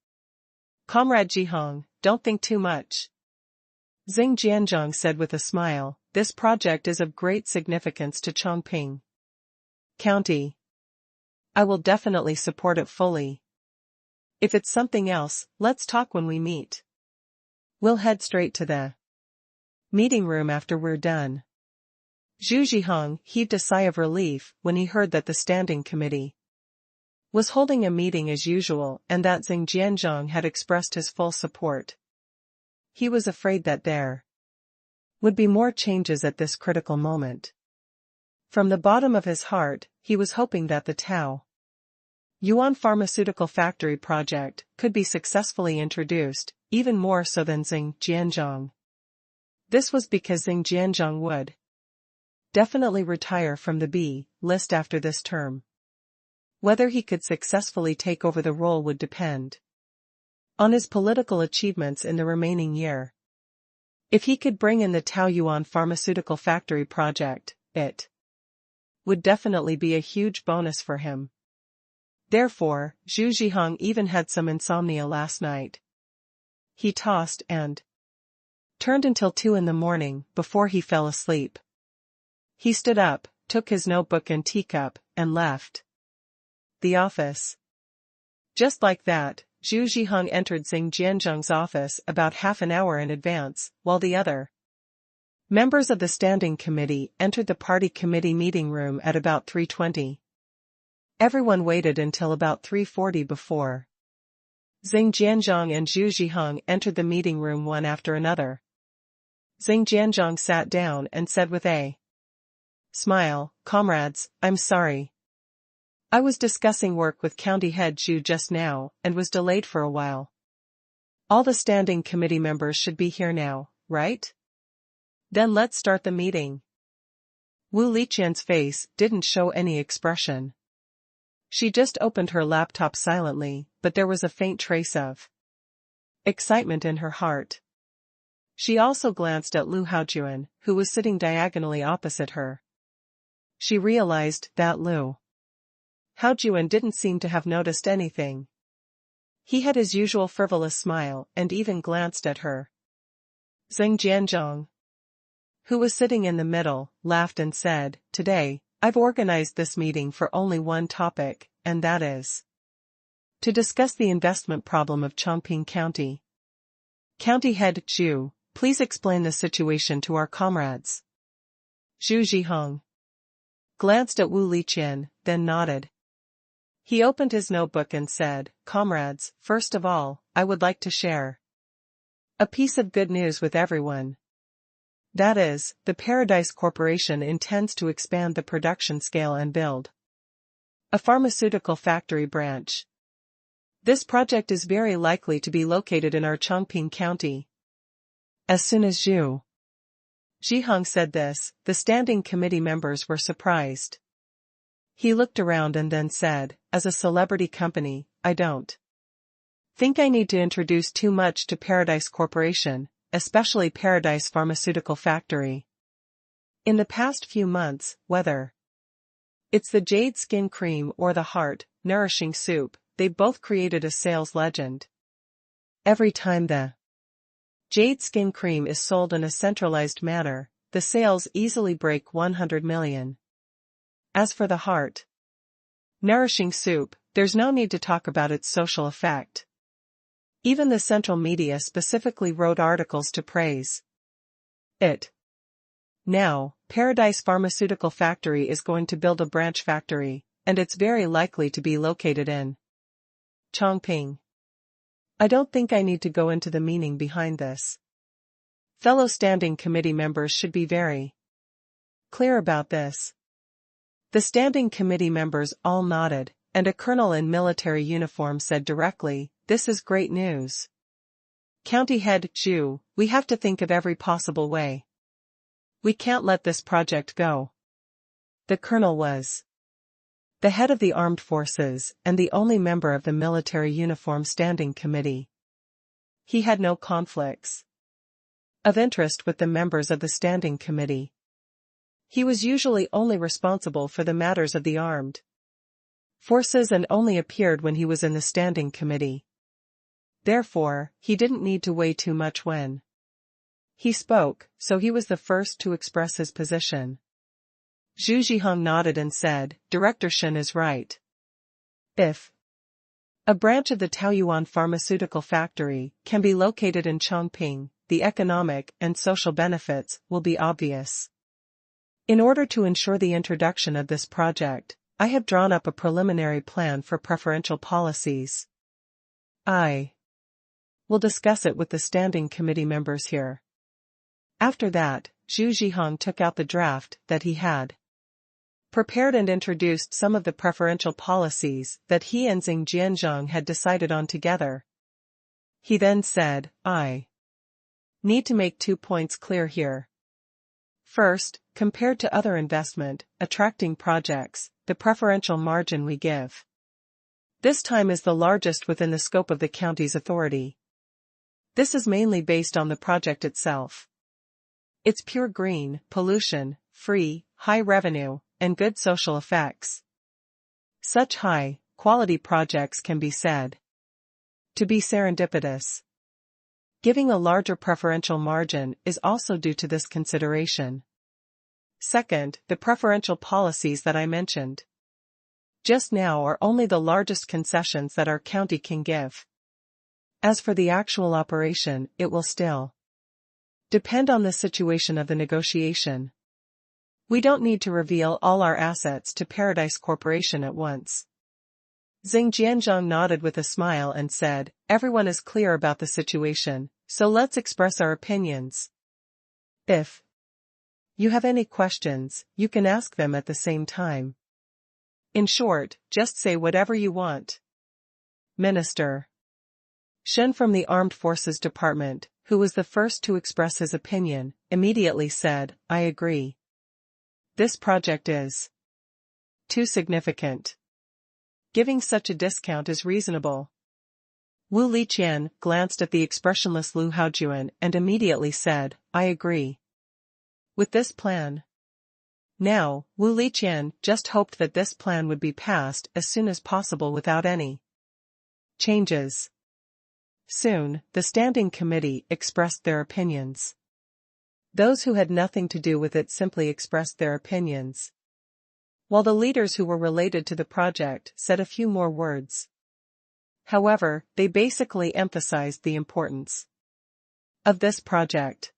"Comrade Zhihong, don't think too much." Xing Jianzhong said with a smile, "This project is of great significance to Chongqing County. I will definitely support it fully. If it's something else, let's talk when we meet. We'll head straight to the meeting room after we're done." Zhu Zhihong heaved a sigh of relief when he heard that the standing committee was holding a meeting as usual and that Xing Jianzhong had expressed his full support. He was afraid that there would be more changes at this critical moment. From the bottom of his heart, he was hoping that the Tao Yuan Pharmaceutical Factory project could be successfully introduced, even more so than Xing Jianzhong. This was because Xing Jianzhong would definitely retire from the B list after this term. Whether he could successfully take over the role would depend on his political achievements in the remaining year. If he could bring in the Taoyuan Pharmaceutical Factory project, it would definitely be a huge bonus for him. Therefore, Zhu Zhihong even had some insomnia last night. He tossed and turned until 2 in the morning before he fell asleep. He stood up, took his notebook and teacup, and left the office. Just like that, Zhu Zhihong entered Xing Jianzhong's office about half an hour in advance, while the other members of the standing committee entered the party committee meeting room at about 3:20. Everyone waited until about 3:40 before Xing Jianzhong and Zhu Zhihong entered the meeting room one after another. Xing Jianzhong sat down and said with a smile, "Comrades, I'm sorry. I was discussing work with County Head Zhu just now, and was delayed for a while. All the standing committee members should be here now, right? Then let's start the meeting." Wu Liqian's face didn't show any expression. She just opened her laptop silently, but there was a faint trace of excitement in her heart. She also glanced at Lu Haojuan, who was sitting diagonally opposite her. She realized that Lu Haojuan didn't seem to have noticed anything. He had his usual frivolous smile and even glanced at her. Xing Jianzhong, who was sitting in the middle, laughed and said, "Today, I've organized this meeting for only one topic, and that is to discuss the investment problem of Chongqing County. County Head Zhu, please explain the situation to our comrades." Zhu Zhihong glanced at Wu Liqian, then nodded. He opened his notebook and said, "Comrades, first of all, I would like to share a piece of good news with everyone. That is, the Paradise Corporation intends to expand the production scale and build a pharmaceutical factory branch. This project is very likely to be located in our Chongqing County." As soon as Zhu Zhihong said this, the standing committee members were surprised. He looked around and then said, "As a celebrity company, I don't think I need to introduce too much to Paradise Corporation, especially Paradise Pharmaceutical Factory. In the past few months, whether it's the Jade Skin Cream or the Heart Nourishing Soup, they've both created a sales legend. Every time the Jade Skin Cream is sold in a centralized manner, the sales easily break 100 million. As for the Heart Nourishing Soup, there's no need to talk about its social effect. Even the central media specifically wrote articles to praise it. Now, Paradise Pharmaceutical Factory is going to build a branch factory, and it's very likely to be located in Chongqing. I don't think I need to go into the meaning behind this. Fellow standing committee members should be very clear about this." The standing committee members all nodded, and a colonel in military uniform said directly, "This is great news. County Head Zhu, we have to think of every possible way. We can't let this project go." The colonel was the head of the armed forces and the only member of the military uniform standing committee. He had no conflicts of interest with the members of the standing committee. He was usually only responsible for the matters of the armed forces and only appeared when he was in the standing committee. Therefore, he didn't need to weigh too much when he spoke, so he was the first to express his position. Zhu Zhihong nodded and said, "Director Shen is right. If a branch of the Taoyuan pharmaceutical factory can be located in Chongqing, the economic and social benefits will be obvious. In order to ensure the introduction of this project, I have drawn up a preliminary plan for preferential policies. I will discuss it with the standing committee members here." After that, Zhu Zhihong took out the draft that he had prepared and introduced some of the preferential policies that he and Xing Jianzhong had decided on together. He then said, "I need to make 2 points clear here. First, compared to other investment, attracting projects, the preferential margin we give this time is the largest within the scope of the county's authority. This is mainly based on the project itself. It's pure green, pollution-free, high revenue, and good social effects. Such high-quality projects can be said to be serendipitous. Giving a larger preferential margin is also due to this consideration. Second, the preferential policies that I mentioned just now are only the largest concessions that our county can give. As for the actual operation, it will still depend on the situation of the negotiation. We don't need to reveal all our assets to Paradise Corporation at once." Xing Jianzhong nodded with a smile and said, "Everyone is clear about the situation, so let's express our opinions. If you have any questions, you can ask them at the same time. In short, just say whatever you want." Minister Shen from the Armed Forces Department, who was the first to express his opinion, immediately said, "I agree. This project is too significant. Giving such a discount is reasonable." Wu Liqian glanced at the expressionless Lu Haojuan and immediately said, "I agree with this plan. Now, Wu Liqian just hoped that this plan would be passed as soon as possible without any changes. Soon, the standing committee expressed their opinions. Those who had nothing to do with it simply expressed their opinions, while the leaders who were related to the project said a few more words. However, they basically emphasized the importance of this project.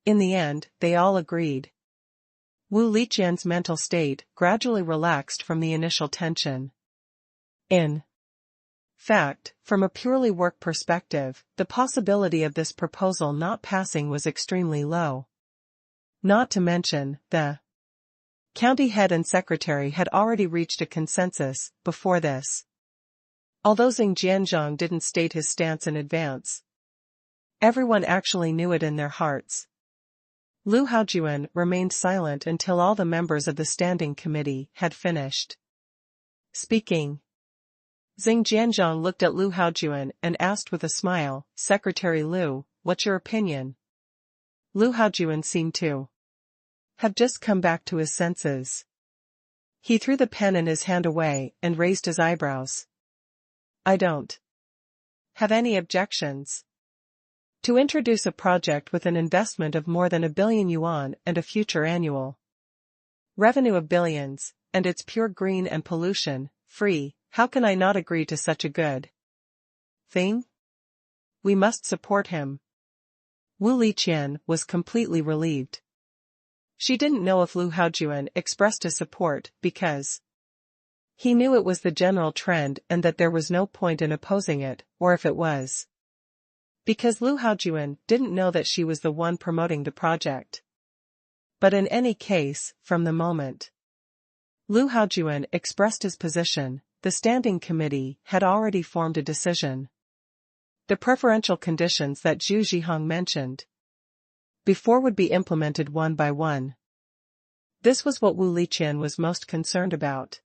In the end, they all agreed. Wu Liqian's mental state gradually relaxed from the initial tension. In fact, from a purely work perspective, the possibility of this proposal not passing was extremely low. Not to mention, the county head and secretary had already reached a consensus before this. Although Xing Jianzhong didn't state his stance in advance, everyone actually knew it in their hearts. Lu Haojuan remained silent until all the members of the standing committee had finished speaking. Xing Jianzhong looked at Lu Haojuan and asked with a smile, "Secretary Lu, what's your opinion?" Lu Haojuan seemed to have just come back to his senses. He threw the pen in his hand away and raised his eyebrows. "I don't have any objections. To introduce a project with an investment of more than 1 billion yuan and a future annual revenue of billions, and it's pure green and pollution-free, how can I not agree to such a good thing? We must support him." Wu Liqian was completely relieved. She didn't know if Lu Haojuan expressed his support because he knew it was the general trend and that there was no point in opposing it, or if it was because Lu Haojuan didn't know that she was the one promoting the project. But in any case, from the moment Lu Haojuan expressed his position, the standing committee had already formed a decision. The preferential conditions that Zhu Zhihong mentioned before would be implemented one by one. This was what Wu Liqian was most concerned about.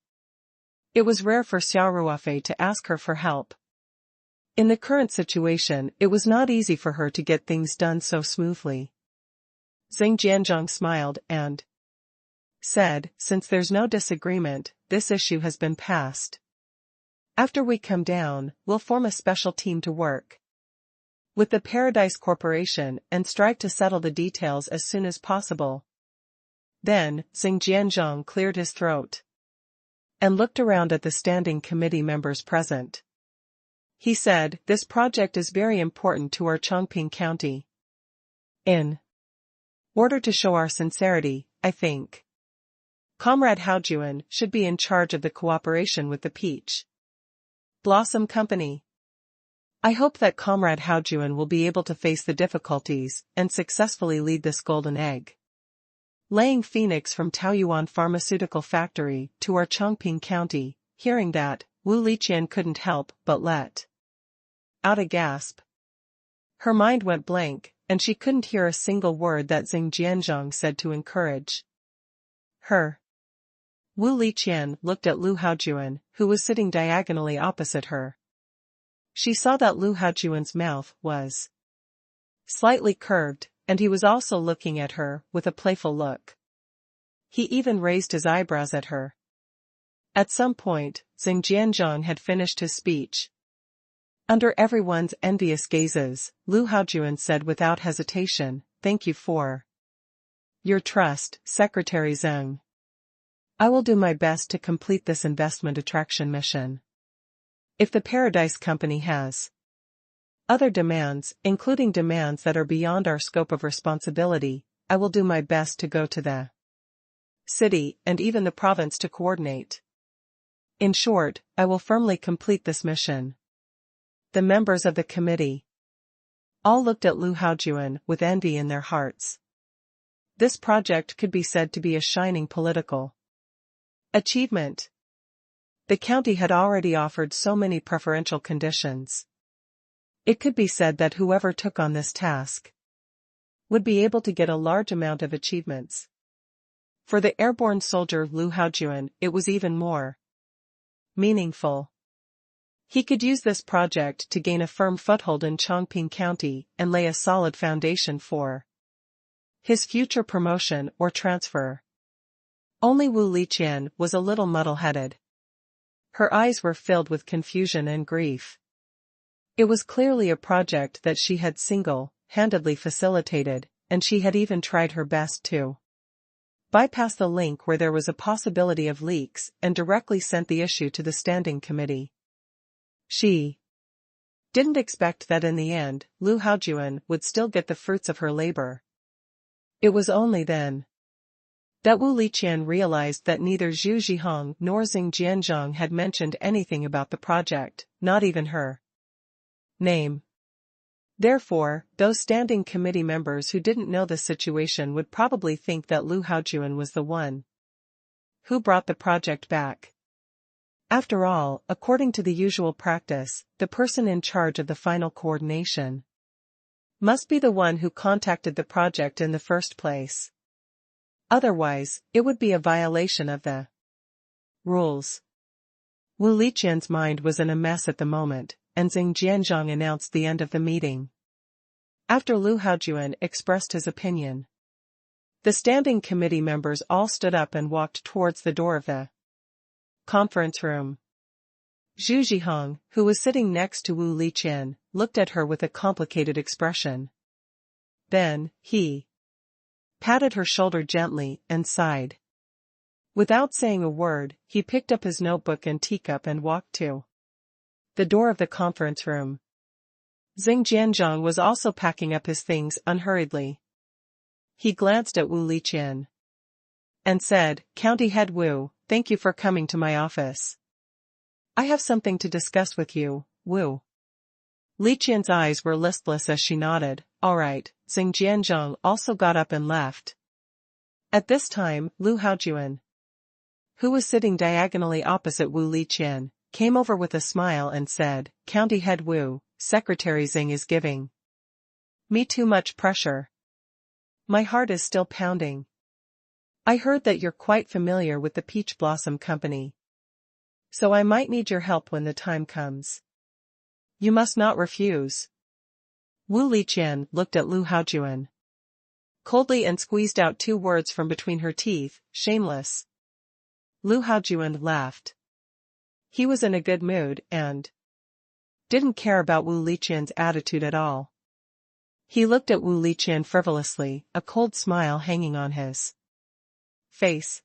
It was rare for Xia Ruofei to ask her for help. In the current situation, it was not easy for her to get things done so smoothly. Xing Jianzhong smiled and said, "Since there's no disagreement, this issue has been passed. After we come down, we'll form a special team to work with the Paradise Corporation and strive to settle the details as soon as possible." Then, Xing Jianzhong cleared his throat and looked around at the standing committee members present. He said, "This project is very important to our Chongqing County. In order to show our sincerity, I think Comrade Haojuan should be in charge of the cooperation with the Peach Blossom Company. I hope that Comrade Haojuan will be able to face the difficulties and successfully lead this golden egg laying phoenix from Taoyuan Pharmaceutical Factory to our Chongqing County." Hearing that, Wu Liqian couldn't help but let out a gasp. Her mind went blank, and she couldn't hear a single word that Xing Jianzhong said to encourage her. Wu Liqian looked at Lu Haojuan, who was sitting diagonally opposite her. She saw that Lu Haojuan's mouth was slightly curved, and he was also looking at her with a playful look. He even raised his eyebrows at her. At some point, Xing Jianzhong had finished his speech. Under everyone's envious gazes, Lu Haojuan said without hesitation, "Thank you for your trust, Secretary Zheng. I will do my best to complete this investment attraction mission. If the Paradise Company has other demands, including demands that are beyond our scope of responsibility, I will do my best to go to the city and even the province to coordinate. In short, I will firmly complete this mission." The members of the committee all looked at Lu Haojuan with envy in their hearts. This project could be said to be a shining political achievement. The county had already offered so many preferential conditions. It could be said that whoever took on this task would be able to get a large amount of achievements. For the airborne soldier Lu Haojuan, it was even more meaningful. He could use this project to gain a firm foothold in Chongqing County and lay a solid foundation for his future promotion or transfer. Only Wu Liqian was a little muddle-headed. Her eyes were filled with confusion and grief. It was clearly a project that she had single-handedly facilitated, and she had even tried her best to bypass the link where there was a possibility of leaks and directly sent the issue to the standing committee. She didn't expect that in the end, Lu Haojuan would still get the fruits of her labor. It was only then that Wu Liqian realized that neither Zhu Zhihong nor Xing Jianzhong had mentioned anything about the project, not even her name. Therefore, those standing committee members who didn't know the situation would probably think that Lu Haojuan was the one who brought the project back. After all, according to the usual practice, the person in charge of the final coordination must be the one who contacted the project in the first place. Otherwise, it would be a violation of the rules. Wu Liqian's mind was in a mess at the moment, and Xing Jianzhong announced the end of the meeting. After Lu Haojuan expressed his opinion, the standing committee members all stood up and walked towards the door of the conference room. Zhu Zhihong, who was sitting next to Wu Liqian, looked at her with a complicated expression. Then, he patted her shoulder gently and sighed. Without saying a word, he picked up his notebook and teacup and walked to the door of the conference room. Xing Jianzhong was also packing up his things unhurriedly. He glanced at Wu Liqian and said, "County Head Wu, thank you for coming to my office. I have something to discuss with you, Wu." Liqian's eyes were listless as she nodded. "All right." Xing Jianzhong also got up and left. At this time, Lu Haojuan, who was sitting diagonally opposite Wu Liqian, came over with a smile and said, "County Head Wu, Secretary Xing is giving me too much pressure. My heart is still pounding. I heard that you're quite familiar with the Peach Blossom Company, so I might need your help when the time comes. You must not refuse." Wu Liqian looked at Lu Haojuan coldly and squeezed out two words from between her teeth, "Shameless." Lu Haojuan laughed. He was in a good mood and didn't care about Wu Liqian's attitude at all. He looked at Wu Liqian frivolously, a cold smile hanging on his face.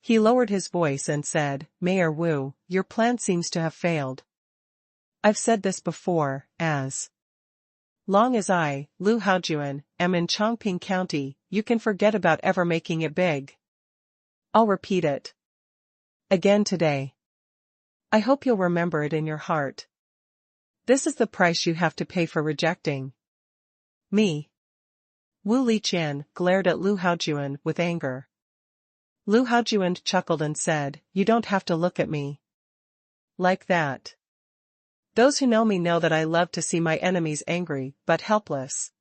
He lowered his voice and said, "Mayor Wu, your plan seems to have failed. I've said this before, as long as I, Lu Haojuan, am in Chongqing County, you can forget about ever making it big. I'll repeat it again today. I hope you'll remember it in your heart. This is the price you have to pay for rejecting me." Wu Liqian glared at Lu Haojuan with anger. Lu Haojuan chuckled and said, "You don't have to look at me like that. Those who know me know that I love to see my enemies angry but helpless.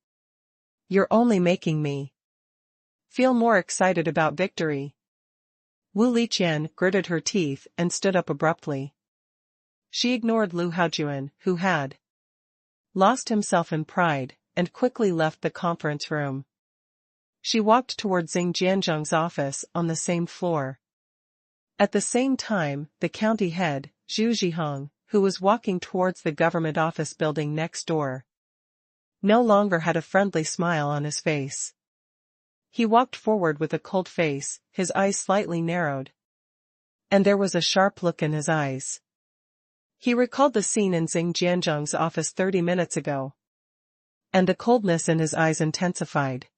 You're only making me feel more excited about victory." Wu Liqian gritted her teeth and stood up abruptly. She ignored Lu Haojuan, who had lost himself in pride, and quickly left the conference room. She walked toward Xing Jianzhong's office on the same floor. At the same time, the county head, Zhu Zhihong, who was walking towards the government office building next door, no longer had a friendly smile on his face. He walked forward with a cold face, his eyes slightly narrowed, and there was a sharp look in his eyes. He recalled the scene in Xing Jianzhong's office 30 minutes ago, and the coldness in his eyes intensified.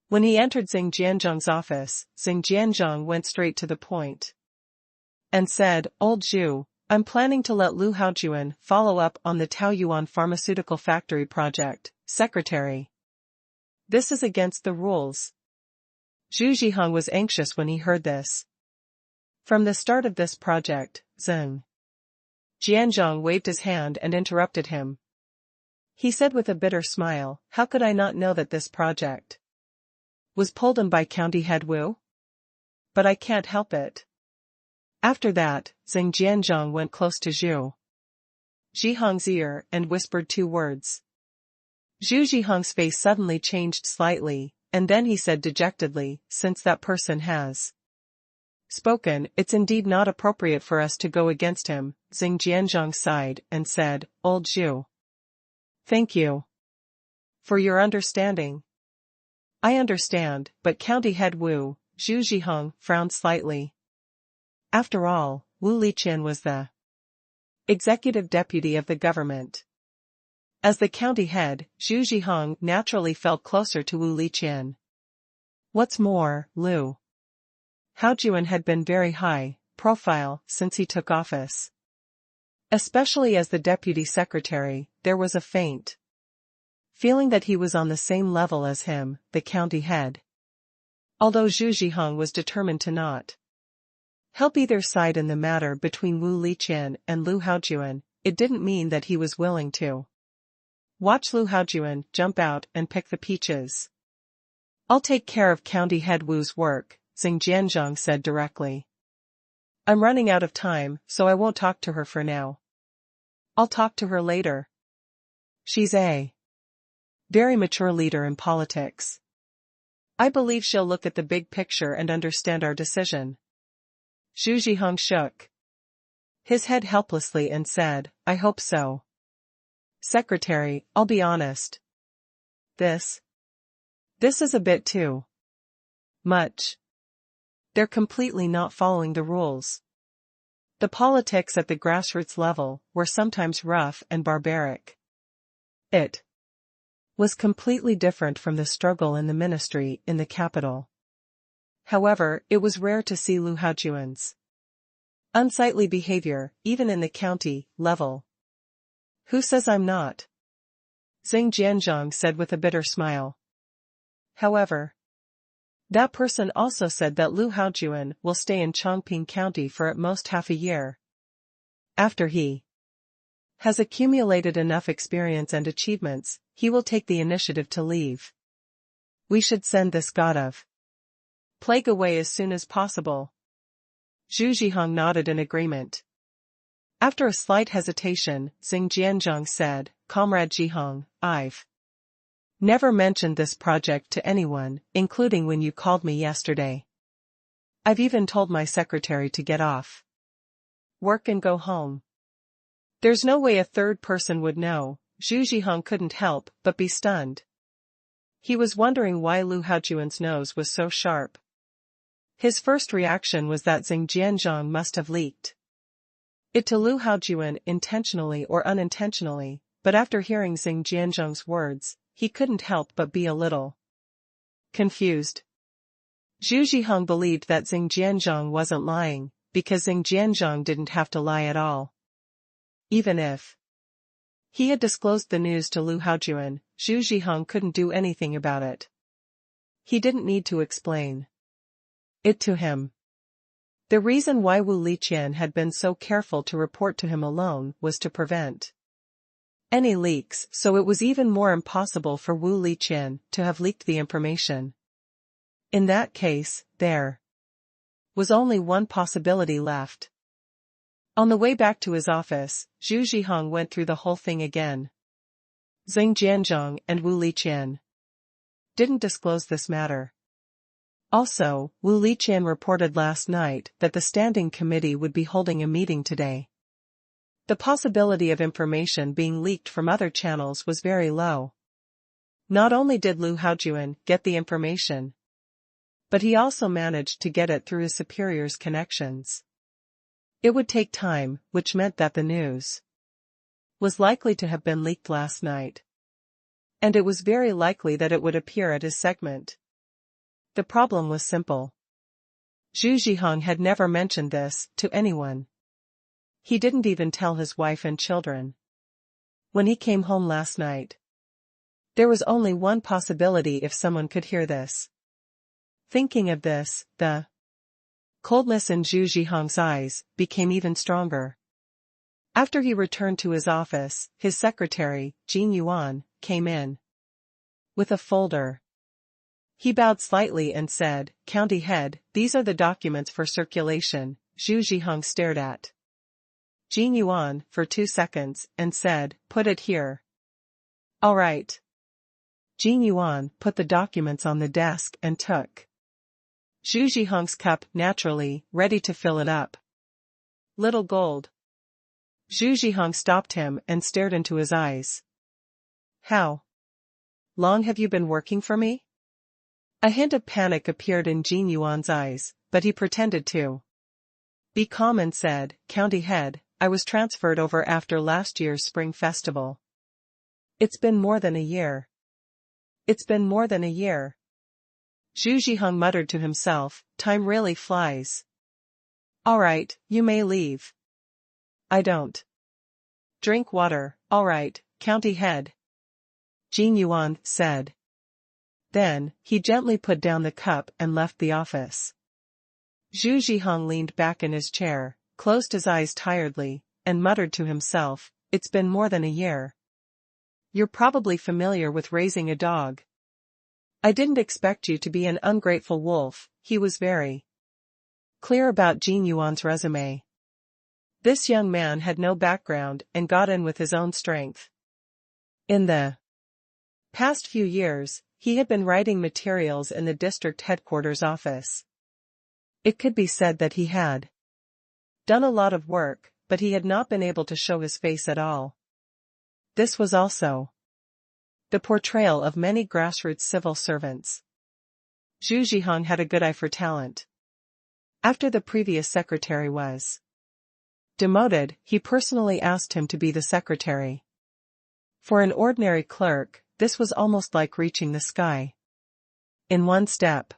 When he entered Xing Jianzhong's office, Xing Jianzhong went straight to the point and said, "Old Zhu, I'm planning to let Lu Haojuan follow up on the Taoyuan pharmaceutical factory project, Secretary. This is against the rules." Zhu Zhihong was anxious when he heard this. From the start of this project, Xing Jianzhong waved his hand and interrupted him. He said with a bitter smile, "How could I not know that this project was pulled in by County Head Wu? But I can't help it." After that, Xing Jianzhong went close to Zhu Zhihong's ear and whispered two words. Zhu Zhihong's face suddenly changed slightly, and then he said dejectedly, "Since that person has Spoken, it's indeed not appropriate for us to go against him, Xing Jianzhong sighed and said, Old Zhu. Thank you for your understanding. I understand, but County Head Wu, Zhu Zhiheng, frowned slightly. After all, Wu Liqian was the executive deputy of the government. As the county head, Zhu Zhiheng naturally felt closer to Wu Liqian. What's more, Liu Haojuan had been very high profile since he took office. Especially as the deputy secretary, there was a faint feeling that he was on the same level as him, the county head. Although Zhu Zhiheng was determined to not help either side in the matter between Wu Liqian and Liu Haojuan, it didn't mean that he was willing to watch Liu Haojuan jump out and pick the peaches. I'll take care of County Head Wu's work, Xing Jianzhong said directly. I'm running out of time, so I won't talk to her for now. I'll talk to her later. She's a very mature leader in politics. I believe she'll look at the big picture and understand our decision. Zhu Zhiheng shook his head helplessly and said, I hope so. Secretary, I'll be honest. This is a bit too much. They're completely not following the rules. The politics at the grassroots level were sometimes rough and barbaric. It was completely different from the struggle in the ministry in the capital. However, it was rare to see Liu Haojuan's unsightly behavior, even in the county level. Who says I'm not? Xing Jianzhong said with a bitter smile. However, that person also said that Liu Haojuan will stay in Chongqing County for at most half a year. After he has accumulated enough experience and achievements, he will take the initiative to leave. We should send this god of plague away as soon as possible. Zhu Zhiheng nodded in agreement. After a slight hesitation, Xing Jianzhong said, Comrade Zhiheng, I've never mentioned this project to anyone, including when you called me yesterday. I've even told my secretary to get off work and go home. There's no way a third person would know. Zhu Zhiheng couldn't help but be stunned. He was wondering why Liu Haojuan's nose was so sharp. His first reaction was that Xing Jianzhong must have leaked it to Liu Haojuan intentionally or unintentionally, but after hearing Xing Jianzhong's words, he couldn't help but be a little confused. Zhu Zhiheng believed that Xing Jianzhong wasn't lying, because Xing Jianzhong didn't have to lie at all. Even if he had disclosed the news to Liu Haojuan, Zhu Zhiheng couldn't do anything about it. He didn't need to explain it to him. The reason why Wu Liqian had been so careful to report to him alone was to prevent any leaks, so it was even more impossible for Wu Liqian to have leaked the information. In that case, there was only one possibility left. On the way back to his office, Zhu Zhiheng went through the whole thing again. Xing Jianzhong and Wu Liqian didn't disclose this matter. Also, Wu Liqian reported last night that the standing committee would be holding a meeting today. The possibility of information being leaked from other channels was very low. Not only did Liu Haojuan get the information, but he also managed to get it through his superior's connections. It would take time, which meant that the news was likely to have been leaked last night. And it was very likely that it would appear at his segment. The problem was simple. Zhu Zhiheng had never mentioned this to anyone. He didn't even tell his wife and children. When he came home last night, there was only one possibility if someone could hear this. Thinking of this, the coldness in Zhu Zhiheng's eyes became even stronger. After he returned to his office, his secretary, Jin Yuan, came in with a folder. He bowed slightly and said, County Head, these are the documents for circulation. Zhu Zhiheng stared at Jin Yuan for 2 seconds and said, put it here. All right. Jin Yuan put the documents on the desk and took Zhu Zhihong's cup, naturally, ready to fill it up. Little gold. Zhu Zhihong stopped him and stared into his eyes. How long have you been working for me? A hint of panic appeared in Jin Yuan's eyes, but he pretended to be calm and said, County head, I was transferred over after last year's spring festival. It's been more than a year. It's been more than a year. Zhu Zhihong muttered to himself, time really flies. All right, you may leave. I don't drink water, all right, county head. Jin Yuan said. Then, he gently put down the cup and left the office. Zhu Zhihong leaned back in his chair, closed his eyes tiredly, and muttered to himself, it's been more than a year. You're probably familiar with raising a dog. I didn't expect you to be an ungrateful wolf. He was very clear about Jin Yuan's resume. This young man had no background and got in with his own strength. In the past few years, he had been writing materials in the district headquarters office. It could be said that he had done a lot of work, but he had not been able to show his face at all. This was also the portrayal of many grassroots civil servants. Zhu Zhihong had a good eye for talent. After the previous secretary was demoted, he personally asked him to be the secretary. For an ordinary clerk, this was almost like reaching the sky in one step.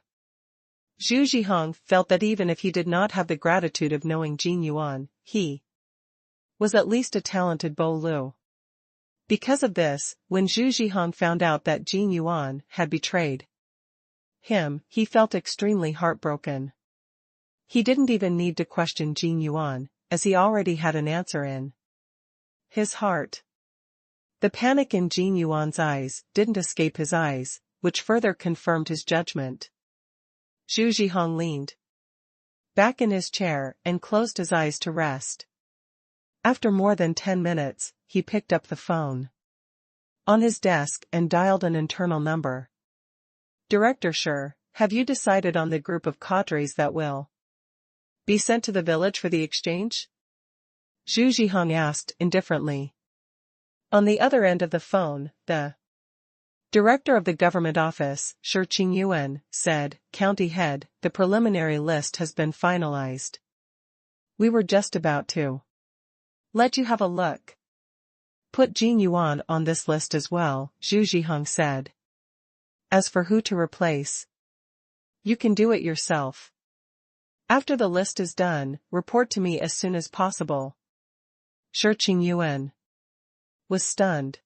Zhu Zhihong felt that even if he did not have the gratitude of knowing Jin Yuan, he was at least a talented Bo Lu. Because of this, when Zhu Zhihong found out that Jin Yuan had betrayed him, he felt extremely heartbroken. He didn't even need to question Jin Yuan, as he already had an answer in his heart. The panic in Jin Yuan's eyes didn't escape his eyes, which further confirmed his judgment. Zhu Zhihong leaned back in his chair and closed his eyes to rest. After more than 10 minutes, he picked up the phone on his desk and dialed an internal number. Director Sure, have you decided on the group of cadres that will be sent to the village for the exchange? Zhu Zhihong asked indifferently. On the other end of the phone, the director of the government office, Shi Qingyuan, said, County head, the preliminary list has been finalized. We were just about to let you have a look. Put Jin Yuan on this list as well, Zhu Zhihong said. As for who to replace, you can do it yourself. After the list is done, report to me as soon as possible. Shi Qingyuan was stunned.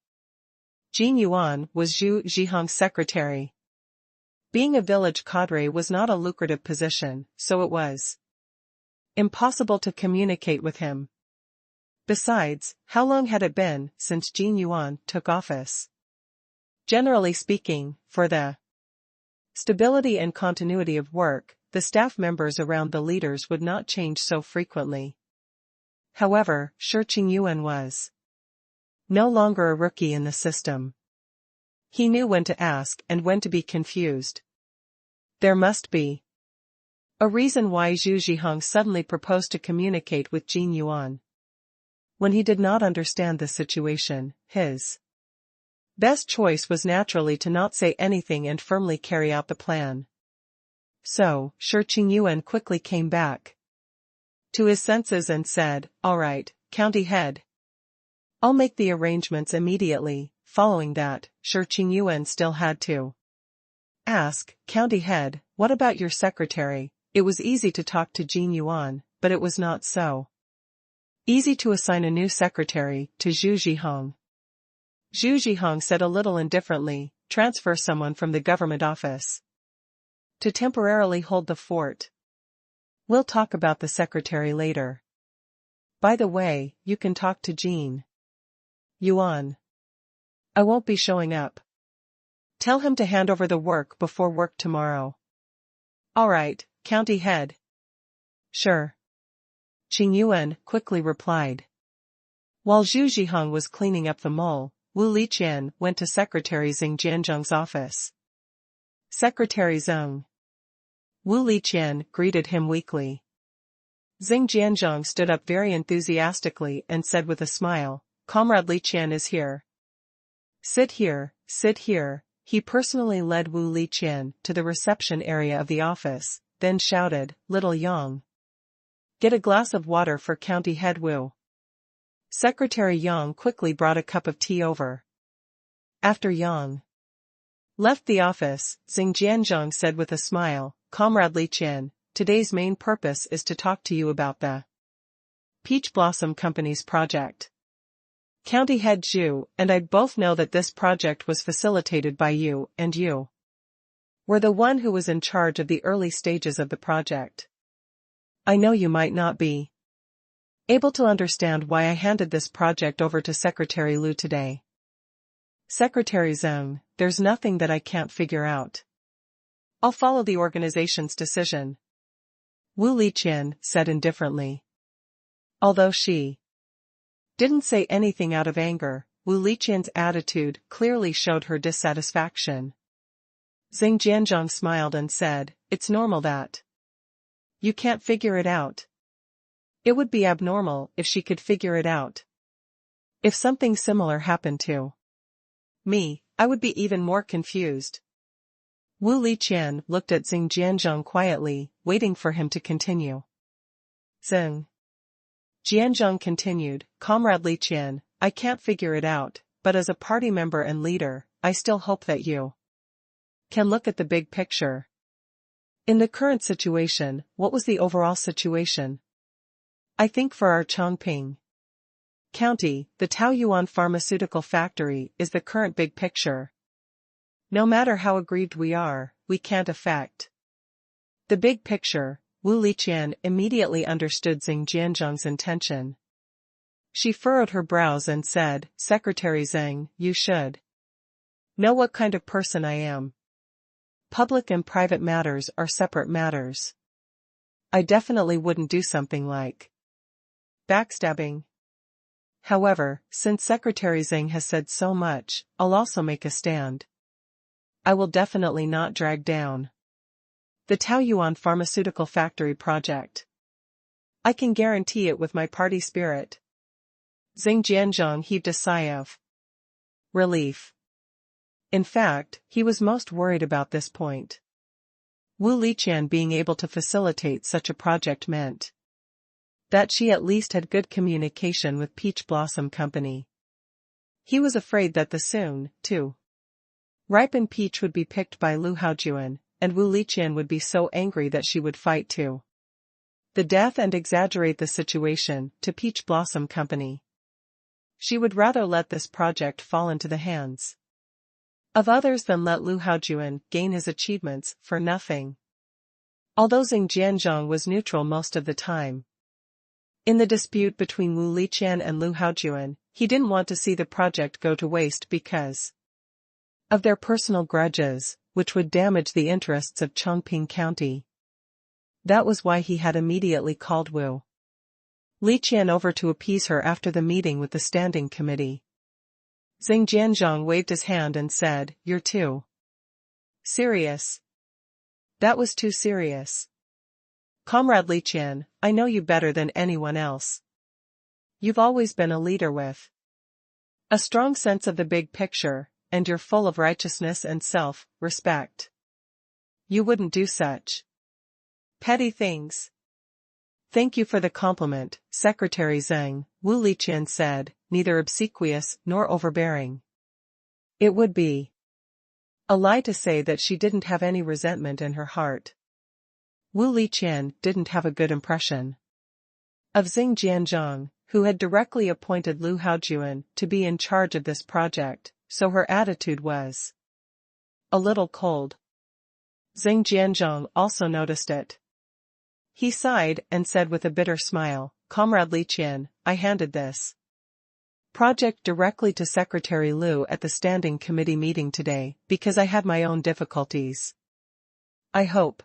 Jin Yuan was Zhu Zhihong's secretary. Being a village cadre was not a lucrative position, so it was impossible to communicate with him. Besides, how long had it been since Jin Yuan took office? Generally speaking, for the stability and continuity of work, the staff members around the leaders would not change so frequently. However, Shi Qingyuan was no longer a rookie in the system. He knew when to ask and when to be confused. There must be a reason why Zhu Zhihong suddenly proposed to communicate with Jin Yuan. When he did not understand the situation, his best choice was naturally to not say anything and firmly carry out the plan. So, Shi Qingyuan quickly came back to his senses and said, all right, county head. I'll make the arrangements immediately. Following that, Shi Qingyuan still had to ask, county head, what about your secretary? It was easy to talk to Jin Yuan, but it was not so easy to assign a new secretary to Zhu Zhihong. Zhu Zhihong said a little indifferently, transfer someone from the government office to temporarily hold the fort. We'll talk about the secretary later. By the way, you can talk to Jin Yuan. I won't be showing up. Tell him to hand over the work before work tomorrow. All right, county head. Sure. Qingyuan quickly replied. While Zhu Zhihong was cleaning up the mole, Wu Liqian went to Secretary Zheng Jianzheng's office. Secretary Zheng. Wu Liqian greeted him weakly. Xing Jianzhong stood up very enthusiastically and said with a smile, Comrade Liqian is here. Sit here, sit here. He personally led Wu Liqian to the reception area of the office, then shouted, Little Yang. Get a glass of water for County Head Wu. Secretary Yang quickly brought a cup of tea over. After Yang left the office, Xing Jianzhong said with a smile, Comrade Liqian, today's main purpose is to talk to you about the Peach Blossom Company's project. County Head Zhu and I both know that this project was facilitated by you, and you were the one who was in charge of the early stages of the project. I know you might not be able to understand why I handed this project over to Secretary Liu today. Secretary Zheng, there's nothing that I can't figure out. I'll follow the organization's decision. Wu Liqian said indifferently. Although she didn't say anything out of anger, Wu Liqian's attitude clearly showed her dissatisfaction. Xing Jianzhong smiled and said, It's normal that you can't figure it out. It would be abnormal if she could figure it out. If something similar happened to me, I would be even more confused. Wu Liqian looked at Xing Jianzhong quietly, waiting for him to continue. Xing Jianzhong continued, Comrade Liqian, I can't figure it out, but as a party member and leader, I still hope that you can look at the big picture. In the current situation, what was the overall situation? I think for our Chongping County, the Taoyuan pharmaceutical factory is the current big picture. No matter how aggrieved we are, we can't affect the big picture. Wu Liqian immediately understood Xing Jianzhong's intention. She furrowed her brows and said, Secretary Zheng, you should know what kind of person I am. Public and private matters are separate matters. I definitely wouldn't do something like backstabbing. However, since Secretary Zheng has said so much, I'll also make a stand. I will definitely not drag down the Taoyuan pharmaceutical factory project. I can guarantee it with my party spirit. Xing Jianzhong heaved a sigh of relief. In fact, he was most worried about this point. Wu Liqian being able to facilitate such a project meant that she at least had good communication with Peach Blossom Company. He was afraid that the soon, too ripened peach would be picked by Lu Haojuan, and Wu Liqian would be so angry that she would fight to the death and exaggerate the situation to Peach Blossom Company. She would rather let this project fall into the hands of others than let Lu Haojuan gain his achievements for nothing. Although Xing Jianzhong was neutral most of the time in the dispute between Wu Liqian and Lu Haojuan, he didn't want to see the project go to waste because of their personal grudges, which would damage the interests of Chongping County. That was why he had immediately called Wu Liqian over to appease her after the meeting with the standing committee. Xing Jianzhong waved his hand and said, You're too serious. That was too serious. Comrade Liqian, I know you better than anyone else. You've always been a leader with a strong sense of the big picture, and you're full of righteousness and self-respect. You wouldn't do such petty things. Thank you for the compliment, Secretary Zheng, Wu Liqian said, neither obsequious nor overbearing. It would be a lie to say that she didn't have any resentment in her heart. Wu Liqian didn't have a good impression of Xing Jianzhong, who had directly appointed Lu Haojuan to be in charge of this project, so her attitude was a little cold. Xing Jianzhong also noticed it. He sighed and said with a bitter smile, Comrade Liqian, I handed this project directly to Secretary Liu at the Standing Committee meeting today because I had my own difficulties. I hope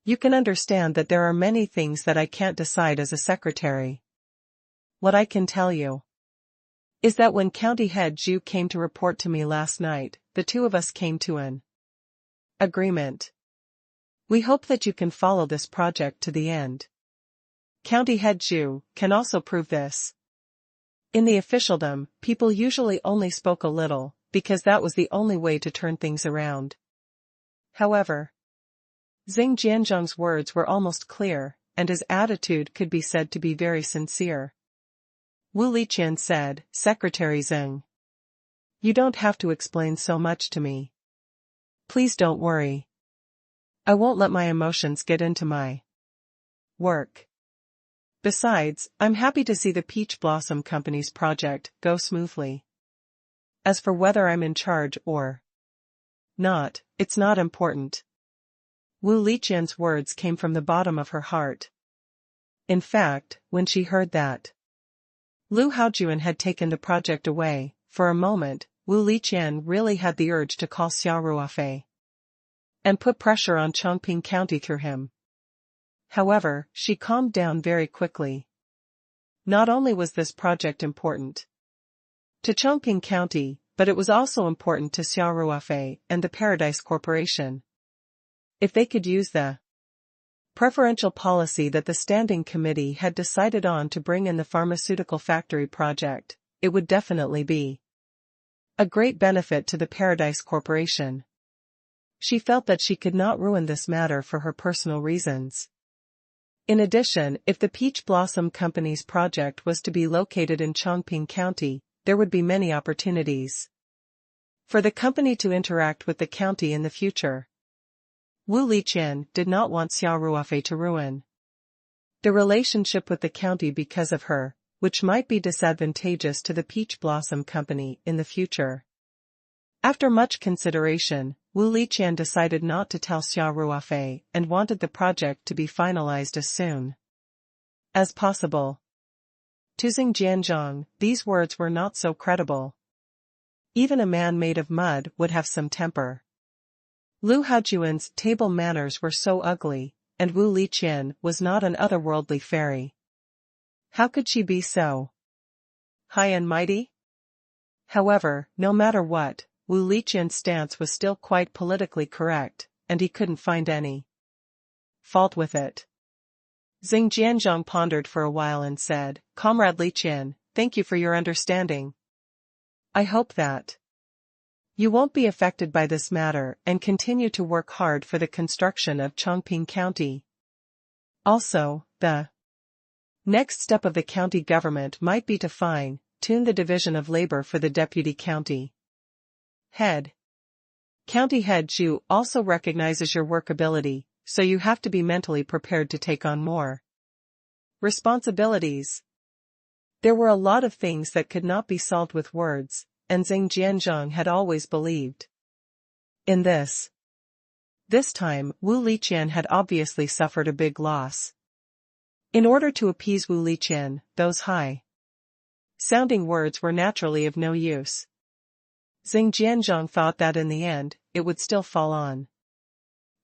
you can understand that there are many things that I can't decide as a secretary. What I can tell you is that when County Head Zhu came to report to me last night, the two of us came to an agreement. We hope that you can follow this project to the end. County head Zhu can also prove this. In the officialdom, people usually only spoke a little, because that was the only way to turn things around. However, Xing Jianzhong's words were almost clear, and his attitude could be said to be very sincere. Wu Liqian said, "Secretary Xing, you don't have to explain so much to me. Please don't worry. I won't let my emotions get into my work. Besides, I'm happy to see the Peach Blossom Company's project go smoothly. As for whether I'm in charge or not, it's not important." Wu Liqian's words came from the bottom of her heart. In fact, when she heard that Lu Haojuan had taken the project away, for a moment, Wu Liqian really had the urge to call Xia Ruofei and put pressure on Chongqing County through him. However, she calmed down very quickly. Not only was this project important to Chongqing County, but it was also important to Xia Ruofei and the Paradise Corporation. If they could use the preferential policy that the Standing Committee had decided on to bring in the pharmaceutical factory project, it would definitely be a great benefit to the Paradise Corporation. She felt that she could not ruin this matter for her personal reasons. In addition, if the Peach Blossom Company's project was to be located in Chongqing County, there would be many opportunities for the company to interact with the county in the future. Wu Liqian did not want Xia Ruofei to ruin the relationship with the county because of her, which might be disadvantageous to the Peach Blossom Company in the future. After much consideration, Wu Liqian decided not to tell Xia Ruofei and wanted the project to be finalized as soon as possible. To Xing Jianzhong, these words were not so credible. Even a man made of mud would have some temper. Lu Haojuan's table manners were so ugly, and Wu Liqian was not an otherworldly fairy. How could she be so high and mighty? However, no matter what, Wu Liqian's stance was still quite politically correct, and he couldn't find any fault with it. Xing Jianzhong pondered for a while and said, "Comrade Liqian, thank you for your understanding. I hope that you won't be affected by this matter and continue to work hard for the construction of Chongqing County. Also, the next step of the county government might be to fine-tune the division of labor for the deputy county head. County head Zhu also recognizes your work ability, so you have to be mentally prepared to take on more responsibilities." There were a lot of things that could not be solved with words, and Xing Jianzhong had always believed in this. This time, Wu Liqian had obviously suffered a big loss. In order to appease Wu Liqian, those high-sounding words were naturally of no use. Xing Jianzhong thought that in the end, it would still fall on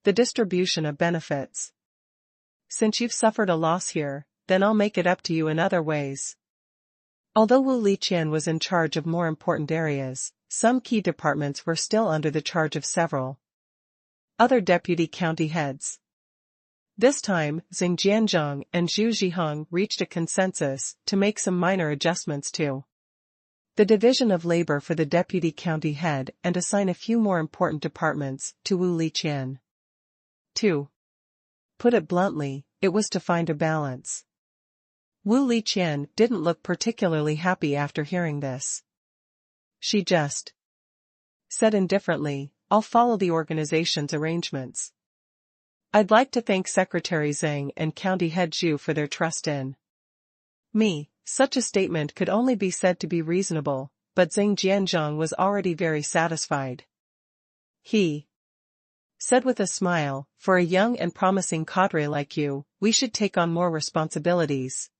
the distribution of benefits. "Since you've suffered a loss here, then I'll make it up to you in other ways." Although Wu Liqian was in charge of more important areas, some key departments were still under the charge of several other deputy county heads. This time, Xing Jianzhong and Zhu Zhihong reached a consensus to make some minor adjustments to the division of labor for the deputy county head and assign a few more important departments to Wu Liqian. To put it bluntly, it was to find a balance. Wu Liqian didn't look particularly happy after hearing this. She just said indifferently, "I'll follow the organization's arrangements. I'd like to thank Secretary Xing and County Head Zhu for their trust in me." Such a statement could only be said to be reasonable, but Xing Jianzhong was already very satisfied. He said with a smile, "For a young and promising cadre like you, we should take on more responsibilities.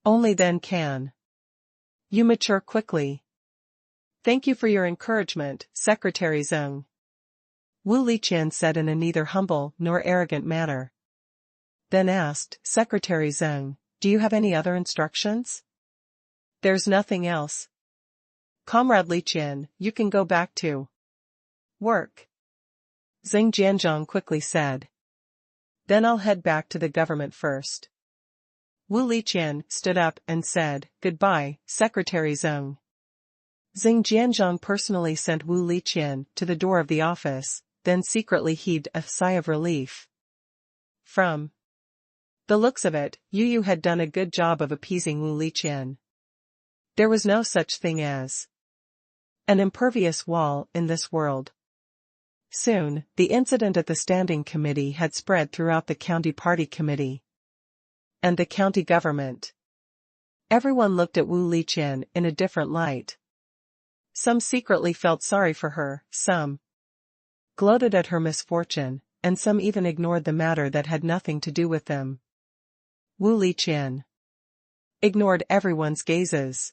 Only then can you mature quickly. Thank you for your encouragement, Secretary Xing," Wu Liqian said in a neither humble nor arrogant manner. Then asked, "Secretary Xing, do you have any other instructions?" "There's nothing else. Comrade Liqian, you can go back to work," Xing Jianzhong quickly said. Then I'll head back to the government first. Wu Liqian stood up and said, "Goodbye, Secretary Zeng." Xing Jianzhong personally sent Wu Liqian to the door of the office, then secretly heaved a sigh of relief. From the looks of it, Yu had done a good job of appeasing Wu Liqian. There was no such thing as an impervious wall in this world. Soon, the incident at the standing committee had spread throughout the county party committee and the county government. Everyone looked at Wu Liqian in a different light. Some secretly felt sorry for her, some gloated at her misfortune, and some even ignored the matter that had nothing to do with them. Wu Liqian ignored everyone's gazes.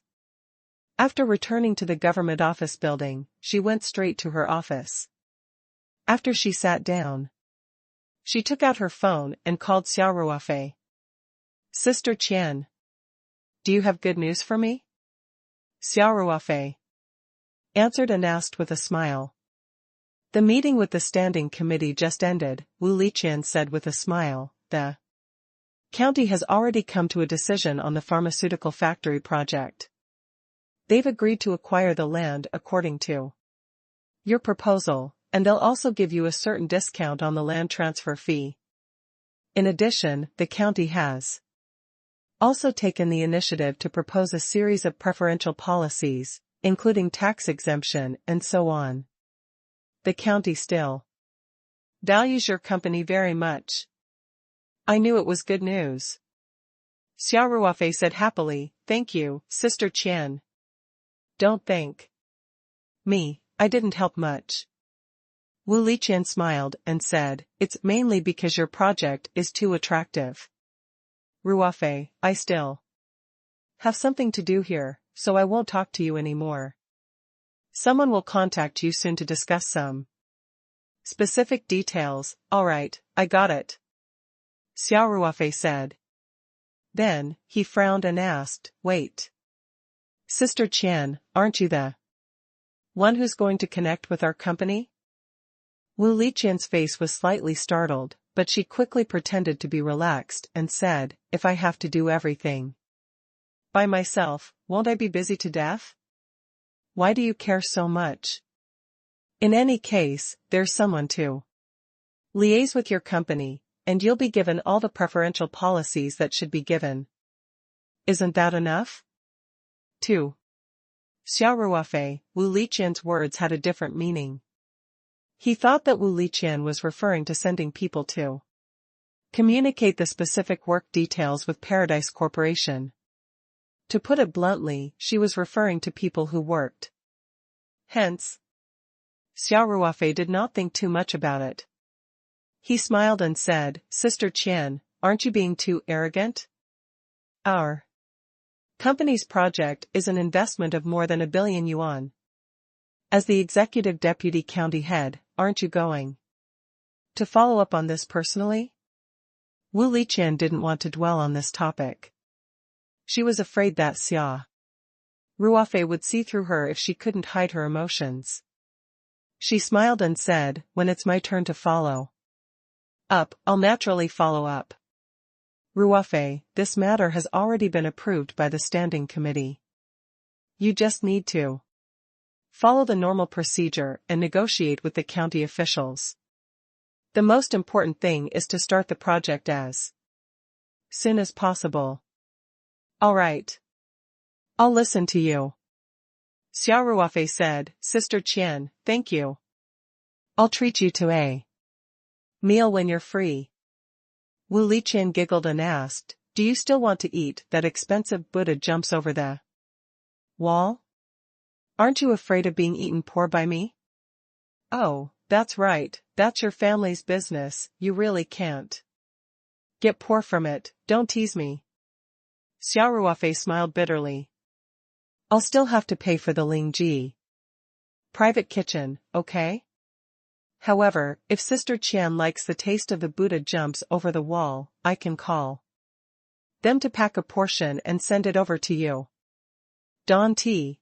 After returning to the government office building, she went straight to her office. After she sat down, she took out her phone and called Xia Ruofei. "Sister Qian, do you have good news for me?" Xia Ruofei answered and asked with a smile. "The meeting with the standing committee just ended," Wu Liqian said with a smile. "The county has already come to a decision on the pharmaceutical factory project. They've agreed to acquire the land according to your proposal, and they'll also give you a certain discount on the land transfer fee. In addition, the county has also taken the initiative to propose a series of preferential policies, including tax exemption and so on. The county still values your company very much." "I knew it was good news," Xia Ruofei said happily. "Thank you, Sister Qian." "Don't thank me, I didn't help much." Wu Liqian smiled and said, "It's mainly because your project is too attractive. Ruofei, I still have something to do here, so I won't talk to you anymore. Someone will contact you soon to discuss some specific details." "Alright, I got it," Xia Ruofei said. Then, he frowned and asked, "Wait. Sister Qian, aren't you the one who's going to connect with our company?" Wu Liqian's face was slightly startled, but she quickly pretended to be relaxed and said, "If I have to do everything by myself, won't I be busy to death? Why do you care so much? In any case, there's someone to liaise with your company, and you'll be given all the preferential policies that should be given. Isn't that enough?" To Xia Ruofei, Wu Liqian's words had a different meaning. He thought that Wu Liqian was referring to sending people to communicate the specific work details with Paradise Corporation. To put it bluntly, she was referring to people who worked. Hence, Xia Ruofei did not think too much about it. He smiled and said, "Sister Qian, aren't you being too arrogant? Our company's project is an investment of more than 1 billion yuan. As the executive deputy county head, aren't you going to follow up on this personally?" Wu Liqian didn't want to dwell on this topic. She was afraid that Xia Ruofei would see through her if she couldn't hide her emotions. She smiled and said, "When it's my turn to follow up, I'll naturally follow up. Ruofei, this matter has already been approved by the standing committee. You just need to follow the normal procedure and negotiate with the county officials. The most important thing is to start the project as soon as possible." "Alright. I'll listen to you," Xia Ruofei said. "Sister Qian, thank you. I'll treat you to a meal when you're free." Wu Liqian giggled and asked, "Do you still want to eat that expensive Buddha jumps over the wall? Aren't you afraid of being eaten poor by me?" "Oh, that's right, that's your family's business, you really can't get poor from it, don't tease me." Xia Ruofei smiled bitterly. "I'll still have to pay for the Lingji private kitchen, okay? However, if Sister Qian likes the taste of the Buddha jumps over the wall, I can call them to pack a portion and send it over to you." "Don T,"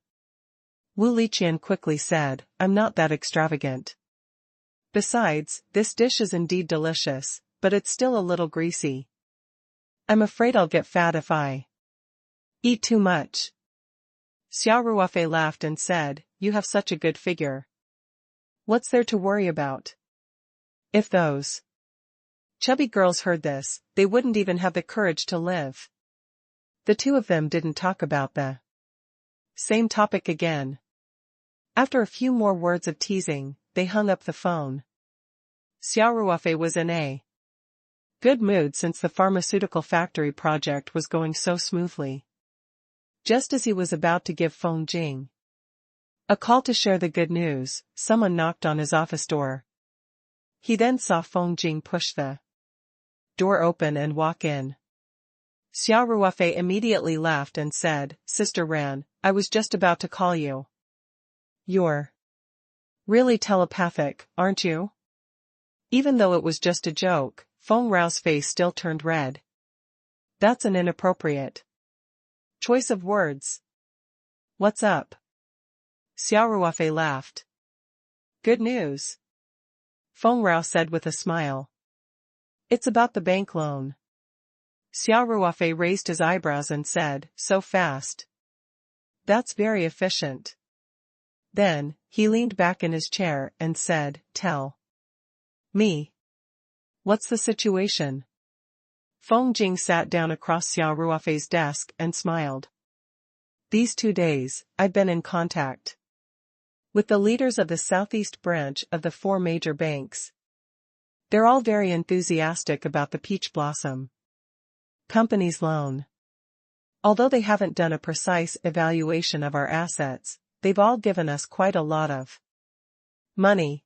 Wu Liqian quickly said, "I'm not that extravagant. Besides, this dish is indeed delicious, but it's still a little greasy. I'm afraid I'll get fat if I eat too much. Xia Ruofei laughed and said, "You have such a good figure. What's there to worry about?" If those chubby girls heard this, they wouldn't even have the courage to live. The two of them didn't talk about the same topic again. After a few more words of teasing, they hung up the phone. Xia Ruofei was in a good mood since the pharmaceutical factory project was going so smoothly. Just as he was about to give Feng Jing a call to share the good news, someone knocked on his office door. He then saw Feng Jing push the door open and walk in. Xia Ruofei immediately laughed and said, "Sister Ran, I was just about to call you. You're really telepathic, aren't you?" Even though it was just a joke, Feng Rao's face still turned red. That's an inappropriate choice of words. What's up? Xia Ruofei laughed. Good news. Feng Rao said with a smile. It's about the bank loan. Xia Ruofei raised his eyebrows and said, "So fast." That's very efficient. Then, he leaned back in his chair and said, "Tell me. What's the situation?" Feng Jing sat down across Xia Ruofei's desk and smiled. These 2 days, I've been in contact with the leaders of the southeast branch of the 4 major banks. They're all very enthusiastic about the Peach Blossom Company's loan. Although they haven't done a precise evaluation of our assets, they've all given us quite a lot of money.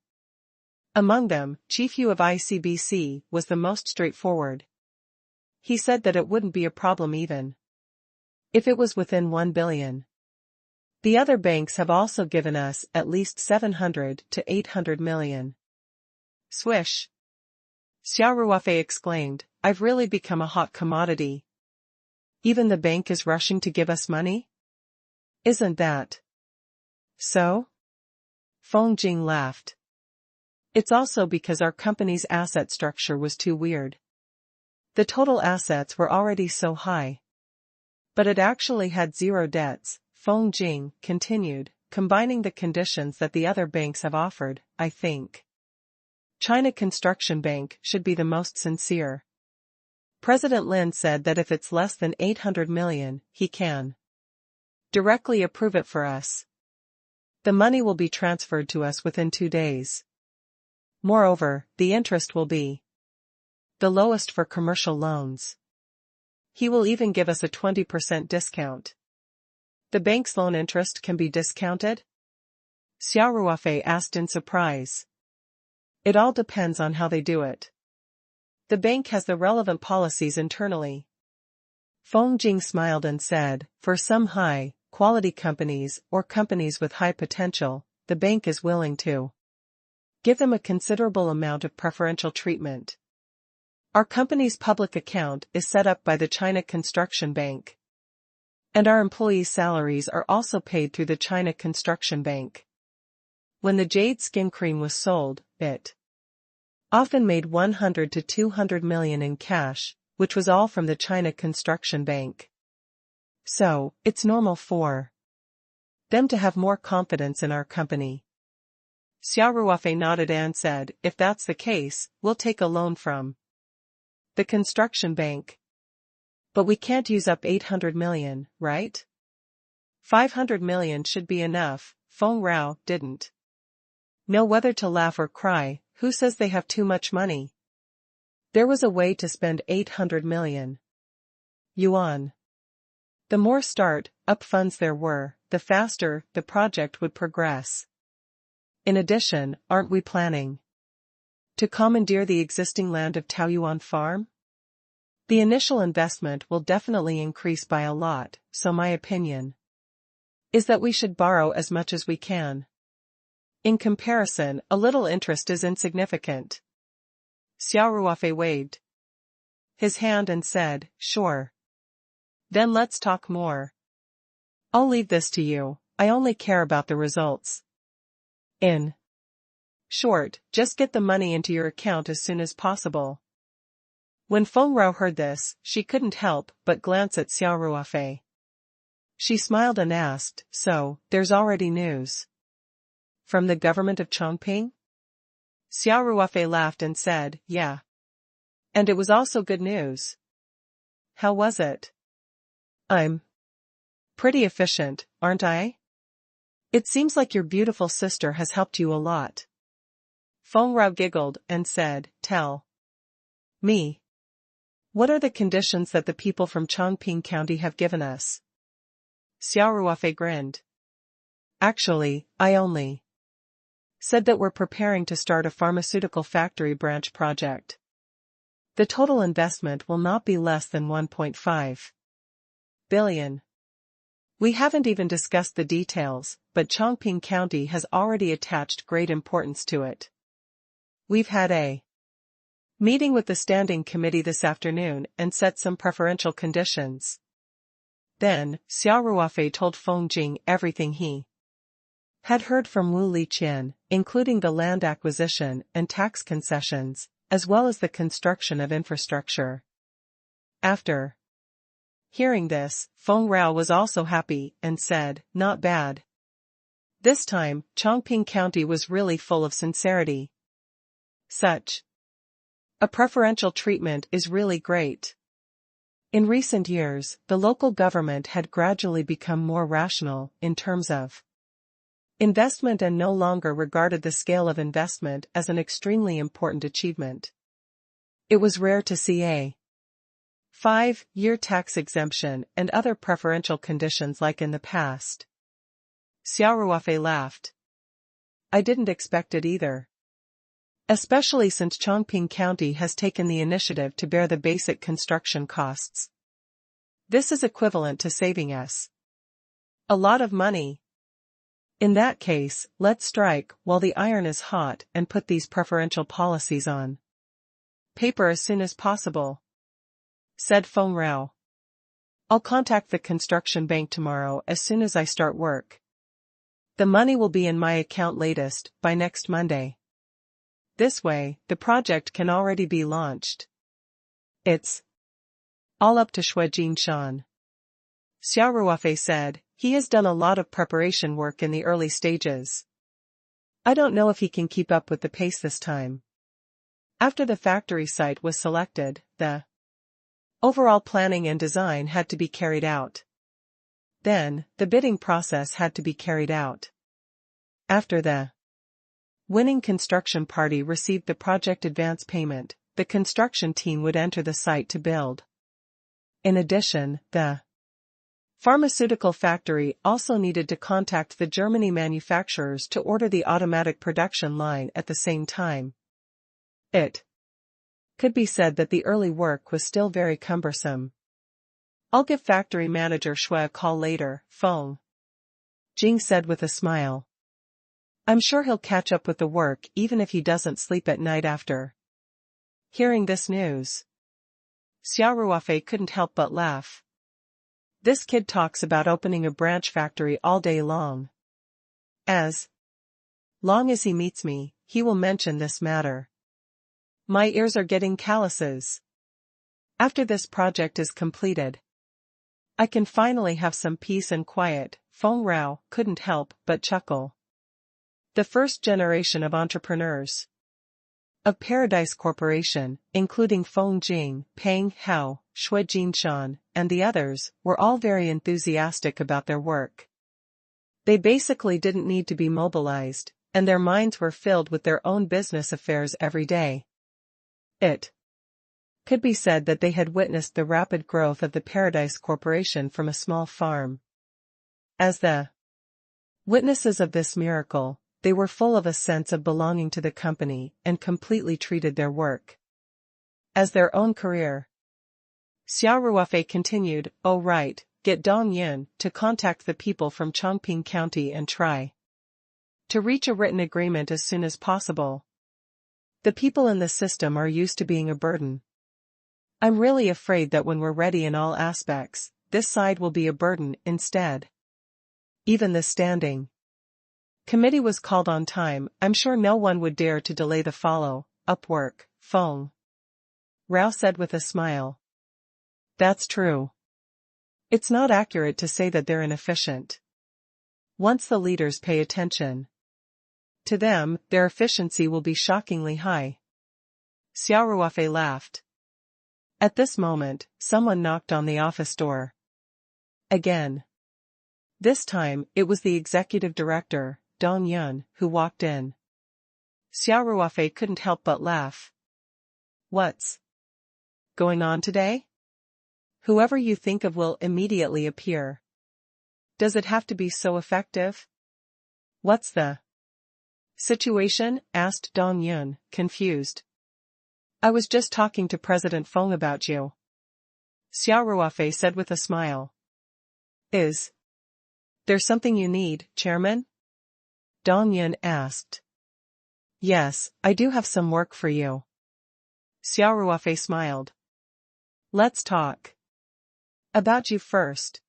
Among them, Chief Yu of ICBC was the most straightforward. He said that it wouldn't be a problem even if it was within 1 billion. The other banks have also given us at least 700 to 800 million. Swish! Xia Ruofei exclaimed, "I've really become a hot commodity. Even the bank is rushing to give us money? Isn't that so?" Feng Jing laughed. It's also because our company's asset structure was too weird. The total assets were already so high. But it actually had 0 debts, Feng Jing continued, combining the conditions that the other banks have offered. I think China Construction Bank should be the most sincere. President Lin said that if it's less than 800 million, he can directly approve it for us. The money will be transferred to us within 2 days. Moreover, the interest will be the lowest for commercial loans. He will even give us a 20% discount. The bank's loan interest can be discounted? Xia Ruofei asked in surprise. It all depends on how they do it. The bank has the relevant policies internally. Feng Jing smiled and said, for some high-quality companies or companies with high potential, the bank is willing to give them a considerable amount of preferential treatment. Our company's public account is set up by the China Construction Bank. And our employees' salaries are also paid through the China Construction Bank. When the Jade Skin Cream was sold, it often made 100 to 200 million in cash, which was all from the China Construction Bank. So, it's normal for them to have more confidence in our company. Xia Ruofei nodded and said, if that's the case, we'll take a loan from the construction bank. But we can't use up 800 million, right? 500 million should be enough. Feng Rao didn't know whether to laugh or cry. Who says they have too much money? There was a way to spend 800 million yuan. The more start-up funds there were, the faster the project would progress. In addition, aren't we planning to commandeer the existing land of Taoyuan Farm? The initial investment will definitely increase by a lot, so my opinion is that we should borrow as much as we can. In comparison, a little interest is insignificant. Xia Ruofei waved his hand and said, sure. Then let's talk more. I'll leave this to you, I only care about the results. In short, just get the money into your account as soon as possible. When Feng Rao heard this, she couldn't help but glance at Xia Ruofei. She smiled and asked, "So, there's already news from the government of Chongping?" Xia Ruofei laughed and said, "Yeah. And it was also good news." "How was it?" "I'm pretty efficient, aren't I? It seems like your beautiful sister has helped you a lot." Feng Rao giggled and said, "Tell me. What are the conditions that the people from Chongping County have given us?" Xia Ruofei grinned. "Actually, I only said that we're preparing to start a pharmaceutical factory branch project. The total investment will not be less than 1.5 billion. We haven't even discussed the details, but Chongping County has already attached great importance to it. We've had a meeting with the standing committee this afternoon and set some preferential conditions." Then, Xia Ruofei told Feng Jing everything he had heard from Wu Liqian, including the land acquisition and tax concessions, as well as the construction of infrastructure. After hearing this, Feng Rao was also happy and said, "Not bad. This time, Chongping County was really full of sincerity. Such a preferential treatment is really great." In recent years, the local government had gradually become more rational in terms of investment and no longer regarded the scale of investment as an extremely important achievement. It was rare to see a 5-year tax exemption and other preferential conditions like in the past. Xia Ruofei laughed. "I didn't expect it either. Especially since Chongping County has taken the initiative to bear the basic construction costs. This is equivalent to saving us a lot of money. In that case, let's strike while the iron is hot and put these preferential policies on paper as soon as possible," said Feng Rao. "I'll contact the construction bank tomorrow as soon as I start work. The money will be in my account latest by next Monday. This way, the project can already be launched. It's all up to Xue Jinshan." Xia Ruofei said, "He has done a lot of preparation work in the early stages. I don't know if he can keep up with the pace this time." After the factory site was selected, the overall planning and design had to be carried out. Then, the bidding process had to be carried out. After the winning construction party received the project advance payment, the construction team would enter the site to build. In addition, the pharmaceutical factory also needed to contact the Germany manufacturers to order the automatic production line at the same time. It could be said that the early work was still very cumbersome. "I'll give factory manager Xue a call later," Feng Jing said with a smile. "I'm sure he'll catch up with the work even if he doesn't sleep at night after hearing this news." Xia Ruofei couldn't help but laugh. "This kid talks about opening a branch factory all day long. As long as he meets me, he will mention this matter. My ears are getting calluses. After this project is completed, I can finally have some peace and quiet." Feng Rao couldn't help but chuckle. The first generation of entrepreneurs of Paradise Corporation, including Feng Jing, Peng Hao, Xue Jinshan, and the others, were all very enthusiastic about their work. They basically didn't need to be mobilized, and their minds were filled with their own business affairs every day. It could be said that they had witnessed the rapid growth of the Paradise Corporation from a small farm. As the witnesses of this miracle, they were full of a sense of belonging to the company and completely treated their work as their own career. Xia Ruofei continued, "Oh right, get Dong Yun to contact the people from Chongping County and try to reach a written agreement as soon as possible. The people in the system are used to being a burden. I'm really afraid that when we're ready in all aspects, this side will be a burden instead." Even the standing committee was called on time. I'm sure no one would dare to delay the follow-up work, Feng Rao said with a smile. That's true. It's not accurate to say that they're inefficient. Once the leaders pay attention to them, their efficiency will be shockingly high. Xia Ruofei laughed. At this moment, someone knocked on the office door. Again. This time, it was the executive director, Dong Yun, who walked in. Xia Ruofei couldn't help but laugh. What's going on today? Whoever you think of will immediately appear. Does it have to be so effective? What's the situation? Asked Dong Yun, confused. I was just talking to President Feng about you. Xia Ruofei said with a smile. Is there something you need, Chairman? Dong Yun asked. Yes, I do have some work for you. Xia Ruofei smiled. Let's talk about you first.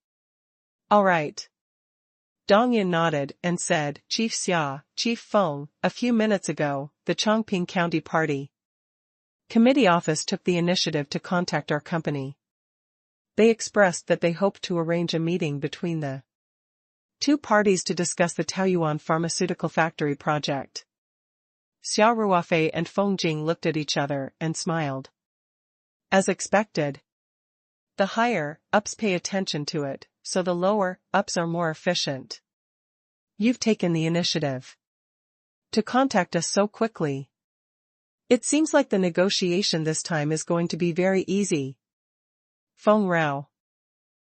All right. Dong Yun nodded and said, Chief Xia, Chief Feng, a few minutes ago, the Chongqing County Party Committee office took the initiative to contact our company. They expressed that they hoped to arrange a meeting between the two parties to discuss the Taoyuan pharmaceutical factory project. Xia Ruofei and Feng Jing looked at each other and smiled. As expected, the higher ups pay attention to it, so the lower ups are more efficient. You've taken the initiative to contact us so quickly. It seems like the negotiation this time is going to be very easy. Feng Rao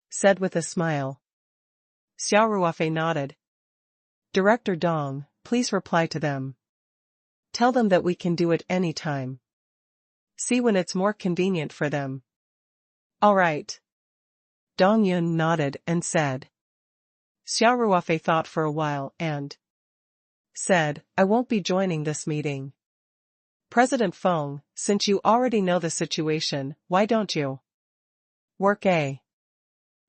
said with a smile. Xia Ruofei nodded. Director Dong, please reply to them. Tell them that we can do it any time. See when it's more convenient for them. All right. Dong Yun nodded and said. Xia Ruofei thought for a while and said, I won't be joining this meeting. President Feng, since you already know the situation, why don't you work a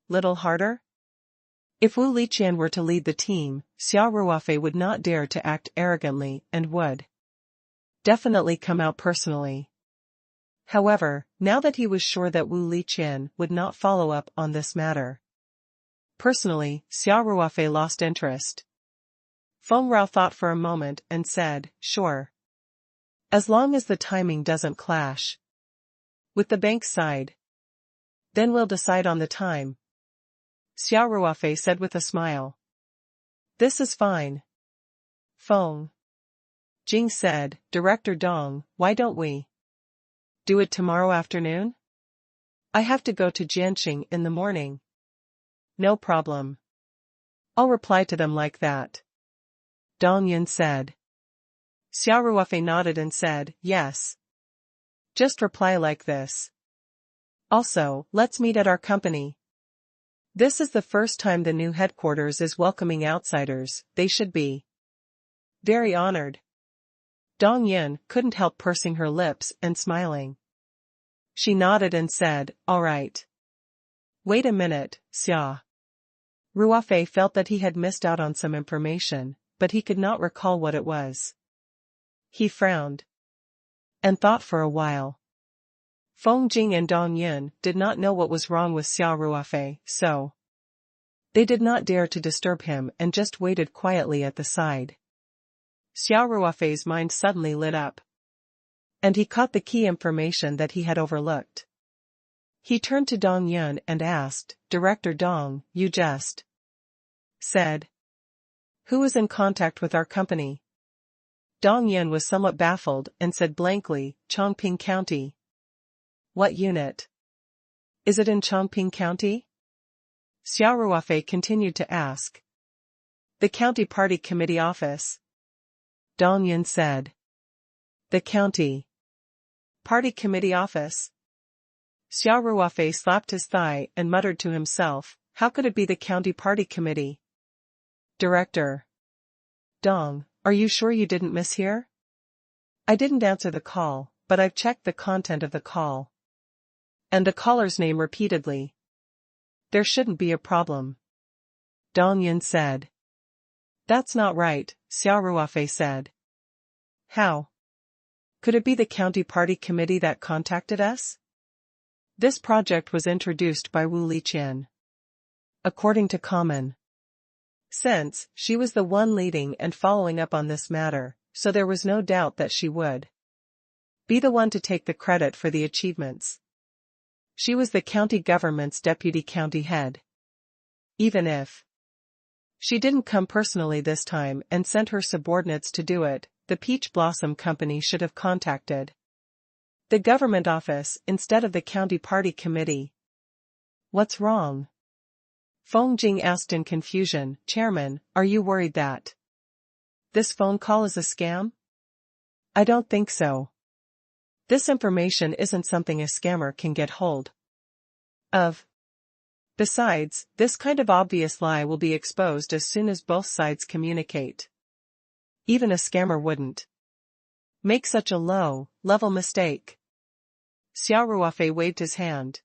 little harder? If Wu Liqian were to lead the team, Xia Ruofei would not dare to act arrogantly and would definitely come out personally. However, now that he was sure that Wu Liqian would not follow up on this matter personally, Xia Ruofei lost interest. Feng Rao thought for a moment and said, sure. As long as the timing doesn't clash with the bank's side, then we'll decide on the time. Xia Ruofei said with a smile. This is fine. Feng Jing said, Director Dong, why don't we do it tomorrow afternoon? I have to go to Jianqing in the morning. No problem. I'll reply to them like that. Dong Yun said. Xia Ruofei nodded and said, yes. Just reply like this. Also, let's meet at our company. This is the first time the new headquarters is welcoming outsiders, they should be very honored. Dong Yun couldn't help pursing her lips and smiling. She nodded and said, all right. Wait a minute, Xia Ruofei felt that he had missed out on some information, but he could not recall what it was. He frowned and thought for a while. Feng Jing and Dong Yun did not know what was wrong with Xia Ruofei, so they did not dare to disturb him and just waited quietly at the side. Xia Ruofei's mind suddenly lit up, and he caught the key information that he had overlooked. He turned to Dong Yun and asked, Director Dong, you just said, who is in contact with our company? Dong Yun was somewhat baffled and said blankly, Chongqing County. What unit? Is it in Chongqing County? Xia Ruofei continued to ask. The County Party Committee office. Dong Yun said. The County Party Committee office. Xia Ruofei slapped his thigh and muttered to himself, how could it be the County Party Committee? Director Dong, are you sure you didn't mishear? I didn't answer the call, but I've checked the content of the call. And the caller's name repeatedly. There shouldn't be a problem. Dong Yun said. That's not right, Xia Ruofei said. How Could it be the county party committee that contacted us? This project was introduced by Wu Liqian. According to common sense, she was the one leading and following up on this matter, so there was no doubt that she would be the one to take the credit for the achievements. She was the county government's deputy county head. Even if she didn't come personally this time and sent her subordinates to do it, the Peach Blossom Company should have contacted the government office instead of the county party committee. What's wrong? Feng Jing asked in confusion. Chairman, are you worried that this phone call is a scam? I don't think so. This information isn't something a scammer can get hold of. Besides, this kind of obvious lie will be exposed as soon as both sides communicate. Even a scammer wouldn't make such a low-level mistake. Xia Ruofei waved his hand.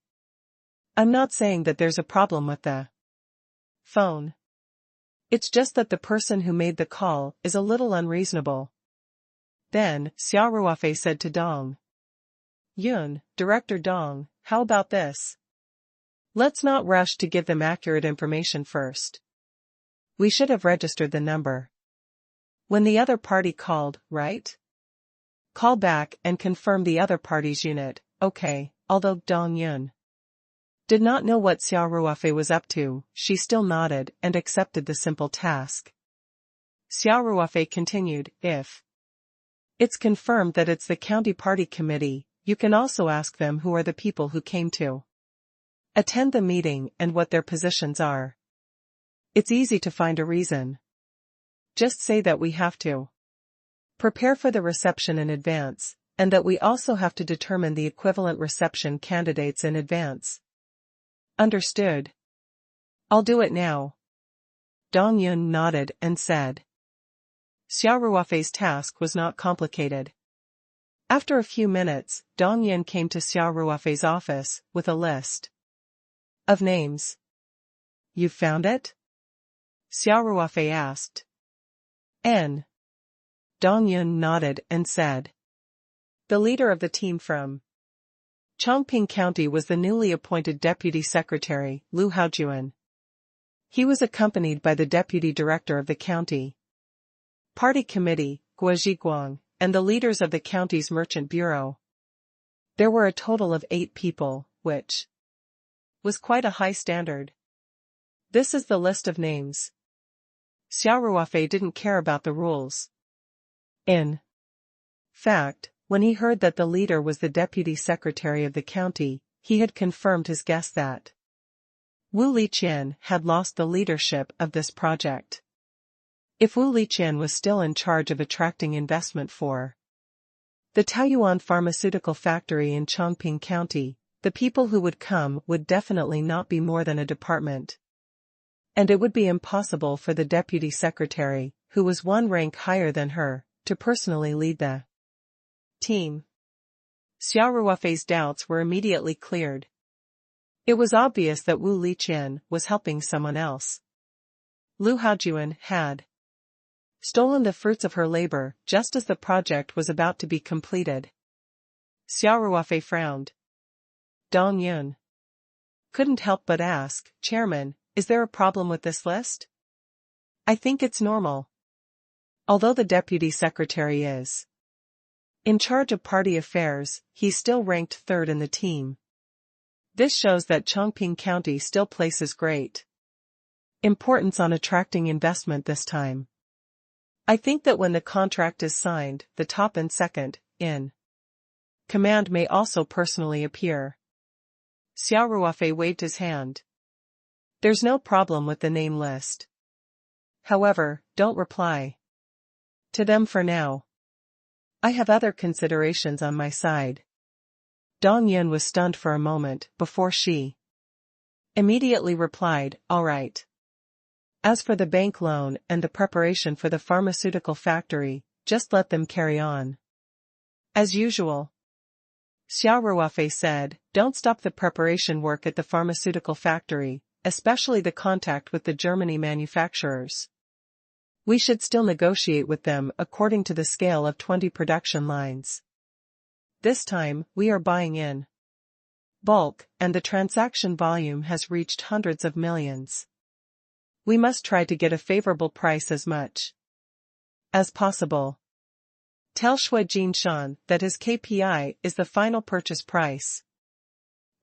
I'm not saying that there's a problem with the phone. It's just that the person who made the call is a little unreasonable. Then, Xia Ruofei said to Dong Yun, Director Dong, how about this? Let's not rush to give them accurate information first. We should have registered the number when the other party called, right? Call back and confirm the other party's unit, okay. Although Dong Yun did not know what Xia Ruofei was up to, she still nodded and accepted the simple task. Xia Ruofei continued, if it's confirmed that it's the county party committee, you can also ask them who are the people who came to attend the meeting and what their positions are. It's easy to find a reason. Just say that we have to prepare for the reception in advance, and that we also have to determine the equivalent reception candidates in advance. Understood. I'll do it now. Dong Yun nodded and said. Xia Ruofei's task was not complicated. After a few minutes, Dong Yun came to Xia Ruofei's office with a list of names. You found it? Xia Ruofei asked. N. Dong Yun nodded and said. The leader of the team from Chongping County was the newly appointed Deputy Secretary, Lu Haojuan. He was accompanied by the Deputy Director of the County Party Committee, Guo Zhiguang, and the leaders of the county's Merchant Bureau. There were a total of 8 people, which was quite a high standard. This is the list of names. Xia Ruofei didn't care about the rules. In fact, when he heard that the leader was the Deputy Secretary of the county, he had confirmed his guess that Wu Liqian had lost the leadership of this project. If Wu Liqian was still in charge of attracting investment for the Taoyuan pharmaceutical factory in Chongping County, the people who would come would definitely not be more than a department. And it would be impossible for the Deputy Secretary, who was one rank higher than her, to personally lead the team. Xia Ruofei's doubts were immediately cleared. It was obvious that Wu Liqian was helping someone else. Lu Haojuan had stolen the fruits of her labor just as the project was about to be completed. Xia Ruofei frowned. Dong Yun couldn't help but ask, Chairman, is there a problem with this list? I think it's normal. Although the Deputy Secretary is in charge of party affairs, he's still ranked 3rd in the team. This shows that Chongping County still places great importance on attracting investment this time. I think that when the contract is signed, the top and second in command may also personally appear. Xia Ruofei waved his hand. There's no problem with the name list. However, don't reply to them for now. I have other considerations on my side. Dong Yun was stunned for a moment before she immediately replied, all right. As for the bank loan and the preparation for the pharmaceutical factory, just let them carry on as usual. Xia Ruofei said, don't stop the preparation work at the pharmaceutical factory, especially the contact with the Germany manufacturers. We should still negotiate with them according to the scale of 20 production lines. This time, we are buying in bulk, and the transaction volume has reached hundreds of millions. We must try to get a favorable price as much as possible. Tell Shui Jinshan that his KPI is the final purchase price.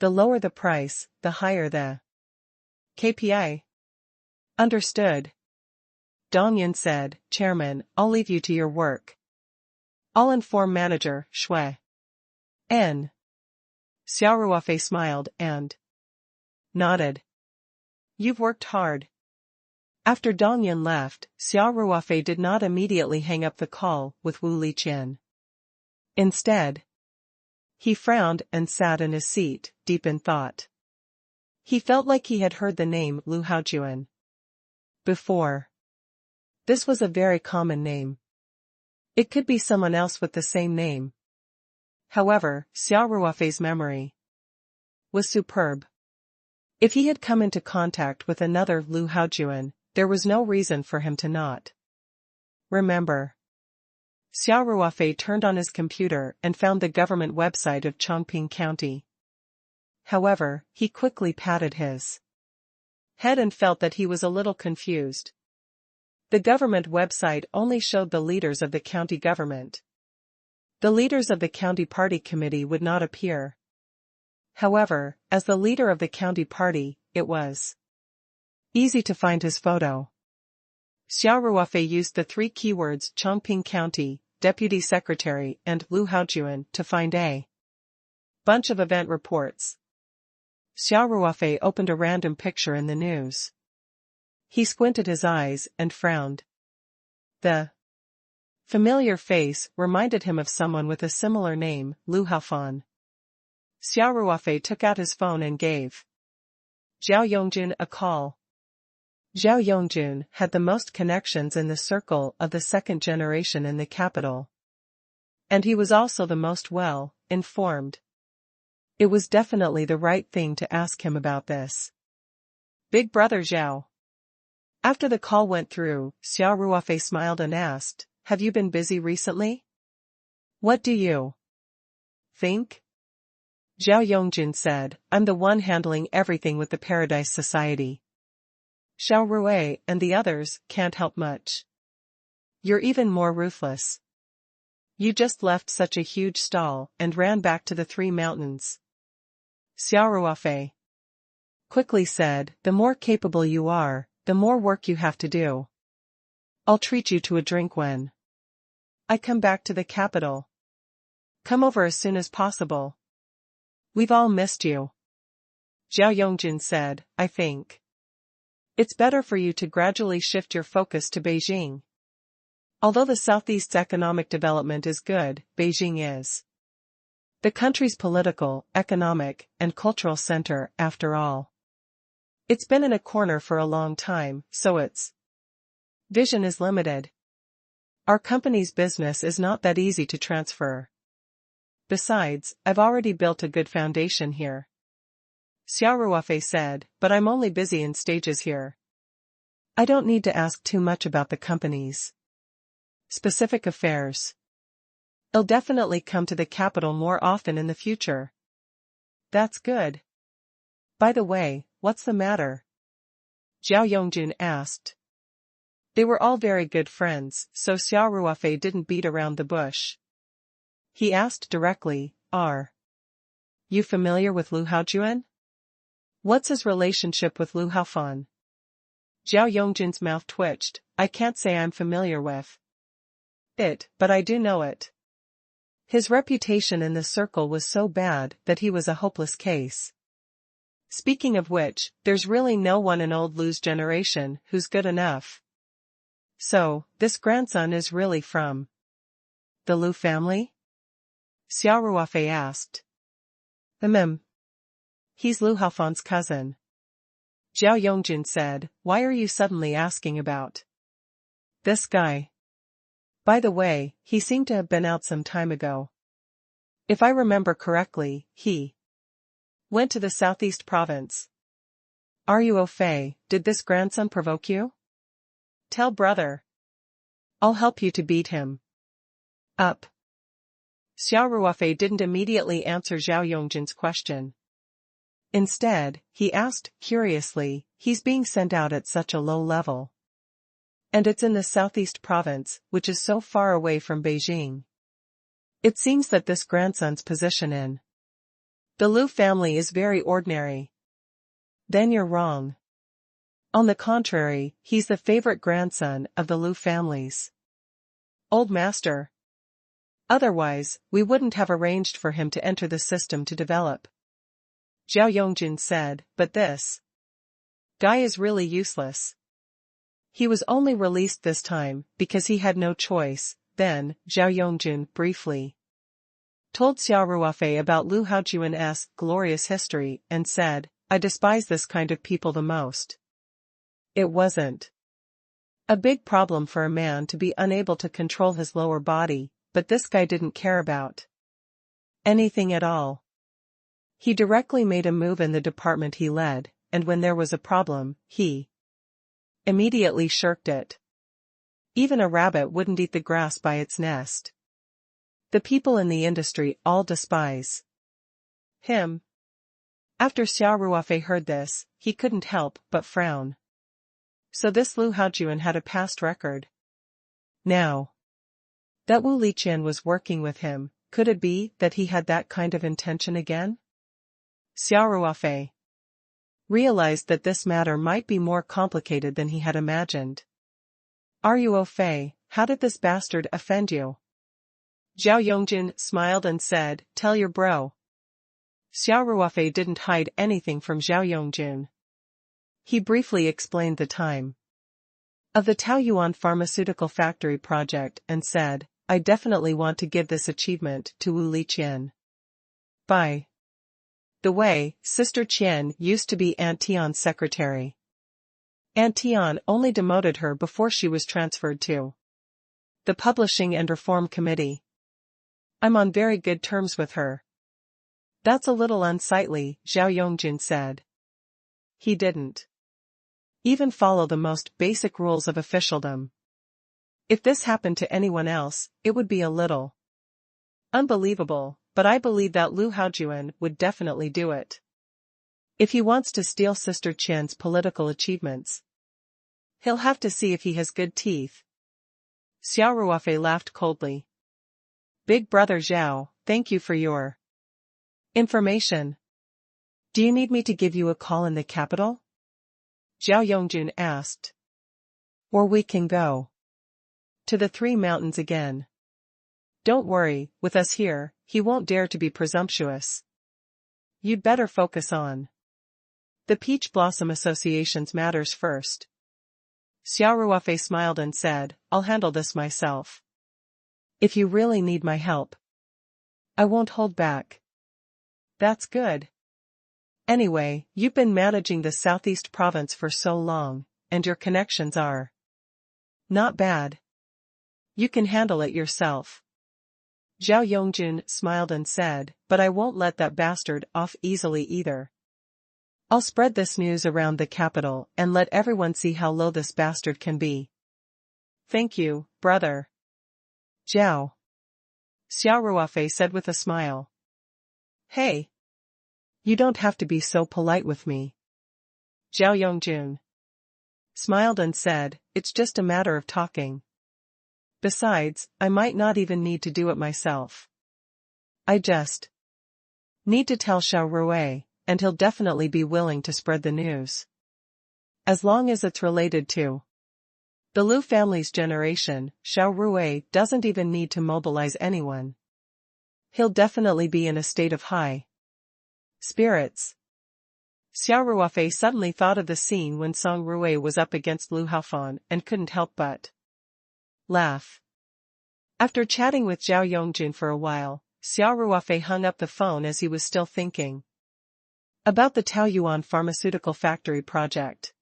The lower the price, the higher the KPI. Understood. Dongyan said, Chairman, I'll leave you to your work. I'll inform manager, Shui. N. Xia Ruofei smiled and nodded. You've worked hard. After Dongyan left, Xia Ruofei did not immediately hang up the call with Wu Liqian. Instead, he frowned and sat in his seat, deep in thought. He felt like he had heard the name Lu Haojuan before. This was a very common name. It could be someone else with the same name. However, Xia Ruofei's memory was superb. If he had come into contact with another Lu Haojuan, there was no reason for him to not remember. Xia Ruofei turned on his computer and found the government website of Chongqing County. However, he quickly patted his head and felt that he was a little confused. The government website only showed the leaders of the county government. The leaders of the county party committee would not appear. However, as the leader of the county party, it was easy to find his photo. Xia Ruofei used the three keywords Chongqing County, Deputy Secretary and Lu Haojuan to find a bunch of event reports. Xia Ruofei opened a random picture in the news. He squinted his eyes and frowned. The familiar face reminded him of someone with a similar name, Lu Haofan. Xia Ruofei took out his phone and gave Zhao Yongjun a call. Zhao Yongjun had the most connections in the circle of the second generation in the capital. And he was also the most well-informed. It was definitely the right thing to ask him about this. Big brother Zhao. After the call went through, Xia Ruofei smiled and asked, Have you been busy recently? What do you think? Zhao Yongjun said, I'm the one handling everything with the Paradise Society. Xiao Ruofei and the others can't help much. You're even more ruthless. You just left such a huge stall and ran back to the Three Mountains. Xia Ruofei quickly said, The more capable you are, the more work you have to do. I'll treat you to a drink when I come back to the capital. Come over as soon as possible. We've all missed you. Zhao Yongjun said, I think it's better for you to gradually shift your focus to Beijing. Although the Southeast's economic development is good, Beijing is the country's political, economic, and cultural center, after all. It's been in a corner for a long time, so its vision is limited. Our company's business is not that easy to transfer. Besides, I've already built a good foundation here. Xia Ruofei said, but I'm only busy in stages here. I don't need to ask too much about the company's specific affairs. I'll definitely come to the capital more often in the future. That's good. By the way, what's the matter? Zhao Yongjun asked. They were all very good friends, so Xia Ruofei didn't beat around the bush. He asked directly, Are you familiar with Lu Haojuan? What's his relationship with Lu Haofan? Zhao Yongjun's mouth twitched. I can't say I'm familiar with it, but I do know it. His reputation in the circle was so bad that he was a hopeless case. Speaking of which, there's really no one in old Lu's generation who's good enough. So, this grandson is really from the Lu family? Xia Ruofei asked. He's Lu Haofan's cousin. Zhao Yongjun said, Why are you suddenly asking about this guy? By the way, he seemed to have been out some time ago. If I remember correctly, he went to the Southeast province. Ruofei, did this grandson provoke you? Tell brother. I'll help you to beat him up. Xia Ruofei didn't immediately answer Zhao Yongjin's question. Instead, he asked, curiously, he's being sent out at such a low level. And it's in the southeast province, which is so far away from Beijing. It seems that this grandson's position in the Liu family is very ordinary. Then you're wrong. On the contrary, he's the favorite grandson of the Liu families. Old master. Otherwise, we wouldn't have arranged for him to enter the system to develop. Zhao Yongjin said, but this guy is really useless. He was only released this time because he had no choice. Then, Zhao Yongjin briefly told Xia Ruofei about Liu Haojuan's glorious history and said, I despise this kind of people the most. It wasn't a big problem for a man to be unable to control his lower body, but this guy didn't care about anything at all. He directly made a move in the department he led, and when there was a problem, he immediately shirked it. Even a rabbit wouldn't eat the grass by its nest. The people in the industry all despise him. After Xia Ruofei heard this, he couldn't help but frown. So this Liu Haojuan had a past record. Now that Wu Liqian was working with him, could it be that he had that kind of intention again? Xia Ruofei realized that this matter might be more complicated than he had imagined. Ruofei, how did this bastard offend you? Zhao Yongjin smiled and said, tell your bro. Xia Ruofei didn't hide anything from Zhao Yongjin. He briefly explained the time of the Taoyuan pharmaceutical factory project and said, I definitely want to give this achievement to Wu Liqian. By the way, Sister Qian used to be Aunt Tian's secretary. Aunt Tian only demoted her before she was transferred to the Publishing and Reform Committee. I'm on very good terms with her. That's a little unsightly, Zhao Yongjin said. He didn't even follow the most basic rules of officialdom. If this happened to anyone else, it would be a little unbelievable, but I believe that Liu Haojuan would definitely do it. If he wants to steal Sister Qian's political achievements, he'll have to see if he has good teeth. Xia Ruofei laughed coldly. Big brother Zhao, thank you for your information. Do you need me to give you a call in the capital? Zhao Yongjin asked. Or we can go to the Three Mountains again. Don't worry, with us here, he won't dare to be presumptuous. You'd better focus on the Peach Blossom Association's matters first. Xia Ruofei smiled and said, I'll handle this myself. If you really need my help, I won't hold back. That's good. Anyway, you've been managing the southeast province for so long, and your connections are not bad. You can handle it yourself. Zhao Yongjin smiled and said, but I won't let that bastard off easily either. I'll spread this news around the capital and let everyone see how low this bastard can be. Thank you, brother. Zhao. Xia Ruofei said with a smile. Hey. You don't have to be so polite with me. Zhao Yongjin smiled and said, it's just a matter of talking. Besides, I might not even need to do it myself. I just need to tell Xia Ruofei, and he'll definitely be willing to spread the news. As long as it's related to the Liu family's generation, Xia Ruofei doesn't even need to mobilize anyone. He'll definitely be in a state of high spirits. Xia Ruofei suddenly thought of the scene when Song Ruofei was up against Liu Haofan and couldn't help but laugh. After chatting with Zhao Yongjin for a while, Xia Ruofei hung up the phone as he was still thinking about the Taoyuan pharmaceutical factory project.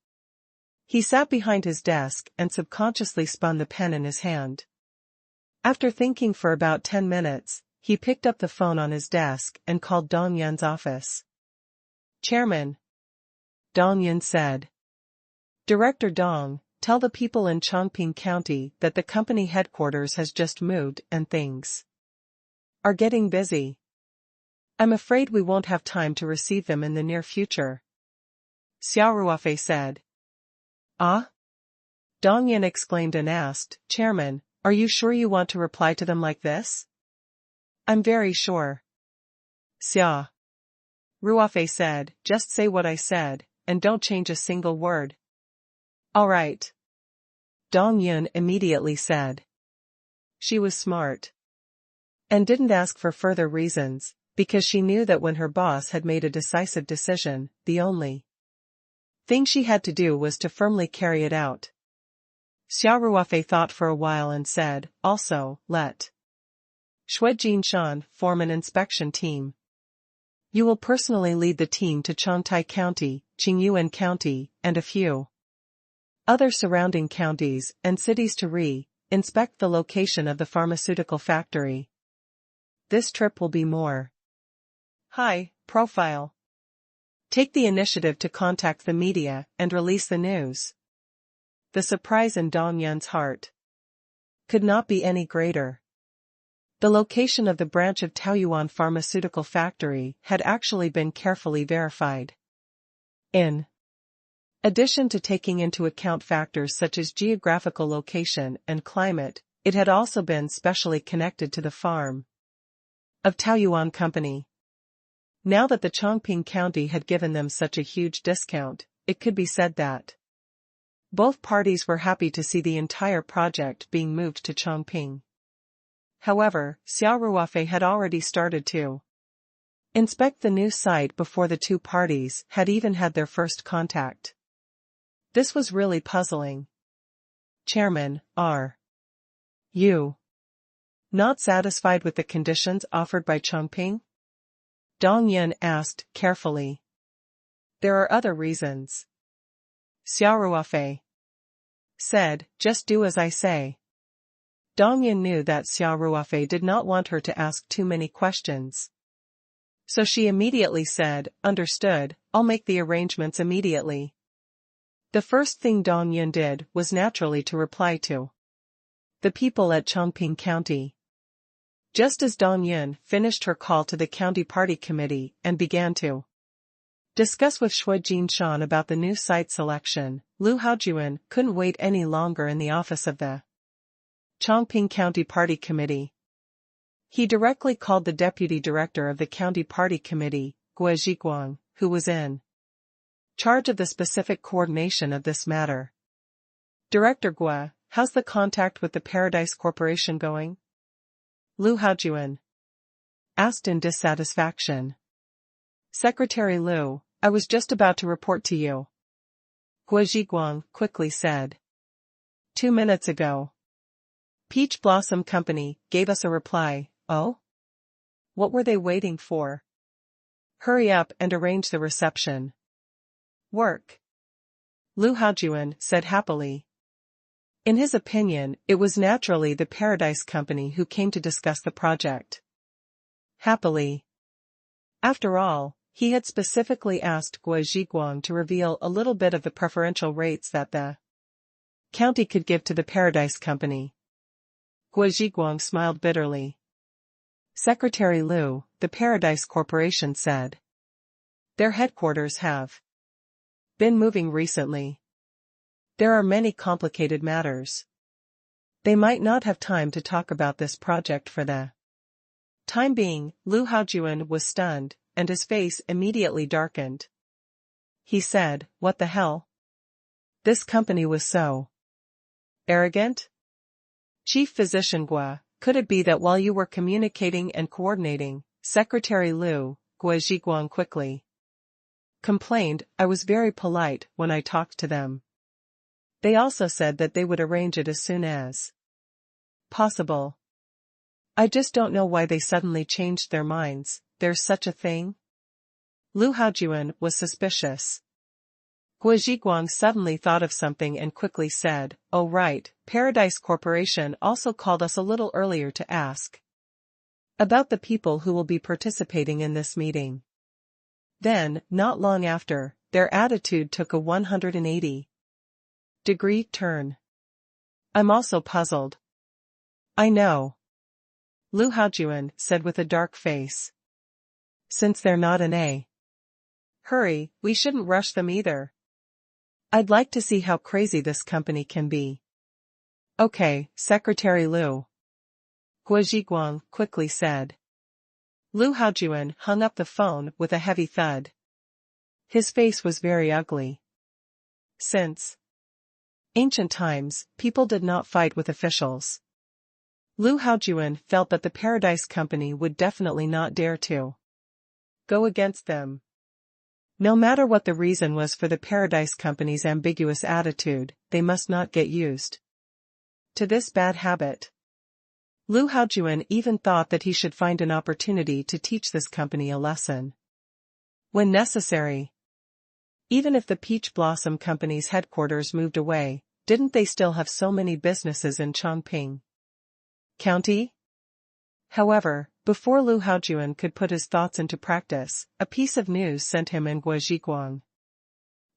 He sat behind his desk and subconsciously spun the pen in his hand. After thinking for about 10 minutes, he picked up the phone on his desk and called Dong Yun's office. Chairman, Dong Yun said. Director Dong, tell the people in Chongping County that the company headquarters has just moved and things are getting busy. I'm afraid we won't have time to receive them in the near future. Xia Ruofei said. Ah? Dong Yin exclaimed and asked, Chairman, are you sure you want to reply to them like this? I'm very sure. Xia Ruofei said, just say what I said, and don't change a single word. All right. Dong Yin immediately said. She was smart. And didn't ask for further reasons, because she knew that when her boss had made a decisive decision, the only thing she had to do was to firmly carry it out. Xia Ruofei thought for a while and said, also, let Shui Jinshan form an inspection team. You will personally lead the team to Changtai County, Qingyuan County, and a few other surrounding counties and cities to inspect the location of the pharmaceutical factory. This trip will be more high profile. Take the initiative to contact the media and release the news. The surprise in Dong Yun's heart could not be any greater. The location of the branch of Taoyuan pharmaceutical factory had actually been carefully verified. In addition to taking into account factors such as geographical location and climate, it had also been specially connected to the farm of Taoyuan Company. Now that the Chongping County had given them such a huge discount, it could be said that both parties were happy to see the entire project being moved to Chongping. However, Xia Ruofei had already started to inspect the new site before the two parties had even had their first contact. This was really puzzling. Chairman, are you not satisfied with the conditions offered by Chongping? Dong Yin asked carefully. There are other reasons. Xia Ruofei said, just do as I say. Dong Yin knew that Xia Ruofei did not want her to ask too many questions. So she immediately said, understood, I'll make the arrangements immediately. The first thing Dong Yin did was naturally to reply to the people at Chongping County. Just as Dong Yin finished her call to the county party committee and began to discuss with Shui Jinshan about the new site selection, Lu Haojuan couldn't wait any longer in the office of the Chongping County Party Committee. He directly called the deputy director of the county party committee, Gua Zhiguang, who was in charge of the specific coordination of this matter. Director Gua, how's the contact with the Paradise Corporation going? Lu Haojuan asked in dissatisfaction. Secretary Lu, I was just about to report to you. Gua Zhiguang quickly said. 2 minutes ago. Peach Blossom Company gave us a reply. Oh? What were they waiting for? Hurry up and arrange the reception. Work. Lu Haojuan said happily. In his opinion, it was naturally the Paradise Company who came to discuss the project. Happily. After all, he had specifically asked Gua Zhiguang to reveal a little bit of the preferential rates that the county could give to the Paradise Company. Gua Zhiguang smiled bitterly. Secretary Lu, the Paradise Corporation said. Their headquarters have been moving recently. There are many complicated matters. They might not have time to talk about this project for the time being. Lu Haojuan was stunned, and his face immediately darkened. He said, what the hell? This company was so arrogant? Chief Physician Gua, could it be that while you were communicating and coordinating, Secretary Lu, Gua Zhiguang quickly complained, I was very polite when I talked to them. They also said that they would arrange it as soon as possible. I just don't know why they suddenly changed their minds. There's such a thing? Lu Haojuan was suspicious. Gua Zhiguang suddenly thought of something and quickly said, oh right, Paradise Corporation also called us a little earlier to ask about the people who will be participating in this meeting. Then, not long after, their attitude took a 180-degree turn. I'm also puzzled. I know. Lu Haojuan said with a dark face. Since they're not an A. Hurry, we shouldn't rush them either. I'd like to see how crazy this company can be. Okay, Secretary Lu. Guo Zhiguang quickly said. Lu Haojuan hung up the phone with a heavy thud. His face was very ugly. Since ancient times, people did not fight with officials. Lu Haojuan felt that the Paradise Company would definitely not dare to go against them. No matter what the reason was for the Paradise Company's ambiguous attitude, they must not get used to this bad habit. Lu Haojuan even thought that he should find an opportunity to teach this company a lesson when necessary. Even if the Peach Blossom Company's headquarters moved away, didn't they still have so many businesses in Chongping County? However, before Lu Haojuan could put his thoughts into practice, a piece of news sent him and Guo Zhiguang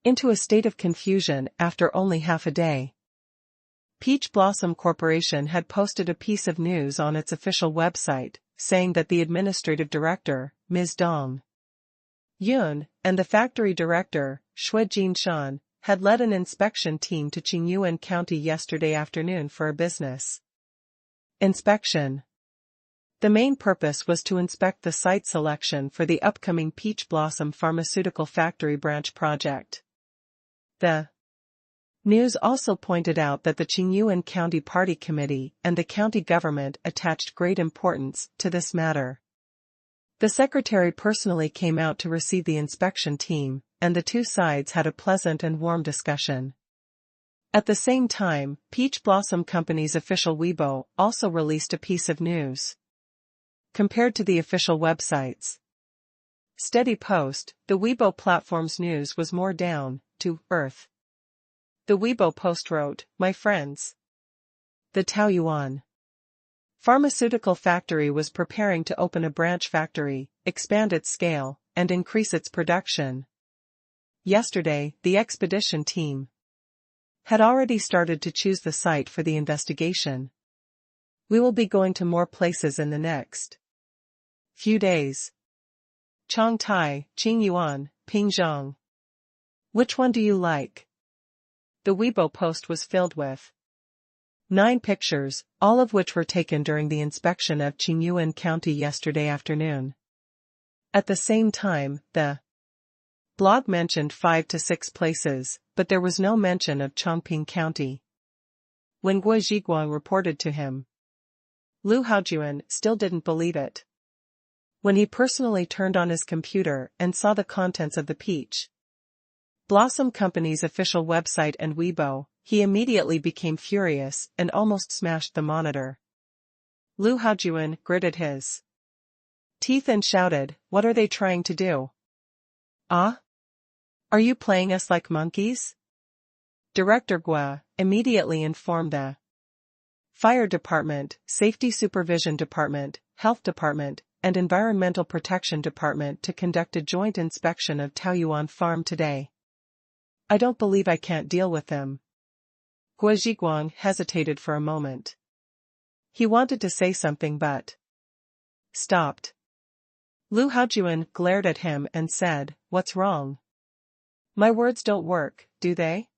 into a state of confusion after only half a day. Peach Blossom Corporation had posted a piece of news on its official website, saying that the administrative director, Ms. Dong Yun, and the factory director, Shui Jinshan, had led an inspection team to Qingyuan County yesterday afternoon for a business inspection. The main purpose was to inspect the site selection for the upcoming Peach Blossom Pharmaceutical Factory branch project. The news also pointed out that the Qingyuan County Party Committee and the county government attached great importance to this matter. The secretary personally came out to receive the inspection team, and the two sides had a pleasant and warm discussion. At the same time, Peach Blossom Company's official Weibo also released a piece of news. Compared to the official website's steady post, the Weibo platform's news was more down to earth. The Weibo post wrote, "My friends, the Taoyuan Pharmaceutical Factory was preparing to open a branch factory, expand its scale, and increase its production. Yesterday, the expedition team had already started to choose the site for the investigation. We will be going to more places in the next few days. Chongtai, Qingyuan, Pingzhong. Which one do you like?" The Weibo post was filled with 9 pictures, all of which were taken during the inspection of Qingyuan County yesterday afternoon. At the same time, the blog mentioned 5 to 6 places, but there was no mention of Chongping County. When Guo Zhiguang reported to him, Lu Haojuan still didn't believe it. When he personally turned on his computer and saw the contents of the Peach Blossom Company's official website and Weibo, he immediately became furious and almost smashed the monitor. Lu Haojuan gritted his teeth and shouted, "What are they trying to do? Ah? Are you playing us like monkeys?" Director Guo immediately informed the Fire Department, Safety Supervision Department, Health Department, and Environmental Protection Department to conduct a joint inspection of Taoyuan Farm today. I don't believe I can't deal with them. Guo Zhiguang hesitated for a moment. He wanted to say something but stopped. Lu Haojuan glared at him and said, "What's wrong? My words don't work, do they?"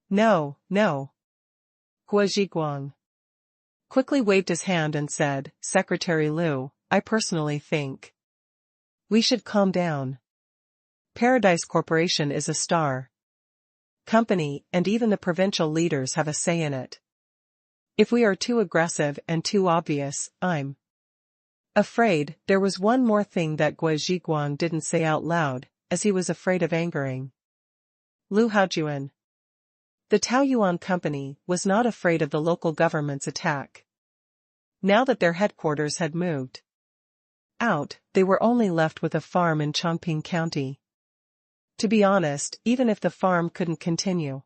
No. Guo Zhiguang quickly waved his hand and said, "Secretary Lu, I personally think we should calm down. Paradise Corporation is a star company, and even the provincial leaders have a say in it. If we are too aggressive and too obvious, I'm afraid." There was one more thing that Guo Zhiguang didn't say out loud, as he was afraid of angering Lu Haojuan. The Taoyuan Company was not afraid of the local government's attack. Now that their headquarters had moved out, they were only left with a farm in Chongping County. To be honest, even if the farm couldn't continue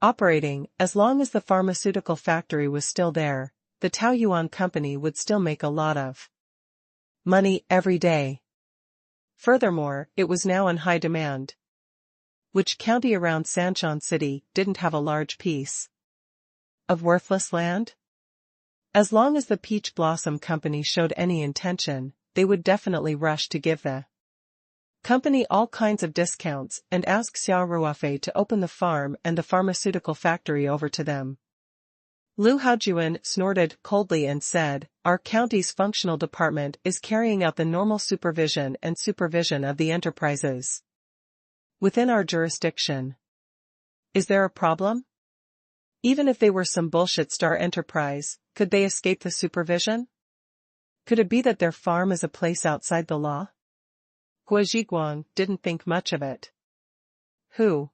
operating, as long as the pharmaceutical factory was still there, the Taoyuan Company would still make a lot of money every day. Furthermore, it was now in high demand. Which county around Sanshan City didn't have a large piece of worthless land? As long as the Peach Blossom Company showed any intention, they would definitely rush to give the company all kinds of discounts and ask Xia Ruofei to open the farm and the pharmaceutical factory over to them. Lu Haojuan snorted coldly and said, "Our county's functional department is carrying out the normal supervision of the enterprises within our jurisdiction. Is there a problem? Even if they were some bullshit star enterprise, could they escape the supervision? Could it be that their farm is a place outside the law?" Guo Zhiguang didn't think much of it. Who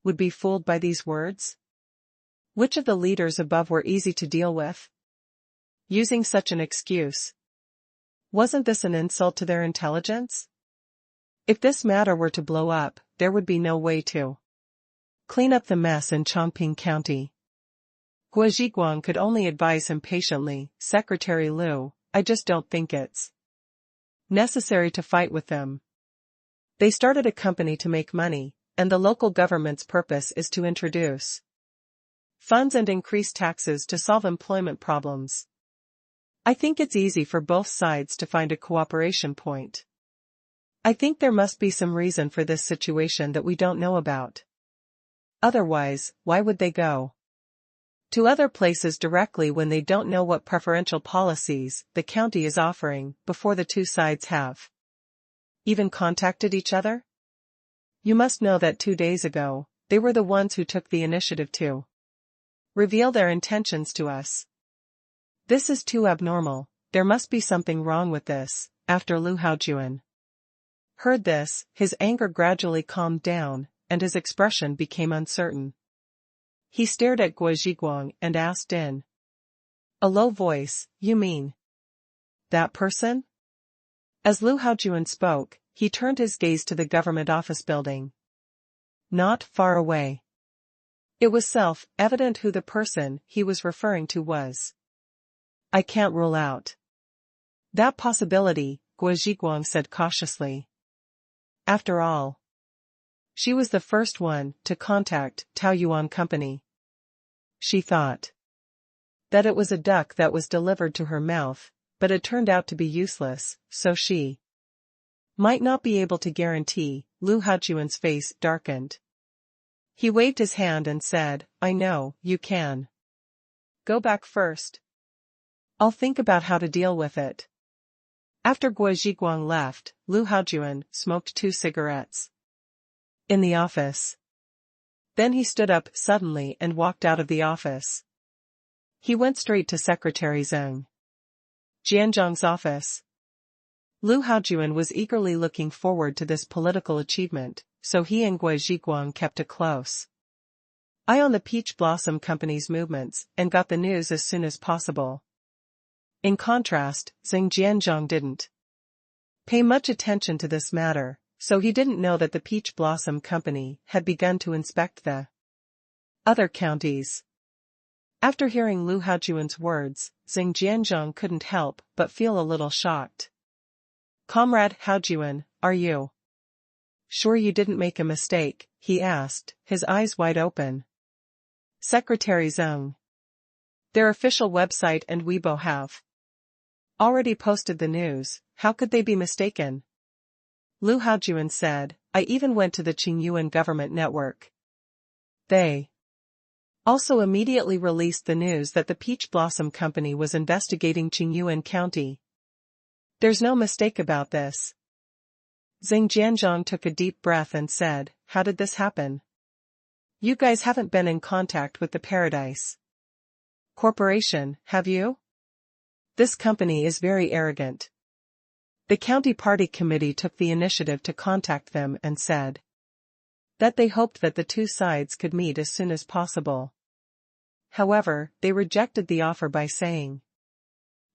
would be fooled by these words? Which of the leaders above were easy to deal with? Using such an excuse. Wasn't this an insult to their intelligence? If this matter were to blow up, there would be no way to clean up the mess in Chongqing County. Guo Zhiguang could only advise him patiently, "Secretary Liu, I just don't think it's necessary to fight with them. They started a company to make money, and the local government's purpose is to introduce funds and increase taxes to solve employment problems. I think it's easy for both sides to find a cooperation point. I think there must be some reason for this situation that we don't know about. Otherwise, why would they go to other places directly when they don't know what preferential policies the county is offering before the two sides have even contacted each other? You must know that 2 days ago, they were the ones who took the initiative to reveal their intentions to us. This is too abnormal. There must be something wrong with this." After Lu Haojuan heard this, his anger gradually calmed down, and his expression became uncertain. He stared at Guo Zhiguang and asked in a low voice, "You mean that person?" As Lu Haojuan spoke, he turned his gaze to the government office building not far away. It was self-evident who the person he was referring to was. "I can't rule out that possibility," Guo Zhiguang said cautiously. After all, she was the first one to contact Taoyuan Company. She thought that it was a duck that was delivered to her mouth, but it turned out to be useless, so she might not be able to guarantee. Lu Haojuan's face darkened. He waved his hand and said, "I know, you can go back first. I'll think about how to deal with it." After Guo Zhiguang left, Lu Haojuan smoked 2 cigarettes in the office. Then he stood up suddenly and walked out of the office. He went straight to Secretary Zheng Jianzhang's office. Lu Haojuan was eagerly looking forward to this political achievement, so he and Guo Zhiguang kept a close eye on the Peach Blossom Company's movements and got the news as soon as possible. In contrast, Zheng Jianzhang didn't pay much attention to this matter, so he didn't know that the Peach Blossom Company had begun to inspect the other counties. After hearing Lu Haojuan's words, Zheng Jianzhang couldn't help but feel a little shocked. "Comrade Haojuan, are you sure you didn't make a mistake?" he asked, his eyes wide open. Secretary Zheng. "Their official website and Weibo have already posted the news. How could they be mistaken?" Lu Haojuan said, "I even went to the Qingyuan government network. They also immediately released the news that the Peach Blossom Company was investigating Qingyuan County. There's no mistake about this." Zheng Jianzhang took a deep breath and said, "How did this happen? You guys haven't been in contact with the Paradise Corporation, have you? This company is very arrogant." The county party committee took the initiative to contact them and said that they hoped that the two sides could meet as soon as possible. However, they rejected the offer by saying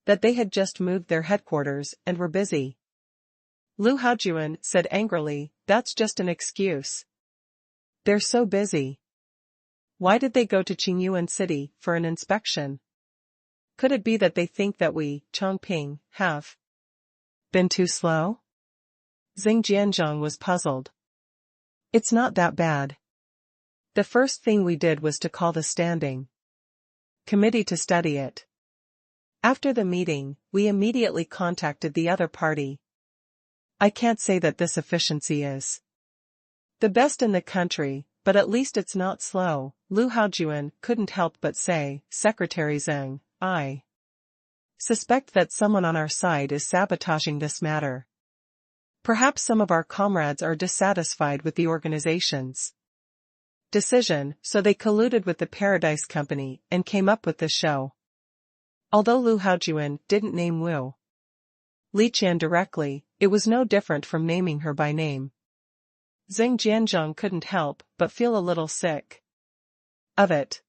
that they had just moved their headquarters and were busy. Lu Haojuan said angrily, "That's just an excuse. They're so busy. Why did they go to Qingyuan City for an inspection? Could it be that they think that we, Chongping, have been too slow?" Zheng Jianzhang was puzzled. "It's not that bad. The first thing we did was to call the standing committee to study it. After the meeting, we immediately contacted the other party. I can't say that this efficiency is the best in the country, but at least it's not slow, Lu Haojuan couldn't help but say. Secretary Zheng, I suspect that someone on our side is sabotaging this matter. Perhaps some of our comrades are dissatisfied with the organization's decision, so they colluded with the Paradise Company and came up with this show. Although Lu Haojuan didn't name Wu Liqian directly, it was no different from naming her by name. Xing Jianzhong couldn't help but feel a little sick of it.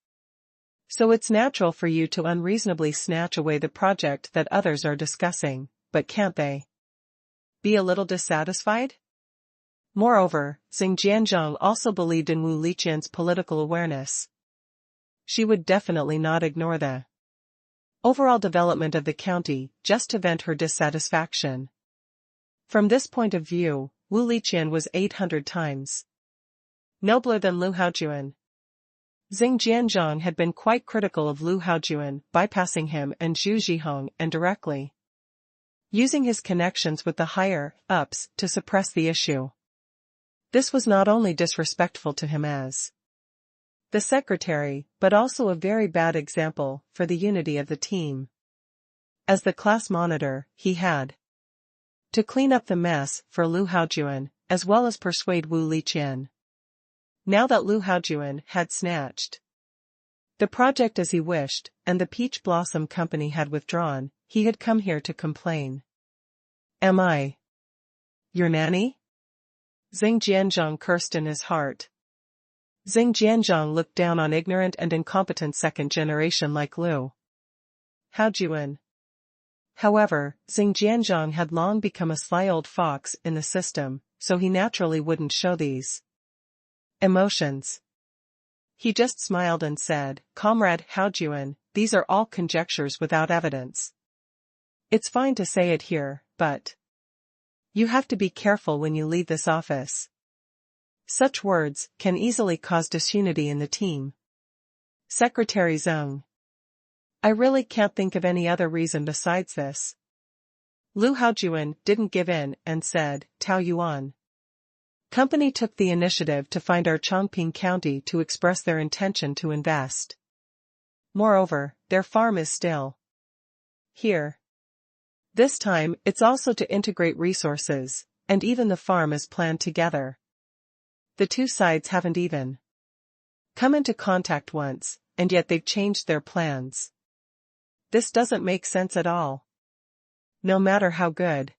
So it's natural for you to unreasonably snatch away the project that others are discussing, but can't they be a little dissatisfied? Moreover, Xing Jianzhong also believed in Wu Liqian's political awareness. She would definitely not ignore the overall development of the county just to vent her dissatisfaction. From this point of view, Wu Liqian was 800 times nobler than Lu Haojuan. Xing Jianzhong had been quite critical of Lu Haojuan, bypassing him and Zhu Zhihong and directly using his connections with the higher-ups to suppress the issue. This was not only disrespectful to him as the secretary, but also a very bad example for the unity of the team. As the class monitor, he had to clean up the mess for Lu Haojuan, as well as persuade Wu Liqian. Now that Lu Haojuan had snatched the project as he wished, and the Peach Blossom Company had withdrawn, he had come here to complain. Am I your nanny? Xing Jianzhong cursed in his heart. Xing Jianzhong looked down on ignorant and incompetent second generation like Lu Haojuan. However, Xing Jianzhong had long become a sly old fox in the system, so he naturally wouldn't show these emotions. He just smiled and said, Comrade Haojuan, these are all conjectures without evidence. It's fine to say it here, but you have to be careful when you leave this office. Such words can easily cause disunity in the team. Secretary Zheng. I really can't think of any other reason besides this. Lu Haojuan didn't give in and said, Tao Yuan Company took the initiative to find our Chongping County to express their intention to invest. Moreover, their farm is still here. This time, it's also to integrate resources, and even the farm is planned together. The two sides haven't even come into contact once, and yet they've changed their plans. This doesn't make sense at all. No matter how good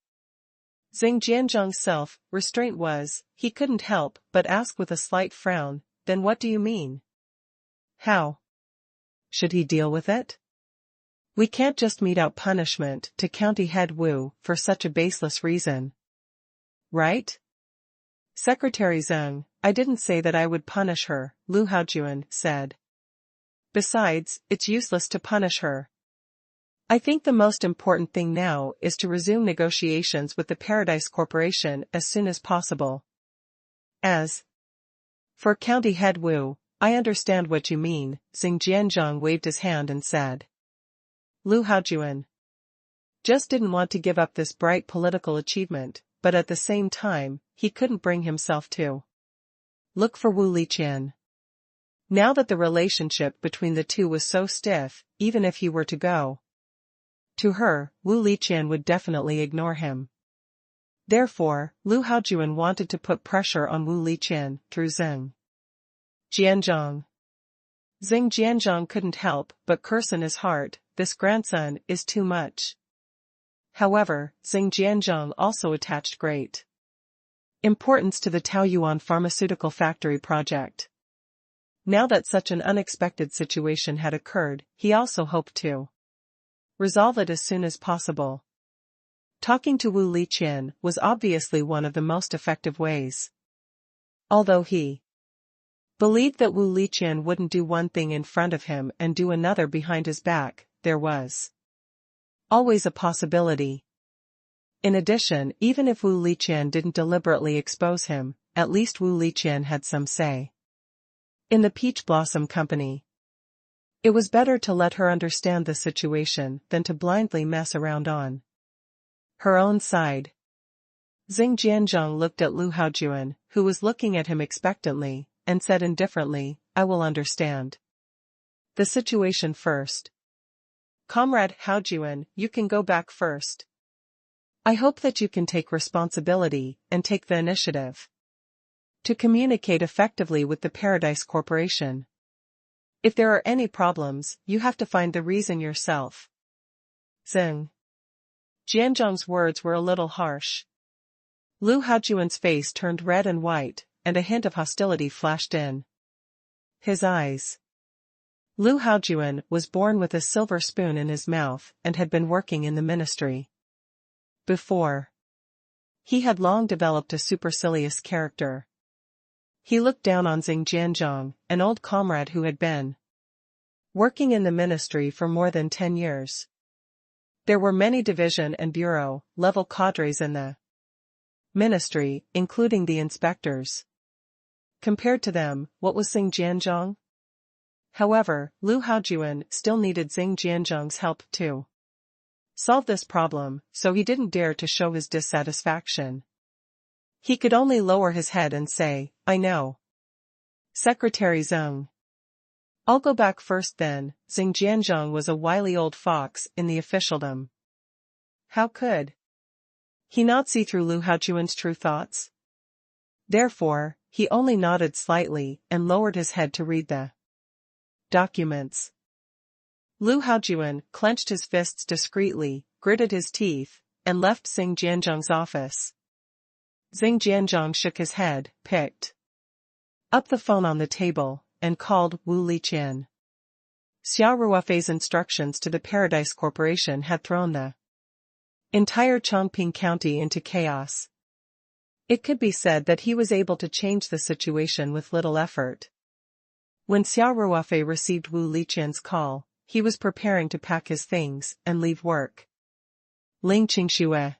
Xing Jianzhong's self-restraint was, he couldn't help but ask with a slight frown, then what do you mean? How should he deal with it? We can't just mete out punishment to County Head Wu for such a baseless reason. Right? Secretary Zheng, I didn't say that I would punish her, Lu Haojuan said. Besides, it's useless to punish her. I think the most important thing now is to resume negotiations with the Paradise Corporation as soon as possible. As for County Head Wu, I understand what you mean, Xing Jianzhong waved his hand and said. Lu Haojuan just didn't want to give up this bright political achievement, but at the same time, he couldn't bring himself to look for Wu Liqian. Now that the relationship between the two was so stiff, even if he were to go to her, Wu Liqian would definitely ignore him. Therefore, Lu Haojuan wanted to put pressure on Wu Liqian through Xing Jianzhong. Xing Jianzhong couldn't help but curse in his heart, this grandson is too much. However, Xing Jianzhong also attached great importance to the Taoyuan pharmaceutical factory project. Now that such an unexpected situation had occurred, he also hoped to resolve it as soon as possible. Talking to Wu Liqian was obviously one of the most effective ways. Although he believed that Wu Liqian wouldn't do one thing in front of him and do another behind his back, there was always a possibility. In addition, even if Wu Liqian didn't deliberately expose him, at least Wu Liqian had some say in the Peach Blossom Company. It was better to let her understand the situation than to blindly mess around on her own side. Xing Jianzhong looked at Lu Haojuan, who was looking at him expectantly, and said indifferently, I will understand the situation first. Comrade Haojuan, you can go back first. I hope that you can take responsibility and take the initiative to communicate effectively with the Paradise Corporation. If there are any problems, you have to find the reason yourself. Xing Jianzhong's words were a little harsh. Lu Haojuan's face turned red and white, and a hint of hostility flashed in his eyes. Lu Haojuan was born with a silver spoon in his mouth and had been working in the ministry before. He had long developed a supercilious character. He looked down on Xing Jianzhong, an old comrade who had been working in the ministry for more than 10 years. There were many division and bureau-level cadres in the ministry, including the inspectors. Compared to them, what was Xing Jianzhong? However, Lu Haojuan still needed Xing Jianzhong's help to solve this problem, so he didn't dare to show his dissatisfaction. He could only lower his head and say, I know. Secretary Xing. I'll go back first then. Xing Jianzhong was a wily old fox in the officialdom. How could he not see through Lu Haojuan's true thoughts? Therefore, he only nodded slightly and lowered his head to read the documents. Lu Haojuan clenched his fists discreetly, gritted his teeth, and left Xing Jianzhong's office. Xing Jianzhong shook his head, picked up the phone on the table, and called Wu Liqian. Xia Ruofei's instructions to the Paradise Corporation had thrown the entire Chongqing County into chaos. It could be said that he was able to change the situation with little effort. When Xia Ruofei received Wu Liqian's call, he was preparing to pack his things and leave work. Ling Qingxue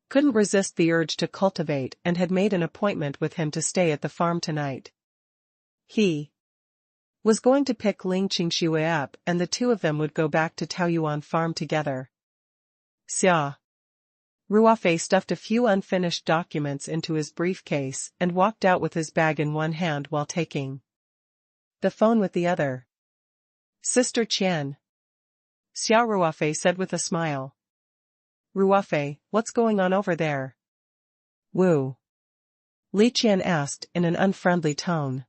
couldn't resist the urge to cultivate and had made an appointment with him to stay at the farm tonight. He was going to pick Ling Qingxue up and the two of them would go back to Taoyuan farm together. Xia Ruofei stuffed a few unfinished documents into his briefcase and walked out with his bag in one hand while taking the phone with the other. Sister Qian, Xia Ruofei said with a smile. Ruofei, what's going on over there? Wu Liqian asked in an unfriendly tone.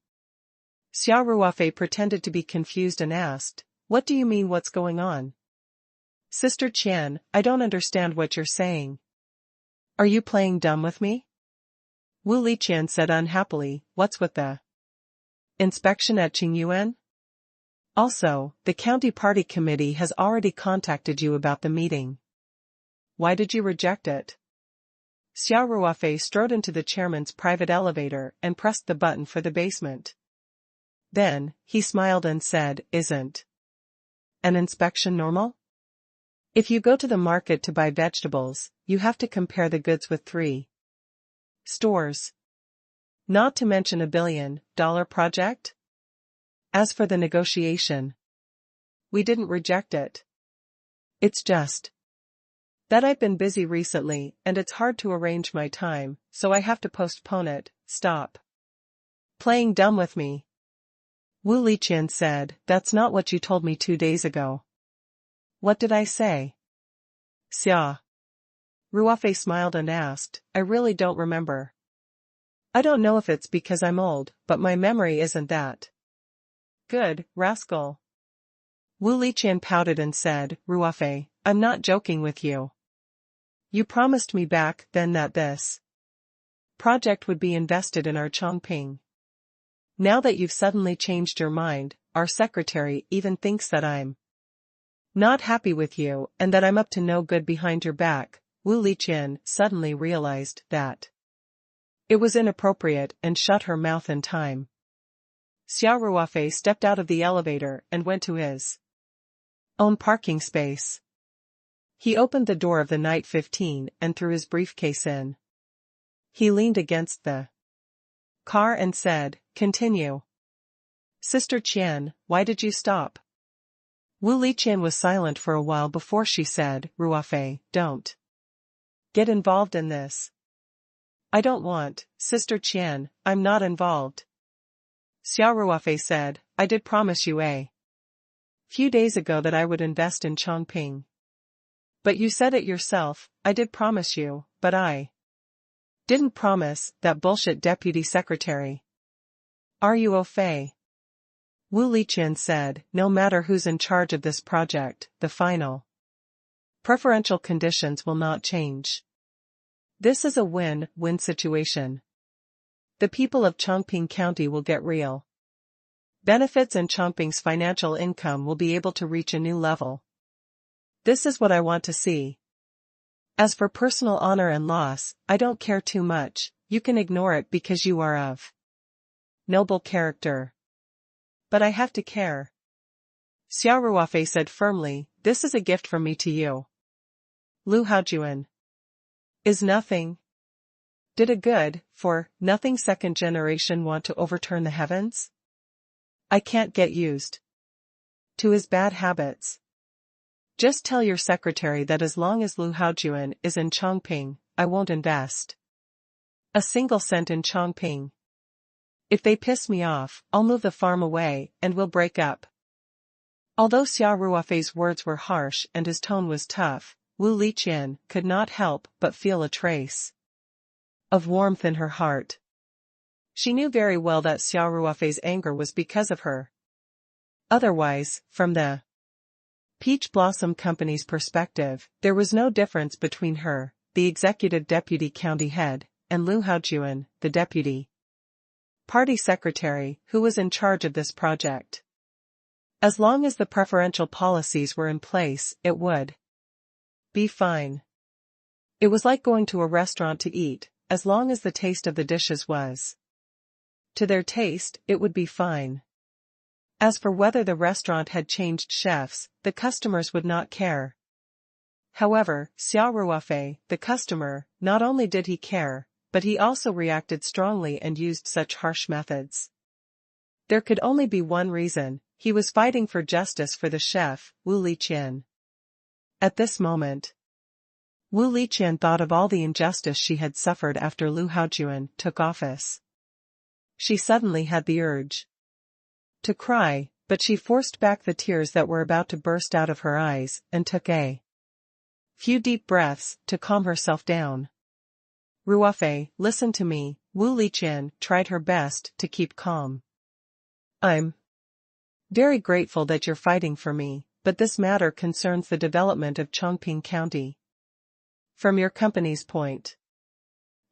Xia Ruofei pretended to be confused and asked, what do you mean what's going on? Sister Qian, I don't understand what you're saying. Are you playing dumb with me? Wu Liqian said unhappily, what's with the inspection at Qingyuan? Also, the county party committee has already contacted you about the meeting. Why did you reject it? Xia Ruofei strode into the chairman's private elevator and pressed the button for the basement. Then, he smiled and said, isn't an inspection normal? If you go to the market to buy vegetables, you have to compare the goods with 3 stores. Not to mention $1 billion project? As for the negotiation, we didn't reject it. It's just that I've been busy recently and it's hard to arrange my time, so I have to postpone it. Stop playing dumb with me. Wu Liqian said, that's not what you told me 2 days ago. What did I say? Xia Ruofei smiled and asked, I really don't remember. I don't know if it's because I'm old, but my memory isn't that good, rascal. Wu Liqian pouted and said, Ruofei, I'm not joking with you. You promised me back then that this project would be invested in our Chongping. Now that you've suddenly changed your mind, our secretary even thinks that I'm not happy with you and that I'm up to no good behind your back. Wu Liqian suddenly realized that it was inappropriate and shut her mouth in time. Xia Ruofei stepped out of the elevator and went to his own parking space. He opened the door of the Night 15 and threw his briefcase in. He leaned against the car and said, continue. Sister Qian, why did you stop? Wu Liqian was silent for a while before she said, Ruofei, don't get involved in this. I don't want, Sister Qian, I'm not involved. Xia Ruofei said, I did promise you a few days ago that I would invest in Chongping. But you said it yourself, I did promise you, but I didn't promise, that bullshit deputy secretary. Ruofei. Wu Liqian said, no matter who's in charge of this project, the final preferential conditions will not change. This is a win-win situation. The people of Chongping County will get real benefits and Chongping's financial income will be able to reach a new level. This is what I want to see. As for personal honor and loss, I don't care too much, you can ignore it because you are of noble character. But I have to care. Xia Ruofei said firmly, this is a gift from me to you. Lu Haojuan is nothing. Did a good, for nothing second generation want to overturn the heavens? I can't get used to his bad habits. Just tell your secretary that as long as Lu Haojuan is in Chongping, I won't invest a single cent in Chongping. If they piss me off, I'll move the farm away, and we'll break up. Although Xia Ruofei's words were harsh and his tone was tough, Wu Liqian could not help but feel a trace of warmth in her heart. She knew very well that Xia Ruofei's anger was because of her. Otherwise, from the Peach Blossom Company's perspective, there was no difference between her, the executive deputy county head, and Lu Haojuan, the deputy party secretary, who was in charge of this project. As long as the preferential policies were in place, it would be fine. It was like going to a restaurant to eat, as long as the taste of the dishes was to their taste, it would be fine. As for whether the restaurant had changed chefs, the customers would not care. However, Xia Ruofei, the customer, not only did he care, but he also reacted strongly and used such harsh methods. There could only be one reason, he was fighting for justice for the chef, Wu Liqian. At this moment, Wu Liqian thought of all the injustice she had suffered after Lu Haojuan took office. She suddenly had the urge to cry, but she forced back the tears that were about to burst out of her eyes and took a few deep breaths to calm herself down. Ruofei, listen to me, Wu Liqian tried her best to keep calm. I'm very grateful that you're fighting for me, but this matter concerns the development of Chongping County. From your company's point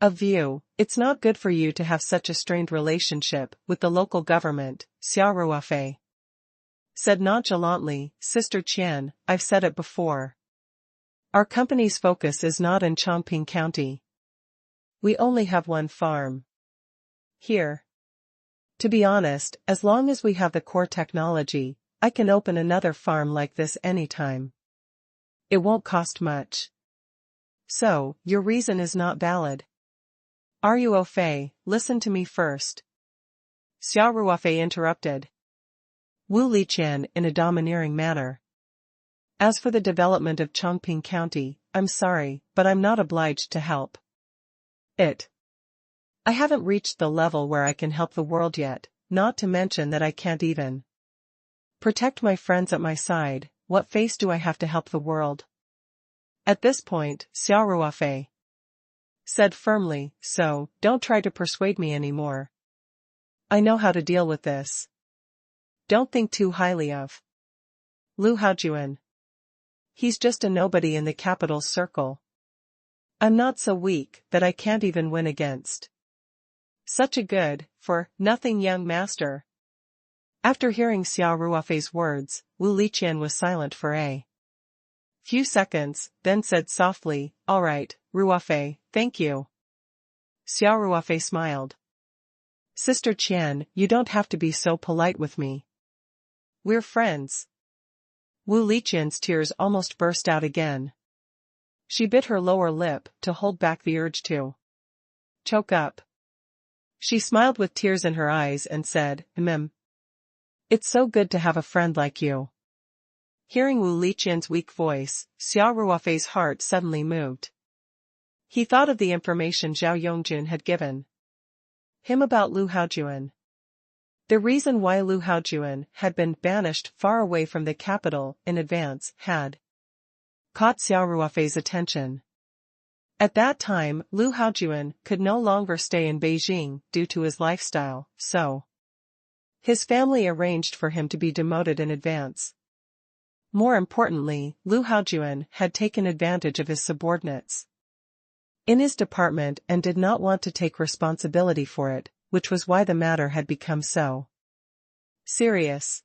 of view, it's not good for you to have such a strained relationship with the local government, Xia Ruofei said nonchalantly, Sister Qian, I've said it before. Our company's focus is not in Chongping County. We only have one farm here. To be honest, as long as we have the core technology, I can open another farm like this anytime. It won't cost much. So, your reason is not valid. Ruofei, listen to me first. Xia Ruofei interrupted Wu Liqian in a domineering manner. As for the development of Chongping County, I'm sorry, but I'm not obliged to help it. I haven't reached the level where I can help the world yet, not to mention that I can't even protect my friends at my side. What face do I have to help the world? At this point, Xia Ruofei said firmly, so, don't try to persuade me anymore. I know how to deal with this. Don't think too highly of Lu Haojuan. He's just a nobody in the capital's circle. I'm not so weak that I can't even win against such a good, for nothing young master. After hearing Xia Ruofei's words, Wu Liqian was silent for a few seconds, then said softly, all right, Ruofei, thank you. Xia Ruofei smiled. Sister Qian, you don't have to be so polite with me. We're friends. Wu Liqian's tears almost burst out again. She bit her lower lip to hold back the urge to choke up. She smiled with tears in her eyes and said, It's so good to have a friend like you. Hearing Wu Liqian's weak voice, Xia Ruofei's heart suddenly moved. He thought of the information Zhao Yongjun had given him about Lu Haojuan. The reason why Lu Haojuan had been banished far away from the capital in advance had caught Xia Ruofei's attention. At that time, Lu Haojuan could no longer stay in Beijing due to his lifestyle, so his family arranged for him to be demoted in advance. More importantly, Lu Haojuan had taken advantage of his subordinates in his department and did not want to take responsibility for it, which was why the matter had become so serious.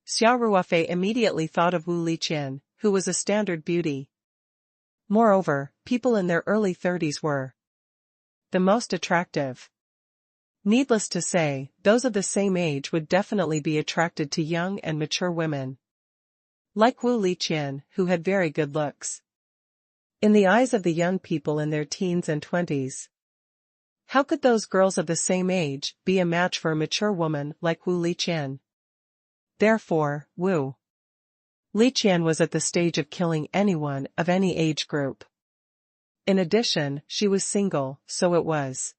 Xia Ruofei immediately thought of Wu Liqian, who was a standard beauty. Moreover, people in their early 30s were the most attractive. Needless to say, those of the same age would definitely be attracted to young and mature women like Wu Liqian, who had very good looks. In the eyes of the young people in their teens and 20s, how could those girls of the same age be a match for a mature woman like Wu Liqian? Therefore, Wu Liqian was at the stage of killing anyone of any age group. In addition, she was single, so it was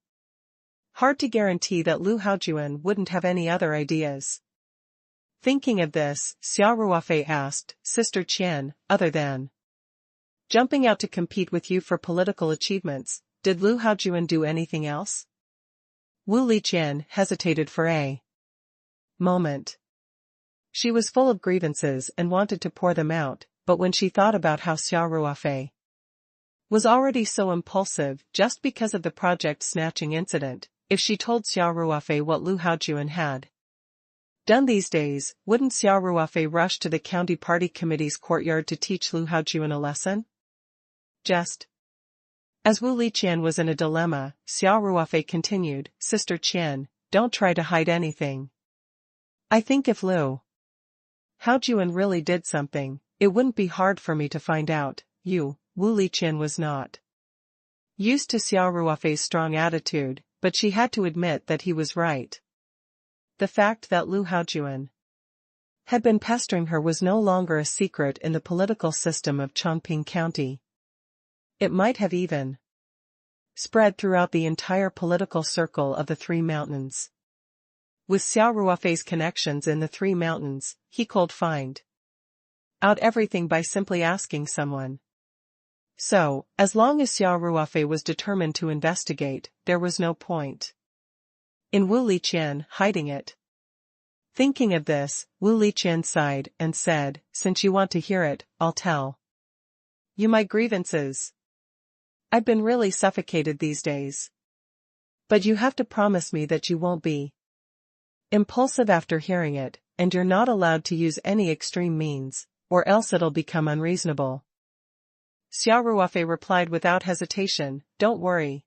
hard to guarantee that Lu Haojuan wouldn't have any other ideas. Thinking of this, Xia Ruofei asked, Sister Qian, other than jumping out to compete with you for political achievements, did Lu Haojuan do anything else? Wu Liqian hesitated for a moment. She was full of grievances and wanted to pour them out, but when she thought about how Xia Ruofei was already so impulsive just because of the project snatching incident, if she told Xia Ruofei what Lu Haojuan had done these days, wouldn't Xia Ruofei rush to the county party committee's courtyard to teach Lu Haojuan a lesson? Just as Wu Liqian was in a dilemma, Xia Ruofei continued, Sister Qian, don't try to hide anything. I think if Lu Haojuan really did something, it wouldn't be hard for me to find out. Wu Liqian was not used to Xia Ruofei's strong attitude, but she had to admit that he was right. The fact that Lu Haojuan had been pestering her was no longer a secret in the political system of Chongqing County. It might have even spread throughout the entire political circle of the Three Mountains. With Xia Ruofei's connections in the Three Mountains, he could find out everything by simply asking someone. So, as long as Xia Ruofei was determined to investigate, there was no point in Wu Liqian hiding it. Thinking of this, Wu Liqian sighed and said, Since you want to hear it, I'll tell you my grievances. I've been really suffocated these days. But you have to promise me that you won't be impulsive after hearing it, and you're not allowed to use any extreme means, or else it'll become unreasonable. Xia Ruofei replied without hesitation, Don't worry.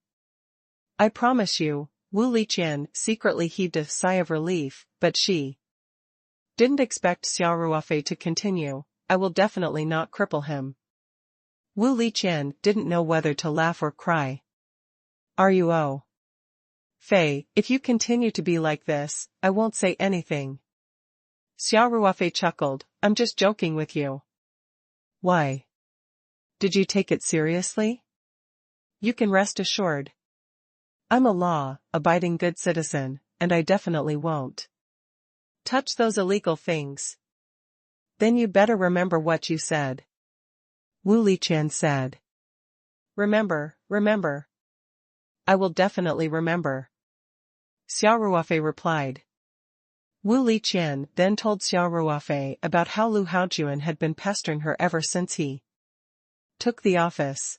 I promise you. Wu Liqian secretly heaved a sigh of relief, but she didn't expect Xia Ruofei to continue, I will definitely not cripple him. Wu Liqian didn't know whether to laugh or cry. Are you Fei, if you continue to be like this, I won't say anything. Xia Ruofei chuckled, I'm just joking with you. Why? Did you take it seriously? You can rest assured. I'm a law-abiding good citizen, and I definitely won't touch those illegal things. Then you better remember what you said. Wu Liqian said. Remember. I will definitely remember. Xia Ruofei replied. Wu Liqian then told Xia Ruofei about how Lu Haojuan had been pestering her ever since he took the office.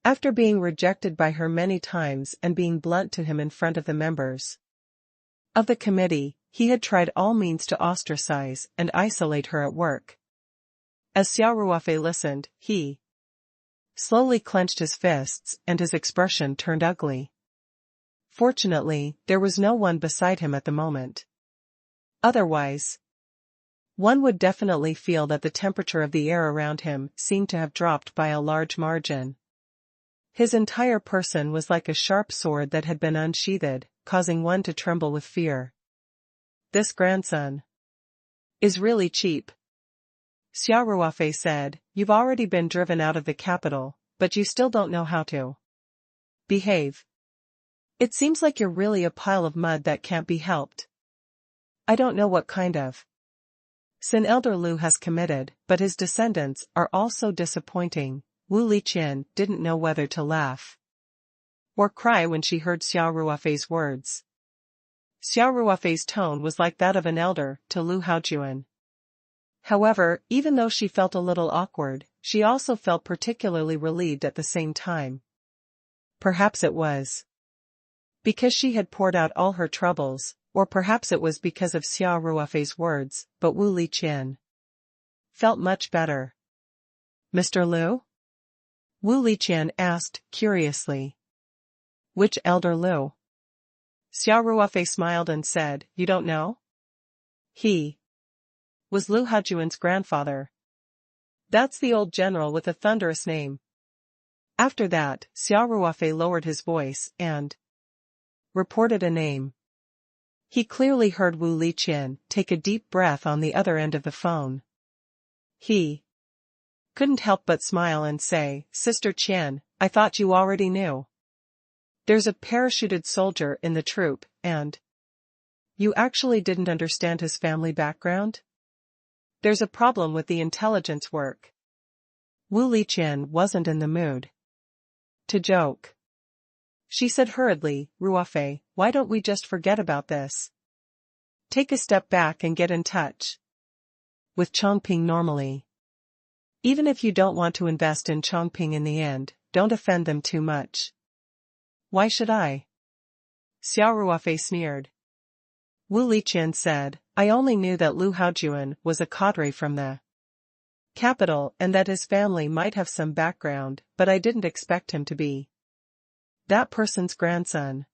After being rejected by her many times and being blunt to him in front of the members of the committee, he had tried all means to ostracize and isolate her at work. As Xia Ruofei listened, he slowly clenched his fists and his expression turned ugly. Fortunately, there was no one beside him at the moment. Otherwise, one would definitely feel that the temperature of the air around him seemed to have dropped by a large margin. His entire person was like a sharp sword that had been unsheathed, causing one to tremble with fear. This grandson is really cheap. Xia Ruofei said, "You've already been driven out of the capital, but you still don't know how to behave. It seems like you're really a pile of mud that can't be helped." "I don't know what kind of sin Elder Lu has committed, but his descendants are all so disappointing." Wu Liqian didn't know whether to laugh or cry when she heard Xia Ruofei's words. Xia Ruofei's tone was like that of an elder to Lu Haojuan. However, even though she felt a little awkward, she also felt particularly relieved at the same time. Perhaps it was because she had poured out all her troubles, or perhaps it was because of Xia Ruofei's words, but Wu Liqian felt much better. "Mr. Lu?" Wu Liqian asked, curiously. "Which Elder Lu?" Xia Ruofei smiled and said, "You don't know? He was Lu Haojuan's grandfather. That's the old general with a thunderous name." After that, Xia Ruofei lowered his voice and reported a name. He clearly heard Wu Liqian take a deep breath on the other end of the phone. He couldn't help but smile and say, "Sister Qian, I thought you already knew. There's a parachuted soldier in the troop, and you actually didn't understand his family background? There's a problem with the intelligence work." Wu Liqian wasn't in the mood to joke. She said hurriedly, "Ruofei, why don't we just forget about this? Take a step back and get in touch with Chongping normally. Even if you don't want to invest in Chongping in the end, don't offend them too much." "Why should I?" Xia Ruofei sneered. Wu Liqian said, "I only knew that Lu Haojuan was a cadre from the capital and that his family might have some background, but I didn't expect him to be that person's grandson."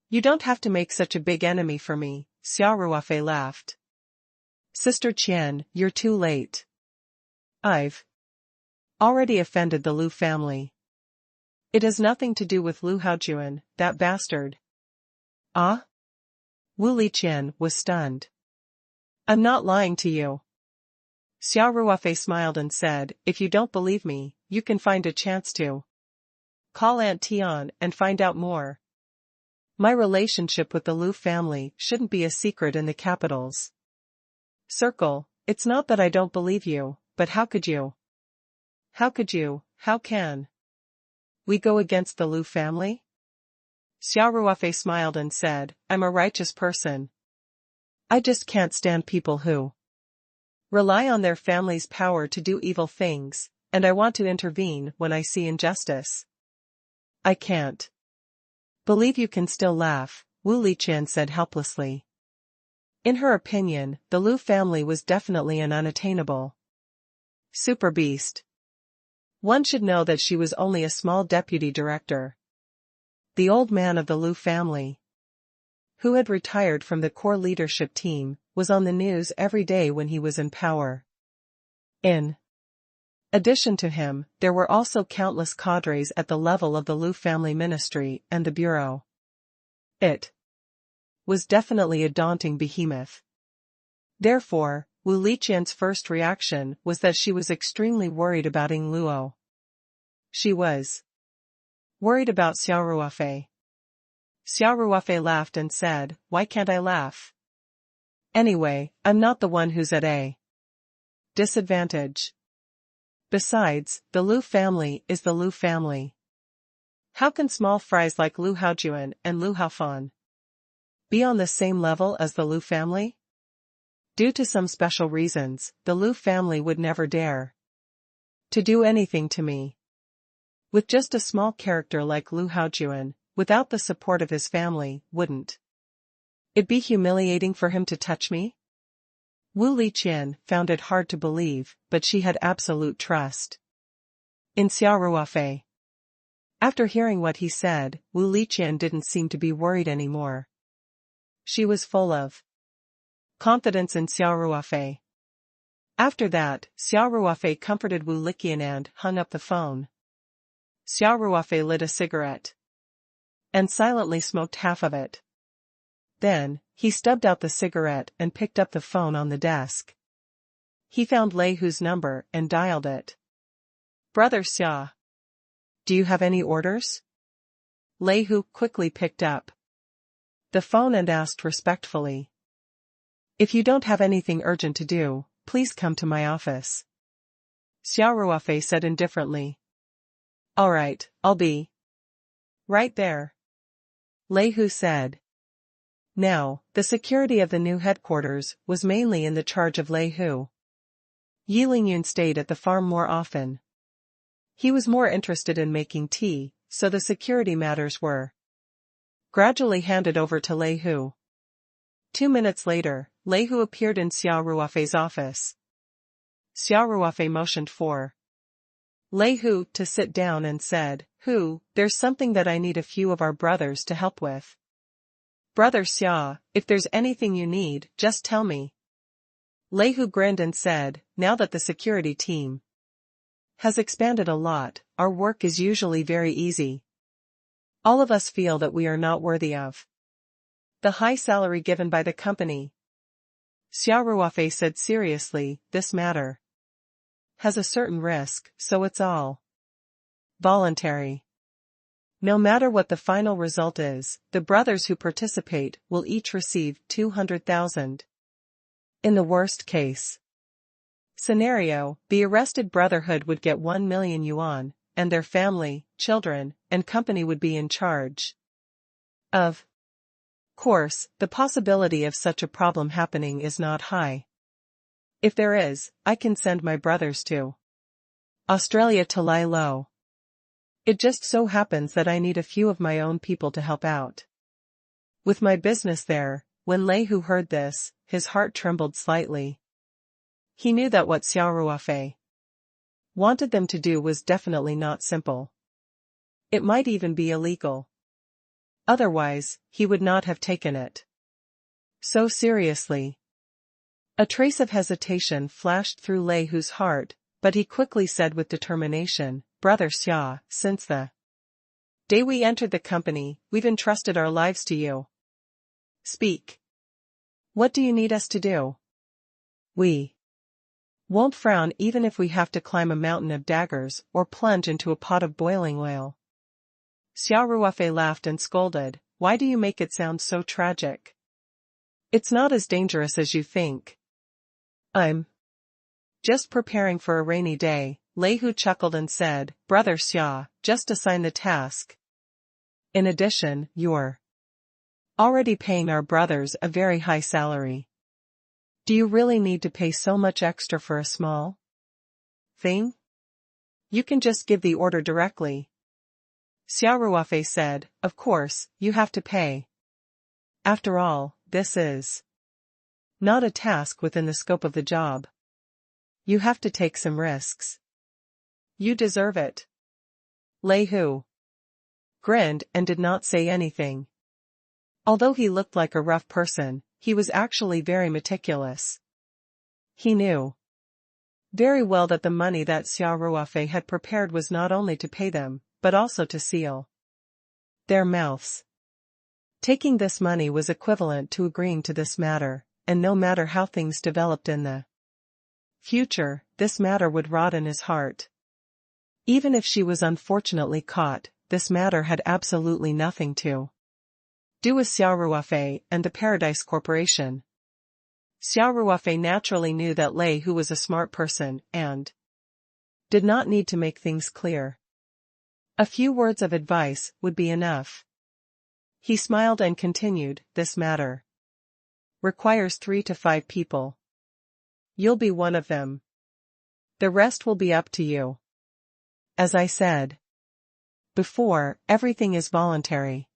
"You don't have to make such a big enemy for me," Xia Ruofei laughed. "Sister Qian, you're too late. I've already offended the Lu family. It has nothing to do with Lu Haojuan, that bastard." "Ah?" Wu Liqian was stunned. "I'm not lying to you." Xia Ruofei smiled and said, "If you don't believe me, you can find a chance to call Aunt Tian and find out more. My relationship with the Lu family shouldn't be a secret in the capital's circle. It's not that I don't believe you, but how could you? How can we go against the Lu family?" Xia Ruofei smiled and said, "I'm a righteous person. I just can't stand people who rely on their family's power to do evil things, and I want to intervene when I see injustice." "I can't believe you can still laugh," Wu Liqian said helplessly. In her opinion, the Lu family was definitely an unattainable super beast. One should know that she was only a small deputy director. The old man of the Lu family, who had retired from the core leadership team, was on the news every day when he was in power. In addition to him, there were also countless cadres at the level of the Lu family ministry and the bureau. It was definitely a daunting behemoth. Therefore, Wu Liqian's first reaction was that she was extremely worried about Ying Luo. She was worried about Xia Ruofei. Xia Ruofei laughed and said, "Why can't I laugh? Anyway, I'm not the one who's at a disadvantage. Besides, the Lu family is the Lu family. How can small fries like Lu Haojuan and Lu Haofan be on the same level as the Lu family? Due to some special reasons, the Lu family would never dare to do anything to me. With just a small character like Lu Haojuan, without the support of his family, wouldn't it be humiliating for him to touch me?" Wu Liqian found it hard to believe, but she had absolute trust in Xia Ruofei. After hearing what he said, Wu Liqian didn't seem to be worried anymore. She was full of confidence in Xia Ruofei. After that, Xia Ruofei comforted Wu Liqian and hung up the phone. Xia Ruofei lit a cigarette and silently smoked half of it. Then, he stubbed out the cigarette and picked up the phone on the desk. He found Lei Hu's number and dialed it. "Brother Xia. Do you have any orders?" Lei Hu quickly picked up the phone and asked respectfully. "If you don't have anything urgent to do, please come to my office," Xia Ruofei said indifferently. "All right, I'll be right there," Lei Hu said. Now, the security of the new headquarters was mainly in the charge of Lei Hu. Yi Lingyun stayed at the farm more often. He was more interested in making tea, so the security matters were gradually handed over to Lei Hu. 2 minutes later, Lei Hu appeared in Xia Ruofei's office. Xia Ruofei motioned for Lei Hu to sit down and said, "Hu, there's something that I need a few of our brothers to help with." "Brother Xia, if there's anything you need, just tell me." Lei Hu grinned and said, "Now that the security team has expanded a lot, our work is usually very easy. All of us feel that we are not worthy of the high salary given by the company." Xia Ruofei said seriously, "This matter has a certain risk, so it's all voluntary. No matter what the final result is, the brothers who participate will each receive 200,000. In the worst case scenario, the arrested brotherhood would get 1 million yuan, and their family, children, and company would be in charge. Of course, the possibility of such a problem happening is not high. If there is, I can send my brothers to Australia to lie low. It just so happens that I need a few of my own people to help out with my business there." When Lei Hu heard this, his heart trembled slightly. He knew that what Xia Ruofei wanted them to do was definitely not simple. It might even be illegal. Otherwise, he would not have taken it so seriously. A trace of hesitation flashed through Lei Hu's heart, but he quickly said with determination, "Brother Xia, since the day we entered the company, we've entrusted our lives to you. Speak. What do you need us to do? We won't frown even if we have to climb a mountain of daggers or plunge into a pot of boiling oil." Xia Ruofei laughed and scolded, "Why do you make it sound so tragic? It's not as dangerous as you think. I'm just preparing for a rainy day." Lei Hu chuckled and said, "Brother Xia, just assign the task. In addition, you're already paying our brothers a very high salary. Do you really need to pay so much extra for a small thing? You can just give the order directly." Xia Ruofei said, "Of course, you have to pay. After all, this is not a task within the scope of the job. You have to take some risks. You deserve it." Lei Hu grinned and did not say anything. Although he looked like a rough person, he was actually very meticulous. He knew very well that the money that Xia Ruofei had prepared was not only to pay them, but also to seal their mouths. Taking this money was equivalent to agreeing to this matter, and no matter how things developed in the future, this matter would rot in his heart. Even if she was unfortunately caught, this matter had absolutely nothing to do with Xia Ruofei and the Paradise Corporation. Xia Ruofei naturally knew that Lei Hu was a smart person and did not need to make things clear. A few words of advice would be enough. He smiled and continued, "This matter requires 3 to 5 people. You'll be one of them. The rest will be up to you. As I said before, everything is voluntary.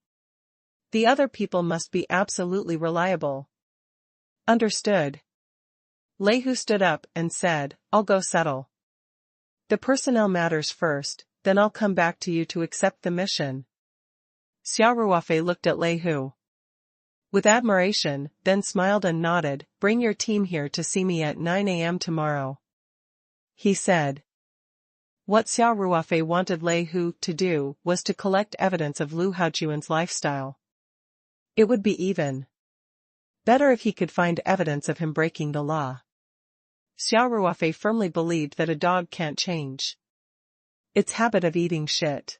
The other people must be absolutely reliable. Understood?" Lei Hu stood up and said, "I'll go settle the personnel matters first, then I'll come back to you to accept the mission." Xia Ruofei looked at Lei Hu with admiration, then smiled and nodded. "Bring your team here to see me at 9 a.m. tomorrow," he said. What Xia Ruofei wanted Lei Hu to do was to collect evidence of Lu Haojuan's lifestyle. It would be even better if he could find evidence of him breaking the law. Xia Ruofei firmly believed that a dog can't change its habit of eating shit.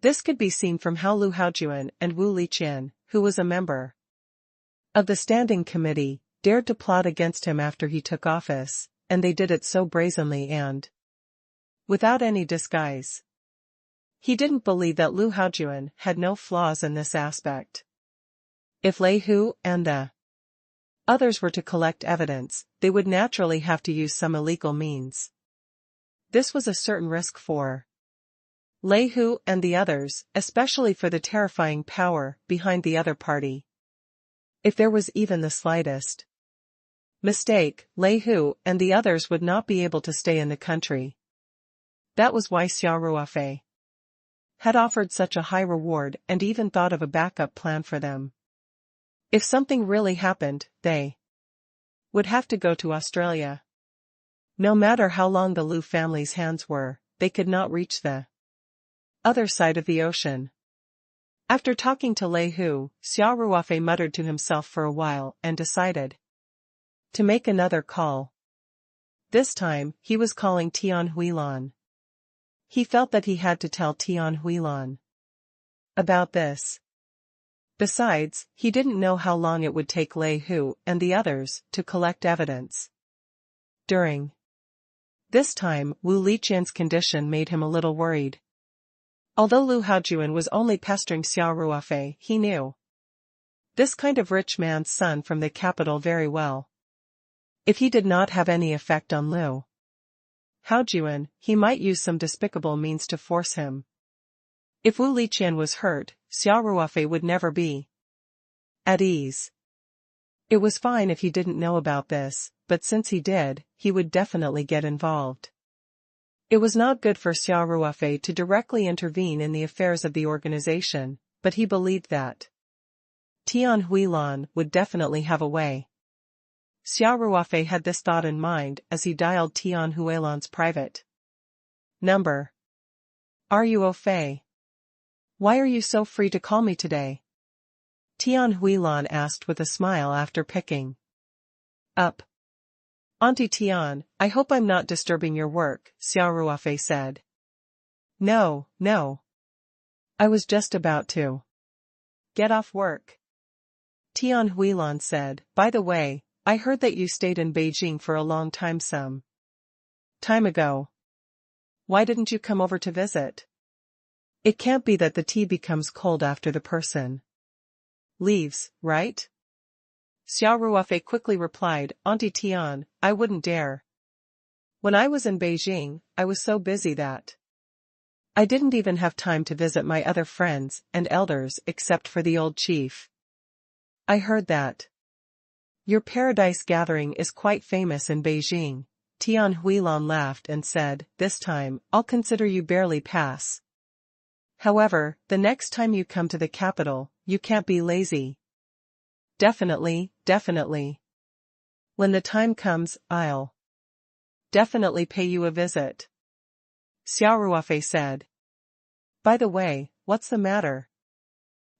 This could be seen from how Lu Haojuan and Wu Liqian, who was a member of the standing committee, dared to plot against him after he took office, and they did it so brazenly and without any disguise. He didn't believe that Lu Haojuan had no flaws in this aspect. If Lei Hu and the others were to collect evidence, they would naturally have to use some illegal means. This was a certain risk for Lei Hu and the others, especially for the terrifying power behind the other party. If there was even the slightest mistake, Lei Hu and the others would not be able to stay in the country. That was why Xia Ruofei had offered such a high reward and even thought of a backup plan for them. If something really happened, they would have to go to Australia. No matter how long the Lu family's hands were, they could not reach the other side of the ocean. After talking to Lei Hu, Xia Ruofei muttered to himself for a while and decided to make another call. This time, he was calling Tian Huilan. He felt that he had to tell Tian Huilan about this. Besides, he didn't know how long it would take Lei Hu and the others to collect evidence. During this time, Wu Liqian's condition made him a little worried. Although Lu Haojuan was only pestering Xia Ruofei, he knew this kind of rich man's son from the capital very well. If he did not have any effect on Lu Haojuan, he might use some despicable means to force him. If Wu Liqian was hurt, Xia Ruofei would never be at ease. It was fine if he didn't know about this, but since he did, he would definitely get involved. It was not good for Xia Ruofei to directly intervene in the affairs of the organization, but he believed that Tian Huilan would definitely have a way. Xia Ruofei had this thought in mind as he dialed Tian Huilan's private number. "Are you au fait? Why are you so free to call me today?" Tian Huilan asked with a smile after picking up. "Auntie Tian, I hope I'm not disturbing your work," Xia Ruofei said. No. I was just about to get off work." Tian Huilan said, "By the way, I heard that you stayed in Beijing for a long time some time ago. Why didn't you come over to visit? It can't be that the tea becomes cold after the person leaves, right?" Xia Ruofei quickly replied, "Auntie Tian, I wouldn't dare. When I was in Beijing, I was so busy that I didn't even have time to visit my other friends and elders except for the old chief. I heard that your paradise gathering is quite famous in Beijing." Tian Huilan laughed and said, "This time, I'll consider you barely pass. However, the next time you come to the capital, you can't be lazy." Definitely. When the time comes, I'll definitely pay you a visit," Xia Ruofei said. "By the way, what's the matter?"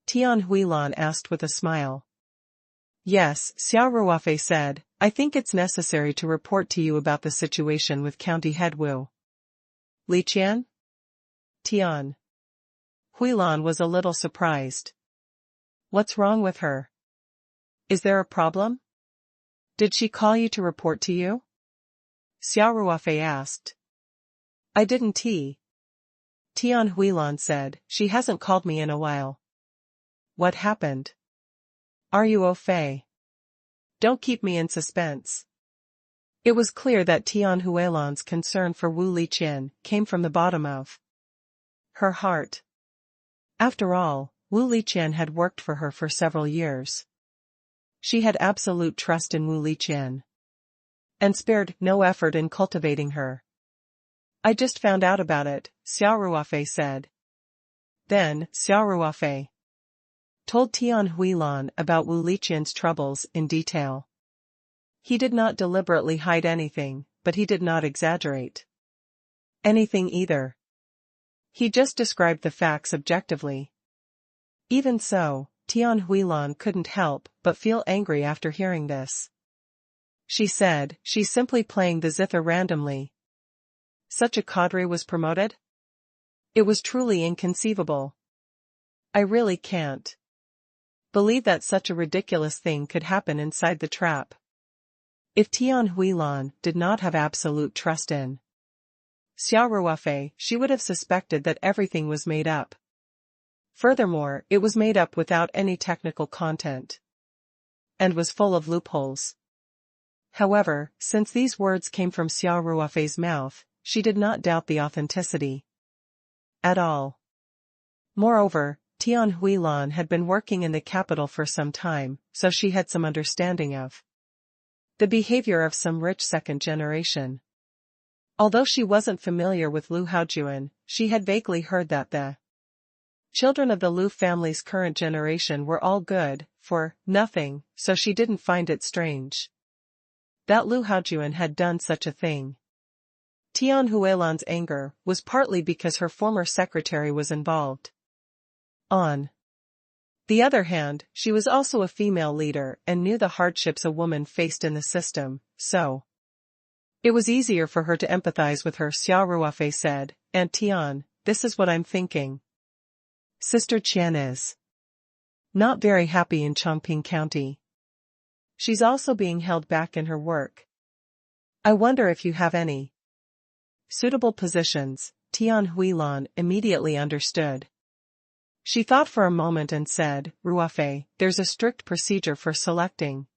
Tian Huilan asked with a smile. "Yes," Xia Ruofei said, "I think it's necessary to report to you about the situation with County Head Wu Liqian." Tian Huilan was a little surprised. "What's wrong with her? Is there a problem? Did she call you to report to you?" Xia Ruofei asked. "I didn't. Tian Huilan said, "She hasn't called me in a while." "What happened? Are you au fait? Don't keep me in suspense." It was clear that Tian Huilan's concern for Wu Liqian came from the bottom of her heart. After all, Wu Liqian had worked for her for several years. She had absolute trust in Wu Liqian and spared no effort in cultivating her. "I just found out about it," Xia Ruofei said. Then, Xia Ruofei told Tian Huilan about Wu Liqian's troubles in detail. He did not deliberately hide anything, but he did not exaggerate anything either. He just described the facts objectively. Even so, Tian Huilan couldn't help but feel angry after hearing this. She said, she's simply playing the zither randomly. Such a cadre was promoted? It was truly inconceivable. I really can't believe that such a ridiculous thing could happen inside the trap. If Tian Huilan did not have absolute trust in Xia Ruofei, she would have suspected that everything was made up. Furthermore, it was made up without any technical content, and was full of loopholes. However, since these words came from Xia Ruofei's mouth, she did not doubt the authenticity at all. Moreover, Tian Huilan had been working in the capital for some time, so she had some understanding of the behavior of some rich second generation. Although she wasn't familiar with Lu Haojuan, she had vaguely heard that the children of the Lu family's current generation were all good for nothing, so she didn't find it strange that Lu Haojuan had done such a thing. Tian Huilan's anger was partly because her former secretary was involved. On the other hand, she was also a female leader and knew the hardships a woman faced in the system, so it was easier for her to empathize with her. Xia Ruofei said, "Aunt Tian, this is what I'm thinking. Sister Qian is not very happy in Chongping County. She's also being held back in her work. I wonder if you have any suitable positions." Tian Huilan immediately understood. She thought for a moment and said, "Ruofei, there's a strict procedure for selecting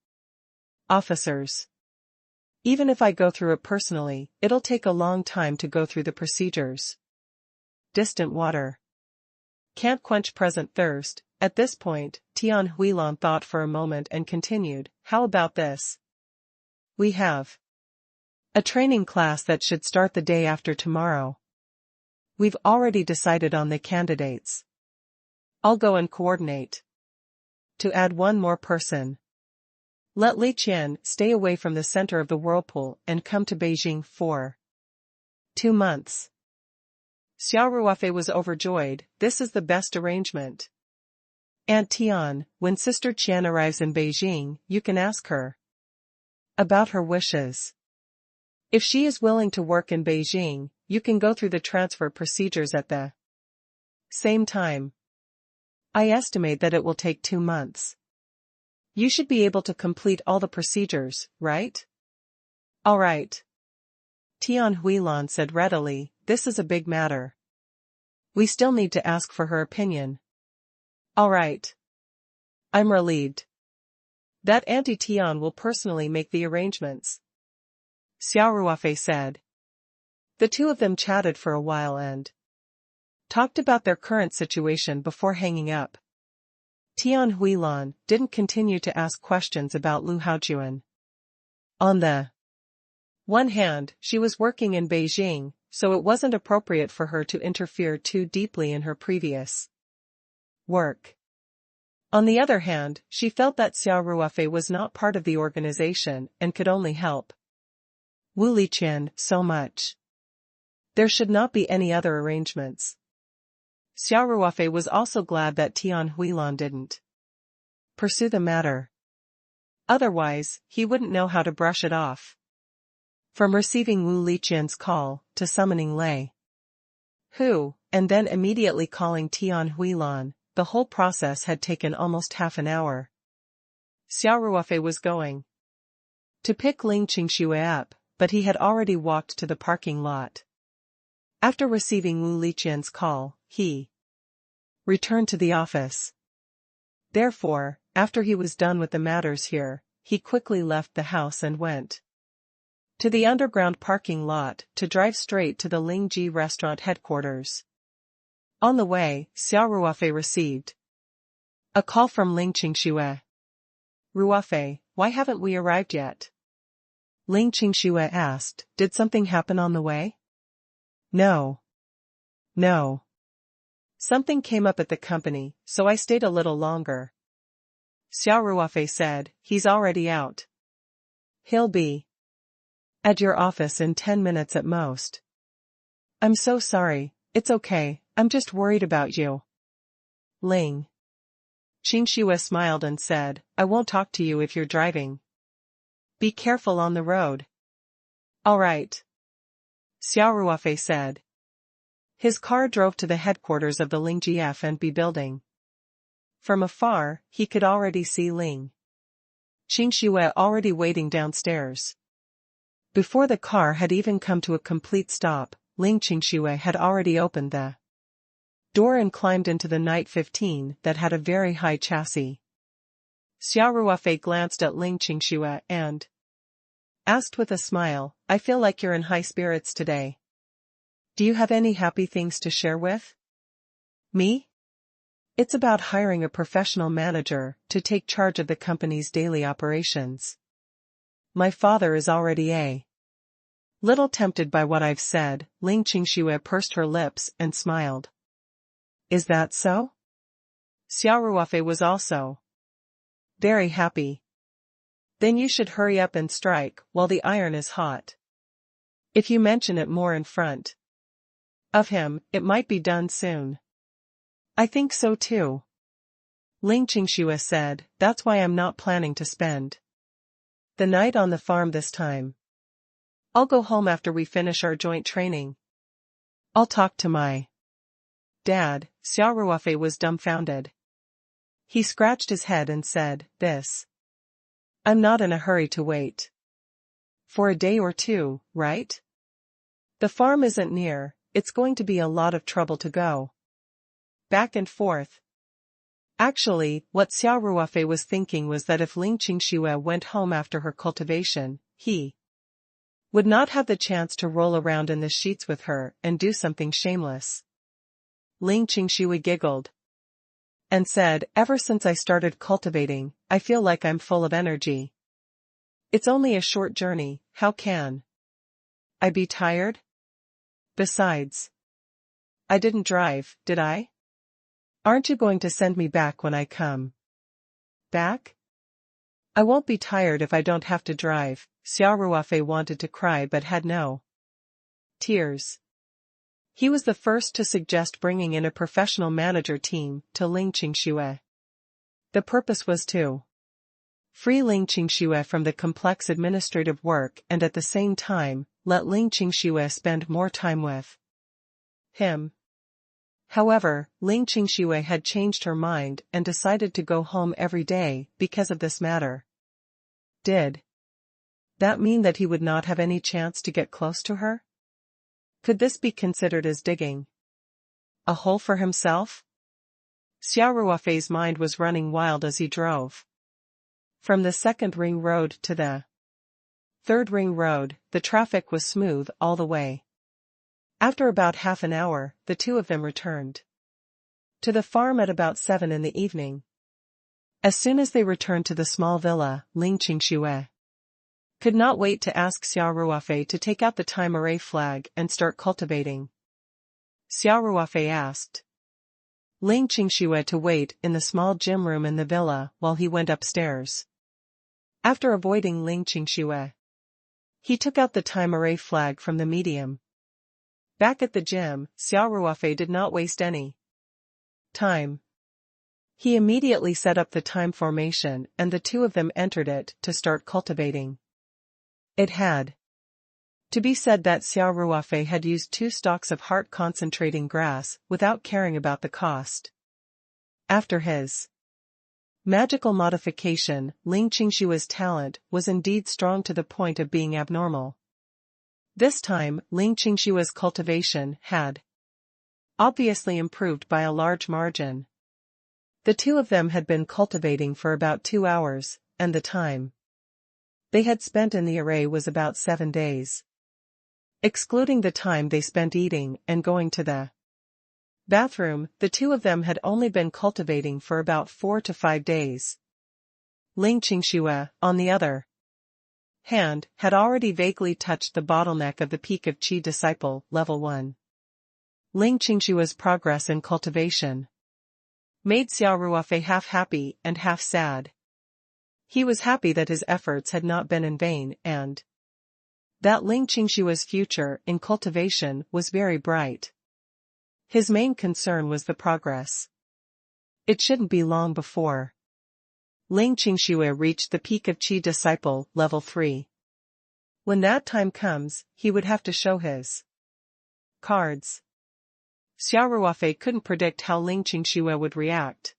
officers. Even if I go through it personally, it'll take a long time to go through the procedures. Distant water can't quench present thirst." At this point, Tian Huilan thought for a moment and continued, "How about this? We have a training class that should start the day after tomorrow. We've already decided on the candidates. I'll go and coordinate to add one more person. Let Li Qian stay away from the center of the whirlpool and come to Beijing for 2 months." Xia Ruofei was overjoyed. "This is the best arrangement. Aunt Tian, when Sister Qian arrives in Beijing, you can ask her about her wishes. If she is willing to work in Beijing, you can go through the transfer procedures at the same time. I estimate that it will take 2 months. You should be able to complete all the procedures, right?" "All right," Tian Huilan said readily. "This is a big matter. We still need to ask for her opinion." "All right. I'm relieved that Auntie Tian will personally make the arrangements," Xia Ruofei said. The two of them chatted for a while and talked about their current situation before hanging up. Tian Huilan didn't continue to ask questions about Lu Haojuan. On the one hand, she was working in Beijing, so it wasn't appropriate for her to interfere too deeply in her previous work. On the other hand, she felt that Xia Ruofei was not part of the organization and could only help Wu Liqian so much. There should not be any other arrangements. Xia Ruofei was also glad that Tian Huilan didn't pursue the matter. Otherwise, he wouldn't know how to brush it off. From receiving Wu Liqian's call, to summoning Lei Hu, and then immediately calling Tian Huilan, the whole process had taken almost half an hour. Xia Ruofei was going to pick Ling Qingxue up, but he had already walked to the parking lot. After receiving Wu Liqian's call, he returned to the office. Therefore, after he was done with the matters here, he quickly left the house and went to the underground parking lot to drive straight to the Lingji restaurant headquarters. On the way, Xia Ruofei received a call from Ling Qingxue. "Ruofei, why haven't we arrived yet?" Ling Qingxue asked. "Did something happen on the way?" No. Something came up at the company, so I stayed a little longer." Xia Ruofei said. "He's already out. He'll be at your office in 10 minutes at most." "I'm so sorry, it's okay, I'm just worried about you." Ling Qingxue smiled and said, "I won't talk to you if you're driving." Be careful on the road. All right. Xia Ruofei said. His car drove to the headquarters of the Ling GF&B building. From afar, he could already see Ling Qingxue already waiting downstairs. Before the car had even come to a complete stop, Ling Qingxue had already opened the door and climbed into the Night 15 that had a very high chassis. Xia Ruofei glanced at Ling Qingxue and asked with a smile, I feel like you're in high spirits today. Do you have any happy things to share with me? It's about hiring a professional manager to take charge of the company's daily operations. My father is already a little tempted by what I've said. Ling Qingxue pursed her lips and smiled. Is that so? Xia Ruofei was also very happy. Then you should hurry up and strike while the iron is hot. If you mention it more in front of him, it might be done soon. I think so too. Ling Qingxue said, that's why I'm not planning to spend the night on the farm this time. I'll go home after we finish our joint training. I'll talk to my dad. Xia Ruofei was dumbfounded. He scratched his head and said, I'm not in a hurry to wait for a day or two, right? The farm isn't near, it's going to be a lot of trouble to go back and forth. Actually, what Xia Ruofei was thinking was that if Ling Qingxue went home after her cultivation, he would not have the chance to roll around in the sheets with her and do something shameless. Ling Qingxue giggled and said, ever since I started cultivating, I feel like I'm full of energy. It's only a short journey, how can I be tired? Besides, I didn't drive, did I? Aren't you going to send me back when I come back? I won't be tired if I don't have to drive. Xia Ruofei wanted to cry but had no tears. He was the first to suggest bringing in a professional manager team to Ling Qingxue. The purpose was to free Ling Qingxue from the complex administrative work and at the same time, let Ling Qingxue spend more time with him. However, Ling Qingxue had changed her mind and decided to go home every day because of this matter. Did that mean that he would not have any chance to get close to her? Could this be considered as digging a hole for himself? Xia Ruofei's mind was running wild as he drove from the second ring road to the third ring road. The traffic was smooth all the way. After about half an hour, the two of them returned to the farm at about 7 in the evening. As soon as they returned to the small villa, Ling Qingxue could not wait to ask Xia Ruofei to take out the time array flag and start cultivating. Xia Ruofei asked Ling Qingxue to wait in the small gym room in the villa while he went upstairs. After avoiding Ling Qingxue, he took out the time array flag from the medium. Back at the gym, Xia Ruofei did not waste any time. He immediately set up the time formation and the two of them entered it to start cultivating. It had to be said that Xia Ruofei had used 2 stalks of heart concentrating grass without caring about the cost. After his magical modification, Ling Qingxue's talent was indeed strong to the point of being abnormal. This time, Ling Qingxue's cultivation had obviously improved by a large margin. The two of them had been cultivating for about 2 hours, and the time they had spent in the array was about 7 days. Excluding the time they spent eating and going to the bathroom, the two of them had only been cultivating for about 4 to 5 days. Ling Qingxue, on the other hand, had already vaguely touched the bottleneck of the peak of Qi disciple, level 1. Ling Qingxue's progress in cultivation made Xia Ruofei half happy and half sad. He was happy that his efforts had not been in vain and that Ling Qingxue's future in cultivation was very bright. His main concern was the progress. It shouldn't be long before Ling Qingxue reached the peak of Qi disciple, level 3. When that time comes, he would have to show his cards. Xia Ruofei couldn't predict how Ling Qingxue would react.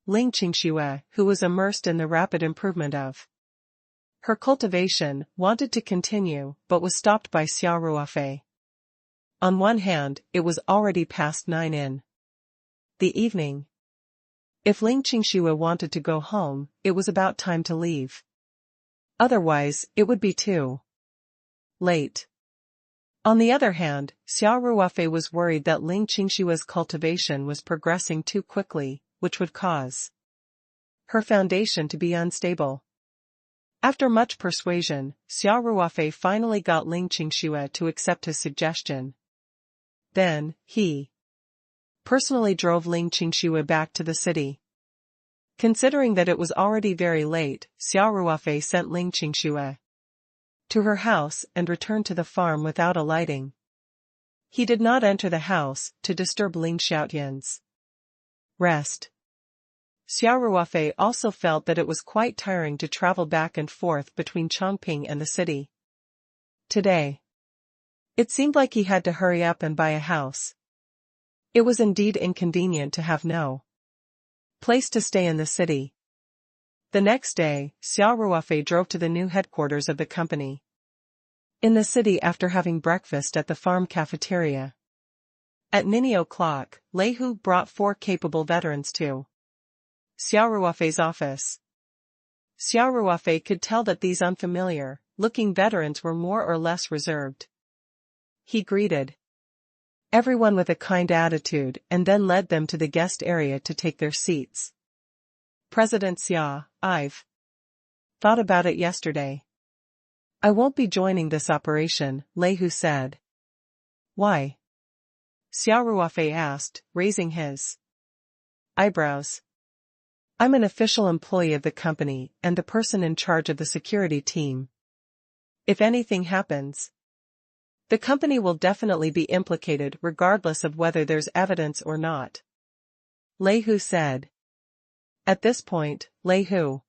Ling Qingxue, who was immersed in the rapid improvement of her cultivation, wanted to continue, but was stopped by Xia Ruofei. On one hand, it was already past 9 in the evening. If Ling Qingxue wanted to go home, it was about time to leave. Otherwise, it would be too late. On the other hand, Xia Ruofei was worried that Ling Qingxue's cultivation was progressing too quickly, which would cause her foundation to be unstable. After much persuasion, Xia Ruofei finally got Ling Qingxue to accept his suggestion. Then, he personally drove Ling Qingxue back to the city. Considering that it was already very late, Xia Ruofei sent Ling Qingxue to her house and returned to the farm without alighting. He did not enter the house to disturb Ling Xiaotian's rest. Xia Ruofei also felt that it was quite tiring to travel back and forth between Chongping and the city. Today, it seemed like he had to hurry up and buy a house. It was indeed inconvenient to have no place to stay in the city. The next day, Xia Ruofei drove to the new headquarters of the company in the city after having breakfast at the farm cafeteria. At 9 o'clock, Lei Hu brought 4 capable veterans to Xia Ruofei's office. Xia Ruofei could tell that these unfamiliar-looking veterans were more or less reserved. He greeted everyone with a kind attitude and then led them to the guest area to take their seats. President Xia, I've thought about it yesterday. I won't be joining this operation, Lei Hu said. Why? Xia Ruofei asked, raising his eyebrows. I'm an official employee of the company and the person in charge of the security team. If anything happens, the company will definitely be implicated regardless of whether there's evidence or not. Lei Hu said. At this point, Lei Hu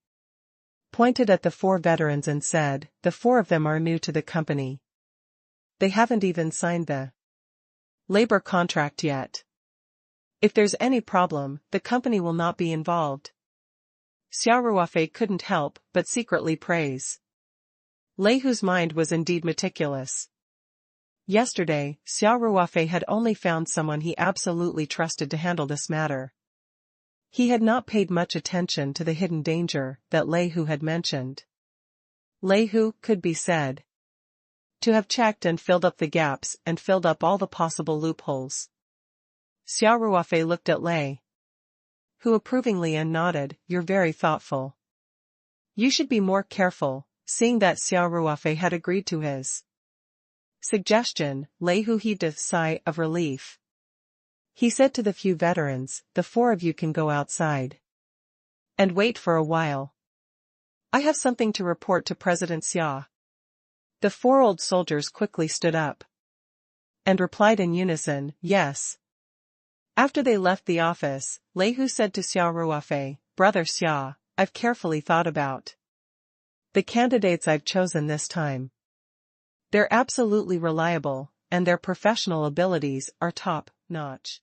pointed at the 4 veterans and said, the 4 of them are new to the company. They haven't even signed the labor contract yet. If there's any problem, the company will not be involved. Xia Ruofei couldn't help but secretly praise Lei Hu's mind was indeed meticulous. Yesterday, Xia Ruofei had only found someone he absolutely trusted to handle this matter. He had not paid much attention to the hidden danger that Lei Hu had mentioned. Lei Hu could be said to have checked and filled up the gaps and filled up all the possible loopholes. Xia Ruofei looked at Lei Hu approvingly and nodded, you're very thoughtful. You should be more careful, seeing that Xia Ruofei had agreed to his suggestion. Lei Hu heaved a sigh of relief. He said to the few veterans, the 4 of you can go outside and wait for a while. I have something to report to President Xia. The 4 old soldiers quickly stood up and replied in unison, yes. After they left the office, Lei Hu said to Xia Ruofei, Brother Xia, I've carefully thought about the candidates I've chosen this time. They're absolutely reliable, and their professional abilities are top-notch.